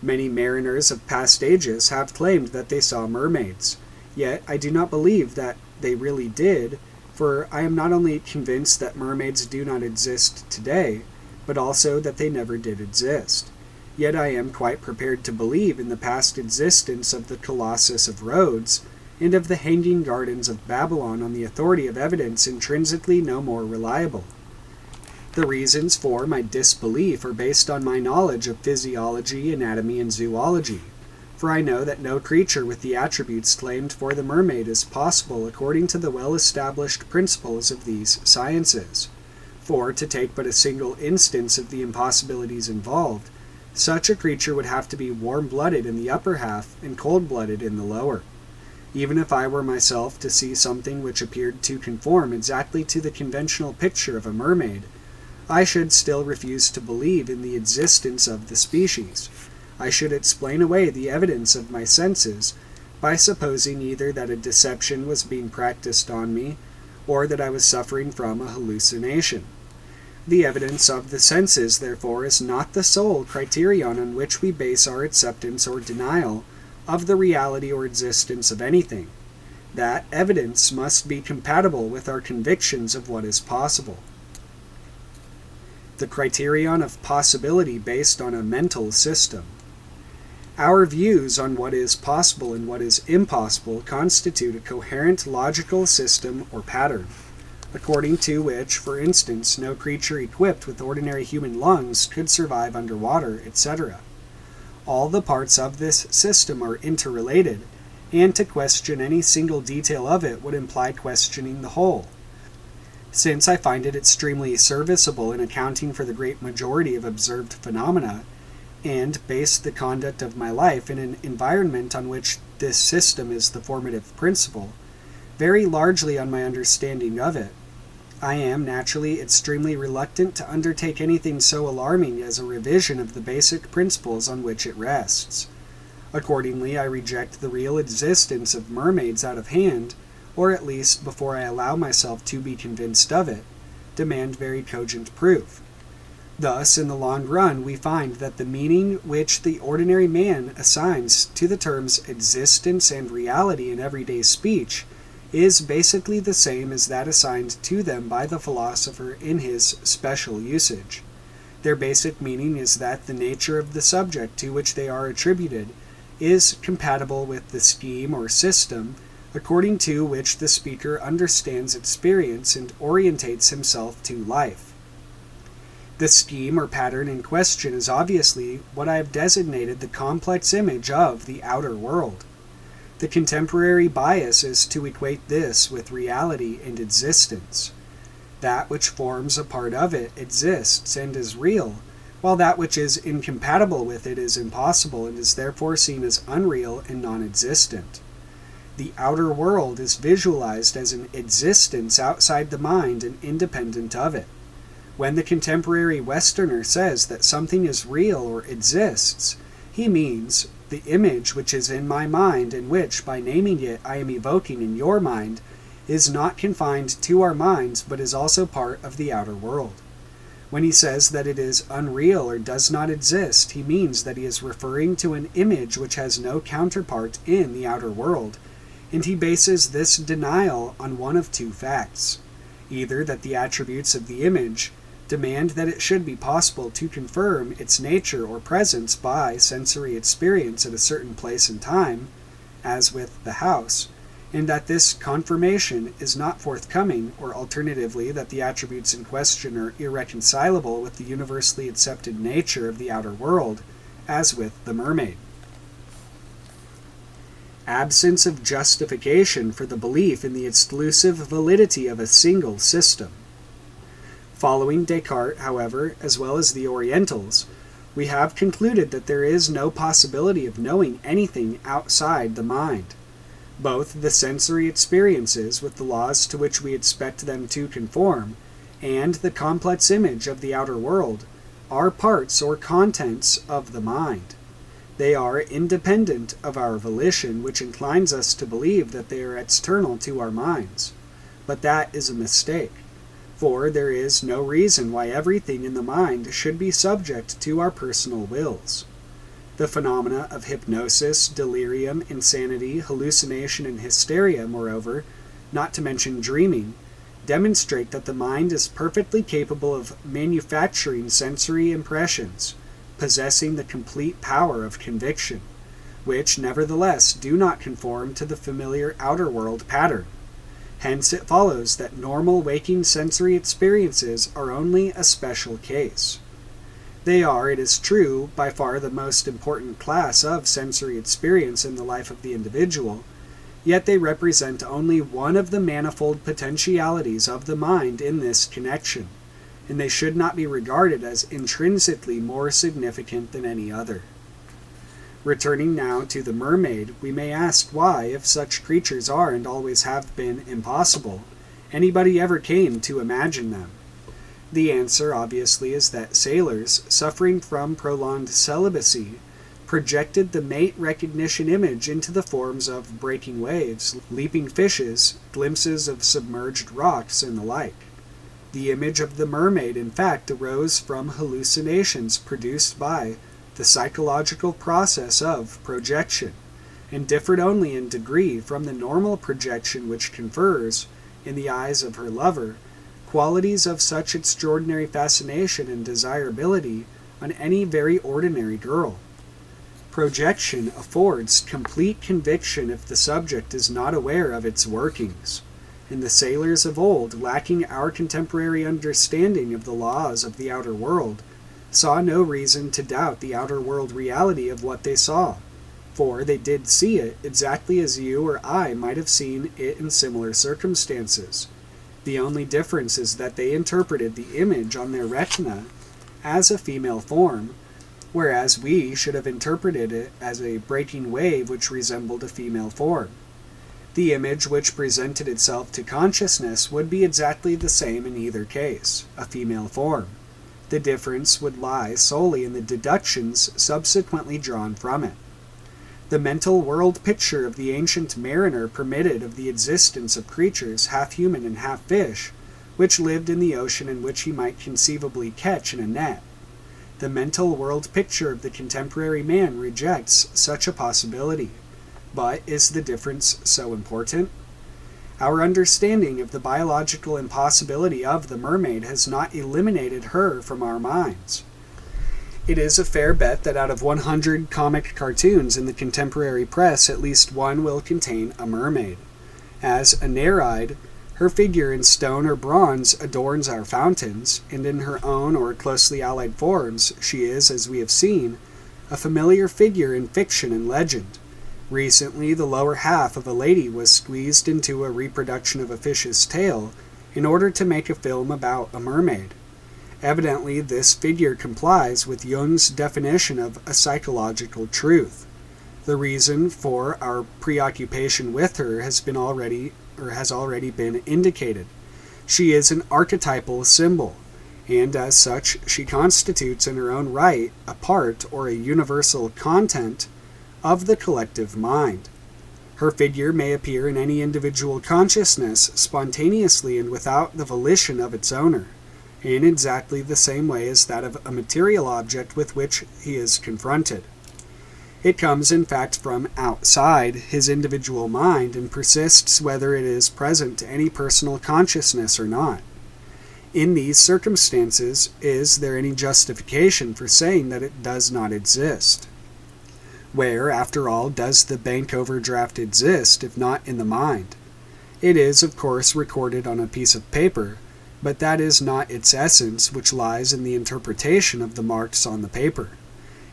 Many mariners of past ages have claimed that they saw mermaids, yet I do not believe that they really did, for I am not only convinced that mermaids do not exist today, but also that they never did exist. Yet I am quite prepared to believe in the past existence of the Colossus of Rhodes, and of the Hanging Gardens of Babylon on the authority of evidence intrinsically no more reliable. The reasons for my disbelief are based on my knowledge of physiology, anatomy, and zoology, for I know that no creature with the attributes claimed for the mermaid is possible according to the well-established principles of these sciences. For, to take but a single instance of the impossibilities involved, such a creature would have to be warm-blooded in the upper half and cold-blooded in the lower. Even if I were myself to see something which appeared to conform exactly to the conventional picture of a mermaid, I should still refuse to believe in the existence of the species. I should explain away the evidence of my senses by supposing either that a deception was being practiced on me, or that I was suffering from a hallucination. The evidence of the senses, therefore, is not the sole criterion on which we base our acceptance or denial of the reality or existence of anything. That evidence must be compatible with our convictions of what is possible. The criterion of possibility based on a mental system. Our views on what is possible and what is impossible constitute a coherent logical system or pattern, according to which, for instance, no creature equipped with ordinary human lungs could survive underwater, etc. All the parts of this system are interrelated, and to question any single detail of it would imply questioning the whole. Since I find it extremely serviceable in accounting for the great majority of observed phenomena, and base the conduct of my life in an environment on which this system is the formative principle, very largely on my understanding of it, I am naturally extremely reluctant to undertake anything so alarming as a revision of the basic principles on which it rests. Accordingly, I reject the real existence of mermaids out of hand, or at least, before I allow myself to be convinced of it, demand very cogent proof. Thus, in the long run, we find that the meaning which the ordinary man assigns to the terms existence and reality in everyday speech is basically the same as that assigned to them by the philosopher in his special usage. Their basic meaning is that the nature of the subject to which they are attributed is compatible with the scheme or system according to which the speaker understands experience and orientates himself to life. The scheme or pattern in question is obviously what I have designated the complex image of the outer world. The contemporary bias is to equate this with reality and existence. That which forms a part of it exists and is real, while that which is incompatible with it is impossible and is therefore seen as unreal and non-existent. The outer world is visualized as an existence outside the mind and independent of it. When the contemporary Westerner says that something is real or exists, he means the image which is in my mind and which, by naming it, I am evoking in your mind, is not confined to our minds but is also part of the outer world. When he says that it is unreal or does not exist, he means that he is referring to an image which has no counterpart in the outer world, and he bases this denial on one of two facts: either that the attributes of the image demand that it should be possible to confirm its nature or presence by sensory experience at a certain place and time, as with the house, and that this confirmation is not forthcoming, or alternatively that the attributes in question are irreconcilable with the universally accepted nature of the outer world, as with the mermaid. Absence of justification for the belief in the exclusive validity of a single system. Following Descartes, however, as well as the Orientals, we have concluded that there is no possibility of knowing anything outside the mind. Both the sensory experiences, with the laws to which we expect them to conform, and the complex image of the outer world, are parts or contents of the mind. They are independent of our volition, which inclines us to believe that they are external to our minds. But that is a mistake, for there is no reason why everything in the mind should be subject to our personal wills. The phenomena of hypnosis, delirium, insanity, hallucination, and hysteria, moreover, not to mention dreaming, demonstrate that the mind is perfectly capable of manufacturing sensory impressions, possessing the complete power of conviction, which nevertheless do not conform to the familiar outer world pattern. Hence it follows that normal waking sensory experiences are only a special case. They are, it is true, by far the most important class of sensory experience in the life of the individual, yet they represent only one of the manifold potentialities of the mind in this connection, and they should not be regarded as intrinsically more significant than any other. Returning now to the mermaid, we may ask why, if such creatures are and always have been impossible, anybody ever came to imagine them. The answer, obviously, is that sailors, suffering from prolonged celibacy, projected the mate recognition image into the forms of breaking waves, leaping fishes, glimpses of submerged rocks, and the like. The image of the mermaid, in fact, arose from hallucinations produced by the psychological process of projection, and differed only in degree from the normal projection which confers, in the eyes of her lover, qualities of such extraordinary fascination and desirability on any very ordinary girl. Projection affords complete conviction if the subject is not aware of its workings, and the sailors of old, lacking our contemporary understanding of the laws of the outer world, saw no reason to doubt the outer world reality of what they saw, for they did see it exactly as you or I might have seen it in similar circumstances. The only difference is that they interpreted the image on their retina as a female form, whereas we should have interpreted it as a breaking wave which resembled a female form. The image which presented itself to consciousness would be exactly the same in either case, a female form. The difference would lie solely in the deductions subsequently drawn from it. The mental world picture of the ancient mariner permitted of the existence of creatures half human and half fish, which lived in the ocean and which he might conceivably catch in a net. The mental world picture of the contemporary man rejects such a possibility. But is the difference so important? Our understanding of the biological impossibility of the mermaid has not eliminated her from our minds. It is a fair bet that out of 100 comic cartoons in the contemporary press, at least one will contain a mermaid. As a Nereid, her figure in stone or bronze adorns our fountains, and in her own or closely allied forms, she is, as we have seen, a familiar figure in fiction and legend. Recently, the lower half of a lady was squeezed into a reproduction of a fish's tail in order to make a film about a mermaid. Evidently, this figure complies with Jung's definition of a psychological truth. The reason for our preoccupation with her has already been indicated. She is an archetypal symbol, and as such, she constitutes in her own right a part or a universal content of the collective mind. Her figure may appear in any individual consciousness spontaneously and without the volition of its owner, in exactly the same way as that of a material object with which he is confronted. It comes, in fact, from outside his individual mind and persists whether it is present to any personal consciousness or not. In these circumstances, is there any justification for saying that it does not exist? Where, after all, does the bank overdraft exist, if not in the mind? It is, of course, recorded on a piece of paper, but that is not its essence, which lies in the interpretation of the marks on the paper.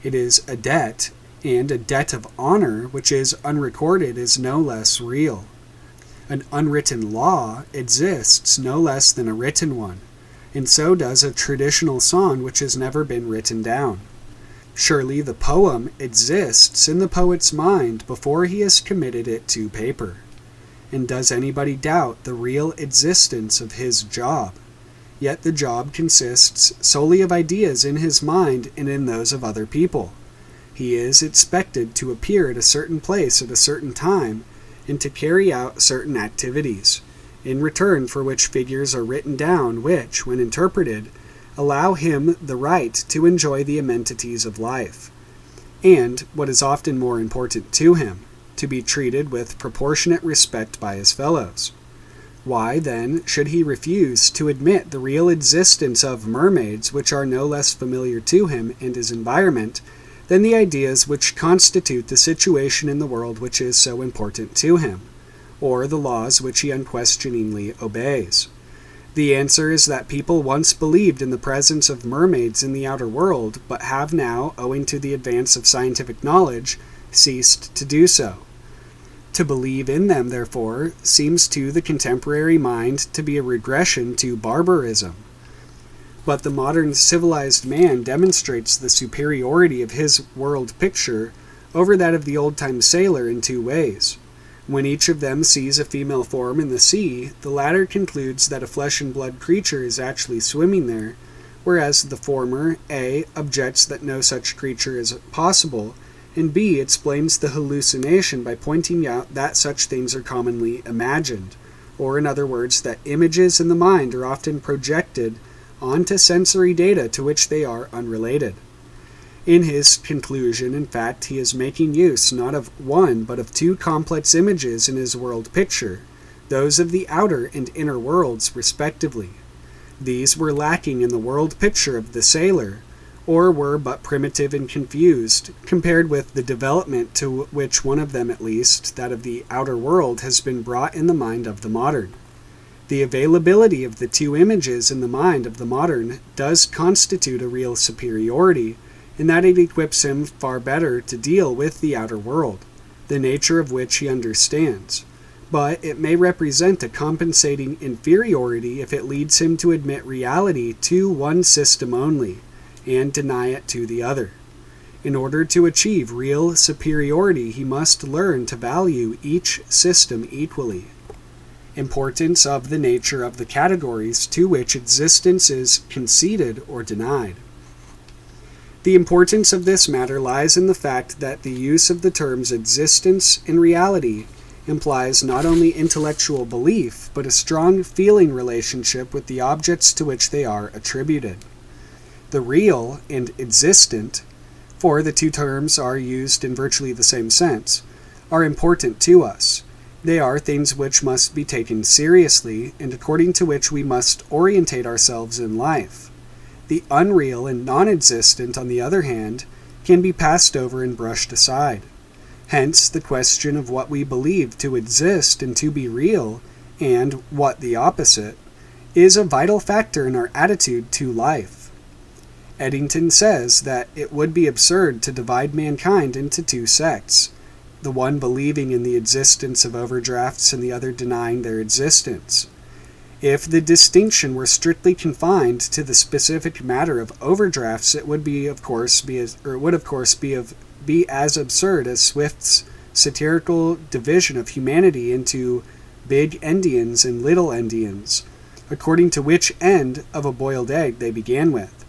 It is a debt, and a debt of honor, which is unrecorded, is no less real. An unwritten law exists no less than a written one, and so does a traditional song which has never been written down. Surely the poem exists in the poet's mind before he has committed it to paper. And does anybody doubt the real existence of his job? Yet the job consists solely of ideas in his mind and in those of other people. He is expected to appear at a certain place at a certain time and to carry out certain activities, in return for which figures are written down which, when interpreted, allow him the right to enjoy the amenities of life, and, what is often more important to him, to be treated with proportionate respect by his fellows. Why, then, should he refuse to admit the real existence of mermaids, which are no less familiar to him and his environment than the ideas which constitute the situation in the world which is so important to him, or the laws which he unquestioningly obeys? The answer is that people once believed in the presence of mermaids in the outer world, but have now, owing to the advance of scientific knowledge, ceased to do so. To believe in them, therefore, seems to the contemporary mind to be a regression to barbarism. But the modern civilized man demonstrates the superiority of his world picture over that of the old-time sailor in two ways. When each of them sees a female form in the sea, the latter concludes that a flesh-and-blood creature is actually swimming there, whereas the former, A, objects that no such creature is possible, and B, explains the hallucination by pointing out that such things are commonly imagined, or in other words, that images in the mind are often projected onto sensory data to which they are unrelated. In his conclusion, in fact, he is making use not of one, but of two complex images in his world picture, those of the outer and inner worlds, respectively. These were lacking in the world picture of the sailor, or were but primitive and confused, compared with the development to which one of them at least, that of the outer world, has been brought in the mind of the modern. The availability of the two images in the mind of the modern does constitute a real superiority, in that it equips him far better to deal with the outer world, the nature of which he understands. But it may represent a compensating inferiority if it leads him to admit reality to one system only, and deny it to the other. In order to achieve real superiority, he must learn to value each system equally. Importance of the nature of the categories to which existence is conceded or denied. The importance of this matter lies in the fact that the use of the terms existence and reality implies not only intellectual belief, but a strong feeling relationship with the objects to which they are attributed. The real and existent, for the two terms are used in virtually the same sense, are important to us. They are things which must be taken seriously, and according to which we must orientate ourselves in life. The unreal and non-existent, on the other hand, can be passed over and brushed aside. Hence, the question of what we believe to exist and to be real, and what the opposite, is a vital factor in our attitude to life. Eddington says that it would be absurd to divide mankind into two sects, the one believing in the existence of overdrafts and the other denying their existence. If the distinction were strictly confined to the specific matter of overdrafts, it would be as absurd as Swift's satirical division of humanity into big Endians and little Endians, according to which end of a boiled egg they began with.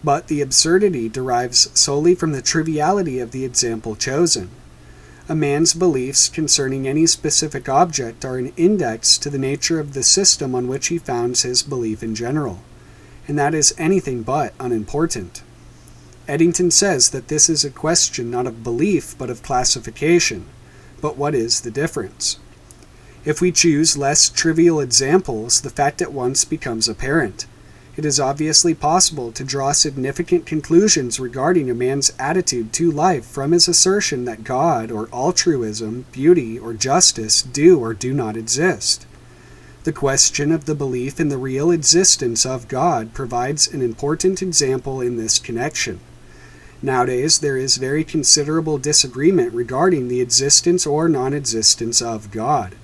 But the absurdity derives solely from the triviality of the example chosen. A man's beliefs concerning any specific object are an index to the nature of the system on which he founds his belief in general, and that is anything but unimportant. Eddington says that this is a question not of belief but of classification. But what is the difference? If we choose less trivial examples, the fact at once becomes apparent. It is obviously possible to draw significant conclusions regarding a man's attitude to life from his assertion that God, or altruism, beauty, or justice do or do not exist. The question of the belief in the real existence of God provides an important example in this connection. Nowadays, there is very considerable disagreement regarding the existence or non-existence of God,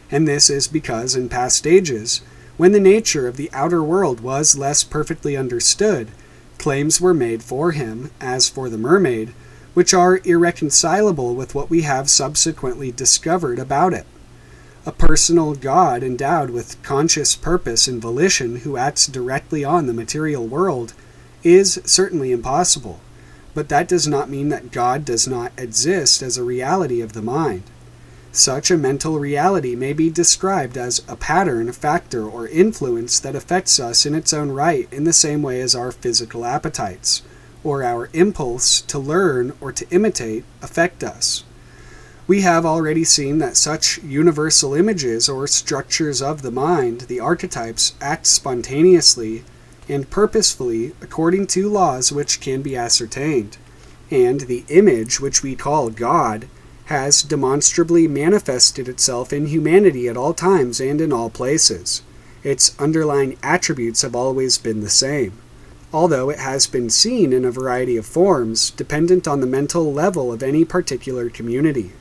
and this is because in past ages, when the nature of the outer world was less perfectly understood, claims were made for him, as for the mermaid, which are irreconcilable with what we have subsequently discovered about it. A personal God endowed with conscious purpose and volition who acts directly on the material world is certainly impossible, but that does not mean that God does not exist as a reality of the mind. Such a mental reality may be described as a pattern, factor, or influence that affects us in its own right in the same way as our physical appetites, or our impulse to learn or to imitate, affect us. We have already seen that such universal images or structures of the mind, the archetypes, act spontaneously and purposefully according to laws which can be ascertained, and the image which we call God has demonstrably manifested itself in humanity at all times and in all places. Its underlying attributes have always been the same, although it has been seen in a variety of forms, dependent on the mental level of any particular community.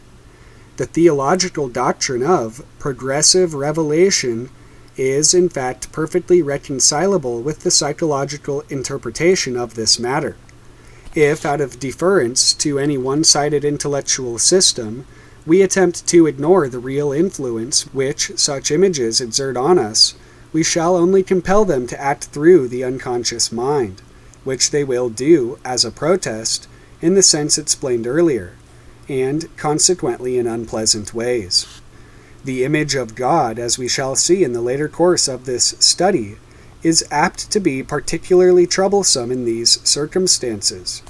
The theological doctrine of progressive revelation is, in fact, perfectly reconcilable with the psychological interpretation of this matter. If, out of deference to any one-sided intellectual system, we attempt to ignore the real influence which such images exert on us, we shall only compel them to act through the unconscious mind, which they will do as a protest in the sense explained earlier, and consequently in unpleasant ways. The image of God, as we shall see in the later course of this study, is apt to be particularly troublesome in these circumstances.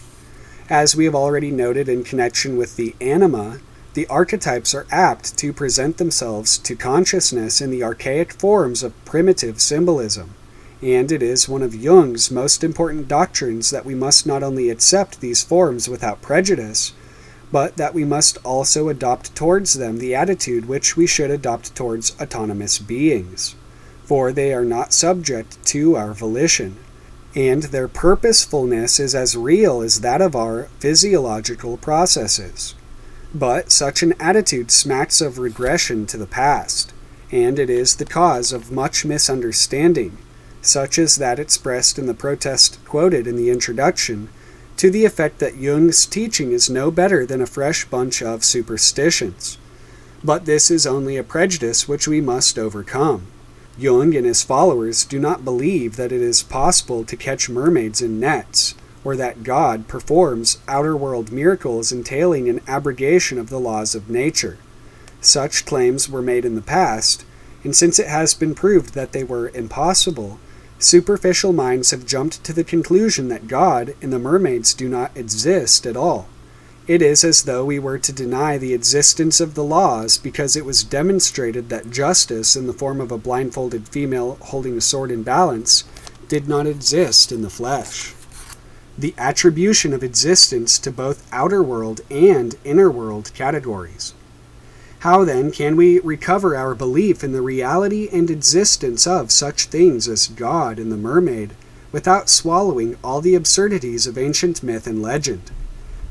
As we have already noted in connection with the anima, the archetypes are apt to present themselves to consciousness in the archaic forms of primitive symbolism, and it is one of Jung's most important doctrines that we must not only accept these forms without prejudice, but that we must also adopt towards them the attitude which we should adopt towards autonomous beings, for they are not subject to our volition, and their purposefulness is as real as that of our physiological processes. But such an attitude smacks of regression to the past, and it is the cause of much misunderstanding, such as that expressed in the protest quoted in the introduction, to the effect that Jung's teaching is no better than a fresh bunch of superstitions. But this is only a prejudice which we must overcome. Jung and his followers do not believe that it is possible to catch mermaids in nets, or that God performs outer world miracles entailing an abrogation of the laws of nature. Such claims were made in the past, and since it has been proved that they were impossible, superficial minds have jumped to the conclusion that God and the mermaids do not exist at all. It is as though we were to deny the existence of the laws because it was demonstrated that justice, in the form of a blindfolded female holding a sword in balance, did not exist in the flesh. The attribution of existence to both outer world and inner world categories. How then can we recover our belief in the reality and existence of such things as God and the mermaid without swallowing all the absurdities of ancient myth and legend?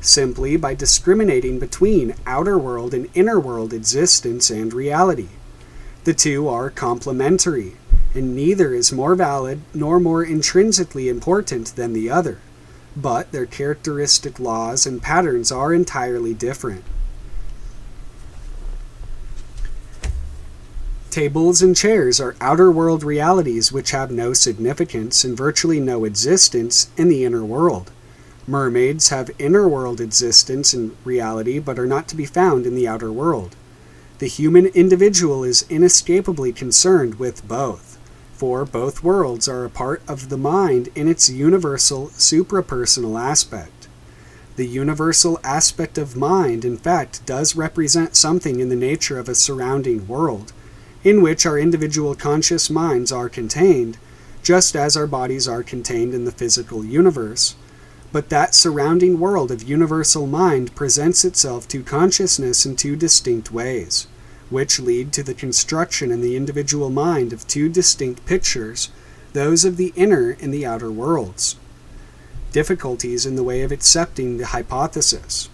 Simply by discriminating between outer world and inner world existence and reality. The two are complementary, and neither is more valid nor more intrinsically important than the other, but their characteristic laws and patterns are entirely different. Tables and chairs are outer world realities which have no significance and virtually no existence in the inner world. Mermaids have inner world existence and reality but are not to be found in the outer world. The human individual is inescapably concerned with both, for both worlds are a part of the mind in its universal suprapersonal aspect. The universal aspect of mind, in fact, does represent something in the nature of a surrounding world, in which our individual conscious minds are contained, just as our bodies are contained in the physical universe. But that surrounding world of universal mind presents itself to consciousness in two distinct ways, which lead to the construction in the individual mind of two distinct pictures, those of the inner and the outer worlds. Difficulties in the way of accepting the hypothesis.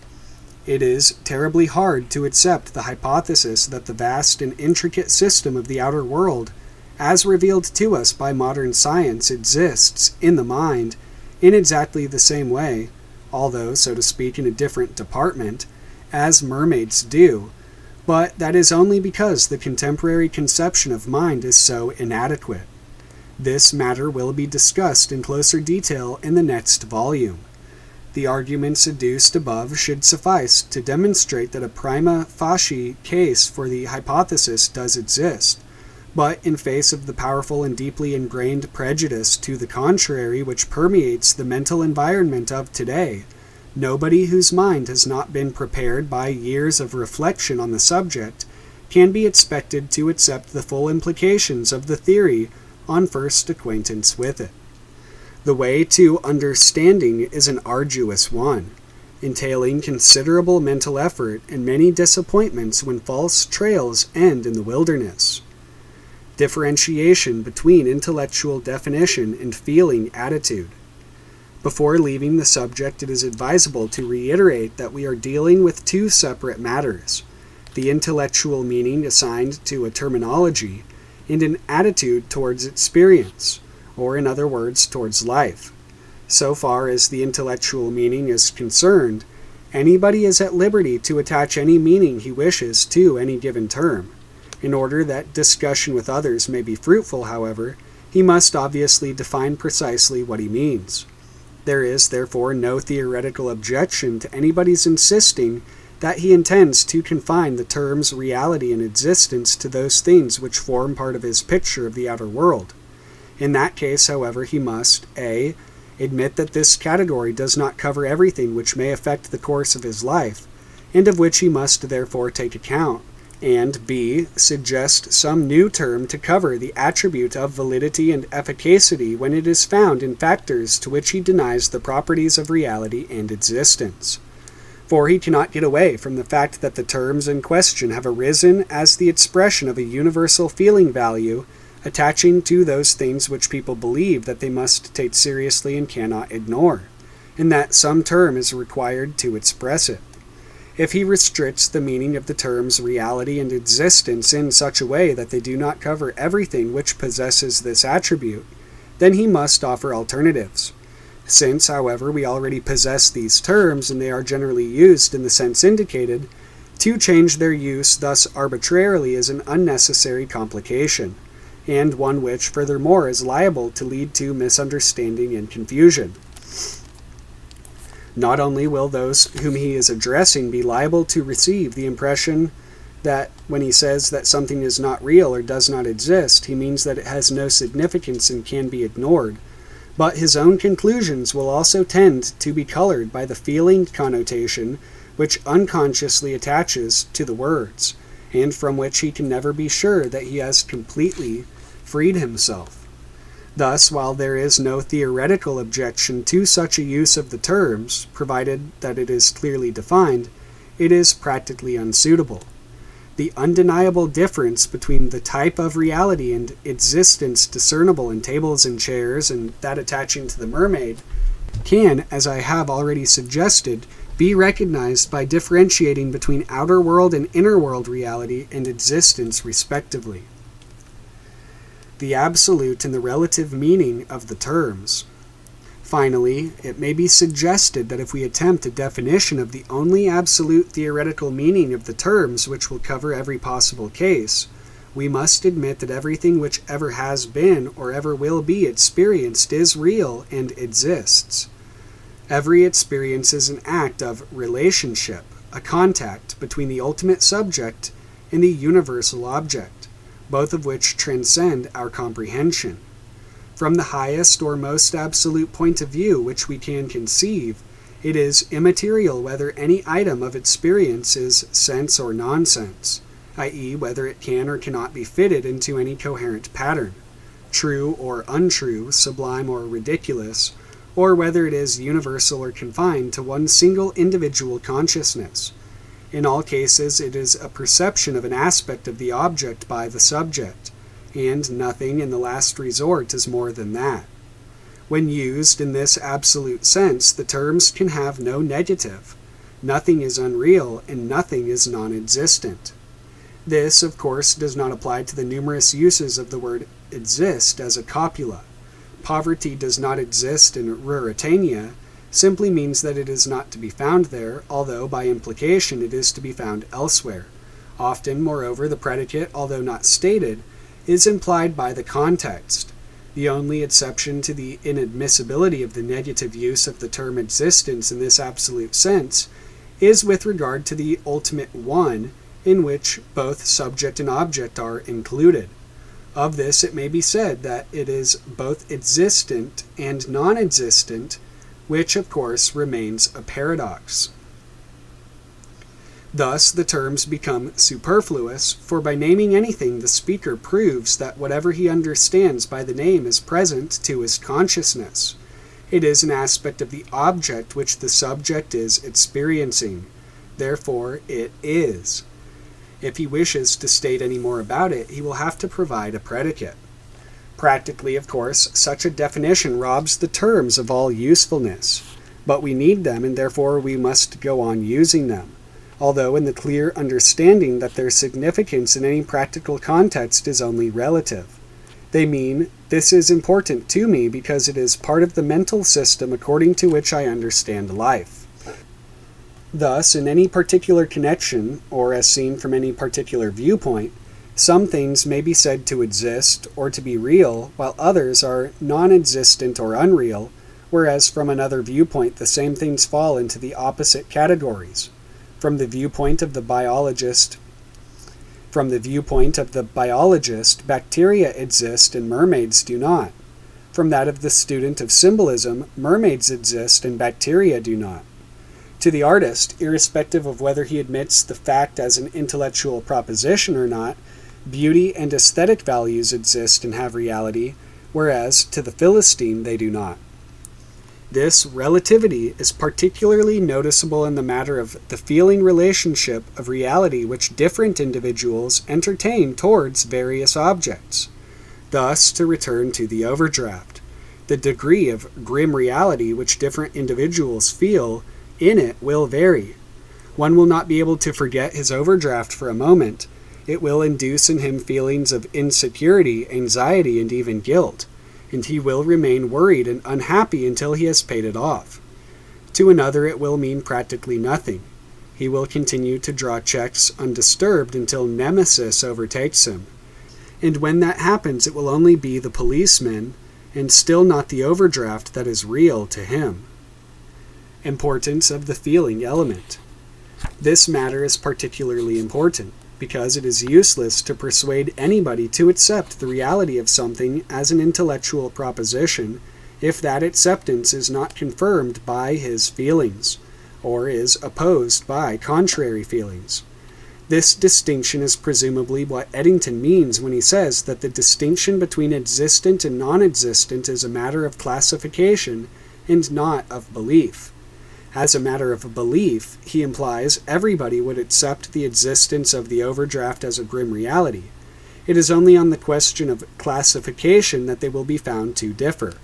It is terribly hard to accept the hypothesis that the vast and intricate system of the outer world, as revealed to us by modern science, exists in the mind in exactly the same way, although, so to speak, in a different department, as mermaids do, but that is only because the contemporary conception of mind is so inadequate. This matter will be discussed in closer detail in the next volume. The arguments adduced above should suffice to demonstrate that a prima facie case for the hypothesis does exist, but in face of the powerful and deeply ingrained prejudice to the contrary which permeates the mental environment of today, nobody whose mind has not been prepared by years of reflection on the subject can be expected to accept the full implications of the theory on first acquaintance with it. The way to understanding is an arduous one, entailing considerable mental effort and many disappointments when false trails end in the wilderness. Differentiation between intellectual definition and feeling attitude. Before leaving the subject, it is advisable to reiterate that we are dealing with two separate matters, the intellectual meaning assigned to a terminology and an attitude towards experience, or in other words, towards life. So far as the intellectual meaning is concerned, anybody is at liberty to attach any meaning he wishes to any given term. In order that discussion with others may be fruitful, however, he must obviously define precisely what he means. There is, therefore, no theoretical objection to anybody's insisting that he intends to confine the terms reality and existence to those things which form part of his picture of the outer world. In that case, however, he must a. admit that this category does not cover everything which may affect the course of his life, and of which he must therefore take account, and b. suggest some new term to cover the attribute of validity and efficacity when it is found in factors to which he denies the properties of reality and existence. For he cannot get away from the fact that the terms in question have arisen as the expression of a universal feeling value attaching to those things which people believe that they must take seriously and cannot ignore, and that some term is required to express it. If he restricts the meaning of the terms reality and existence in such a way that they do not cover everything which possesses this attribute, then he must offer alternatives. Since, however, we already possess these terms and they are generally used in the sense indicated, to change their use thus arbitrarily is an unnecessary complication, and one which, furthermore, is liable to lead to misunderstanding and confusion. Not only will those whom he is addressing be liable to receive the impression that when he says that something is not real or does not exist, he means that it has no significance and can be ignored, but his own conclusions will also tend to be colored by the feeling connotation which unconsciously attaches to the words, and from which he can never be sure that he has completely freed himself. Thus, while there is no theoretical objection to such a use of the terms, provided that it is clearly defined, it is practically unsuitable. The undeniable difference between the type of reality and existence discernible in tables and chairs and that attaching to the mermaid can, as I have already suggested, be recognized by differentiating between outer world and inner world reality and existence respectively. The absolute and the relative meaning of the terms. Finally, it may be suggested that if we attempt a definition of the only absolute theoretical meaning of the terms which will cover every possible case, we must admit that everything which ever has been or ever will be experienced is real and exists. Every experience is an act of relationship, a contact between the ultimate subject and the universal object, both of which transcend our comprehension. From the highest or most absolute point of view which we can conceive, it is immaterial whether any item of experience is sense or nonsense, i.e., whether it can or cannot be fitted into any coherent pattern, true or untrue, sublime or ridiculous, or whether it is universal or confined to one single individual consciousness. In all cases, it is a perception of an aspect of the object by the subject, and nothing in the last resort is more than that. When used in this absolute sense, the terms can have no negative. Nothing is unreal, and nothing is non-existent. This, of course, does not apply to the numerous uses of the word exist as a copula. Poverty does not exist in Ruritania simply means that it is not to be found there, although by implication it is to be found elsewhere. Often, moreover, the predicate, although not stated, is implied by the context. The only exception to the inadmissibility of the negative use of the term existence in this absolute sense is with regard to the ultimate one, in which both subject and object are included. Of this it may be said that it is both existent and non-existent, which of course remains a paradox. Thus the terms become superfluous, for by naming anything the speaker proves that whatever he understands by the name is present to his consciousness. It is an aspect of the object which the subject is experiencing. Therefore it is. If he wishes to state any more about it, he will have to provide a predicate. Practically, of course, such a definition robs the terms of all usefulness, but we need them and therefore we must go on using them, although in the clear understanding that their significance in any practical context is only relative. They mean, this is important to me because it is part of the mental system according to which I understand life. Thus, in any particular connection, or as seen from any particular viewpoint, some things may be said to exist or to be real, while others are non-existent or unreal, whereas from another viewpoint the same things fall into the opposite categories. From the viewpoint of the biologist, bacteria exist and mermaids do not. From that of the student of symbolism, mermaids exist and bacteria do not. To the artist, irrespective of whether he admits the fact as an intellectual proposition or not, beauty and aesthetic values exist and have reality, whereas to the Philistine they do not. This relativity is particularly noticeable in the matter of the feeling relationship of reality which different individuals entertain towards various objects. Thus, to return to the overdraft, the degree of grim reality which different individuals feel in it will vary. One will not be able to forget his overdraft for a moment. It will induce in him feelings of insecurity, anxiety, and even guilt, and he will remain worried and unhappy until he has paid it off. To another it will mean practically nothing. He will continue to draw checks undisturbed until nemesis overtakes him. And when that happens, it will only be the policeman, and still not the overdraft, that is real to him. Importance of the feeling element. This matter is particularly important, because it is useless to persuade anybody to accept the reality of something as an intellectual proposition if that acceptance is not confirmed by his feelings, or is opposed by contrary feelings. This distinction is presumably what Eddington means when he says that the distinction between existent and non-existent is a matter of classification and not of belief. As a matter of belief, he implies everybody would accept the existence of the overdraft as a grim reality. It is only on the question of classification that they will be found to differ.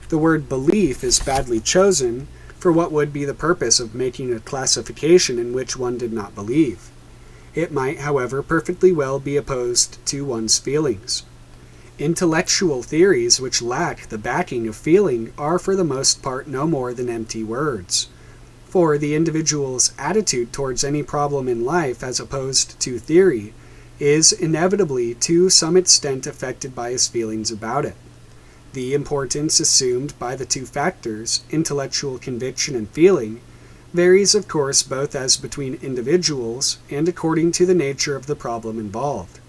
The word belief is badly chosen, for what would be the purpose of making a classification in which one did not believe? It might, however, perfectly well be opposed to one's feelings. Intellectual theories which lack the backing of feeling are for the most part no more than empty words. For the individual's attitude towards any problem in life as opposed to theory is inevitably to some extent affected by his feelings about it. The importance assumed by the two factors, intellectual conviction and feeling, varies of course both as between individuals and according to the nature of the problem involved,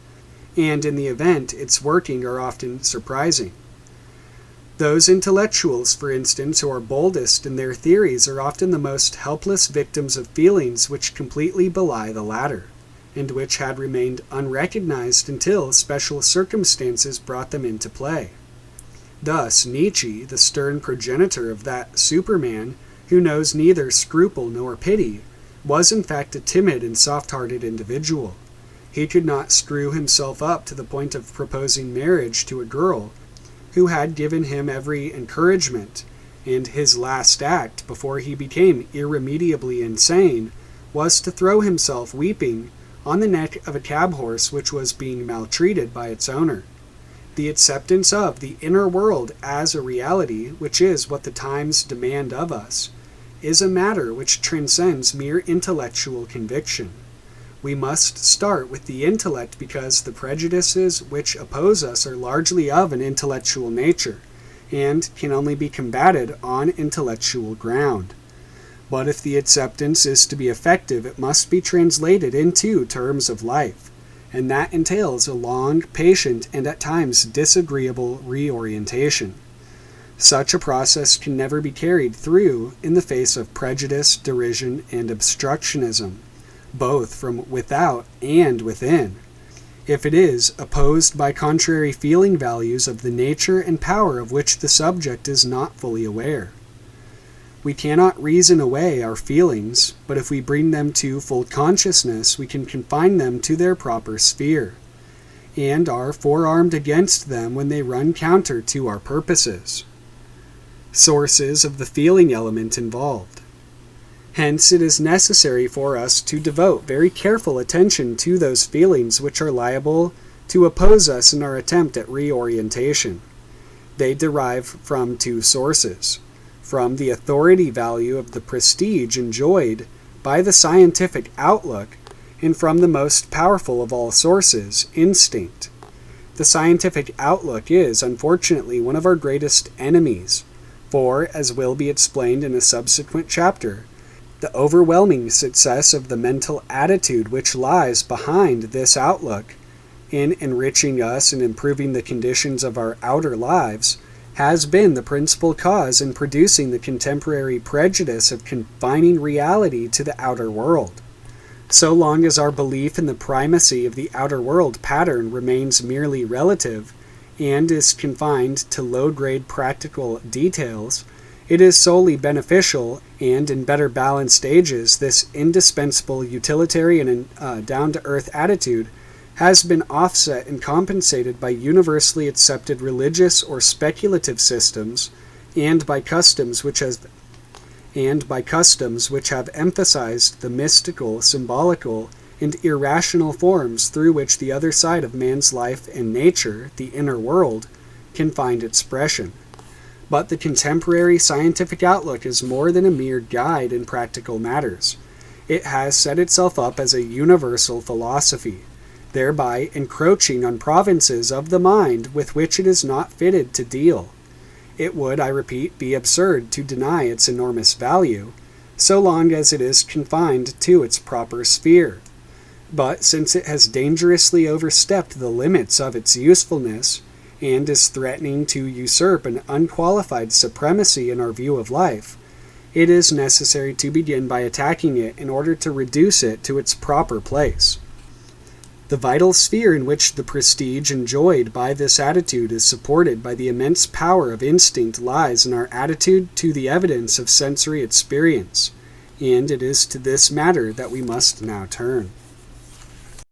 and in the event its working are often surprising. Those intellectuals, for instance, who are boldest in their theories are often the most helpless victims of feelings which completely belie the latter, and which had remained unrecognized until special circumstances brought them into play. Thus, Nietzsche, the stern progenitor of that Superman who knows neither scruple nor pity, was in fact a timid and soft-hearted individual. He could not screw himself up to the point of proposing marriage to a girl who had given him every encouragement, and his last act, before he became irremediably insane, was to throw himself weeping on the neck of a cab horse which was being maltreated by its owner. The acceptance of the inner world as a reality, which is what the times demand of us, is a matter which transcends mere intellectual conviction. We must start with the intellect because the prejudices which oppose us are largely of an intellectual nature, and can only be combated on intellectual ground. But if the acceptance is to be effective, it must be translated into terms of life, and that entails a long, patient, and at times disagreeable reorientation. Such a process can never be carried through in the face of prejudice, derision, and obstructionism, both from without and within. If it is opposed by contrary feeling values of the nature and power of which the subject is not fully aware. We cannot reason away our feelings, but if we bring them to full consciousness, we can confine them to their proper sphere, and are forearmed against them when they run counter to our purposes. Sources of the feeling element involved. Hence, it is necessary for us to devote very careful attention to those feelings which are liable to oppose us in our attempt at reorientation. They derive from two sources: from the authority value of the prestige enjoyed by the scientific outlook, and from the most powerful of all sources, instinct. The scientific outlook is, unfortunately, one of our greatest enemies, for, as will be explained in a subsequent chapter, the overwhelming success of the mental attitude which lies behind this outlook, in enriching us and improving the conditions of our outer lives, has been the principal cause in producing the contemporary prejudice of confining reality to the outer world. So long as our belief in the primacy of the outer world pattern remains merely relative and is confined to low-grade practical details, it is solely beneficial, and in better balanced ages, this indispensable utilitarian and down-to-earth attitude has been offset and compensated by universally accepted religious or speculative systems and by customs which have emphasized the mystical, symbolical, and irrational forms through which the other side of man's life and nature, the inner world, can find expression. But the contemporary scientific outlook is more than a mere guide in practical matters. It has set itself up as a universal philosophy, thereby encroaching on provinces of the mind with which it is not fitted to deal. It would, I repeat, be absurd to deny its enormous value, so long as it is confined to its proper sphere. But since it has dangerously overstepped the limits of its usefulness, and is threatening to usurp an unqualified supremacy in our view of life, it is necessary to begin by attacking it in order to reduce it to its proper place. The vital sphere in which the prestige enjoyed by this attitude is supported by the immense power of instinct lies in our attitude to the evidence of sensory experience, and it is to this matter that we must now turn.